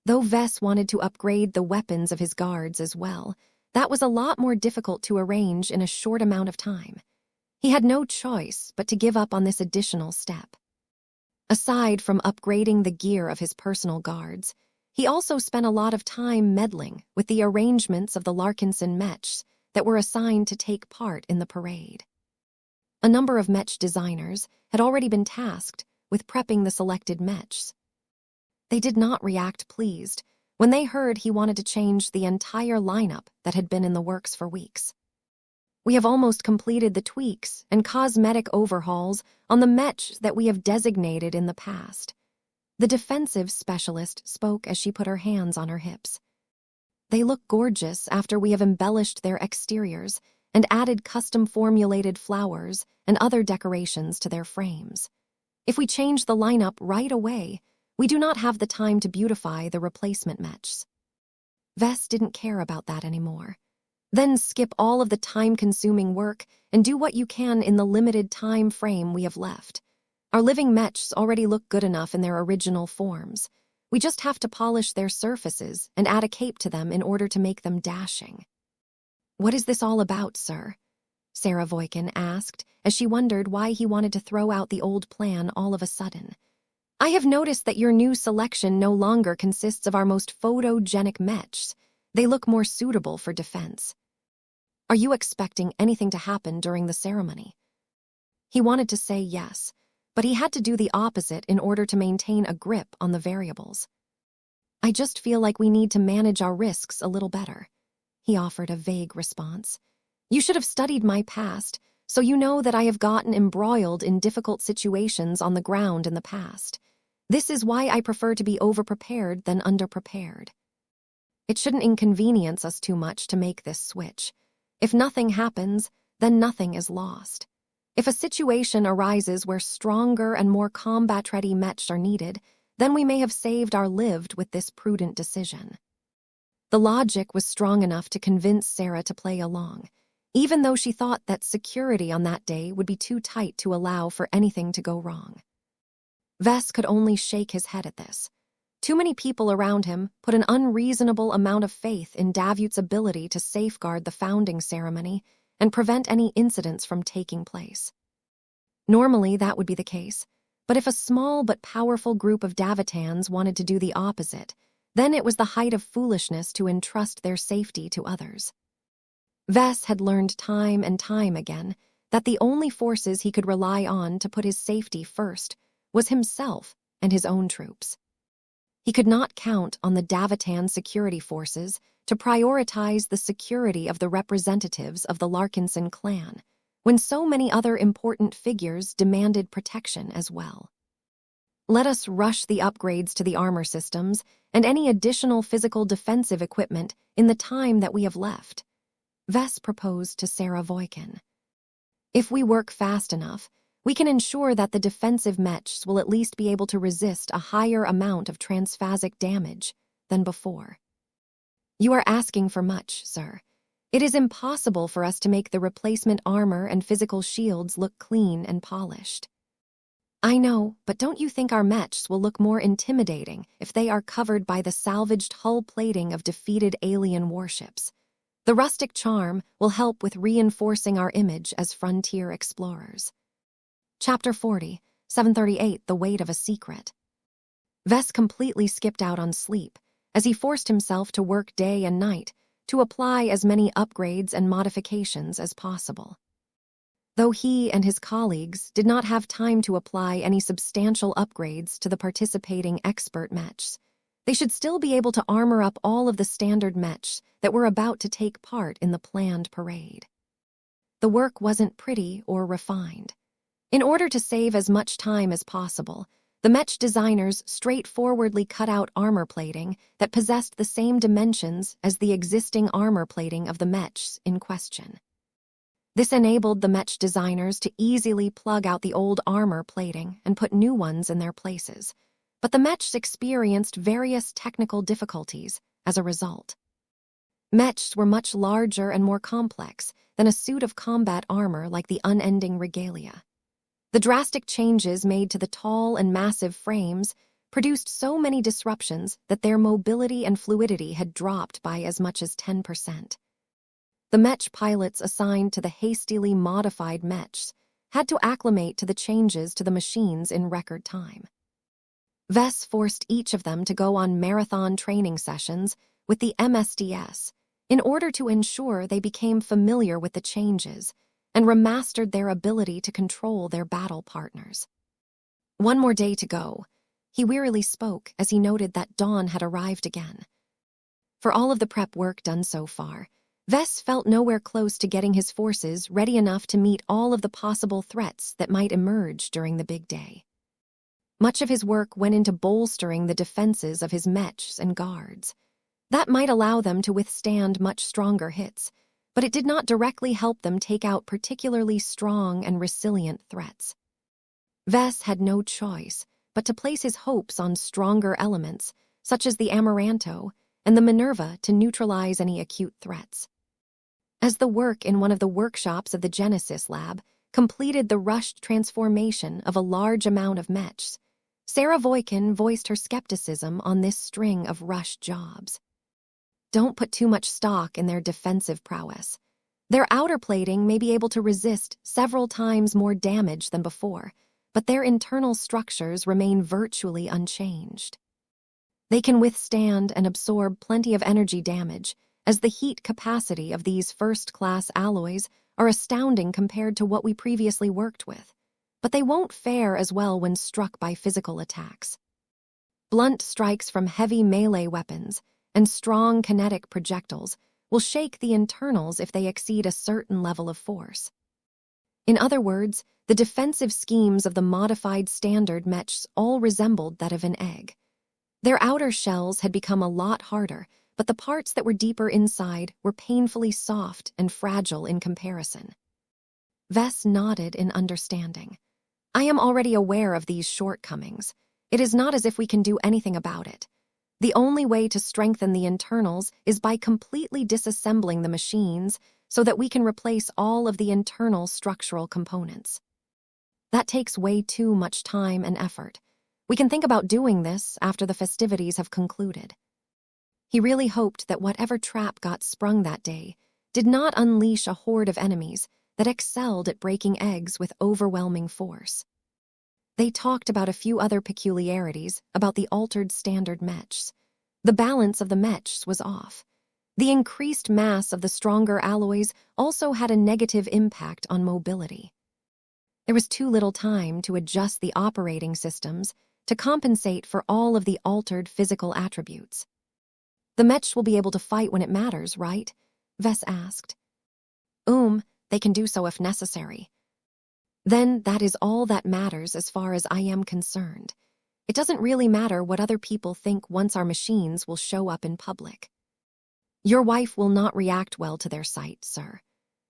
Though Vess wanted to upgrade the weapons of his guards as well, that was a lot more difficult to arrange in a short amount of time. He had no choice but to give up on this additional step. Aside from upgrading the gear of his personal guards, he also spent a lot of time meddling with the arrangements of the Larkinson Mechs that were assigned to take part in the parade. A number of Mech designers had already been tasked with prepping the selected Mechs. They did not react pleased when they heard he wanted to change the entire lineup that had been in the works for weeks. We have almost completed the tweaks and cosmetic overhauls on the Mechs that we have designated in the past. The defensive specialist spoke as she put her hands on her hips. They look gorgeous after we have embellished their exteriors and added custom-formulated flowers and other decorations to their frames. If we change the lineup right away, we do not have the time to beautify the replacement Mechs. Vess didn't care about that anymore. Then skip all of the time-consuming work and do what you can in the limited time frame we have left. Our living mechs already look good enough in their original forms. We just have to polish their surfaces and add a cape to them in order to make them dashing. What is this all about, sir? Sarah Voikin asked, as she wondered why he wanted to throw out the old plan all of a sudden. I have noticed that your new selection no longer consists of our most photogenic mechs. They look more suitable for defense. Are you expecting anything to happen during the ceremony? He wanted to say yes, but he had to do the opposite in order to maintain a grip on the variables. I just feel like we need to manage our risks a little better. He offered a vague response. You should have studied my past, so you know that I have gotten embroiled in difficult situations on the ground in the past. This is why I prefer to be overprepared than underprepared. It shouldn't inconvenience us too much to make this switch. If nothing happens, then nothing is lost. If a situation arises where stronger and more combat-ready mechs are needed, then we may have saved our lived with this prudent decision. The logic was strong enough to convince Sarah to play along, even though she thought that security on that day would be too tight to allow for anything to go wrong. Vess could only shake his head at this. Too many people around him put an unreasonable amount of faith in Davut's ability to safeguard the founding ceremony and prevent any incidents from taking place. Normally, that would be the case, but if a small but powerful group of Davitans wanted to do the opposite, then it was the height of foolishness to entrust their safety to others. Vess had learned time and time again that the only forces he could rely on to put his safety first was himself and his own troops. He could not count on the Davitan security forces to prioritize the security of the representatives of the Larkinson clan, when so many other important figures demanded protection as well. Let us rush the upgrades to the armor systems and any additional physical defensive equipment in the time that we have left, Vess proposed to Sarah Voikin. If we work fast enough, we can ensure that the defensive mechs will at least be able to resist a higher amount of transphasic damage than before. You are asking for much, sir. It is impossible for us to make the replacement armor and physical shields look clean and polished. I know, but don't you think our mechs will look more intimidating if they are covered by the salvaged hull plating of defeated alien warships? The rustic charm will help with reinforcing our image as frontier explorers. Chapter 40, 738, The Weight of a Secret. Vess completely skipped out on sleep, as he forced himself to work day and night to apply as many upgrades and modifications as possible. Though he and his colleagues did not have time to apply any substantial upgrades to the participating expert mechs, they should still be able to armor up all of the standard mechs that were about to take part in the planned parade. The work wasn't pretty or refined. In order to save as much time as possible, the mech designers straightforwardly cut out armor plating that possessed the same dimensions as the existing armor plating of the mechs in question. This enabled the mech designers to easily plug out the old armor plating and put new ones in their places, but the mechs experienced various technical difficulties as a result. Mechs were much larger and more complex than a suit of combat armor like the unending regalia. The drastic changes made to the tall and massive frames produced so many disruptions that their mobility and fluidity had dropped by as much as 10%. The mech pilots assigned to the hastily modified mechs had to acclimate to the changes to the machines in record time. Vess forced each of them to go on marathon training sessions with the MSDS in order to ensure they became familiar with the changes and remastered their ability to control their battle partners. One more day to go, he wearily spoke as he noted that dawn had arrived again. For all of the prep work done so far, Vess felt nowhere close to getting his forces ready enough to meet all of the possible threats that might emerge during the big day. Much of his work went into bolstering the defenses of his mechs and guards. That might allow them to withstand much stronger hits, but it did not directly help them take out particularly strong and resilient threats. Vess had no choice but to place his hopes on stronger elements, such as the Amaranto and the Minerva, to neutralize any acute threats. As the work in one of the workshops of the Genesis lab completed the rushed transformation of a large amount of mechs, Sarah Voikin voiced her skepticism on this string of rushed jobs. Don't put too much stock in their defensive prowess. Their outer plating may be able to resist several times more damage than before, but their internal structures remain virtually unchanged. They can withstand and absorb plenty of energy damage, as the heat capacity of these first-class alloys are astounding compared to what we previously worked with, but they won't fare as well when struck by physical attacks. Blunt strikes from heavy melee weapons and strong kinetic projectiles will shake the internals if they exceed a certain level of force. In other words, the defensive schemes of the modified standard mechs all resembled that of an egg. Their outer shells had become a lot harder, but the parts that were deeper inside were painfully soft and fragile in comparison. Vess nodded in understanding. I am already aware of these shortcomings. It is not as if we can do anything about it. The only way to strengthen the internals is by completely disassembling the machines so that we can replace all of the internal structural components. That takes way too much time and effort. We can think about doing this after the festivities have concluded. He really hoped that whatever trap got sprung that day did not unleash a horde of enemies that excelled at breaking eggs with overwhelming force. They talked about a few other peculiarities about the altered standard mechs. The balance of the mechs was off. The increased mass of the stronger alloys also had a negative impact on mobility. There was too little time to adjust the operating systems to compensate for all of the altered physical attributes. The mechs will be able to fight when it matters, right? Vess asked. They can do so if necessary. Then that is all that matters as far as I am concerned. It doesn't really matter what other people think once our machines will show up in public. Your wife will not react well to their sight, sir.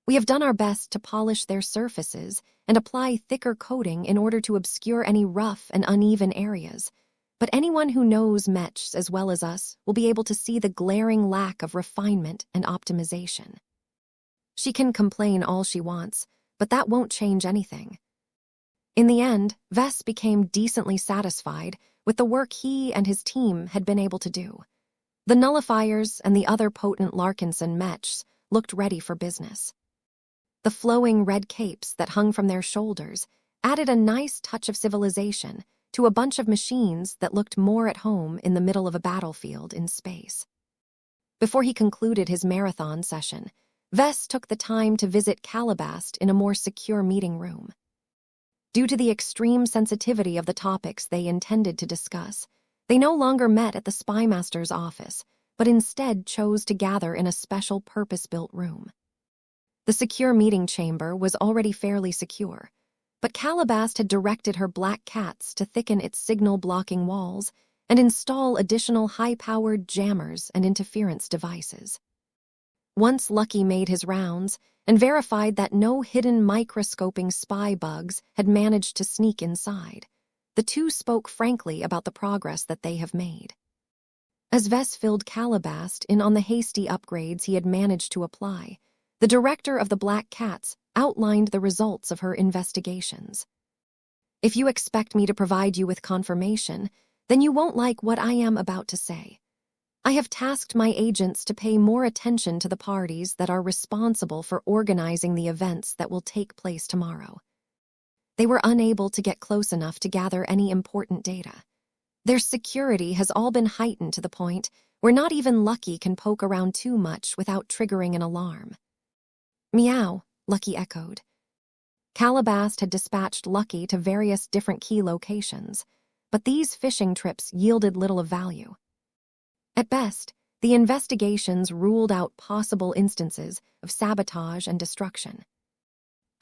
We have done our best to polish their surfaces and apply thicker coating in order to obscure any rough and uneven areas. But anyone who knows mechs as well as us will be able to see the glaring lack of refinement and optimization. She can complain all she wants, but that won't change anything. In the end, Vess became decently satisfied with the work he and his team had been able to do. The nullifiers and the other potent Larkinson mechs looked ready for business. The flowing red capes that hung from their shoulders added a nice touch of civilization to a bunch of machines that looked more at home in the middle of a battlefield in space. Before he concluded his marathon session, Vess took the time to visit Calabast in a more secure meeting room. Due to the extreme sensitivity of the topics they intended to discuss, they no longer met at the Spymaster's office, but instead chose to gather in a special purpose-built room. The secure meeting chamber was already fairly secure, but Calabast had directed her black cats to thicken its signal-blocking walls and install additional high-powered jammers and interference devices. Once Lucky made his rounds and verified that no hidden microscoping spy bugs had managed to sneak inside, the two spoke frankly about the progress that they have made. As Vess filled Calabast in on the hasty upgrades he had managed to apply, the director of the Black Cats outlined the results of her investigations. If you expect me to provide you with confirmation, then you won't like what I am about to say. I have tasked my agents to pay more attention to the parties that are responsible for organizing the events that will take place tomorrow. They were unable to get close enough to gather any important data. Their security has all been heightened to the point where not even Lucky can poke around too much without triggering an alarm. Meow, Lucky echoed. Calabast had dispatched Lucky to various different key locations, but these fishing trips yielded little of value. At best, the investigations ruled out possible instances of sabotage and destruction.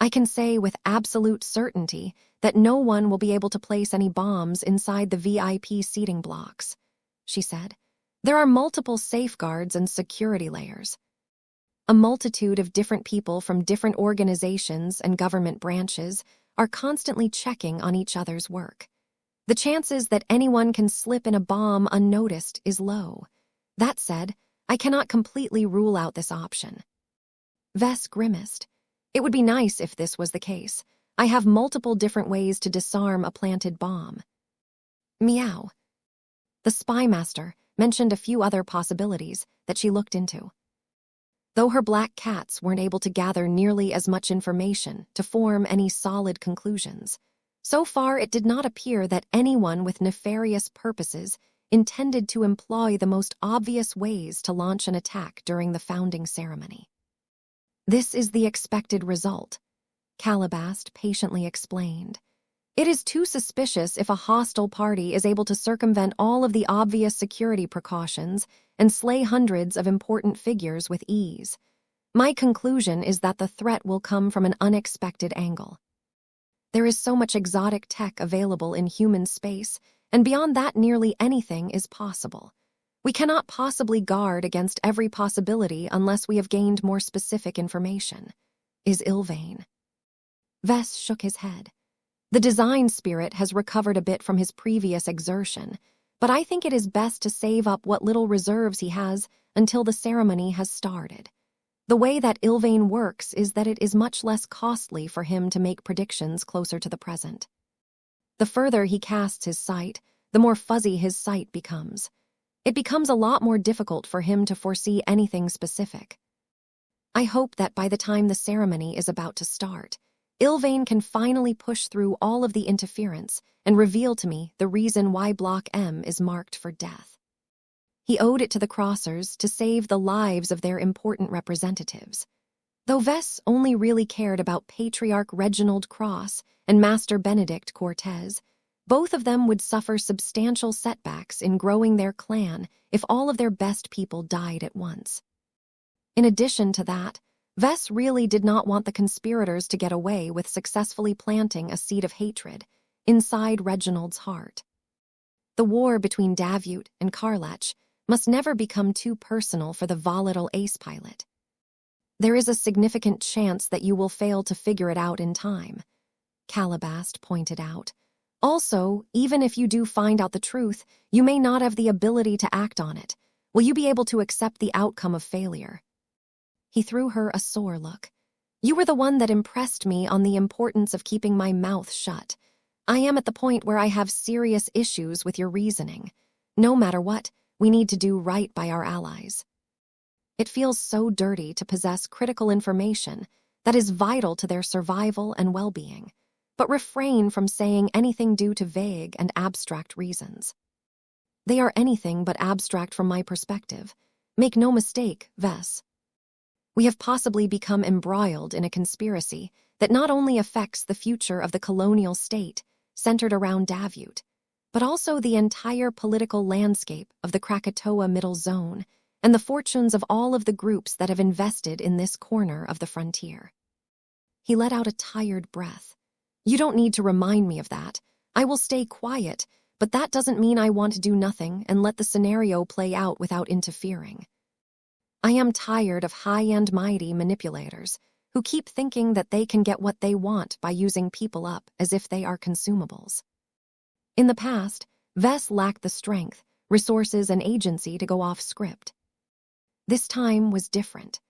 I can say with absolute certainty that no one will be able to place any bombs inside the VIP seating blocks, she said. There are multiple safeguards and security layers. A multitude of different people from different organizations and government branches are constantly checking on each other's work. The chances that anyone can slip in a bomb unnoticed is low. That said, I cannot completely rule out this option. Vess grimaced. It would be nice if this was the case. I have multiple different ways to disarm a planted bomb. Meow. The spy master mentioned a few other possibilities that she looked into. Though her black cats weren't able to gather nearly as much information to form any solid conclusions, so far it did not appear that anyone with nefarious purposes intended to employ the most obvious ways to launch an attack during the founding ceremony. This is the expected result, Calabast patiently explained. It is too suspicious if a hostile party is able to circumvent all of the obvious security precautions and slay hundreds of important figures with ease. My conclusion is that the threat will come from an unexpected angle. There is so much exotic tech available in human space, and beyond that nearly anything is possible. We cannot possibly guard against every possibility unless we have gained more specific information. Is Ilvain? Vess shook his head. The design spirit has recovered a bit from his previous exertion, but I think it is best to save up what little reserves he has until the ceremony has started. The way that Ilvain works is that it is much less costly for him to make predictions closer to the present. The further he casts his sight, the more fuzzy his sight becomes. It becomes a lot more difficult for him to foresee anything specific. I hope that by the time the ceremony is about to start, Ilvain can finally push through all of the interference and reveal to me the reason why Block M is marked for death. He owed it to the Crossers to save the lives of their important representatives. Though Vess only really cared about Patriarch Reginald Cross and Master Benedict Cortez, both of them would suffer substantial setbacks in growing their clan if all of their best people died at once. In addition to that, Vess really did not want the conspirators to get away with successfully planting a seed of hatred inside Reginald's heart. The war between Davut and Karlach must never become too personal for the volatile ace pilot. There is a significant chance that you will fail to figure it out in time, Calabast pointed out. Also, even if you do find out the truth, you may not have the ability to act on it. Will you be able to accept the outcome of failure? He threw her a sore look. You were the one that impressed me on the importance of keeping my mouth shut. I am at the point where I have serious issues with your reasoning. No matter what, we need to do right by our allies. It feels so dirty to possess critical information that is vital to their survival and well-being, but refrain from saying anything due to vague and abstract reasons. They are anything but abstract from my perspective. Make no mistake, Vess. We have possibly become embroiled in a conspiracy that not only affects the future of the colonial state centered around Davut, but also the entire political landscape of the Krakatoa Middle Zone and the fortunes of all of the groups that have invested in this corner of the frontier. He let out a tired breath. You don't need to remind me of that. I will stay quiet, but that doesn't mean I want to do nothing and let the scenario play out without interfering. I am tired of high-end mighty manipulators who keep thinking that they can get what they want by using people up as if they are consumables. In the past, Vess lacked the strength, resources, and agency to go off script. This time was different.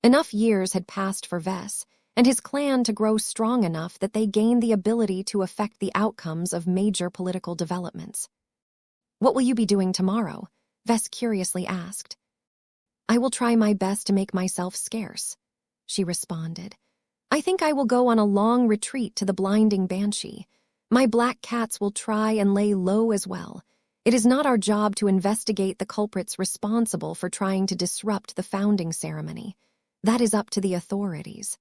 Enough years had passed for Vess and his clan to grow strong enough that they gained the ability to affect the outcomes of major political developments. What will you be doing tomorrow? Vess curiously asked. I will try my best to make myself scarce, she responded. I think I will go on a long retreat to the blinding banshee. My black cats will try and lay low as well. It is not our job to investigate the culprits responsible for trying to disrupt the founding ceremony. That is up to the authorities.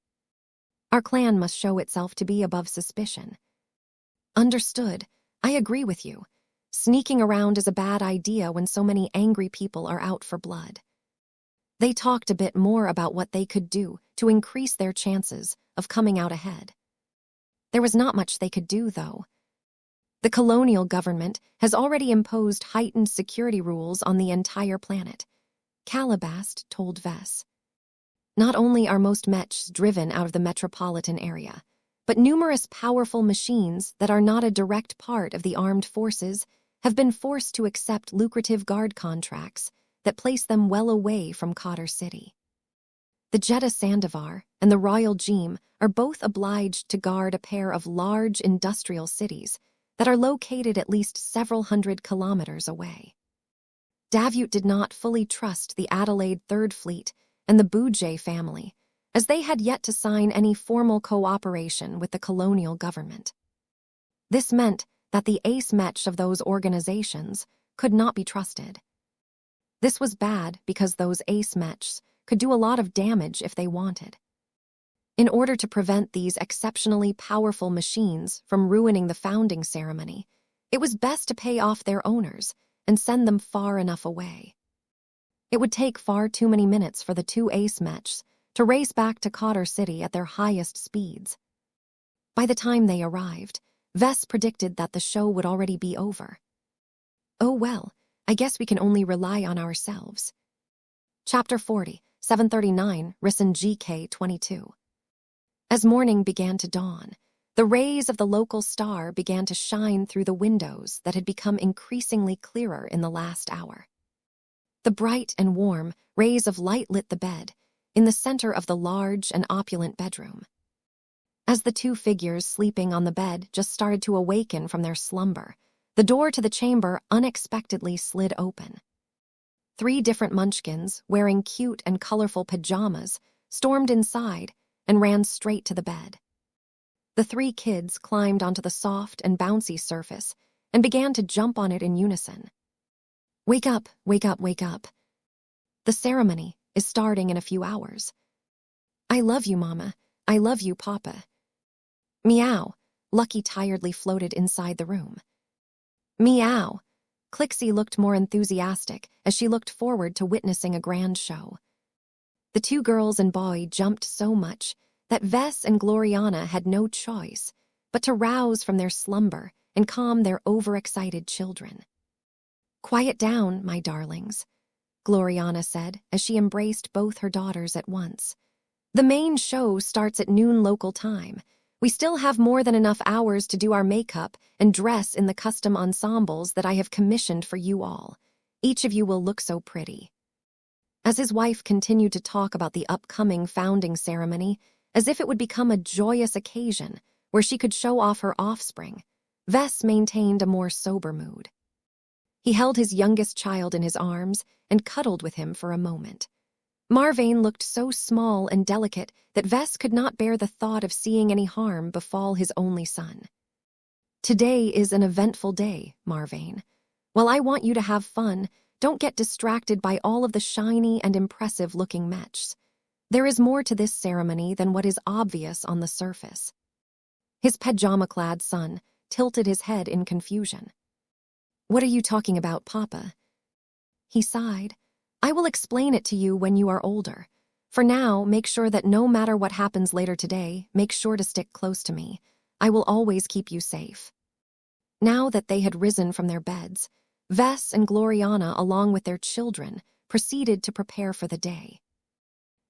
Our clan must show itself to be above suspicion. Understood. I agree with you. Sneaking around is a bad idea when so many angry people are out for blood. They talked a bit more about what they could do to increase their chances of coming out ahead. There was not much they could do, though. The colonial government has already imposed heightened security rules on the entire planet, Calabast told Vess. Not only are most Mechs driven out of the metropolitan area, but numerous powerful machines that are not a direct part of the armed forces have been forced to accept lucrative guard contracts that place them well away from Cotter City. The Jeddah Sandivar and the Royal Jim are both obliged to guard a pair of large industrial cities that are located at least several hundred kilometers away. Davut did not fully trust the Adelaide Third Fleet and the Boudjay family, as they had yet to sign any formal cooperation with the colonial government. This meant that the ace mech of those organizations could not be trusted. This was bad because those ace mechs could do a lot of damage if they wanted. In order to prevent these exceptionally powerful machines from ruining the founding ceremony, it was best to pay off their owners and send them far enough away. It would take far too many minutes for the two ace mechs to race back to Cotter City at their highest speeds. By the time they arrived, Vess predicted that the show would already be over. Oh well, I guess we can only rely on ourselves. Chapter 40, 739, Risen GK 22. As morning began to dawn, the rays of the local star began to shine through the windows that had become increasingly clearer in the last hour. The bright and warm rays of light lit the bed, in the center of the large and opulent bedroom. As the two figures sleeping on the bed just started to awaken from their slumber, the door to the chamber unexpectedly slid open. 3 different munchkins, wearing cute and colorful pajamas, stormed inside and ran straight to the bed. The 3 kids climbed onto the soft and bouncy surface and began to jump on it in unison. Wake up, wake up, wake up. The ceremony is starting in a few hours. I love you, Mama. I love you, Papa. Meow. Lucky tiredly floated inside the room. Meow. Clixie looked more enthusiastic as she looked forward to witnessing a grand show. The 2 girls and boy jumped so much that Vess and Gloriana had no choice but to rouse from their slumber and calm their overexcited children. Quiet down, my darlings, Gloriana said as she embraced both her daughters at once. The main show starts at noon local time. We still have more than enough hours to do our makeup and dress in the custom ensembles that I have commissioned for you all. Each of you will look so pretty. As his wife continued to talk about the upcoming founding ceremony, as if it would become a joyous occasion where she could show off her offspring, Vess maintained a more sober mood. He held his youngest child in his arms and cuddled with him for a moment. Marvain looked so small and delicate that Vess could not bear the thought of seeing any harm befall his only son. Today is an eventful day, Marvain. While I want you to have fun, don't get distracted by all of the shiny and impressive-looking mechs. There is more to this ceremony than what is obvious on the surface. His pajama-clad son tilted his head in confusion. What are you talking about, Papa? He sighed. I will explain it to you when you are older. For now, make sure that no matter what happens later today, make sure to stick close to me. I will always keep you safe. Now that they had risen from their beds, Vess and Gloriana, along with their children, proceeded to prepare for the day.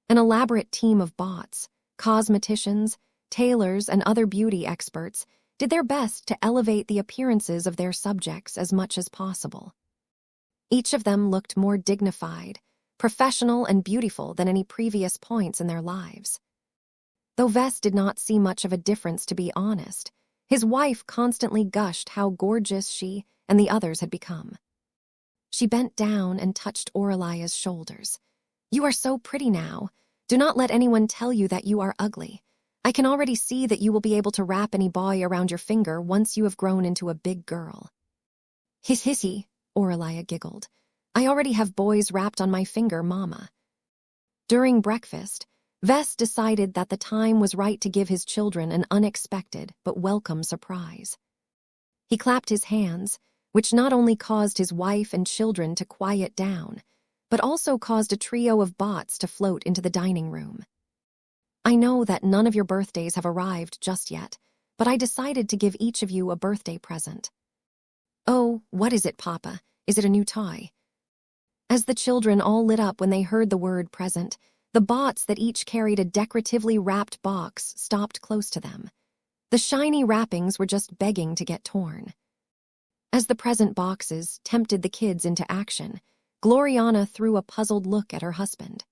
An elaborate team of bots, cosmeticians, tailors, and other beauty experts did their best to elevate the appearances of their subjects as much as possible. Each of them looked more dignified, professional, and beautiful than any previous points in their lives. Though Vess did not see much of a difference, to be honest, his wife constantly gushed how gorgeous she and the others had become. She bent down and touched Aurelia's shoulders. You are so pretty now. Do not let anyone tell you that you are ugly. I can already see that you will be able to wrap any boy around your finger once you have grown into a big girl. Hiss hissy, Aurelia giggled. I already have boys wrapped on my finger, Mama. During breakfast, Vess decided that the time was right to give his children an unexpected but welcome surprise. He clapped his hands, which not only caused his wife and children to quiet down, but also caused a trio of bots to float into the dining room. I know that none of your birthdays have arrived just yet, but I decided to give each of you a birthday present. Oh, what is it, Papa? Is it a new toy? As the children all lit up when they heard the word present, the bots that each carried a decoratively wrapped box stopped close to them. The shiny wrappings were just begging to get torn. As the present boxes tempted the kids into action, Gloriana threw a puzzled look at her husband.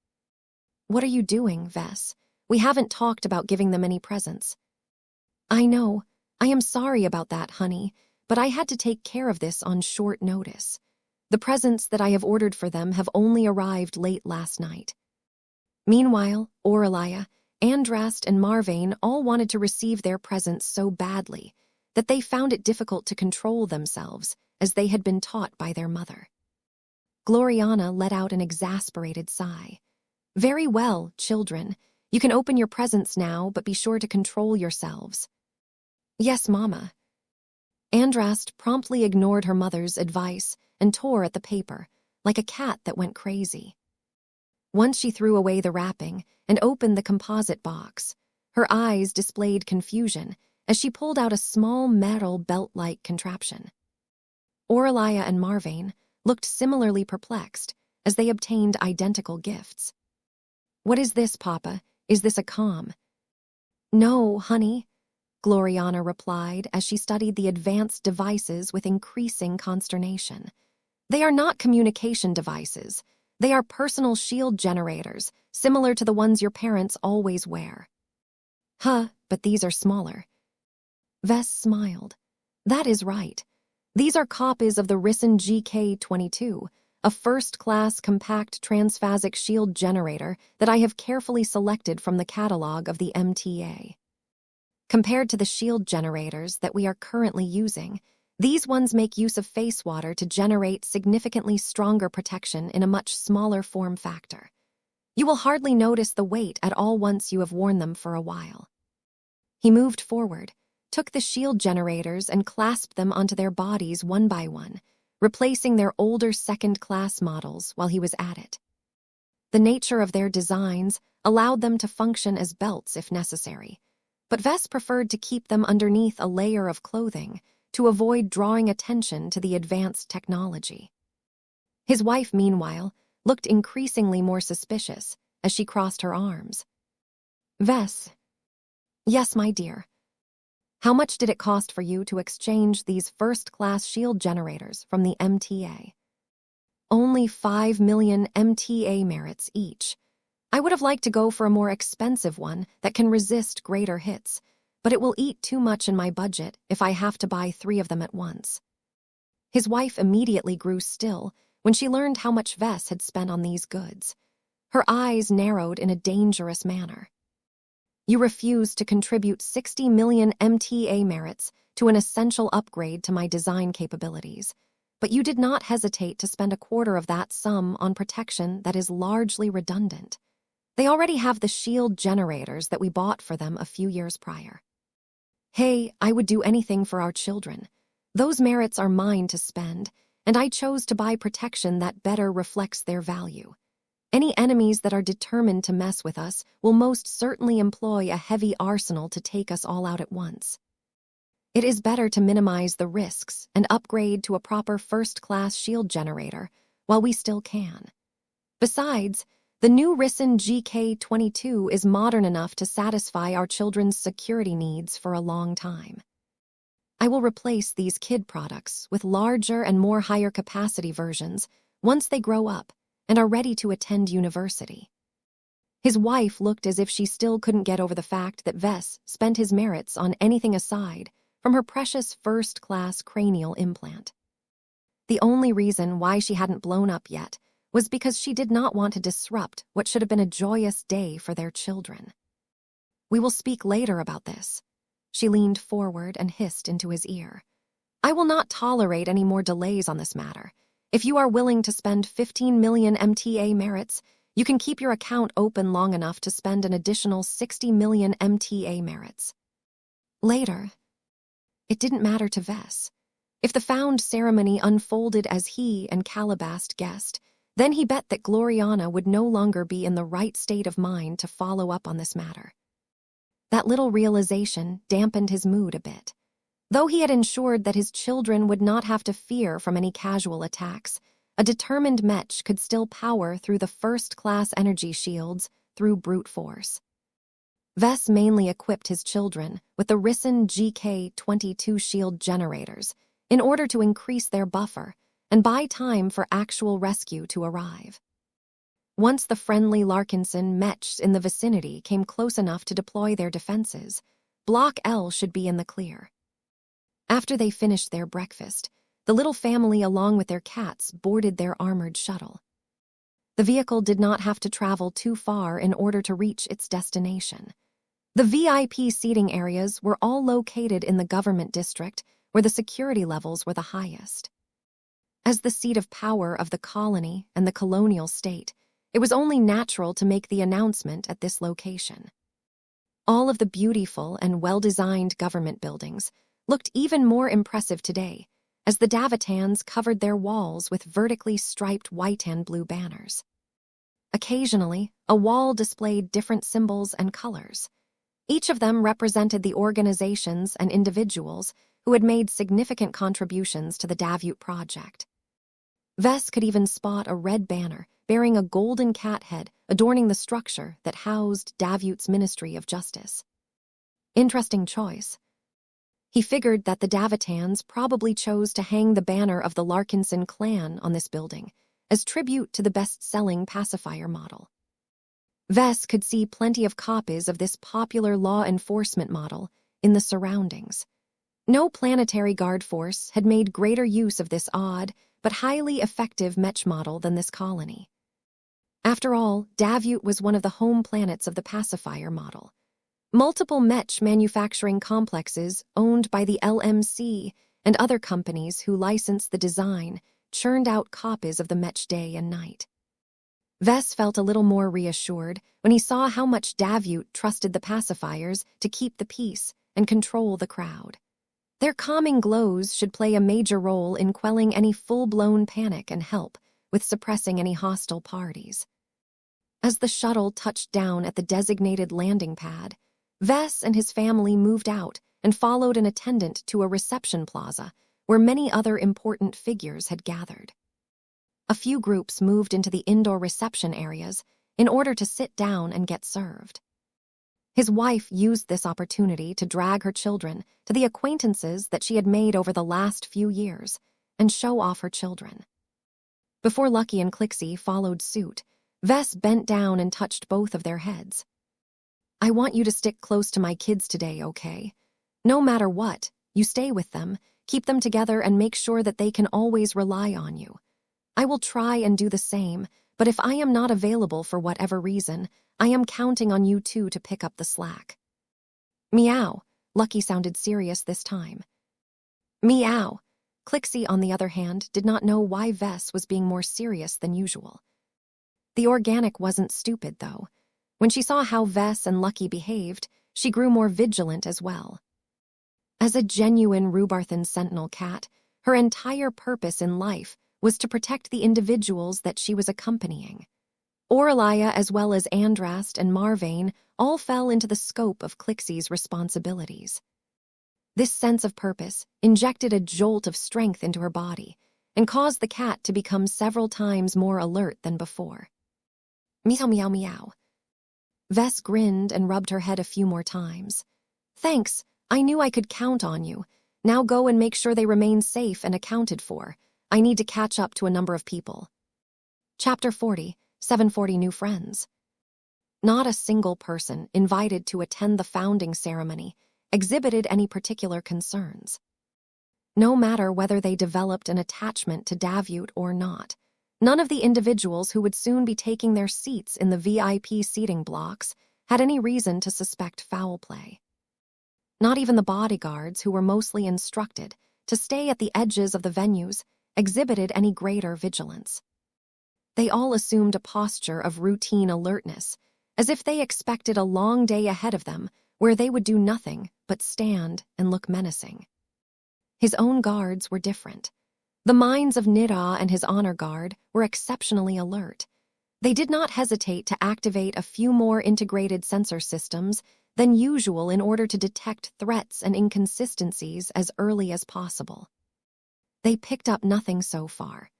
What are you doing, Vess? We haven't talked about giving them any presents. I know. I am sorry about that, honey, but I had to take care of this on short notice. The presents that I have ordered for them have only arrived late last night. Meanwhile, Aurelia, Andrast, and Marvane all wanted to receive their presents so badly that they found it difficult to control themselves, as they had been taught by their mother. Gloriana let out an exasperated sigh. Very well, children. You can open your presents now, but be sure to control yourselves. Yes, Mama. Andrast promptly ignored her mother's advice and tore at the paper, like a cat that went crazy. Once she threw away the wrapping and opened the composite box, her eyes displayed confusion as she pulled out a small metal belt-like contraption. Aurelia and Marvane looked similarly perplexed as they obtained identical gifts. What is this, Papa? Is this a comm? No, honey, Gloriana replied as she studied the advanced devices with increasing consternation. They are not communication devices. They are personal shield generators, similar to the ones your parents always wear. Huh, but these are smaller. Vess smiled. That is right. These are copies of the Risen GK-22, a first-class compact transphasic shield generator that I have carefully selected from the catalog of the MTA. Compared to the shield generators that we are currently using, these ones make use of face water to generate significantly stronger protection in a much smaller form factor. You will hardly notice the weight at all once you have worn them for a while. He moved forward, took the shield generators and clasped them onto their bodies one by one, replacing their older second-class models while he was at it. The nature of their designs allowed them to function as belts if necessary, but Vess preferred to keep them underneath a layer of clothing to avoid drawing attention to the advanced technology. His wife, meanwhile, looked increasingly more suspicious as she crossed her arms. Vess. Yes, my dear. How much did it cost for you to exchange these first-class shield generators from the MTA? Only 5 million MTA merits each. I would have liked to go for a more expensive one that can resist greater hits, but it will eat too much in my budget if I have to buy 3 of them at once. His wife immediately grew still when she learned how much Vess had spent on these goods. Her eyes narrowed in a dangerous manner. You refused to contribute 60 million MTA merits to an essential upgrade to my design capabilities, but you did not hesitate to spend a quarter of that sum on protection that is largely redundant. They already have the shield generators that we bought for them a few years prior. Hey, I would do anything for our children. Those merits are mine to spend, and I chose to buy protection that better reflects their value. Any enemies that are determined to mess with us will most certainly employ a heavy arsenal to take us all out at once. It is better to minimize the risks and upgrade to a proper first-class shield generator while we still can. Besides, the new Risen GK-22 is modern enough to satisfy our children's security needs for a long time. I will replace these kid products with larger and more higher capacity versions once they grow up and are ready to attend university. His wife looked as if she still couldn't get over the fact that Vess spent his merits on anything aside from her precious first-class cranial implant. The only reason why she hadn't blown up yet was because she did not want to disrupt what should have been a joyous day for their children. We will speak later about this. She leaned forward and hissed into his ear. I will not tolerate any more delays on this matter. If you are willing to spend 15 million MTA merits, you can keep your account open long enough to spend an additional 60 million MTA merits. Later, it didn't matter to Vess. If the found ceremony unfolded as he and Calabast guessed, then he bet that Gloriana would no longer be in the right state of mind to follow up on this matter. That little realization dampened his mood a bit. Though he had ensured that his children would not have to fear from any casual attacks, a determined Mech could still power through the first-class energy shields through brute force. Vess mainly equipped his children with the Risen GK-22 shield generators in order to increase their buffer and buy time for actual rescue to arrive. Once the friendly Larkinson Mechs in the vicinity came close enough to deploy their defenses, Block L should be in the clear. After they finished their breakfast, the little family along with their cats boarded their armored shuttle. The vehicle did not have to travel too far in order to reach its destination. The VIP seating areas were all located in the government district where the security levels were the highest. As the seat of power of the colony and the colonial state, it was only natural to make the announcement at this location. All of the beautiful and well-designed government buildings looked even more impressive today as the Davitans covered their walls with vertically striped white and blue banners. Occasionally, a wall displayed different symbols and colors. Each of them represented the organizations and individuals who had made significant contributions to the Davut project. Vess could even spot a red banner bearing a golden cat head adorning the structure that housed Davut's Ministry of Justice. Interesting choice. He figured that the Davitans probably chose to hang the banner of the Larkinson clan on this building as tribute to the best-selling pacifier model. Vess could see plenty of copies of this popular law enforcement model in the surroundings. No planetary guard force had made greater use of this odd but highly effective Mech model than this colony. After all, Davut was one of the home planets of the pacifier model. Multiple Mech manufacturing complexes owned by the LMC and other companies who licensed the design churned out copies of the Mech day and night. Vess felt a little more reassured when he saw how much Davut trusted the pacifiers to keep the peace and control the crowd. Their calming glows should play a major role in quelling any full-blown panic and help with suppressing any hostile parties. As the shuttle touched down at the designated landing pad, Vess and his family moved out and followed an attendant to a reception plaza where many other important figures had gathered. A few groups moved into the indoor reception areas in order to sit down and get served. His wife used this opportunity to drag her children to the acquaintances that she had made over the last few years and show off her children. Before Lucky and Clixie followed suit, Vess bent down and touched both of their heads. "I want you to stick close to my kids today, okay? No matter what, you stay with them, keep them together, and make sure that they can always rely on you. I will try and do the same, but if I am not available for whatever reason, I am counting on you two to pick up the slack." Meow. Lucky sounded serious this time. Meow. Clixie, on the other hand, did not know why Vess was being more serious than usual. The organic wasn't stupid, though. When she saw how Vess and Lucky behaved, she grew more vigilant as well. As a genuine Rubarthan Sentinel cat, her entire purpose in life was to protect the individuals that she was accompanying. Aurelia, as well as Andrast and Marvane, all fell into the scope of Clixie's responsibilities. This sense of purpose injected a jolt of strength into her body and caused the cat to become several times more alert than before. Meow, meow, meow. Vess grinned and rubbed her head a few more times. "Thanks, I knew I could count on you. Now go and make sure they remain safe and accounted for. I need to catch up to a number of people." Chapter 40, 740 New Friends. Not a single person invited to attend the founding ceremony exhibited any particular concerns. No matter whether they developed an attachment to Davut or not, none of the individuals who would soon be taking their seats in the VIP seating blocks had any reason to suspect foul play. Not even the bodyguards, who were mostly instructed to stay at the edges of the venues, exhibited any greater vigilance. They all assumed a posture of routine alertness, as if they expected a long day ahead of them where they would do nothing but stand and look menacing. His own guards were different. The minds of Nira and his honor guard were exceptionally alert. They did not hesitate to activate a few more integrated sensor systems than usual in order to detect threats and inconsistencies as early as possible. They picked up nothing so far.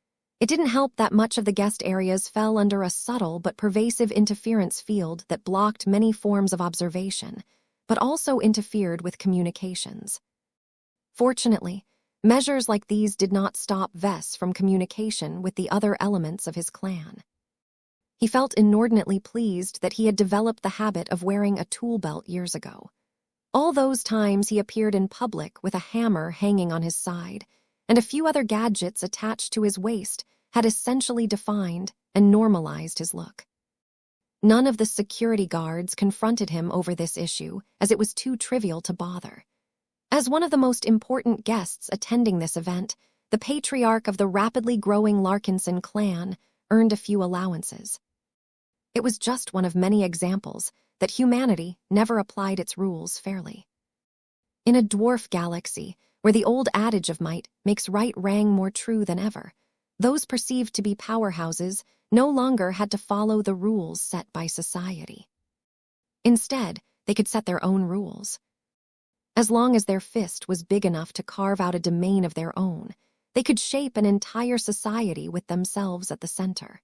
It didn't help that much of the guest areas fell under a subtle but pervasive interference field that blocked many forms of observation, but also interfered with communications. Fortunately, measures like these did not stop Vess from communication with the other elements of his clan. He felt inordinately pleased that he had developed the habit of wearing a tool belt years ago. All those times he appeared in public with a hammer hanging on his side, and a few other gadgets attached to his waist had essentially defined and normalized his look. None of the security guards confronted him over this issue, as it was too trivial to bother. As one of the most important guests attending this event, the patriarch of the rapidly growing Larkinson clan earned a few allowances. It was just one of many examples that humanity never applied its rules fairly. In a dwarf galaxy, where the old adage of might makes right rang more true than ever, those perceived to be powerhouses no longer had to follow the rules set by society. Instead, they could set their own rules. As long as their fist was big enough to carve out a domain of their own, they could shape an entire society with themselves at the center.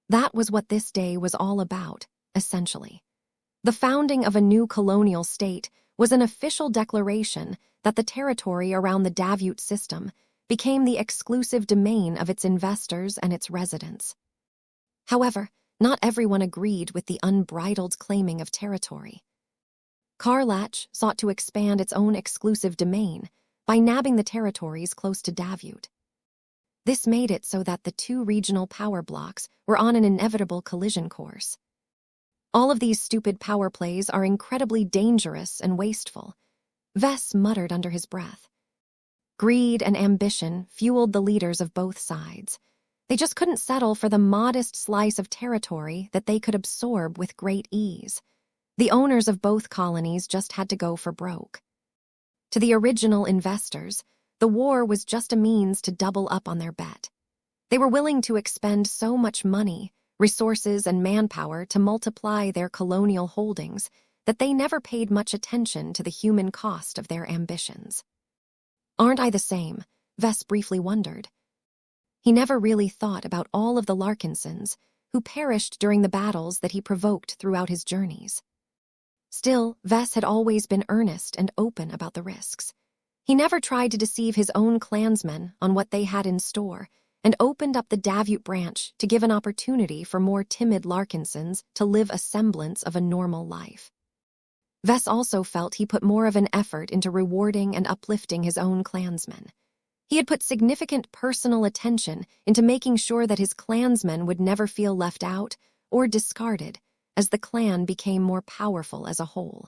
That was what this day was all about, essentially. The founding of a new colonial state was an official declaration that the territory around the Davut system became the exclusive domain of its investors and its residents. However, not everyone agreed with the unbridled claiming of territory. Karlach sought to expand its own exclusive domain by nabbing the territories close to Davut. This made it so that the two regional power blocks were on an inevitable collision course. All of these stupid power plays are incredibly dangerous and wasteful, Vess muttered under his breath. Greed and ambition fueled the leaders of both sides. They just couldn't settle for the modest slice of territory that they could absorb with great ease. The owners of both colonies just had to go for broke. To the original investors, the war was just a means to double up on their bet. They were willing to expend so much money, resources, and manpower to multiply their colonial holdings that they never paid much attention to the human cost of their ambitions. Aren't I the same? Vess briefly wondered. He never really thought about all of the Larkinsons who perished during the battles that he provoked throughout his journeys. Still, Vess had always been earnest and open about the risks. He never tried to deceive his own clansmen on what they had in store, and opened up the Davut branch to give an opportunity for more timid Larkinsons to live a semblance of a normal life. Vess also felt he put more of an effort into rewarding and uplifting his own clansmen. He had put significant personal attention into making sure that his clansmen would never feel left out or discarded as the clan became more powerful as a whole.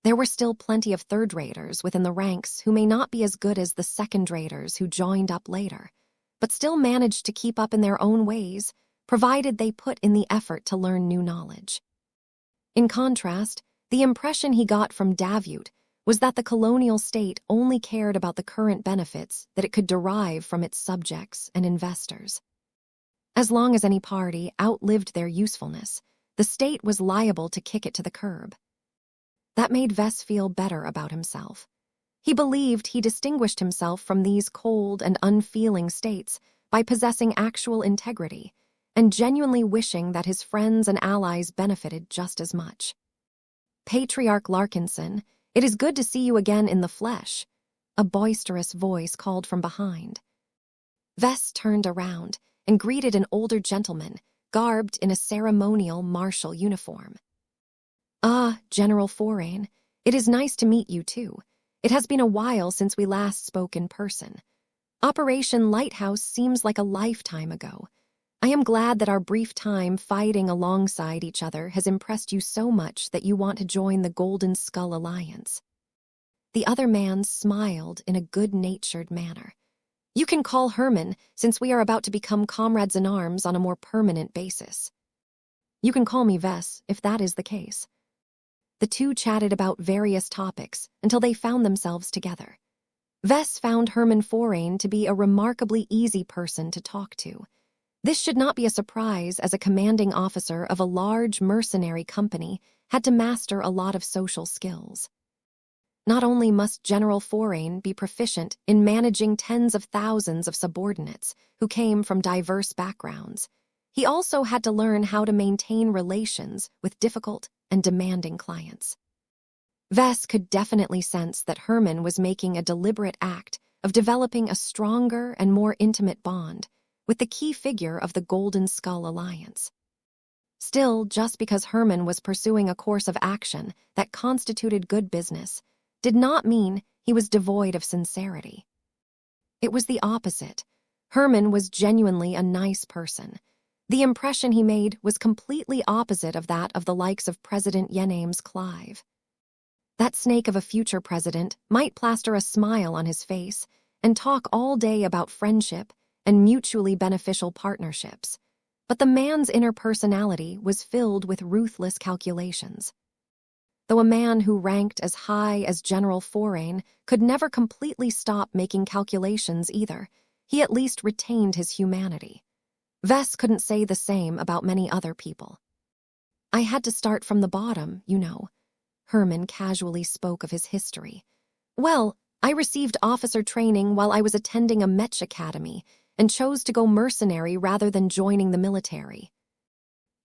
There were still plenty of third-raters within the ranks who may not be as good as the second-raters who joined up later, but still managed to keep up in their own ways, provided they put in the effort to learn new knowledge. In contrast, the impression he got from Davut was that the colonial state only cared about the current benefits that it could derive from its subjects and investors. As long as any party outlived their usefulness, the state was liable to kick it to the curb. That made Vess feel better about himself. He believed he distinguished himself from these cold and unfeeling states by possessing actual integrity and genuinely wishing that his friends and allies benefited just as much. Patriarch Larkinson, it is good to see you again in the flesh, a boisterous voice called from behind. Vess turned around and greeted an older gentleman garbed in a ceremonial martial uniform. Ah, General Forain, it is nice to meet you too. It has been a while since we last spoke in person. Operation Lighthouse seems like a lifetime ago. I am glad that our brief time fighting alongside each other has impressed you so much that you want to join the Golden Skull Alliance. The other man smiled in a good-natured manner. You can call Herman, since we are about to become comrades in arms on a more permanent basis. You can call me Vess, if that is the case. The two chatted about various topics until they found themselves together. Vess found Herman Forain to be a remarkably easy person to talk to. This should not be a surprise, as a commanding officer of a large mercenary company had to master a lot of social skills. Not only must General Forain be proficient in managing tens of thousands of subordinates who came from diverse backgrounds, he also had to learn how to maintain relations with difficult and demanding clients. Vess could definitely sense that Herman was making a deliberate act of developing a stronger and more intimate bond with the key figure of the Golden Skull Alliance. Still, just because Herman was pursuing a course of action that constituted good business did not mean he was devoid of sincerity. It was the opposite. Herman was genuinely a nice person. The impression he made was completely opposite of that of the likes of President Yename's Clive. That snake of a future president might plaster a smile on his face and talk all day about friendship and mutually beneficial partnerships, but the man's inner personality was filled with ruthless calculations. Though a man who ranked as high as General Forain could never completely stop making calculations either, he at least retained his humanity. Vess couldn't say the same about many other people. I had to start from the bottom, you know. Herman casually spoke of his history. Well, I received officer training while I was attending a Mech academy and chose to go mercenary rather than joining the military.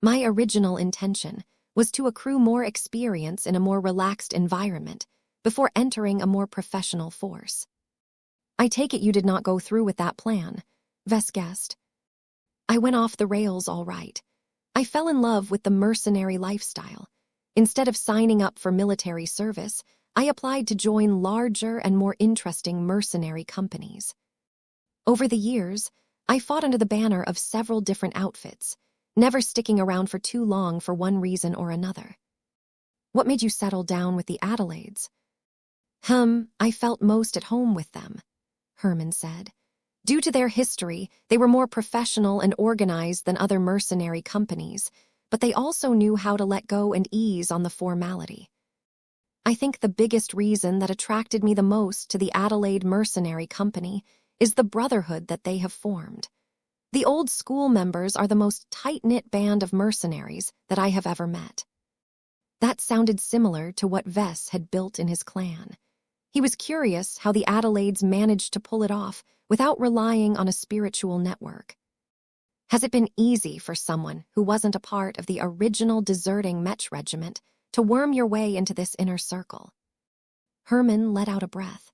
My original intention was to accrue more experience in a more relaxed environment before entering a more professional force. I take it you did not go through with that plan, Vess guessed. I went off the rails all right. I fell in love with the mercenary lifestyle. Instead of signing up for military service, I applied to join larger and more interesting mercenary companies. Over the years, I fought under the banner of several different outfits, never sticking around for too long for one reason or another. What made you settle down with the Adelaides? I felt most at home with them, Herman said. Due to their history, they were more professional and organized than other mercenary companies, but they also knew how to let go and ease on the formality. I think the biggest reason that attracted me the most to the Adelaide Mercenary Company is the brotherhood that they have formed. The old school members are the most tight-knit band of mercenaries that I have ever met. That sounded similar to what Vess had built in his clan. He was curious how the Adelaides managed to pull it off without relying on a spiritual network. Has it been easy for someone who wasn't a part of the original deserting Mech regiment to worm your way into this inner circle? Herman let out a breath.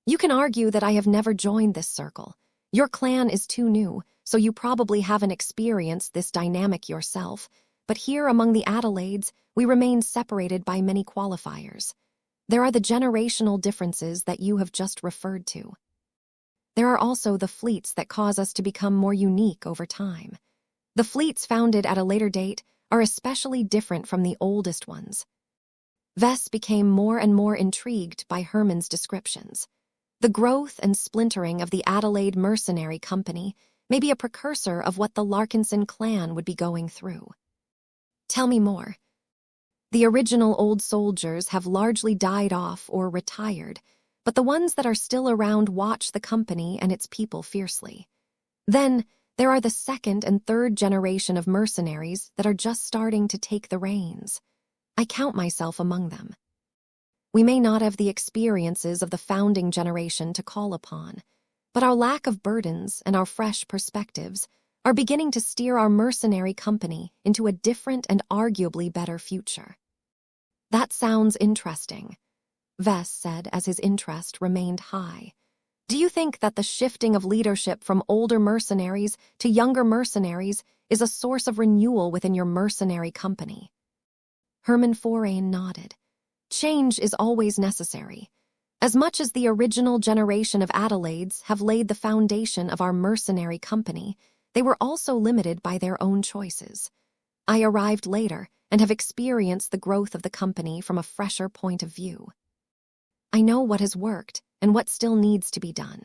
You can argue that I have never joined this circle. Your clan is too new, so you probably haven't experienced this dynamic yourself, but here among the Adelaides, we remain separated by many qualifiers. There are the generational differences that you have just referred to. There are also the fleets that cause us to become more unique over time. The fleets founded at a later date are especially different from the oldest ones. Vess became more and more intrigued by Herman's descriptions. The growth and splintering of the Adelaide Mercenary Company may be a precursor of what the Larkinson clan would be going through. Tell me more. The original old soldiers have largely died off or retired, but the ones that are still around watch the company and its people fiercely. Then, there are the second and third generation of mercenaries that are just starting to take the reins. I count myself among them. We may not have the experiences of the founding generation to call upon, but our lack of burdens and our fresh perspectives are beginning to steer our mercenary company into a different and arguably better future. That sounds interesting, Vess said as his interest remained high. Do you think that the shifting of leadership from older mercenaries to younger mercenaries is a source of renewal within your mercenary company? Herman Forain nodded. Change is always necessary. As much as the original generation of Adelaides have laid the foundation of our mercenary company, they were also limited by their own choices. I arrived later and have experienced the growth of the company from a fresher point of view. I know what has worked and what still needs to be done.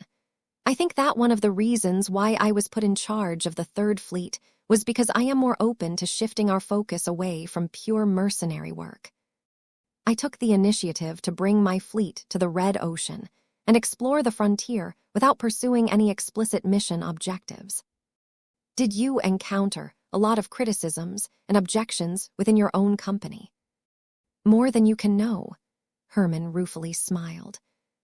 I think that one of the reasons why I was put in charge of the Third Fleet was because I am more open to shifting our focus away from pure mercenary work. I took the initiative to bring my fleet to the Red Ocean and explore the frontier without pursuing any explicit mission objectives. Did you encounter a lot of criticisms and objections within your own company? More than you can know, Herman ruefully smiled.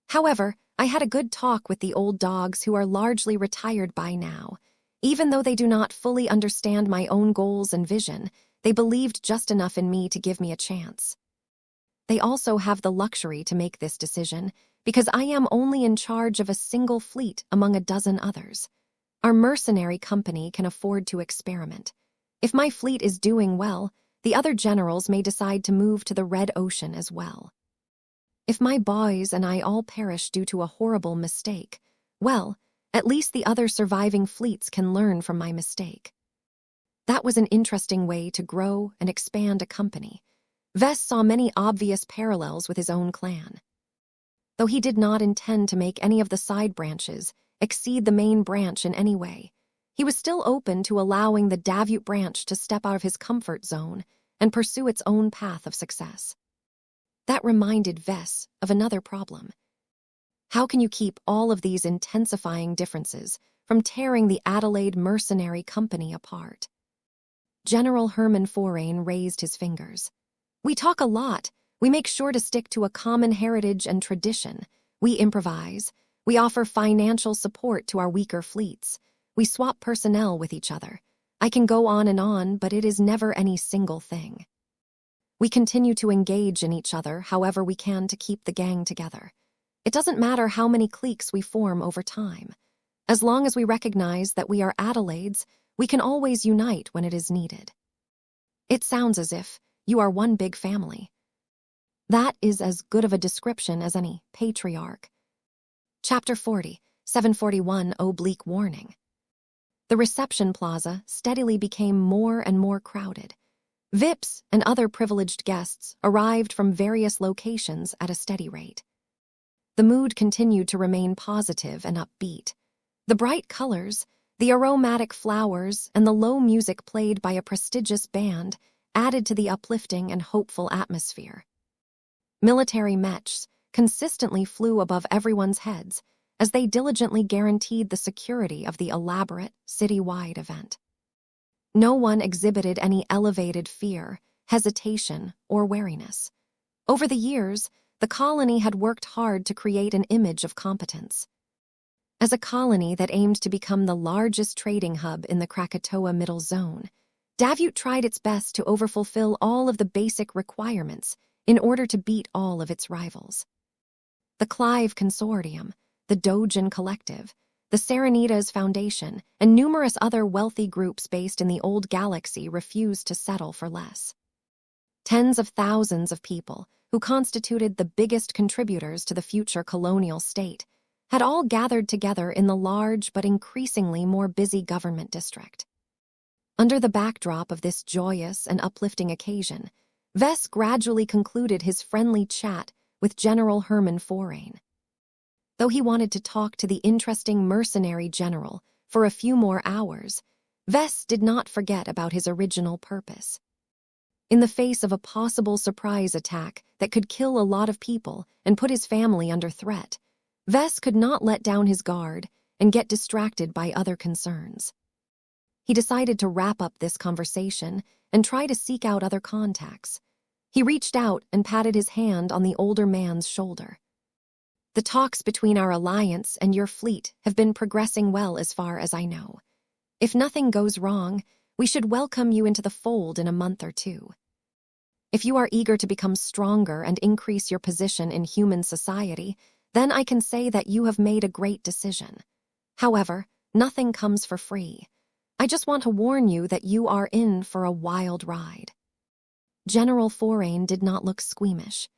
However, I had a good talk with the old dogs who are largely retired by now. Even though they do not fully understand my own goals and vision, they believed just enough in me to give me a chance. They also have the luxury to make this decision because I am only in charge of a single fleet among a dozen others. Our mercenary company can afford to experiment. If my fleet is doing well, the other generals may decide to move to the Red Ocean as well. If my boys and I all perish due to a horrible mistake, well, at least the other surviving fleets can learn from my mistake. That was an interesting way to grow and expand a company. Vess saw many obvious parallels with his own clan. Though he did not intend to make any of the side branches exceed the main branch in any way, he was still open to allowing the Davut branch to step out of his comfort zone and pursue its own path of success. That reminded Vess of another problem. How can you keep all of these intensifying differences from tearing the Adelaide mercenary company apart? General Herman Forain raised his fingers. We talk a lot. We make sure to stick to a common heritage and tradition. We improvise. We offer financial support to our weaker fleets. We swap personnel with each other. I can go on, but it is never any single thing. We continue to engage in each other however we can to keep the gang together. It doesn't matter how many cliques we form over time. As long as we recognize that we are Adelaides, we can always unite when it is needed. It sounds as if you are one big family. That is as good of a description as any, patriarch. Chapter 40, 741 Oblique Warning. The reception plaza steadily became more and more crowded. VIPs and other privileged guests arrived from various locations at a steady rate. The mood continued to remain positive and upbeat. The bright colors, the aromatic flowers, and the low music played by a prestigious band added to the uplifting and hopeful atmosphere. Military mechs consistently flew above everyone's heads as they diligently guaranteed the security of the elaborate, city-wide event. No one exhibited any elevated fear, hesitation, or wariness. Over the years, the colony had worked hard to create an image of competence. As a colony that aimed to become the largest trading hub in the Krakatoa Middle Zone, Davut tried its best to overfulfill all of the basic requirements in order to beat all of its rivals. The Clive Consortium, the Dogen Collective, the Serenitas Foundation, and numerous other wealthy groups based in the old galaxy refused to settle for less. Tens of thousands of people, who constituted the biggest contributors to the future colonial state, had all gathered together in the large but increasingly more busy government district. Under the backdrop of this joyous and uplifting occasion, Vess gradually concluded his friendly chat with General Herman Forain. Though he wanted to talk to the interesting mercenary general for a few more hours, Vess did not forget about his original purpose. In the face of a possible surprise attack that could kill a lot of people and put his family under threat, Vess could not let down his guard and get distracted by other concerns. He decided to wrap up this conversation and try to seek out other contacts. He reached out and patted his hand on the older man's shoulder. The talks between our alliance and your fleet have been progressing well as far as I know. If nothing goes wrong, we should welcome you into the fold in a month or two. If you are eager to become stronger and increase your position in human society, then I can say that you have made a great decision. However, nothing comes for free. I just want to warn you that you are in for a wild ride. General Forain did not look squeamish.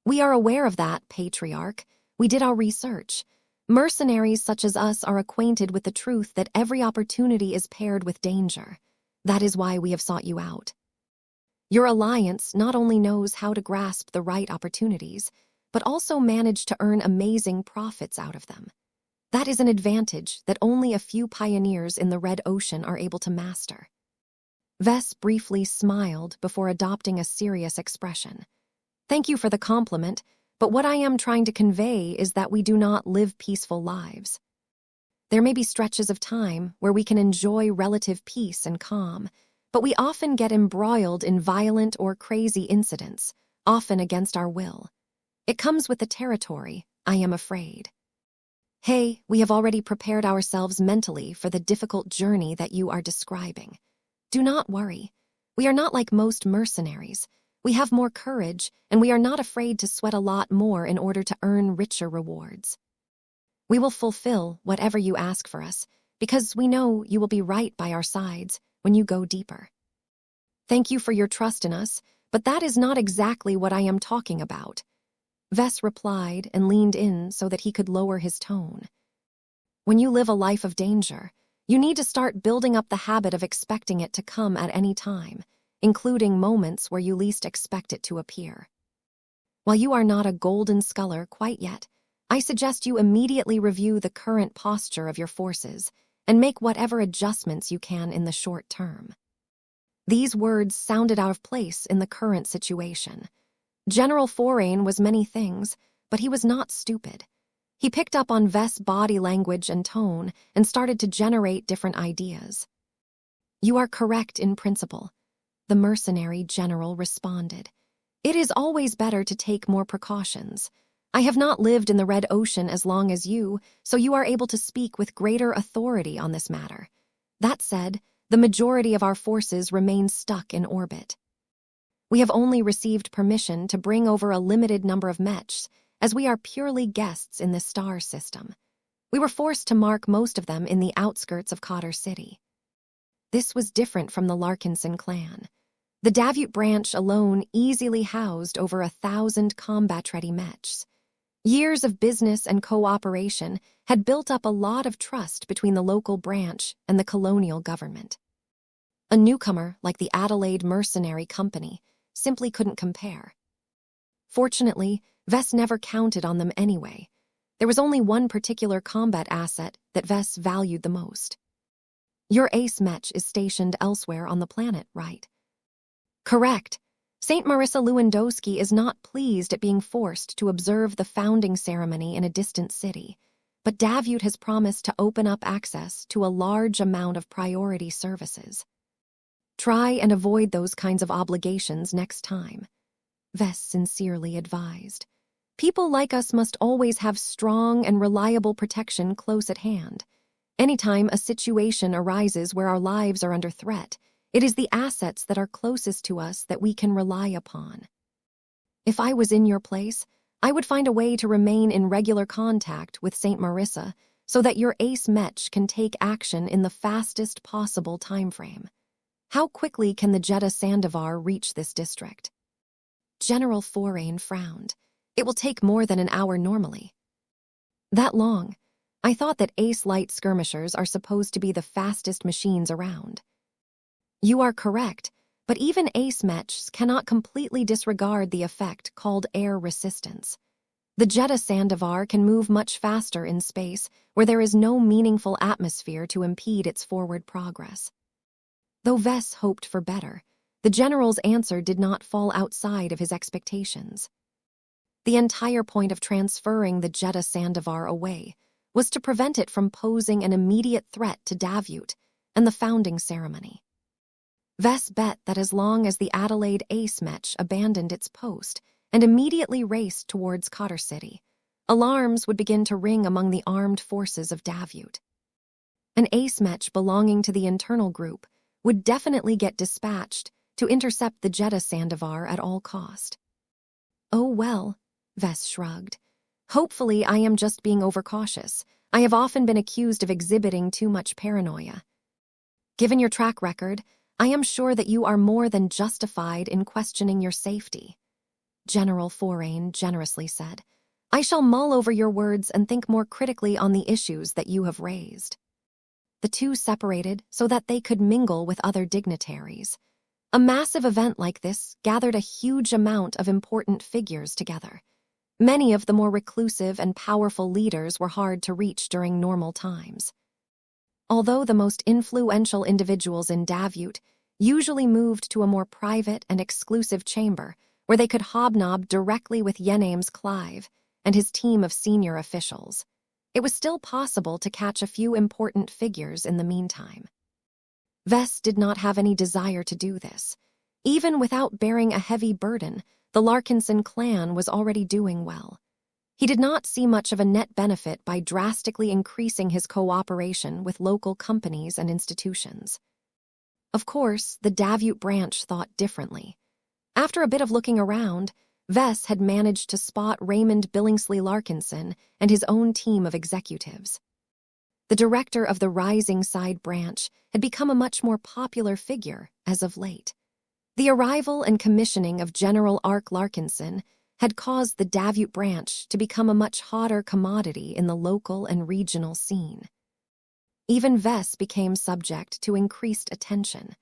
We are aware of that, Patriarch. We did our research. Mercenaries such as us are acquainted with the truth that every opportunity is paired with danger. That is why we have sought you out. Your alliance not only knows how to grasp the right opportunities, but also manage to earn amazing profits out of them. That is an advantage that only a few pioneers in the Red Ocean are able to master. Vess briefly smiled before adopting a serious expression. Thank you for the compliment, but what I am trying to convey is that we do not live peaceful lives. There may be stretches of time where we can enjoy relative peace and calm, but we often get embroiled in violent or crazy incidents, often against our will. It comes with the territory, I am afraid. Hey, we have already prepared ourselves mentally for the difficult journey that you are describing. Do not worry. We are not like most mercenaries. We have more courage, and we are not afraid to sweat a lot more in order to earn richer rewards. We will fulfill whatever you ask for us, because we know you will be right by our sides when you go deeper. Thank you for your trust in us, but that is not exactly what I am talking about. Vess replied and leaned in so that he could lower his tone. When you live a life of danger, you need to start building up the habit of expecting it to come at any time, including moments where you least expect it to appear. While you are not a golden scholar quite yet, I suggest you immediately review the current posture of your forces and make whatever adjustments you can in the short term. These words sounded out of place in the current situation. General Forain was many things, but he was not stupid. He picked up on Vess' body language and tone and started to generate different ideas. You are correct in principle, the mercenary general responded. It is always better to take more precautions. I have not lived in the Red Ocean as long as you, so you are able to speak with greater authority on this matter. That said, the majority of our forces remain stuck in orbit. We have only received permission to bring over a limited number of Mechs, as we are purely guests in this star system. We were forced to mark most of them in the outskirts of Cotter City. This was different from the Larkinson clan. The Davut branch alone easily housed over 1,000 combat-ready Mechs. Years of business and cooperation had built up a lot of trust between the local branch and the colonial government. A newcomer like the Adelaide Mercenary Company simply couldn't compare. Fortunately, Vess never counted on them anyway. There was only one particular combat asset that Vess valued the most. Your ace Mech is stationed elsewhere on the planet, right? Correct. St. Marissa Lewandowski is not pleased at being forced to observe the founding ceremony in a distant city, but Davut has promised to open up access to a large amount of priority services. Try and avoid those kinds of obligations next time, Vess sincerely advised. People like us must always have strong and reliable protection close at hand. Anytime a situation arises where our lives are under threat, it is the assets that are closest to us that we can rely upon. If I was in your place, I would find a way to remain in regular contact with St. Marissa so that your ace Mech can take action in the fastest possible timeframe. How quickly can the Jeddah Sandovar reach this district? General Forain frowned. It will take more than an hour normally. That long? I thought that ace light skirmishers are supposed to be the fastest machines around. You are correct, but even ace Mechs cannot completely disregard the effect called air resistance. The Jeddah Sandovar can move much faster in space where there is no meaningful atmosphere to impede its forward progress. Though Vess hoped for better, the general's answer did not fall outside of his expectations. The entire point of transferring the Jeddah Sandovar away was to prevent it from posing an immediate threat to Davut and the founding ceremony. Vess bet that as long as the Adelaide Ace Mech abandoned its post and immediately raced towards Cotter City, alarms would begin to ring among the armed forces of Davut. An Ace Mech belonging to the internal group would definitely get dispatched to intercept the Jeddah Sandovar at all cost. Oh well, Vess shrugged. Hopefully I am just being overcautious. I have often been accused of exhibiting too much paranoia. Given your track record, I am sure that you are more than justified in questioning your safety, General Forain generously said. I shall mull over your words and think more critically on the issues that you have raised. The two separated so that they could mingle with other dignitaries. A massive event like this gathered a huge amount of important figures together. Many of the more reclusive and powerful leaders were hard to reach during normal times. Although the most influential individuals in Davut usually moved to a more private and exclusive chamber where they could hobnob directly with Yename's Clive and his team of senior officials, it was still possible to catch a few important figures in the meantime. Vess did not have any desire to do this. Even without bearing a heavy burden, the Larkinson clan was already doing well. He did not see much of a net benefit by drastically increasing his cooperation with local companies and institutions. Of course, the Davut branch thought differently. After a bit of looking around, Vess had managed to spot Raymond Billingsley Larkinson and his own team of executives. The director of the Rising Side branch had become a much more popular figure as of late. The arrival and commissioning of General Ark Larkinson had caused the Davut branch to become a much hotter commodity in the local and regional scene. Even Vess became subject to increased attention.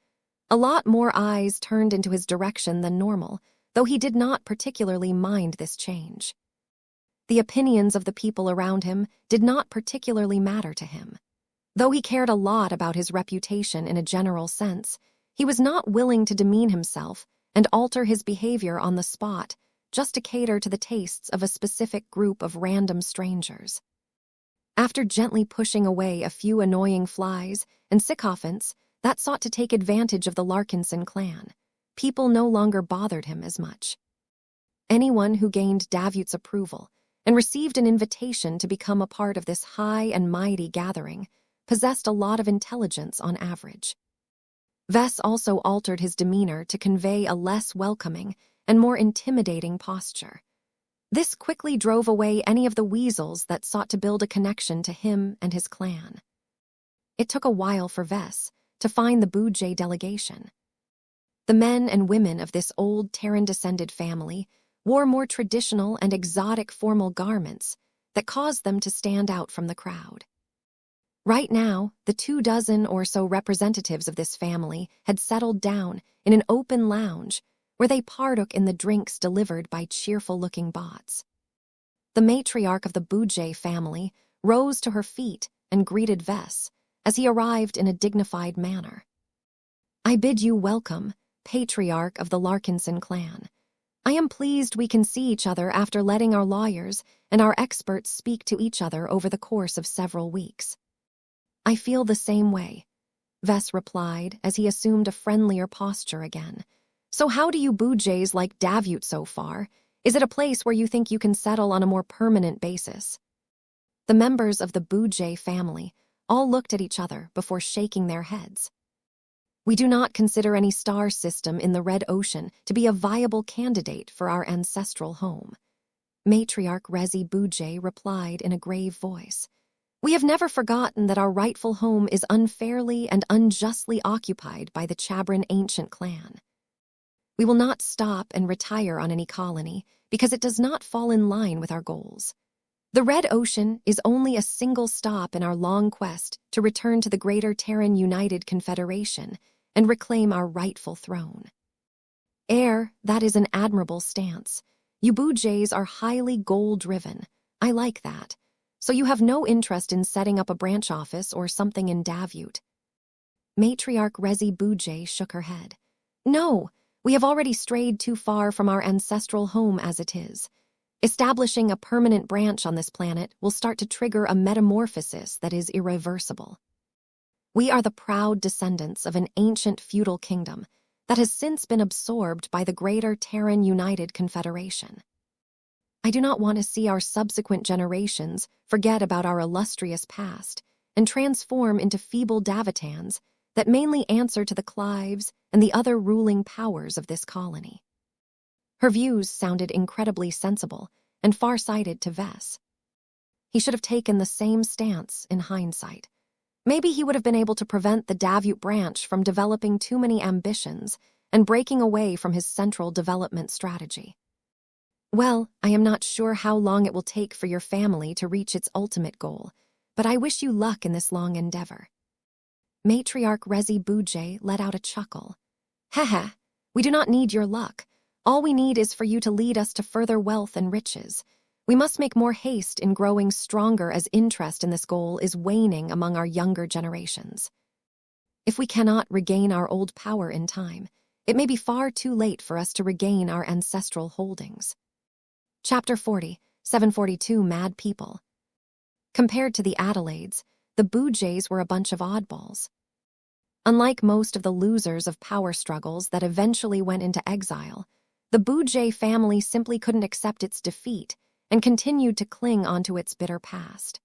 A lot more eyes turned into his direction than normal, though he did not particularly mind this change. The opinions of the people around him did not particularly matter to him. Though he cared a lot about his reputation in a general sense, he was not willing to demean himself and alter his behavior on the spot just to cater to the tastes of a specific group of random strangers. After gently pushing away a few annoying flies and sycophants that sought to take advantage of the Larkinson clan, people no longer bothered him as much. Anyone who gained Davut's approval and received an invitation to become a part of this high and mighty gathering possessed a lot of intelligence on average. Vess also altered his demeanor to convey a less welcoming and more intimidating posture. This quickly drove away any of the weasels that sought to build a connection to him and his clan. It took a while for Vess to find the Bujay delegation. The men and women of this old Terran-descended family wore more traditional and exotic formal garments that caused them to stand out from the crowd. Right now, the 24 or so representatives of this family had settled down in an open lounge where they partook in the drinks delivered by cheerful-looking bots. The matriarch of the Bujay family rose to her feet and greeted Vess as he arrived in a dignified manner. "I bid you welcome, patriarch of the Larkinson clan. I am pleased we can see each other after letting our lawyers and our experts speak to each other over the course of several weeks." "I feel the same way," Vess replied as he assumed a friendlier posture again. "So how do you Bujays like Davut so far? Is it a place where you think you can settle on a more permanent basis?" The members of the Bujay family all looked at each other before shaking their heads. "We do not consider any star system in the Red Ocean to be a viable candidate for our ancestral home," Matriarch Rezi Bujay replied in a grave voice. "We have never forgotten that our rightful home is unfairly and unjustly occupied by the Chabran ancient clan. We will not stop and retire on any colony because it does not fall in line with our goals. The Red Ocean is only a single stop in our long quest to return to the Greater Terran United Confederation and reclaim our rightful throne." That is an admirable stance. You Bujays are highly goal-driven. I like that. So you have no interest in setting up a branch office or something in Davut? Matriarch Rezi Bujay shook her head. "No, we have already strayed too far from our ancestral home as it is. Establishing a permanent branch on this planet will start to trigger a metamorphosis that is irreversible. We are the proud descendants of an ancient feudal kingdom that has since been absorbed by the Greater Terran United Confederation. I do not want to see our subsequent generations forget about our illustrious past and transform into feeble Davutans that mainly answer to the Clives and the other ruling powers of this colony." Her views sounded incredibly sensible and far-sighted to Vess. He should have taken the same stance in hindsight. Maybe he would have been able to prevent the Davut branch from developing too many ambitions and breaking away from his central development strategy. "Well, I am not sure how long it will take for your family to reach its ultimate goal, but I wish you luck in this long endeavor." Matriarch Rezi Bujay let out a chuckle. "Heh, we do not need your luck. All we need is for you to lead us to further wealth and riches. We must make more haste in growing stronger as interest in this goal is waning among our younger generations. If we cannot regain our old power in time, it may be far too late for us to regain our ancestral holdings." Chapter 40, 742 Mad People. Compared to the Adelaides, the Bujays were a bunch of oddballs. Unlike most of the losers of power struggles that eventually went into exile, the Bujay family simply couldn't accept its defeat and continued to cling onto its bitter past.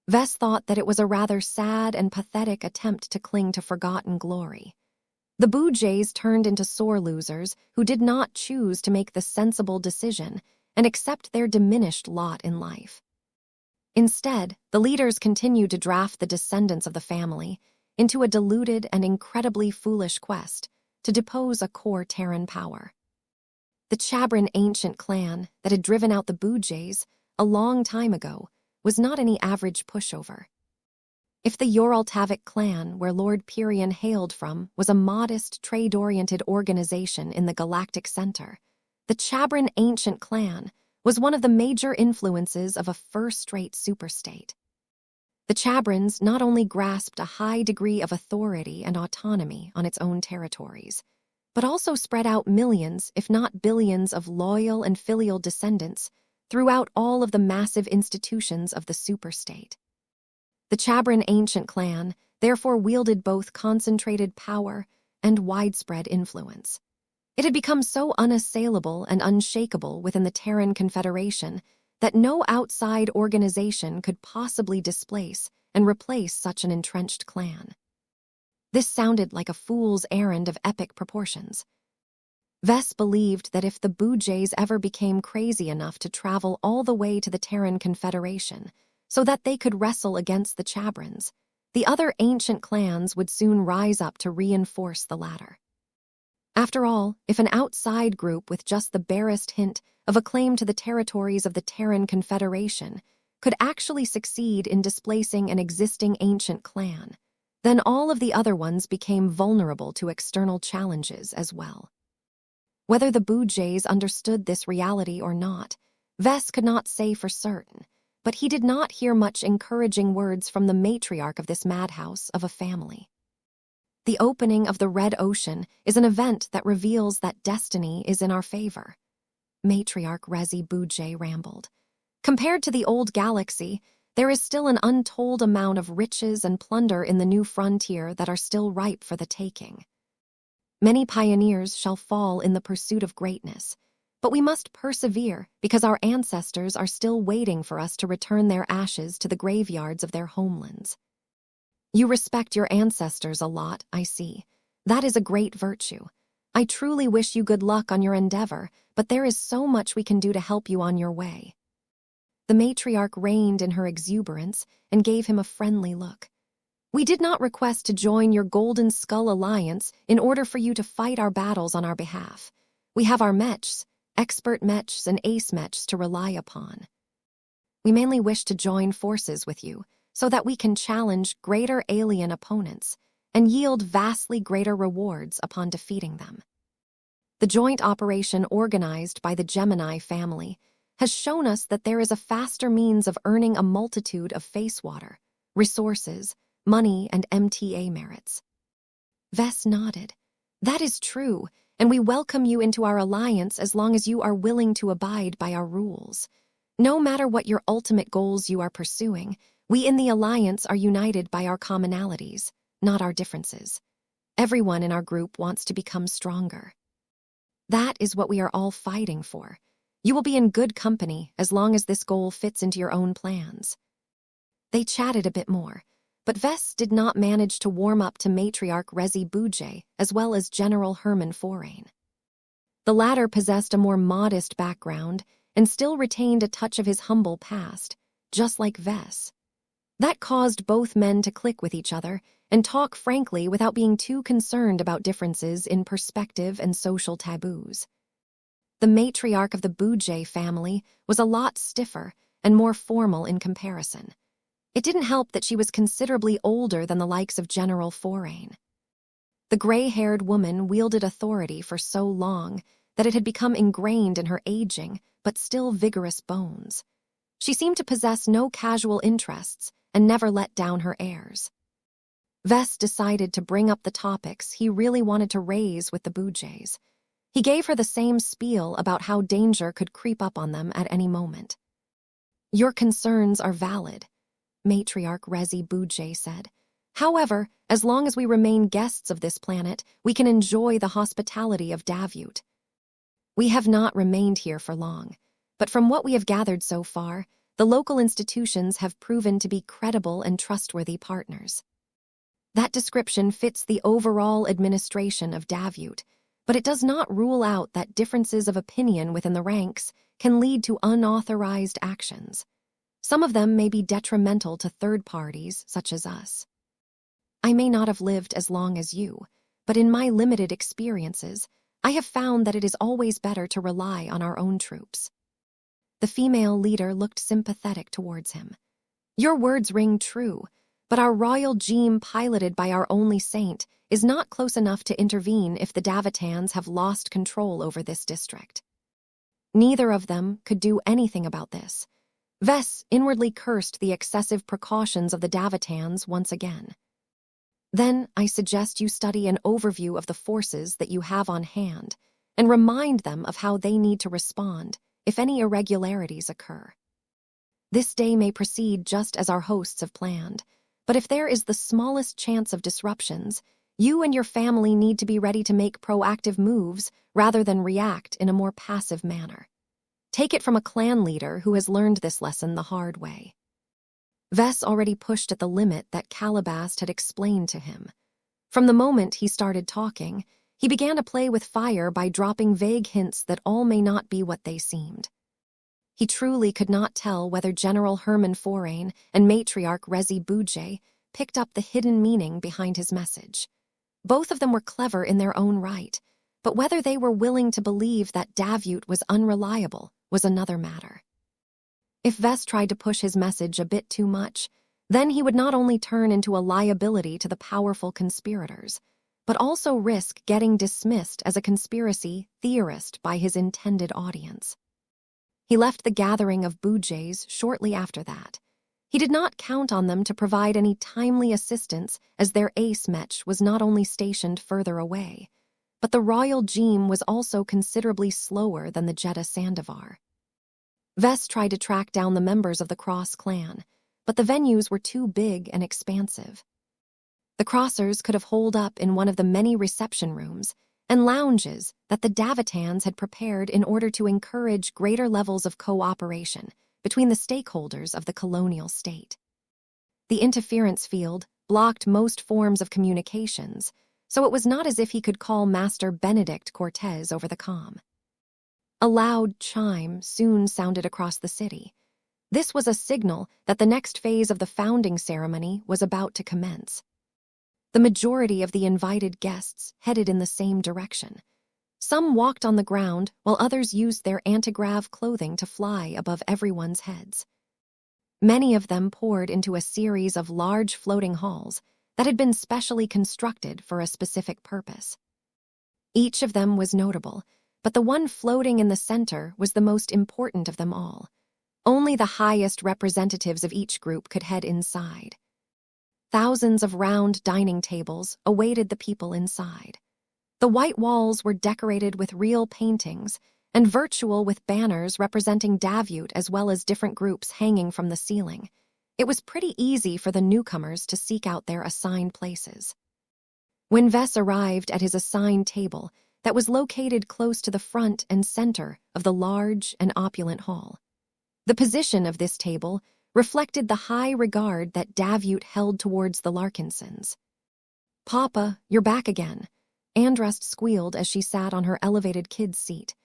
Vess thought that it was a rather sad and pathetic attempt to cling to forgotten glory. The Bujays turned into sore losers who did not choose to make the sensible decision and accept their diminished lot in life. Instead, the leaders continued to draft the descendants of the family into a deluded and incredibly foolish quest to depose a core Terran power. The Chabran ancient clan that had driven out the Bujays a long time ago was not any average pushover. If the Yoraltavik clan, where Lord Pyrian hailed from, was a modest, trade-oriented organization in the galactic center, the Chabran ancient clan was one of the major influences of a first-rate superstate. The Chabrans not only grasped a high degree of authority and autonomy on its own territories, but also spread out millions, if not billions, of loyal and filial descendants throughout all of the massive institutions of the superstate. The Chabran ancient clan therefore wielded both concentrated power and widespread influence. It had become so unassailable and unshakable within the Terran Confederation that no outside organization could possibly displace and replace such an entrenched clan. This sounded like a fool's errand of epic proportions. Vess believed that if the Bujays ever became crazy enough to travel all the way to the Terran Confederation so that they could wrestle against the Chabrans, the other ancient clans would soon rise up to reinforce the latter. After all, if an outside group with just the barest hint of a claim to the territories of the Terran Confederation could actually succeed in displacing an existing ancient clan, then all of the other ones became vulnerable to external challenges as well. Whether the Bujays understood this reality or not, Vess could not say for certain, but he did not hear much encouraging words from the matriarch of this madhouse of a family. The opening of the Red Ocean is an event that reveals that destiny is in our favor, Matriarch Rezi Bujay rambled. Compared to the old galaxy, there is still an untold amount of riches and plunder in the new frontier that are still ripe for the taking. Many pioneers shall fall in the pursuit of greatness, but we must persevere because our ancestors are still waiting for us to return their ashes to the graveyards of their homelands. You respect your ancestors a lot, I see. That is a great virtue. I truly wish you good luck on your endeavor, but there is so much we can do to help you on your way. The matriarch reigned in her exuberance and gave him a friendly look. We did not request to join your Golden Skull Alliance in order for you to fight our battles on our behalf. We have our mechs, expert mechs and ace mechs to rely upon. We mainly wish to join forces with you so that we can challenge greater alien opponents and yield vastly greater rewards upon defeating them. The joint operation organized by the Gemini family has shown us that there is a faster means of earning a multitude of face water, resources, money, and MTA merits. Vess nodded. That is true, and we welcome you into our alliance as long as you are willing to abide by our rules. No matter what your ultimate goals you are pursuing, we in the alliance are united by our commonalities, not our differences. Everyone in our group wants to become stronger. That is what we are all fighting for. You will be in good company as long as this goal fits into your own plans. They chatted a bit more, but Vess did not manage to warm up to Matriarch Rezi Bujay as well as General Herman Forain. The latter possessed a more modest background and still retained a touch of his humble past, just like Vess. That caused both men to click with each other and talk frankly without being too concerned about differences in perspective and social taboos. The matriarch of the Bujay family was a lot stiffer and more formal in comparison. It didn't help that she was considerably older than the likes of General Forain. The gray-haired woman wielded authority for so long that it had become ingrained in her aging but still vigorous bones. She seemed to possess no casual interests and never let down her airs. Vess decided to bring up the topics he really wanted to raise with the Bujays. He gave her the same spiel about how danger could creep up on them at any moment. Your concerns are valid, Matriarch Rezi Bujay said. However, as long as we remain guests of this planet, we can enjoy the hospitality of Davyut. We have not remained here for long, but from what we have gathered so far, the local institutions have proven to be credible and trustworthy partners. That description fits the overall administration of Davyut, but it does not rule out that differences of opinion within the ranks can lead to unauthorized actions. Some of them may be detrimental to third parties, such as us. I may not have lived as long as you, but in my limited experiences, I have found that it is always better to rely on our own troops. The female leader looked sympathetic towards him. Your words ring true, but our royal Jeem, piloted by our only saint, is not close enough to intervene if the Davitans have lost control over this district. Neither of them could do anything about this. Ves inwardly cursed the excessive precautions of the Davitans once again. Then I suggest you study an overview of the forces that you have on hand and remind them of how they need to respond if any irregularities occur. This day may proceed just as our hosts have planned, but if there is the smallest chance of disruptions, you and your family need to be ready to make proactive moves rather than react in a more passive manner. Take it from a clan leader who has learned this lesson the hard way. Ves already pushed at the limit that Calabast had explained to him. From the moment he started talking, he began to play with fire by dropping vague hints that all may not be what they seemed. He truly could not tell whether General Herman Forain and Matriarch Rezi Boudjeh picked up the hidden meaning behind his message. Both of them were clever in their own right, but whether they were willing to believe that Davut was unreliable was another matter. If Ves tried to push his message a bit too much, then he would not only turn into a liability to the powerful conspirators, but also risk getting dismissed as a conspiracy theorist by his intended audience. He left the gathering of Boudjehs shortly after that. He did not count on them to provide any timely assistance, as their ace Mech was not only stationed further away, but the royal Jeem was also considerably slower than the Jeddah Sandavar. Ves tried to track down the members of the Cross clan, but the venues were too big and expansive. The Crossers could have holed up in one of the many reception rooms and lounges that the Davitans had prepared in order to encourage greater levels of cooperation between the stakeholders of the colonial state. The interference field blocked most forms of communications, so it was not as if he could call Master Benedict Cortez over the comm. A loud chime soon sounded across the city. This was a signal that the next phase of the founding ceremony was about to commence. The majority of the invited guests headed in the same direction. Some walked on the ground, while others used their antigrav clothing to fly above everyone's heads. Many of them poured into a series of large floating halls that had been specially constructed for a specific purpose. Each of them was notable, but the one floating in the center was the most important of them all. Only the highest representatives of each group could head inside. Thousands of round dining tables awaited the people inside. The white walls were decorated with real paintings and virtual with banners representing Davut as well as different groups hanging from the ceiling. It was pretty easy for the newcomers to seek out their assigned places. When Ves arrived at his assigned table, that was located close to the front and center of the large and opulent hall. The position of this table reflected the high regard that Davut held towards the Larkinsons. "Papa, you're back again," Andrest squealed as she sat on her elevated kid's seat.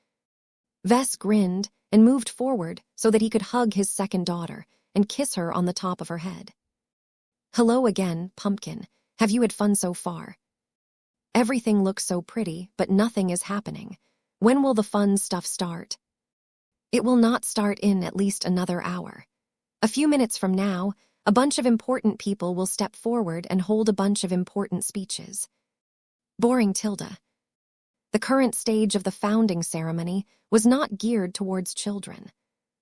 Ves grinned and moved forward so that he could hug his second daughter and kiss her on the top of her head. "Hello again, Pumpkin. Have you had fun so far? Everything looks so pretty, but nothing is happening. When will the fun stuff start?" "It will not start in at least another hour. A few minutes from now, a bunch of important people will step forward and hold a bunch of important speeches." Boring Tilda. The current stage of the founding ceremony was not geared towards children.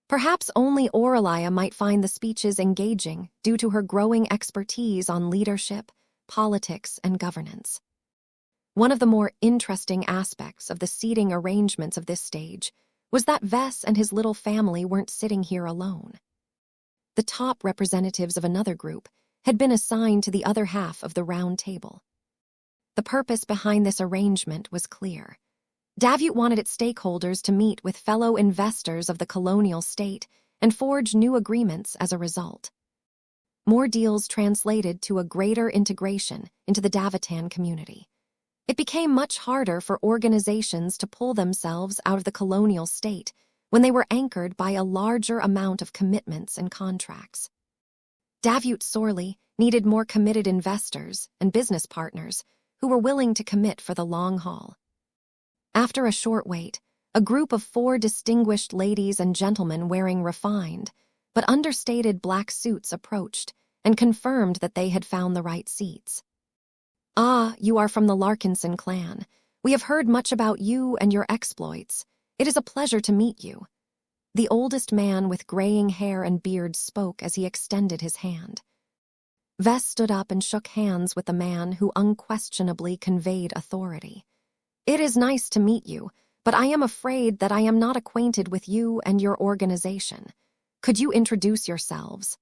Perhaps only Aurelia might find the speeches engaging due to her growing expertise on leadership, politics, and governance. One of the more interesting aspects of the seating arrangements of this stage was that Ves and his little family weren't sitting here alone. The top representatives of another group had been assigned to the other half of the round table. The purpose behind this arrangement was clear. Davut wanted its stakeholders to meet with fellow investors of the colonial state and forge new agreements as a result. More deals translated to a greater integration into the Davitan community. It became much harder for organizations to pull themselves out of the colonial state when they were anchored by a larger amount of commitments and contracts. Davut sorely needed more committed investors and business partners who were willing to commit for the long haul. After a short wait, a group of 4 distinguished ladies and gentlemen wearing refined but understated black suits approached and confirmed that they had found the right seats. "Ah, you are from the Larkinson clan. We have heard much about you and your exploits. It is a pleasure to meet you." The oldest man with graying hair and beard spoke as he extended his hand. Vess stood up and shook hands with the man who unquestionably conveyed authority. "It is nice to meet you, but I am afraid that I am not acquainted with you and your organization. Could you introduce yourselves?"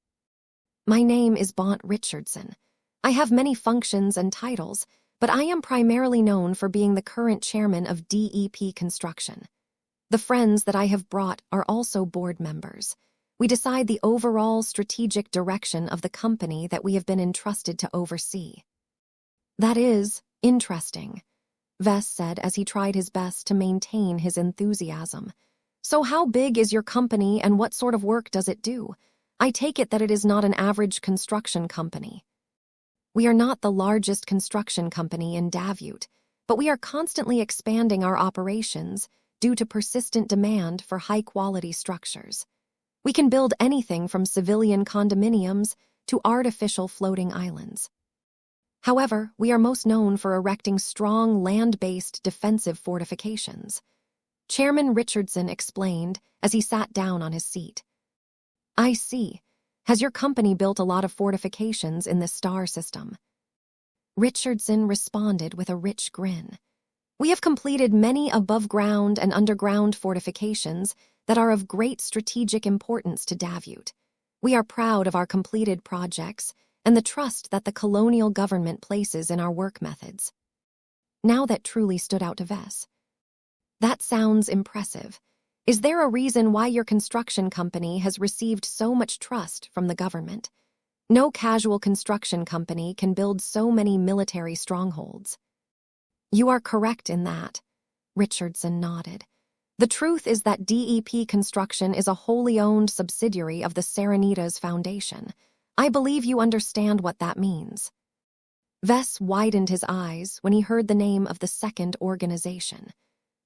"My name is Bont Richardson. I have many functions and titles, but I am primarily known for being the current chairman of DEP Construction. The friends that I have brought are also board members. We decide the overall strategic direction of the company that we have been entrusted to oversee." "That is interesting," Vess said as he tried his best to maintain his enthusiasm. "So how big is your company and what sort of work does it do? I take it that it is not an average construction company." "We are not the largest construction company in Davut, but we are constantly expanding our operations due to persistent demand for high-quality structures. We can build anything from civilian condominiums to artificial floating islands. However, we are most known for erecting strong land-based defensive fortifications," Chairman Richardson explained as he sat down on his seat. "I see. Has your company built a lot of fortifications in the star system?" Richardson responded with a rich grin. "We have completed many above-ground and underground fortifications that are of great strategic importance to Davut. We are proud of our completed projects and the trust that the colonial government places in our work methods." Now that truly stood out to Vess. "That sounds impressive. Is there a reason why your construction company has received so much trust from the government? No casual construction company can build so many military strongholds." "You are correct in that," Richardson nodded. "The truth is that DEP Construction is a wholly owned subsidiary of the Serenitas Foundation. I believe you understand what that means." Vess widened his eyes when he heard the name of the second organization.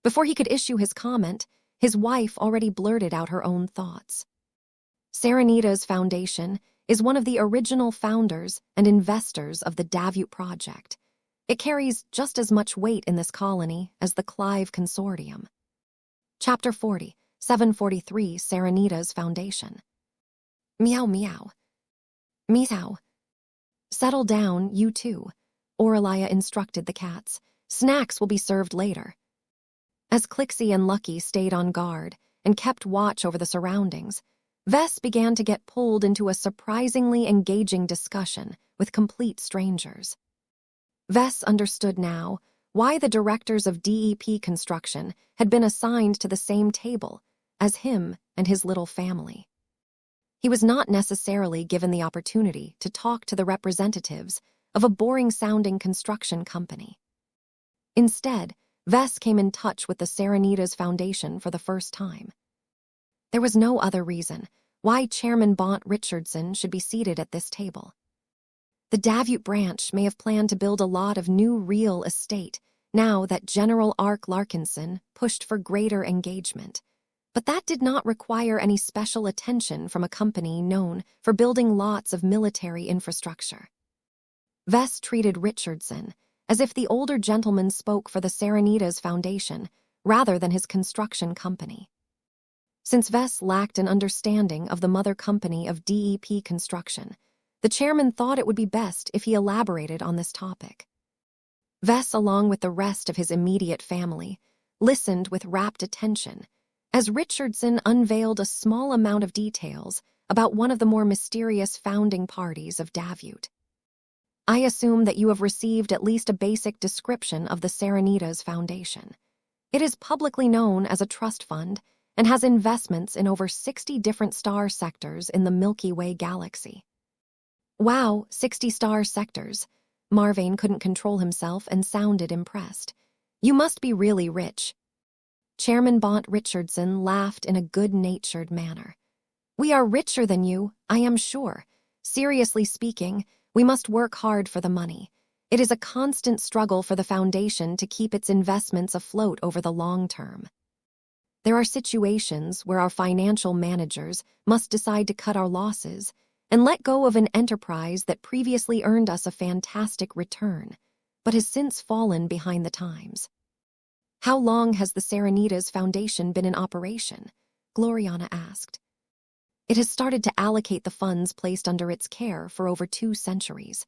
Before he could issue his comment, his wife already blurted out her own thoughts. Serenitas Foundation is one of the original founders and investors of the Davut project. It carries just as much weight in this colony as the Clive Consortium. Chapter 40, 743 Serenitas Foundation. Meow meow. Meow. "Settle down, you two," Aurelia instructed the cats. "Snacks will be served later." As Clixie and Lucky stayed on guard and kept watch over the surroundings, Vess began to get pulled into a surprisingly engaging discussion with complete strangers. Vess understood now why the directors of DEP Construction had been assigned to the same table as him and his little family. He was not necessarily given the opportunity to talk to the representatives of a boring-sounding construction company. Instead, Vess came in touch with the Serenitas Foundation for the first time. There was no other reason why Chairman Bont Richardson should be seated at this table. The Davut branch may have planned to build a lot of new real estate now that General Ark Larkinson pushed for greater engagement, but that did not require any special attention from a company known for building lots of military infrastructure. Vess treated Richardson as if the older gentleman spoke for the Serenitas Foundation rather than his construction company. Since Vess lacked an understanding of the mother company of DEP Construction, the chairman thought it would be best if he elaborated on this topic. Vess, along with the rest of his immediate family, listened with rapt attention as Richardson unveiled a small amount of details about one of the more mysterious founding parties of Davut. "I assume that you have received at least a basic description of the Serenitas Foundation. It is publicly known as a trust fund and has investments in over 60 different star sectors in the Milky Way galaxy." "Wow, 60 star sectors." Marvane couldn't control himself and sounded impressed. "You must be really rich." Chairman Bont Richardson laughed in a good-natured manner. "We are richer than you, I am sure. Seriously speaking, we must work hard for the money. It is a constant struggle for the foundation to keep its investments afloat over the long term. There are situations where our financial managers must decide to cut our losses and let go of an enterprise that previously earned us a fantastic return, but has since fallen behind the times." "How long has the Serenitas Foundation been in operation?" Gloriana asked. "It has started to allocate the funds placed under its care for over 2 centuries.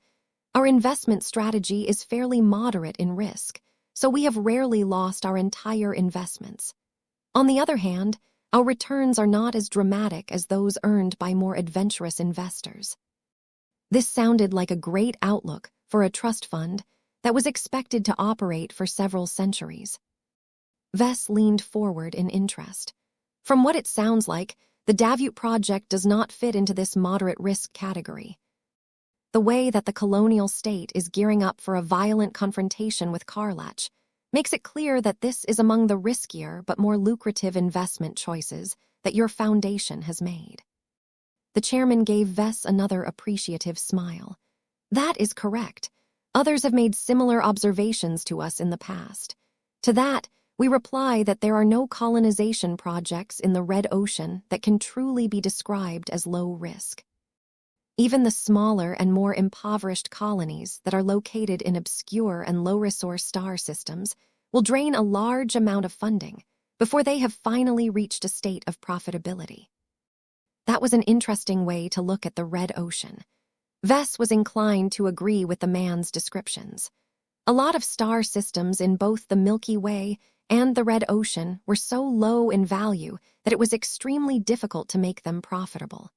Our investment strategy is fairly moderate in risk, so we have rarely lost our entire investments. On the other hand, our returns are not as dramatic as those earned by more adventurous investors." This sounded like a great outlook for a trust fund that was expected to operate for several centuries. Vess leaned forward in interest. "From what it sounds like, the Davut project does not fit into this moderate risk category. The way that the colonial state is gearing up for a violent confrontation with Karlach makes it clear that this is among the riskier but more lucrative investment choices that your foundation has made." The chairman gave Vess another appreciative smile. "That is correct. Others have made similar observations to us in the past. To that, we reply that there are no colonization projects in the Red Ocean that can truly be described as low risk. Even the smaller and more impoverished colonies that are located in obscure and low-resource star systems will drain a large amount of funding before they have finally reached a state of profitability." That was an interesting way to look at the Red Ocean. Vess was inclined to agree with the man's descriptions. A lot of star systems in both the Milky Way and the Red Ocean were so low in value that it was extremely difficult to make them profitable.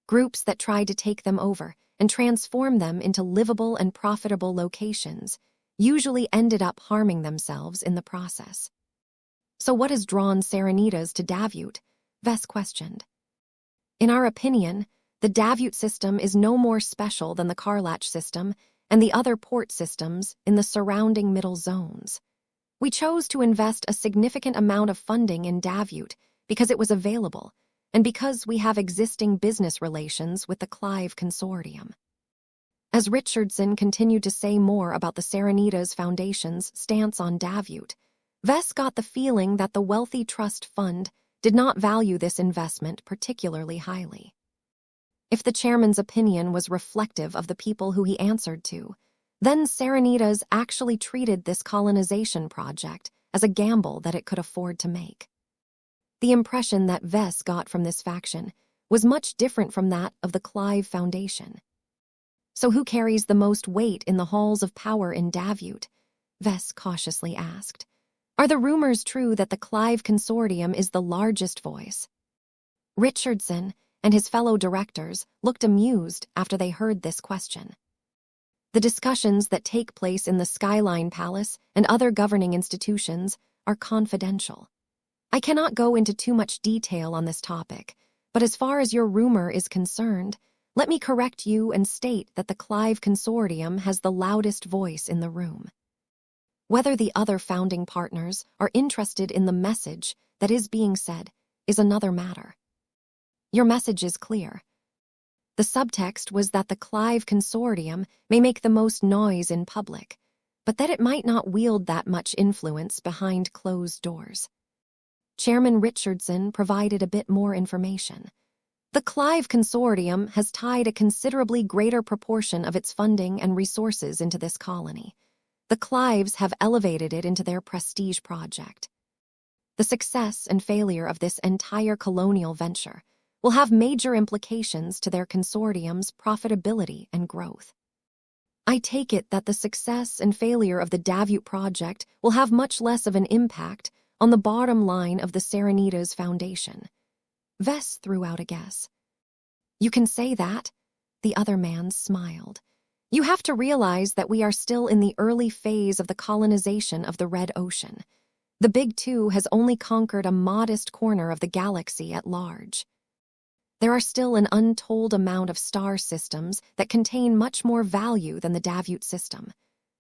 Groups that tried to take them over and transform them into livable and profitable locations usually ended up harming themselves in the process. "So what has drawn Serenitas to Davut?" Vess questioned. "In our opinion, the Davut system is no more special than the Karlach system and the other port systems in the surrounding middle zones. We chose to invest a significant amount of funding in Davut because it was available and because we have existing business relations with the Clive Consortium." As Richardson continued to say more about the Serenitas Foundation's stance on Davut, Vess got the feeling that the wealthy trust fund did not value this investment particularly highly. If the chairman's opinion was reflective of the people who he answered to, then Serenitas actually treated this colonization project as a gamble that it could afford to make. The impression that Vess got from this faction was much different from that of the Clive Foundation. "So who carries the most weight in the halls of power in Davut?" Vess cautiously asked. "Are the rumors true that the Clive Consortium is the largest voice?" Richardson and his fellow directors looked amused after they heard this question. The discussions that take place in the Skyline Palace and other governing institutions are confidential. I cannot go into too much detail on this topic, but as far as your rumor is concerned, let me correct you and state that the Clive Consortium has the loudest voice in the room. Whether the other founding partners are interested in the message that is being said is another matter. Your message is clear. The subtext was that the Clive Consortium may make the most noise in public, but that it might not wield that much influence behind closed doors. Chairman Richardson provided a bit more information. The Clive Consortium has tied a considerably greater proportion of its funding and resources into this colony. The Clives have elevated it into their prestige project. The success and failure of this entire colonial venture will have major implications to their consortium's profitability and growth. I take it that the success and failure of the Davut project will have much less of an impact on the bottom line of the Serenitas Foundation. Vess threw out a guess. "You can say that?" The other man smiled. "You have to realize that we are still in the early phase of the colonization of the Red Ocean. The Big Two has only conquered a modest corner of the galaxy at large. There are still an untold amount of star systems that contain much more value than the Davut system.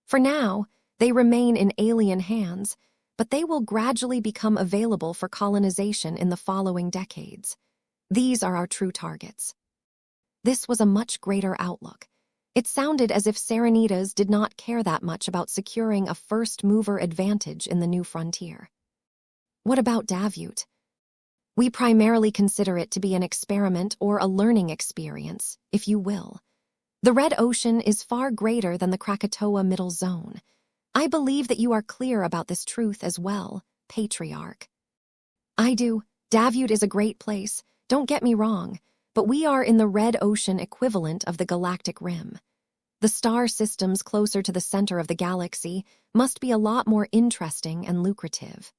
For now, they remain in alien hands, but they will gradually become available for colonization in the following decades. These are our true targets. This was a much greater outlook. It sounded as if Serenitas did not care that much about securing a first-mover advantage in the new frontier. What about Davut? We primarily consider it to be an experiment or a learning experience, if you will. The Red Ocean is far greater than the Krakatoa Middle Zone. I believe that you are clear about this truth as well, Patriarch. I do. Davut is a great place, don't get me wrong, but we are in the Red Ocean equivalent of the galactic rim. The star systems closer to the center of the galaxy must be a lot more interesting and lucrative.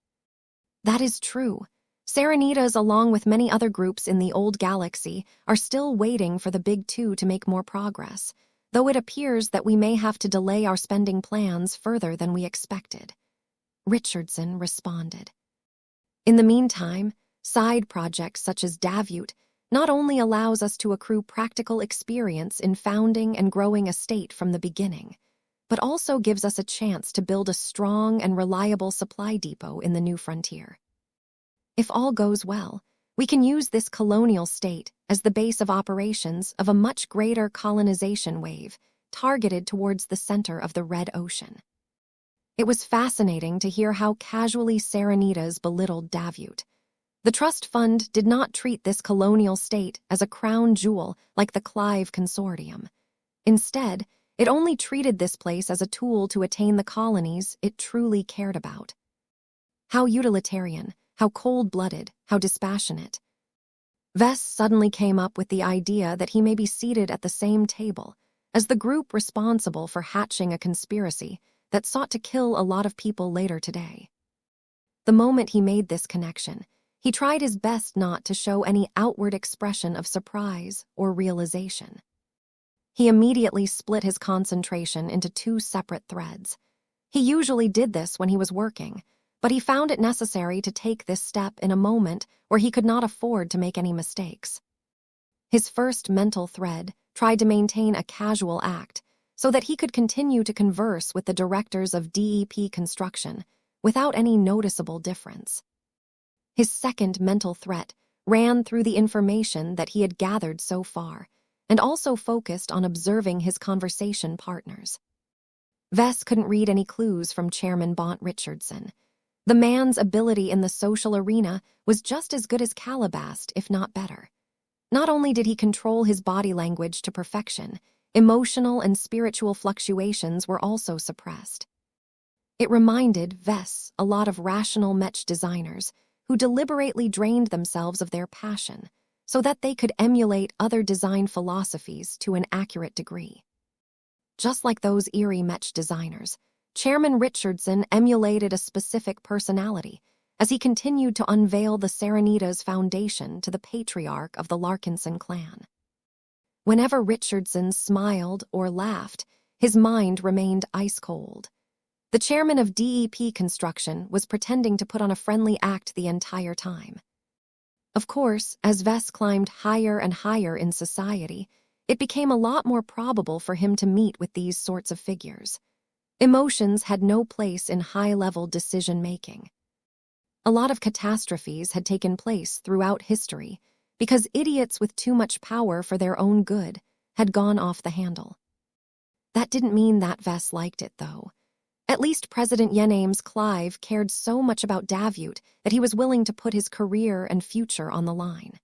That is true. Serenitas, along with many other groups in the old galaxy, are still waiting for the Big Two to make more progress, though it appears that we may have to delay our spending plans further than we expected. Richardson responded. In the meantime, side projects such as Davut not only allows us to accrue practical experience in founding and growing a state from the beginning, but also gives us a chance to build a strong and reliable supply depot in the new frontier. If all goes well, we can use this colonial state as the base of operations of a much greater colonization wave targeted towards the center of the Red Ocean. It was fascinating to hear how casually Serenitas belittled Davut. The trust fund did not treat this colonial state as a crown jewel like the Clive Consortium. Instead, it only treated this place as a tool to attain the colonies it truly cared about. How utilitarian, how cold-blooded, how dispassionate. Vess suddenly came up with the idea that he may be seated at the same table as the group responsible for hatching a conspiracy that sought to kill a lot of people later today. The moment he made this connection, he tried his best not to show any outward expression of surprise or realization. He immediately split his concentration into two separate threads. He usually did this when he was working, but he found it necessary to take this step in a moment where he could not afford to make any mistakes. His first mental thread tried to maintain a casual act so that he could continue to converse with the directors of DEP construction without any noticeable difference. His second mental threat ran through the information that he had gathered so far and also focused on observing his conversation partners. Vess couldn't read any clues from Chairman Bont Richardson. The man's ability in the social arena was just as good as Calabast, if not better. Not only did he control his body language to perfection, emotional and spiritual fluctuations were also suppressed. It reminded Vess a lot of rational Mech designers who deliberately drained themselves of their passion so that they could emulate other design philosophies to an accurate degree. Just like those eerie Mech designers, Chairman Richardson emulated a specific personality as he continued to unveil the Serenitas foundation to the patriarch of the Larkinson clan. Whenever Richardson smiled or laughed, his mind remained ice-cold. The chairman of DEP Construction was pretending to put on a friendly act the entire time. Of course, as Vess climbed higher and higher in society, it became a lot more probable for him to meet with these sorts of figures. Emotions had no place in high-level decision-making. A lot of catastrophes had taken place throughout history because idiots with too much power for their own good had gone off the handle. That didn't mean that Vess liked it, though. At least President Yename's Clive cared so much about Davut that he was willing to put his career and future on the line.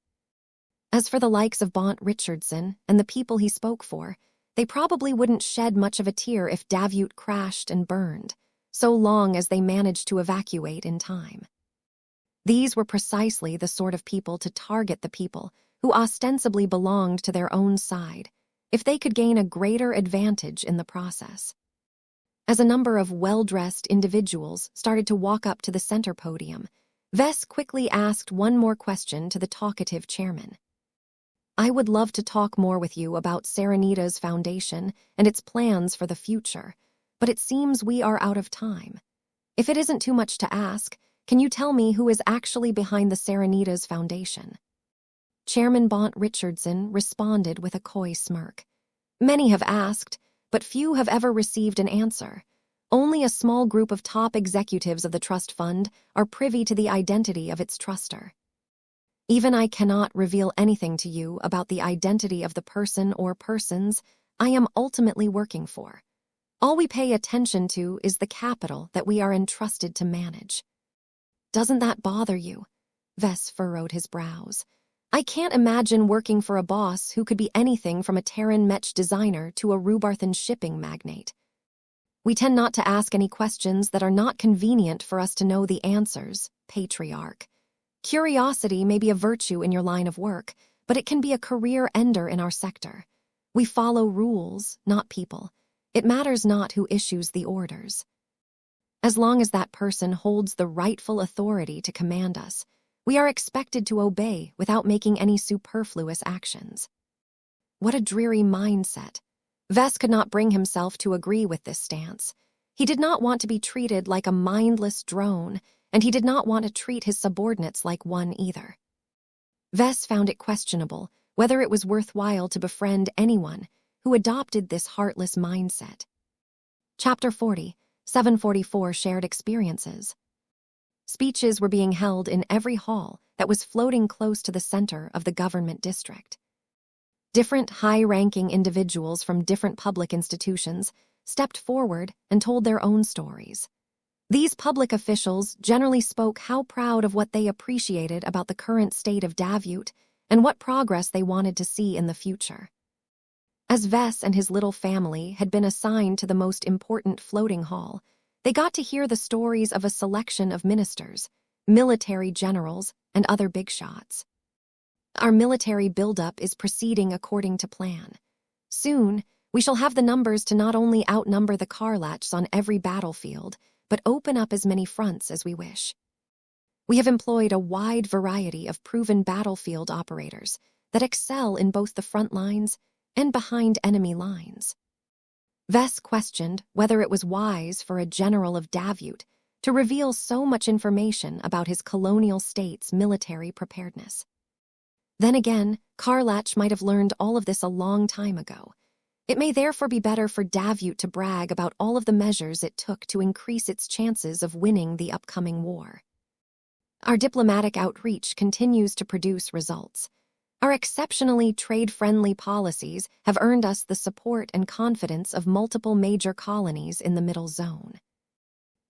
As for the likes of Bont Richardson and the people he spoke for, they probably wouldn't shed much of a tear if Davut crashed and burned, so long as they managed to evacuate in time. These were precisely the sort of people to target the people who ostensibly belonged to their own side, if they could gain a greater advantage in the process. As a number of well-dressed individuals started to walk up to the center podium, Vess quickly asked one more question to the talkative chairman. I would love to talk more with you about Serenitas Foundation and its plans for the future, but it seems we are out of time. If it isn't too much to ask, can you tell me who is actually behind the Serenitas Foundation? Chairman Bont Richardson responded with a coy smirk. Many have asked, but few have ever received an answer. Only a small group of top executives of the trust fund are privy to the identity of its truster. Even I cannot reveal anything to you about the identity of the person or persons I am ultimately working for. All we pay attention to is the capital that we are entrusted to manage. Doesn't that bother you? Vess furrowed his brows. I can't imagine working for a boss who could be anything from a Terran Mech designer to a Rubarthan shipping magnate. We tend not to ask any questions that are not convenient for us to know the answers, patriarch. Curiosity may be a virtue in your line of work, but it can be a career ender in our sector. We follow rules, not people. It matters not who issues the orders. As long as that person holds the rightful authority to command us, we are expected to obey without making any superfluous actions. What a dreary mindset. Vess could not bring himself to agree with this stance. He did not want to be treated like a mindless drone, and he did not want to treat his subordinates like one either. Vess found it questionable whether it was worthwhile to befriend anyone who adopted this heartless mindset. Chapter 40, 744 Shared Experiences. Speeches were being held in every hall that was floating close to the center of the government district. Different high-ranking individuals from different public institutions stepped forward and told their own stories. These public officials generally spoke how proud of what they appreciated about the current state of Davut and what progress they wanted to see in the future. As Vess and his little family had been assigned to the most important floating hall, they got to hear the stories of a selection of ministers, military generals, and other big shots. Our military buildup is proceeding according to plan. Soon, we shall have the numbers to not only outnumber the Karlachs on every battlefield, but open up as many fronts as we wish. We have employed a wide variety of proven battlefield operators that excel in both the front lines and behind enemy lines. Vess questioned whether it was wise for a general of Davut to reveal so much information about his colonial state's military preparedness. Then again, Karlach might have learned all of this a long time ago. It may therefore be better for Davut to brag about all of the measures it took to increase its chances of winning the upcoming war. Our diplomatic outreach continues to produce results. Our exceptionally trade-friendly policies have earned us the support and confidence of multiple major colonies in the Middle Zone.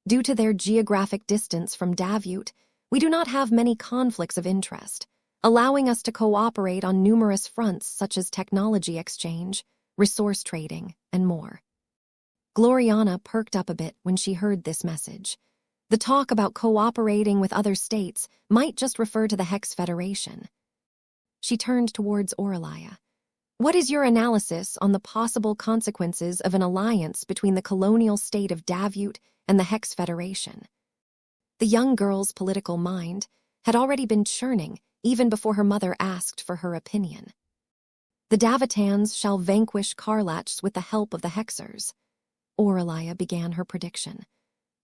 Due to their geographic distance from Davut, we do not have many conflicts of interest, allowing us to cooperate on numerous fronts such as technology exchange, resource trading, and more. Gloriana perked up a bit when she heard this message. The talk about cooperating with other states might just refer to the Hex Federation. She turned towards Aurelia. What is your analysis on the possible consequences of an alliance between the colonial state of Davut and the Hex Federation? The young girl's political mind had already been churning even before her mother asked for her opinion. The Davitans shall vanquish Karlachs with the help of the Hexers. Aurelia began her prediction.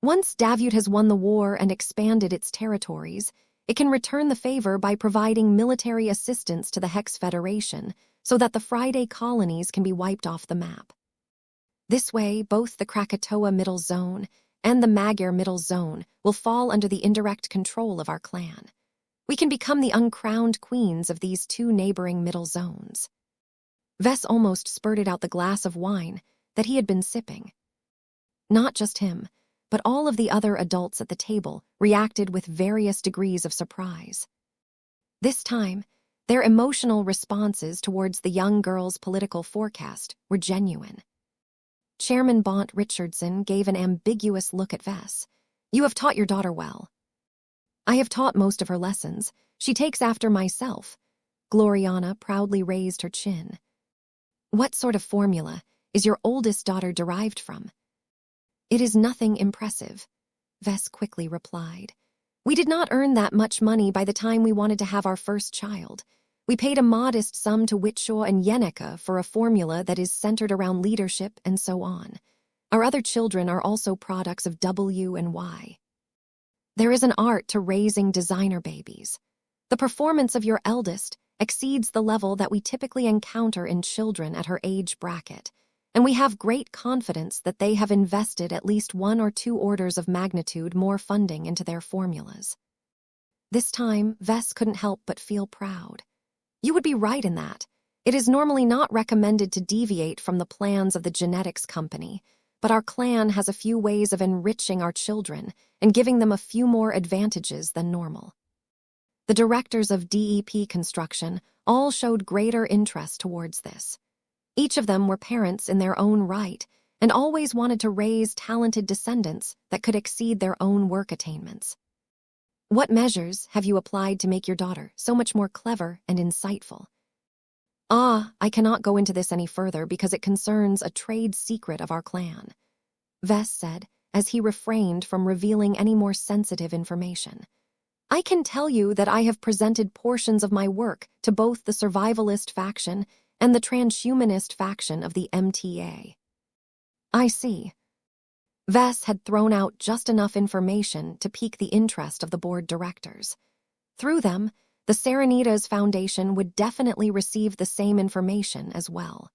Once Davut has won the war and expanded its territories, it can return the favor by providing military assistance to the Hex Federation so that the Friday colonies can be wiped off the map. This way, both the Krakatoa Middle Zone and the Magyar Middle Zone will fall under the indirect control of our clan. We can become the uncrowned queens of these two neighboring middle zones. Vess almost spurted out the glass of wine that he had been sipping. Not just him, but all of the other adults at the table reacted with various degrees of surprise. This time, their emotional responses towards the young girl's political forecast were genuine. Chairman Bont Richardson gave an ambiguous look at Vess. You have taught your daughter well. I have taught most of her lessons. She takes after myself. Gloriana proudly raised her chin. What sort of formula is your oldest daughter derived from? It is nothing impressive, Vess quickly replied. We did not earn that much money by the time we wanted to have our first child. We paid a modest sum to Witshaw and Yeneka for a formula that is centered around leadership and so on. Our other children are also products of W and Y. There is an art to raising designer babies. The performance of your eldest exceeds the level that we typically encounter in children at her age bracket, and we have great confidence that they have invested at least 1 or 2 orders of magnitude more funding into their formulas." This time, Vess couldn't help but feel proud. You would be right in that. It is normally not recommended to deviate from the plans of the genetics company, but our clan has a few ways of enriching our children and giving them a few more advantages than normal. The directors of DEP construction all showed greater interest towards this. Each of them were parents in their own right and always wanted to raise talented descendants that could exceed their own work attainments. "What measures have you applied to make your daughter so much more clever and insightful?" I cannot go into this any further because it concerns a trade secret of our clan," Vess said, as he refrained from revealing any more sensitive information. "I can tell you that I have presented portions of my work to both the survivalist faction and the transhumanist faction of the MTA." "I see." Vess had thrown out just enough information to pique the interest of the board directors. Through them, the Serenitas Foundation would definitely receive the same information as well.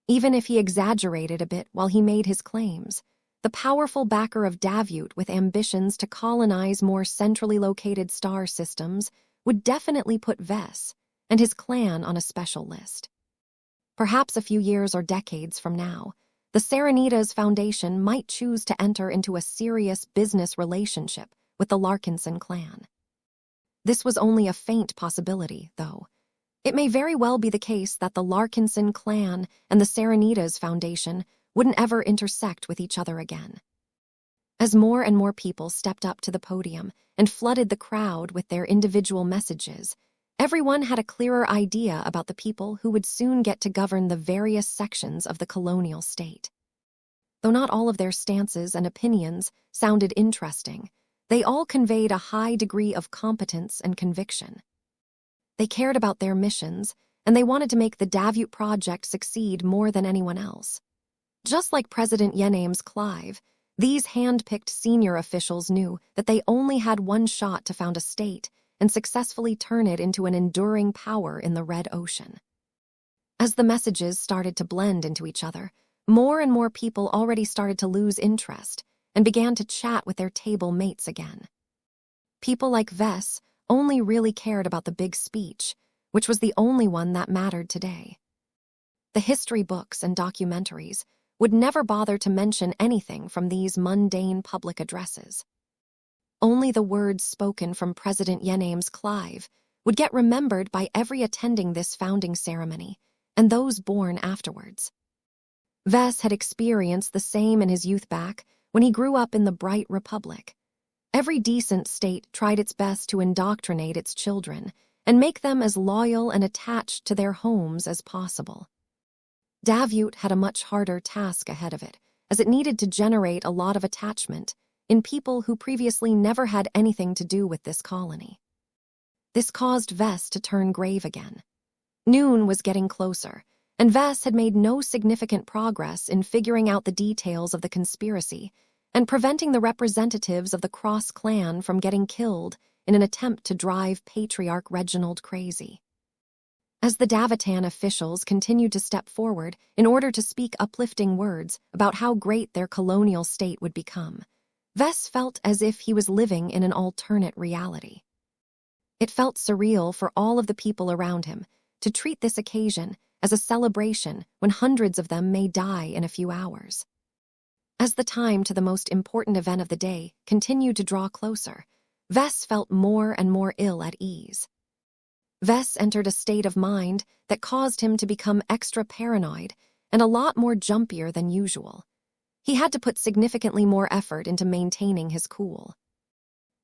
Even if he exaggerated a bit while he made his claims, the powerful backer of Davut with ambitions to colonize more centrally located star systems would definitely put Vess and his clan on a special list. Perhaps a few years or decades from now, the Serenitas Foundation might choose to enter into a serious business relationship with the Larkinson clan. This was only a faint possibility, though. It may very well be the case that the Larkinson clan and the Serenitas Foundation wouldn't ever intersect with each other again. As more and more people stepped up to the podium and flooded the crowd with their individual messages, everyone had a clearer idea about the people who would soon get to govern the various sections of the colonial state. Though not all of their stances and opinions sounded interesting, they all conveyed a high degree of competence and conviction. They cared about their missions, and they wanted to make the Davut project succeed more than anyone else. Just like President Yename's Clive, these hand-picked senior officials knew that they only had one shot to found a state and successfully turn it into an enduring power in the Red Ocean. As the messages started to blend into each other, more and more people already started to lose interest and began to chat with their table mates again. People like Vess only really cared about the big speech, which was the only one that mattered today. The history books and documentaries would never bother to mention anything from these mundane public addresses. Only the words spoken from President Yename's Clive would get remembered by every attending this founding ceremony, and those born afterwards. Vess had experienced the same in his youth back when he grew up in the bright republic. Every decent state tried its best to indoctrinate its children and make them as loyal and attached to their homes as possible. Davut had a much harder task ahead of it, as it needed to generate a lot of attachment in people who previously never had anything to do with this colony. This caused Vess to turn grave again. Noon was getting closer, and Vess had made no significant progress in figuring out the details of the conspiracy and preventing the representatives of the Cross clan from getting killed in an attempt to drive Patriarch Reginald crazy. As the Davitan officials continued to step forward in order to speak uplifting words about how great their colonial state would become, Vess felt as if he was living in an alternate reality. It felt surreal for all of the people around him to treat this occasion as a celebration when hundreds of them may die in a few hours. As the time to the most important event of the day continued to draw closer, Vess felt more and more ill at ease. Vess entered a state of mind that caused him to become extra paranoid and a lot more jumpier than usual. He had to put significantly more effort into maintaining his cool.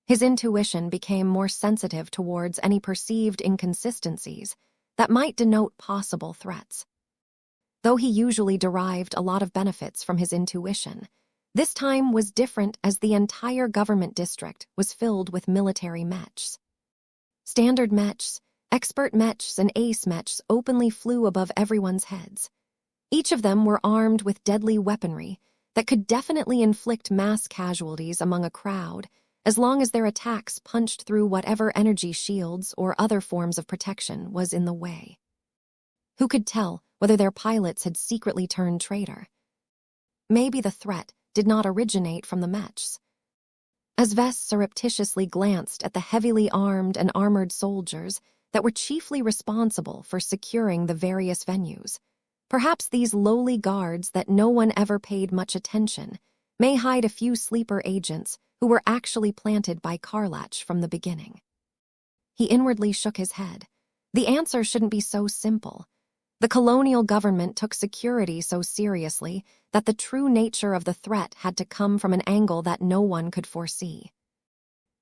His intuition became more sensitive towards any perceived inconsistencies that might denote possible threats. Though he usually derived a lot of benefits from his intuition, this time was different as the entire government district was filled with military mechs. Standard mechs, expert mechs, and ace mechs openly flew above everyone's heads. Each of them were armed with deadly weaponry that could definitely inflict mass casualties among a crowd as long as their attacks punched through whatever energy shields or other forms of protection was in the way. Who could tell whether their pilots had secretly turned traitor. Maybe the threat did not originate from the Mechs. As Vess surreptitiously glanced at the heavily armed and armored soldiers that were chiefly responsible for securing the various venues, perhaps these lowly guards that no one ever paid much attention may hide a few sleeper agents who were actually planted by Karlach from the beginning. He inwardly shook his head. The answer shouldn't be so simple. The colonial government took security so seriously that the true nature of the threat had to come from an angle that no one could foresee.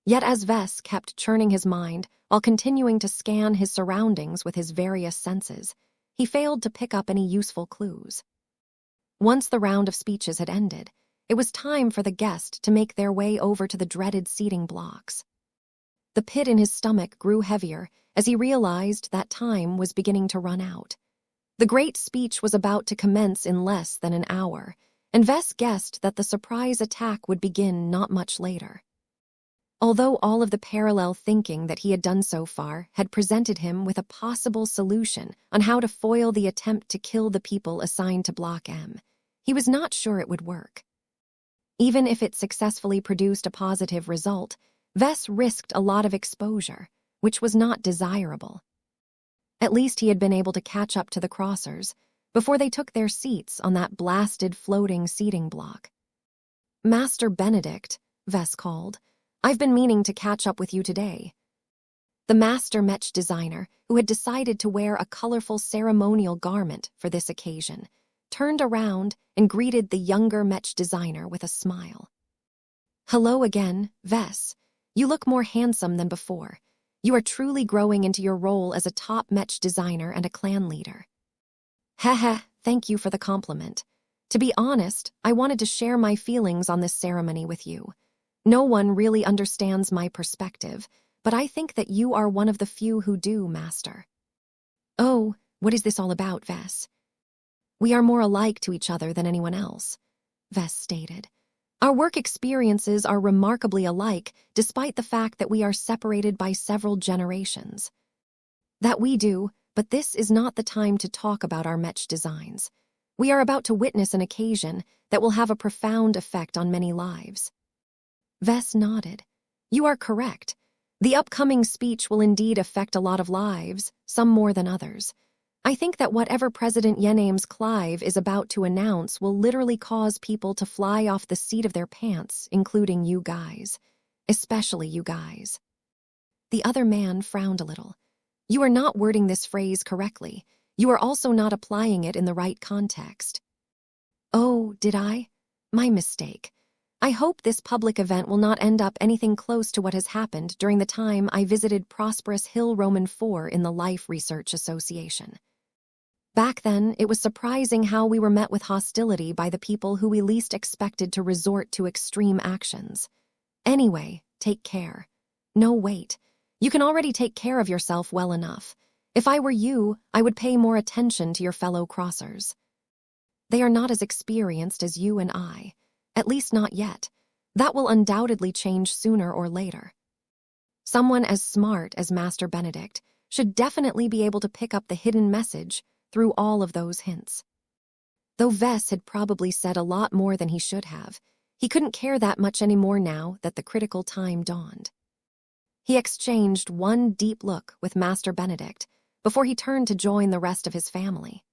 Yet as Vess kept churning his mind while continuing to scan his surroundings with his various senses, he failed to pick up any useful clues. Once the round of speeches had ended, it was time for the guest to make their way over to the dreaded seating blocks. The pit in his stomach grew heavier as he realized that time was beginning to run out. The great speech was about to commence in less than an hour, and Vess guessed that the surprise attack would begin not much later. Although all of the parallel thinking that he had done so far had presented him with a possible solution on how to foil the attempt to kill the people assigned to Block M, he was not sure it would work. Even if it successfully produced a positive result, Vess risked a lot of exposure, which was not desirable. At least he had been able to catch up to the crossers before they took their seats on that blasted floating seating block. "Master Benedict," Vess called, "I've been meaning to catch up with you today." The master Mech designer, who had decided to wear a colorful ceremonial garment for this occasion, turned around and greeted the younger Mech designer with a smile. "Hello again, Vess. You look more handsome than before. You are truly growing into your role as a top Mech designer and a clan leader." "Heh, thank you for the compliment. To be honest, I wanted to share my feelings on this ceremony with you. No one really understands my perspective, but I think that you are one of the few who do, Master." "Oh, what is this all about, Vess?" "We are more alike to each other than anyone else," Vess stated. "Our work experiences are remarkably alike, despite the fact that we are separated by several generations." "That we do, but this is not the time to talk about our Mech designs. We are about to witness an occasion that will have a profound effect on many lives." Vess nodded. "You are correct. The upcoming speech will indeed affect a lot of lives, some more than others. I think that whatever President Yenames Clive is about to announce will literally cause people to fly off the seat of their pants, including you guys. Especially you guys." The other man frowned a little. "You are not wording this phrase correctly. You are also not applying it in the right context." "Oh, did I? My mistake. I hope this public event will not end up anything close to what has happened during the time I visited prosperous Hill Roman 4 in the Life Research Association. Back then, it was surprising how we were met with hostility by the people who we least expected to resort to extreme actions. Anyway, take care. No, wait. You can already take care of yourself well enough. If I were you, I would pay more attention to your fellow crossers. They are not as experienced as you and I. At least not yet. That will undoubtedly change sooner or later. Someone as smart as Master Benedict should definitely be able to pick up the hidden message through all of those hints." Though Vess had probably said a lot more than he should have, he couldn't care that much anymore now that the critical time dawned. He exchanged one deep look with Master Benedict before he turned to join the rest of his family.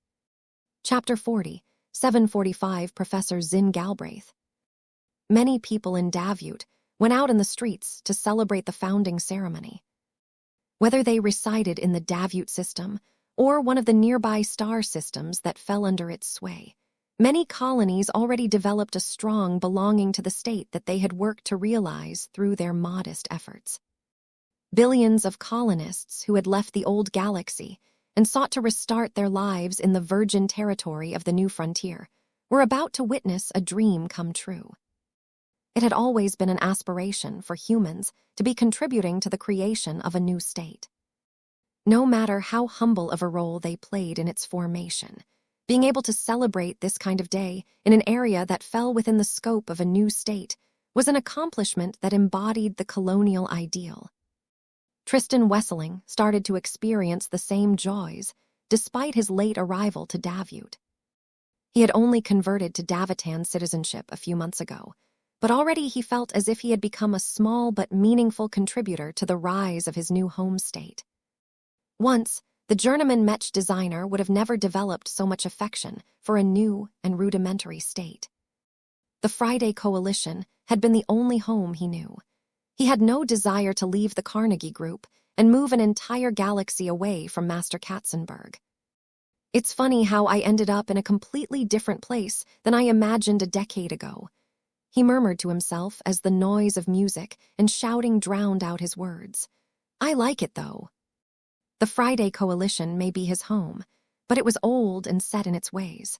Chapter 40, 745 Professor Zin Galbraith. Many people in Davut went out in the streets to celebrate the founding ceremony. Whether they resided in the Davut system or one of the nearby star systems that fell under its sway, many colonies already developed a strong belonging to the state that they had worked to realize through their modest efforts. Billions of colonists who had left the old galaxy and sought to restart their lives in the virgin territory of the new frontier were about to witness a dream come true. It had always been an aspiration for humans to be contributing to the creation of a new state. No matter how humble of a role they played in its formation, being able to celebrate this kind of day in an area that fell within the scope of a new state was an accomplishment that embodied the colonial ideal. Tristan Wesseling started to experience the same joys, despite his late arrival to Davut. He had only converted to Davitan citizenship a few months ago, but already he felt as if he had become a small but meaningful contributor to the rise of his new home state. Once, the journeyman Mech designer would have never developed so much affection for a new and rudimentary state. The Friday Coalition had been the only home he knew. He had no desire to leave the Carnegie Group and move an entire galaxy away from Master Katzenberg. It's funny how I ended up in a completely different place than I imagined a decade ago, he murmured to himself as the noise of music and shouting drowned out his words. I like it, though. The Friday Coalition may be his home, but it was old and set in its ways.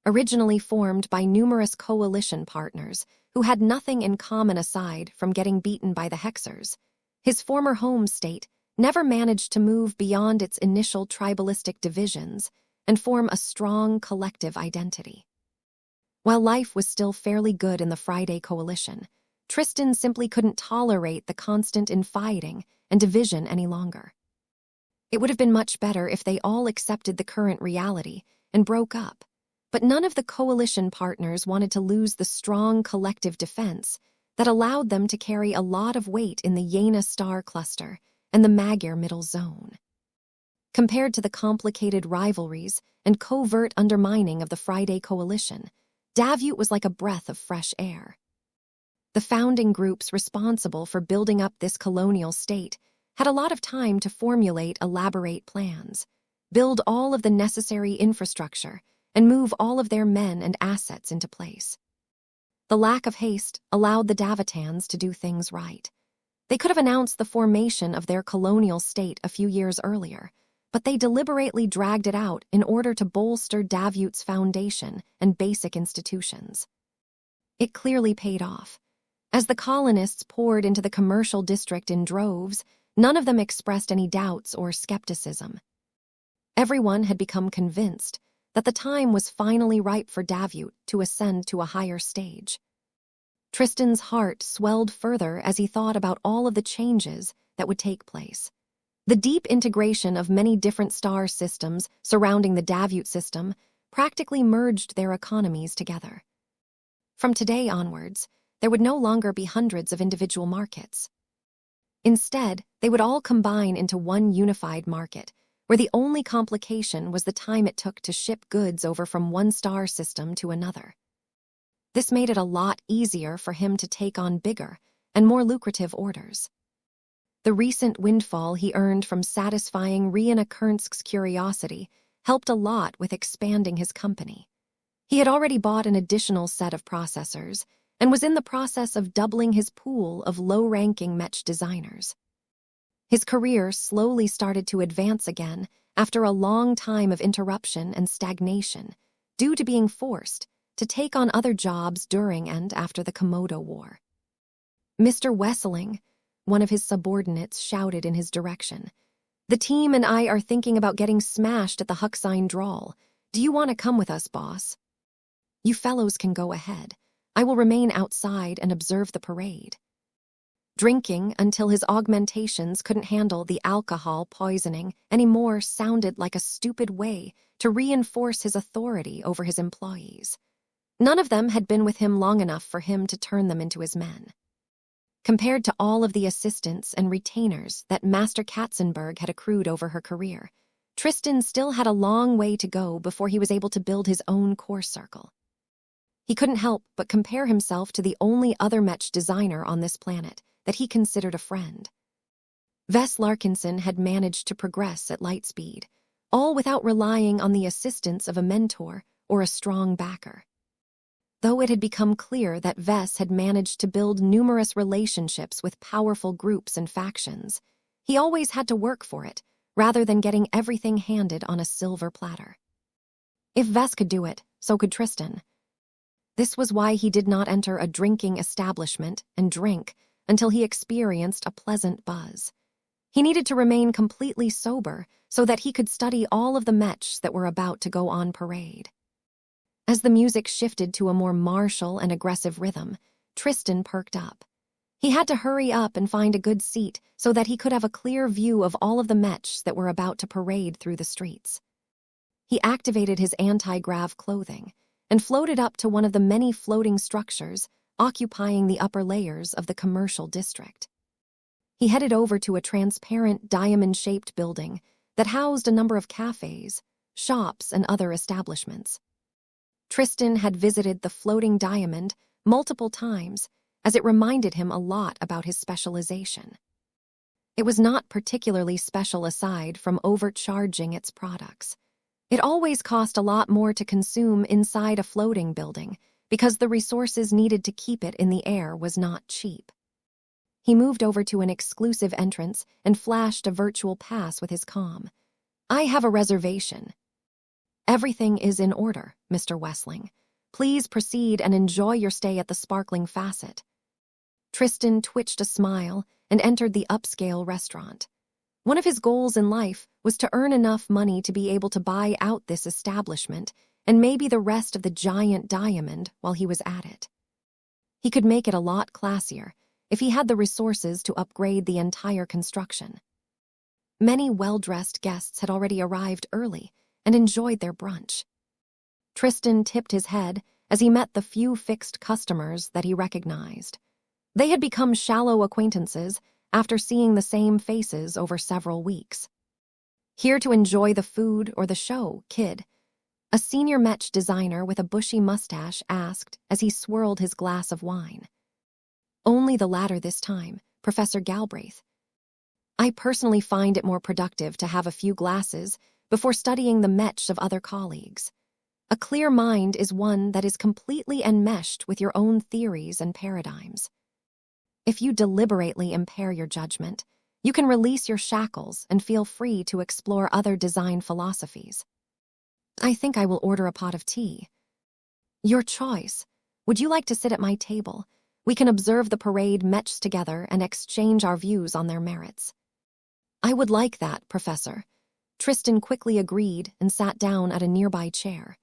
Originally formed by numerous coalition partners who had nothing in common aside from getting beaten by the Hexers, his former home state never managed to move beyond its initial tribalistic divisions and form a strong collective identity. While life was still fairly good in the Friday Coalition, Tristan simply couldn't tolerate the constant infighting and division any longer. It would have been much better if they all accepted the current reality and broke up, but none of the coalition partners wanted to lose the strong collective defense that allowed them to carry a lot of weight in the Yena star cluster and the Magyar middle zone. Compared to the complicated rivalries and covert undermining of the Friday Coalition, Davut was like a breath of fresh air. The founding groups responsible for building up this colonial state had a lot of time to formulate elaborate plans, build all of the necessary infrastructure, and move all of their men and assets into place. The lack of haste allowed the Davitans to do things right. They could have announced the formation of their colonial state a few years earlier, but they deliberately dragged it out in order to bolster Davut's foundation and basic institutions. It clearly paid off. As the colonists poured into the commercial district in droves, none of them expressed any doubts or skepticism. Everyone had become convinced that the time was finally ripe for Davut to ascend to a higher stage. Tristan's heart swelled further as he thought about all of the changes that would take place. The deep integration of many different star systems surrounding the Davut system practically merged their economies together. From today onwards, there would no longer be hundreds of individual markets. Instead, they would all combine into one unified market, where the only complication was the time it took to ship goods over from one star system to another. This made it a lot easier for him to take on bigger and more lucrative orders. The recent windfall he earned from satisfying Rihanna Kernsk's curiosity helped a lot with expanding his company. He had already bought an additional set of processors and was in the process of doubling his pool of low-ranking Mech designers. His career slowly started to advance again after a long time of interruption and stagnation due to being forced to take on other jobs during and after the Komodo War. Mr. Wesseling, one of his subordinates, shouted in his direction. The team and I are thinking about getting smashed at the Huxine Drawl. Do you want to come with us, boss? You fellows can go ahead. I will remain outside and observe the parade. Drinking until his augmentations couldn't handle the alcohol poisoning anymore sounded like a stupid way to reinforce his authority over his employees. None of them had been with him long enough for him to turn them into his men. Compared to all of the assistants and retainers that Master Katzenberg had accrued over her career, Tristan still had a long way to go before he was able to build his own core circle. He couldn't help but compare himself to the only other Mech designer on this planet that he considered a friend. Vess Larkinson had managed to progress at light speed, all without relying on the assistance of a mentor or a strong backer. Though it had become clear that Vess had managed to build numerous relationships with powerful groups and factions, he always had to work for it, rather than getting everything handed on a silver platter. If Vess could do it, so could Tristan. This was why he did not enter a drinking establishment and drink until he experienced a pleasant buzz. He needed to remain completely sober so that he could study all of the Mechs that were about to go on parade. As the music shifted to a more martial and aggressive rhythm, Tristan perked up. He had to hurry up and find a good seat so that he could have a clear view of all of the Mechs that were about to parade through the streets. He activated his anti-grav clothing and floated up to one of the many floating structures occupying the upper layers of the commercial district. He headed over to a transparent diamond-shaped building that housed a number of cafes, shops, and other establishments. Tristan had visited the floating diamond multiple times, as it reminded him a lot about his specialization. It was not particularly special aside from overcharging its products. It always cost a lot more to consume inside a floating building because the resources needed to keep it in the air was not cheap. He moved over to an exclusive entrance and flashed a virtual pass with his comm. "I have a reservation." "Everything is in order, Mr. Wessling. Please proceed and enjoy your stay at the Sparkling Facet." Tristan twitched a smile and entered the upscale restaurant. One of his goals in life was to earn enough money to be able to buy out this establishment and maybe the rest of the giant diamond while he was at it. He could make it a lot classier if he had the resources to upgrade the entire construction. Many well-dressed guests had already arrived early and enjoyed their brunch. Tristan tipped his head as he met the few fixed customers that he recognized. They had become shallow acquaintances after seeing the same faces over several weeks. "Here to enjoy the food or the show, kid?" a senior Mech designer with a bushy mustache asked as he swirled his glass of wine. "Only the latter this time, Professor Galbraith. I personally find it more productive to have a few glasses before studying the Mechs of other colleagues. A clear mind is one that is completely enmeshed with your own theories and paradigms. If you deliberately impair your judgment, you can release your shackles and feel free to explore other design philosophies. I think I will order a pot of tea." "Your choice. Would you like to sit at my table? We can observe the parade Mechs together and exchange our views on their merits." "I would like that, Professor." Tristan quickly agreed and sat down at a nearby chair.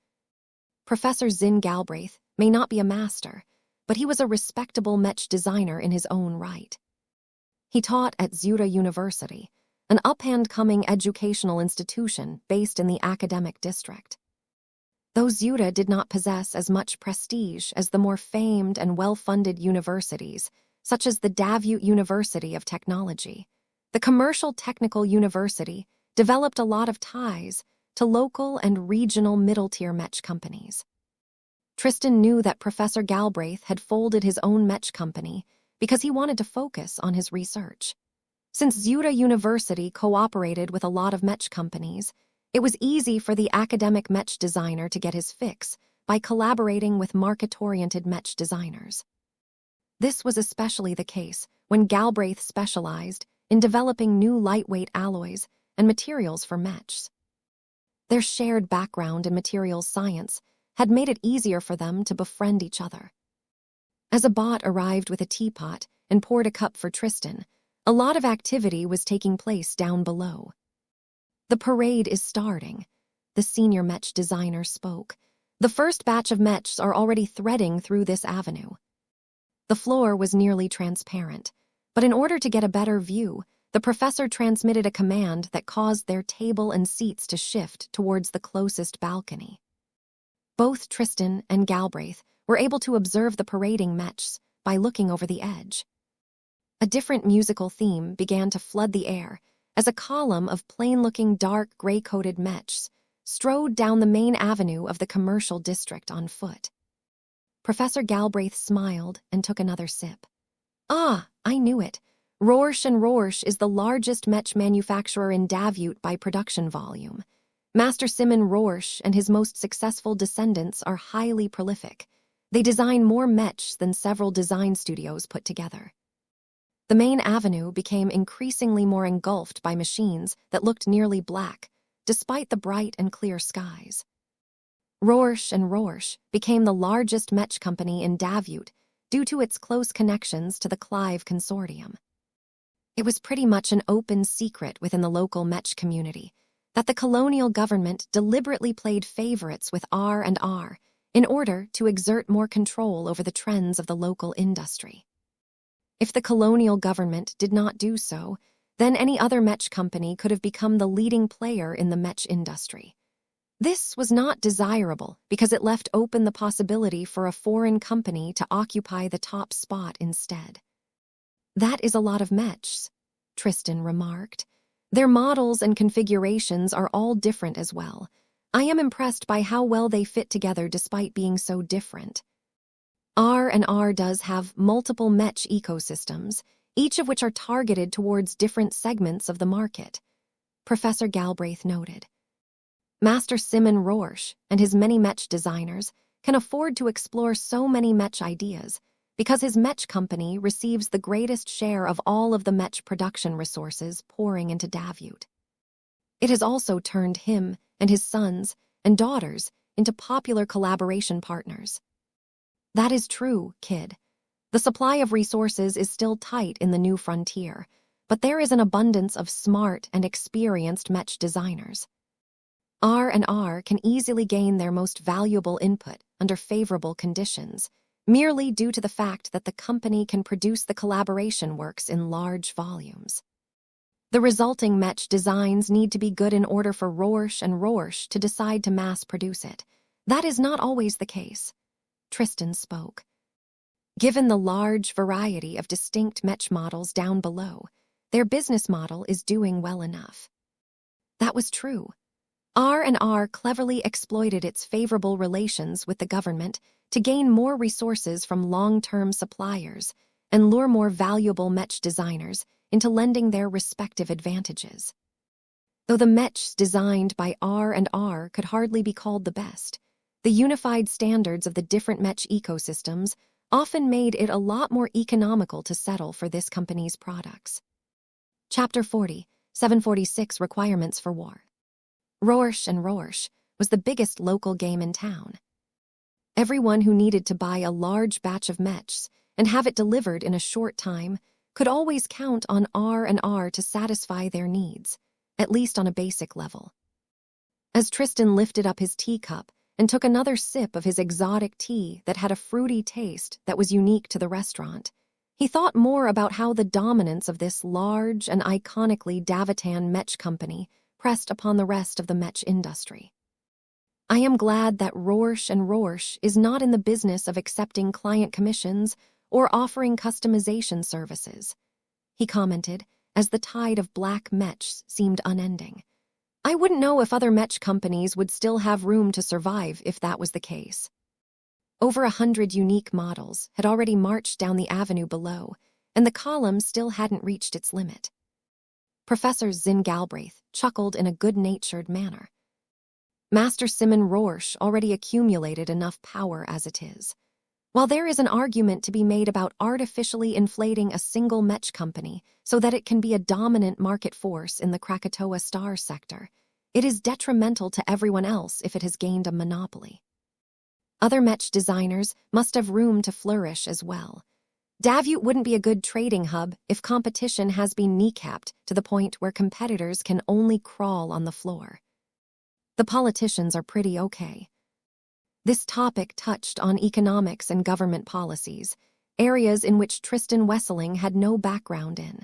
Professor Zin Galbraith may not be a master, but he was a respectable Mech designer in his own right. He taught at Zura University, an up-and-coming educational institution based in the academic district. Though Zura did not possess as much prestige as the more famed and well-funded universities, such as the Davut University of Technology, the commercial technical university developed a lot of ties to local and regional middle-tier Mech companies. Tristan knew that Professor Galbraith had folded his own Mech company because he wanted to focus on his research. Since Zura University cooperated with a lot of Mech companies, it was easy for the academic Mech designer to get his fix by collaborating with market-oriented Mech designers. This was especially the case when Galbraith specialized in developing new lightweight alloys and materials for Mechs. Their shared background in materials science had made it easier for them to befriend each other. As a bot arrived with a teapot and poured a cup for Tristan, a lot of activity was taking place down below. "The parade is starting," the senior Mech designer spoke. "The first batch of Mechs are already threading through this avenue." The floor was nearly transparent, but in order to get a better view, the professor transmitted a command that caused their table and seats to shift towards the closest balcony. Both Tristan and Galbraith were able to observe the parading Mechs by looking over the edge. A different musical theme began to flood the air as a column of plain-looking dark gray-coated Mechs strode down the main avenue of the commercial district on foot. Professor Galbraith smiled and took another sip. "Ah, I knew it. Rorsch & Rorsch is the largest Mech manufacturer in Davut by production volume. Master Simon Rorsch and his most successful descendants are highly prolific. They design more Mechs than several design studios put together." The main avenue became increasingly more engulfed by machines that looked nearly black, despite the bright and clear skies. Rorsch & Rorsch became the largest Mech company in Davut due to its close connections to the Clive Consortium. It was pretty much an open secret within the local Mech community that the colonial government deliberately played favorites with R&R in order to exert more control over the trends of the local industry. If the colonial government did not do so, then any other Mech company could have become the leading player in the Mech industry. This was not desirable because it left open the possibility for a foreign company to occupy the top spot instead. "That is a lot of Mechs," Tristan remarked. "Their models and configurations are all different as well. I am impressed by how well they fit together despite being so different." R&R does have multiple Mech ecosystems, each of which are targeted towards different segments of the market, Professor Galbraith noted. Master Simon Rorsch and his many Mech designers can afford to explore so many Mech ideas because his Mech company receives the greatest share of all of the Mech production resources pouring into Davut. It has also turned him and his sons and daughters into popular collaboration partners. That is true, kid. The supply of resources is still tight in the new frontier, but there is an abundance of smart and experienced Mech designers. R&R can easily gain their most valuable input under favorable conditions, merely due to the fact that the company can produce the collaboration works in large volumes. The resulting Mech designs need to be good in order for Rorsch and Rorsch to decide to mass produce it. That is not always the case. Tristan spoke. Given the large variety of distinct Mech models down below, their business model is doing well enough. That was true. R&R cleverly exploited its favorable relations with the government to gain more resources from long-term suppliers and lure more valuable Mech designers into lending their respective advantages. Though the Mechs designed by R&R could hardly be called the best, the unified standards of the different Mech ecosystems often made it a lot more economical to settle for this company's products. Chapter 40, 746 Requirements for War. Rorsch and Rorsch was the biggest local game in town. Everyone who needed to buy a large batch of Mechs and have it delivered in a short time could always count on R&R to satisfy their needs, at least on a basic level. As Tristan lifted up his teacup and took another sip of his exotic tea that had a fruity taste that was unique to the restaurant, he thought more about how the dominance of this large and iconically Davitan Mech company pressed upon the rest of the Mech industry. "I am glad that Rorsch and Rorsch is not in the business of accepting client commissions or offering customization services," he commented as the tide of black Mechs seemed unending. "I wouldn't know if other Mech companies would still have room to survive if that was the case." Over 100 unique models had already marched down the avenue below, and the column still hadn't reached its limit. Professor Zin Galbraith chuckled in a good-natured manner. Master Simon Rorsch already accumulated enough power as it is. While there is an argument to be made about artificially inflating a single Mech company so that it can be a dominant market force in the Krakatoa star sector, it is detrimental to everyone else if it has gained a monopoly. Other Mech designers must have room to flourish as well. Davut wouldn't be a good trading hub if competition has been kneecapped to the point where competitors can only crawl on the floor. The politicians are pretty okay. This topic touched on economics and government policies, areas in which Tristan Wesseling had no background in.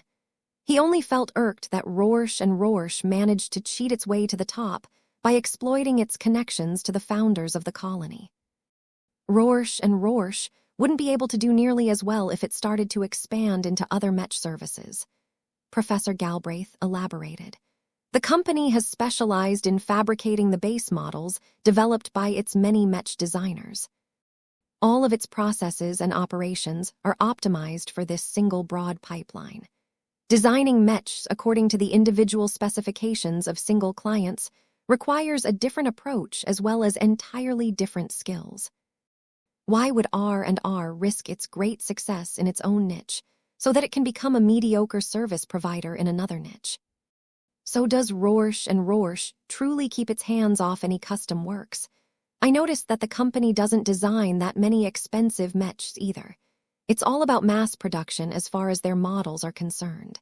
He only felt irked that Rorsch and Rorsch managed to cheat its way to the top by exploiting its connections to the founders of the colony. Rorsch and Rorsch wouldn't be able to do nearly as well if it started to expand into other Mech services. Professor Galbraith elaborated. The company has specialized in fabricating the base models developed by its many Mech designers. All of its processes and operations are optimized for this single broad pipeline. Designing Mechs according to the individual specifications of single clients requires a different approach as well as entirely different skills. Why would R&R risk its great success in its own niche so that it can become a mediocre service provider in another niche? So does Rorsch and Rorsch truly keep its hands off any custom works? I noticed that the company doesn't design that many expensive Mechs either. It's all about mass production as far as their models are concerned.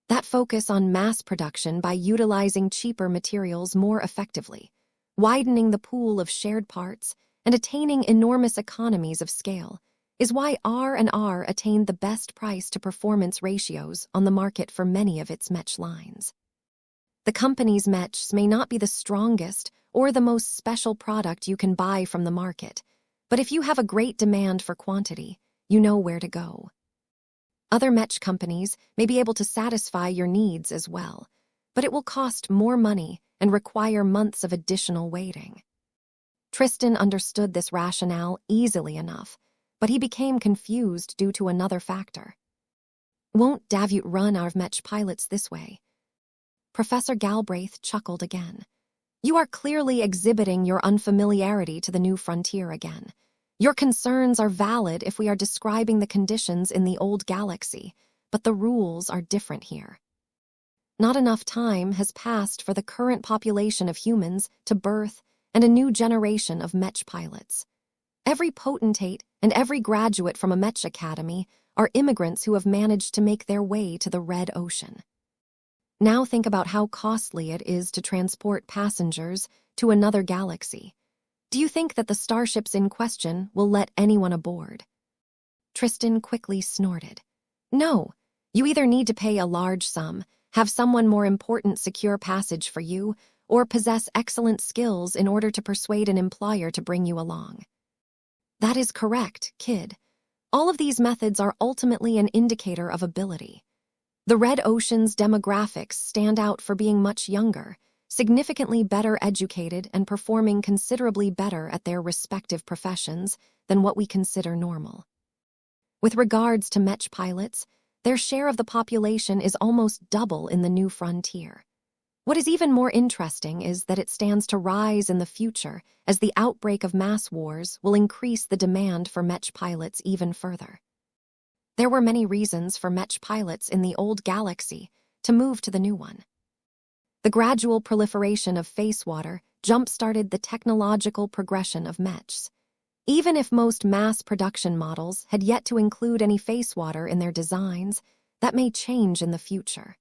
That focus on mass production by utilizing cheaper materials more effectively, widening the pool of shared parts, and attaining enormous economies of scale is why R&R attained the best price-to-performance ratios on the market for many of its Mech lines. The company's Mechs may not be the strongest or the most special product you can buy from the market, but if you have a great demand for quantity, you know where to go. Other Mech companies may be able to satisfy your needs as well, but it will cost more money and require months of additional waiting. Tristan understood this rationale easily enough, but he became confused due to another factor. Won't Davut run our Mech pilots this way? Professor Galbraith chuckled again. You are clearly exhibiting your unfamiliarity to the new frontier again. Your concerns are valid if we are describing the conditions in the old galaxy, but the rules are different here. Not enough time has passed for the current population of humans to birth and a new generation of Mech pilots. Every potentate and every graduate from a Mech academy are immigrants who have managed to make their way to the Red Ocean. Now think about how costly it is to transport passengers to another galaxy. Do you think that the starships in question will let anyone aboard? Tristan quickly snorted. No, you either need to pay a large sum, have someone more important secure passage for you, or possess excellent skills in order to persuade an employer to bring you along. That is correct, kid. All of these methods are ultimately an indicator of ability. The Red Ocean's demographics stand out for being much younger, significantly better educated and performing considerably better at their respective professions than what we consider normal. With regards to Mech pilots, their share of the population is almost double in the new frontier. What is even more interesting is that it stands to rise in the future as the outbreak of mass wars will increase the demand for Mech pilots even further. There were many reasons for Mech pilots in the old galaxy to move to the new one. The gradual proliferation of face water jump-started the technological progression of Mechs. Even if most mass production models had yet to include any face water in their designs, that may change in the future.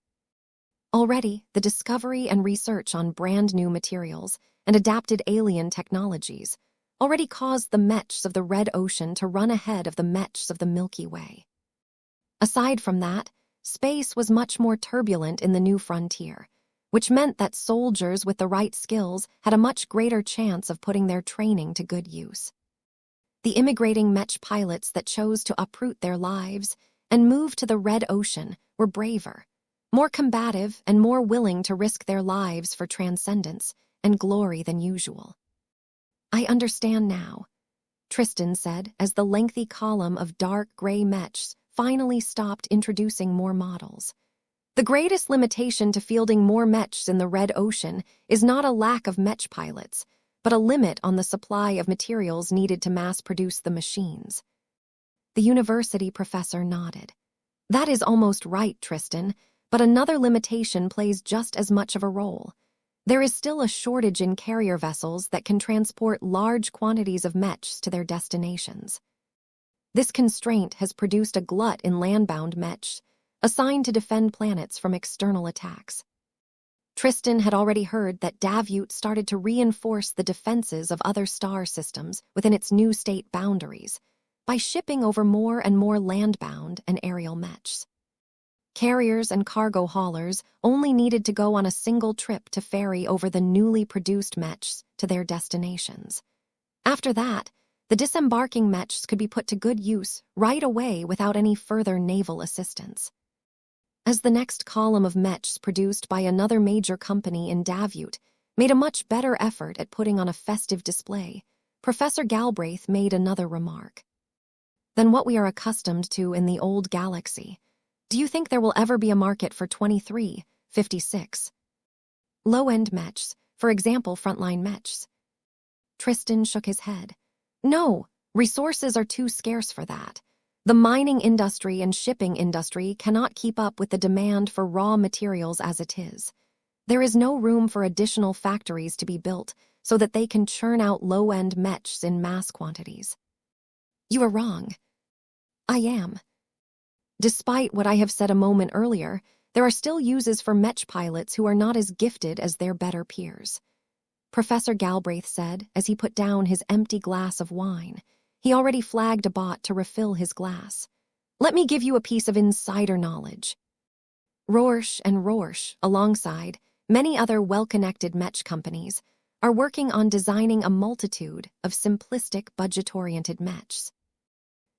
Already, the discovery and research on brand new materials and adapted alien technologies already caused the Mechs of the Red Ocean to run ahead of the Mechs of the Milky Way. Aside from that, space was much more turbulent in the new frontier, which meant that soldiers with the right skills had a much greater chance of putting their training to good use. The immigrating Mech pilots that chose to uproot their lives and move to the Red Ocean were braver, more combative, and more willing to risk their lives for transcendence and glory than usual. I understand now, Tristan said as the lengthy column of dark gray Mechs finally stopped introducing more models. The greatest limitation to fielding more Mechs in the Red Ocean is not a lack of Mech pilots, but a limit on the supply of materials needed to mass-produce the machines. The university professor nodded. That is almost right, Tristan, but another limitation plays just as much of a role. There is still a shortage in carrier vessels that can transport large quantities of Mechs to their destinations. This constraint has produced a glut in land-bound Mechs, assigned to defend planets from external attacks. Tristan had already heard that Davut started to reinforce the defenses of other star systems within its new state boundaries by shipping over more and more land-bound and aerial Mechs. Carriers and cargo haulers only needed to go on a single trip to ferry over the newly produced Mechs to their destinations. After that, the disembarking Mechs could be put to good use right away without any further naval assistance. As the next column of Mechs produced by another major company in Davut made a much better effort at putting on a festive display, Professor Galbraith made another remark. Than what we are accustomed to in the old galaxy. Do you think there will ever be a market for 2356? Low-end Mechs, for example frontline Mechs. Tristan shook his head. No, resources are too scarce for that. The mining industry and shipping industry cannot keep up with the demand for raw materials as it is. There is no room for additional factories to be built so that they can churn out low-end Mechs in mass quantities. You are wrong. I am. Despite what I have said a moment earlier, there are still uses for Mech pilots who are not as gifted as their better peers. Professor Galbraith said as he put down his empty glass of wine, He already flagged a bot to refill his glass. "Let me give you a piece of insider knowledge." Rorsch, alongside many other well-connected Mech companies, are working on designing a multitude of simplistic, budget-oriented mechs.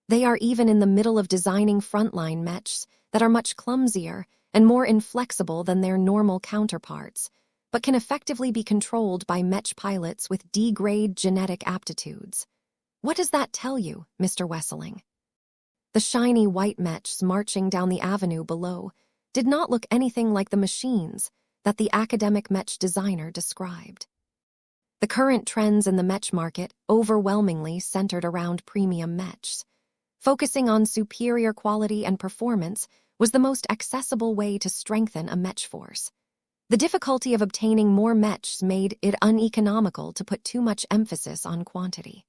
They are even in the middle of designing frontline mechs that are much clumsier and more inflexible than their normal counterparts, but can effectively be controlled by mech pilots with D-grade genetic aptitudes. What does that tell you, Mr. Wesseling? The shiny white mechs marching down the avenue below did not look anything like the machines that the academic mech designer described. The current trends in the mech market overwhelmingly centered around premium mechs. Focusing on superior quality and performance was the most accessible way to strengthen a mech force. The difficulty of obtaining more mechs made it uneconomical to put too much emphasis on quantity.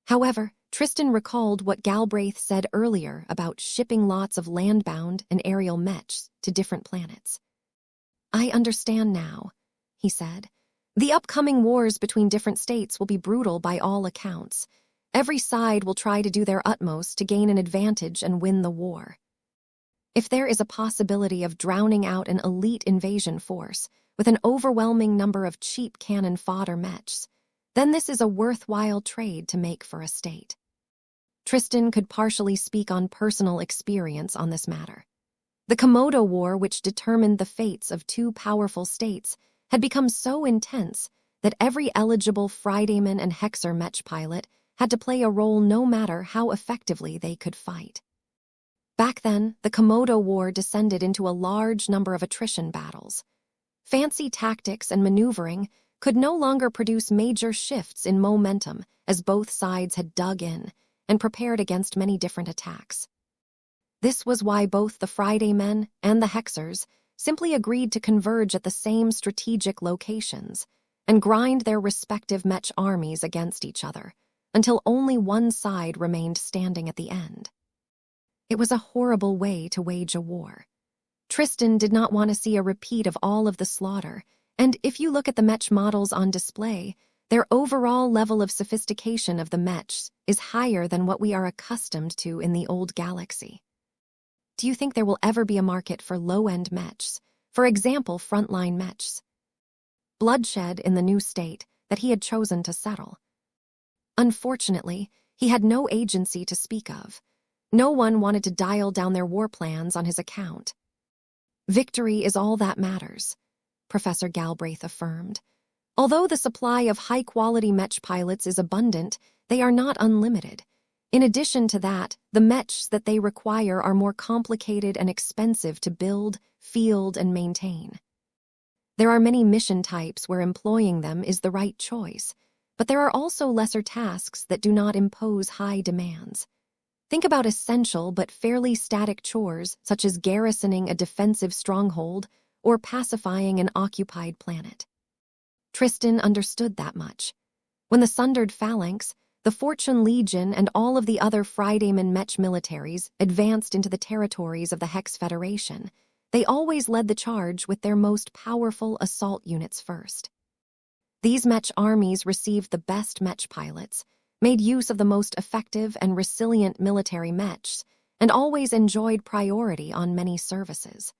However, Tristan recalled what Galbraith said earlier about shipping lots of landbound and aerial mechs to different planets. "I understand now," he said. "The upcoming wars between different states will be brutal by all accounts. Every side will try to do their utmost to gain an advantage and win the war. If there is a possibility of drowning out an elite invasion force with an overwhelming number of cheap cannon fodder mechs, then this is a worthwhile trade to make for a state." Tristan could partially speak on personal experience on this matter. The Komodo War, which determined the fates of two powerful states, had become so intense that every eligible Fridayman and Hexer mech pilot had to play a role no matter how effectively they could fight. Back then, the Komodo War descended into a large number of attrition battles. Fancy tactics and maneuvering could no longer produce major shifts in momentum as both sides had dug in and prepared against many different attacks. This was why both the Friday men and the Hexers simply agreed to converge at the same strategic locations and grind their respective mech armies against each other until only one side remained standing at the end. It was a horrible way to wage a war. Tristan did not want to see a repeat of all of the slaughter, and if you look at the mech models on display, their overall level of sophistication of the mechs is higher than what we are accustomed to in the old galaxy. Do you think there will ever be a market for low-end mechs, for example, frontline mechs? Bloodshed in the new state that he had chosen to settle. Unfortunately, he had no agency to speak of. No one wanted to dial down their war plans on his account. "Victory is all that matters," Professor Galbraith affirmed. "Although the supply of high-quality mech pilots is abundant, they are not unlimited. In addition to that, the mechs that they require are more complicated and expensive to build, field, and maintain. There are many mission types where employing them is the right choice, but there are also lesser tasks that do not impose high demands. Think about essential but fairly static chores such as garrisoning a defensive stronghold or pacifying an occupied planet." Tristan understood that much. When the Sundered Phalanx, the Fortune Legion, and all of the other Fridayman mech militaries advanced into the territories of the Hex Federation, they always led the charge with their most powerful assault units first. These mech armies received the best mech pilots, made use of the most effective and resilient military mechs, and always enjoyed priority on many services.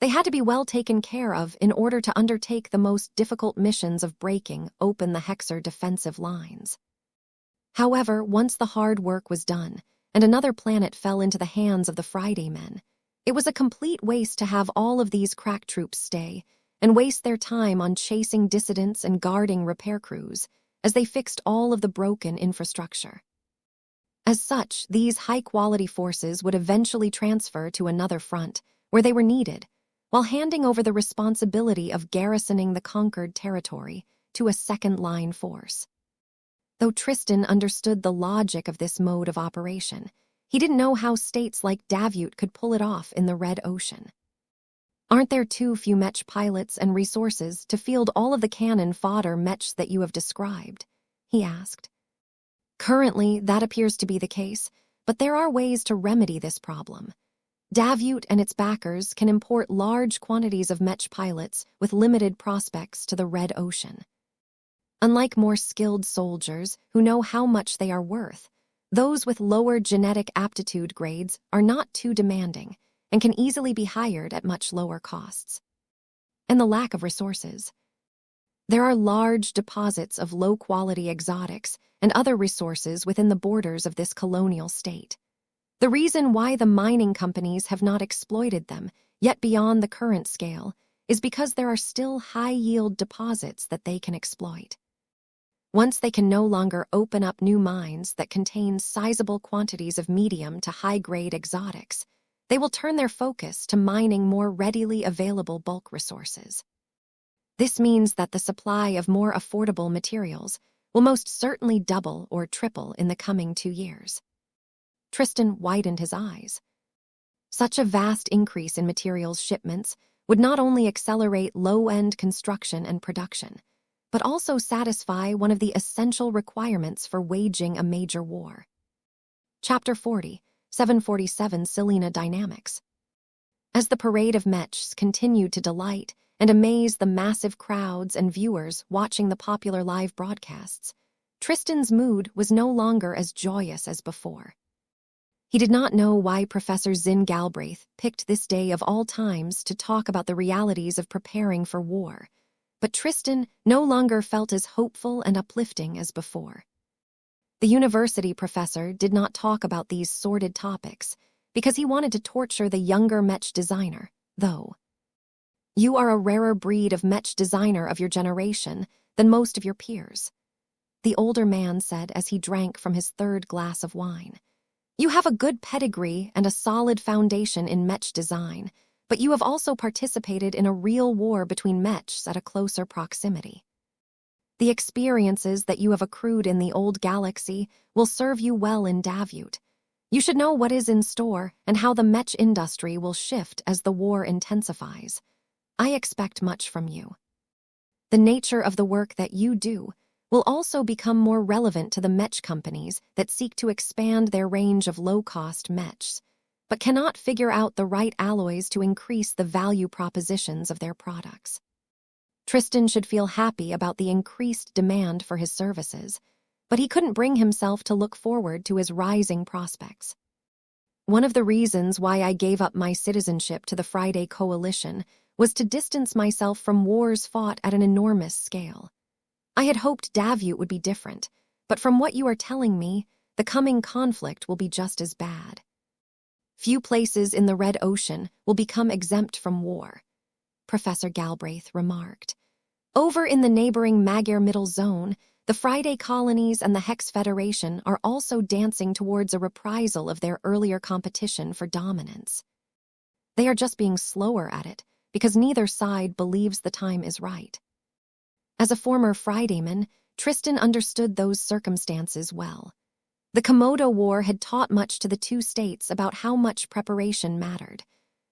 They had to be well taken care of in order to undertake the most difficult missions of breaking open the Hexer defensive lines. However, once the hard work was done, and another planet fell into the hands of the Friday men, it was a complete waste to have all of these crack troops stay and waste their time on chasing dissidents and guarding repair crews, as they fixed all of the broken infrastructure. As such, these high-quality forces would eventually transfer to another front, where they were needed, while handing over the responsibility of garrisoning the conquered territory to a second-line force. Though Tristan understood the logic of this mode of operation, he didn't know how states like Davut could pull it off in the Red Ocean. "Aren't there too few mech pilots and resources to field all of the cannon fodder mechs that you have described?" he asked. "Currently, that appears to be the case, but there are ways to remedy this problem. Davut and its backers can import large quantities of mech pilots with limited prospects to the Red Ocean. Unlike more skilled soldiers who know how much they are worth, Those with lower genetic aptitude grades are not too demanding and can easily be hired at much lower costs. And the lack of resources. There are large deposits of low-quality exotics and other resources within the borders of this colonial state. The reason why the mining companies have not exploited them yet beyond the current scale is because there are still high-yield deposits that they can exploit. Once they can no longer open up new mines that contain sizable quantities of medium to high-grade exotics, they will turn their focus to mining more readily available bulk resources. This means that the supply of more affordable materials will most certainly double or triple in the coming 2 years. Tristan widened his eyes. Such a vast increase in materials shipments would not only accelerate low-end construction and production, but also satisfy one of the essential requirements for waging a major war. Chapter 40, 747 Selena Dynamics. As the parade of Mechs continued to delight and amaze the massive crowds and viewers watching the popular live broadcasts, Tristan's mood was no longer as joyous as before. He did not know why Professor Zin Galbraith picked this day of all times to talk about the realities of preparing for war, but Tristan no longer felt as hopeful and uplifting as before. The university professor did not talk about these sordid topics because he wanted to torture the younger Mech designer, though. You are a rarer breed of Mech designer of your generation than most of your peers, the older man said as he drank from his third glass of wine. You have a good pedigree and a solid foundation in Mech design, but you have also participated in a real war between Mechs at a closer proximity. The experiences that you have accrued in the old galaxy will serve you well in Davut. You should know what is in store and how the Mech industry will shift as the war intensifies. I expect much from you. The nature of the work that you do will also become more relevant to the Mech companies that seek to expand their range of low-cost Mechs, but cannot figure out the right alloys to increase the value propositions of their products. Tristan should feel happy about the increased demand for his services, but he couldn't bring himself to look forward to his rising prospects. One of the reasons why I gave up my citizenship to the Friday Coalition was to distance myself from wars fought at an enormous scale. I had hoped Davut would be different, but from what you are telling me, the coming conflict will be just as bad. Few places in the Red Ocean will become exempt from war, Professor Galbraith remarked. Over in the neighboring Magyar Middle Zone, the Friday colonies and the Hex Federation are also dancing towards a reprisal of their earlier competition for dominance. They are just being slower at it, because neither side believes the time is right. As a former Fridayman, Tristan understood those circumstances well. The Komodo War had taught much to the two states about how much preparation mattered.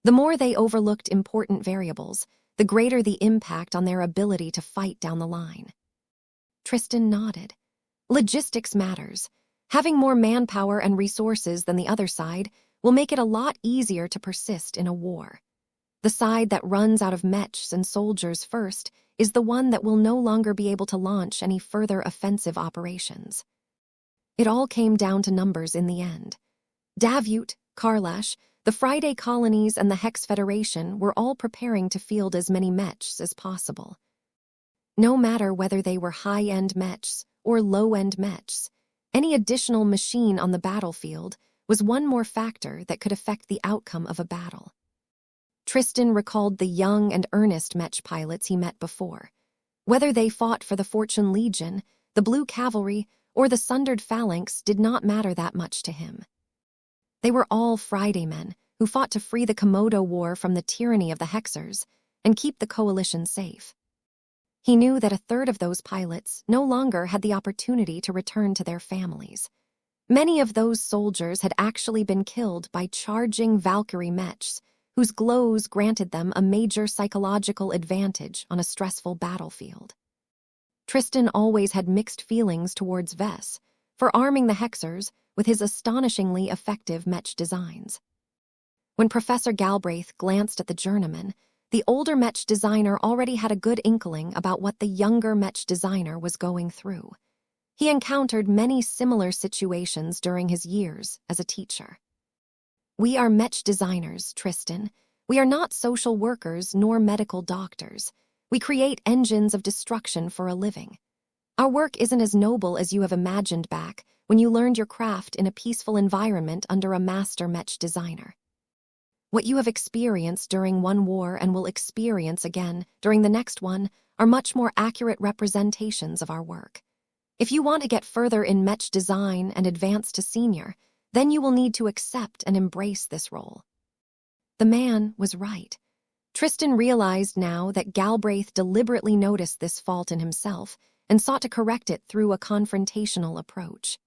The more they overlooked important variables, the greater the impact on their ability to fight down the line. Tristan nodded. Logistics matters. Having more manpower and resources than the other side will make it a lot easier to persist in a war. The side that runs out of Mechs and soldiers first is the one that will no longer be able to launch any further offensive operations. It all came down to numbers in the end. Davut, Karlash, the Friday colonies and the Hex Federation were all preparing to field as many Mechs as possible. No matter whether they were high-end Mechs or low-end Mechs, any additional machine on the battlefield was one more factor that could affect the outcome of a battle. Tristan recalled the young and earnest Mech pilots he met before. Whether they fought for the Fortune Legion, the Blue Cavalry, or the Sundered Phalanx did not matter that much to him. They were all Friday men who fought to free the Komodo War from the tyranny of the Hexers and keep the coalition safe. He knew that a third of those pilots no longer had the opportunity to return to their families. Many of those soldiers had actually been killed by charging Valkyrie Mechs, whose glows granted them a major psychological advantage on a stressful battlefield. Tristan always had mixed feelings towards Vess for arming the Hexers with his astonishingly effective Mech designs. When Professor Galbraith glanced at the journeyman, the older Mech designer already had a good inkling about what the younger Mech designer was going through. He encountered many similar situations during his years as a teacher. We are Mech designers, Tristan. We are not social workers nor medical doctors. We create engines of destruction for a living. Our work isn't as noble as you have imagined back when you learned your craft in a peaceful environment under a master Mech designer. What you have experienced during one war and will experience again during the next one are much more accurate representations of our work. If you want to get further in Mech design and advance to senior, then you will need to accept and embrace this role. The man was right. Tristan realized now that Galbraith deliberately noticed this fault in himself and sought to correct it through a confrontational approach.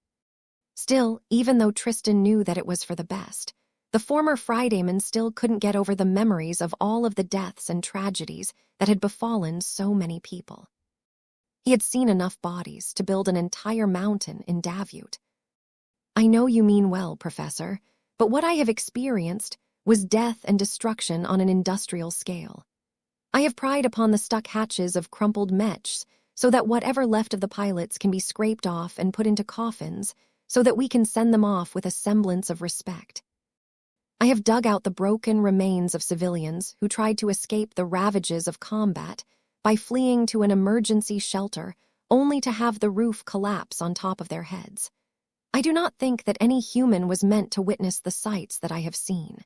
Still, even though Tristan knew that it was for the best, the former Fridayman still couldn't get over the memories of all of the deaths and tragedies that had befallen so many people. He had seen enough bodies to build an entire mountain in Davut. I know you mean well, Professor, but what I have experienced was death and destruction on an industrial scale. I have pried upon the stuck hatches of crumpled Mechs so that whatever left of the pilots can be scraped off and put into coffins so that we can send them off with a semblance of respect. I have dug out the broken remains of civilians who tried to escape the ravages of combat by fleeing to an emergency shelter only to have the roof collapse on top of their heads. I do not think that any human was meant to witness the sights that I have seen.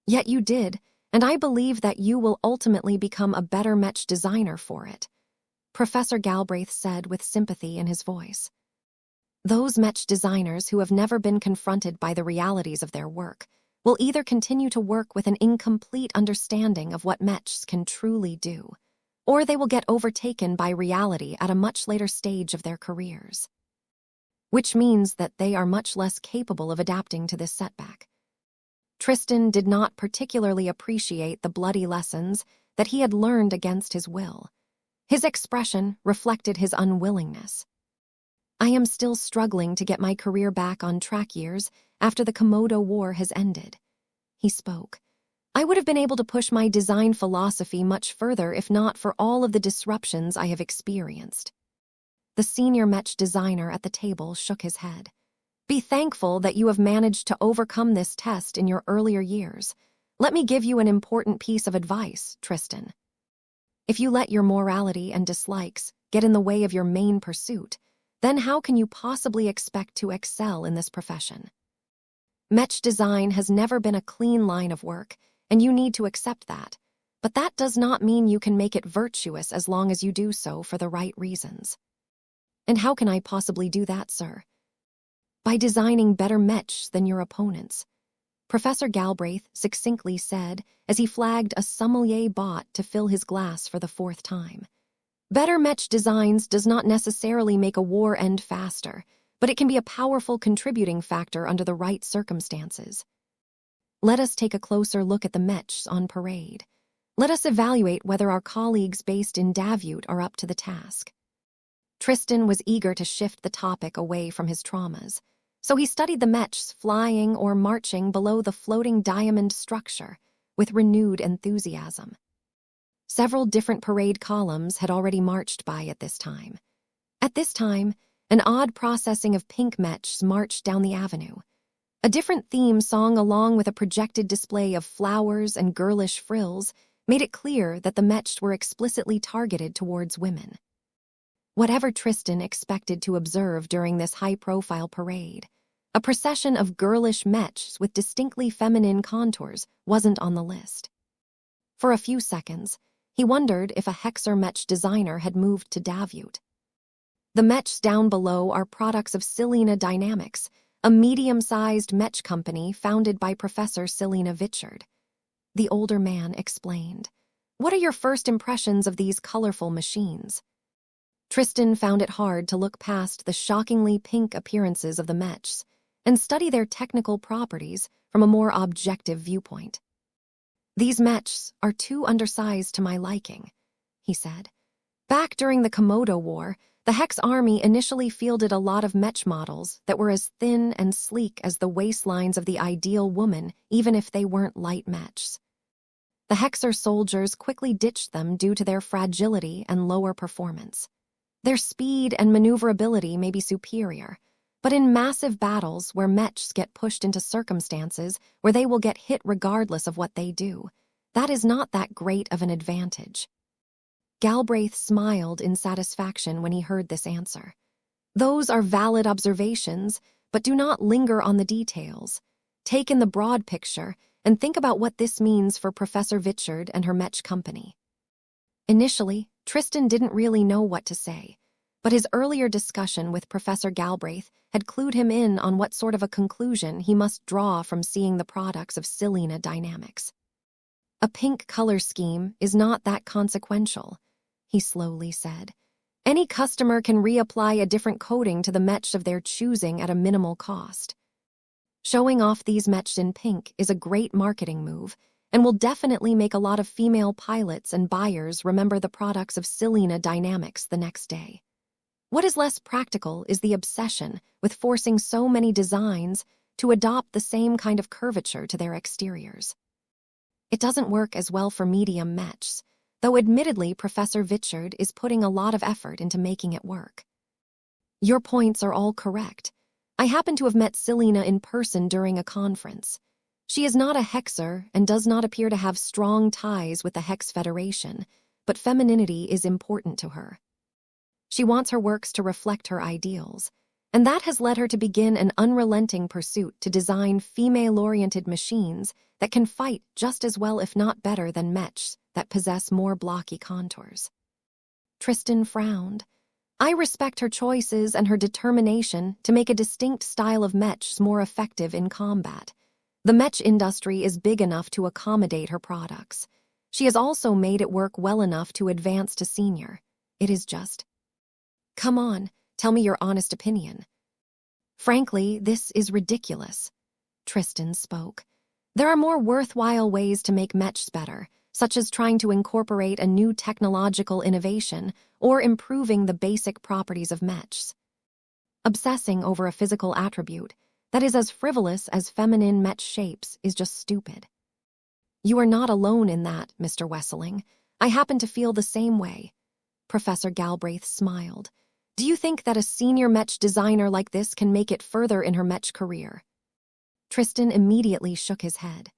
Yet you did, and I believe that you will ultimately become a better Mech designer for it, Professor Galbraith said with sympathy in his voice. Those Mech designers who have never been confronted by the realities of their work will either continue to work with an incomplete understanding of what Mechs can truly do, or they will get overtaken by reality at a much later stage of their careers. Which means that they are much less capable of adapting to this setback. Tristan did not particularly appreciate the bloody lessons that he had learned against his will. His expression reflected his unwillingness. I am still struggling to get my career back on track years after the Komodo War has ended, he spoke. I would have been able to push my design philosophy much further if not for all of the disruptions I have experienced. The senior Mech designer at the table shook his head. Be thankful that you have managed to overcome this test in your earlier years. Let me give you an important piece of advice, Tristan. If you let your morality and dislikes get in the way of your main pursuit, then how can you possibly expect to excel in this profession? Mech design has never been a clean line of work, and you need to accept that. But that does not mean you can make it virtuous as long as you do so for the right reasons. And how can I possibly do that, sir? By designing better Mechs than your opponents, Professor Galbraith succinctly said as he flagged a sommelier bot to fill his glass for the fourth time. Better Mech designs does not necessarily make a war end faster, but it can be a powerful contributing factor under the right circumstances. Let us take a closer look at the Mechs on parade. Let us evaluate whether our colleagues based in Davut are up to the task. Tristan was eager to shift the topic away from his traumas, so he studied the Mechs flying or marching below the floating diamond structure with renewed enthusiasm. Several different parade columns had already marched by at this time. At this time, an odd processing of pink Mechs marched down the avenue. A different theme song along with a projected display of flowers and girlish frills made it clear that the Mechs were explicitly targeted towards women. Whatever Tristan expected to observe during this high-profile parade, a procession of girlish Mechs with distinctly feminine contours wasn't on the list. For a few seconds, he wondered if a Hexer Mech designer had moved to Davut. The Mechs down below are products of Selena Dynamics, a medium-sized Mech company founded by Professor Selena Vichard. The older man explained. What are your first impressions of these colorful machines? Tristan found it hard to look past the shockingly pink appearances of the Mechs and study their technical properties from a more objective viewpoint. These Mechs are too undersized to my liking, he said. Back during the Komodo War, the Hex Army initially fielded a lot of Mech models that were as thin and sleek as the waistlines of the ideal woman, even if they weren't light Mechs. The Hexer soldiers quickly ditched them due to their fragility and lower performance. Their speed and maneuverability may be superior, but in massive battles where mechs get pushed into circumstances where they will get hit regardless of what they do, that is not that great of an advantage. Galbraith smiled in satisfaction when he heard this answer. Those are valid observations, but do not linger on the details. Take in the broad picture and think about what this means for Professor Vichard and her Mech company. Initially, Tristan didn't really know what to say, but his earlier discussion with Professor Galbraith had clued him in on what sort of a conclusion he must draw from seeing the products of Selena Dynamics. A pink color scheme is not that consequential, he slowly said. Any customer can reapply a different coating to the mech of their choosing at a minimal cost. Showing off these mechs in pink is a great marketing move and will definitely make a lot of female pilots and buyers remember the products of Selena Dynamics the next day. What is less practical is the obsession with forcing so many designs to adopt the same kind of curvature to their exteriors. It doesn't work as well for medium mechs, though admittedly Professor Vichard is putting a lot of effort into making it work. Your points are all correct. I happen to have met Selena in person during a conference. She is not a hexer and does not appear to have strong ties with the Hex Federation, but femininity is important to her. She wants her works to reflect her ideals, and that has led her to begin an unrelenting pursuit to design female-oriented machines that can fight just as well if not better than mechs that possess more blocky contours. Tristan frowned. I respect her choices and her determination to make a distinct style of mechs more effective in combat. The mech industry is big enough to accommodate her products. She has also made it work well enough to advance to senior. It is just... Come on, tell me your honest opinion. Frankly, this is ridiculous. Tristan spoke. There are more worthwhile ways to make mechs better, such as trying to incorporate a new technological innovation or improving the basic properties of mechs. Obsessing over a physical attribute that is as frivolous as feminine mech shapes is just stupid. You are not alone in that, Mr. Wesseling. I happen to feel the same way. Professor Galbraith smiled. Do you think that a senior mech designer like this can make it further in her mech career? Tristan immediately shook his head.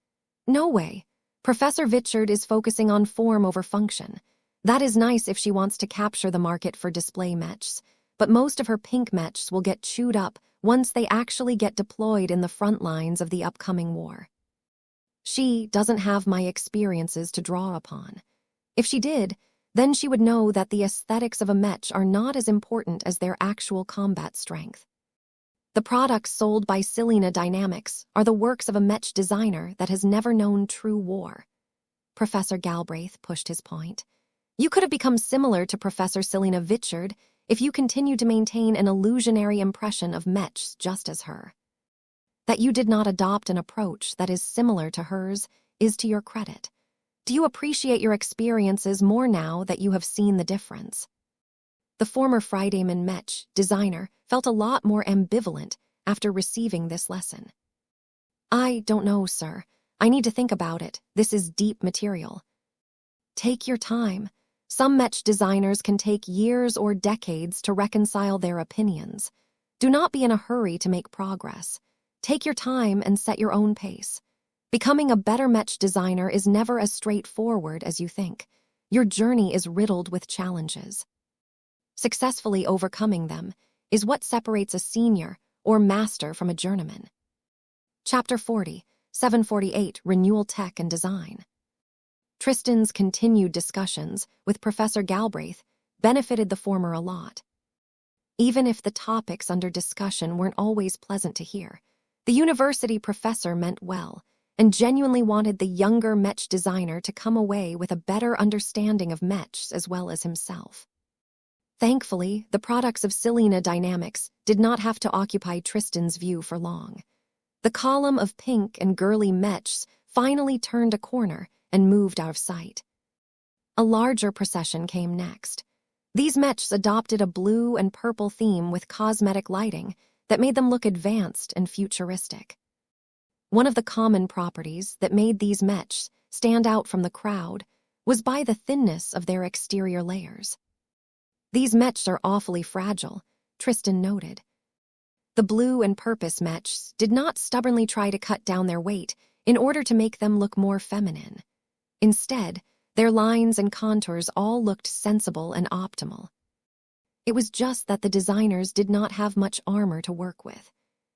No way. Professor Vichard is focusing on form over function. That is nice if she wants to capture the market for display mechs, but most of her pink mechs will get chewed up once they actually get deployed in the front lines of the upcoming war. She doesn't have my experiences to draw upon. If she did, then she would know that the aesthetics of a mech are not as important as their actual combat strength. The products sold by Selena Dynamics are the works of a mech designer that has never known true war. Professor Galbraith pushed his point. You could have become similar to Professor Selena Vichard if you continued to maintain an illusionary impression of mechs just as her. That you did not adopt an approach that is similar to hers is to your credit. Do you appreciate your experiences more now that you have seen the difference? The former Fridayman Mech designer felt a lot more ambivalent after receiving this lesson. I don't know, sir. I need to think about it. This is deep material. Take your time. Some mech designers can take years or decades to reconcile their opinions. Do not be in a hurry to make progress. Take your time and set your own pace. Becoming a better mech designer is never as straightforward as you think. Your journey is riddled with challenges. Successfully overcoming them is what separates a senior or master from a journeyman. Chapter 40, 748, Renewal Tech and Design. Tristan's continued discussions with Professor Galbraith benefited the former a lot. Even if the topics under discussion weren't always pleasant to hear, the university professor meant well and genuinely wanted the younger mech designer to come away with a better understanding of mechs as well as himself. Thankfully, the products of Selena Dynamics did not have to occupy Tristan's view for long. The column of pink and girly mechs finally turned a corner and moved out of sight. A larger procession came next. These mechs adopted a blue and purple theme with cosmetic lighting that made them look advanced and futuristic. One of the common properties that made these mechs stand out from the crowd was by the thinness of their exterior layers. These mechs are awfully fragile, Tristan noted. The blue and purpose mechs did not stubbornly try to cut down their weight in order to make them look more feminine. Instead, their lines and contours all looked sensible and optimal. It was just that the designers did not have much armor to work with.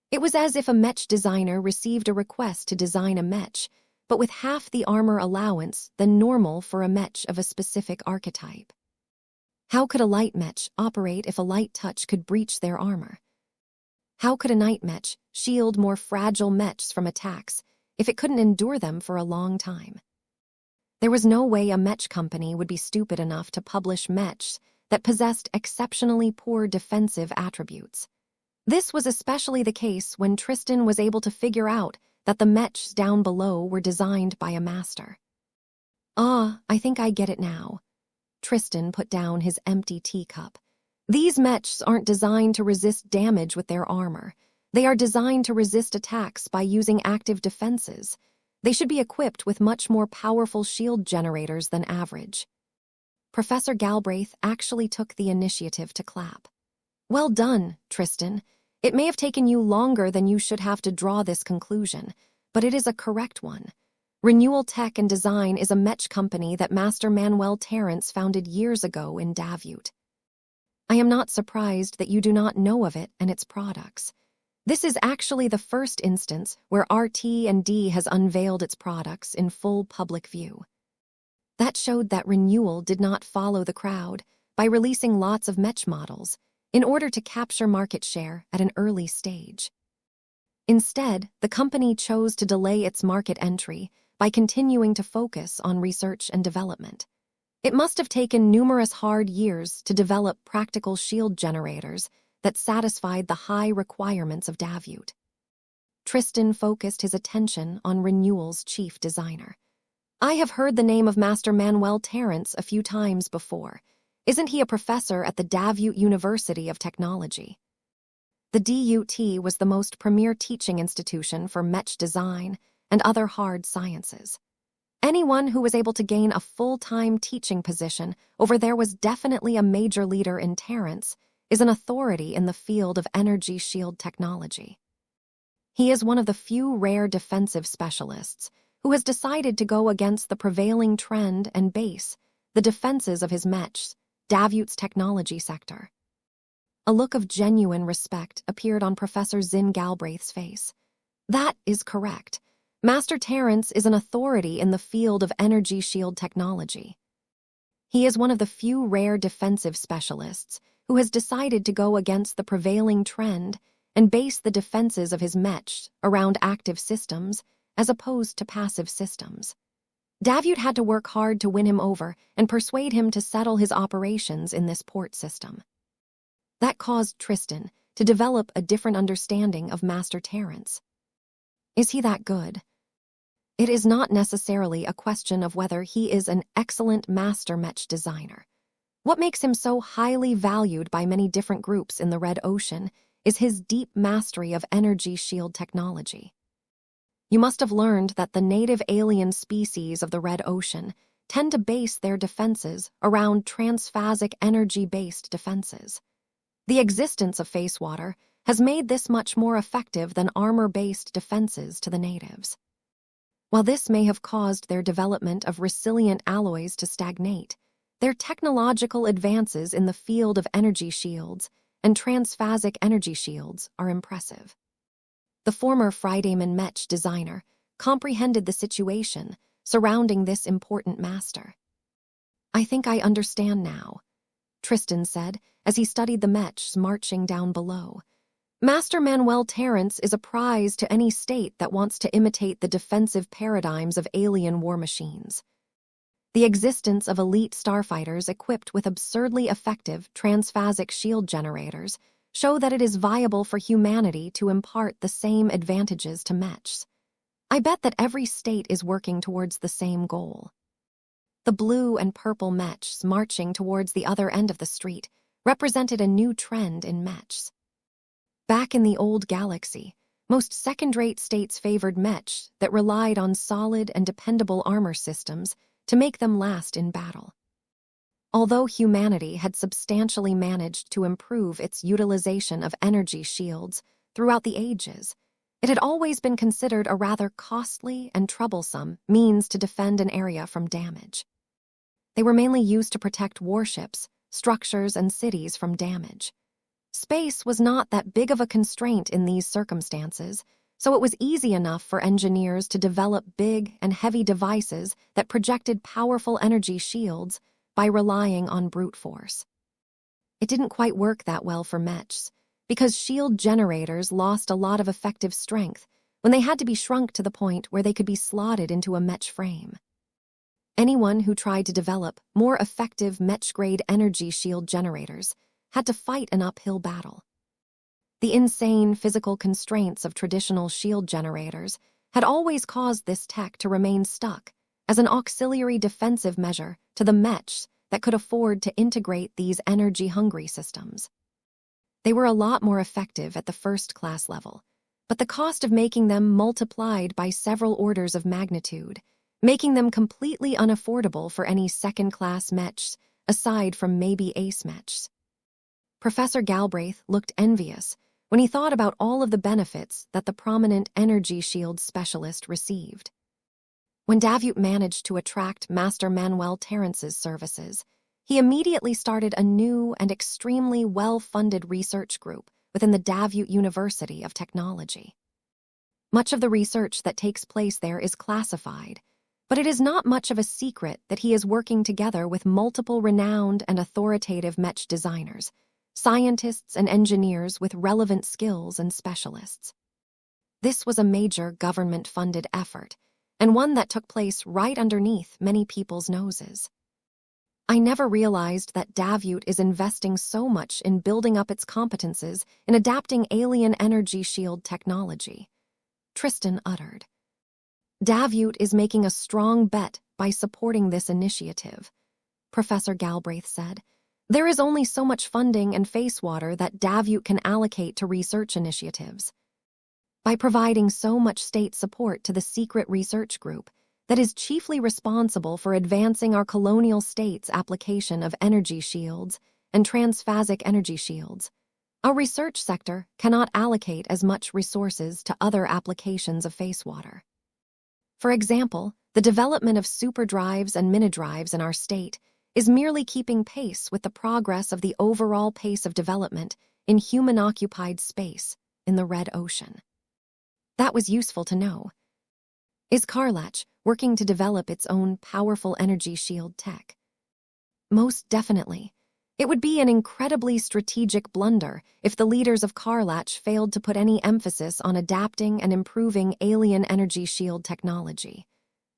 It was as if a mech designer received a request to design a mech, but with half the armor allowance than normal for a mech of a specific archetype. How could a light mech operate if a light touch could breach their armor? How could a night mech shield more fragile mechs from attacks if it couldn't endure them for a long time? There was no way a mech company would be stupid enough to publish mechs that possessed exceptionally poor defensive attributes. This was especially the case when Tristan was able to figure out that the mechs down below were designed by a master. I think I get it now. Tristan put down his empty teacup. These mechs aren't designed to resist damage with their armor. They are designed to resist attacks by using active defenses. They should be equipped with much more powerful shield generators than average. Professor Galbraith actually took the initiative to clap. Well done, Tristan. It may have taken you longer than you should have to draw this conclusion, but it is a correct one. Renewal Tech and Design is a mech company that Master Manuel Terrence founded years ago in Davute. I am not surprised that you do not know of it and its products. This is actually the first instance where RT&D has unveiled its products in full public view. That showed that Renewal did not follow the crowd by releasing lots of mech models in order to capture market share at an early stage. Instead, the company chose to delay its market entry by continuing to focus on research and development. It must have taken numerous hard years to develop practical shield generators that satisfied the high requirements of Davute. Tristan focused his attention on Renewal's chief designer. I have heard the name of Master Manuel Terrence a few times before. Isn't he a professor at the Davute University of Technology? The DUT was the most premier teaching institution for mech design and other hard sciences. Anyone who was able to gain a full-time teaching position over there was definitely a major leader in Terrence, is an authority in the field of energy shield technology. He is one of the few rare defensive specialists who has decided to go against the prevailing trend and base the defenses of his mechs, Davute's technology sector. A look of genuine respect appeared on Professor Zin Galbraith's face. That is correct. Master Terrence is an authority in the field of energy shield technology. He is one of the few rare defensive specialists who has decided to go against the prevailing trend and base the defenses of his mechs around active systems as opposed to passive systems. Davute had to work hard to win him over and persuade him to settle his operations in this port system. That caused Tristan to develop a different understanding of Master Terrence. Is he that good? It is not necessarily a question of whether he is an excellent master mech designer. What makes him so highly valued by many different groups in the Red Ocean is his deep mastery of energy shield technology. You must have learned that the native alien species of the Red Ocean tend to base their defenses around transphasic energy-based defenses. The existence of face water has made this much more effective than armor-based defenses to the natives. While this may have caused their development of resilient alloys to stagnate, their technological advances in the field of energy shields and transphasic energy shields are impressive. The former Fridayman Mech designer comprehended the situation surrounding this important master. I think I understand now, Tristan said as he studied the mechs marching down below. Master Manuel Terrence is a prize to any state that wants to imitate the defensive paradigms of alien war machines. The existence of elite starfighters equipped with absurdly effective transphasic shield generators show that it is viable for humanity to impart the same advantages to mechs. I bet that every state is working towards the same goal. The blue and purple mechs marching towards the other end of the street represented a new trend in mechs. Back in the old galaxy, most second-rate states favored mechs that relied on solid and dependable armor systems to make them last in battle. Although humanity had substantially managed to improve its utilization of energy shields throughout the ages, it had always been considered a rather costly and troublesome means to defend an area from damage. They were mainly used to protect warships, structures, and cities from damage. Space was not that big of a constraint in these circumstances, so it was easy enough for engineers to develop big and heavy devices that projected powerful energy shields by relying on brute force. It didn't quite work that well for mechs, because shield generators lost a lot of effective strength when they had to be shrunk to the point where they could be slotted into a mech frame. Anyone who tried to develop more effective mech-grade energy shield generators had to fight an uphill battle. The insane physical constraints of traditional shield generators had always caused this tech to remain stuck as an auxiliary defensive measure to the mechs that could afford to integrate these energy-hungry systems. They were a lot more effective at the first-class level, but the cost of making them multiplied by several orders of magnitude, making them completely unaffordable for any second-class mechs aside from maybe ace mechs. Professor Galbraith looked envious when he thought about all of the benefits that the prominent energy shield specialist received. When Davut managed to attract Master Manuel Terrence's services, he immediately started a new and extremely well-funded research group within the Davut University of Technology. Much of the research that takes place there is classified, but it is not much of a secret that he is working together with multiple renowned and authoritative mech designers, scientists and engineers with relevant skills and specialists. This was a major government-funded effort, and one that took place right underneath many people's noses. I never realized that Davut is investing so much in building up its competences in adapting alien energy shield technology, Tristan uttered. Davut is making a strong bet by supporting this initiative, Professor Galbraith said. There is only so much funding and face water that Davut can allocate to research initiatives. By providing so much state support to the secret research group that is chiefly responsible for advancing our colonial state's application of energy shields and transphasic energy shields, our research sector cannot allocate as much resources to other applications of face water. For example, the development of superdrives and minidrives in our state is merely keeping pace with the progress of the overall pace of development in human-occupied space in the Red Ocean. That was useful to know. Is Karlach working to develop its own powerful energy shield tech? Most definitely. It would be an incredibly strategic blunder if the leaders of Karlach failed to put any emphasis on adapting and improving alien energy shield technology.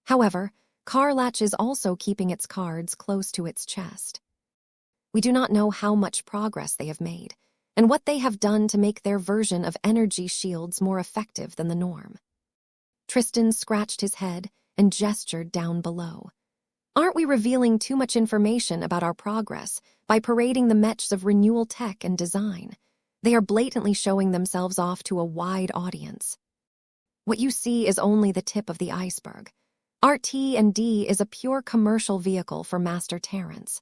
However, Karlach is also keeping its cards close to its chest. We do not know how much progress they have made, and what they have done to make their version of energy shields more effective than the norm. Tristan scratched his head and gestured down below. Aren't we revealing too much information about our progress by parading the mechs of renewal tech and design? They are blatantly showing themselves off to a wide audience. What you see is only the tip of the iceberg. RT&D is a pure commercial vehicle for Master Terrence.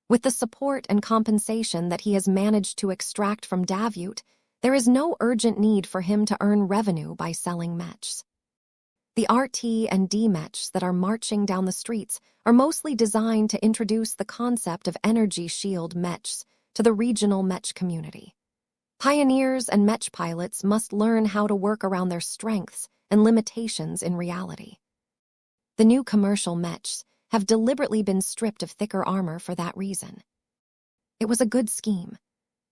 With the support and compensation that he has managed to extract from Davut, there is no urgent need for him to earn revenue by selling mechs. The RT&D mechs that are marching down the streets are mostly designed to introduce the concept of energy shield mechs to the regional mech community. Pioneers and mech pilots must learn how to work around their strengths and limitations in reality. The new commercial mechs have deliberately been stripped of thicker armor for that reason. It was a good scheme.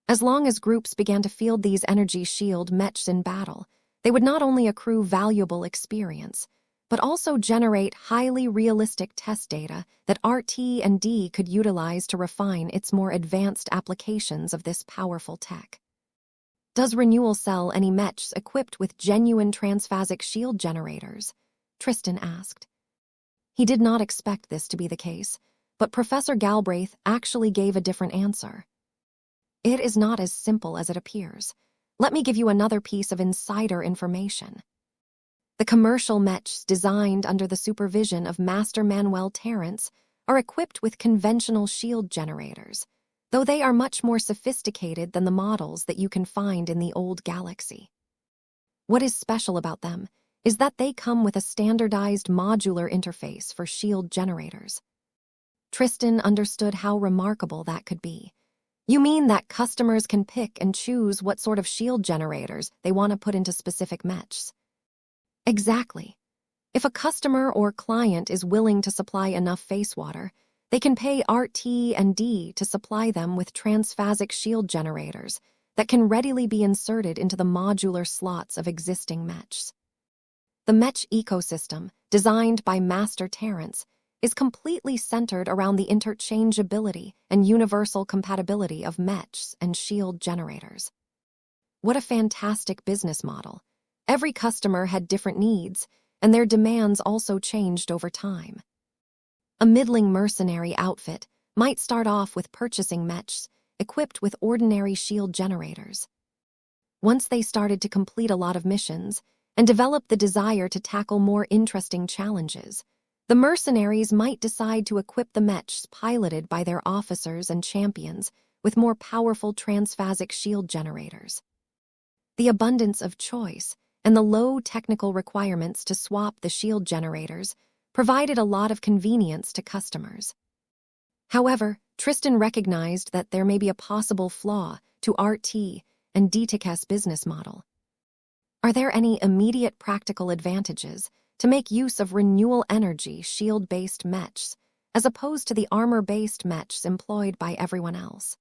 As long as groups began to field these energy shield mechs in battle, they would not only accrue valuable experience, but also generate highly realistic test data that RT&D could utilize to refine its more advanced applications of this powerful tech. Does Renewal sell any mechs equipped with genuine transphasic shield generators? Tristan asked. He did not expect this to be the case, but Professor Galbraith actually gave a different answer. It is not as simple as it appears. Let me give you another piece of insider information. The commercial mechs designed under the supervision of Master Manuel Terrence are equipped with conventional shield generators, though they are much more sophisticated than the models that you can find in the old galaxy. What is special about them is that they come with a standardized modular interface for shield generators. Tristan understood how remarkable that could be. You mean that customers can pick and choose what sort of shield generators they want to put into specific mechs? Exactly. If a customer or client is willing to supply enough face water, they can pay RT&D to supply them with transphasic shield generators that can readily be inserted into the modular slots of existing mechs. The Mech ecosystem, designed by Master Terrence, is completely centered around the interchangeability and universal compatibility of mechs and shield generators. What a fantastic business model. Every customer had different needs, and their demands also changed over time. A middling mercenary outfit might start off with purchasing mechs equipped with ordinary shield generators. Once they started to complete a lot of missions and develop the desire to tackle more interesting challenges, the mercenaries might decide to equip the mechs piloted by their officers and champions with more powerful transphasic shield generators. The abundance of choice and the low technical requirements to swap the shield generators provided a lot of convenience to customers. However, Tristan recognized that there may be a possible flaw to RT and DTK's business model. Are there any immediate practical advantages to make use of renewal energy shield-based mechs as opposed to the armor-based mechs employed by everyone else?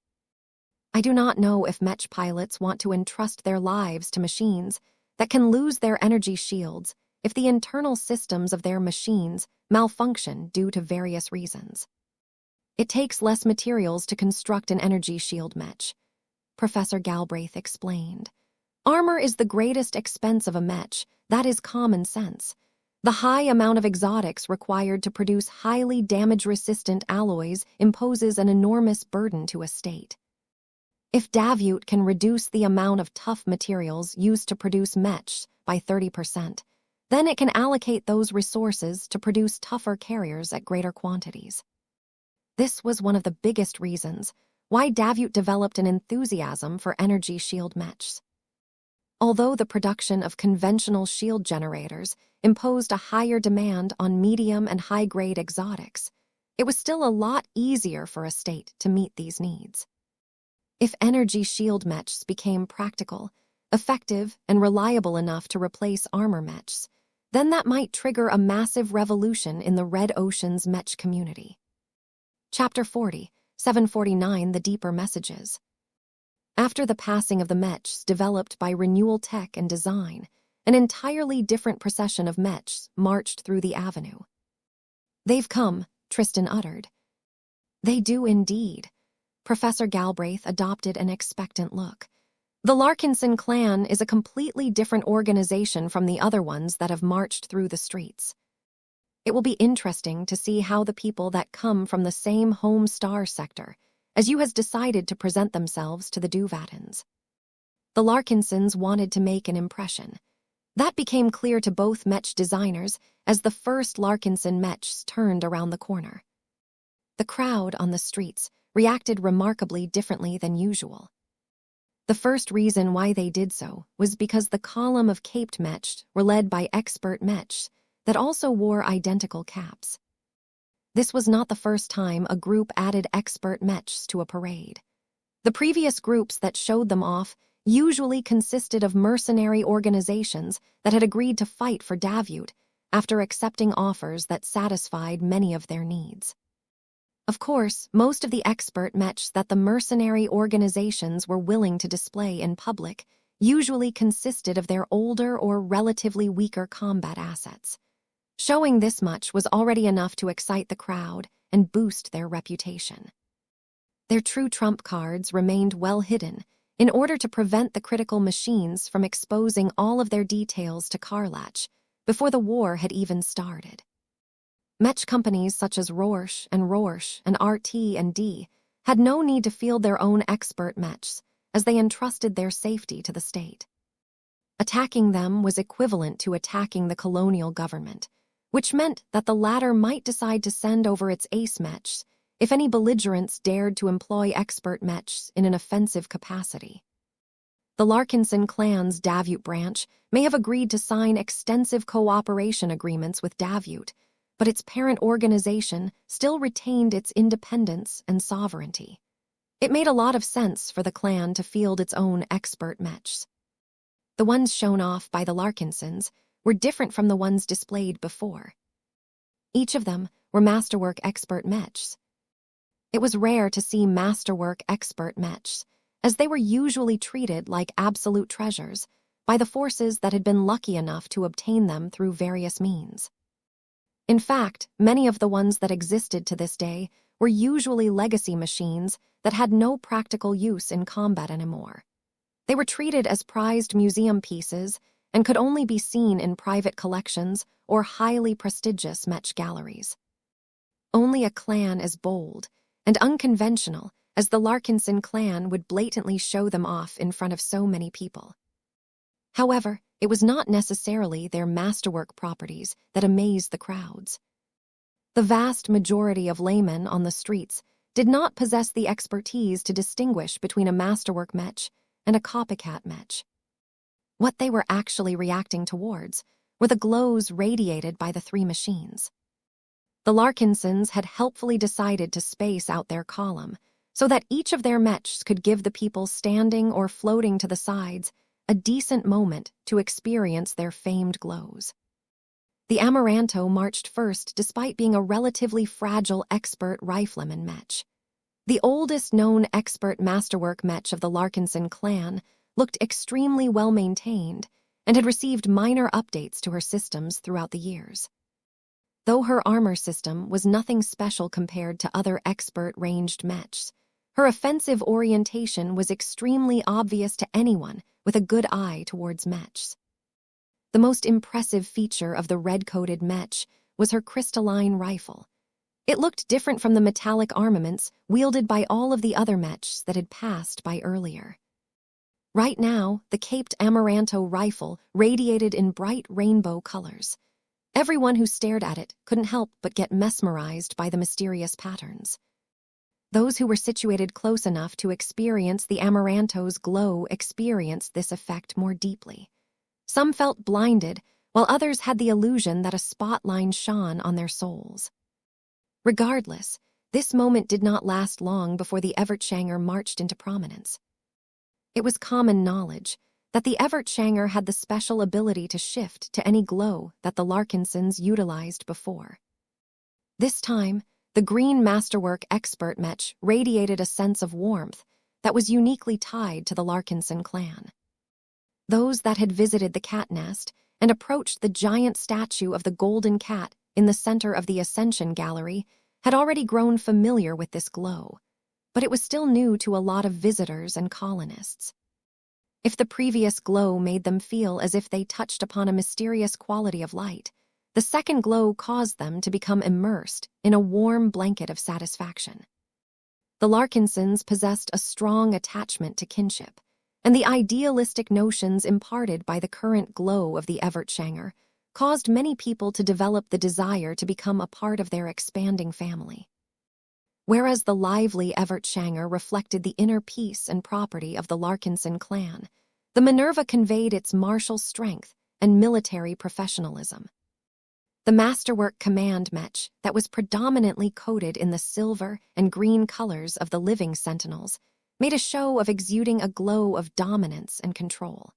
I do not know if mech pilots want to entrust their lives to machines that can lose their energy shields if the internal systems of their machines malfunction due to various reasons. It takes less materials to construct an energy shield mech, Professor Galbraith explained. Armor is the greatest expense of a mech, that is common sense. The high amount of exotics required to produce highly damage-resistant alloys imposes an enormous burden to a state. If Davut can reduce the amount of tough materials used to produce mechs by 30%, then it can allocate those resources to produce tougher carriers at greater quantities. This was one of the biggest reasons why Davut developed an enthusiasm for energy shield mechs. Although the production of conventional shield generators imposed a higher demand on medium and high-grade exotics, it was still a lot easier for a state to meet these needs. If energy shield mechs became practical, effective, and reliable enough to replace armor mechs, then that might trigger a massive revolution in the Red Ocean's mech community. Chapter 40, 749 The Deeper Messages. After the passing of the mechs developed by Renewal Tech and Design, an entirely different procession of mechs marched through the avenue. They've come, Tristan uttered. They do indeed. Professor Galbraith adopted an expectant look. The Larkinson clan is a completely different organization from the other ones that have marched through the streets. It will be interesting to see how the people that come from the same home star sector as you has decided to present themselves to the Duvatans. The Larkinsons wanted to make an impression. That became clear to both mech designers as the first Larkinson mechs turned around the corner. The crowd on the streets reacted remarkably differently than usual. The first reason why they did so was because the column of caped mechs were led by expert mechs that also wore identical caps. This was not the first time a group added expert mechs to a parade. The previous groups that showed them off usually consisted of mercenary organizations that had agreed to fight for Davut after accepting offers that satisfied many of their needs. Of course, most of the expert mechs that the mercenary organizations were willing to display in public usually consisted of their older or relatively weaker combat assets. Showing this much was already enough to excite the crowd and boost their reputation. Their true trump cards remained well hidden in order to prevent the critical machines from exposing all of their details to Karlach before the war had even started. Mech companies such as Rorsch and RT&D had no need to field their own expert mechs as they entrusted their safety to the state. Attacking them was equivalent to attacking the colonial government, which meant that the latter might decide to send over its ace mechs if any belligerents dared to employ expert mechs in an offensive capacity. The Larkinson clan's Davut branch may have agreed to sign extensive cooperation agreements with Davut, but its parent organization still retained its independence and sovereignty. It made a lot of sense for the clan to field its own expert mechs. The ones shown off by the Larkinsons were different from the ones displayed before. Each of them were masterwork expert mechs. It was rare to see masterwork expert mechs, as they were usually treated like absolute treasures by the forces that had been lucky enough to obtain them through various means. In fact, many of the ones that existed to this day were usually legacy machines that had no practical use in combat anymore. They were treated as prized museum pieces and could only be seen in private collections or highly prestigious mech galleries. Only a clan as bold and unconventional as the Larkinson clan would blatantly show them off in front of so many people. However, it was not necessarily their masterwork properties that amazed the crowds. The vast majority of laymen on the streets did not possess the expertise to distinguish between a masterwork mech and a copycat mech. What they were actually reacting towards were the glows radiated by the three machines. The Larkinsons had helpfully decided to space out their column so that each of their mechs could give the people standing or floating to the sides a decent moment to experience their famed glows. The Amaranto marched first despite being a relatively fragile expert rifleman mech. The oldest known expert masterwork mech of the Larkinson clan looked extremely well-maintained and had received minor updates to her systems throughout the years. Though her armor system was nothing special compared to other expert ranged mechs, her offensive orientation was extremely obvious to anyone with a good eye towards mechs. The most impressive feature of the red-coated mech was her crystalline rifle. It looked different from the metallic armaments wielded by all of the other mechs that had passed by earlier. Right now, the caped Amaranto rifle radiated in bright rainbow colors. Everyone who stared at it couldn't help but get mesmerized by the mysterious patterns. Those who were situated close enough to experience the Amaranto's glow experienced this effect more deeply. Some felt blinded, while others had the illusion that a spotlight shone on their souls. Regardless, this moment did not last long before the Evertshanger marched into prominence. It was common knowledge that the Evertshanger had the special ability to shift to any glow that the Larkinsons utilized before. This time, the green masterwork expert mech radiated a sense of warmth that was uniquely tied to the Larkinson clan. Those that had visited the cat nest and approached the giant statue of the golden cat in the center of the Ascension Gallery had already grown familiar with this glow, but it was still new to a lot of visitors and colonists. If the previous glow made them feel as if they touched upon a mysterious quality of light, the second glow caused them to become immersed in a warm blanket of satisfaction. The Larkinsons possessed a strong attachment to kinship, and the idealistic notions imparted by the current glow of the Evertshanger caused many people to develop the desire to become a part of their expanding family. Whereas the lively Evertshanger reflected the inner peace and property of the Larkinson clan, the Minerva conveyed its martial strength and military professionalism. The masterwork command mech that was predominantly coated in the silver and green colors of the living sentinels made a show of exuding a glow of dominance and control.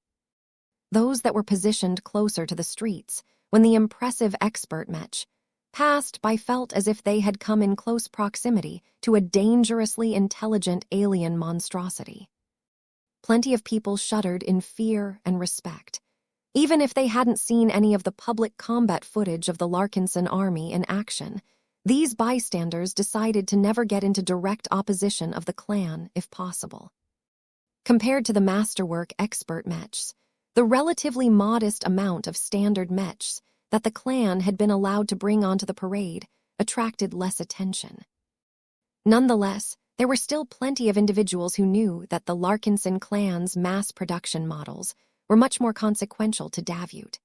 Those that were positioned closer to the streets when the impressive expert mech passed by felt as if they had come in close proximity to a dangerously intelligent alien monstrosity. Plenty of people shuddered in fear and respect, even if they hadn't seen any of the public combat footage of the Larkinson army in action. These bystanders decided to never get into direct opposition of the clan if possible. Compared to the masterwork expert mechs, the relatively modest amount of standard mechs that the clan had been allowed to bring onto the parade attracted less attention. Nonetheless, there were still plenty of individuals who knew that the Larkinson clan's mass production models were much more consequential to Davut.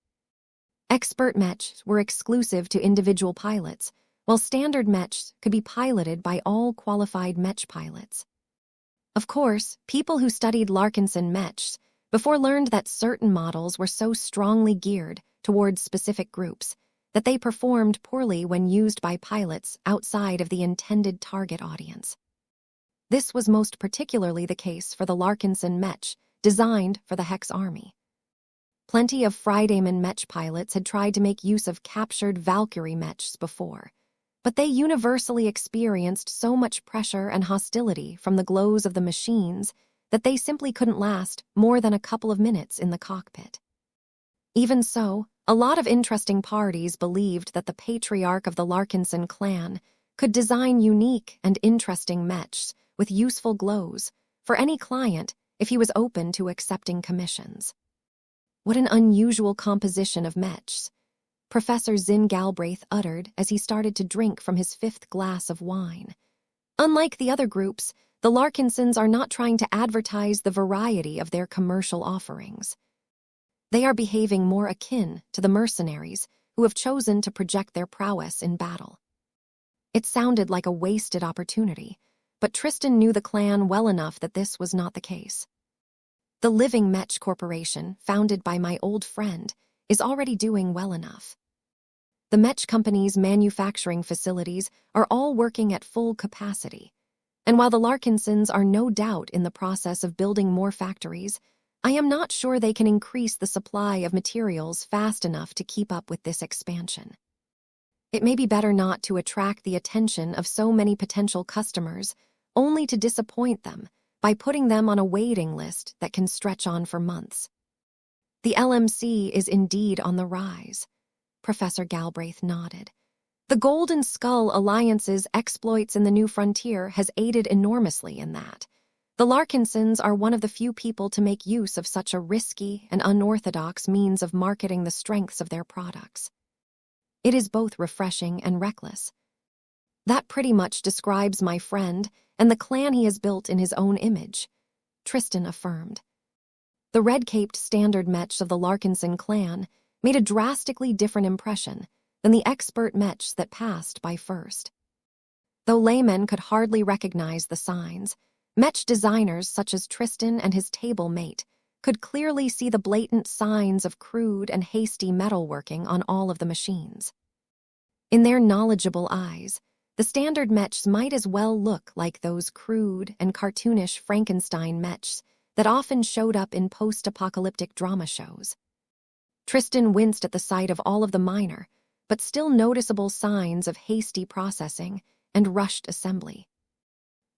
Expert mechs were exclusive to individual pilots, while standard mechs could be piloted by all qualified mech pilots. Of course, people who studied Larkinson mechs before learned that certain models were so strongly geared towards specific groups that they performed poorly when used by pilots outside of the intended target audience. This was most particularly the case for the Larkinson Mech, designed for the Hex Army. Plenty of Friedman Mech pilots had tried to make use of captured Valkyrie Mechs before, but they universally experienced so much pressure and hostility from the glows of the machines that they simply couldn't last more than a couple of minutes in the cockpit. Even so, a lot of interesting parties believed that the patriarch of the Larkinson clan could design unique and interesting mechs with useful glows for any client if he was open to accepting commissions. What an unusual composition of mechs, Professor Zinn Galbraith uttered as he started to drink from his 5th glass of wine. Unlike the other groups, the Larkinsons are not trying to advertise the variety of their commercial offerings. They are behaving more akin to the mercenaries who have chosen to project their prowess in battle. It sounded like a wasted opportunity, but Tristan knew the clan well enough that this was not the case. The Living Mech Corporation, founded by my old friend, is already doing well enough. The Mech Company's manufacturing facilities are all working at full capacity, and while the Larkinsons are no doubt in the process of building more factories, I am not sure they can increase the supply of materials fast enough to keep up with this expansion. It may be better not to attract the attention of so many potential customers, only to disappoint them by putting them on a waiting list that can stretch on for months. The LMC is indeed on the rise. Professor Galbraith nodded. The Golden Skull Alliance's exploits in the New Frontier has aided enormously in that. The Larkinsons are one of the few people to make use of such a risky and unorthodox means of marketing the strengths of their products. It is both refreshing and reckless. That pretty much describes my friend and the clan he has built in his own image, Tristan affirmed. The red-caped standard mechs of the Larkinson clan made a drastically different impression than the expert mechs that passed by first. Though laymen could hardly recognize the signs, mech designers such as Tristan and his table mate could clearly see the blatant signs of crude and hasty metalworking on all of the machines. In their knowledgeable eyes, the standard mechs might as well look like those crude and cartoonish Frankenstein mechs that often showed up in post-apocalyptic drama shows. Tristan winced at the sight of all of the minor, but still noticeable signs of hasty processing and rushed assembly.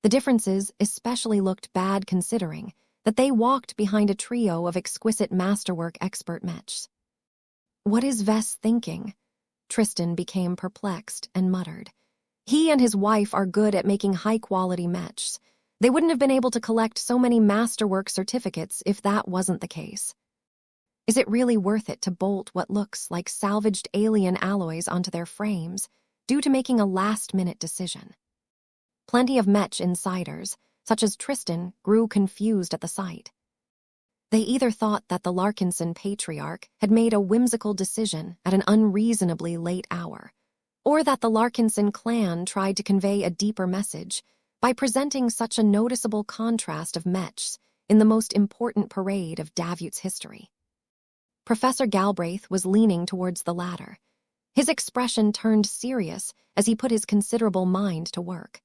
The differences especially looked bad considering that they walked behind a trio of exquisite masterwork expert mechs. What is Vess thinking? Tristan became perplexed and muttered. He and his wife are good at making high-quality mechs. They wouldn't have been able to collect so many masterwork certificates if that wasn't the case. Is it really worth it to bolt what looks like salvaged alien alloys onto their frames due to making a last-minute decision? Plenty of mech insiders, such as Tristan, grew confused at the sight. They either thought that the Larkinson patriarch had made a whimsical decision at an unreasonably late hour, or that the Larkinson clan tried to convey a deeper message by presenting such a noticeable contrast of mechs in the most important parade of Davut's history. Professor Galbraith was leaning towards the latter. His expression turned serious as he put his considerable mind to work.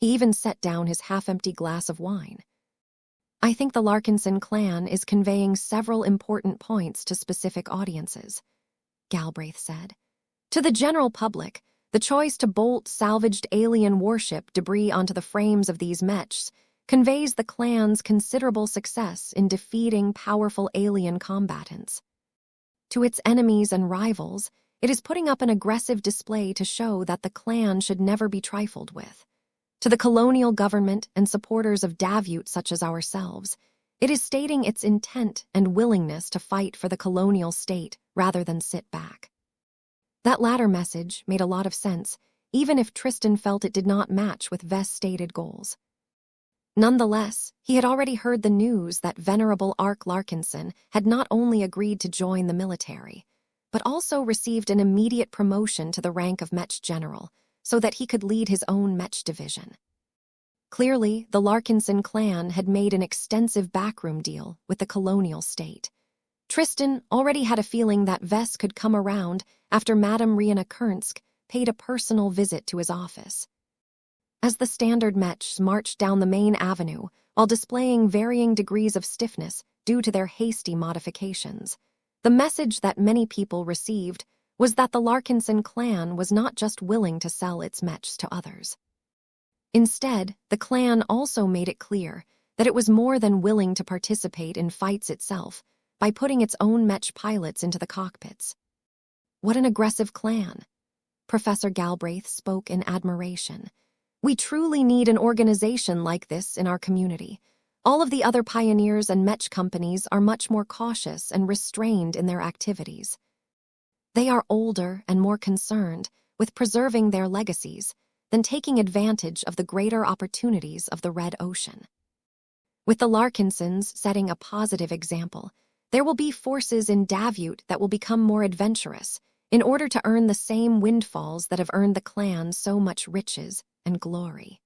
He even set down his half-empty glass of wine. I think the Larkinson clan is conveying several important points to specific audiences, Galbraith said. To the general public, the choice to bolt salvaged alien warship debris onto the frames of these mechs conveys the clan's considerable success in defeating powerful alien combatants. To its enemies and rivals, it is putting up an aggressive display to show that the clan should never be trifled with. To the colonial government and supporters of Davut such as ourselves, it is stating its intent and willingness to fight for the colonial state rather than sit back. That latter message made a lot of sense, even if Tristan felt it did not match with Vess' stated goals. Nonetheless, he had already heard the news that Venerable Ark Larkinson had not only agreed to join the military, but also received an immediate promotion to the rank of Mech General so that he could lead his own Mech division. Clearly, the Larkinson clan had made an extensive backroom deal with the colonial state. Tristan already had a feeling that Vess could come around after Madame Rihanna Kernsk paid a personal visit to his office. As the standard Mechs marched down the main avenue while displaying varying degrees of stiffness due to their hasty modifications, the message that many people received was that the Larkinson clan was not just willing to sell its Mechs to others. Instead, the clan also made it clear that it was more than willing to participate in fights itself by putting its own Mech pilots into the cockpits. What an aggressive clan! Professor Galbraith spoke in admiration. We truly need an organization like this in our community. All of the other pioneers and Mech companies are much more cautious and restrained in their activities. They are older and more concerned with preserving their legacies than taking advantage of the greater opportunities of the Red Ocean. With the Larkinsons setting a positive example, there will be forces in Davut that will become more adventurous in order to earn the same windfalls that have earned the clan so much riches and glory.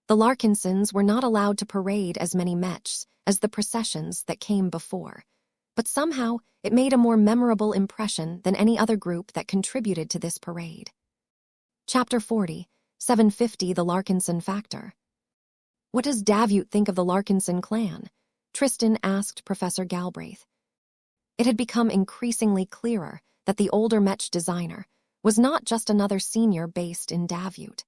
The Larkinsons were not allowed to parade as many Mechs as the processions that came before, but somehow it made a more memorable impression than any other group that contributed to this parade. Chapter 40, 750 The Larkinson Factor. What does Davut think of the Larkinson clan? Tristan asked Professor Galbraith. It had become increasingly clearer that the older Mech designer was not just another senior based in Davut.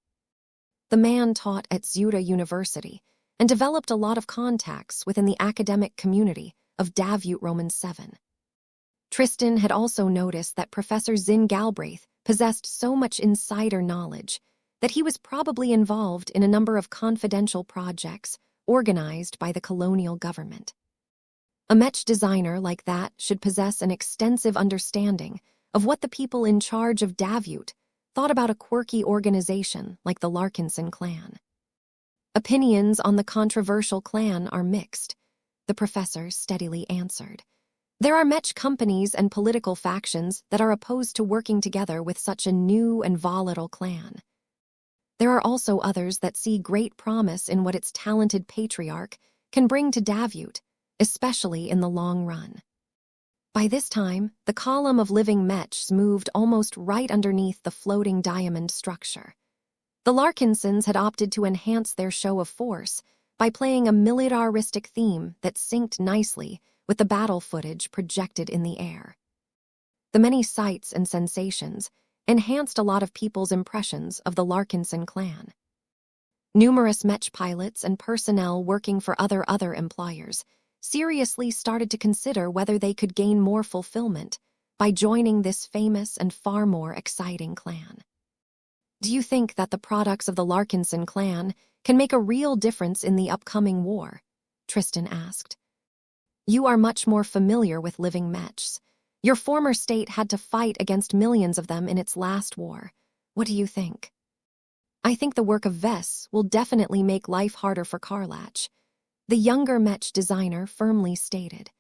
The man taught at Zuda University and developed a lot of contacts within the academic community of Davut Roman 7. Tristan had also noticed that Professor Zin Galbraith possessed so much insider knowledge that he was probably involved in a number of confidential projects organized by the colonial government. A Mech designer like that should possess an extensive understanding of what the people in charge of Davut thought about a quirky organization like the Larkinson clan. Opinions on the controversial clan are mixed, the professor steadily answered. There are Mech companies and political factions that are opposed to working together with such a new and volatile clan. There are also others that see great promise in what its talented patriarch can bring to Davut, especially in the long run. By this time, the column of living Mechs moved almost right underneath the floating diamond structure. The Larkinsons had opted to enhance their show of force by playing a militaristic theme that synced nicely with the battle footage projected in the air. The many sights and sensations enhanced a lot of people's impressions of the Larkinson clan. Numerous Mech pilots and personnel working for other employers seriously started to consider whether they could gain more fulfillment by joining this famous and far more exciting clan. Do you think that the products of the Larkinson clan can make a real difference in the upcoming war? Tristan asked. You are much more familiar with living Mechs. Your former state had to fight against millions of them in its last war. What do you think? I think the work of Vess will definitely make life harder for Karlach, the younger Mech designer firmly stated.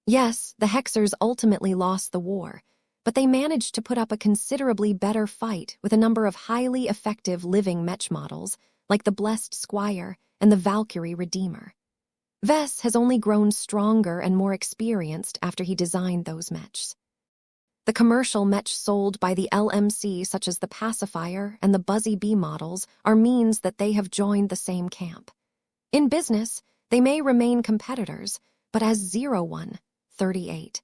Yes, the Hexers ultimately lost the war, but they managed to put up a considerably better fight with a number of highly effective living Mech models like the Blessed Squire and the Valkyrie Redeemer. Vess has only grown stronger and more experienced after he designed those Mechs. The commercial Mech sold by the LMC, such as the Pacifier and the Buzzy Bee models, are means that they have joined the same camp. In business, they may remain competitors, but as 0138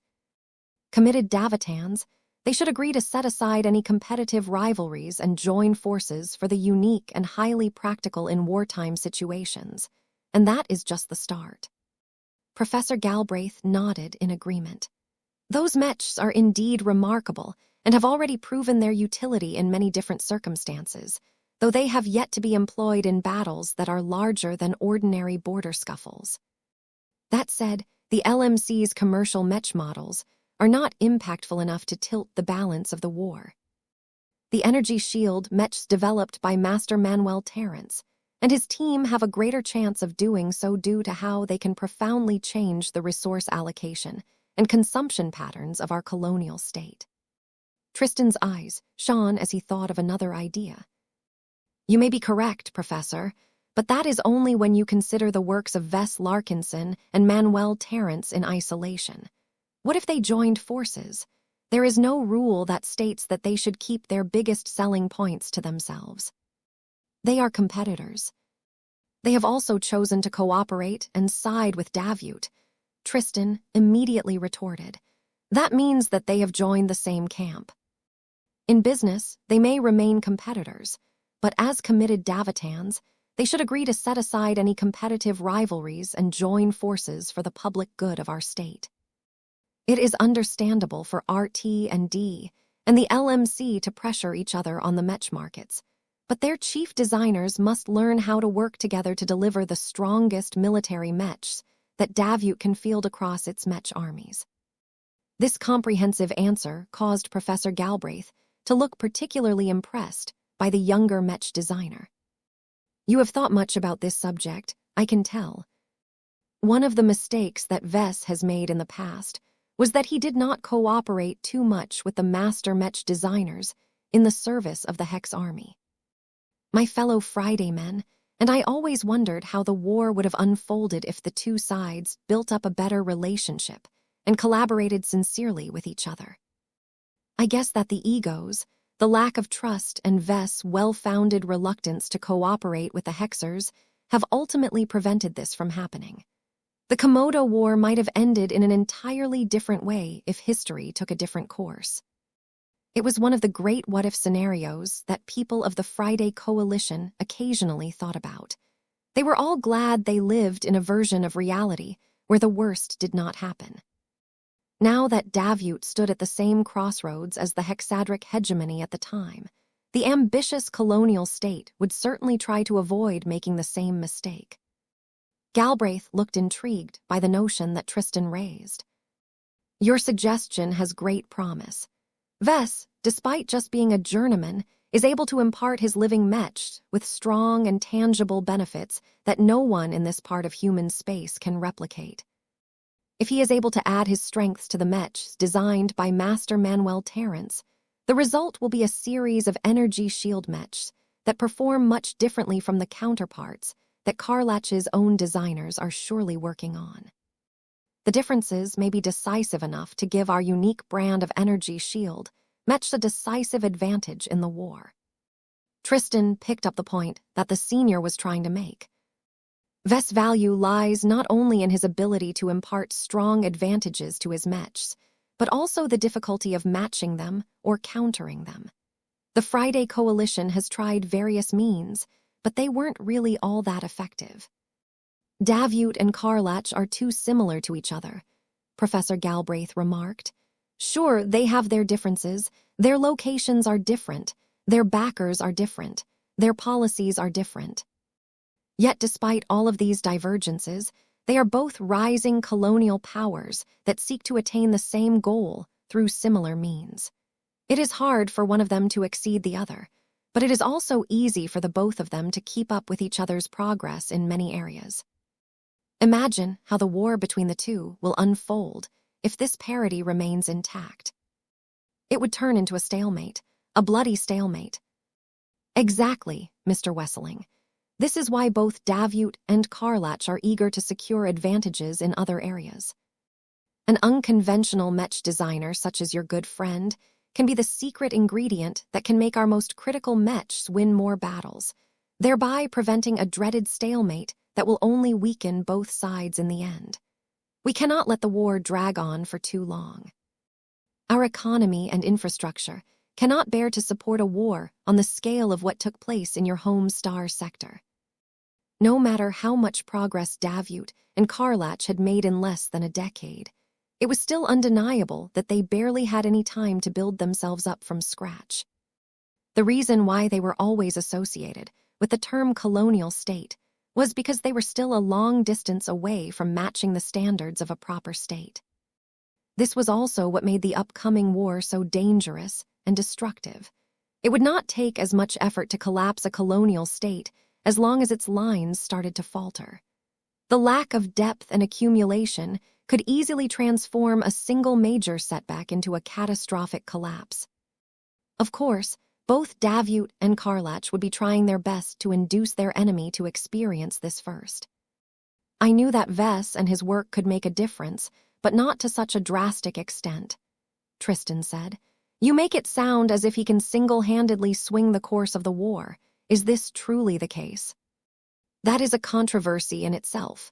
committed Davutans, they should agree to set aside any competitive rivalries and join forces for the unique and highly practical in wartime situations. And that is just the start. Professor Galbraith nodded in agreement. Those Mechs are indeed remarkable and have already proven their utility in many different circumstances, though they have yet to be employed in battles that are larger than ordinary border scuffles. That said, the LMC's commercial Mech models are not impactful enough to tilt the balance of the war. The energy shield Mechs developed by Master Manuel Terrence and his team have a greater chance of doing so due to how they can profoundly change the resource allocation and consumption patterns of our colonial state. Tristan's eyes shone as he thought of another idea. You may be correct, Professor, but that is only when you consider the works of Wes Larkinson and Manuel Terence in isolation. What if they joined forces? There is no rule that states that they should keep their biggest selling points to themselves. They are competitors. They have also chosen to cooperate and side with Davut. Tristan immediately retorted. That means that they have joined the same camp. In business, they may remain competitors, but as committed Davitans, they should agree to set aside any competitive rivalries and join forces for the public good of our state. It is understandable for RT&D and the LMC to pressure each other on the Mech markets, but their chief designers must learn how to work together to deliver the strongest military mechs that Davut can field across its Mech armies. This comprehensive answer caused Professor Galbraith to look particularly impressed by the younger Mech designer. You have thought much about this subject, I can tell. One of the mistakes that Wes has made in the past was that he did not cooperate too much with the master Mech designers in the service of the Hex army. My fellow Friday men, and I always wondered how the war would have unfolded if the two sides built up a better relationship and collaborated sincerely with each other. I guess that the egos, the lack of trust, and Wes' well-founded reluctance to cooperate with the Hexers have ultimately prevented this from happening. The Komodo War might have ended in an entirely different way if history took a different course. It was one of the great what-if scenarios that people of the Friday Coalition occasionally thought about. They were all glad they lived in a version of reality where the worst did not happen. Now that Davut stood at the same crossroads as the Hexadric hegemony at the time, the ambitious colonial state would certainly try to avoid making the same mistake. Galbraith looked intrigued by the notion that Tristan raised. Your suggestion has great promise. Wes, despite just being a journeyman, is able to impart his living Mech with strong and tangible benefits that no one in this part of human space can replicate. If he is able to add his strengths to the Mechs designed by Master Manuel Terence, the result will be a series of energy shield Mechs that perform much differently from the counterparts that Karlach's own designers are surely working on. The differences may be decisive enough to give our unique brand of energy shield Mech a decisive advantage in the war. Tristan picked up the point that the senior was trying to make. Wes' value lies not only in his ability to impart strong advantages to his Mechs, but also the difficulty of matching them or countering them. The Friday Coalition has tried various means, but they weren't really all that effective. Davut and Karlach are too similar to each other, Professor Galbraith remarked. Sure, they have their differences, their locations are different, their backers are different, their policies are different. Yet despite all of these divergences, they are both rising colonial powers that seek to attain the same goal through similar means. It is hard for one of them to exceed the other, but it is also easy for the both of them to keep up with each other's progress in many areas. Imagine how the war between the two will unfold if this parity remains intact. It would turn into a stalemate, a bloody stalemate. Exactly, Mr. Wesseling. This is why both Davut and Karlach are eager to secure advantages in other areas. An unconventional Mech designer such as your good friend can be the secret ingredient that can make our most critical Mechs win more battles, thereby preventing a dreaded stalemate that will only weaken both sides in the end. We cannot let the war drag on for too long. Our economy and infrastructure cannot bear to support a war on the scale of what took place in your home star sector. No matter how much progress Davut and Karlach had made in less than a decade, it was still undeniable that they barely had any time to build themselves up from scratch. The reason why they were always associated with the term colonial state was because they were still a long distance away from matching the standards of a proper state. This was also what made the upcoming war so dangerous and destructive. It would not take as much effort to collapse a colonial state as long as its lines started to falter. The lack of depth and accumulation could easily transform a single major setback into a catastrophic collapse. Of course, both Davut and Karlach would be trying their best to induce their enemy to experience this first. I knew that Ves and his work could make a difference, but not to such a drastic extent, Tristan said. You make it sound as if he can single-handedly swing the course of the war. Is this truly the case? That is a controversy in itself.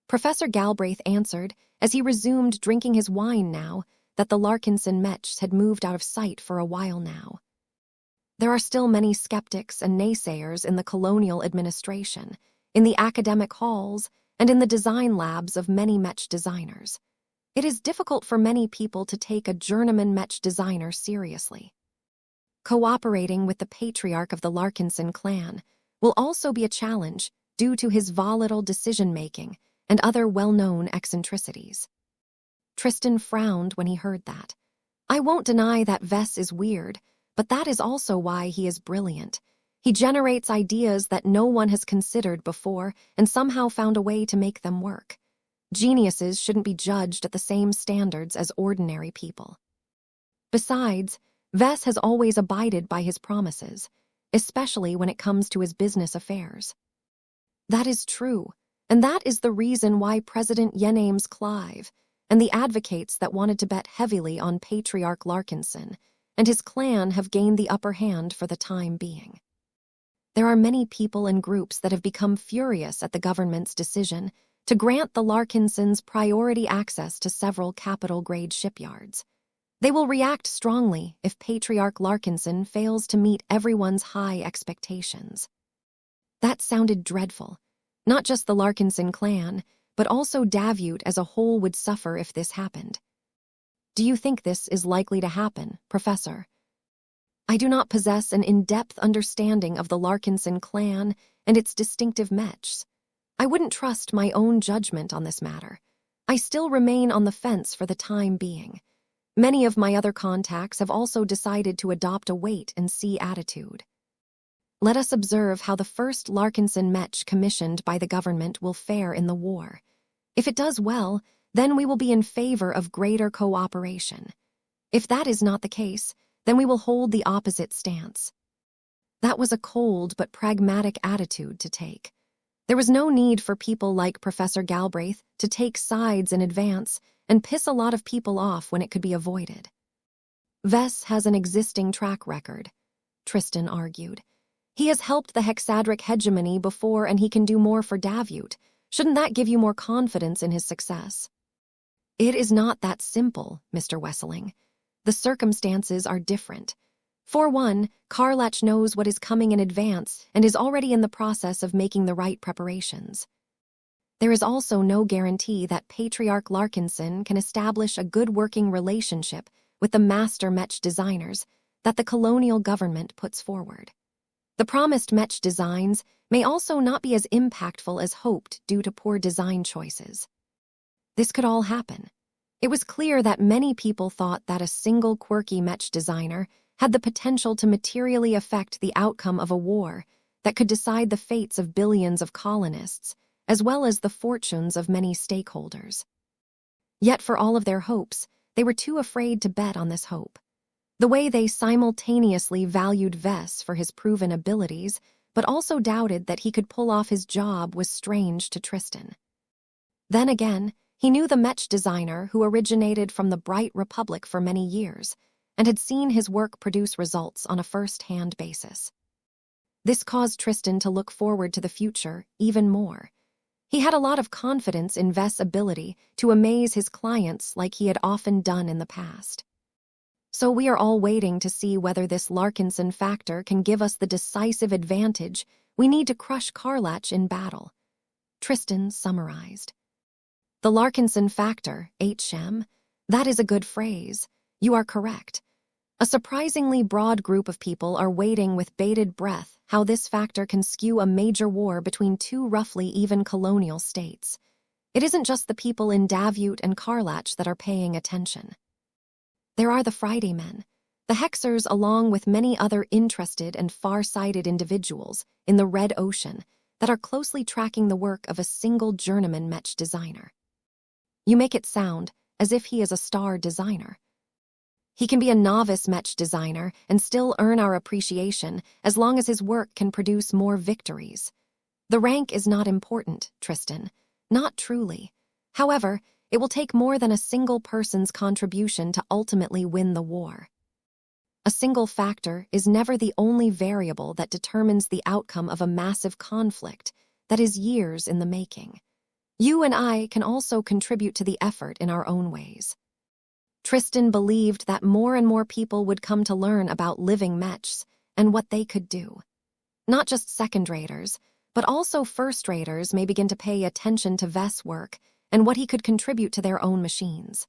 Professor Galbraith answered, as he resumed drinking his wine now that the Larkinson Mechs had moved out of sight for a while now. There are still many skeptics and naysayers in the colonial administration, in the academic halls, and in the design labs of many Mech designers. It is difficult for many people to take a journeyman Mech designer seriously. Cooperating with the patriarch of the Larkinson clan will also be a challenge due to his volatile decision-making and other well-known eccentricities. Tristan frowned when he heard that. I won't deny that Ves is weird, but that is also why he is brilliant. He generates ideas that no one has considered before and somehow found a way to make them work. Geniuses shouldn't be judged at the same standards as ordinary people. Besides, Ves has always abided by his promises, especially when it comes to his business affairs. That is true, and that is the reason why President Yenames Clive and the advocates that wanted to bet heavily on Patriarch Larkinson and his clan have gained the upper hand for the time being. There are many people and groups that have become furious at the government's decision to grant the Larkinsons priority access to several capital-grade shipyards. They will react strongly if Patriarch Larkinson fails to meet everyone's high expectations. That sounded dreadful. Not just the Larkinson clan, but also Davut as a whole would suffer if this happened. Do you think this is likely to happen, Professor? I do not possess an in-depth understanding of the Larkinson clan and its distinctive Mechs. I wouldn't trust my own judgment on this matter. I still remain on the fence for the time being. Many of my other contacts have also decided to adopt a wait-and-see attitude. Let us observe how the first Larkinson Mech commissioned by the government will fare in the war. If it does well, then we will be in favor of greater cooperation. If that is not the case, then we will hold the opposite stance. That was a cold but pragmatic attitude to take. There was no need for people like Professor Galbraith to take sides in advance and piss a lot of people off when it could be avoided. Ves has an existing track record, Tristan argued. He has helped the Hexadric hegemony before and he can do more for Davut. Shouldn't that give you more confidence in his success? It is not that simple, Mr. Wesseling. The circumstances are different. For one, Karlach knows what is coming in advance and is already in the process of making the right preparations. There is also no guarantee that Patriarch Larkinson can establish a good working relationship with the master Mech designers that the colonial government puts forward. The promised Mech designs may also not be as impactful as hoped due to poor design choices. This could all happen. It was clear that many people thought that a single quirky Mech designer had the potential to materially affect the outcome of a war that could decide the fates of billions of colonists, as well as the fortunes of many stakeholders. Yet for all of their hopes, they were too afraid to bet on this hope. The way they simultaneously valued Ves for his proven abilities, but also doubted that he could pull off his job was strange to Tristan. Then again, he knew the Mech designer who originated from the Bright Republic for many years, and had seen his work produce results on a first-hand basis. This caused Tristan to look forward to the future even more. He had a lot of confidence in Ves' ability to amaze his clients like he had often done in the past. So we are all waiting to see whether this Larkinson factor can give us the decisive advantage we need to crush Karlach in battle. Tristan summarized. The Larkinson factor, HM, that is a good phrase. You are correct. A surprisingly broad group of people are waiting with bated breath how this factor can skew a major war between two roughly even colonial states. It isn't just the people in Davut and Karlach that are paying attention. There are the Friday men, the Hexers along with many other interested and far-sighted individuals in the Red Ocean that are closely tracking the work of a single journeyman Mech designer. You make it sound as if he is a star designer. He can be a novice Mech designer and still earn our appreciation as long as his work can produce more victories. The rank is not important, Tristan. Not truly. However, it will take more than a single person's contribution to ultimately win the war. A single factor is never the only variable that determines the outcome of a massive conflict that is years in the making. You and I can also contribute to the effort in our own ways. Tristan believed that more and more people would come to learn about living Mechs and what they could do. Not just second-raters, but also first-raters may begin to pay attention to Vess' work and what he could contribute to their own machines.